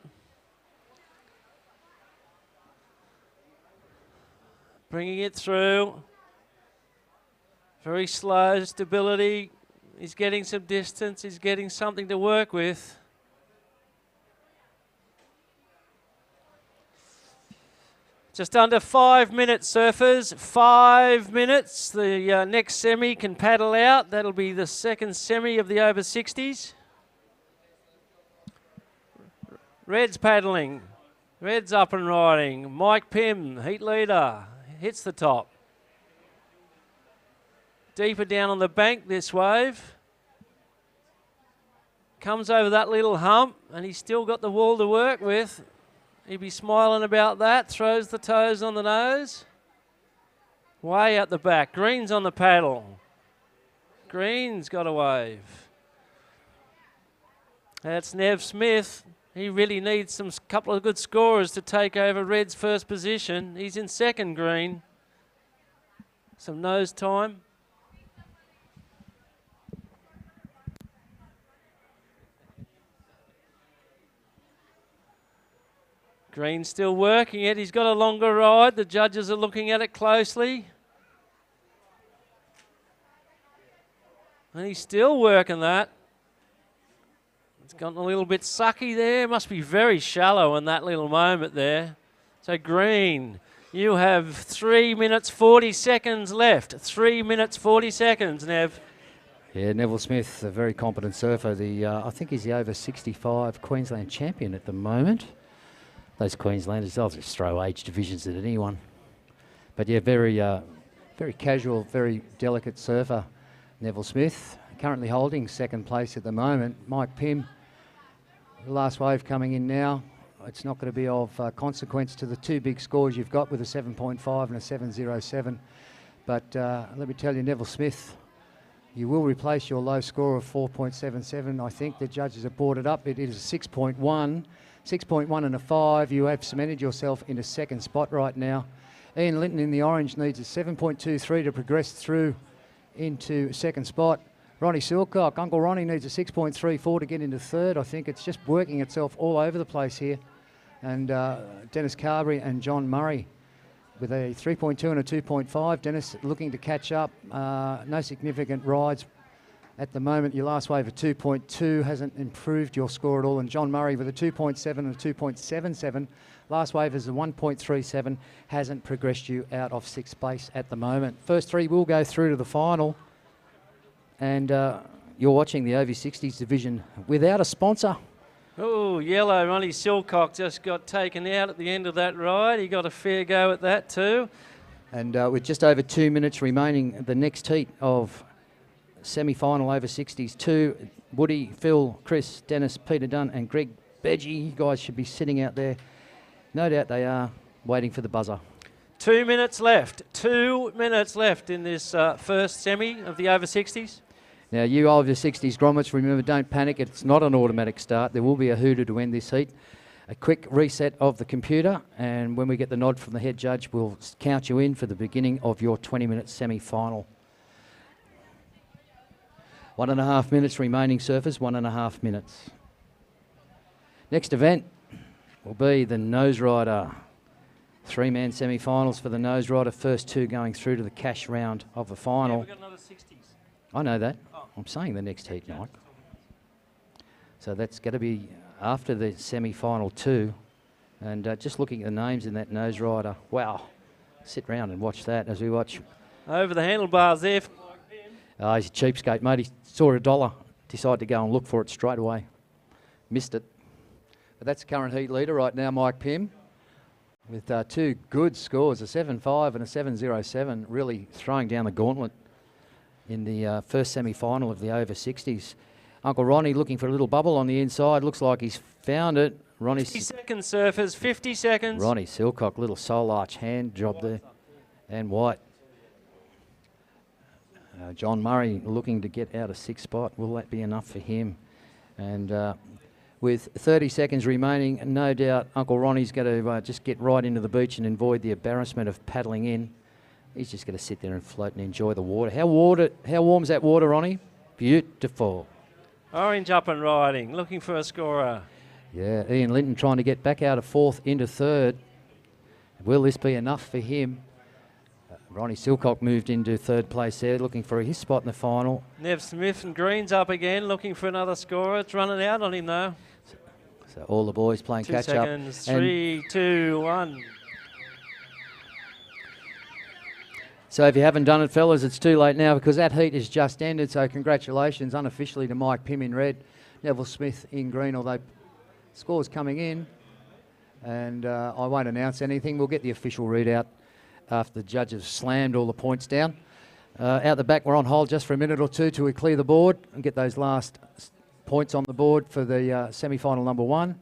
Bringing it through. Very slow, stability. He's getting some distance. He's getting something to work with. Just under 5 minutes, surfers. 5 minutes. The next semi can paddle out. That'll be the second semi of the over 60s. Red's paddling. Red's up and riding. Mike Pym, heat leader, hits the top. Deeper down on the bank, this wave. Comes over that little hump, and he's still got the wall to work with. He'd be smiling about that. Throws the toes on the nose. Way out the back. Green's on the paddle. Green's got a wave. That's Nev Smith. He really needs some couple of good scorers to take over Red's first position. He's in second, Green. Some nose time. Green's still working it. He's got a longer ride. The judges are looking at it closely. And he's still working that. It's gotten a little bit sucky there. Must be very shallow in that little moment there. So Green, you have 3 minutes 40 seconds left. 3 minutes 40 seconds, Nev. Yeah, Neville Smith, a very competent surfer. I think he's the over 65 Queensland champion at the moment. Those Queenslanders, they'll just throw age divisions at anyone. But yeah, very casual, very delicate surfer, Neville Smith. Currently holding second place at the moment. Mike Pym, the last wave coming in now. It's not going to be of consequence to the 2 big scores you've got with a 7.5 and a 7.07. But let me tell you, Neville Smith, You will replace your low score of 4.77. I think the judges have brought it up. It is 6.1. 6.1 and a 5. You have cemented yourself into second spot right now. Ian Linton in the orange needs a 7.23 to progress through into second spot. Ronnie Silcock, Uncle Ronnie needs a 6.34 to get into third. I think it's just working itself all over the place here. And Dennis Carberry and John Murray with a 3.2 and a 2.5. Dennis looking to catch up. No significant rides at the moment. Your last wave of 2.2 hasn't improved your score at all. And John Murray with a 2.7 and a 2.77. Last wave is a 1.37. Hasn't progressed you out of sixth place at the moment. First three will go through to the final. And you're watching the over-60s division without a sponsor. Oh, yellow. Ronnie Silcock just got taken out at the end of that ride. He got a fair go at that too. And with just over 2 minutes remaining, the next heat of semi-final over 60s, 2, Woody, Phil, Chris, Dennis, Peter Dunn and Greg Bedgie. You guys should be sitting out there. No doubt they are waiting for the buzzer. 2 minutes left. 2 minutes left in this first semi of the over 60s. Now, you over 60s grommets, remember, don't panic. It's not an automatic start. There will be a hooter to end this heat. A quick reset of the computer, and when we get the nod from the head judge, we'll count you in for the beginning of your 20-minute semi-final. 1.5 minutes remaining, surfers, 1.5 minutes. Next event will be the Nose Rider. 3-man semi-finals for the Nose Rider. First two going through to the cash round of the final. Yeah, we've got another 60s. I know that. I'm saying the next heat, Mike. So that's going to be after the semi-final two. And just looking at the names in that Nose Rider. Wow. Sit round and watch that as we watch. Over the handlebars there. He's a cheapskate, mate. He saw $1, decided to go and look for it straight away. Missed it. But that's the current heat leader right now, Mike Pym, with two good scores, a 7.5 and a 7.07, really throwing down the gauntlet in the first semi-final of the over 60s. Uncle Ronnie looking for a little bubble on the inside. Looks like he's found it. 50 seconds, surfers, 50 seconds. Ronnie Silcock, little soul arch hand job there. And White. John Murray looking to get out of sixth spot. Will that be enough for him? And with 30 seconds remaining, no doubt Uncle Ronnie's going to just get right into the beach and avoid the embarrassment of paddling in. He's just going to sit there and float and enjoy the water. How warm's that water, Ronnie? Beautiful. Orange up and riding, looking for a scorer. Yeah, Ian Linton trying to get back out of fourth into third. Will this be enough for him? Ronnie Silcock moved into third place there, looking for his spot in the final. Nev Smith and Green's up again, looking for another scorer. It's running out on him though. So all the boys playing catch up. 2 seconds, 3, 2, 1. So if you haven't done it, fellas, it's too late now because that heat has just ended. So congratulations unofficially to Mike Pym in red, Neville Smith in green, although scores coming in. And I won't announce anything. We'll get the official readout after the judges slammed all the points down. Out the back, we're on hold just for a minute or two till we clear the board and get those last points on the board for the semi-final number 1.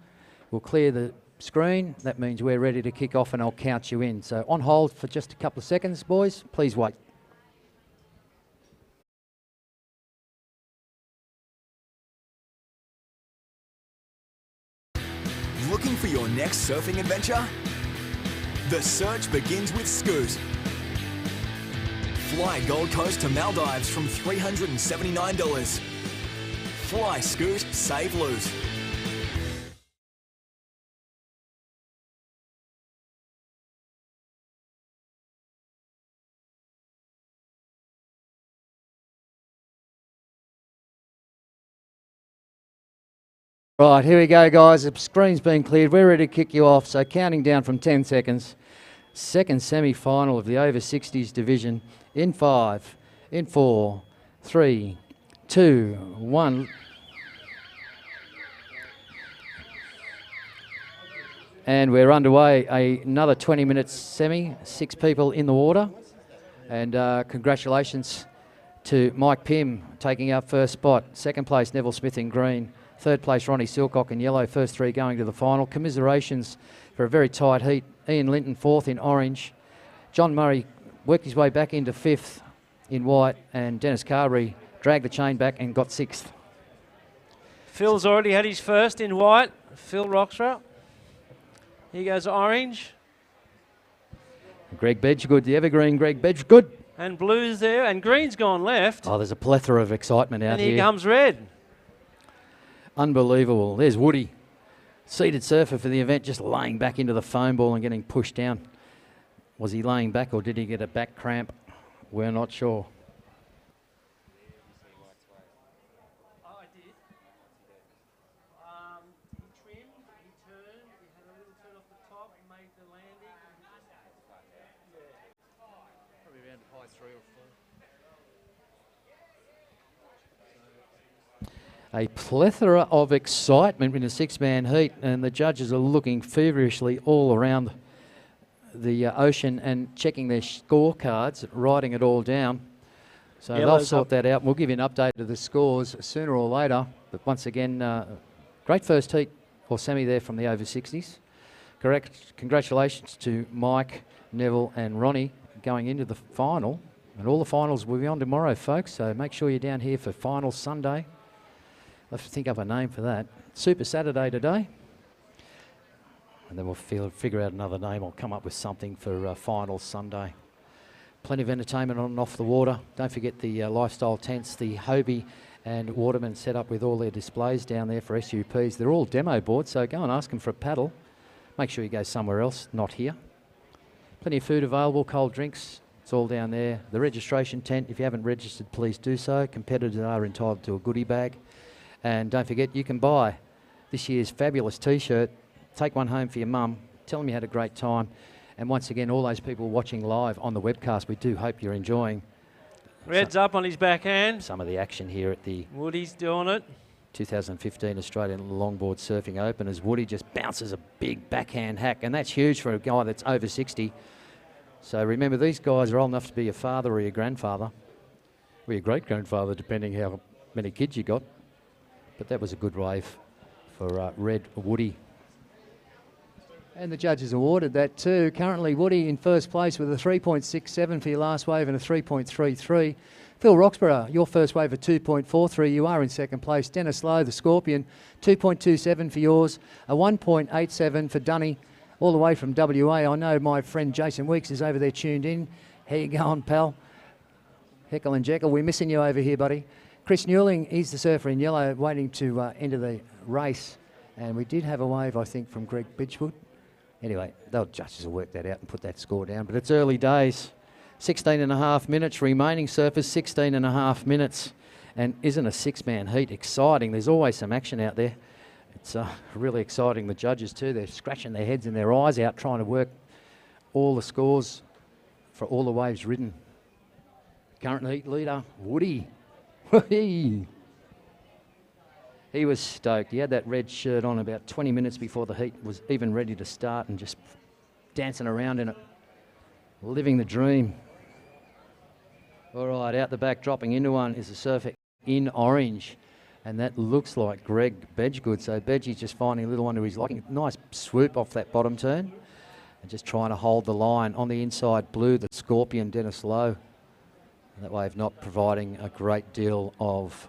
We'll clear the screen. That means we're ready to kick off and I'll count you in. So on hold for just a couple of seconds, boys. Please wait. Looking for your next surfing adventure? The search begins with Scoot. Fly Gold Coast to Maldives from $379. Fly Scoot, save loot. Right, here we go, guys. The screen's been cleared. We're ready to kick you off. So counting down from 10 seconds. Second semi-final of the over 60s division in 5, in 4, 3, 2, 1. And we're underway. Another 20 minutes semi. 6 people in the water. And congratulations to Mike Pym taking up first spot. Second place, Neville Smith in green. Third place, Ronnie Silcock in yellow. First 3 going to the final. Commiserations for a very tight heat. Ian Linton fourth in orange. John Murray worked his way back into 5th in white. And Dennis Carberry dragged the chain back and got 6th. Phil's already had his first in white. Phil Roxburgh. Here goes orange. Greg Bedgegood, the evergreen Greg Bedgegood. And blue's there, and green's gone left. Oh, there's a plethora of excitement out and here. here comes red. Unbelievable. There's Woody, seated surfer for the event, just laying back into the foam ball and getting pushed down. Was he laying back or did he get a back cramp? We're not sure. A plethora of excitement in a 6-man heat, and the judges are looking feverishly all around the ocean and checking their scorecards, writing it all down. So they'll sort that out. We'll give you an update of the scores sooner or later. But once again, great first heat or semi there from the over 60s. Correct. Congratulations to Mike, Neville and Ronnie going into the final. And all the finals will be on tomorrow, folks. So make sure you're down here for Finals Sunday. I'll have to think up a name for that. Super Saturday today. And then we'll figure out another name. I'll come up with something for Finals Sunday. Plenty of entertainment on and off the water. Don't forget the lifestyle tents, the Hobie and Waterman set up with all their displays down there for SUPs. They're all demo boards, so go and ask them for a paddle. Make sure you go somewhere else, not here. Plenty of food available, cold drinks. It's all down there. The registration tent, if you haven't registered, please do so. Competitors are entitled to a goodie bag. And don't forget, you can buy this year's fabulous T-shirt. Take one home for your mum. Tell them you had a great time. And once again, all those people watching live on the webcast, we do hope you're enjoying. Red's up on his backhand. Some of the action here at the Woody's doing it. 2015 Australian Longboard Surfing Open as Woody just bounces a big backhand hack. And that's huge for a guy that's over 60. So remember, these guys are old enough to be your father or your grandfather. Or your great-grandfather, depending how many kids you got. But that was a good wave for Red Woody. And the judges awarded that too. Currently, Woody in first place with a 3.67 for your last wave and a 3.33. Phil Roxburgh, your first wave of 2.43. You are in second place. Dennis Lowe, the Scorpion, 2.27 for yours. A 1.87 for Dunny, all the way from WA. I know my friend Jason Weeks is over there tuned in. How you going, pal? Heckle and Jekyll, we're missing you over here, buddy. Chris Newling, he's the surfer in yellow, waiting to enter the race. And we did have a wave, I think, from Greg Bedgegood. Anyway, the judges will work that out and put that score down. But it's early days. 16.5 minutes remaining, surfers, 16.5 minutes. And isn't a 6-man heat exciting? There's always some action out there. It's really exciting. The judges too, they're scratching their heads and their eyes out trying to work all the scores for all the waves ridden. Current heat leader, Woody. He was stoked. He had that red shirt on about 20 minutes before the heat was even ready to start and just dancing around in it, living the dream. All right, out the back, dropping into one is a surfer in orange, and that looks like Greg Bedgegood. So Bedgie's just finding a little one to his liking. Nice swoop off that bottom turn and just trying to hold the line. On the inside, blue, the Scorpion, Dennis Lowe. That wave not providing a great deal of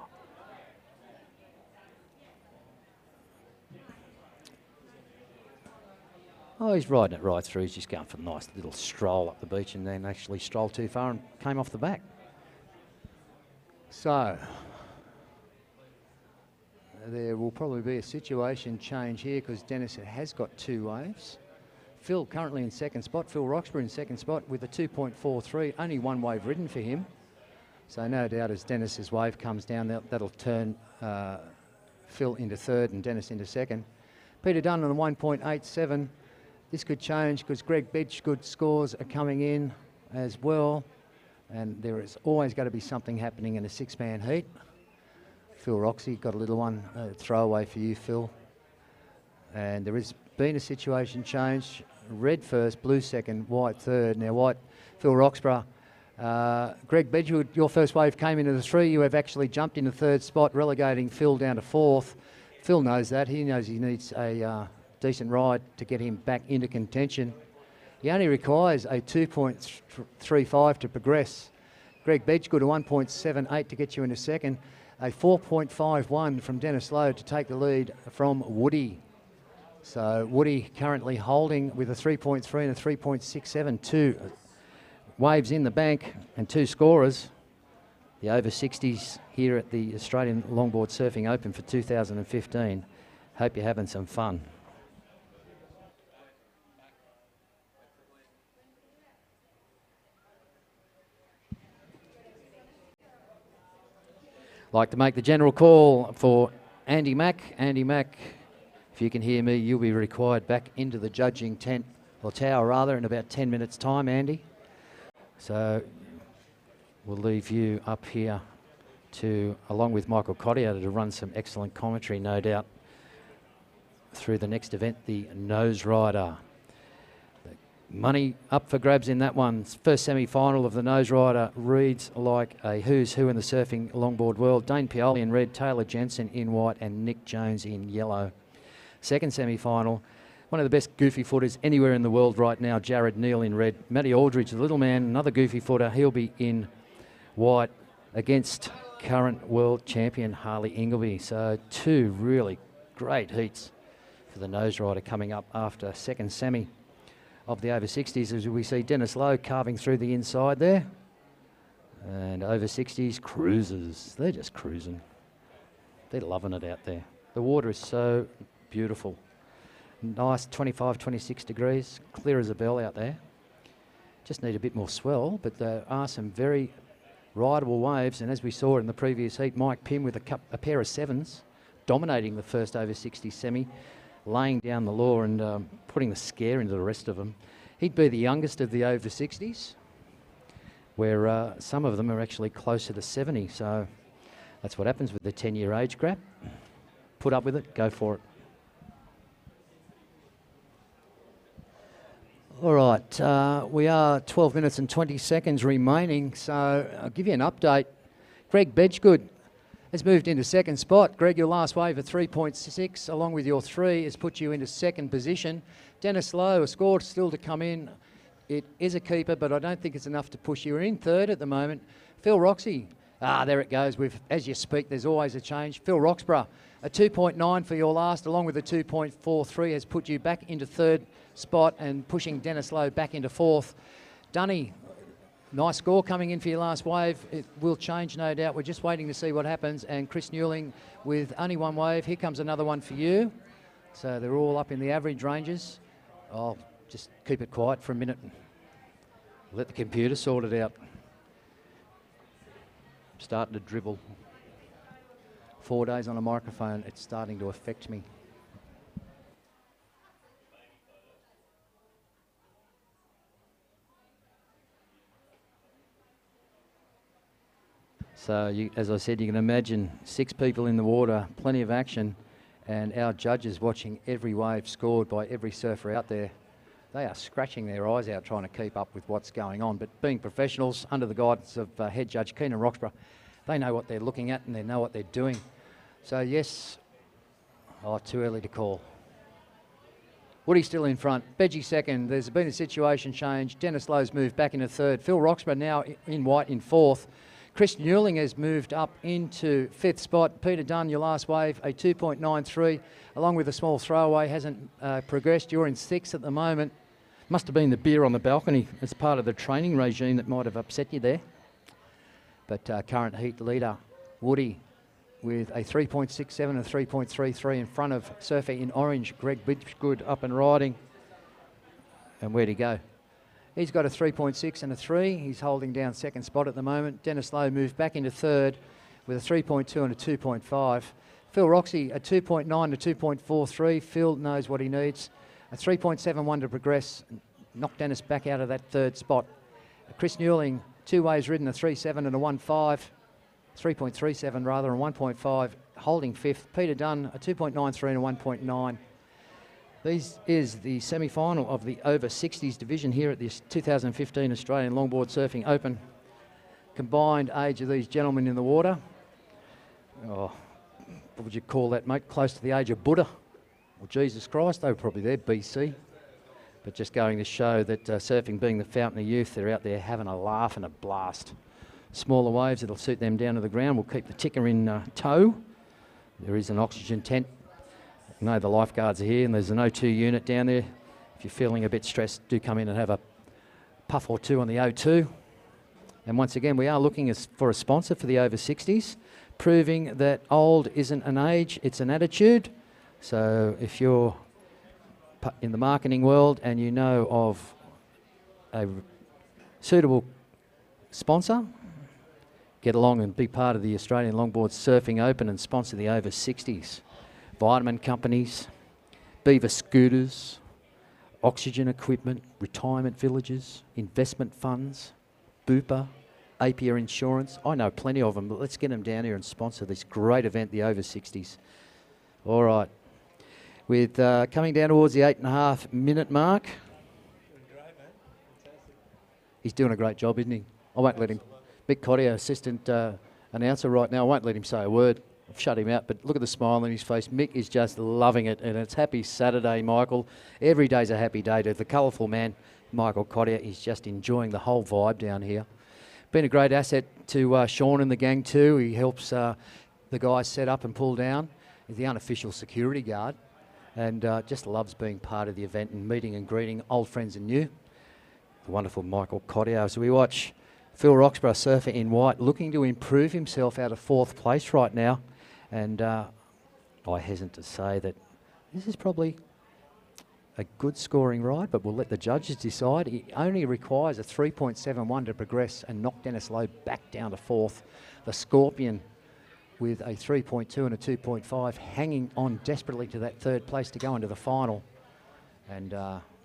oh, he's riding it right through. He's just going for a nice little stroll up the beach and then actually strolled too far and came off the back. So there will probably be a situation change here because Dennis has got 2 waves. Phil currently in second spot. Phil Roxburgh in second spot with a 2.43. Only 1 wave ridden for him. So no doubt as Dennis's wave comes down, that'll turn Phil into third and Dennis into second. Peter Dunn on the 1.87. This could change because Greg Bedgegood's scores are coming in as well. And there is always going to be something happening in a 6-man heat. Phil Roxy got a little one, throwaway for you, Phil. And there has been a situation change. Red first, blue second, white third. Now white, Phil Roxburgh. Greg Bedgegood, your first wave came into the 3. You have actually jumped into third spot, relegating Phil down to 4th. Phil knows that. He knows he needs a decent ride to get him back into contention. He only requires a 2.35 to progress. Greg Bedgegood, a 1.78 to get you into second. A 4.51 from Dennis Lowe to take the lead from Woody. So Woody currently holding with a 3.3 and a 3.67. 2 waves in the bank and 2 scorers. The over 60s here at the Australian Longboard Surfing Open for 2015. Hope you're having some fun. Like to make the general call for Andy Mack. Andy Mack, if you can hear me, you'll be required back into the judging tent, or tower rather, in about 10 minutes' time, Andy. So we'll leave you up here to, along with Michael Cottier, to run some excellent commentary, no doubt, through the next event, the Nose Rider. Money up for grabs in that one. First semi-final of the Nose Rider reads like a who's who in the surfing longboard world. Dane Pioli in red, Taylor Jensen in white, and Nick Jones in yellow. Second semi-final, one of the best goofy footers anywhere in the world right now, Jared Neal in red. Matty Aldridge, the little man, another goofy footer, he'll be in white against current world champion Harley Ingleby. So 2 really great heats for the Nose Rider coming up after second semi of the over 60s, as we see Dennis Lowe carving through the inside there. And over 60s cruisers. They're just cruising. They're loving it out there. The water is so beautiful. Nice 25, 26 degrees, clear as a bell out there. Just need a bit more swell, but there are some very rideable waves. And as we saw in the previous heat, Mike Pym with a pair of 7s, dominating the first over 60 semi, laying down the law and putting the scare into the rest of them. He'd be the youngest of the over 60s, where some of them are actually closer to 70. So that's what happens with the 10-year age gap. Put up with it, go for it. All right, we are 12 minutes and 20 seconds remaining, so I'll give you an update. Greg Bedgegood has moved into second spot. Greg, your last wave at 3.6, along with your 3, has put you into second position. Dennis Lowe, a score still to come in. It is a keeper, but I don't think it's enough to push you. You're in third at the moment. Phil Roxy, there it goes. As you speak, there's always a change. Phil Roxburgh, a 2.9 for your last, along with a 2.43, has put you back into third spot and pushing Dennis Lowe back into fourth. Dunny, nice score coming in for your last wave. It will change, no doubt. We're just waiting to see what happens. And Chris Newling with only 1 wave. Here comes another one for you. So they're all up in the average ranges. I'll just keep it quiet for a minute and let the computer sort it out. I'm starting to dribble. 4 days on a microphone, it's starting to affect me. So, as I said, you can imagine 6 people in the water, plenty of action, and our judges watching every wave scored by every surfer out there. They are scratching their eyes out trying to keep up with what's going on. But being professionals, under the guidance of head judge Keenan Roxburgh, they know what they're looking at and they know what they're doing. So, yes, too early to call. Woody still in front, Bedgie second. There's been a situation change. Dennis Lowe's moved back into third. Phil Roxburgh now in white in fourth. Chris Newling has moved up into 5th spot. Peter Dunn, your last wave, a 2.93, along with a small throwaway, hasn't progressed. You're in 6th at the moment. Must have been the beer on the balcony as part of the training regime that might have upset you there. But current heat leader, Woody, with a 3.67 and a 3.33 in front of surfer in orange, Greg Bedgegood, up and riding. And where'd he go? He's got a 3.6 and a 3. He's holding down second spot at the moment. Dennis Lowe moved back into third with a 3.2 and a 2.5. Phil Roxy, a 2.9 to 2.43. Phil knows what he needs. A 3.71 to progress. Knock Dennis back out of that third spot. Chris Newling, 2 waves ridden, a 3.7 and a 1.5. 3.37 rather, and 1.5, holding 5th. Peter Dunn, a 2.93 and a 1.9. This is the semi-final of the over 60s division here at the 2015 Australian Longboard Surfing Open. Combined age of these gentlemen in the water. Oh, what would you call that, mate? Close to the age of Buddha. Well, Jesus Christ, they were probably there, BC. But just going to show that surfing being the fountain of youth, they're out there having a laugh and a blast. smaller waves, it'll suit them down to the ground. We'll keep the ticker in tow. There is an oxygen tent. You know the lifeguards are here, and there's an O2 unit down there. If you're feeling a bit stressed, do come in and have a puff or two on the O2. And once again, we are looking for a sponsor for the over 60s, proving that old isn't an age, it's an attitude. So if you're in the marketing world and you know of a suitable sponsor, get along and be part of the Australian Longboard Surfing Open and sponsor the over 60s. Vitamin companies, Beaver scooters, oxygen equipment, retirement villages, investment funds, Bupa, Apia Insurance. I know plenty of them, but let's get them down here and sponsor this great event, the over 60s. All right. With coming down towards the 8.5 minute mark. He's doing a great job, isn't he? I won't let him. Mick Cottier, assistant announcer right now, I won't let him say a word. I've shut him out, but look at the smile on his face. Mick is just loving it, and it's happy Saturday, Michael. Every day's a happy day to the colourful man, Michael Cottier. He's just enjoying the whole vibe down here. Been a great asset to Sean and the gang too. He helps the guys set up and pull down. He's the unofficial security guard, and just loves being part of the event and meeting and greeting old friends and new. The wonderful Michael Cottier. So we watch Phil Roxburgh, surfer in white, looking to improve himself out of 4th place right now. And I hesitate to say that this is probably a good scoring ride, but we'll let the judges decide. He only requires a 3.71 to progress and knock Dennis Lowe back down to 4th. The Scorpion with a 3.2 and a 2.5 hanging on desperately to that 3rd place to go into the final. And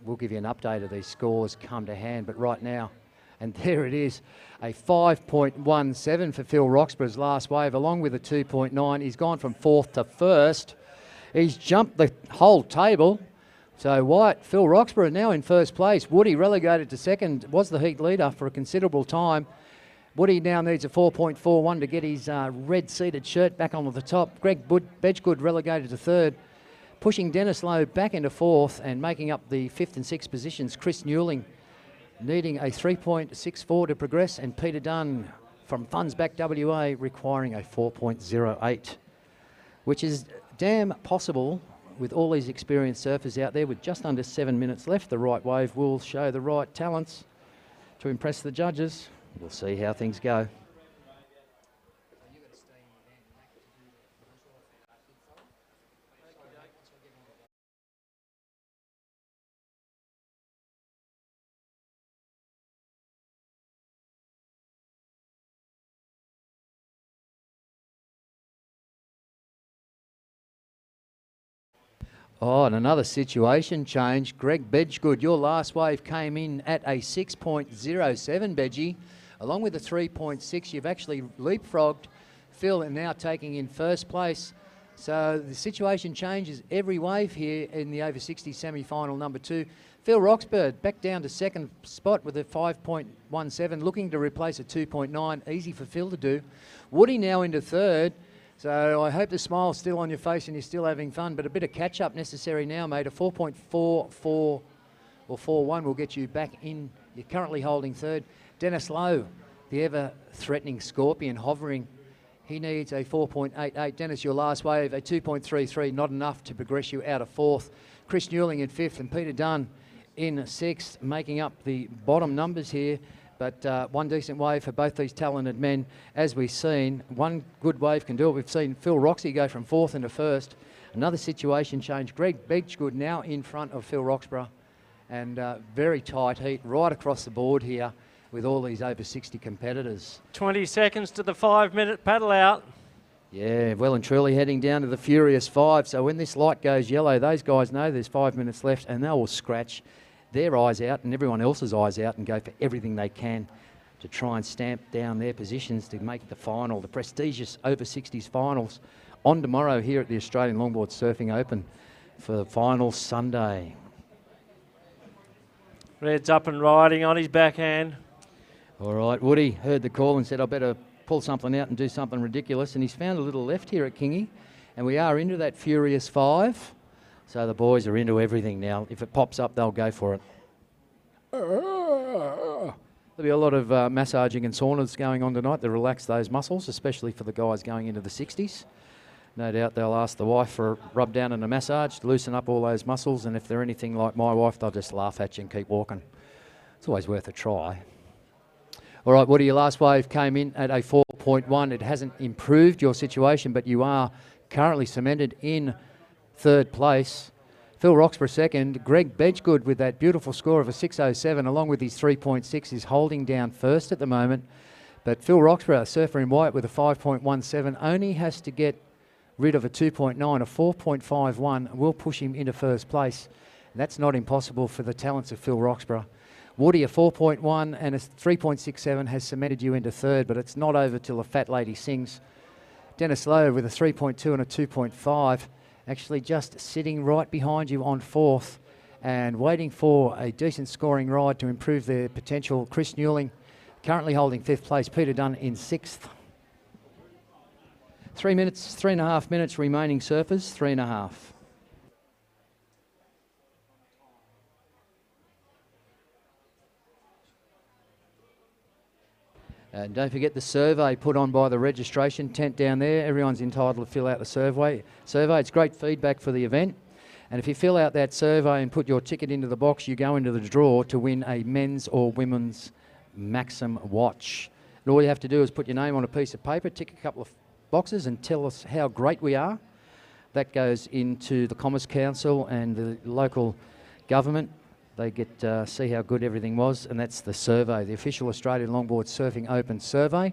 we'll give you an update of these scores come to hand, but right now, and there it is, a 5.17 for Phil Roxburgh's last wave, along with a 2.9. He's gone from 4th to 1st. He's jumped the whole table. So Phil Roxburgh now in 1st place. Woody relegated to 2nd, was the heat leader for a considerable time. Woody now needs a 4.41 to get his red seated shirt back onto the top. Greg Bedgegood relegated to 3rd. Pushing Dennis Lowe back into 4th and making up the 5th and 6th positions. Chris Newling needing a 3.64 to progress, and Peter Dunn from Funds Back WA requiring a 4.08, which is damn possible with all these experienced surfers out there. With just under 7 minutes left, the right wave will show the right talents to impress the judges. We'll see how things go. Oh, and another situation change. Greg Bedgegood, your last wave came in at a 6.07, Bedgie. Along with the 3.6, you've actually leapfrogged Phil and now taking in 1st place. So the situation changes every wave here in the over 60 semi-final number 2. Phil Roxburgh back down to 2nd spot with a 5.17, looking to replace a 2.9. Easy for Phil to do. Woody now into 3rd. So I hope the smile's still on your face and you're still having fun, but a bit of catch-up necessary now, mate. A 4.44 or 4.1 will get you back in. You're currently holding 3rd. Dennis Lowe, the ever-threatening Scorpion, hovering. He needs a 4.88. Dennis, your last wave, a 2.33, not enough to progress you out of 4th. Chris Newling in 5th and Peter Dunn in 6th, making up the bottom numbers here. But one decent wave for both these talented men. As we've seen, one good wave can do it. We've seen Phil Roxy go from 4th into 1st. Another situation change. Greg Bedgegood now in front of Phil Roxburgh. And very tight heat right across the board here with all these over 60 competitors. 20 seconds to the 5-minute paddle out. Yeah, well and truly heading down to the Furious 5. So when this light goes yellow, those guys know there's 5 minutes left and they will scratch their eyes out and everyone else's eyes out and go for everything they can to try and stamp down their positions to make the final, the prestigious over 60s finals, on tomorrow here at the Australian Longboard Surfing Open for the final Sunday. Red's up and riding on his backhand. All right, Woody heard the call and said, I better pull something out and do something ridiculous. And he's found a little left here at Kingy. And we are into that Furious 5. So the boys are into everything now. If it pops up, they'll go for it. There'll be a lot of massaging and saunas going on tonight to relax those muscles, especially for the guys going into the 60s. No doubt they'll ask the wife for a rub down and a massage to loosen up all those muscles, and if they're anything like my wife, they'll just laugh at you and keep walking. It's always worth a try. All right, Woody, your last wave came in at a 4.1. It hasn't improved your situation, but you are currently cemented in third place. Phil Roxburgh second. Greg Bedgegood with that beautiful score of a 6.07, along with his 3.6, is holding down first at the moment. But Phil Roxburgh, surfer in white with a 5.17, only has to get rid of a 2.9. A 4.51 will push him into first place. And that's not impossible for the talents of Phil Roxburgh. Woody, a 4.1 and a 3.67 has cemented you into third, but it's not over till the fat lady sings. Dennis Lowe with a 3.2 and a 2.5, actually just sitting right behind you on fourth and waiting for a decent scoring ride to improve their potential. Chris Newling currently holding fifth place. Peter Dunn in sixth. 3.5 minutes remaining, surfers, 3.5. And don't forget the survey put on by the registration tent down there. Everyone's entitled to fill out the survey. It's great feedback for the event. And if you fill out that survey and put your ticket into the box, you go into the draw to win a men's or women's Maxim watch. And all you have to do is put your name on a piece of paper, tick a couple of boxes and tell us how great we are. That goes into the Commerce Council and the local government. They get see how good everything was, and that's the survey, the official Australian Longboard Surfing Open survey.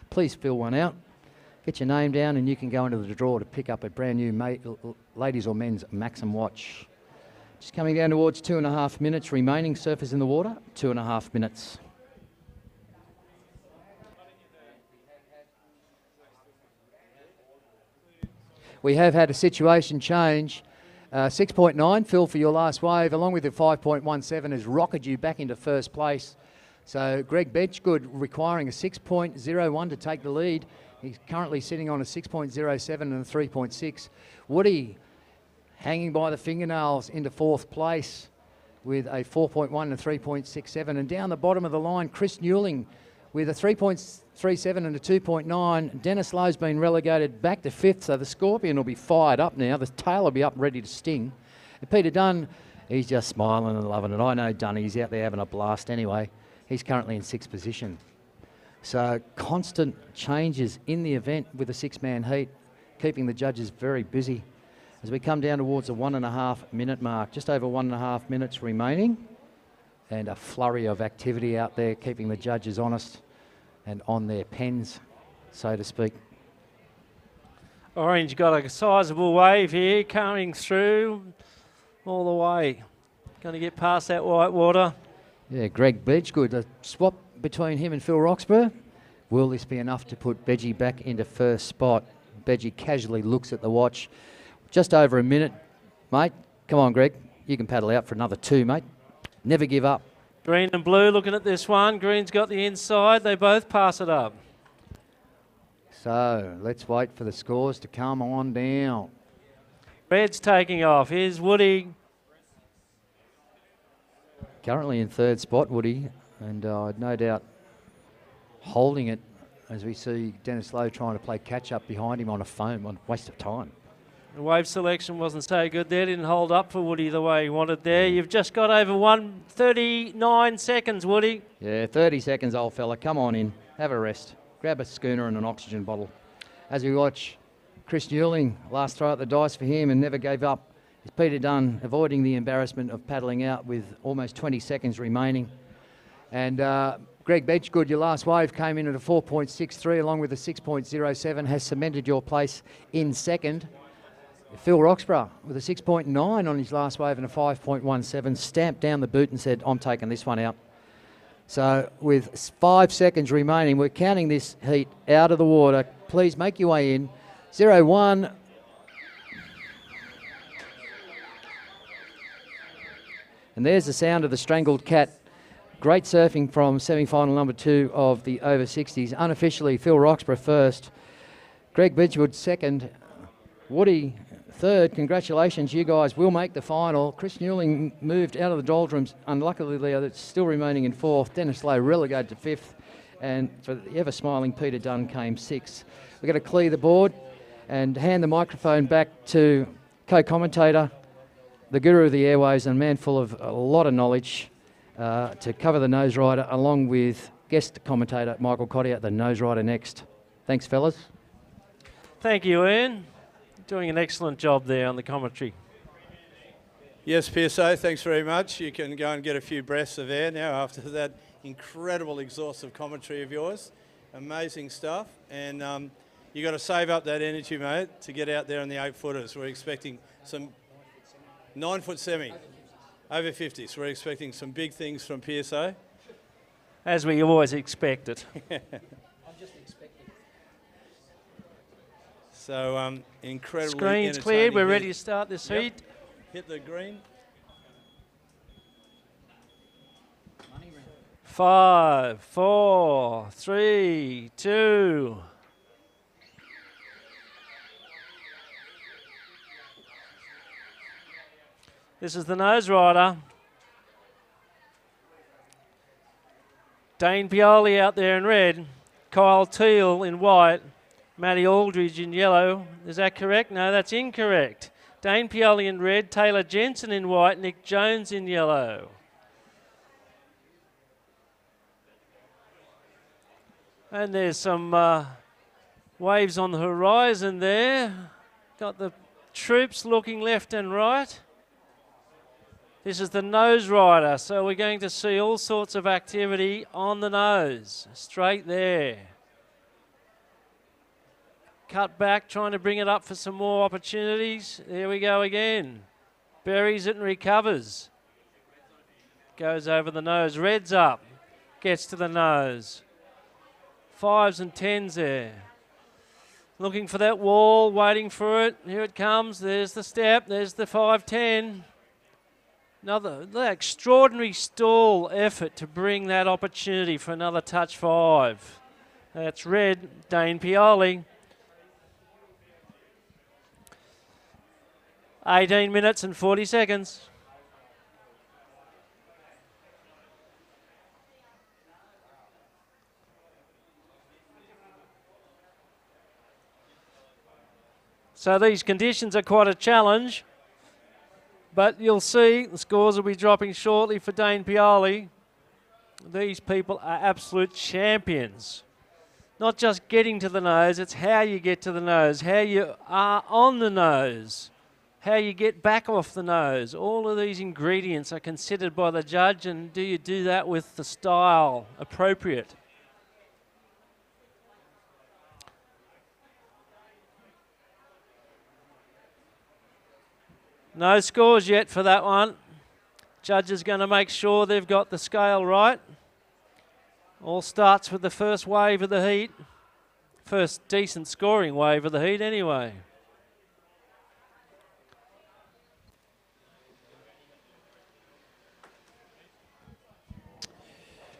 Please fill one out, get your name down, and you can go into the draw to pick up a brand new ladies or men's Maxim watch. Just coming down towards 2.5 minutes remaining, surfers in the water, 2.5 minutes. We have had a situation change. 6.9, Phil, for your last wave, along with the 5.17, has rocketed you back into first place. So Greg Bedgegood requiring a 6.01 to take the lead. He's currently sitting on a 6.07 and a 3.6. Woody hanging by the fingernails into fourth place with a 4.1 and a 3.67. And down the bottom of the line, Chris Newling with a 3.37 and a 2.9. Dennis Lowe's been relegated back to fifth, so the Scorpion will be fired up now. The tail will be up ready to sting. And Peter Dunn, he's just smiling and loving it. I know Dunn, he's out there having a blast anyway. He's currently in sixth position. So constant changes in the event with a six-man heat, keeping the judges very busy. As we come down towards the 1.5 minute mark, just over 1.5 minutes remaining. And a flurry of activity out there, keeping the judges honest and on their pens, so to speak. Orange got a sizable wave here coming through all the way. Going to get past that white water. Yeah, Greg Bedgegood, a swap between him and Phil Roxburgh. Will this be enough to put Bedgie back into first spot? Bedgie casually looks at the watch. Just over a minute, mate. Come on, Greg. You can paddle out for another 2, mate. Never give up. Green and blue looking at this one. Green's got the inside. They both pass it up. So let's wait for the scores to come on down. Red's taking off. Here's Woody. Currently in third spot, Woody, and no doubt holding it as we see Dennis Lowe trying to play catch-up behind him on a foam, on a waste of time. The wave selection wasn't so good there. Didn't hold up for Woody the way he wanted there. You've just got over 1:39 seconds, Woody. Yeah, 30 seconds, old fella. Come on in. Have a rest. Grab a schooner and an oxygen bottle. As we watch Chris Newling, last throw at the dice for him and never gave up. Is Peter Dunn avoiding the embarrassment of paddling out with almost 20 seconds remaining. And Greg Bedgegood, your last wave came in at a 4.63 along with a 6.07, has cemented your place in second. Phil Roxburgh with a 6.9 on his last wave and a 5.17 stamped down the boot and said, I'm taking this one out. So with 5 seconds remaining, we're counting this heat out of the water. Please make your way in. 0-1. And there's the sound of the strangled cat. Great surfing from semi-final number 2 of the over 60s. Unofficially, Phil Roxburgh first. Greg Bedgegood second. Woody third. Congratulations, you guys will make the final. Chris Newling moved out of the doldrums. Unluckily, Leo, that's still remaining in fourth. Dennis Lowe relegated to fifth. And for the ever-smiling Peter Dunn came sixth. We're going to clear the board and hand the microphone back to co-commentator, the guru of the airwaves and a man full of a lot of knowledge to cover the nose rider, along with guest commentator Michael Cottier, the nose rider next. Thanks, fellas. Thank you, Ian. Doing an excellent job there on the commentary. Yes, PSA, thanks very much. You can go and get a few breaths of air now after that incredible exhaustive commentary of yours. Amazing stuff. And you got to save up that energy, mate, to get out there on the 8-footers. We're expecting some 9-foot semi, over 50s. We're expecting some big things from PSA. As we always expected. So incredibly Screen's entertaining cleared. We're heat. ready to start this heat. Hit the green. 5, 4, 3, 2. This is the nose rider. Dane Pioli out there in red. Kyle Teal in white. Matty Aldridge in yellow. Is that correct? No, that's incorrect. Dane Pioli in red. Taylor Jensen in white. Nick Jones in yellow. And there's some waves on the horizon there. Got the troops looking left and right. This is the nose rider, so we're going to see all sorts of activity on the nose. Straight there. Cut back, trying to bring it up for some more opportunities. There we go again. Buries it and recovers. Goes over the nose. Red's up. Gets to the nose. 5s and 10s there. Looking for that wall, waiting for it. Here it comes. There's the step. There's the 5-10. Another extraordinary stall effort to bring that opportunity for another touch 5. That's red, Dane Pioli. 18 minutes and 40 seconds. So these conditions are quite a challenge, but you'll see the scores will be dropping shortly for Dane Pioli. These people are absolute champions. Not just getting to the nose, it's how you get to the nose, how you are on the nose, how you get back off the nose. All of these ingredients are considered by the judge, and do you do that with the style appropriate? No scores yet for that one. Judge is going to make sure they've got the scale right. All starts with the first wave of the heat. First decent scoring wave of the heat anyway.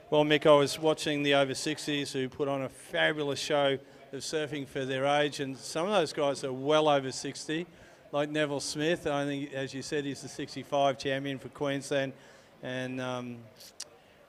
Well, Mick, I was watching the over 60s who put on a fabulous show of surfing for their age, and some of those guys are well over 60, like Neville Smith. I think, as you said, he's the 65 champion for Queensland, and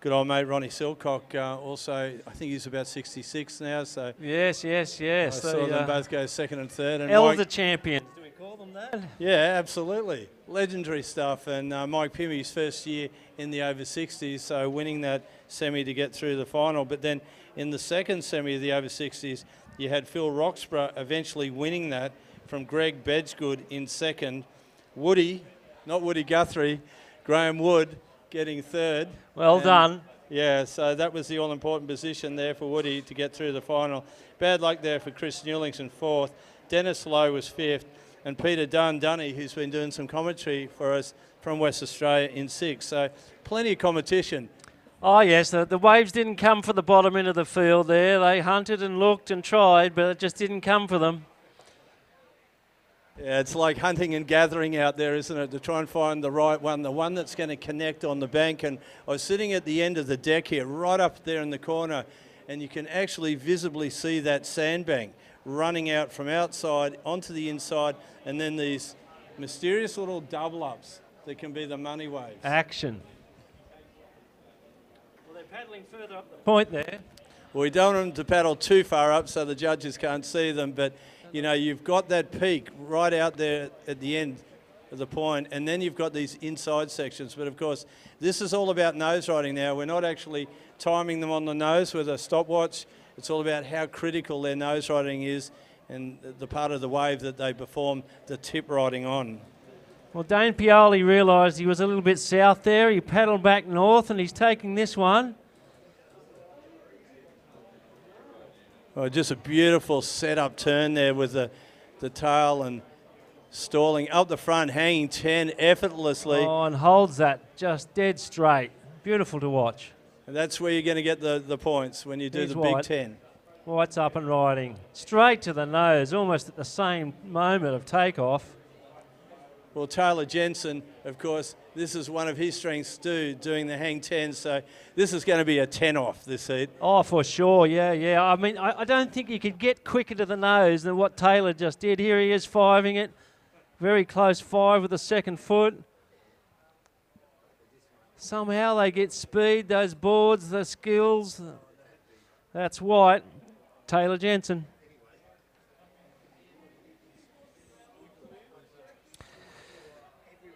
good old mate Ronnie Silcock also, I think he's about 66 now. So yes. I saw them both go second and third. And elder champions. Do we call them that? Yeah, absolutely. Legendary stuff. And Mike Pimmy's first year in the over 60s, so winning that semi to get through the final. But then in the second semi of the over 60s, you had Phil Roxburgh eventually winning that from Greg Bedgood in second. Woody, not Woody Guthrie, Graham Wood getting third. Well done. Yeah, so that was the all-important position there for Woody to get through the final. Bad luck there for Chris Newlings in fourth. Dennis Lowe was fifth. And Peter Dunny, who's been doing some commentary for us from West Australia, in sixth. So plenty of competition. Oh, yes, the waves didn't come for the bottom end of the field there. They hunted and looked and tried, but it just didn't come for them. Yeah, it's like hunting and gathering out there, isn't it, to try and find the right one, the one that's going to connect on the bank. And I was sitting at the end of the deck here, right up there in the corner, and you can actually visibly see that sandbank running out from outside onto the inside, and then these mysterious little double-ups that can be the money waves. Action. Well, they're paddling further up the point there. Well, we don't want them to paddle too far up so the judges can't see them, but you know, you've got that peak right out there at the end of the point, and then you've got these inside sections. But of course, this is all about nose riding now. We're not actually timing them on the nose with a stopwatch. It's all about how critical their nose riding is and the part of the wave that they perform the tip riding on. Well, Dane Pioli realised he was a little bit south there. He paddled back north, and he's taking this one. Oh, just a beautiful setup turn there with the tail and stalling up the front, hanging 10 effortlessly. Oh, and holds that just dead straight. Beautiful to watch. And that's where you're going to get the points, when you do Here's the White. big 10. White's up and riding. Straight to the nose, almost at the same moment of takeoff. Well, Taylor Jensen, of course, this is one of his strengths too, doing the hang 10, so this is going to be a 10 off this heat. Oh, for sure, yeah. I mean, I don't think you could get quicker to the nose than what Taylor just did. Here he is fiving it. Very close five with the second foot. Somehow they get speed, those boards, the skills. That's White. Taylor Jensen.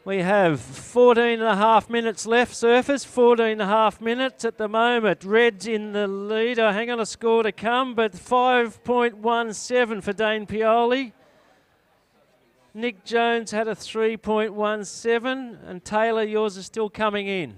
We have 14 and a half minutes left, surface, 14 and a half minutes at the moment. Red's in the lead. Hang on, a score to come, but 5.17 for Dane Pioli. Nick Jones had a 3.17, and Taylor, yours is still coming in.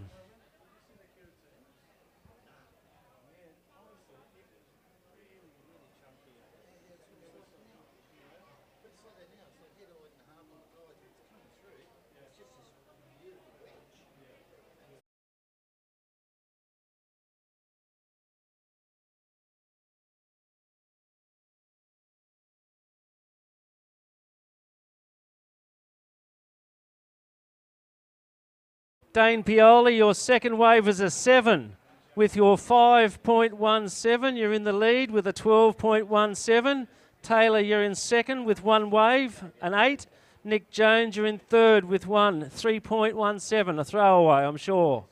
Dane Pioli, your second wave is a 7. With your 5.17, you're in the lead with a 12.17. Taylor, you're in second with one wave, an 8. Nick Jones, you're in third with 3.17, a throwaway, I'm sure.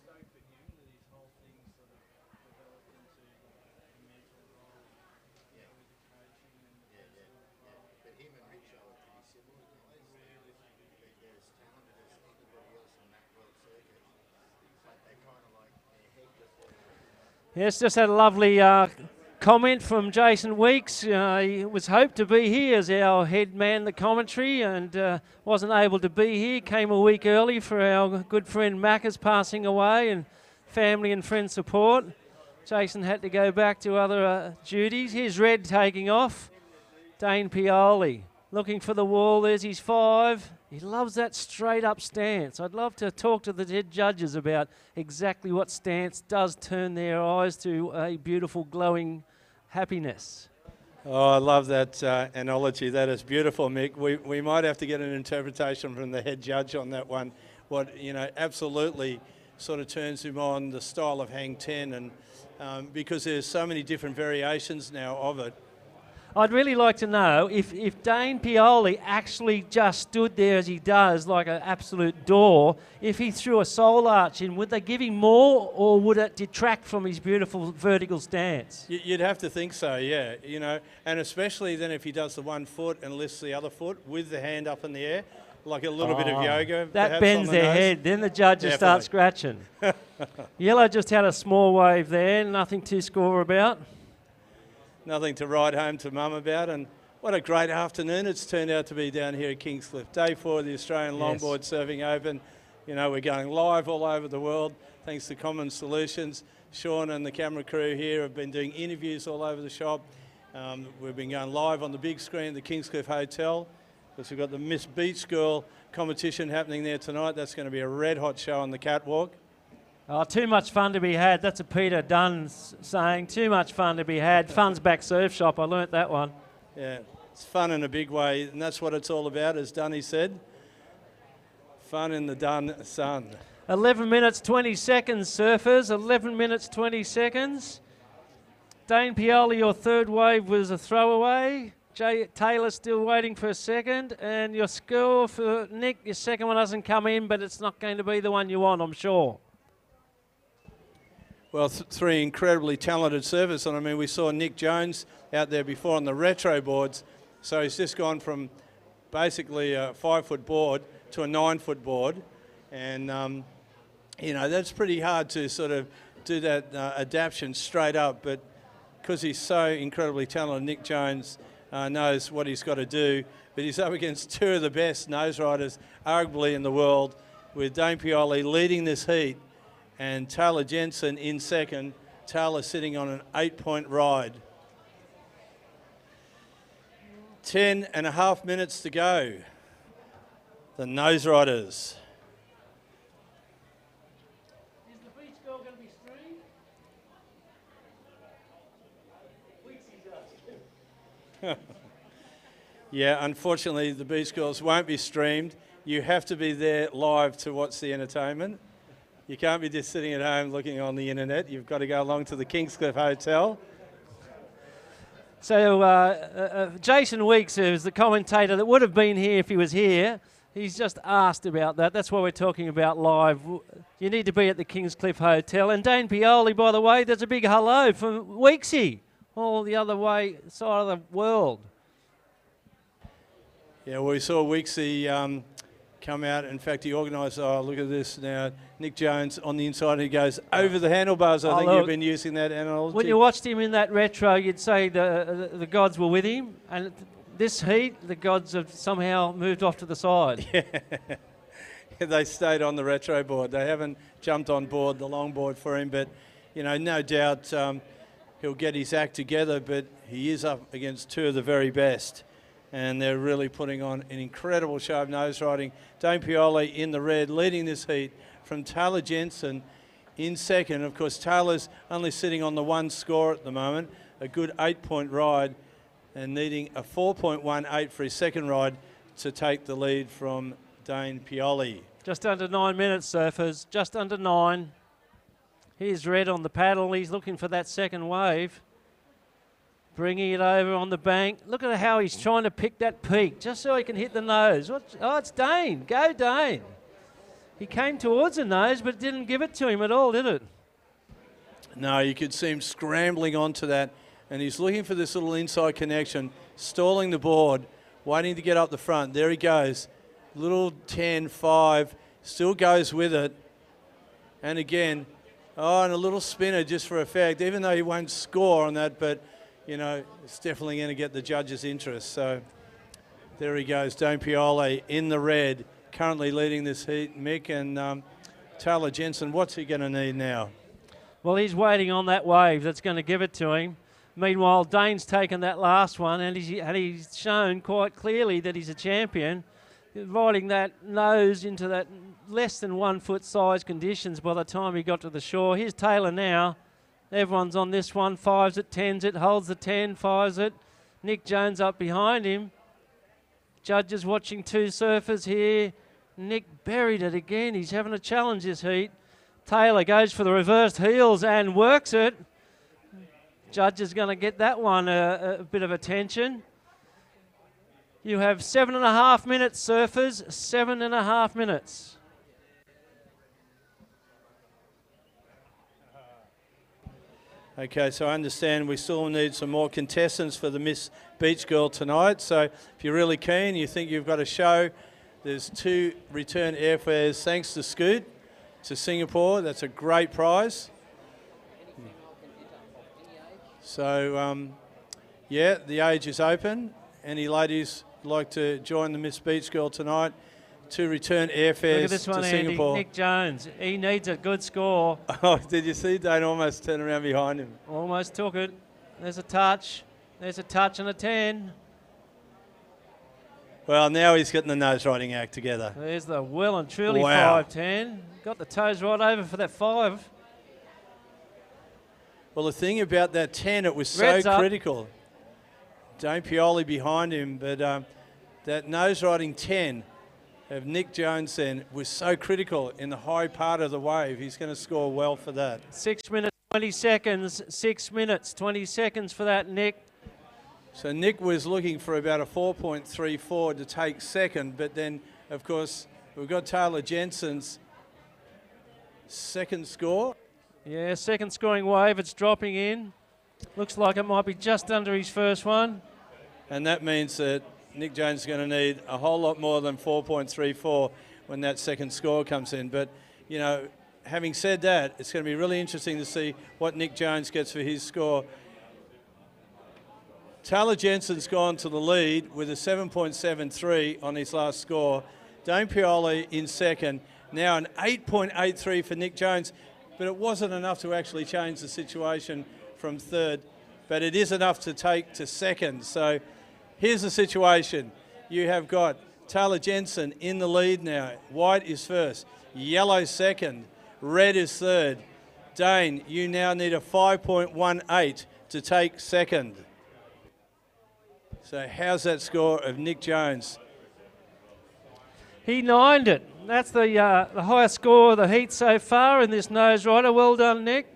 Yes, just had a lovely comment from Jason Weeks. He was hoped to be here as our head man, the commentary, and wasn't able to be here. Came a week early for our good friend Macca's passing away and family and friend support. Jason had to go back to other duties. Here's Red taking off. Dane Pioli looking for the wall. There's his 5. He loves that straight up stance. I'd love to talk to the head judges about exactly what stance does turn their eyes to a beautiful glowing happiness. Oh, I love that analogy. That is beautiful, Mick. We might have to get an interpretation from the head judge on that one. What, you know, absolutely sort of turns him on the style of hang 10, and because there's so many different variations now of it. I'd really like to know if Dane Pioli actually just stood there as he does, like an absolute door, if he threw a soul arch in, would they give him more, or would it detract from his beautiful vertical stance? You'd have to think so, yeah. You know, and especially then if he does the 1 foot and lifts the other foot with the hand up in the air, like a little bit of yoga. That bends their head. Then the judges start scratching. Yellow just had a small wave there, nothing to score about. Nothing to write home to mum about, and what a great afternoon it's turned out to be down here at Kingscliff. Day 4 of the Australian Longboard Surfing Open. You know, we're going live all over the world thanks to Common Solutions. Sean and the camera crew here have been doing interviews all over the shop. We've been going live on the big screen at the Kingscliff Hotel, because we've got the Miss Beach Girl competition happening there tonight. That's going to be a red hot show on the catwalk. Oh, too much fun to be had. That's a Peter Dunn saying. Too much fun to be had. Fun's back surf shop. I learnt that one. Yeah, it's fun in a big way, and that's what it's all about, as Dunny said. Fun in the Dunn sun. 11 minutes, 20 seconds, surfers. 11 minutes, 20 seconds. Dane Pioli, your third wave was a throwaway. Jay Taylor still waiting for a second, and your score for Nick, your second one hasn't come in, but it's not going to be the one you want, I'm sure. Well, three incredibly talented surfers, and I mean, we saw Nick Jones out there before on the retro boards, so he's just gone from basically a 5-foot board to a 9-foot board, and you know, that's pretty hard to sort of do that adaptation straight up, but because he's so incredibly talented, Nick Jones knows what he's got to do, but he's up against two of the best nose riders arguably in the world, with Dane Pioli leading this heat and Taylor Jensen in second. Taylor sitting on an 8-point ride. 10.5 minutes to go. The nose riders. Is the beach girl going to be streamed? Yeah, unfortunately the Beach Girls won't be streamed. You have to be there live to watch the entertainment. You can't be just sitting at home looking on the internet. You've got to go along to the Kingscliff Hotel. So Jason Weeks, who's the commentator that would have been here if he was here, he's just asked about that. That's why we're talking about live. You need to be at the Kingscliff Hotel. And Dane Pioli, by the way, there's a big hello from Weeksy, all the other way side of the world. Yeah, well, we saw Weeksy come out. In fact, he organised, oh, look at this now. Nick Jones on the inside, he goes over the handlebars. I think you've been using that analogy. When you watched him in that retro, you'd say the gods were with him. And this heat, the gods have somehow moved off to the side. Yeah. They stayed on the retro board. They haven't jumped on board the longboard for him. But, you know, no doubt he'll get his act together. But he is up against two of the very best. And they're really putting on an incredible show of nose riding. Dane Pioli in the red, leading this heat from Taylor Jensen in second. Of course, Taylor's only sitting on the one score at the moment, a good 8-point ride, and needing a 4.18 for his second ride to take the lead from Dane Pioli. Just under 9 minutes, surfers, just under 9. Here's Red on the paddle. He's looking for that second wave. Bringing it over on the bank. Look at how he's trying to pick that peak, just so he can hit the nose. Oh, it's Dane. Go, Dane. He came towards the nose, but didn't give it to him at all, did it? No, you could see him scrambling onto that, and he's looking for this little inside connection, stalling the board, waiting to get up the front. There he goes. Little 10-5, still goes with it. And again, and a little spinner just for effect, even though he won't score on that, but you know, it's definitely going to get the judges' interest. So there he goes, Dane Pioli in the red, currently leading this heat. Mick and Taylor Jensen, what's he going to need now? Well, he's waiting on that wave that's going to give it to him. Meanwhile, Dane's taken that last one, and he's shown quite clearly that he's a champion, riding that nose into that less than 1 foot size conditions by the time he got to the shore. Here's Taylor now. Everyone's on this one, 5s it, 10s it, holds the 10, 5s it. Nick Jones up behind him. Judges watching two surfers here. Nick buried it again. He's having a challenge this heat. Taylor goes for the reversed heels and works it. Judge is going to get that one a bit of attention. You have 7.5 minutes, surfers, 7.5 minutes. Okay, so I understand we still need some more contestants for the Miss Beach Girl tonight. So if you're really keen, you think you've got a show, there's 2 return airfares thanks to Scoot to Singapore. That's a great prize. So, yeah, the age is open. Any ladies like to join the Miss Beach Girl tonight? 2 return airfares Look at this one, to Andy. Singapore. Nick Jones, he needs a good score. Oh, did you see Dane almost turn around behind him? Almost took it. There's a touch. There's a touch and a 10. Well, now he's getting the nose riding act together. There's the well and truly Wow. 5-10. Got the toes right over for that 5. Well, the thing about that 10, it was Red's so up. critical. Dane Pioli behind him, but that nose riding 10 of Nick Jones then was so critical in the high part of the wave. He's going to score well for that. 6 minutes, 20 seconds. 6 minutes, 20 seconds for that, Nick. So Nick was looking for about a 4.34 to take second, but then, of course, we've got Taylor Jensen's second score. Yeah, second scoring wave, it's dropping in. Looks like it might be just under his first one. And that means that Nick Jones is going to need a whole lot more than 4.34 when that second score comes in. But, you know, having said that, it's going to be really interesting to see what Nick Jones gets for his score. Taylor Jensen's gone to the lead with a 7.73 on his last score. Dane Pioli in second. Now an 8.83 for Nick Jones, but it wasn't enough to actually change the situation from third, but it is enough to take to second. So here's the situation. You have got Taylor Jensen in the lead now. White is first, yellow second, red is third. Dane, you now need a 5.18 to take second. So how's that score of Nick Jones? He nined it. That's the highest score of the heat so far in this nose rider. Well done, Nick.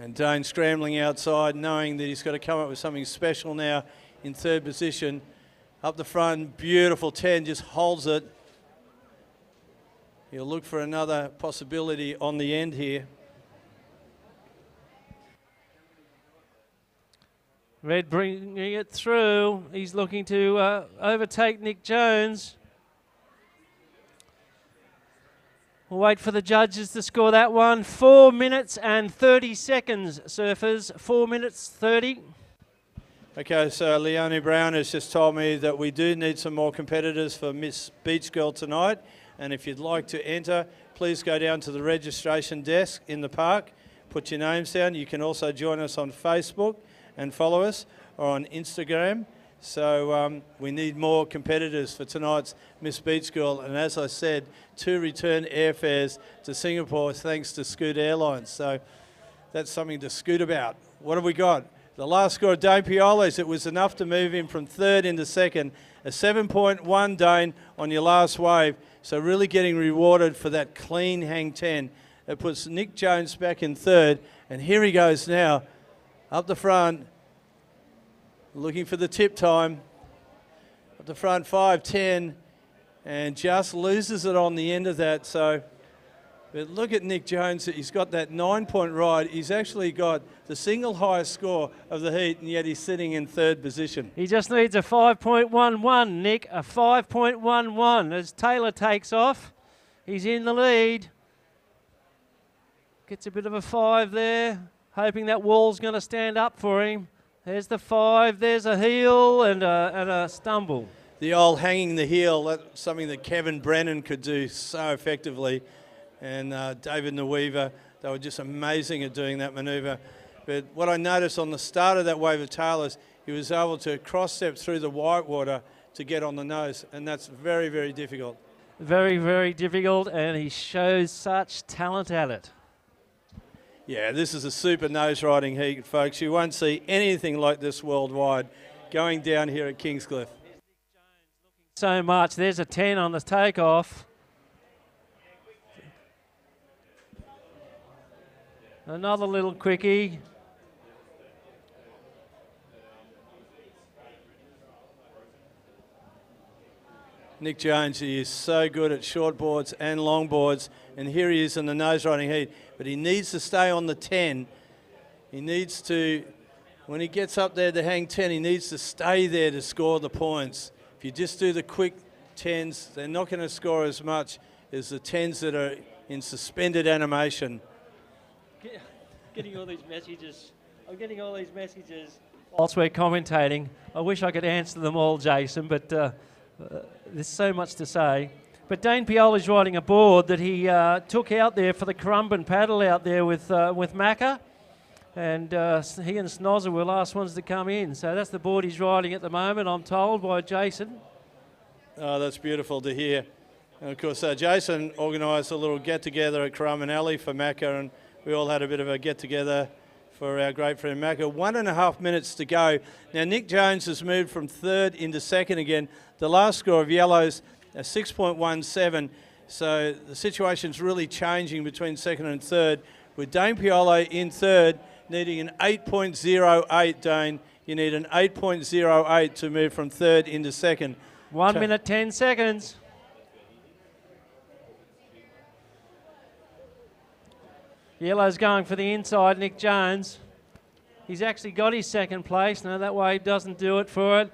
And Dane scrambling outside, knowing that he's got to come up with something special now in third position. Up the front, beautiful 10, just holds it. He'll look for another possibility on the end here. Red bringing it through. He's looking to overtake Nick Jones. We'll wait for the judges to score that one. 4 minutes and 30 seconds, surfers. 4 minutes 30. Okay, so Leonie Brown has just told me that we do need some more competitors for Miss Beach Girl tonight. And if you'd like to enter, please go down to the registration desk in the park. Put your names down. You can also join us on Facebook and follow us, or on Instagram. So we need more competitors for tonight's Miss Beach Girl. And as I said, 2 return airfares to Singapore thanks to Scoot Airlines. So that's something to scoot about. What have we got? The last score of Dane Pioli's, it was enough to move him from third into second. A 7.1 Dane on your last wave. So really getting rewarded for that clean hang 10. It puts Nick Jones back in third. And here he goes now. Up the front, looking for the tip time. Up the front, 5.10, and just loses it on the end of that. So, but look at Nick Jones. He's got that 9-point ride. He's actually got the single highest score of the heat, and yet he's sitting in third position. He just needs a 5.11, Nick, a 5.11 as Taylor takes off. He's in the lead. Gets a bit of a 5 there. Hoping that wall's going to stand up for him. There's the 5, there's a heel and a stumble. The old hanging the heel, that's something that Kevin Brennan could do so effectively. And David Naweaver, they were just amazing at doing that manoeuvre. But what I noticed on the start of that wave of Taylor's, he was able to cross-step through the whitewater to get on the nose, and that's very, very difficult. Very, very difficult, and he shows such talent at it. Yeah, this is a super nose riding heat, folks. You won't see anything like this worldwide going down here at Kingscliff. So much. There's a 10 on the takeoff. Another little quickie. Nick Jones, he is so good at shortboards and longboards, and here he is in the nose riding heat, but he needs to stay on the 10. He needs to, when he gets up there to hang 10, he needs to stay there to score the points. If you just do the quick 10s, they're not going to score as much as the 10s that are in suspended animation. Getting all these messages. I'm getting all these messages whilst we're commentating. I wish I could answer them all, Jason, but there's so much to say. But Dane Pioli's riding a board that he took out there for the Currumbin paddle out there with Macca. And he and Snozzer were last ones to come in. So that's the board he's riding at the moment, I'm told, by Jason. Oh, that's beautiful to hear. And of course, Jason organised a little get-together at Currumbin Alley for Macca, and we all had a bit of a get-together for our great friend Macca. 1.5 minutes to go. Now, Nick Jones has moved from third into second again. The last score of yellows, a 6.17. So the situation's really changing between second and third. With Dane Pioli in third, needing an 8.08, Dane. You need an 8.08 to move from third into second. 1 minute, 10 seconds. Yellow's going for the inside, Nick Jones. He's actually got his second place. No, that way he doesn't do it for it.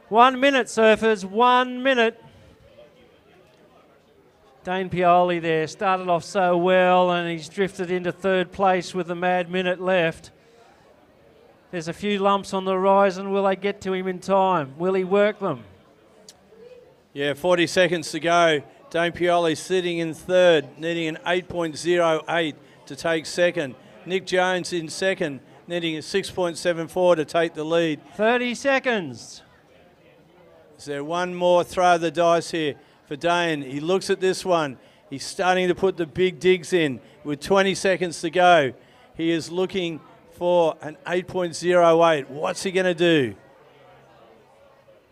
1 minute, surfers, 1 minute. Dane Pioli there started off so well and he's drifted into third place with a mad minute left. There's a few lumps on the horizon. Will they get to him in time? Will he work them? Yeah, 40 seconds to go. Dane Pioli sitting in third, needing an 8.08 to take second. Nick Jones in second, needing a 6.74 to take the lead. 30 seconds. Is there one more throw of the dice here for Dane? He looks at this one. He's starting to put the big digs in with 20 seconds to go. He is looking for an 8.08. What's he going to do?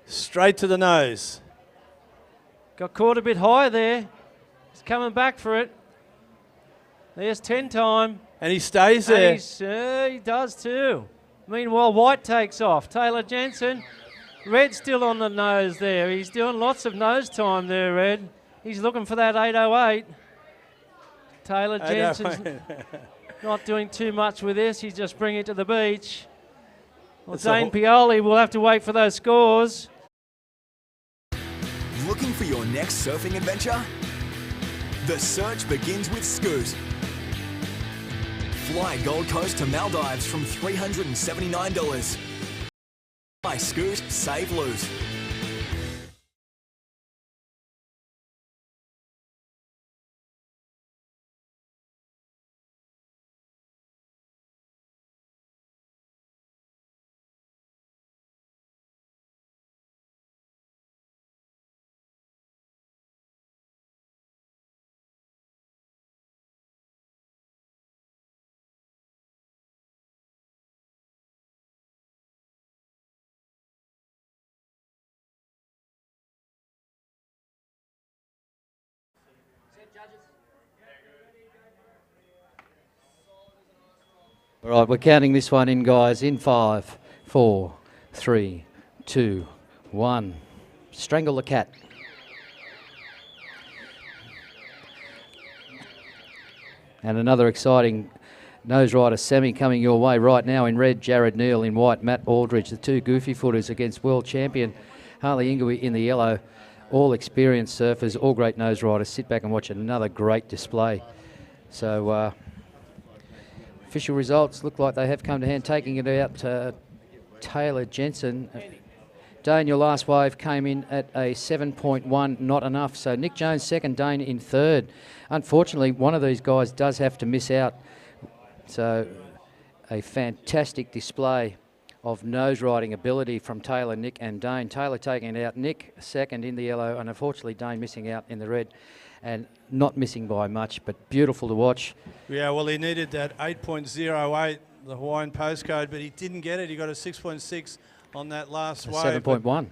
Straight to the nose. Got caught a bit high there. He's coming back for it. There's 10 time. And he stays there. He does too. Meanwhile, White takes off. Taylor Jensen. Red still on the nose there. He's doing lots of nose time there, Red. He's looking for that 8.08. Taylor Jensen's not doing too much with this. He's just bringing it to the beach. Well, Dane Pioli will have to wait for those scores. Looking for your next surfing adventure? The search begins with Scoot. Fly Gold Coast to Maldives from $379. Fly Scoot, save loot. All right, we're counting this one in, guys. In 5, 4, 3, 2, 1. Strangle the cat. And another exciting nose rider semi coming your way right now. In red, Jared Neal. In white, Matt Aldridge. The two goofy footers against world champion Harley Ingleby in the yellow. All experienced surfers, all great nose riders. Sit back and watch another great display. So official results look like they have come to hand. Taking it out, Taylor Jensen. Dane, your last wave came in at a 7.1, not enough. So Nick Jones second, Dane in third. Unfortunately, one of these guys does have to miss out. So a fantastic display of nose riding ability from Taylor, Nick and Dane. Taylor taking it out, Nick second in the yellow, and unfortunately Dane missing out in the red. And not missing by much, but beautiful to watch. Yeah, well, he needed that 8.08, the Hawaiian postcode, but he didn't get it. He got a 6.6 on that last wave. 7.1.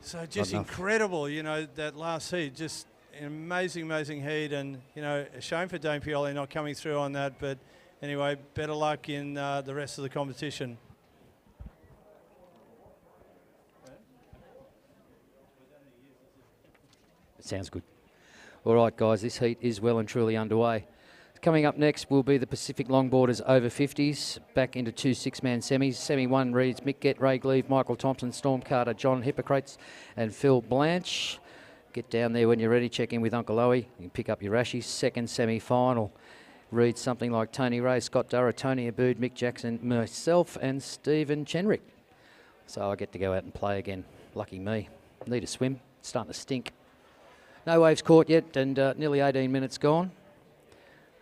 So just incredible, you know, that last heat. Just an amazing, amazing heat. And, you know, a shame for Dane Pioli not coming through on that. But anyway, better luck in the rest of the competition. Sounds good. All right, guys, this heat is well and truly underway. Coming up next will be the Pacific Longboarders over 50s, back into two six-man semis. Semi 1 reads Mick Gett, Ray Gleave, Michael Thompson, Storm Carter, John Hippocrates and Phil Blanche. Get down there when you're ready, check in with Uncle Owie. You can pick up your rashies. Second semi-final reads something like Tony Ray, Scott Durra, Tony Abood, Mick Jackson, myself and Stephen Chenrick. So I get to go out and play again. Lucky me. Need a swim. It's starting to stink. No waves caught yet, and nearly 18 minutes gone.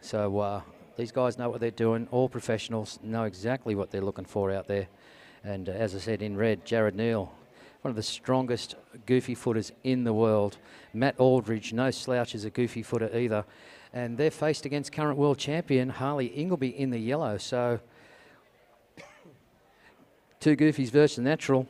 So these guys know what they're doing. All professionals know exactly what they're looking for out there. And as I said, in red, Jared Neal, one of the strongest goofy footers in the world. Matt Aldridge, no slouch as a goofy footer either. And they're faced against current world champion Harley Ingleby in the yellow. So two goofies versus the natural.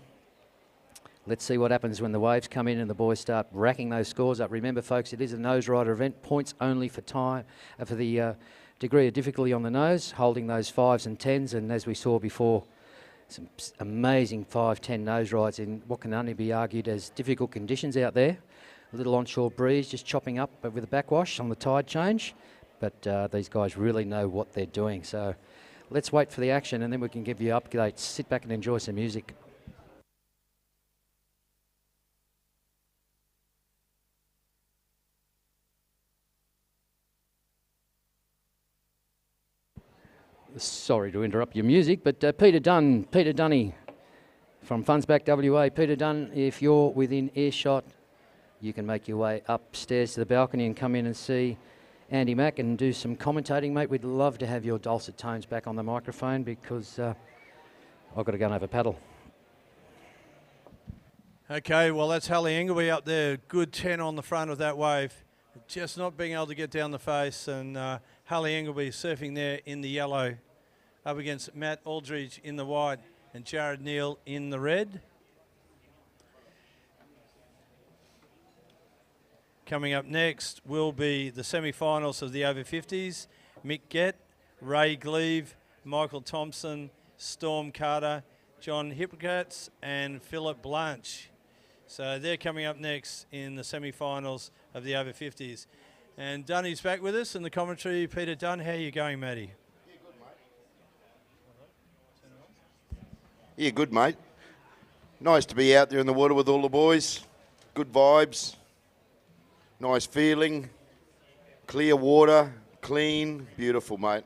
Let's see what happens when the waves come in and the boys start racking those scores up. Remember, folks, it is a nose rider event. Points only for time for the degree of difficulty on the nose, holding those 5s and 10s, and as we saw before, some amazing 5-10 nose rides in what can only be argued as difficult conditions out there. A little onshore breeze just chopping up with a backwash on the tide change, but these guys really know what they're doing. So let's wait for the action and then we can give you updates. Sit back and enjoy some music. Sorry to interrupt your music, but Peter Dunny from Funsback WA. Peter Dunn, if you're within earshot, you can make your way upstairs to the balcony and come in and see Andy Mack and do some commentating, mate. We'd love to have your dulcet tones back on the microphone because I've got to go and have a paddle. Okay, well, that's Hallie Engelby up there. Good 10 on the front of that wave. Just not being able to get down the face, and Hallie Engelby surfing there in the yellow up against Matt Aldridge in the white and Jared Neal in the red. Coming up next will be the semi-finals of the over 50s. Mick Gett, Ray Gleave, Michael Thompson, Storm Carter, John Hippocrates and Philip Blanche. So they're coming up next in the semi-finals of the over 50s. And Dunny's back with us in the commentary. Peter Dunn, how are you going, Matty? Yeah, good, mate. Nice to be out there in the water with all the boys. Good vibes. Nice feeling. Clear water. Clean. Beautiful, mate.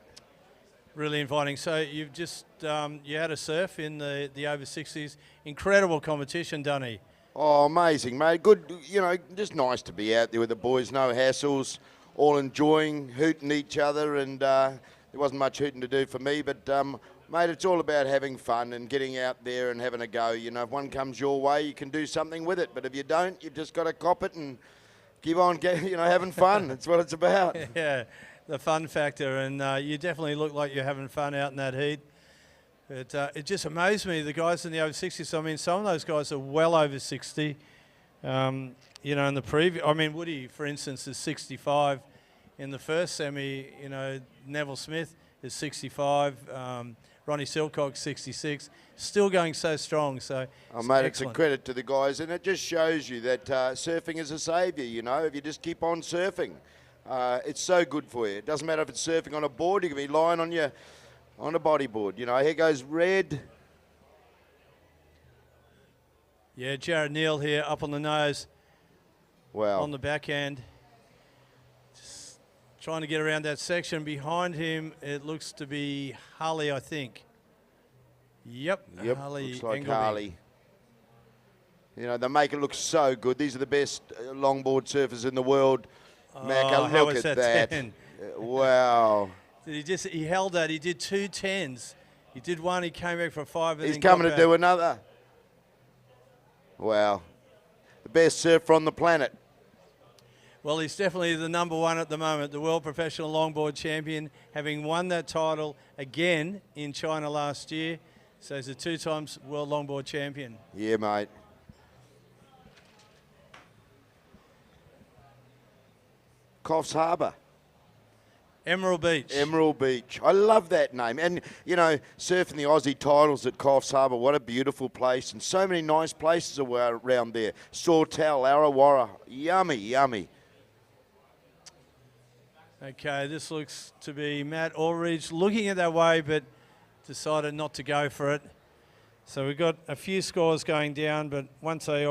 Really inviting. So you've just, you had a surf in the over 60s. Incredible competition, Dunny. Oh, amazing, mate. Good, you know, just nice to be out there with the boys. No hassles. All enjoying, hooting each other. And there wasn't much hooting to do for me, but... mate, it's all about having fun and getting out there and having a go. You know, if one comes your way, you can do something with it. But if you don't, you've just got to cop it and keep on, having fun. That's what it's about. Yeah, the fun factor. And you definitely look like you're having fun out in that heat. But it just amazed me, the guys in the over 60s. I mean, some of those guys are well over 60. You know, in the previous... I mean, Woody, for instance, is 65. In the first semi, you know, Neville Smith is 65. Ronnie Silcock, 66, still going so strong. So, oh, mate, it's a credit to the guys, and it just shows you that surfing is a saviour. You know, if you just keep on surfing, it's so good for you. It doesn't matter if it's surfing on a board; you can be lying on a bodyboard. You know, here goes red. Yeah, Jared Neal here up on the nose. Wow. On the backhand. Trying to get around that section. Behind him, it looks to be Harley, I think. Yep, Harley. Looks like Engelby. Harley. You know, they make it look so good. These are the best longboard surfers in the world. Macca, look at that. 10? Wow. He held that. He did 2 10s. He did one. He came back for a 5. And he's then coming to got do back. another. Wow. The best surfer on the planet. Well, he's definitely the number one at the moment, the World Professional Longboard Champion, having won that title again in China last year. So he's a 2 times World Longboard Champion. Yeah, mate. Coffs Harbour. Emerald Beach. Emerald Beach. I love that name. And, you know, surfing the Aussie titles at Coffs Harbour, what a beautiful place. And so many nice places around there. Sawtell, Arrawarra. Yummy, yummy. Okay, this looks to be Matt Aldridge looking at that wave, but decided not to go for it. So we've got a few scores going down, but once they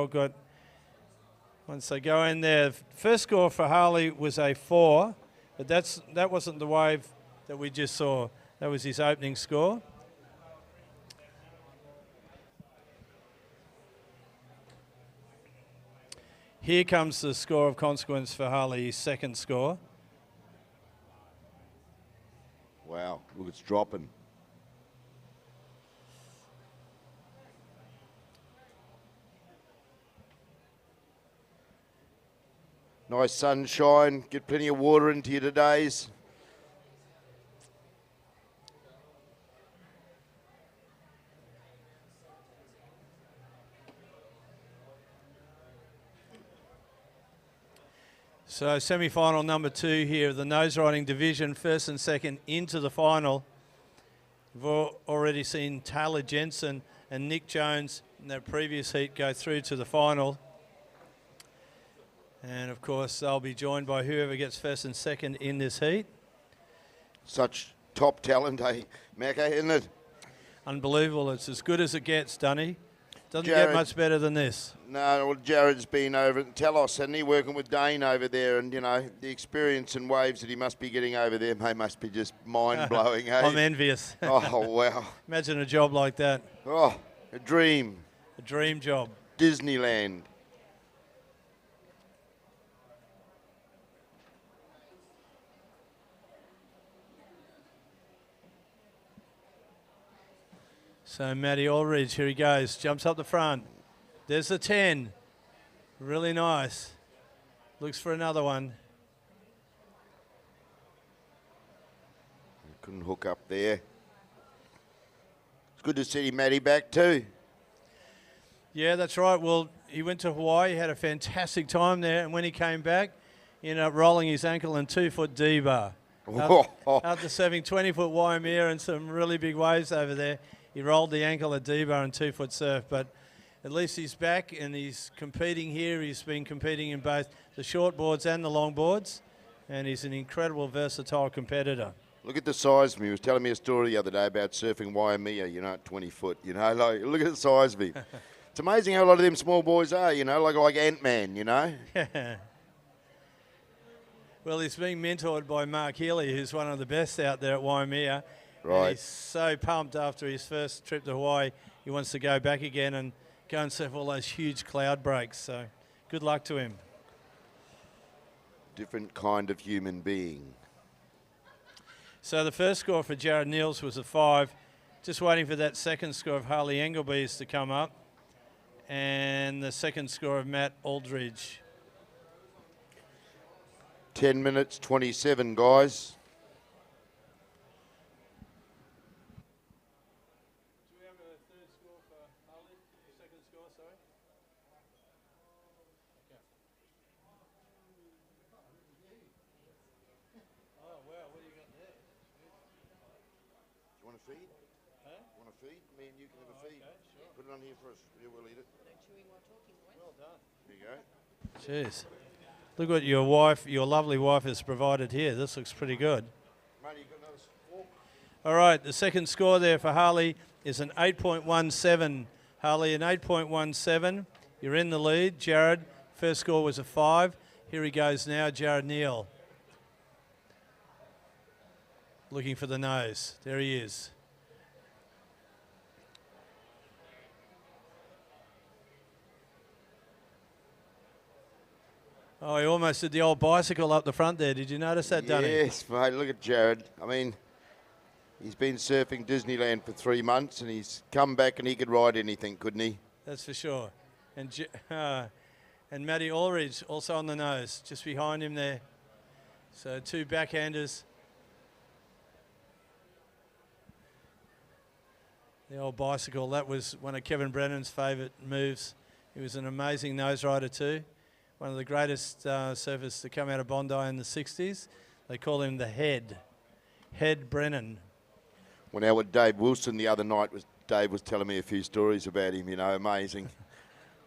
go in there, first score for Harley was a 4, but that wasn't the wave that we just saw. That was his opening score. Here comes the score of consequence for Harley, his second score. Wow, look, it's dropping. Nice sunshine, get plenty of water into you today's. So semi-final number 2 here of the nose riding division, first and second into the final. We've already seen Taylor Jensen and Nick Jones in their previous heat go through to the final. And of course, they'll be joined by whoever gets first and second in this heat. Such top talent, Macca, isn't it? Unbelievable. It's as good as it gets, Dunny. Doesn't Jared, get much better than this. No, well, Jared's been over at Telos, hasn't he, working with Dane over there, and, you know, the experience and waves that he must be getting over there, must be just mind-blowing, eh? I'm envious. Oh, wow. Imagine a job like that. Oh, a dream. A dream job. Disneyland. So Matty Aldridge, here he goes, jumps up the front. There's the 10. Really nice. Looks for another one. Couldn't hook up there. It's good to see Matty back too. Yeah, that's right. Well, he went to Hawaii, had a fantastic time there, and when he came back, he ended up rolling his ankle in 2-foot D-bar. After serving 20-foot Waimea and some really big waves over there, he rolled the ankle at D-bar and 2-foot surf, but at least he's back and he's competing here. He's been competing in both the shortboards and the longboards, and he's an incredible, versatile competitor. Look at the size of me. He was telling me a story the other day about surfing Waimea, you know, at 20 foot. You know, like, look at the size of him. It's amazing how a lot of them small boys are, you know, like Ant-Man, you know. Well, he's being mentored by Mark Healy, who's one of the best out there at Waimea. Right. And he's so pumped after his first trip to Hawaii. He wants to go back again and go and surf all those huge cloud breaks. So good luck to him. Different kind of human being. So the first score for Jared Niels was a 5. Just waiting for that second score of Harley Engleby's to come up. And the second score of Matt Aldridge. 10 minutes, 27, guys. Do we have a third score for Harley? Second score, sorry? Okay. Oh, wow, what do you got there? Do you want a feed? Huh? Want a feed? Me and you can have a feed. Okay, sure. Put it on here for us. Yeah, we'll eat it. Well done. There you go. Cheers. Look what your wife, your lovely wife, has provided here. This looks pretty good. Mate, you got another fork? All right, the second score there for Harley is an 8.17. Harley, an 8.17. You're in the lead. Jared, first score was a 5. Here he goes now, Jared Neal. Looking for the nose. There he is. Oh, he almost did the old bicycle up the front there. Did you notice that, Dunny? Yes, mate, look at Jared. I mean, he's been surfing Disneyland for 3 months and he's come back and he could ride anything, couldn't he? That's for sure. And Matty Ulrich also on the nose, just behind him there. So 2 backhanders. The old bicycle, that was one of Kevin Brennan's favourite moves. He was an amazing nose rider too. One of the greatest surfers to come out of Bondi in the 60s. They call him the Head Brennan. Went out with Dave Wilson the other night. Dave was telling me a few stories about him, you know, amazing.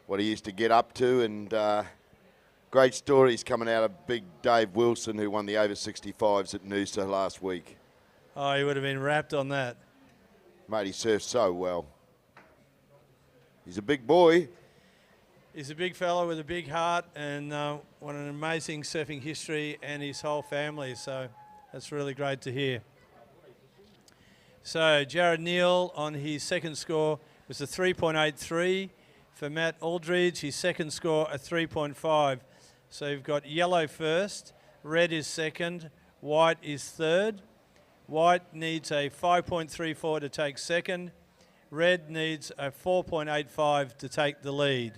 What he used to get up to, and great stories coming out of big Dave Wilson, who won the over 65s at Noosa last week. Oh, he would have been wrapped on that. Mate, he surfs so well. He's a big boy. He's a big fellow with a big heart and what an amazing surfing history, and his whole family. So that's really great to hear. So Jared Neal on his second score was a 3.83. For Matt Aldridge, his second score a 3.5. So you've got yellow first, red is second, white is third. White needs a 5.34 to take second. Red needs a 4.85 to take the lead.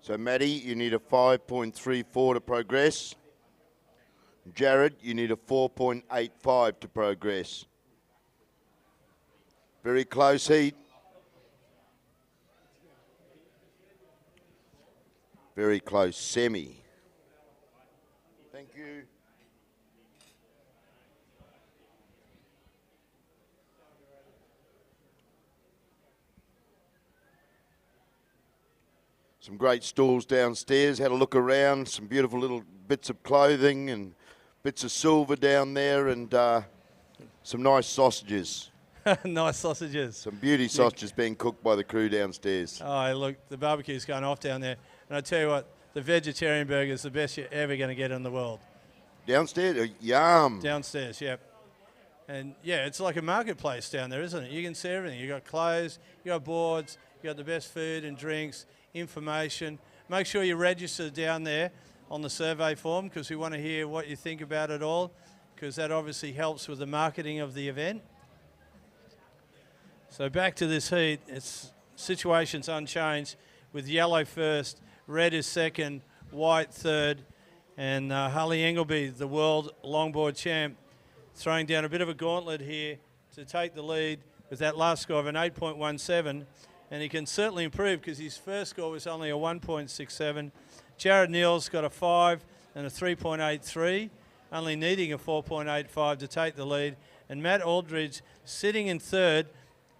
So Maddie, you need a 5.34 to progress. Jared, you need a 4.85 to progress. Very close heat. Very close semi. Thank you. Some great stalls downstairs. Had a look around. Some beautiful little bits of clothing and bits of silver down there, and some nice sausages. Nice sausages. Some beauty sausages being cooked by the crew downstairs. Oh, look, the barbecue's going off down there. And I tell you what, the vegetarian burger is the best you're ever going to get in the world. Downstairs? Yum. Downstairs, yep. And, yeah, it's like a marketplace down there, isn't it? You can see everything. You've got clothes, you've got boards, you've got the best food and drinks, information. Make sure you register down there on the survey form, because we want to hear what you think about it all, because that obviously helps with the marketing of the event. So back to this heat, it's situation's unchanged with yellow first, red is second, white third, and Harley Engelby, the world longboard champ, throwing down a bit of a gauntlet here to take the lead with that last score of an 8.17, and he can certainly improve because his first score was only a 1.67. Jared Neal's got a 5 and a 3.83, only needing a 4.85 to take the lead, and Matt Aldridge sitting in third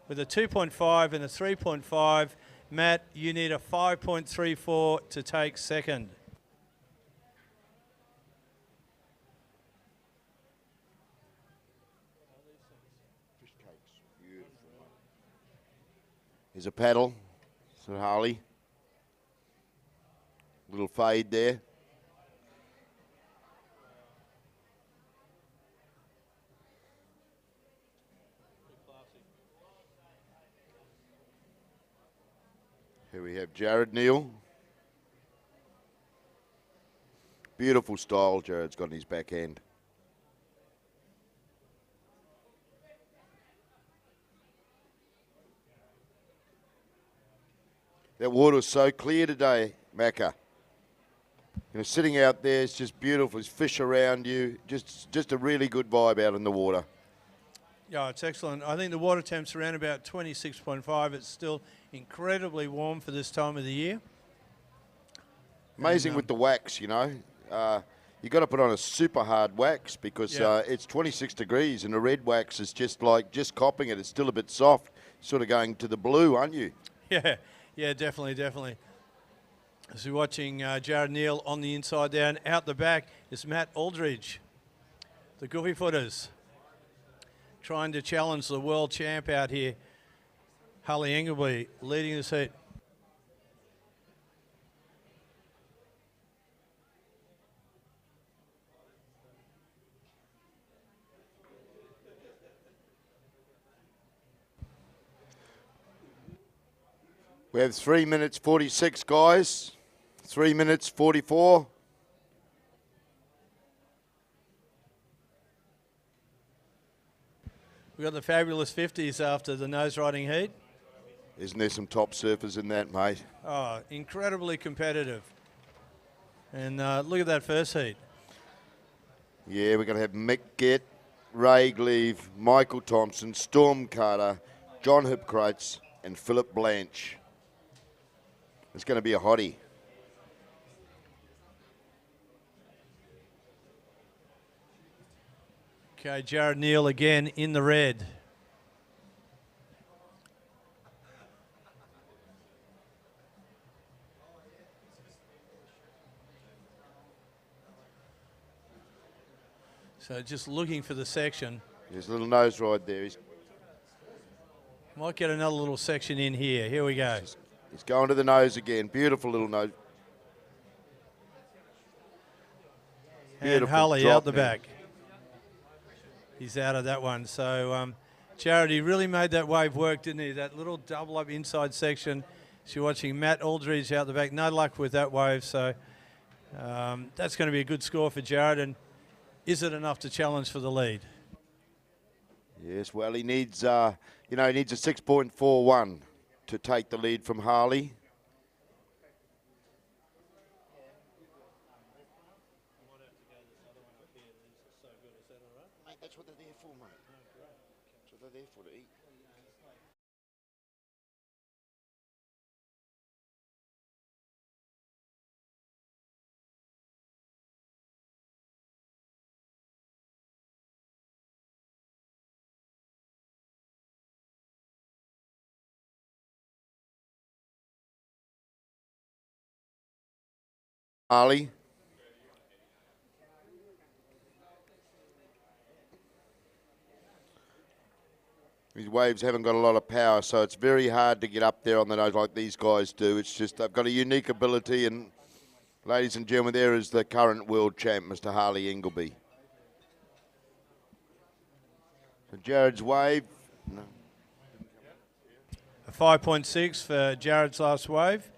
with a 2.5 and a 3.5. Matt, you need a 5.34 to take second. Here's a paddle. So Harley. Little fade there. Here we have Jared Neal. Beautiful style Jared's got in his backhand. That water's so clear today, Macca. You know, sitting out there, it's just beautiful. There's fish around you. Just a really good vibe out in the water. Yeah, it's excellent. I think the water temp's around about 26.5. It's still incredibly warm for this time of the year. Amazing with the wax, you know. You got to put on a super hard wax because it's 26 degrees and the red wax is just copping it. It's still a bit soft, sort of going to the blue, aren't you? Yeah, definitely. As we're watching Jared Neal on the inside down, out the back is Matt Aldridge, the goofy footers, trying to challenge the world champ out here. Harley Engelby leading this heat. We have 3 minutes 46, guys. 3 minutes 44. We've got the fabulous 50s after the nose riding heat. Isn't there some top surfers in that, mate? Oh, incredibly competitive. And look at that first heat. Yeah, we're going to have Mick Gett, Ray Gleave, Michael Thompson, Storm Carter, John Hipkreitz, and Philip Blanche. It's going to be a hottie. Okay, Jared Neal again in the red. So just looking for the section. There's a little nose ride there. Might get another little section in here. Here we go. He's going to the nose again. Beautiful little nose. And Harley out the back. He's out of that one. So, Jared, he really made that wave work, didn't he? That little double up inside section. So you're watching Matt Aldridge out the back. No luck with that wave. So that's going to be a good score for Jared. And is it enough to challenge for the lead? Yes, well, he needs, he needs a 6.41 to take the lead from Harley. Mate, that's what they're there for, mate. That's what they're there for, to eat. Harley. These waves haven't got a lot of power, so it's very hard to get up there on the nose like these guys do. It's just they've got a unique ability, and ladies and gentlemen, there is the current world champ, Mr. Harley Ingleby. So Jared's wave. No. A 5.6 for Jared's last wave.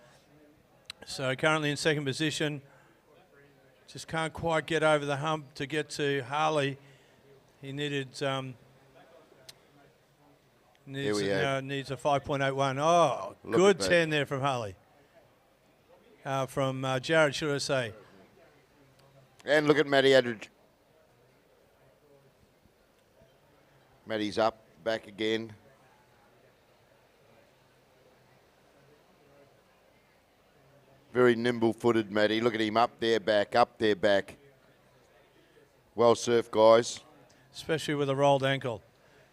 So currently in second position. Just can't quite get over the hump to get to Harley. He needed needs a 5.81. Oh, Look good at that. 10 there from Harley. From Jared, should I say. And look at Matty Adridge. Matty's up, back again. Very nimble-footed, Matty. Look at him, up there, back, up there, back. Well surfed, guys. Especially with a rolled ankle.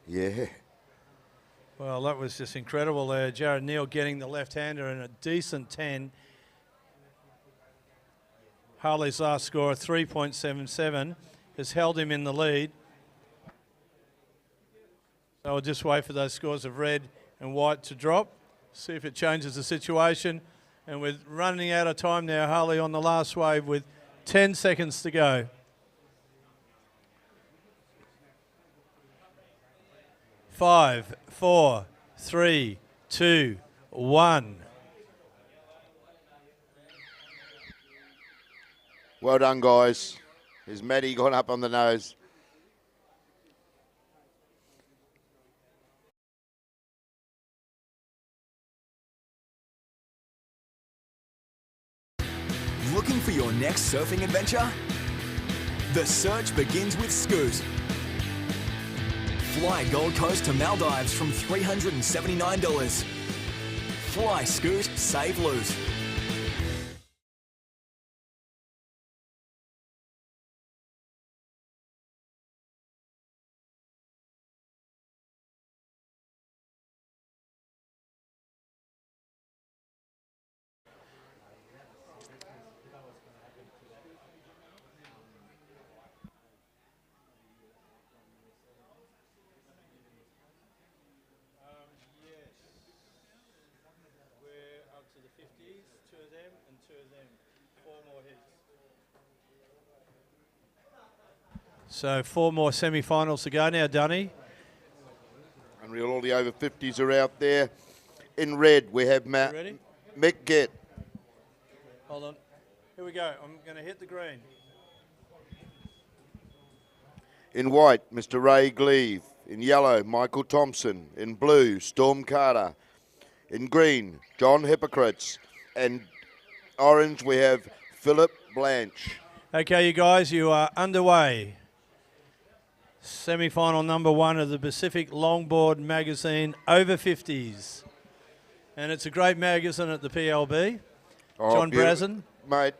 Yeah. Well, that was just incredible there. Jared Neal getting the left-hander and a decent 10. Harley's last score, 3.77, has held him in the lead. So we'll just wait for those scores of red and white to drop, see if it changes the situation. And we're running out of time now, Harley on the last wave with 10 seconds to go. 5, 4, 3, 2, 1. Well done, guys. Has Matty gone up on the nose? Looking for your next surfing adventure? The search begins with Scoot. Fly Gold Coast to Maldives from $379. Fly Scoot, save loot. So 4 more semi-finals to go now, Dunny. Unreal, all the over 50s are out there. In red, we have Ready? Mick Gett. Hold on. Here we go. I'm going to hit the green. In white, Mr. Ray Gleave. In yellow, Michael Thompson. In blue, Storm Carter. In green, John Hypocrites. And orange, we have Philip Blanche. Okay, you guys, you are underway. Semi-final number 1 of the Pacific Longboard magazine over 50s. And it's a great magazine at the PLB. Oh, John beautiful. Brazen. Mate,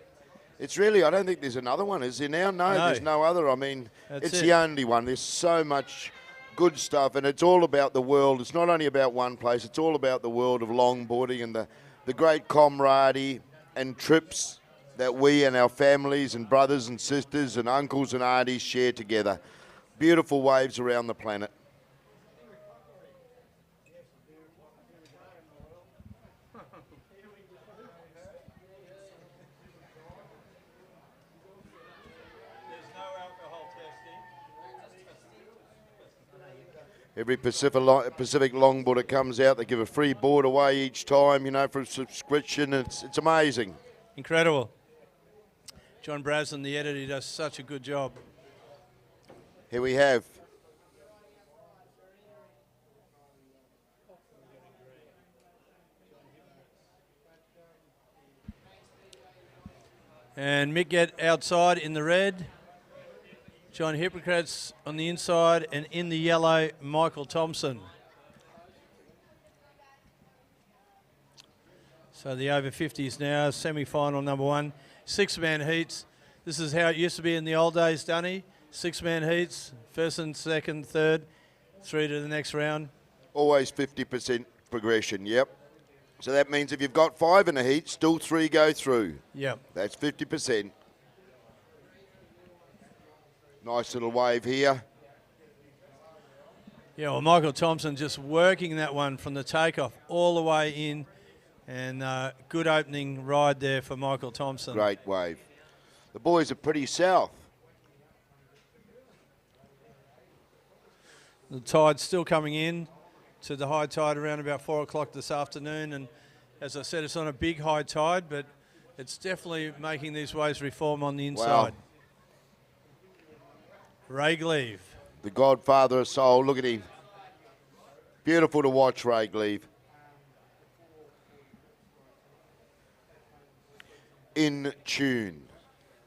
it's really, I don't think there's another one, is there now? No, No. there's no other. I mean, That's it's it. the only one. There's so much good stuff, and it's all about the world. It's not only about one place, it's all about the world of longboarding and the great camaraderie and trips that we and our families and brothers and sisters and uncles and aunties share together. Beautiful waves around the planet. Every Pacific longboarder comes out, they give a free board away each time, you know, for a subscription. It's amazing. Incredible. John Brazen, the editor, he does such a good job. Here we have And Mick Gett outside in the red. John Hippocrates on the inside, and in the yellow, Michael Thompson. So the over 50s now, semi-final number 1. 6-man heats. This is how it used to be in the old days, Dunny. 6-man heats, first and second, third, through to the next round. Always 50% progression, yep. So that means if you've got 5 in a heat, still 3 go through. Yep. That's 50%. Nice little wave here. Yeah, well, Michael Thompson just working that one from the takeoff all the way in. And good opening ride there for Michael Thompson. Great wave. The boys are pretty south. The tide's still coming in to the high tide around about 4 o'clock this afternoon. And as I said, it's on a big high tide, but it's definitely making these waves reform on the inside. Wow. Ray Gleave. The godfather of soul. Look at him. Beautiful to watch, Ray Gleave. In tune.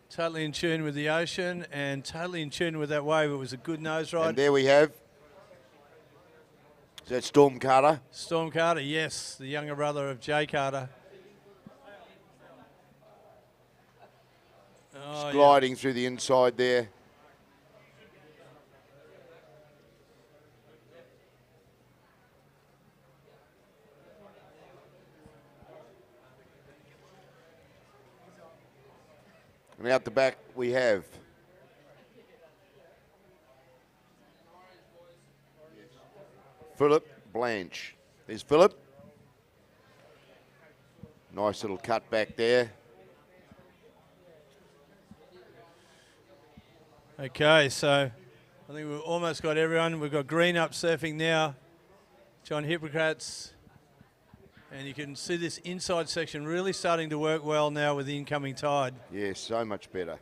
Totally in tune with the ocean and totally in tune with that wave. It was a good nose ride. And there we have. Is that Storm Carter? Storm Carter, yes, the younger brother of Jay Carter. Oh, Gliding through the inside there. And out the back we have Philip Blanche. There's Philip. Nice little cut back there. Okay, so I think we've almost got everyone. We've got Green up surfing now. John Hippocrates. And you can see this inside section really starting to work well now with the incoming tide. Yes, so much better.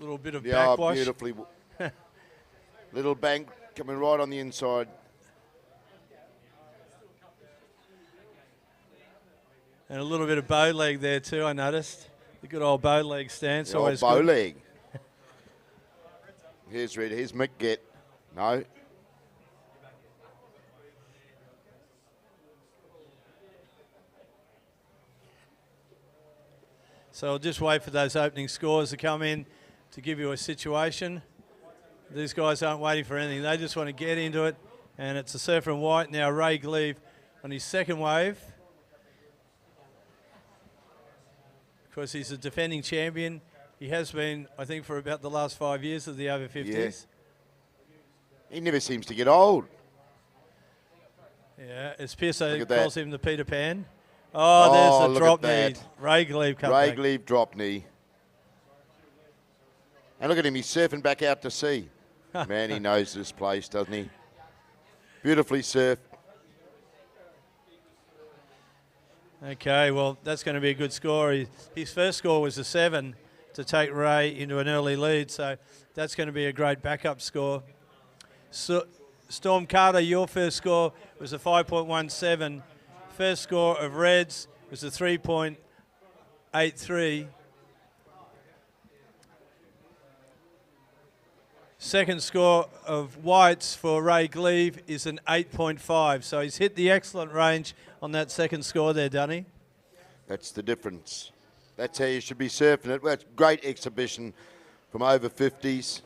Little bit of Yeah, backwash. beautifully. Little bank coming right on the inside. And a little bit of bow leg there too, I noticed. The good old bow leg stance. The Always old bow good. leg. Here's Red. Here's Mick Get. No. So I'll just wait for those opening scores to come in to give you a situation. These guys aren't waiting for anything. They just want to get into it. And it's a surfer in white now, Ray Gleave, on his second wave. Of course, he's a defending champion. He has been, I think, for about the last 5 years of the over 50s. Yeah. He never seems to get old. Yeah, as Pearso Look at calls that. him the Peter Pan. Oh, there's Oh, the look drop at knee. that. Ray Gleave come Ray back. Gleave drop knee. And look at him, he's surfing back out to sea. Man, he knows this place, doesn't he? Beautifully surfed. Okay, well, that's going to be a good score. His first score was a 7 to take Ray into an early lead, so that's going to be a great backup score. So, Storm Carter, your first score was a 5.17. First score of Reds was a 3.83. Second score of Whites for Ray Gleave is an 8.5. So he's hit the excellent range on that second score there, Dunny. That's the difference. That's how you should be surfing it. Well, it's great exhibition from over 50s.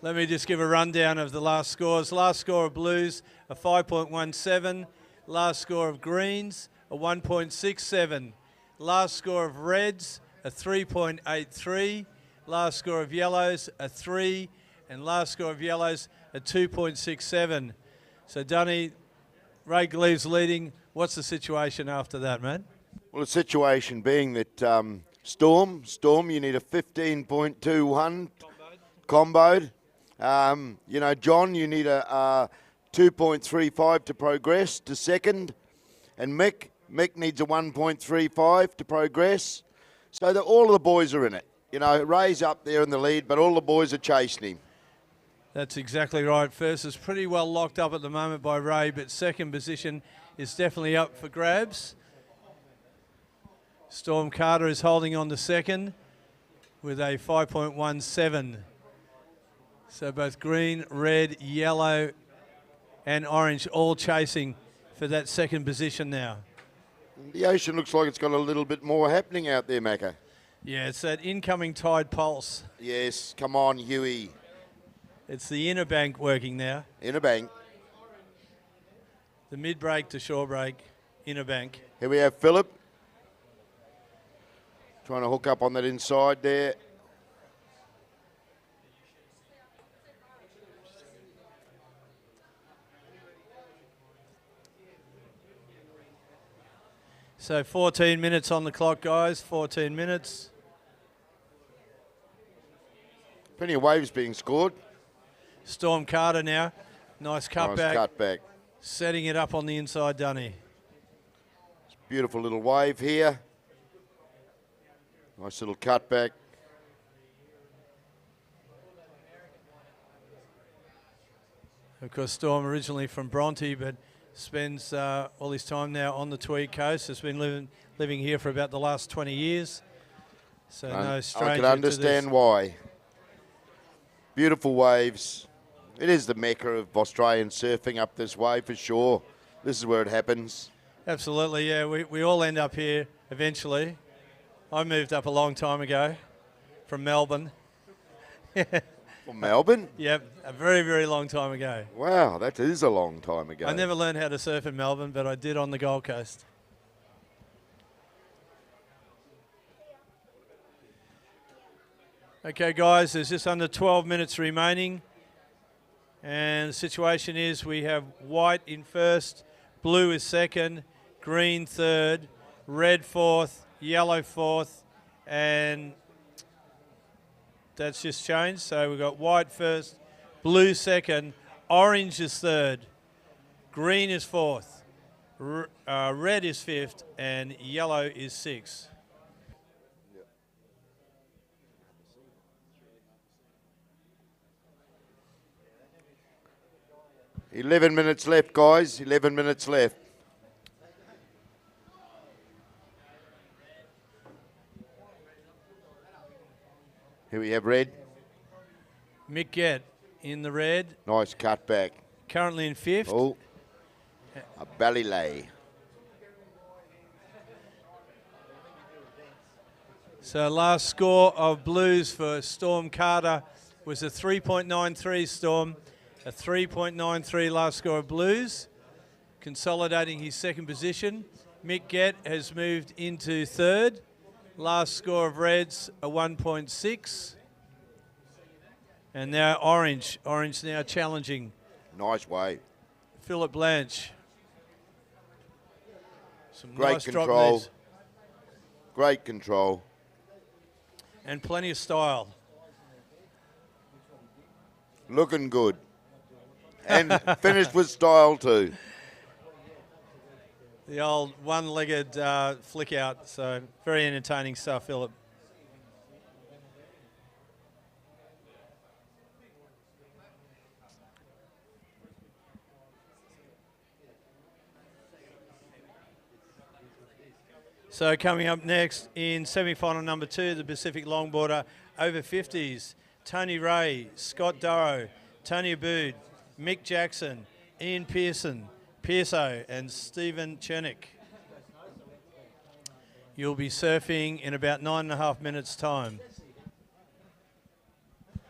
Let me just give a rundown of the last scores. Last score of Blues, a 5.17. Last score of Greens, a 1.67. Last score of Reds, a 3.83. Last score of Yellows, a 3. And last score of Yellows, a 2.67. So, Dunny, Ray Gleave's leading. What's the situation after that, man? Well, the situation being that Storm, you need a 15.21 comboed. You know, John, you need a 2.35 to progress to second. And Mick needs a 1.35 to progress. So that all of the boys are in it. You know, Ray's up there in the lead, but all the boys are chasing him. That's exactly right. First is pretty well locked up at the moment by Ray, but second position is definitely up for grabs. Storm Carter is holding on to second with a 5.17. So both green, red, yellow and orange all chasing for that second position now. The ocean looks like it's got a little bit more happening out there, Macca. Yeah, it's that incoming tide pulse. Yes, come on, Huey. It's the inner bank working now. Inner bank. The mid-break to shore break, inner bank. Here we have Phillip. Trying to hook up on that inside there. So 14 minutes on the clock, guys. 14 minutes. Plenty of waves being scored. Storm Carter now. Nice cutback. Nice cutback. Setting it up on the inside dunny. Beautiful little wave here. Nice little cutback. Of course, Storm originally from Bronte, but spends all his time now on the Tweed Coast. Has been living here for about the last 20 years. So no stranger I can understand to this. why. Beautiful waves. It is the mecca of Australian surfing up this way for sure. This is where it happens. Absolutely, yeah. We all end up here eventually. I moved up a long time ago from Melbourne. From Melbourne? Yep, a very, very long time ago. Wow, that is a long time ago. I never learned how to surf in Melbourne, but I did on the Gold Coast. Okay, guys, there's just under 12 minutes remaining. And the situation is we have white in first, blue is second, green third, red fourth, yellow fourth, and that's just changed. So we've got white first, blue second, orange is third, green is fourth, red is fifth, and yellow is sixth. 11 minutes left, guys. 11 minutes left. Here we have red. Mick Gett in the red. Nice cutback. Currently in fifth. Oh, a belly lay. So last score of blues for Storm Carter was a 3.93 Storm. A 3.93 last score of blues, consolidating his second position. Mick Gett has moved into third. Last score of reds, a 1.6. And now orange. Orange now challenging. Nice wave. Phillip Blanche. Some Great nice drop control. knees. Great control. And plenty of style. Looking good. And finished with style too. The old one-legged flick out. So very entertaining stuff, Phillip. So coming up next in semi-final number 2, the Pacific Longboarder over 50s, Tony Ray, Scott Durrow, Tony Abood, Mick Jackson, Ian Pearso and Stephen Chernick. You'll be surfing in about 9.5 minutes' time.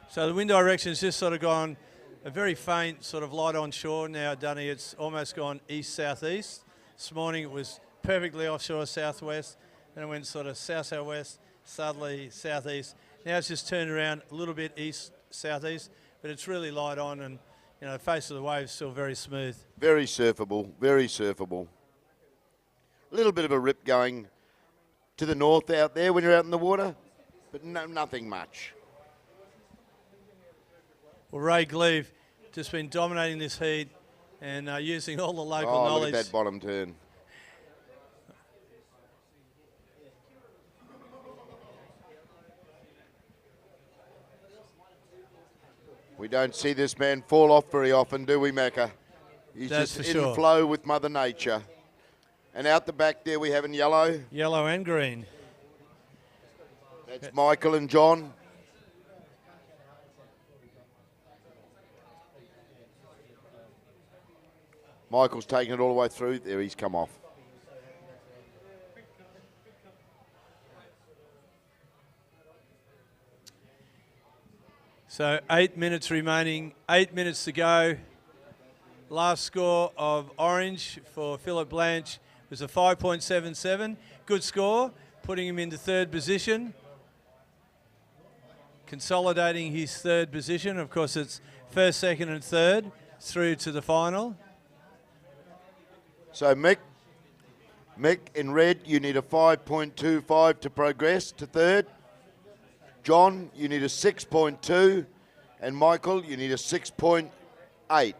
So the wind direction's just sort of gone a very faint sort of light on shore now, Dunny. It's almost gone east-southeast. This morning it was perfectly offshore southwest, then it went sort of south-southwest, southerly southeast. Now it's just turned around a little bit east-southeast, but it's really light on, and you know, the face of the wave is still very smooth. Very surfable, very surfable. A little bit of a rip going to the north out there when you're out in the water, but nothing much. Well, Ray Gleave just been dominating this heat and using all the local knowledge. Look at that bottom turn. We don't see this man fall off very often, do we, Macca? He's That's just for in sure. flow with Mother Nature. And out the back there we have in yellow. Yellow and green. That's Michael and John. Michael's taking it all the way through. There, he's come off. So 8 minutes remaining, 8 minutes to go. Last score of orange for Philip Blanche was a 5.77. Good score, putting him into third position. Consolidating his third position. Of course, it's first, second and third through to the final. So Mick in red, you need a 5.25 to progress to third. John, you need a 6.2. And Michael, you need a 6.8.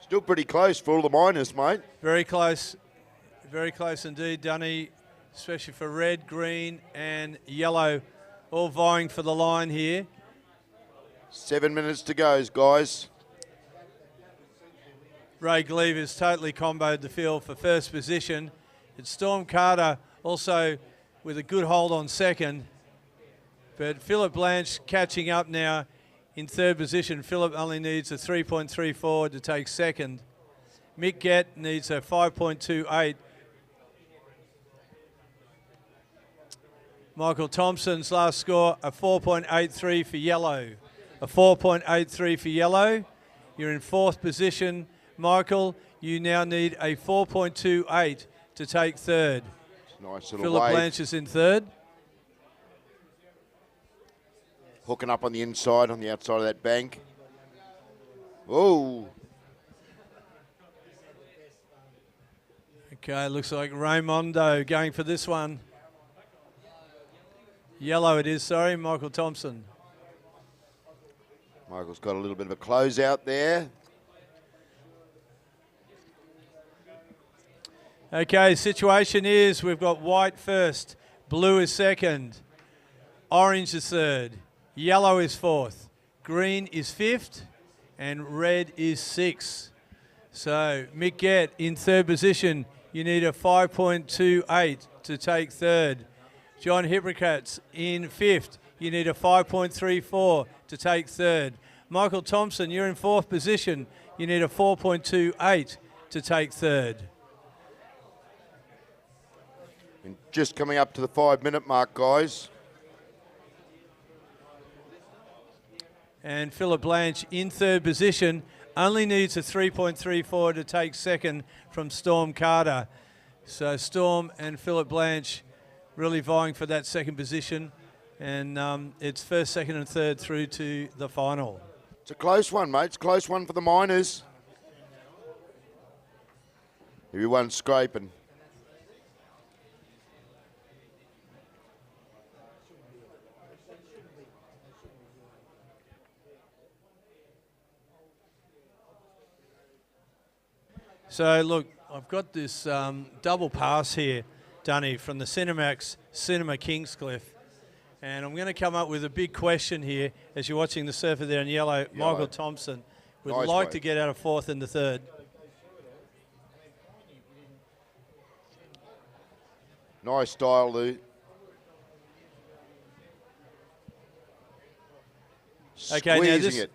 Still pretty close for all the minors, mate. Very close indeed, Dunny, especially for red, green and yellow, all vying for the line here. 7 minutes to go, guys. Ray Gleave has totally comboed the field for first position. It's Storm Carter also with a good hold on second. But Philip Blanche catching up now in third position. Philip only needs a 3.34 to take second. Mick Gett needs a 5.28. Michael Thompson's last score, a 4.83 for yellow. A 4.83 for yellow. You're in fourth position. Michael, you now need a 4.28 to take third. Nice little Philip wave. Blanche is in third. Hooking up on the inside, on the outside of that bank. Oh. Okay, looks like Raimondo going for this one. Yellow it is, sorry, Michael Thompson. Michael's got a little bit of a close out there. Okay, situation is we've got white first, blue is second, orange is third, yellow is fourth, green is fifth, and red is sixth. So Mick Gett in third position, you need a 5.28 to take third. John Hippocrates in fifth, you need a 5.34 to take third. Michael Thompson, you're in fourth position, you need a 4.28 to take third. And just coming up to the 5 minute mark, guys. And Philip Blanche in third position only needs a 3.34 to take second from Storm Carter. So Storm and Philip Blanche really vying for that second position. And it's first, second and third through to the final. It's a close one, mate. It's a close one for the miners. Everyone's scraping. So look, I've got this double pass here, Dunny, from the Cinemax Cinema Kingscliff. And I'm going to come up with a big question here as you're watching the surfer there in yellow. Michael Thompson would Nice like way. to get out of fourth and the third. Nice style, Lou. Okay, now Squeezing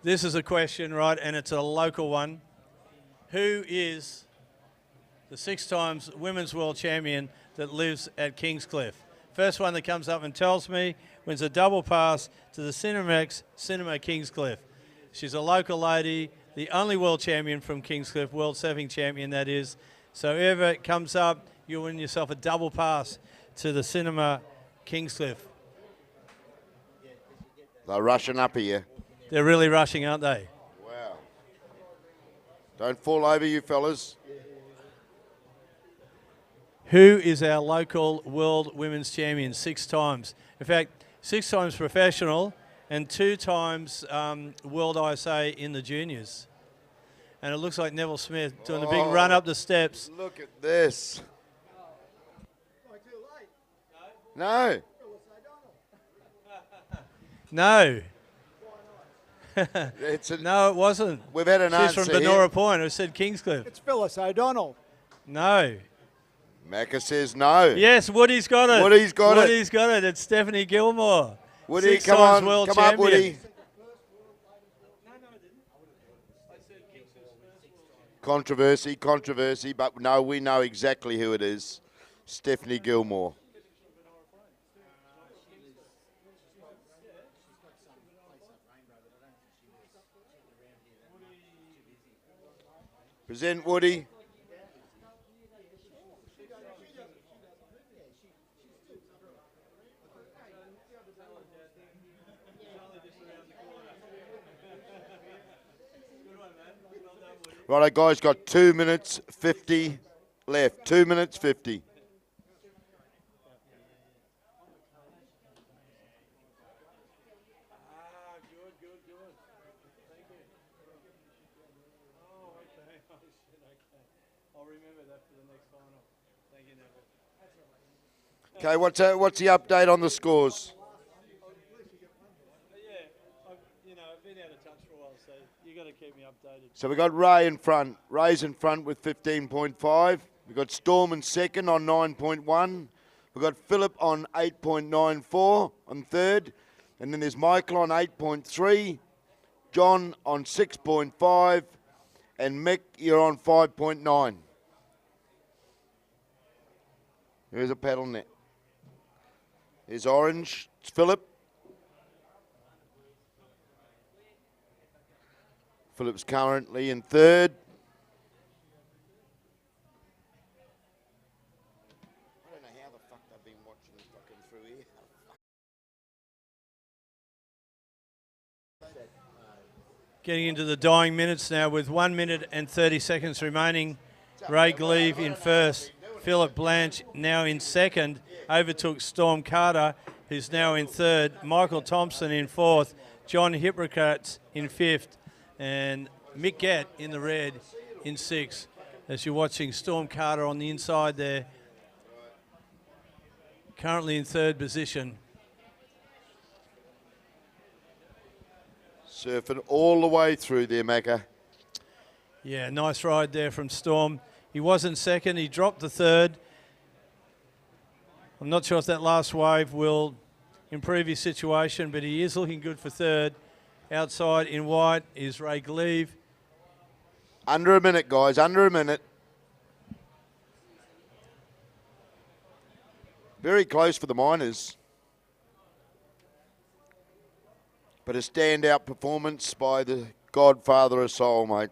this is a question, right, and it's a local one. Who is the 6 times women's world champion that lives at Kingscliff? First one that comes up and tells me wins a double pass to the Cinemax Cinema Kingscliff. She's a local lady, the only world champion from Kingscliff, world surfing champion that is. So whoever it comes up, you'll win yourself a double pass to the Cinema Kingscliff. They're rushing up here. They're really rushing, aren't they? Wow. Don't fall over, you fellas. Who is our local world women's champion 6 times? In fact, 6 times professional and 2 times world ISA in the juniors. And it looks like Neville Smith doing a big run up the steps. Look at this. No. No. No, it wasn't. We've had an She's answer from here. Benora Point. Who said Kingscliff? It's Phyllis O'Donnell. No. Macca says no. Yes, Woody's got it. Woody's got it. Woody's got it. It's Stephanie Gilmore. Woody, 6 come times on. world Come champion. up, Woody. Controversy, but no, we know exactly who it is. Stephanie Gilmore. Present, Woody. Righto, guys, got 2 minutes 50 left. 2 minutes 50. Okay, what's the update on the scores? I've been out of touch for a while, so you got to keep me updated. So we got Ray in front. Ray's in front with 15.5. We've got Storm in second on 9.1. We've got Philip on 8.94 on third. And then there's Michael on 8.3. John on 6.5. And Mick, you're on 5.9. There's a paddle net. There's Orange. It's Philip. Philip's currently in third. I don't know how the fuck they've been watching fucking through here. Getting into the dying minutes now with 1 minute and 30 seconds remaining. Ray Gleave in first. Philip Blanche now in second. Overtook Storm Carter, who's now in third. Michael Thompson in fourth. John Hippocrates in fifth. And Mick Gatt in the red in sixth. As you're watching Storm Carter on the inside there. Currently in third position. Surfing all the way through there, Macca. Yeah, nice ride there from Storm. He wasn't second, he dropped the third. I'm not sure if that last wave will improve his situation, but he is looking good for third. Outside in white is Ray Gleave. Under a minute, guys, under a minute. Very close for the Miners. But a standout performance by the Godfather of Soul, mate.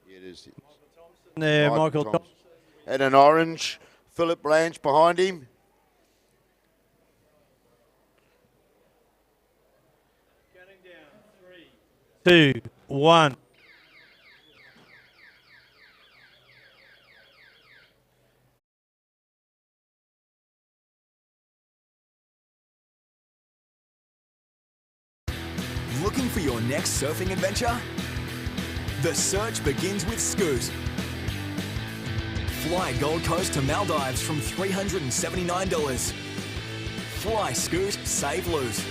It is. There, Michael Thompson. And an orange, Philip Blanche behind him. Counting down, 3, 2, 1. Looking for your next surfing adventure? The search begins with Scoot. Fly Gold Coast to Maldives from $379. Fly Scoot, save loot.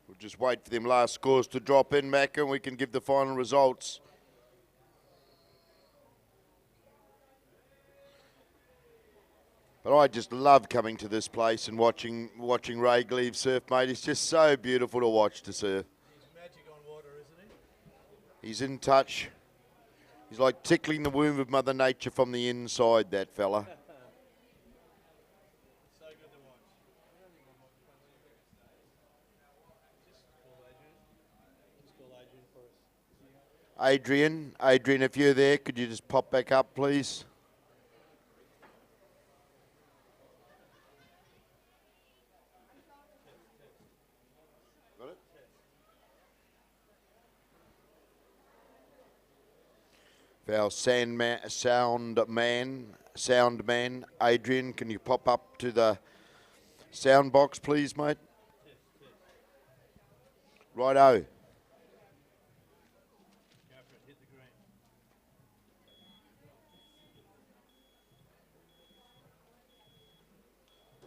We'll just wait for them last scores to drop in, Mac, and we can give the final results. But I just love coming to this place and watching Ray Gleave surf, mate. It's just so beautiful to watch to surf. He's magic on water, isn't he? He's in touch. He's like tickling the womb of Mother Nature from the inside, that fella. So good to watch. Just call Adrian for us. Adrian, if you're there, could you just pop back up, please? our sound man, Adrian, can you pop up to the sound box, please, mate? Righto.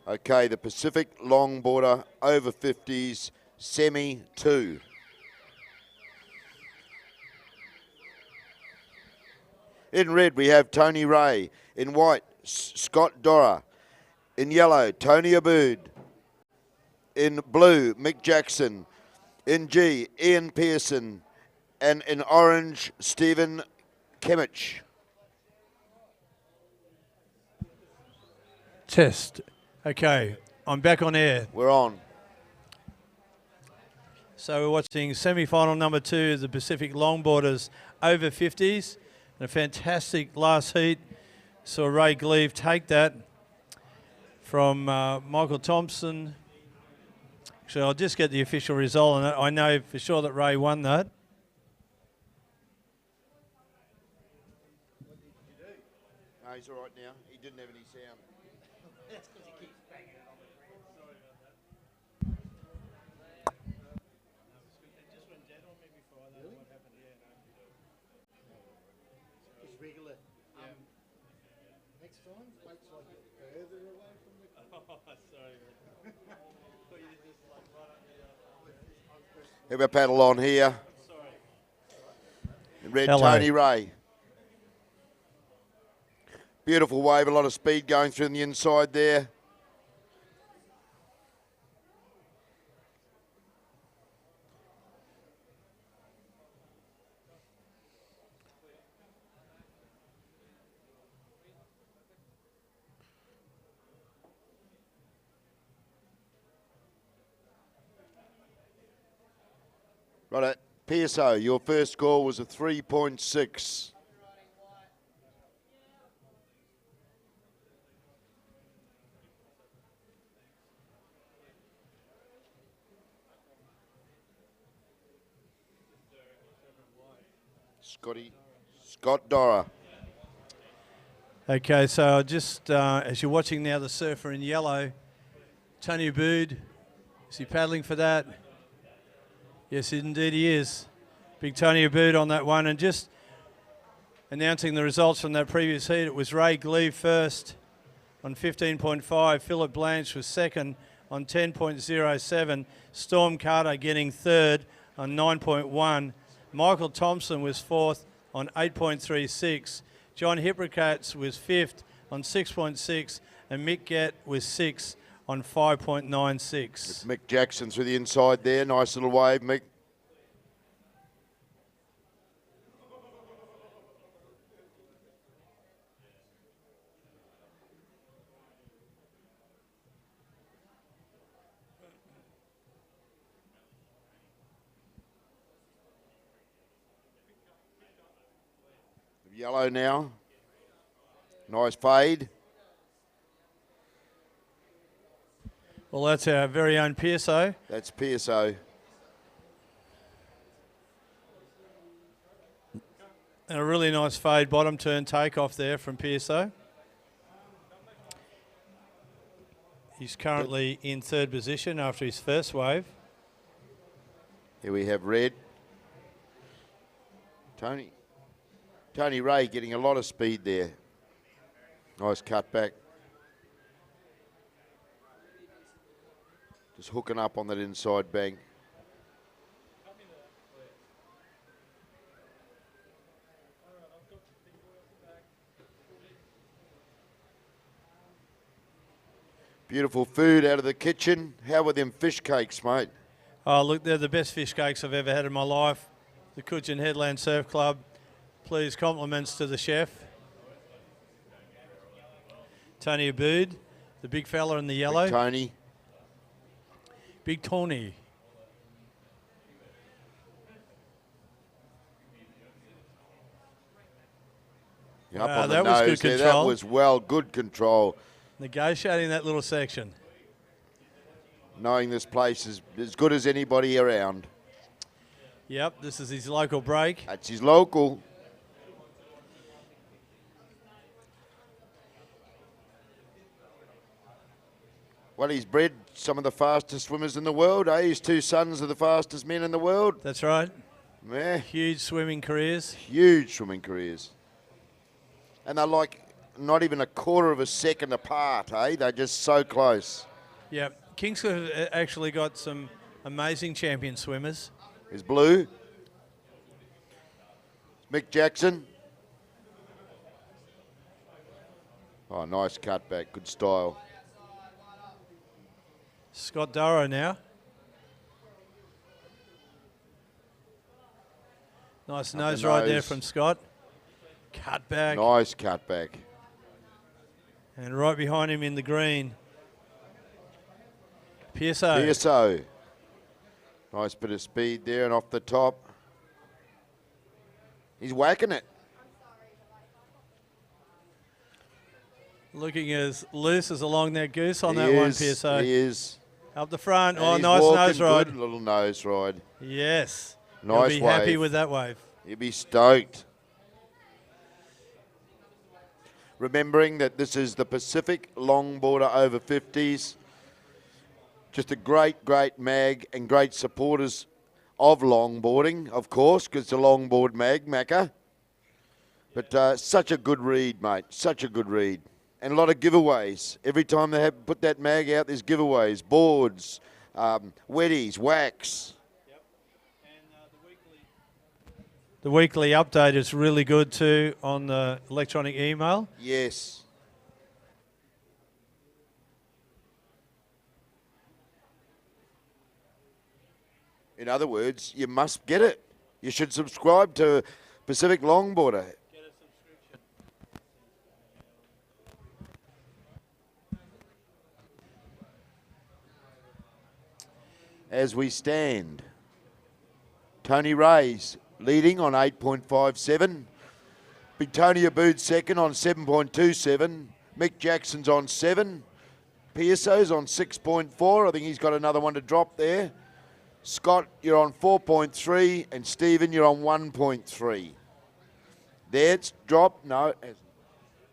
Okay, the Pacific Longboarder over 50s, semi 2. In red, we have Tony Ray. In white, Scott Dora. In yellow, Tony Abood. In blue, Mick Jackson. In G, Ian Pearson. And in orange, Stephen Kimmich. Test. Okay, I'm back on air. We're on. So we're watching semi-final number 2 of the Pacific Longboarders over 50s. And a fantastic last heat. Saw Ray Gleave take that from Michael Thompson. Actually, I'll just get the official result on that. I know for sure that Ray won that. No, he's all right now. He didn't have any sound. That's because he keeps banging it on the ground. Sorry about that. It just went dead on me before. I don't know what happened here. Just regular. Next time, plates like further away from the. Oh, sorry. Thought you just like right up the. Have a paddle on here. Sorry. Red Hello. Tony Ray. Beautiful wave, a lot of speed going through the inside there. Right, PSO, your first score was a 3.6. Scott Dora. Okay, so just as you're watching now the surfer in yellow, Tony Abood, is he paddling for that? Yes, indeed he is. Big Tony Abood on that one. And just announcing the results from that previous heat, it was Ray Gleave first on 15.5. Philip Blanche was second on 10.07. Storm Carter getting third on 9.1. Michael Thompson was fourth on 8.36. John Hippocrates was fifth on 6.6. And Mick Gett was sixth on 5.96. Mick Jackson through the inside there. Nice little wave, Mick. Yellow now. Nice fade. Well, that's our very own PSO. That's PSO. And a really nice fade bottom turn takeoff there from PSO. He's currently in third position after his first wave. Here we have red. Tony Ray getting a lot of speed there. Nice cut back. Just hooking up on that inside bank. Beautiful food out of the kitchen. How were them fish cakes, mate? Oh, look, they're the best fish cakes I've ever had in my life. The Coogin Headland Surf Club. Please, compliments to the chef. Tony Abood, the big fella in the yellow. Big Tony. Big Tony. Up on the that was nose good there. control. That was well, good control. Negotiating that little section. Knowing this place is as good as anybody around. Yep, this is his local break. That's his local. Well, he's bred some of the fastest swimmers in the world, eh? His two sons are the fastest men in the world. That's right. Yeah. Huge swimming careers. Huge swimming careers. And they're like not even a quarter of a second apart, eh? They're just so close. Yeah, Kingscliff actually got some amazing champion swimmers. Here's Blue. Mick Jackson. Oh, nice cutback. Good style. Scott Durrow now. Nice nose ride there from Scott. Cut back. Nice cutback. And right behind him in the green, Pearso. Pearso. Nice bit of speed there and off the top. He's whacking it. Looking as loose as a long-necked goose on that one, Pearso. He is. Up the front. And oh, he's nice walking nose ride. Good little nose ride. Yes. Nice He'll be wave. happy with that wave. He'll be stoked. Remembering that this is the Pacific Longboarder over 50s. Just a great, great mag and great supporters of longboarding, of course, because it's a longboard mag, Macca. But such a good read, mate. Such a good read. And a lot of giveaways. Every time they have put that mag out, there's giveaways. Boards, wetties, wax. Yep. And the weekly update is really good too on the electronic email. Yes. In other words, you must get it. You should subscribe to Pacific Longboarder. As we stand, Tony Ray's leading on 8.57. Big Tony Abood second on 7.27. Mick Jackson's on 7. Pearso's on 6.4. I think he's got another one to drop there. Scott, you're on 4.3. And Stephen, you're on 1.3. There, it's dropped. No.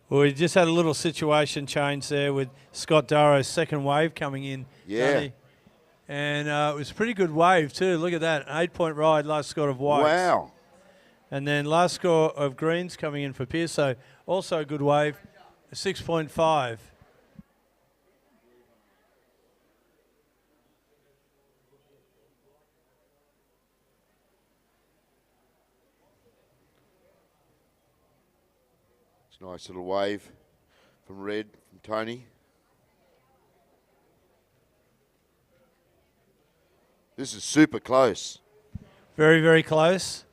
Well, we just had a little situation change there with Scott Durrow's second wave coming in. Yeah. Tony. And it was a pretty good wave too. Look at that, an 8-point ride, last score of whites. Wow. And then last score of greens coming in for Pearso. Also a good wave, a 6.5. It's a nice little wave from Red, from Tony. This is super close. Very, very close.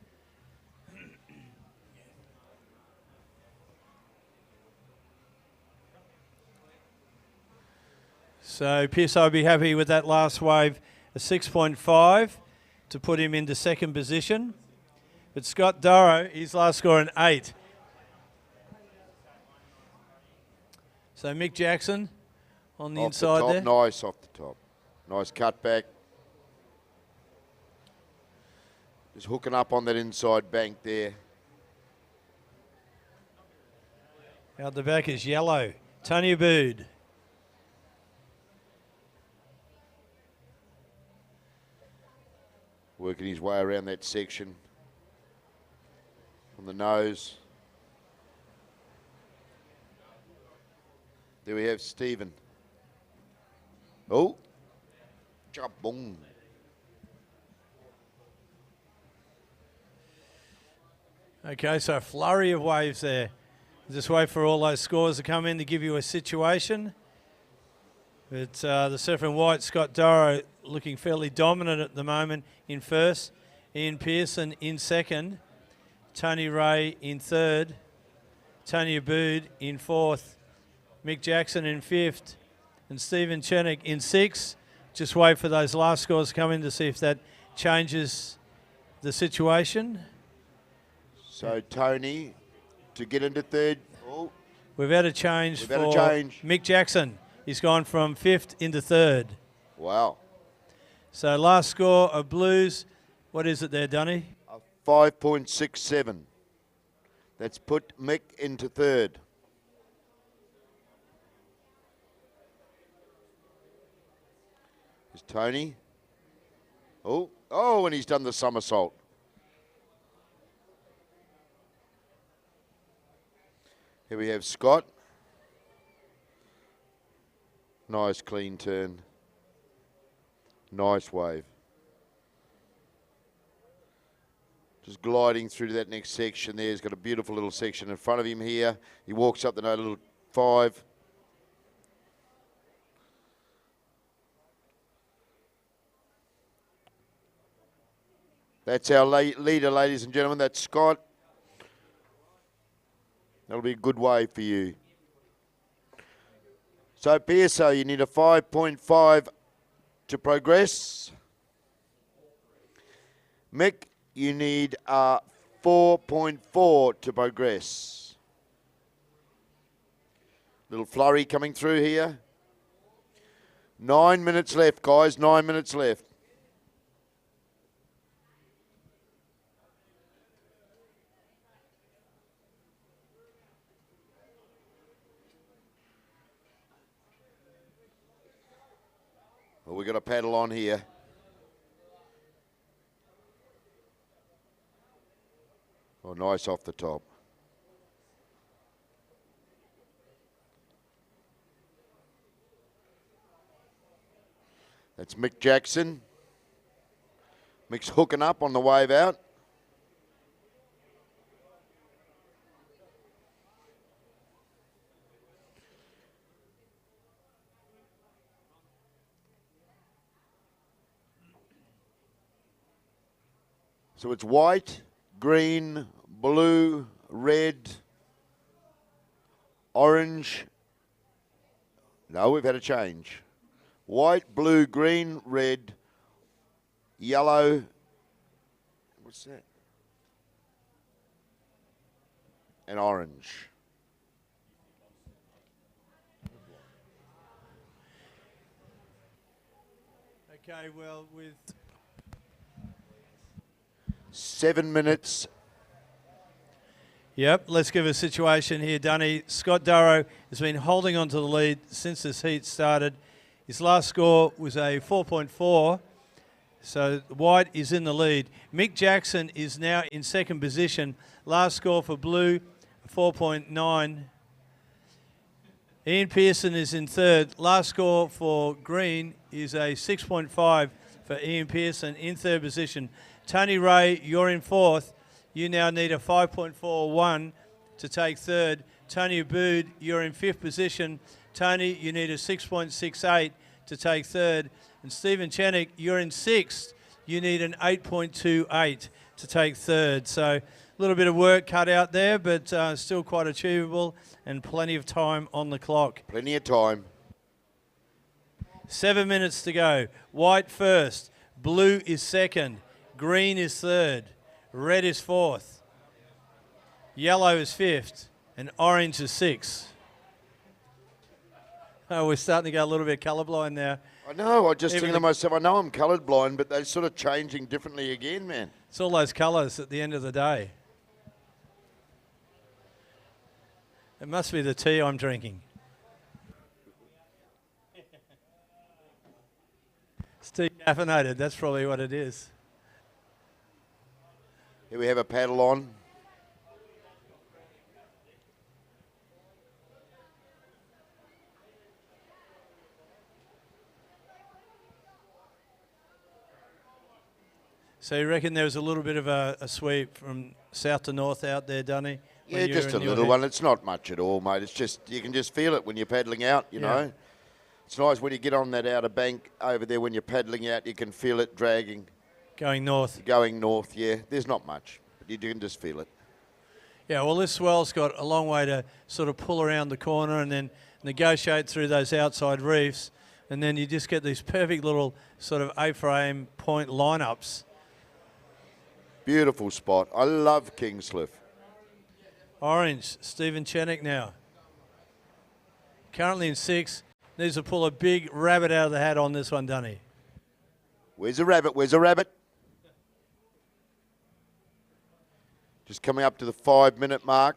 So Pearso will be happy with that last wave, a 6.5 to put him into second position. But Scott Durrow, his last score an 8. So Mick Jackson on the inside there. Nice off the top. Nice cutback. Just hooking up on that inside bank there. Out the back is yellow. Tony Abood. Working his way around that section. On the nose. There we have Stephen. Oh. Jump, boom. Okay, so a flurry of waves there. Just wait for all those scores to come in to give you a situation. But the surfer in white, Scott Durrow, looking fairly dominant at the moment in first. Ian Pearson in second. Tony Ray in third. Tony Abood in fourth. Mick Jackson in fifth. And Stephen Chernick in sixth. Just wait for those last scores to come in to see if that changes the situation. So Tony to get into third. Oh. We've had a change We've for had a change. Mick Jackson. He's gone from fifth into third. Wow. So last score of Blues, what is it there, Dunny? 5.67. That's put Mick into third. Tony. Oh, and he's done the somersault. Here we have Scott. Nice clean turn. Nice wave. Just gliding through to that next section there. He's got a beautiful little section in front of him here. He walks up the little 5. That's our leader, ladies and gentlemen. That's Scott. That'll be a good wave for you. So, PSO, you need a 5.5 to progress. Mick, you need a 4.4 to progress. Little flurry coming through here. 9 minutes left, guys. 9 minutes left. Well, we've got a paddle on here. Oh, nice off the top. That's Mick Jackson. Mick's hooking up on the wave out. So it's white, green, blue, red, orange. No, we've had a change. White, blue, green, red, yellow. What's that? And orange. Okay, well, with 7 minutes. Yep, let's give a situation here, Dunny. Scott Durrow has been holding on to the lead since this heat started. His last score was a 4.4, so White is in the lead. Mick Jackson is now in second position. Last score for Blue, 4.9. Ian Pearson is in third. Last score for Green is a 6.5 for Ian Pearson in third position. Tony Ray, you're in fourth. You now need a 5.41 to take third. Tony Abood, you're in fifth position. Tony, you need a 6.68 to take third. And Stephen Chenick, you're in sixth. You need an 8.28 to take third. So a little bit of work cut out there, but still quite achievable and plenty of time on the clock. Plenty of time. 7 minutes to go. White first. Blue is second. Green is third. Red is fourth. Yellow is fifth. And orange is sixth. Oh, we're starting to go a little bit colourblind now. I know, I just think to myself, I know I'm coloured blind, but they're sort of changing differently again, man. It's all those colours at the end of the day. It must be the tea I'm drinking. It's decaffeinated, that's probably what it is. Here we have a paddle on. So you reckon there was a little bit of a sweep from south to north out there, Dunny? Yeah, just a little one. It's not much at all, mate. It's just, you can just feel it when you're paddling out, you know. It's nice when you get on that outer bank over there when you're paddling out, you can feel it dragging. Going north. Going north, yeah. There's not much, but you can just feel it. Yeah, well, this swell's got a long way to sort of pull around the corner and then negotiate through those outside reefs, and then you just get these perfect little sort of A-frame point lineups. Beautiful spot. I love Kingscliff. Orange, Stephen Chenick now. Currently in sixth. Needs to pull a big rabbit out of the hat on this one, Dunny. Where's the rabbit? Where's the rabbit? Just coming up to the 5 minute mark.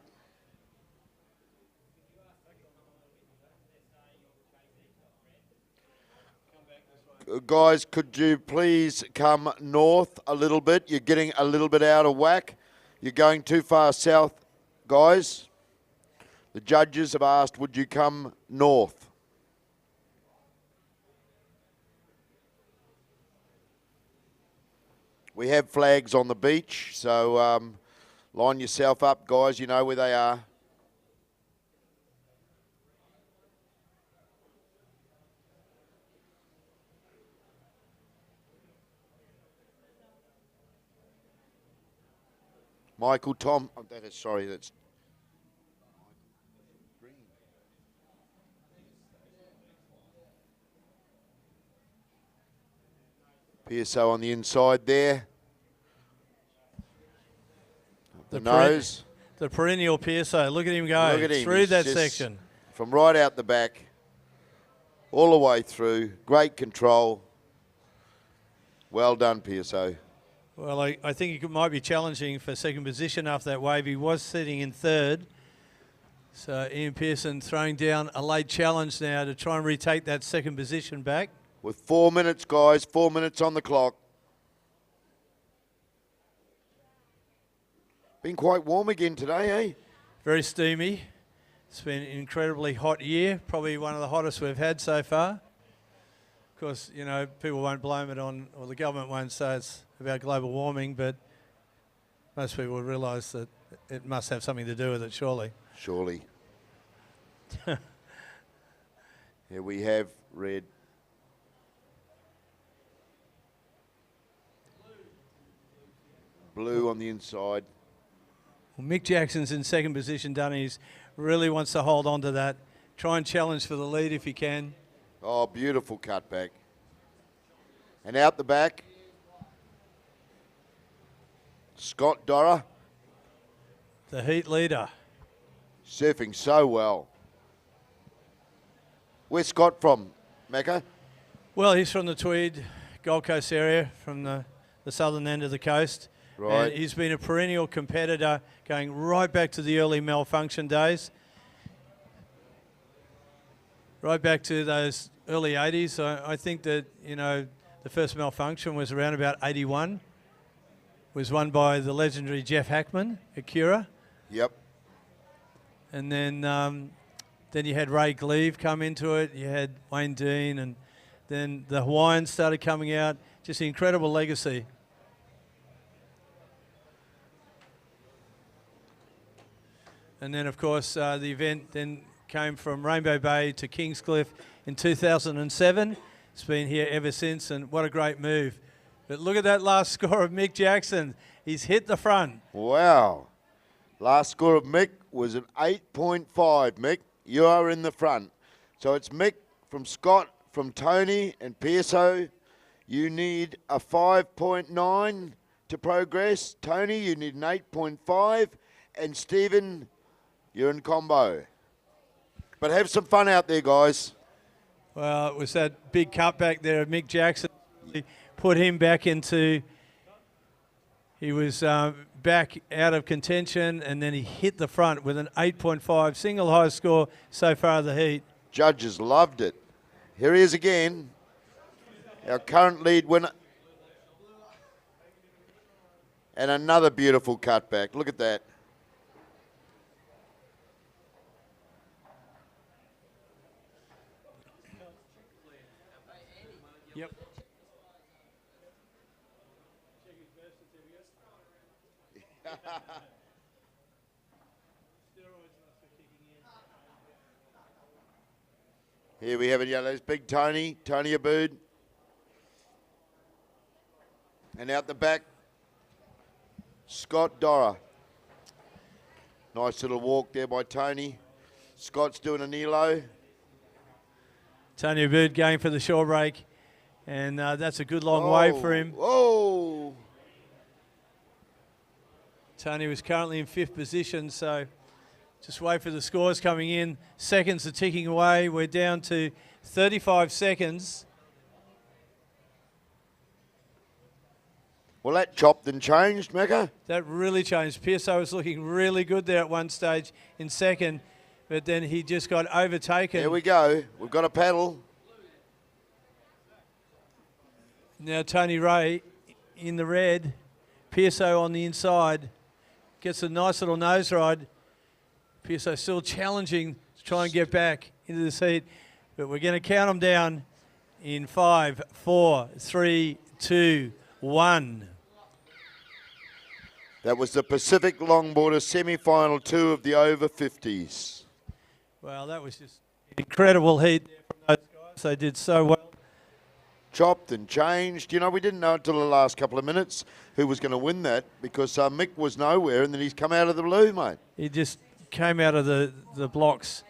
Guys, could you please come north a little bit? You're getting a little bit out of whack. You're going too far south, guys. The judges have asked, would you come north? We have flags on the beach, so line yourself up, guys. You know where they are. Michael Tom, oh, sorry, that's PSO on the inside there. The nose. The perennial PSO. Look at him go Look at him. through He's that just section. From right out the back, all the way through. Great control. Well done, PSO. Well, I think he might be challenging for second position after that wave. He was sitting in third. So Ian Pearson throwing down a late challenge now to try and retake that second position back. With 4 minutes, guys, 4 minutes on the clock. Been quite warm again today, eh? Very steamy. It's been an incredibly hot year, probably one of the hottest we've had so far. Of course, you know, people won't blame it on, or the government won't say it's about global warming, but most people will realise that it must have something to do with it, surely. Surely. Here we have red. Blue on the inside. Well, Mick Jackson's in second position, Dunnies. Really wants to hold on to that. Try and challenge for the lead if he can. Oh, beautiful cutback. And out the back, Scott Dora. The heat leader. Surfing so well. Where's Scott from, Mecca? Well, he's from the Tweed, Gold Coast area, from the southern end of the coast. Right. And he's been a perennial competitor going right back to the early malfunction days. Right back to those early 80s. I think that, you know, the first malfunction was around about 81. Was won by the legendary Jeff Hackman, Akira. Yep. And then you had Ray Gleave come into it. You had Wayne Dean, and then the Hawaiians started coming out. Just an incredible legacy. And then, of course, the event then came from Rainbow Bay to Kingscliff in 2007. It's been here ever since, and what a great move. But look at that last score of Mick Jackson. He's hit the front. Wow. Last score of Mick was an 8.5, Mick. You are in the front. So it's Mick from Scott, from Tony and PSO. You need a 5.9 to progress. Tony, you need an 8.5. And Stephen, you're in combo. But have some fun out there, guys. Well, it was that big cutback there of Mick Jackson. Put him back into, he was back out of contention, and then he hit the front with an 8.5, single highest score so far of the heat. Judges loved it. Here he is again, our current lead winner. And another beautiful cutback. Look at that. Yep. Here we have it, yellows. Big Tony Abood. And out the back, Scott Dora. Nice little walk there by Tony. Scott's doing an elo. Tony Bird going for the shore break, and that's a good long wave for him. Whoa! Tony was currently in 5th position, so just wait for the scores coming in. Seconds are ticking away. We're down to 35 seconds. Well, that chopped and changed, Mecca. That really changed. PSO was looking really good there at one stage in second, but then he just got overtaken. Here we go. We've got a paddle. Now Tony Ray in the red. Pearso on the inside. Gets a nice little nose ride. Pearso still challenging to try and get back into the seat. But we're going to count them down in 5, 4, 3, 2, 1. That was the Pacific Longboarder semi-final 2 of the over 50s. Well, that was just an incredible heat there from those guys. They did so well. Chopped and changed. You know, we didn't know until the last couple of minutes who was going to win that because Mick was nowhere and then he's come out of the blue, mate. He just came out of the blocks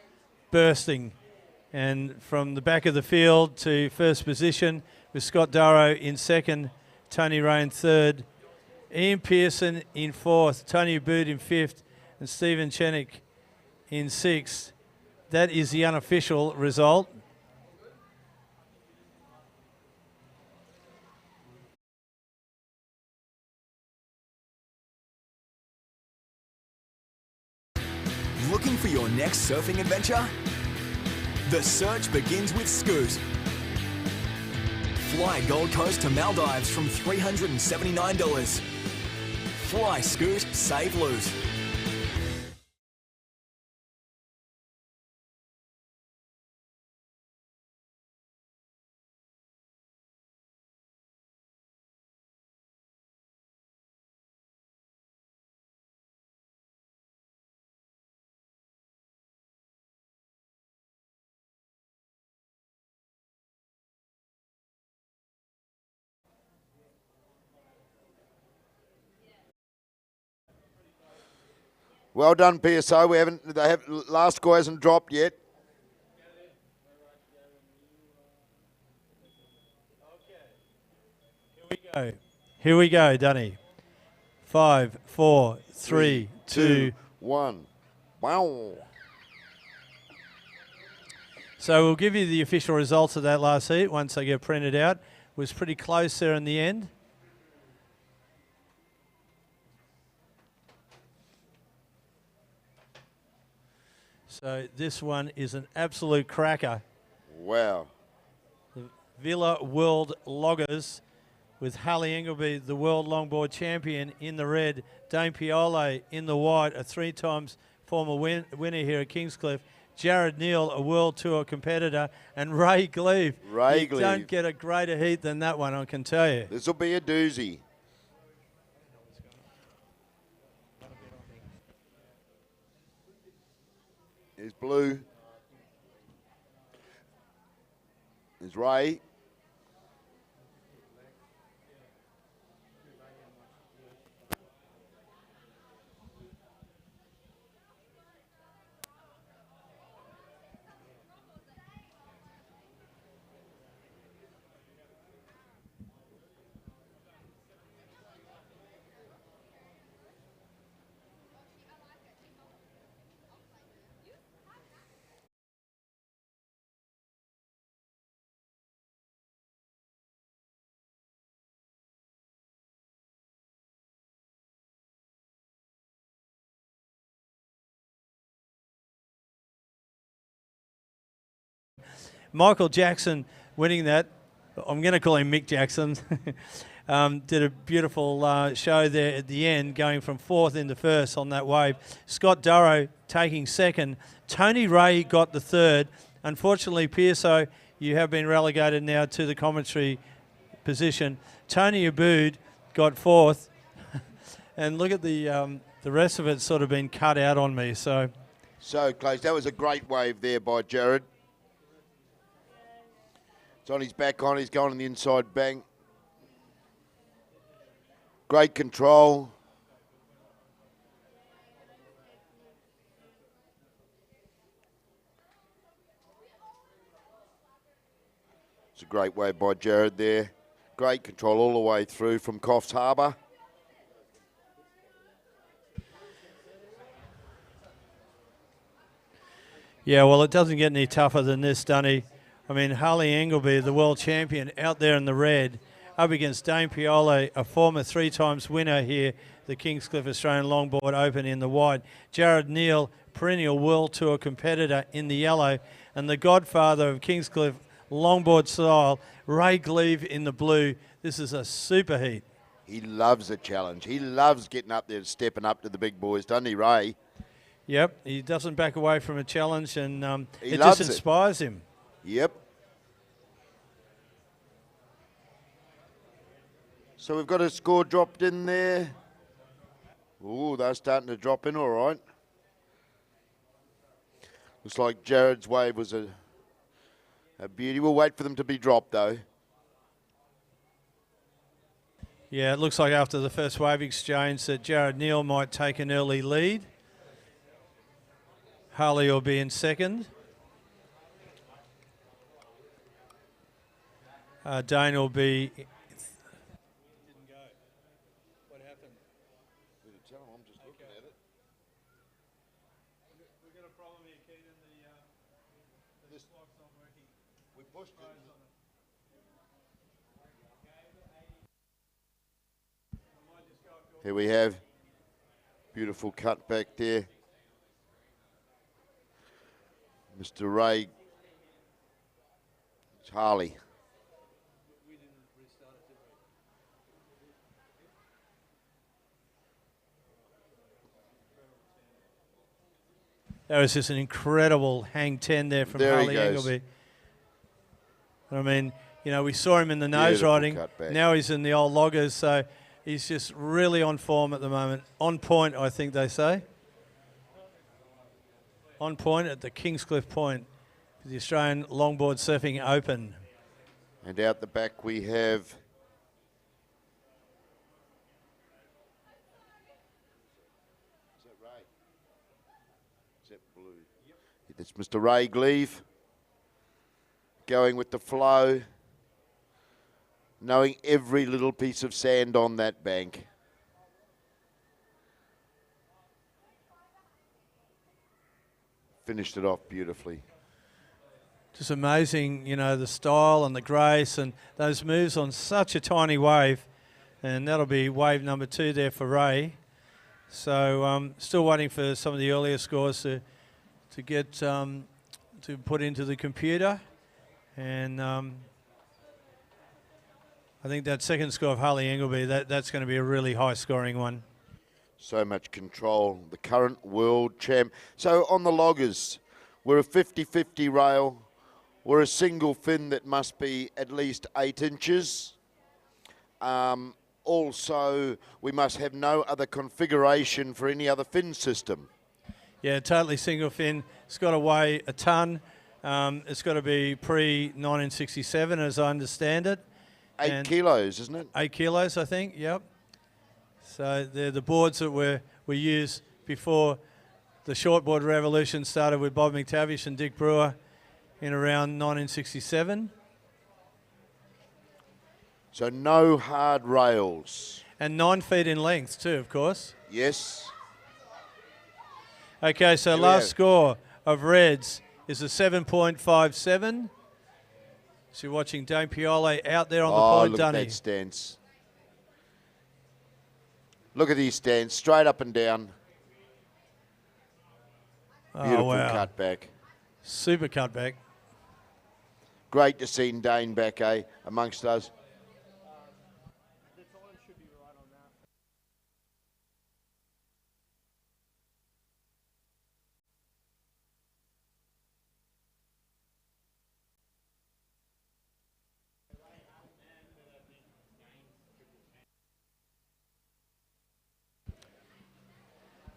bursting. And from the back of the field to first position with Scott Darrow in second, Tony Ray in third, Ian Pearson in fourth, Tony Abood in fifth, and Stephen Chenick in sixth. That is the unofficial result. Looking for your next surfing adventure? The search begins with Scoot. Fly Gold Coast to Maldives from $379. Fly Scoot, save loot. Well done, PSO. Last guy hasn't dropped yet. Here we go, Dunny. 5, 4, 3, 2, 1. Wow. So we'll give you the official results of that last heat once they get printed out. It was pretty close there in the end. So this one is an absolute cracker. Wow. The Villa World Loggers with Harley Engelby, the World Longboard Champion, in the red. Dane Piole in the white, a 3 times former winner here at Kingscliff. Jared Neal, a World Tour competitor. And Ray Gleave. Ray You Gleave. don't get a greater heat than that one, I can tell you. This will be a doozy. There's Blue. There's Ray. Michael Jackson winning that. I'm going to call him Mick Jackson. Did a beautiful show there at the end, going from fourth into first on that wave. Scott Darrow taking second. Tony Ray got the third. Unfortunately, Pearso, you have been relegated now to the commentary position. Tony Abood got fourth. And look at the rest of it sort of been cut out on me. So close. That was a great wave there by Jared. It's on his back on. He's going on the inside bank. Great control. It's a great wave by Jared there. Great control all the way through from Coffs Harbour. Yeah, well, it doesn't get any tougher than this, Dunny. I mean, Harley Engelby, the world champion, out there in the red, up against Dane Piole, a former 3 times winner here, the Kingscliff Australian Longboard Open, in the white. Jared Neal, perennial World Tour competitor, in the yellow. And the godfather of Kingscliff longboard style. Ray Gleave in the blue. This is a super heat. He loves a challenge. He loves getting up there and stepping up to the big boys, doesn't he, Ray? Yep, he doesn't back away from a challenge, and He it loves just it. inspires him. Yep. So we've got a score dropped in there. Ooh, they're starting to drop in all right. Looks like Jared's wave was a beauty. We'll wait for them to be dropped, though. Yeah, it looks like after the first wave exchange that Jared Neal might take an early lead. Harley will be in second. Dane will be... Didn't go. What happened? I'm just looking at it. We've got a problem here, Keenan. This clock's not working. We pushed it. Here we have beautiful cut back there. Mr. Ray Charlie. That was just an incredible hang 10 there from There he Harley goes. Engleby. I mean, you know, we saw him in the nose Beautiful riding. cutback. Now he's in the old loggers, so he's just really on form at the moment. On point, I think they say. On point at the Kingscliff Point for the Australian Longboard Surfing Open. And out the back we have Is that Ray? Is that blue? Yep. It's Mr. Ray Gleave going with the flow, knowing every little piece of sand on that bank. Finished it off beautifully. Just amazing, you know, the style and the grace and those moves on such a tiny wave. And that'll be wave number 2 there for Ray. So still waiting for some of the earlier scores to get to put into the computer. And I think that second score of Harley Engleby, that's going to be a really high scoring one. So much control, the current world champ. So on the loggers, we're a 50-50 rail. We're a single fin that must be at least 8 inches. Also, we must have no other configuration for any other fin system. Yeah, totally single fin. It's got to weigh a tonne. It's got to be pre-1967, as I understand it. 8 kilos, isn't it? 8 kilos, I think, yep. So they're the boards that were used before the shortboard revolution started with Bob McTavish and Dick Brewer in around 1967. So no hard rails. And 9 feet in length too, of course. Yes. Okay, so last score of Reds is a 7.57. So you're watching Dane Piole out there on the point, look Dunny. at that stance. Look at his stance, straight up and down. Beautiful cutback. Super cutback. Great to see Dane back, amongst us.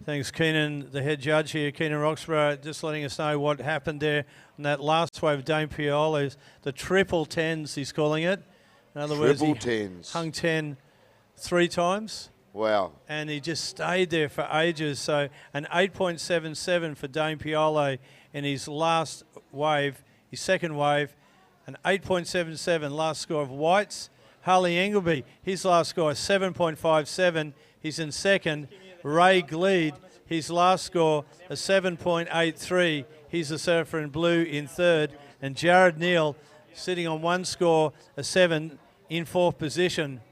Thanks, Keenan, the head judge here, Keenan Roxburgh, just letting us know what happened there on that last wave of Dane Piola's, the triple tens, he's calling it. In other words, he hung 10 3 times. Wow. And he just stayed there for ages. So an 8.77 for Dane Piole in his last wave, his second wave, an 8.77 last score of Whites. Harley Engleby, his last score is 7.57. He's in second. Ray Gleed, his last score, a 7.83. He's the surfer in blue in third. And Jared Neal, sitting on one score, a 7, in fourth position.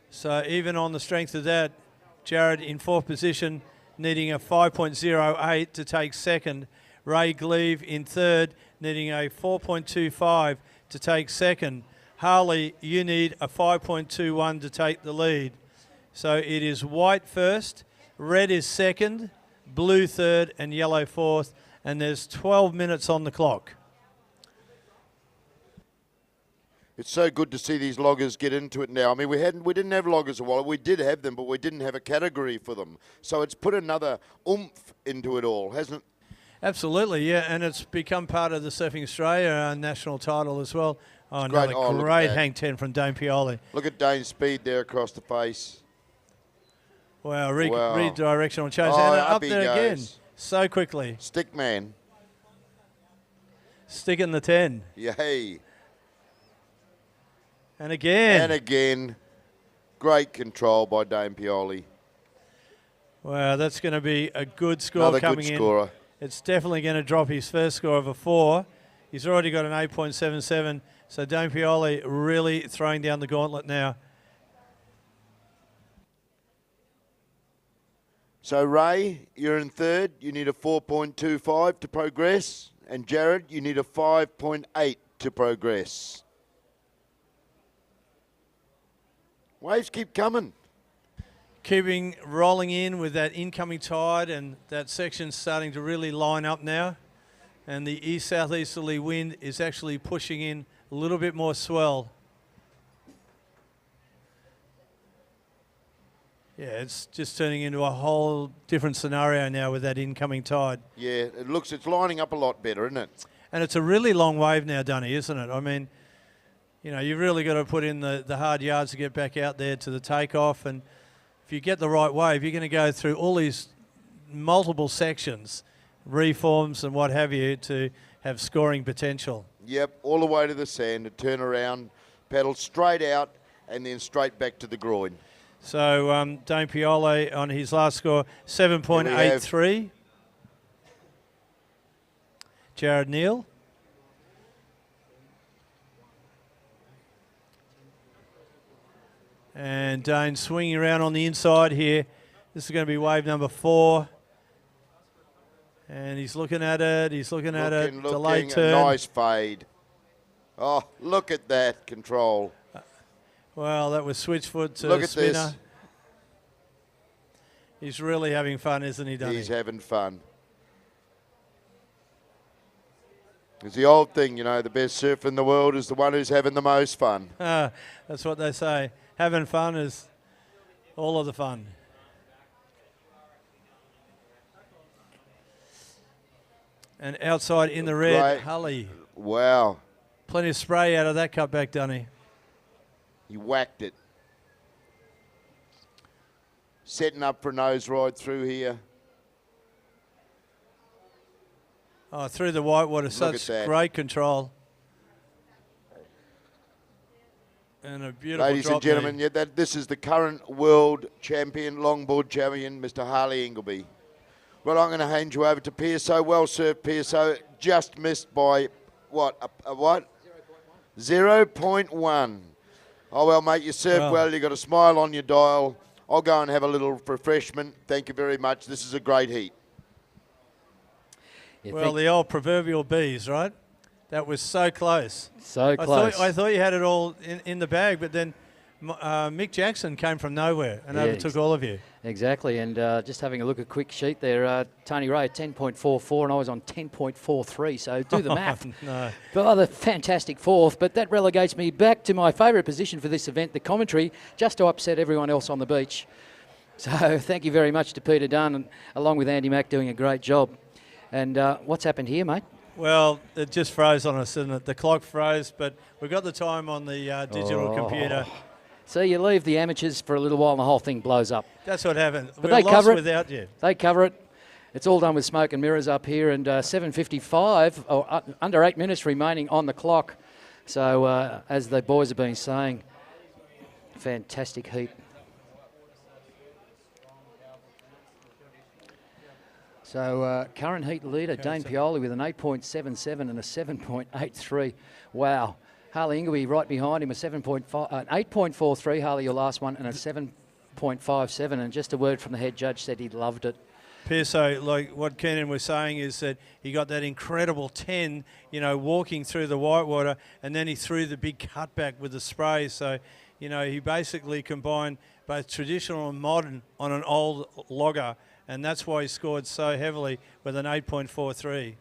So even on the strength of that, Jared in fourth position, needing a 5.08 to take second. Ray Gleave in third, needing a 4.25 to take second. Harley, you need a 5.21 to take the lead. So it is white first, red is second, blue third, and yellow fourth. And there's 12 minutes on the clock. It's so good to see these loggers get into it now. I mean, we didn't have loggers a while. We did have them, but we didn't have a category for them. So it's put another oomph into it all, hasn't it? Absolutely, yeah, and it's become part of the Surfing Australia national title as well. Oh, It's great. another Oh, look at great that. hang 10 from Dane Pioli. Look at Dane's speed there across the face. Wow, Wow. redirectional change. Oh, and up up he there again, goes. so quickly. Stick man. Stick in the 10. Yay. And again. And again. Great control by Dane Pioli. Wow, that's going to be a good score Another coming good in. scorer. It's definitely going to drop his first score of a 4. He's already got an 8.77, so Dane Pioli really throwing down the gauntlet now. So, Ray, you're in third. You need a 4.25 to progress. And, Jared, you need a 5.8 to progress. Waves keep coming. Keeping rolling in with that incoming tide, and that section starting to really line up now. And the east-southeasterly wind is actually pushing in a little bit more swell. Yeah, it's just turning into a whole different scenario now with that incoming tide. Yeah, it's lining up a lot better, isn't it? And it's a really long wave now, Dunny, isn't it? I mean, you know, you've really got to put in the hard yards to get back out there to the takeoff. And if you get the right wave, you're going to go through all these multiple sections, reforms and what have you, to have scoring potential. Yep, all the way to the sand, to turn around, pedal straight out, and then straight back to the groin. So Dane Pioli on his last score, 7.83. Jared Neal. And Dane swinging around on the inside here. This is going to be wave number 4. And he's looking at it. He's looking at it. Delayed turn. A nice fade. Oh, look at that control. Well, that was switchfoot to Look at spinner. this. He's really having fun, isn't he, Dunny? He's having fun. It's the old thing, you know, the best surfer in the world is the one who's having the most fun. That's what they say. Having fun is all of the fun. And outside in the red, Great. Hully. Wow. Plenty of spray out of that cutback, Dunny. He whacked it. Setting up for a nose ride through here. Oh, through the whitewater, Look such at that. great control. And a beautiful Ladies drop and gentlemen, there. this is the current world champion, longboard champion, Mr. Harley Ingleby. Well, I'm going to hand you over to Pearso. Well served, Pearso. Just missed by, what, a what? 0.1. Oh, well, mate, you served well. You got a smile on your dial. I'll go and have a little refreshment. Thank you very much. This is a great heat. Yeah, Well, the old proverbial bees, right? That was so close. So close. I thought you had it all in the bag, but then Mick Jackson came from nowhere and overtook all of you. Exactly, and just having a look at a quick sheet there, Tony Ray at 10.44 and I was on 10.43, so do the math. No. But the fantastic fourth, but that relegates me back to my favourite position for this event, the commentary, just to upset everyone else on the beach. So thank you very much to Peter Dunn, and along with Andy Mack doing a great job. And what's happened here, mate? Well, it just froze on us, didn't it? The clock froze, but we got the time on the digital computer. So you leave the amateurs for a little while and the whole thing blows up. That's what happened. But We're they lost cover it. without you. They cover it. It's all done with smoke and mirrors up here, and 7:55, or under 8 minutes remaining on the clock. So as the boys have been saying, fantastic heat. So current heat leader, Dane Pioli, with an 8.77 and a 7.83. Wow. Harley Ingleby right behind him, a 8.43, Harley, your last one, and a 7.57. And just a word from the head judge, said he loved it. Pearso, like what Keenan was saying is that he got that incredible 10, walking through the whitewater, and then he threw the big cutback with the spray. So, he basically combined both traditional and modern on an old logger, and that's why he scored so heavily with an 8.43.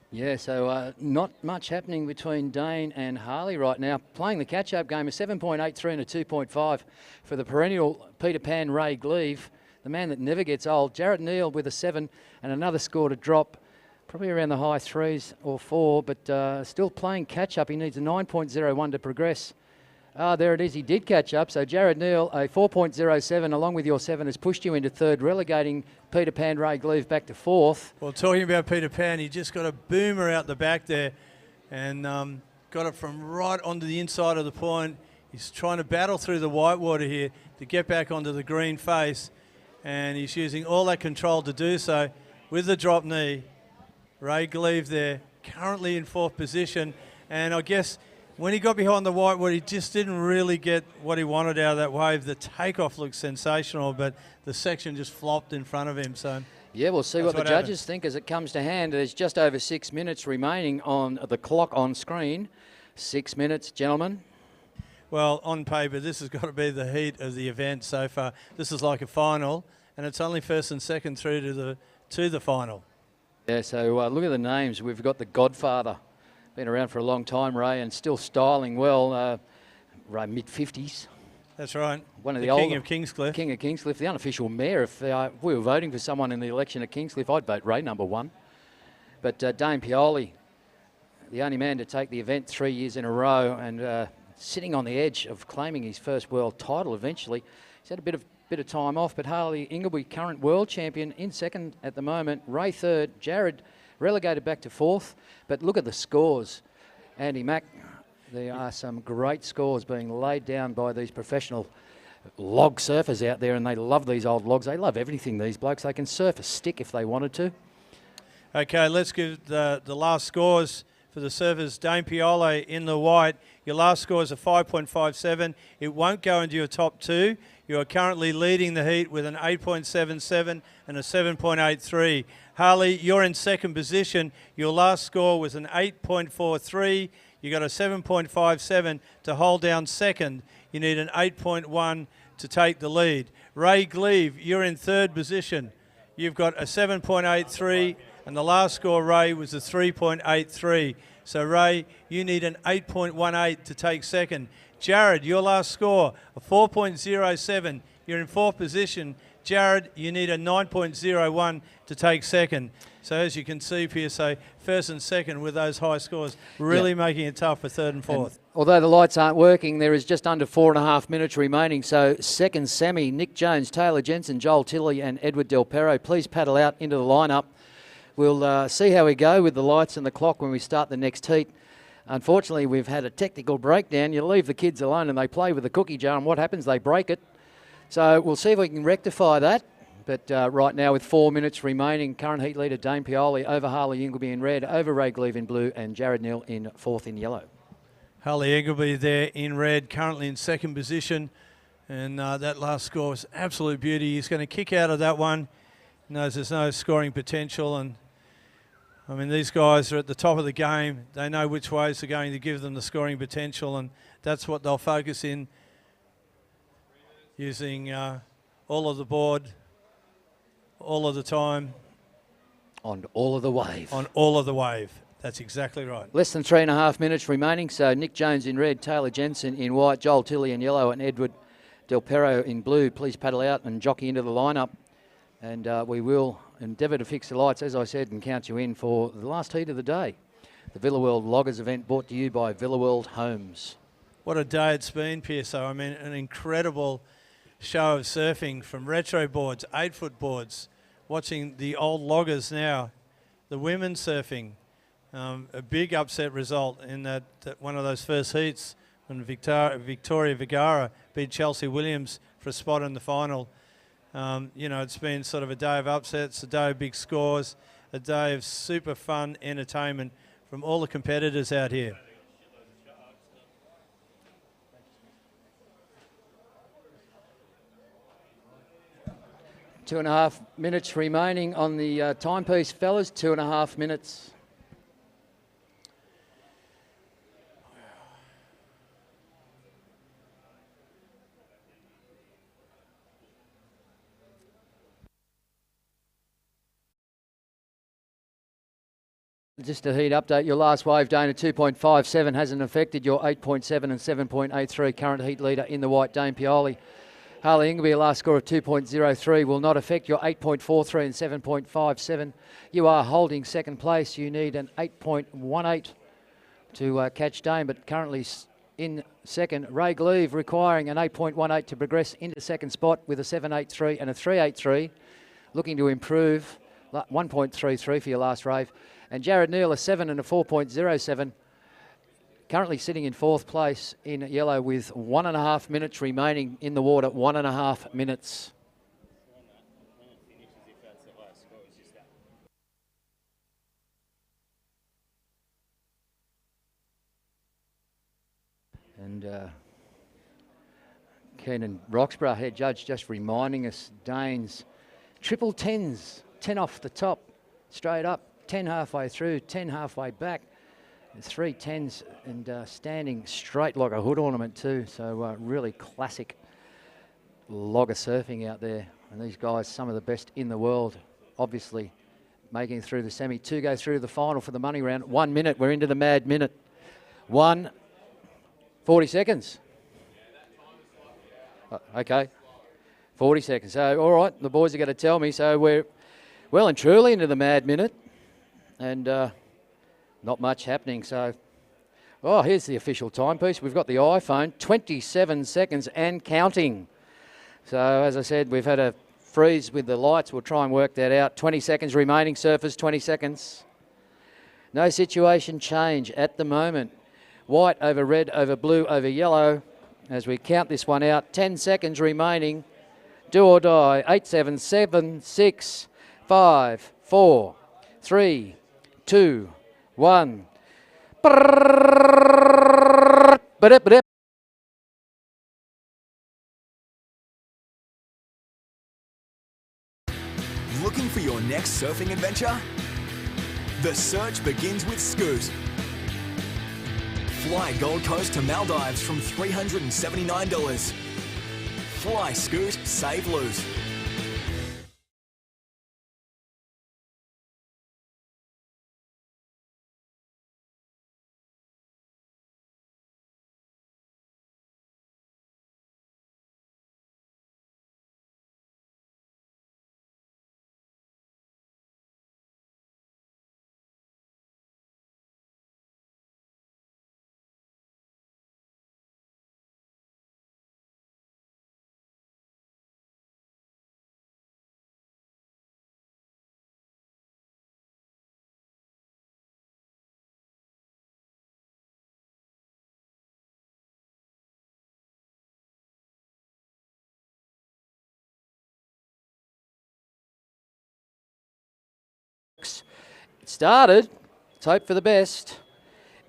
Yeah, so not much happening between Dane and Harley right now. Playing the catch-up game, a 7.83 and a 2.5 for the perennial Peter Pan Ray Gleave, the man that never gets old. Jarrett Neal with a 7 and another score to drop, probably around the high 3s or 4, but still playing catch-up. He needs a 9.01 to progress. There it is. He did catch up. So Jared Neal, a 4.07, along with your 7, has pushed you into third, relegating Peter Pan Ray Gleave back to fourth. Well, talking about Peter Pan, he just got a boomer out the back there and got it from right onto the inside of the point. He's trying to battle through the whitewater here to get back onto the green face, and he's using all that control to do so with the drop knee. Ray Gleave there, currently in fourth position, and I guess when he got behind the whitewood, he just didn't really get what he wanted out of that wave. The takeoff looked sensational, but the section just flopped in front of him. So yeah, we'll see what the judges think as it comes to hand. There's just over 6 minutes remaining on the clock on screen. 6 minutes, gentlemen. Well, on paper, this has got to be the heat of the event so far. This is like a final, and it's only first and second through to the final. Yeah, so look at the names. We've got the Godfather. Been around for a long time, Ray, and still styling well. Ray, mid-50s. That's right. One of the King of Kingscliff. King of Kingscliff, the unofficial mayor. If we were voting for someone in the election at Kingscliff, I'd vote Ray number 1. But Dane Pioli, the only man to take the event 3 years in a row, and sitting on the edge of claiming his first world title eventually. He's had a bit of time off, but Harley Ingleby, current world champion, in second at the moment. Ray third. Jared relegated back to fourth, but look at the scores. Andy Mack, there are some great scores being laid down by these professional log surfers out there, and they love these old logs. They love everything, these blokes. They can surf a stick if they wanted to. Okay, let's give the last scores for the surfers. Dane Pioli in the white. Your last score is a 5.57. It won't go into your top 2. You are currently leading the heat with an 8.77 and a 7.83. Harley, you're in second position. Your last score was an 8.43. You got a 7.57 to hold down second. You need an 8.1 to take the lead. Ray Gleave, you're in third position. You've got a 7.83, and the last score, Ray, was a 3.83. So, Ray, you need an 8.18 to take second. Jared, your last score, a 4.07. You're in fourth position. Jared, you need a 9.01 to take second. So as you can see, PSA, first and second with those high scores, really making it tough for third and fourth. And although the lights aren't working, there is just under 4.5 minutes remaining. So second semi, Nick Jones, Taylor Jensen, Joel Tilley and Edward Del Perro. Please paddle out into the lineup. We'll see how we go with the lights and the clock when we start the next heat. Unfortunately, we've had a technical breakdown. You leave the kids alone and they play with the cookie jar, and what happens? They break it. So we'll see if we can rectify that. But right now, with 4 minutes remaining, current heat leader Dane Pioli over Harley Ingleby in red, over Ray Gleave in blue, and Jared Neal in fourth in yellow. Harley Ingleby there in red, currently in second position. And that last score was absolute beauty. He's going to kick out of that one. Knows there's no scoring potential. And I mean, these guys are at the top of the game. They know which ways are going to give them the scoring potential, and that's what they'll focus in, using all of the board, all of the time. On all of the wave. On all of the wave. That's exactly right. Less than 3.5 minutes remaining. So Nick Jones in red, Taylor Jensen in white, Joel Tilley in yellow, and Edward Del Perro in blue. Please paddle out and jockey into the lineup. And we will endeavour to fix the lights, as I said, and count you in for the last heat of the day. The Villa World Loggers event brought to you by Villa World Homes. What a day it's been, PSO. I mean, an incredible show of surfing, from retro boards, 8-foot boards, watching the old loggers now, the women surfing. A big upset result in that one of those first heats when Victoria Vergara beat Chelsea Williams for a spot in the final. You know, it's been sort of a day of upsets, a day of big scores, a day of super fun entertainment from all the competitors out here. 2.5 minutes remaining on the timepiece, fellas. 2.5 minutes. Just a heat update, your last wave, Dane, at 2.57 hasn't affected your 8.7 and 7.83 current heat leader in the white, Dane Pioli. Harley Ingleby, a last score of 2.03 will not affect your 8.43 and 7.57. You are holding second place. You need an 8.18 to catch Dane, but currently in second. Ray Gleave requiring an 8.18 to progress into second spot with a 7.83 and a 3.83. Looking to improve, 1.33 for your last rave. And Jared Neal, a 7 and a 4.07. Currently sitting in fourth place in yellow with 1.5 minutes remaining in the water. 1.5 minutes. And Keenan Roxburgh, head judge, just reminding us, Dane's triple tens, 10 off the top, straight up, 10 halfway through, 10 halfway back, 3 tens and standing straight like a hood ornament too. So really classic logger surfing out there. And these guys, some of the best in the world, obviously making it through the semi. 2 go through to the final for the money round. 1 minute, we're into the mad minute. 40 seconds. Okay, 40 seconds. So, all right, the boys are going to tell me. So we're well and truly into the mad minute. And not much happening. So, oh, here's the official timepiece. We've got the iPhone, 27 seconds and counting. So, as I said, we've had a freeze with the lights. We'll try and work that out. 20 seconds remaining, surfers, 20 seconds. No situation change at the moment. White over red, over blue, over yellow. As we count this one out, 10 seconds remaining. Do or die. 8, 7, 7, 6, 5, 4, 3, 2, 1. Looking for your next surfing adventure? The search begins with Scoot. Fly Gold Coast to Maldives from $379. Fly Scoot, save loot. It started. Let's hope for the best.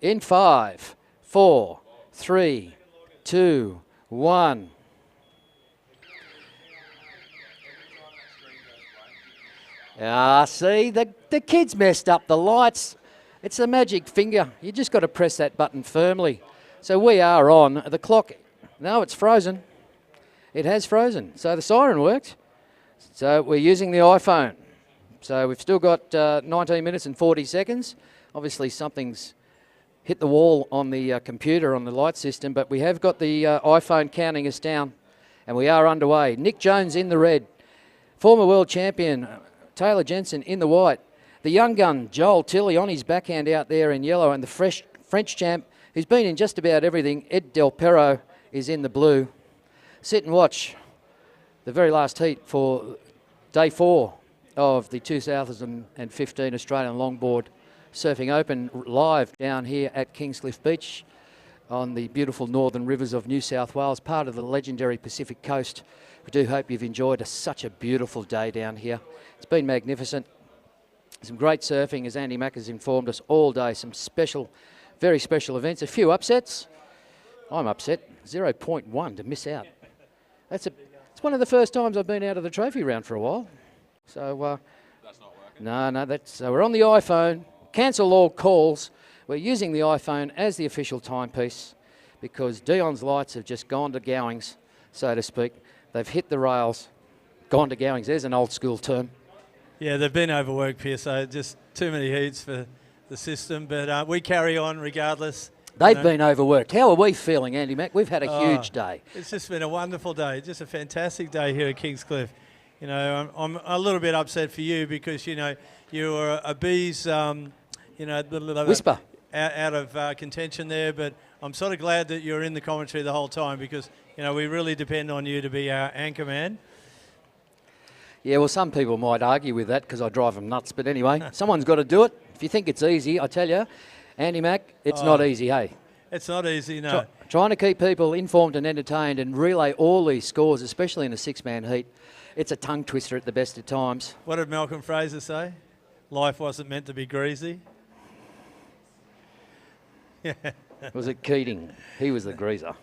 In 5, 4, 3, 2, 1. See, the kids messed up the lights. It's the magic finger. You just got to press that button firmly. So we are on. The clock, no, it's frozen. It has frozen. So the siren worked. So we're using the iPhone. So we've still got 19 minutes and 40 seconds. Obviously something's hit the wall on the computer, on the light system, but we have got the iPhone counting us down, and we are underway. Nick Jones in the red. Former world champion Taylor Jensen in the white. The young gun Joel Tilley on his backhand out there in yellow, and the French champ who's been in just about everything, Ed Del Perro, is in the blue. Sit and watch the very last heat for day 4 of the 2015 Australian Longboard Surfing Open, live down here at Kingscliff Beach on the beautiful northern rivers of New South Wales, part of the legendary Pacific coast. We do hope you've enjoyed such a beautiful day down here. It's been magnificent. Some great surfing, as Andy Mack has informed us, all day. Some special, very special events. A few upsets. I'm upset. 0.1 to miss out. That's It's one of the first times I've been out of the trophy round for a while. So, That's not working. no, that's we're on the iPhone. Cancel all calls. We're using the iPhone as the official timepiece because Dion's lights have just gone to gowings, so to speak. They've hit the rails, gone to gowings. There's an old school term. Yeah, they've been overworked, PSA. Just too many heats for the system, but we carry on regardless. They've been overworked. How are we feeling, Andy Mack? We've had a huge day. It's just been a wonderful day, just a fantastic day here at Kingscliff. You know, I'm a little bit upset for you because, you know, you were a bee's, whisper out of contention there, but I'm sort of glad that you're in the commentary the whole time because, you know, we really depend on you to be our anchor man. Yeah, well, some people might argue with that because I drive them nuts. But anyway, someone's got to do it. If you think it's easy, I tell you, Andy Mack, it's not easy, hey? It's not easy, no. Trying to keep people informed and entertained and relay all these scores, especially in a six-man heat, it's a tongue twister at the best of times. What did Malcolm Fraser say? Life wasn't meant to be greasy. Yeah. Was it Keating? He was the greaser.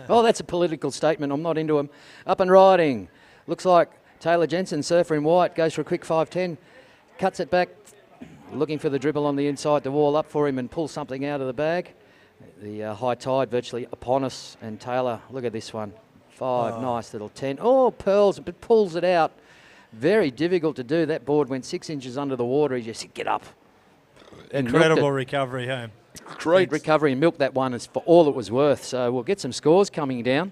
Oh, that's a political statement. I'm not into him. Up and riding. Looks like Taylor Jensen, surfer in white, goes for a quick 5.10, cuts it back, looking for the dribble on the inside to wall up for him and pull something out of the bag. The high tide virtually upon us, and Taylor, look at this one. 5, nice little 10. Oh, pearls, but pulls it out. Very difficult to do. That board went 6 inches under the water. He just said, get up. Incredible recovery home. Great recovery and milked that one as for all it was worth. So we'll get some scores coming down.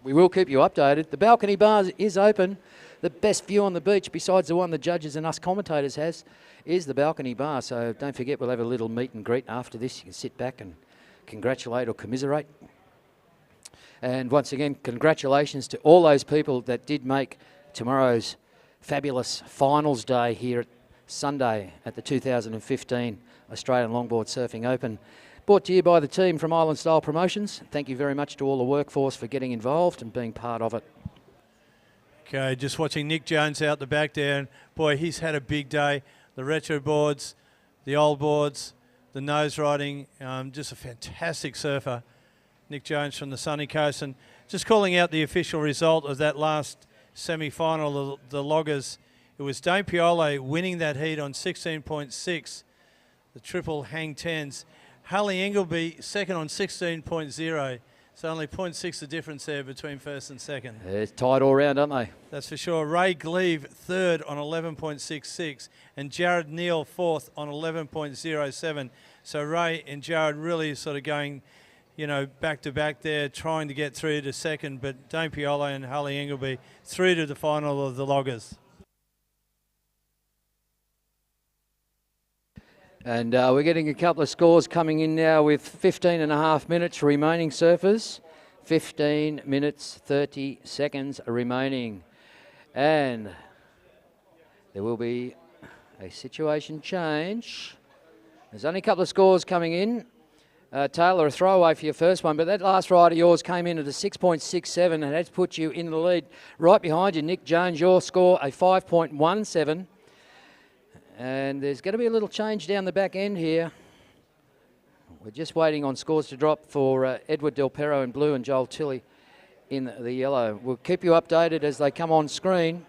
We will keep you updated. The balcony bar is open. The best view on the beach, besides the one the judges and us commentators has, is the balcony bar. So don't forget, we'll have a little meet and greet after this. You can sit back and congratulate or commiserate. And once again, congratulations to all those people that did make tomorrow's fabulous finals day here at Sunday at the 2015 Australian Longboard Surfing Open. Brought to you by the team from Island Style Promotions. Thank you very much to all the workforce for getting involved and being part of it. Okay, just watching Nick Jones out the back there, and boy, he's had a big day. The retro boards, the old boards, the nose riding, just a fantastic surfer. Nick Jones from the sunny coast, and just calling out the official result of that last semi-final, the loggers. It was Dane Piole winning that heat on 16.6, the triple hang tens. Harley Ingleby second on 16.0. So only 0.6 the difference there between first and second. It's tight all round, aren't they? That's for sure. Ray Gleave third on 11.66 and Jared Neal fourth on 11.07. So Ray and Jared really sort of going, you know, back to back there, trying to get through to second. But Dane Piole and Harley Ingleby through to the final of the loggers. And we're getting a couple of scores coming in now with 15 and a half minutes remaining, surfers. 15 minutes, 30 seconds remaining. And there will be a situation change. There's only a couple of scores coming in. Taylor, a throwaway for your first one, but that last ride of yours came in at a 6.67 and that's put you in the lead. Right behind you, Nick Jones, your score a 5.17. And there's going to be a little change down the back end here. We're just waiting on scores to drop for Edward Del Perro in blue and Joel Tilley in the yellow. We'll keep you updated as they come on screen.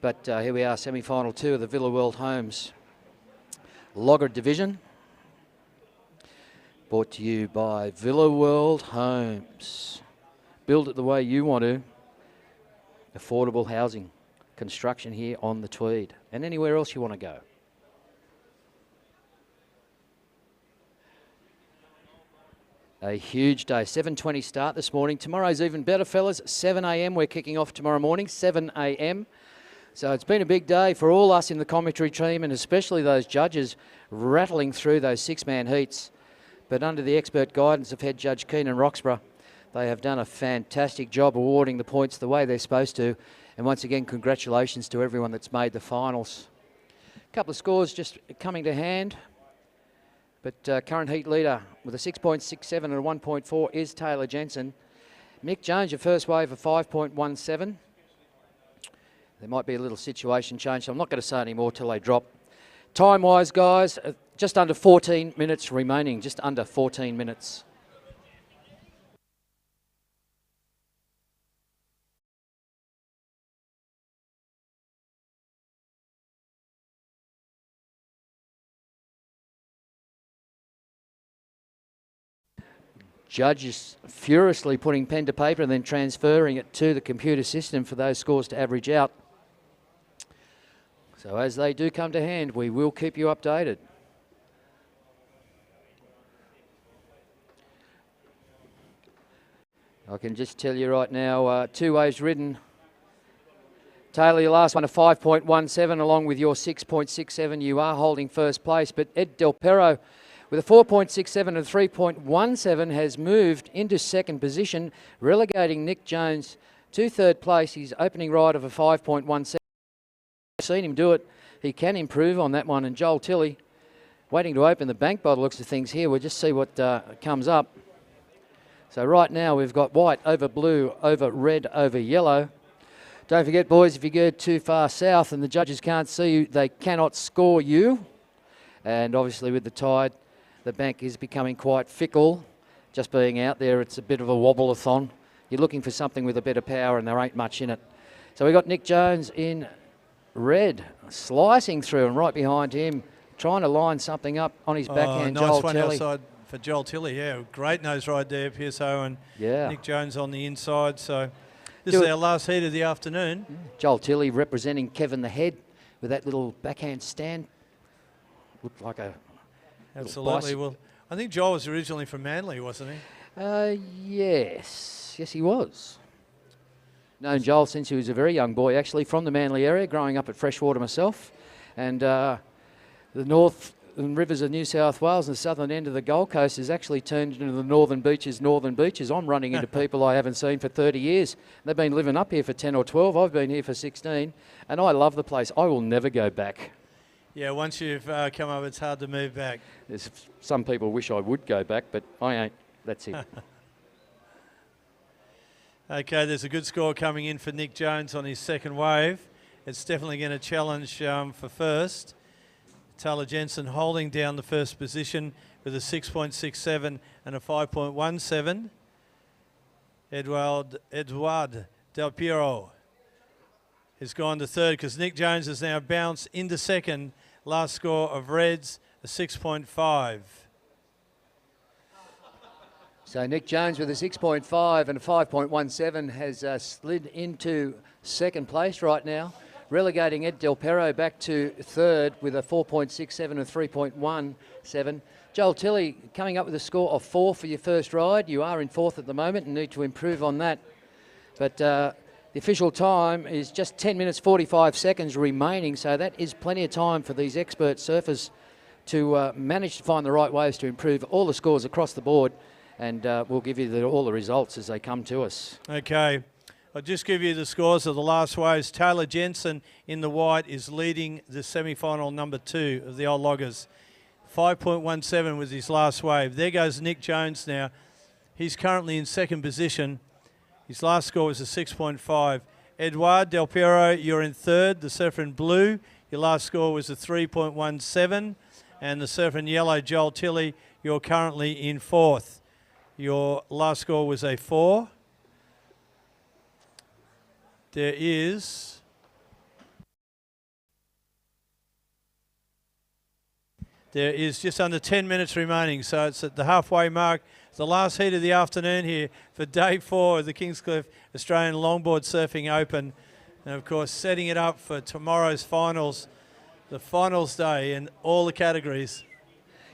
But here we are, semi-final 2 of the Villa World Homes Logger Division. Brought to you by Villa World Homes. Build it the way you want to. Affordable housing. Construction here on the Tweed and anywhere else you want to go. A huge day, 7:20 start this morning. Tomorrow's even better, fellas. 7 a.m. we're kicking off tomorrow morning, 7 a.m. So it's been a big day for all us in the commentary team and especially those judges rattling through those six-man heats. But under the expert guidance of Head Judge Keenan Roxburgh, they have done a fantastic job awarding the points the way they're supposed to. And once again, congratulations to everyone that's made the finals. A couple of scores just coming to hand. But current heat leader with a 6.67 and a 1.4 is Taylor Jensen. Mick Jones, your first wave of 5.17. There might be a little situation change, so I'm not going to say any more till they drop. Time-wise, guys, just under 14 minutes remaining, just under 14 minutes. Judges furiously putting pen to paper and then transferring it to the computer system for those scores to average out. So as they do come to hand, we will keep you updated. I can just tell you right now, 2 waves ridden. Taylor, your last one a 5.17 along with your 6.67. You are holding first place, but Ed Del Perro with a 4.67 and 3.17 has moved into second position, relegating Nick Jones to third place. His opening ride of a 5.17. Seen him do it. He can improve on that one. And Joel Tilley waiting to open the bank by the looks of things here. We'll just see what comes up. So right now we've got white over blue over red over yellow. Don't forget, boys, if you go too far south and the judges can't see you, they cannot score you. And obviously with the tide, the bank is becoming quite fickle. Just being out there, it's a bit of a wobble-a-thon. You're looking for something with a bit of power and there ain't much in it. So we've got Nick Jones in red, slicing through, and right behind him, trying to line something up on his backhand. Nice Joel one Tilley. outside for Joel Tilley, yeah. Great nose ride there, Pearso, and Nick Jones on the inside. So this is our last heat of the afternoon. Joel Tilley representing Kevin the Head with that little backhand stand. Looked like a... Absolutely. Well, I think Joel was originally from Manly, wasn't he? Yes. Yes, he was. Known Joel since he was a very young boy, actually, from the Manly area, growing up at Freshwater myself. And the northern rivers of New South Wales and the southern end of the Gold Coast has actually turned into the northern beaches. I'm running into people I haven't seen for 30 years. They've been living up here for 10 or 12. I've been here for 16, and I love the place. I will never go back. Yeah, once you've come up, it's hard to move back. There's some people wish I would go back, but I ain't. That's it. Okay, there's a good score coming in for Nick Jones on his second wave. It's definitely going to challenge for first. Taylor Jensen holding down the first position with a 6.67 and a 5.17. Edouard Del Piero has gone to third because Nick Jones has now bounced into second. Last score of Reds, a 6.5. So Nick Jones with a 6.5 and a 5.17 has slid into second place right now, relegating Ed Del Perro back to third with a 4.67 and 3.17. Joel Tilley coming up with a score of 4 for your first ride. You are in fourth at the moment and need to improve on that. But the official time is just 10 minutes 45 seconds remaining, so that is plenty of time for these expert surfers to manage to find the right ways to improve all the scores across the board. And we'll give you all the results as they come to us. Okay. I'll just give you the scores of the last waves. Taylor Jensen in the white is leading the semi-final number 2 of the Old Loggers. 5.17 was his last wave. There goes Nick Jones now. He's currently in second position. His last score was a 6.5. Edouard Del Piero, you're in third. The surfer in blue, your last score was a 3.17. And the surfer in yellow, Joel Tilley, you're currently in fourth. Your last score was a 4. There is just under 10 minutes remaining, so it's at the halfway mark. It's the last heat of the afternoon here for day 4 of the Kingscliff Australian Longboard Surfing Open. And of course, setting it up for tomorrow's finals, the finals day in all the categories.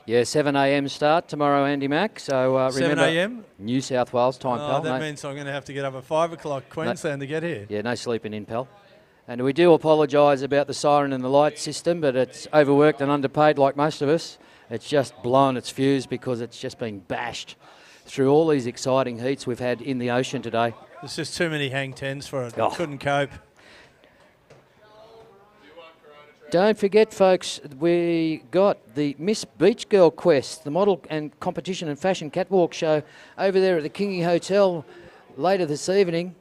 Yeah, 7 a.m. start tomorrow, Andy Mack. So remember, 7 a.m. New South Wales time, pal. That means I'm going to have to get up at 5 o'clock Queensland to get here. Yeah, no sleeping in, pal. And we do apologise about the siren and the light system, but it's overworked and underpaid like most of us. It's just blown its fuse because it's just been bashed through all these exciting heats we've had in the ocean today. There's just too many hang tens for it. Oh. Couldn't cope. Don't forget, folks, we got the Miss Beach Girl Quest, the model and competition and fashion catwalk show over there at the Kingy Hotel later this evening.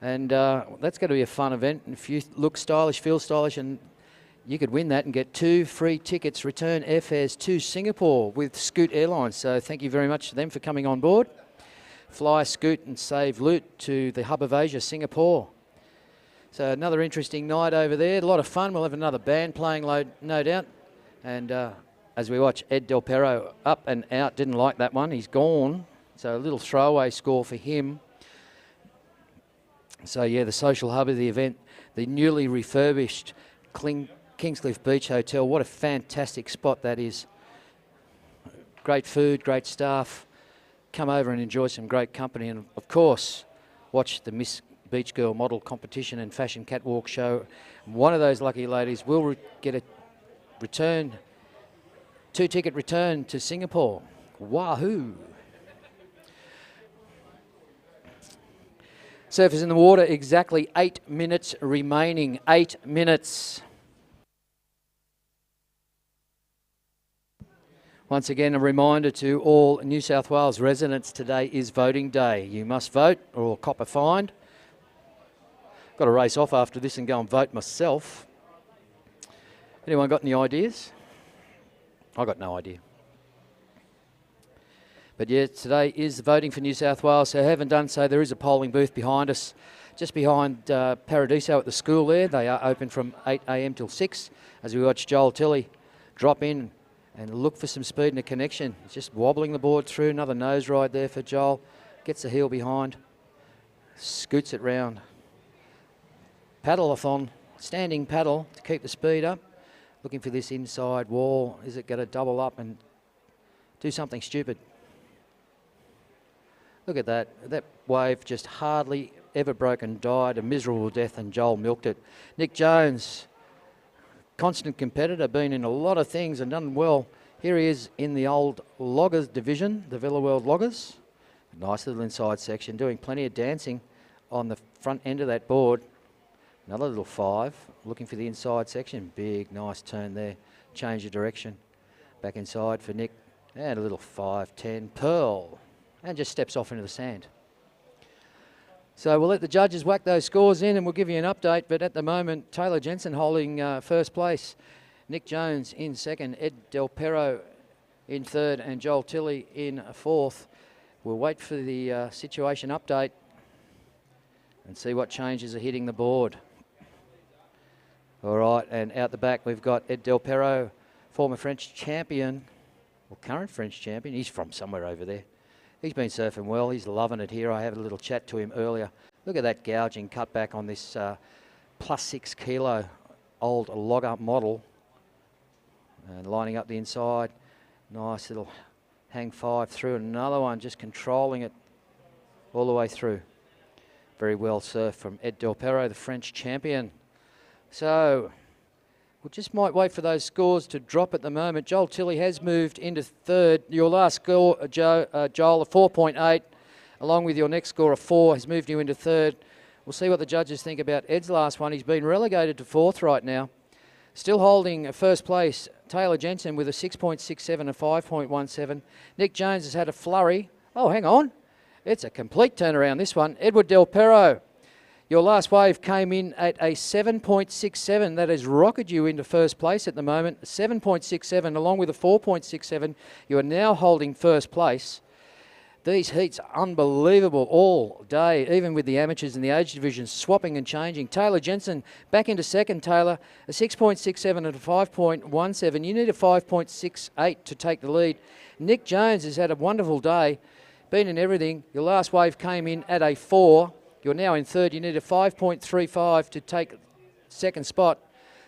And that's going to be a fun event. And if you look stylish, feel stylish, and you could win that and get 2 free tickets, return airfares to Singapore with Scoot Airlines. So thank you very much to them for coming on board. Fly, Scoot and save loot to the hub of Asia, Singapore. So another interesting night over there. A lot of fun. We'll have another band playing, no doubt. And as we watch Ed Del Perro up and out, didn't like that one. He's gone. So a little throwaway score for him. So yeah, the social hub of the event, the newly refurbished Kingscliff Beach Hotel. What a fantastic spot that is. Great food, great staff. Come over and enjoy some great company. And of course, watch the Miss Beach Girl Model Competition and Fashion Catwalk Show. One of those lucky ladies will get a return, 2-ticket return to Singapore. Wahoo! Surfers in the water, exactly 8 minutes remaining. 8 minutes. Once again, a reminder to all New South Wales residents, today is voting day. You must vote or cop a fine. Got to race off after this and go and vote myself. Anyone got any ideas? I got no idea. But yeah, today is voting for New South Wales. So haven't done so, there is a polling booth behind us, just behind Paradiso at the school there. They are open from 8 a.m. till 6 as we watch Joel Tilley drop in and look for some speed and a connection. He's just wobbling the board through. Another nose ride there for Joel. Gets the heel behind. Scoots it round. Paddle-a-thon. Standing paddle to keep the speed up. Looking for this inside wall. Is it going to double up and do something stupid? Look at that. That wave just hardly ever broke and died a miserable death, and Joel milked it. Nick Jones, constant competitor, been in a lot of things and done well. Here he is in the old Loggers division, the Villa World Loggers. Nice little inside section, doing plenty of dancing on the front end of that board. Another little 5, looking for the inside section. Big, nice turn there. Change of direction. Back inside for Nick. And a little 5-10 Pearl. And just steps off into the sand. So we'll let the judges whack those scores in and we'll give you an update. But at the moment, Taylor Jensen holding first place. Nick Jones in second. Ed Del Perro in third. And Joel Tilley in fourth. We'll wait for the situation update and see what changes are hitting the board. All right, and out the back we've got Ed Del Perro, former French champion, or current French champion. He's from somewhere over there. He's been surfing well. He's loving it here. I had a little chat to him earlier. Look at that gouging cutback on this plus 6 kilo old logger model. And lining up the inside. Nice little hang 5 through. Another one just controlling it all the way through. Very well surfed from Ed Del Perro, the French champion. So we just might wait for those scores to drop at the moment. Joel Tilley has moved into third. Your last score, Joel, a 4.8, along with your next score of 4, has moved you into third. We'll see what the judges think about Ed's last one. He's been relegated to fourth right now. Still holding first place, Taylor Jensen with a 6.67 and 5.17. Nick Jones has had a flurry. Oh, hang on. It's a complete turnaround, this one. Edward Del Perro, your last wave came in at a 7.67. That has rocketed you into first place at the moment. 7.67 along with a 4.67. You are now holding first place. These heats are unbelievable all day, even with the amateurs and the age divisions swapping and changing. Taylor Jensen back into second, Taylor. A 6.67 and a 5.17. You need a 5.68 to take the lead. Nick Jones has had a wonderful day. Been in everything. Your last wave came in at a 4. You're now in third. You need a 5.35 to take second spot.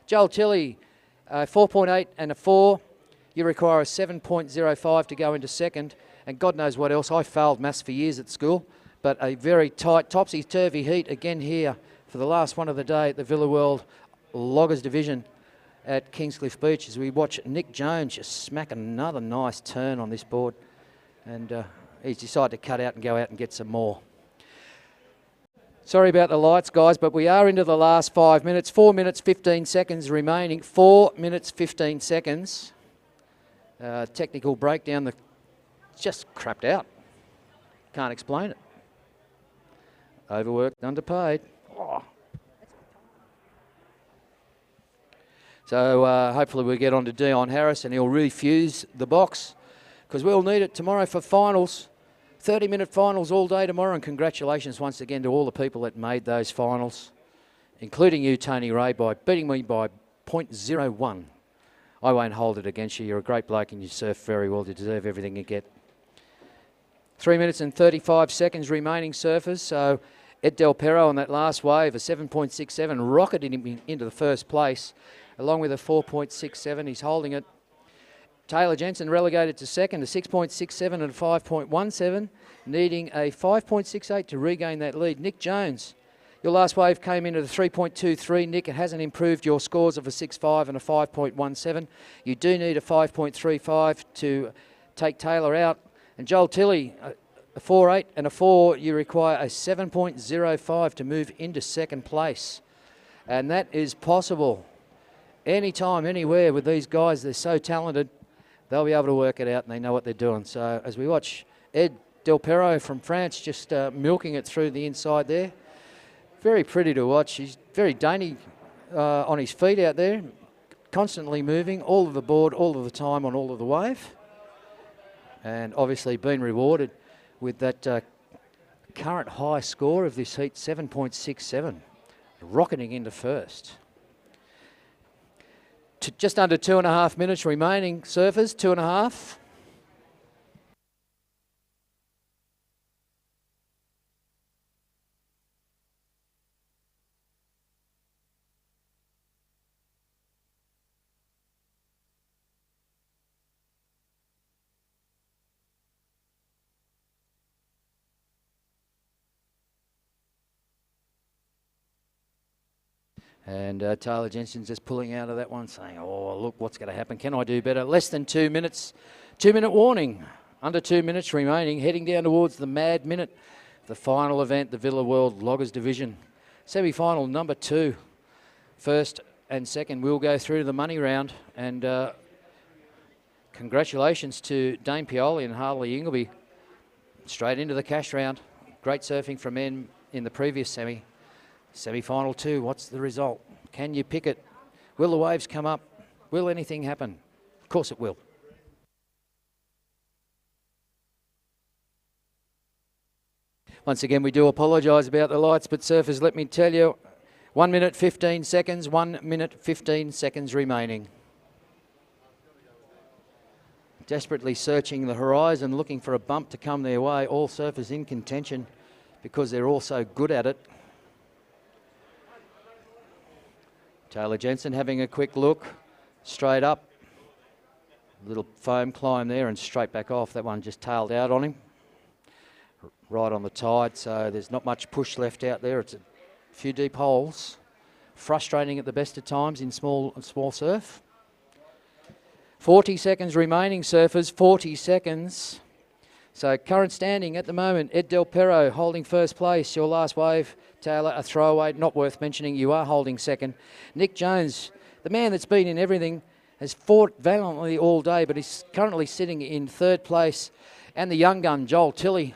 Joel Tilley, 4.8 and a 4. You require a 7.05 to go into second. And God knows what else. I failed maths for years at school. But a very tight, topsy-turvy heat again here for the last one of the day at the Villa World Loggers Division at Kingscliff Beach as we watch Nick Jones just smack another nice turn on this board. And he's decided to cut out and go out and get some more. Sorry about the lights, guys, but we are into the last 5 minutes. 4 minutes, 15 seconds remaining. 4 minutes, 15 seconds. Technical breakdown. Just crapped out. Can't explain it. Overworked, underpaid. Oh. So hopefully we get on to Dion Harris and he'll refuse the box because we'll need it tomorrow for finals. 30-minute finals all day tomorrow, and congratulations once again to all the people that made those finals, including you, Tony Ray, by beating me by 0.01. I won't hold it against you. You're a great bloke and you surf very well. You deserve everything you get. 3 minutes and 35 seconds remaining, surfers. So Ed Del Perro on that last wave, a 7.67, rocketed him into the first place, along with a 4.67. He's holding it. Taylor Jensen relegated to second, a 6.67 and a 5.17, needing a 5.68 to regain that lead. Nick Jones, your last wave came into the 3.23. Nick, it hasn't improved your scores of a 6.5 and a 5.17. You do need a 5.35 to take Taylor out. And Joel Tilley, a 4.8 and a 4, you require a 7.05 to move into second place. And that is possible anytime, anywhere with these guys. They're so talented. They'll be able to work it out, and they know what they're doing. So as we watch Ed Del Perro from France just milking it through the inside there. Very pretty to watch. He's very dainty on his feet out there, constantly moving, all of the board, all of the time on all of the wave. And obviously been rewarded with that current high score of this heat, 7.67, rocketing into first. Just under 2.5 minutes remaining, surfers, 2.5. And Taylor Jensen's just pulling out of that one, saying, oh, look, what's going to happen? Can I do better? Less than 2 minutes. 2-minute warning. Under 2 minutes remaining. Heading down towards the Mad Minute. The final event, the Villa World Loggers Division. Semi-final number 2. First and second will go through to the money round. And congratulations to Dane Pioli and Harley Ingleby. Straight into the cash round. Great surfing from men in the previous semi. Semi-final 2, what's the result? Can you pick it? Will the waves come up? Will anything happen? Of course it will. Once again, we do apologise about the lights, but surfers, let me tell you, 1 minute 15 seconds, 1 minute 15 seconds remaining. Desperately searching the horizon, looking for a bump to come their way. All surfers in contention because they're all so good at it. Taylor Jensen having a quick look, straight up. Little foam climb there and straight back off. That one just tailed out on him. Right on the tide, so there's not much push left out there. It's a few deep holes. Frustrating at the best of times in small surf. 40 seconds remaining, surfers, 40 seconds. So current standing at the moment, Ed Del Perro holding first place. Your last wave, Taylor, a throwaway, not worth mentioning. You are holding second. Nick Jones, the man that's been in everything, has fought valiantly all day, but he's currently sitting in third place. And the young gun, Joel Tilley,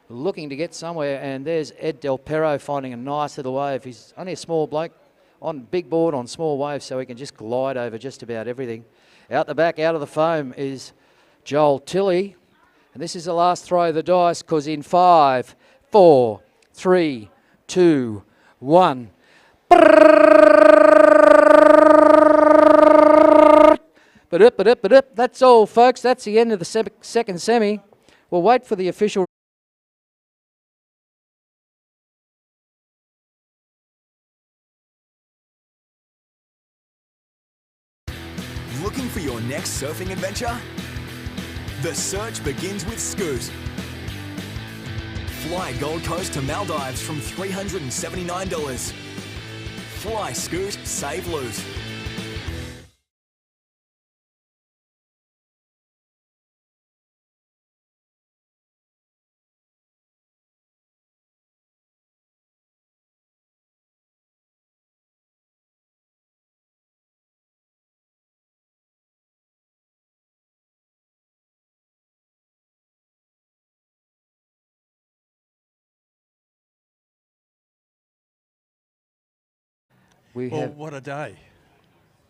looking to get somewhere. And there's Ed Del Perro finding a nice little wave. He's only a small bloke on big board on small waves, so he can just glide over just about everything. Out the back, out of the foam, is Joel Tilley. And this is the last throw of the dice, because in 5, 4, 3, 2, 1. That's all, folks. That's the end of the second semi. We'll wait for the official. Looking for your next surfing adventure? The search begins with Scoot. Fly Gold Coast to Maldives from $379. Fly Scoot, save loot. We Well, have what a day.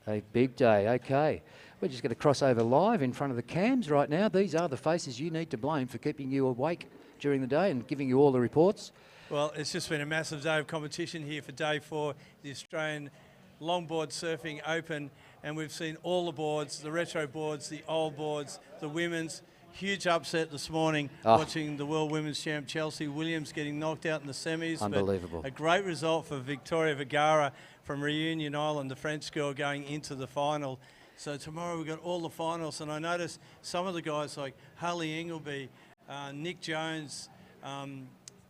a big day. Okay. We're just going to cross over live in front of the cams right now. These are the faces you need to blame for keeping you awake during the day and giving you all the reports. Well, it's just been a massive day of competition here for day 4, the Australian Longboard Surfing Open, and we've seen all the boards, the retro boards, the old boards, the women's, Huge upset this morning watching the World Women's Champ Chelsea Williams getting knocked out in the semis. Unbelievable. But a great result for Victoria Vergara from Reunion Island, the French girl, going into the final. So tomorrow we've got all the finals, and I noticed some of the guys like Harley Ingleby, Nick Jones,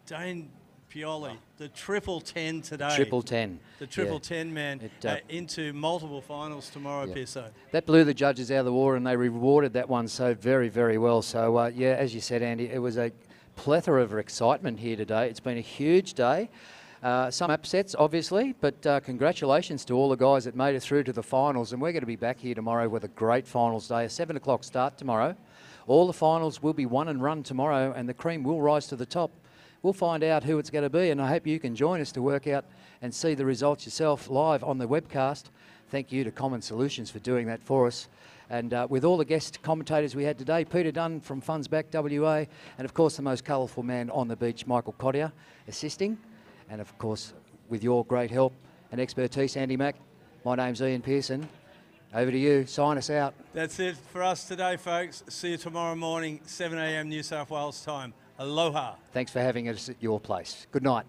Dane Pioli, the triple 10 today. Triple 10. The triple 10 man into multiple finals tomorrow, PSO. That blew the judges out of the water, and they rewarded that one so very, very well. So, yeah, as you said, Andy, it was a plethora of excitement here today. It's been a huge day. Some upsets, obviously, but congratulations to all the guys that made it through to the finals. And we're going to be back here tomorrow with a great finals day, a 7 o'clock start tomorrow. All the finals will be won and run tomorrow, and the cream will rise to the top. We'll find out who it's going to be, and I hope you can join us to work out and see the results yourself live on the webcast. Thank you to Common Solutions for doing that for us. And with all the guest commentators we had today, Peter Dunn from Funds Back WA, and of course the most colourful man on the beach, Michael Cottier, assisting. And of course, with your great help and expertise, Andy Mack, my name's Ian Pearson. Over to you. Sign us out. That's it for us today, folks. See you tomorrow morning, 7 a.m. New South Wales time. Aloha. Thanks for having us at your place. Good night.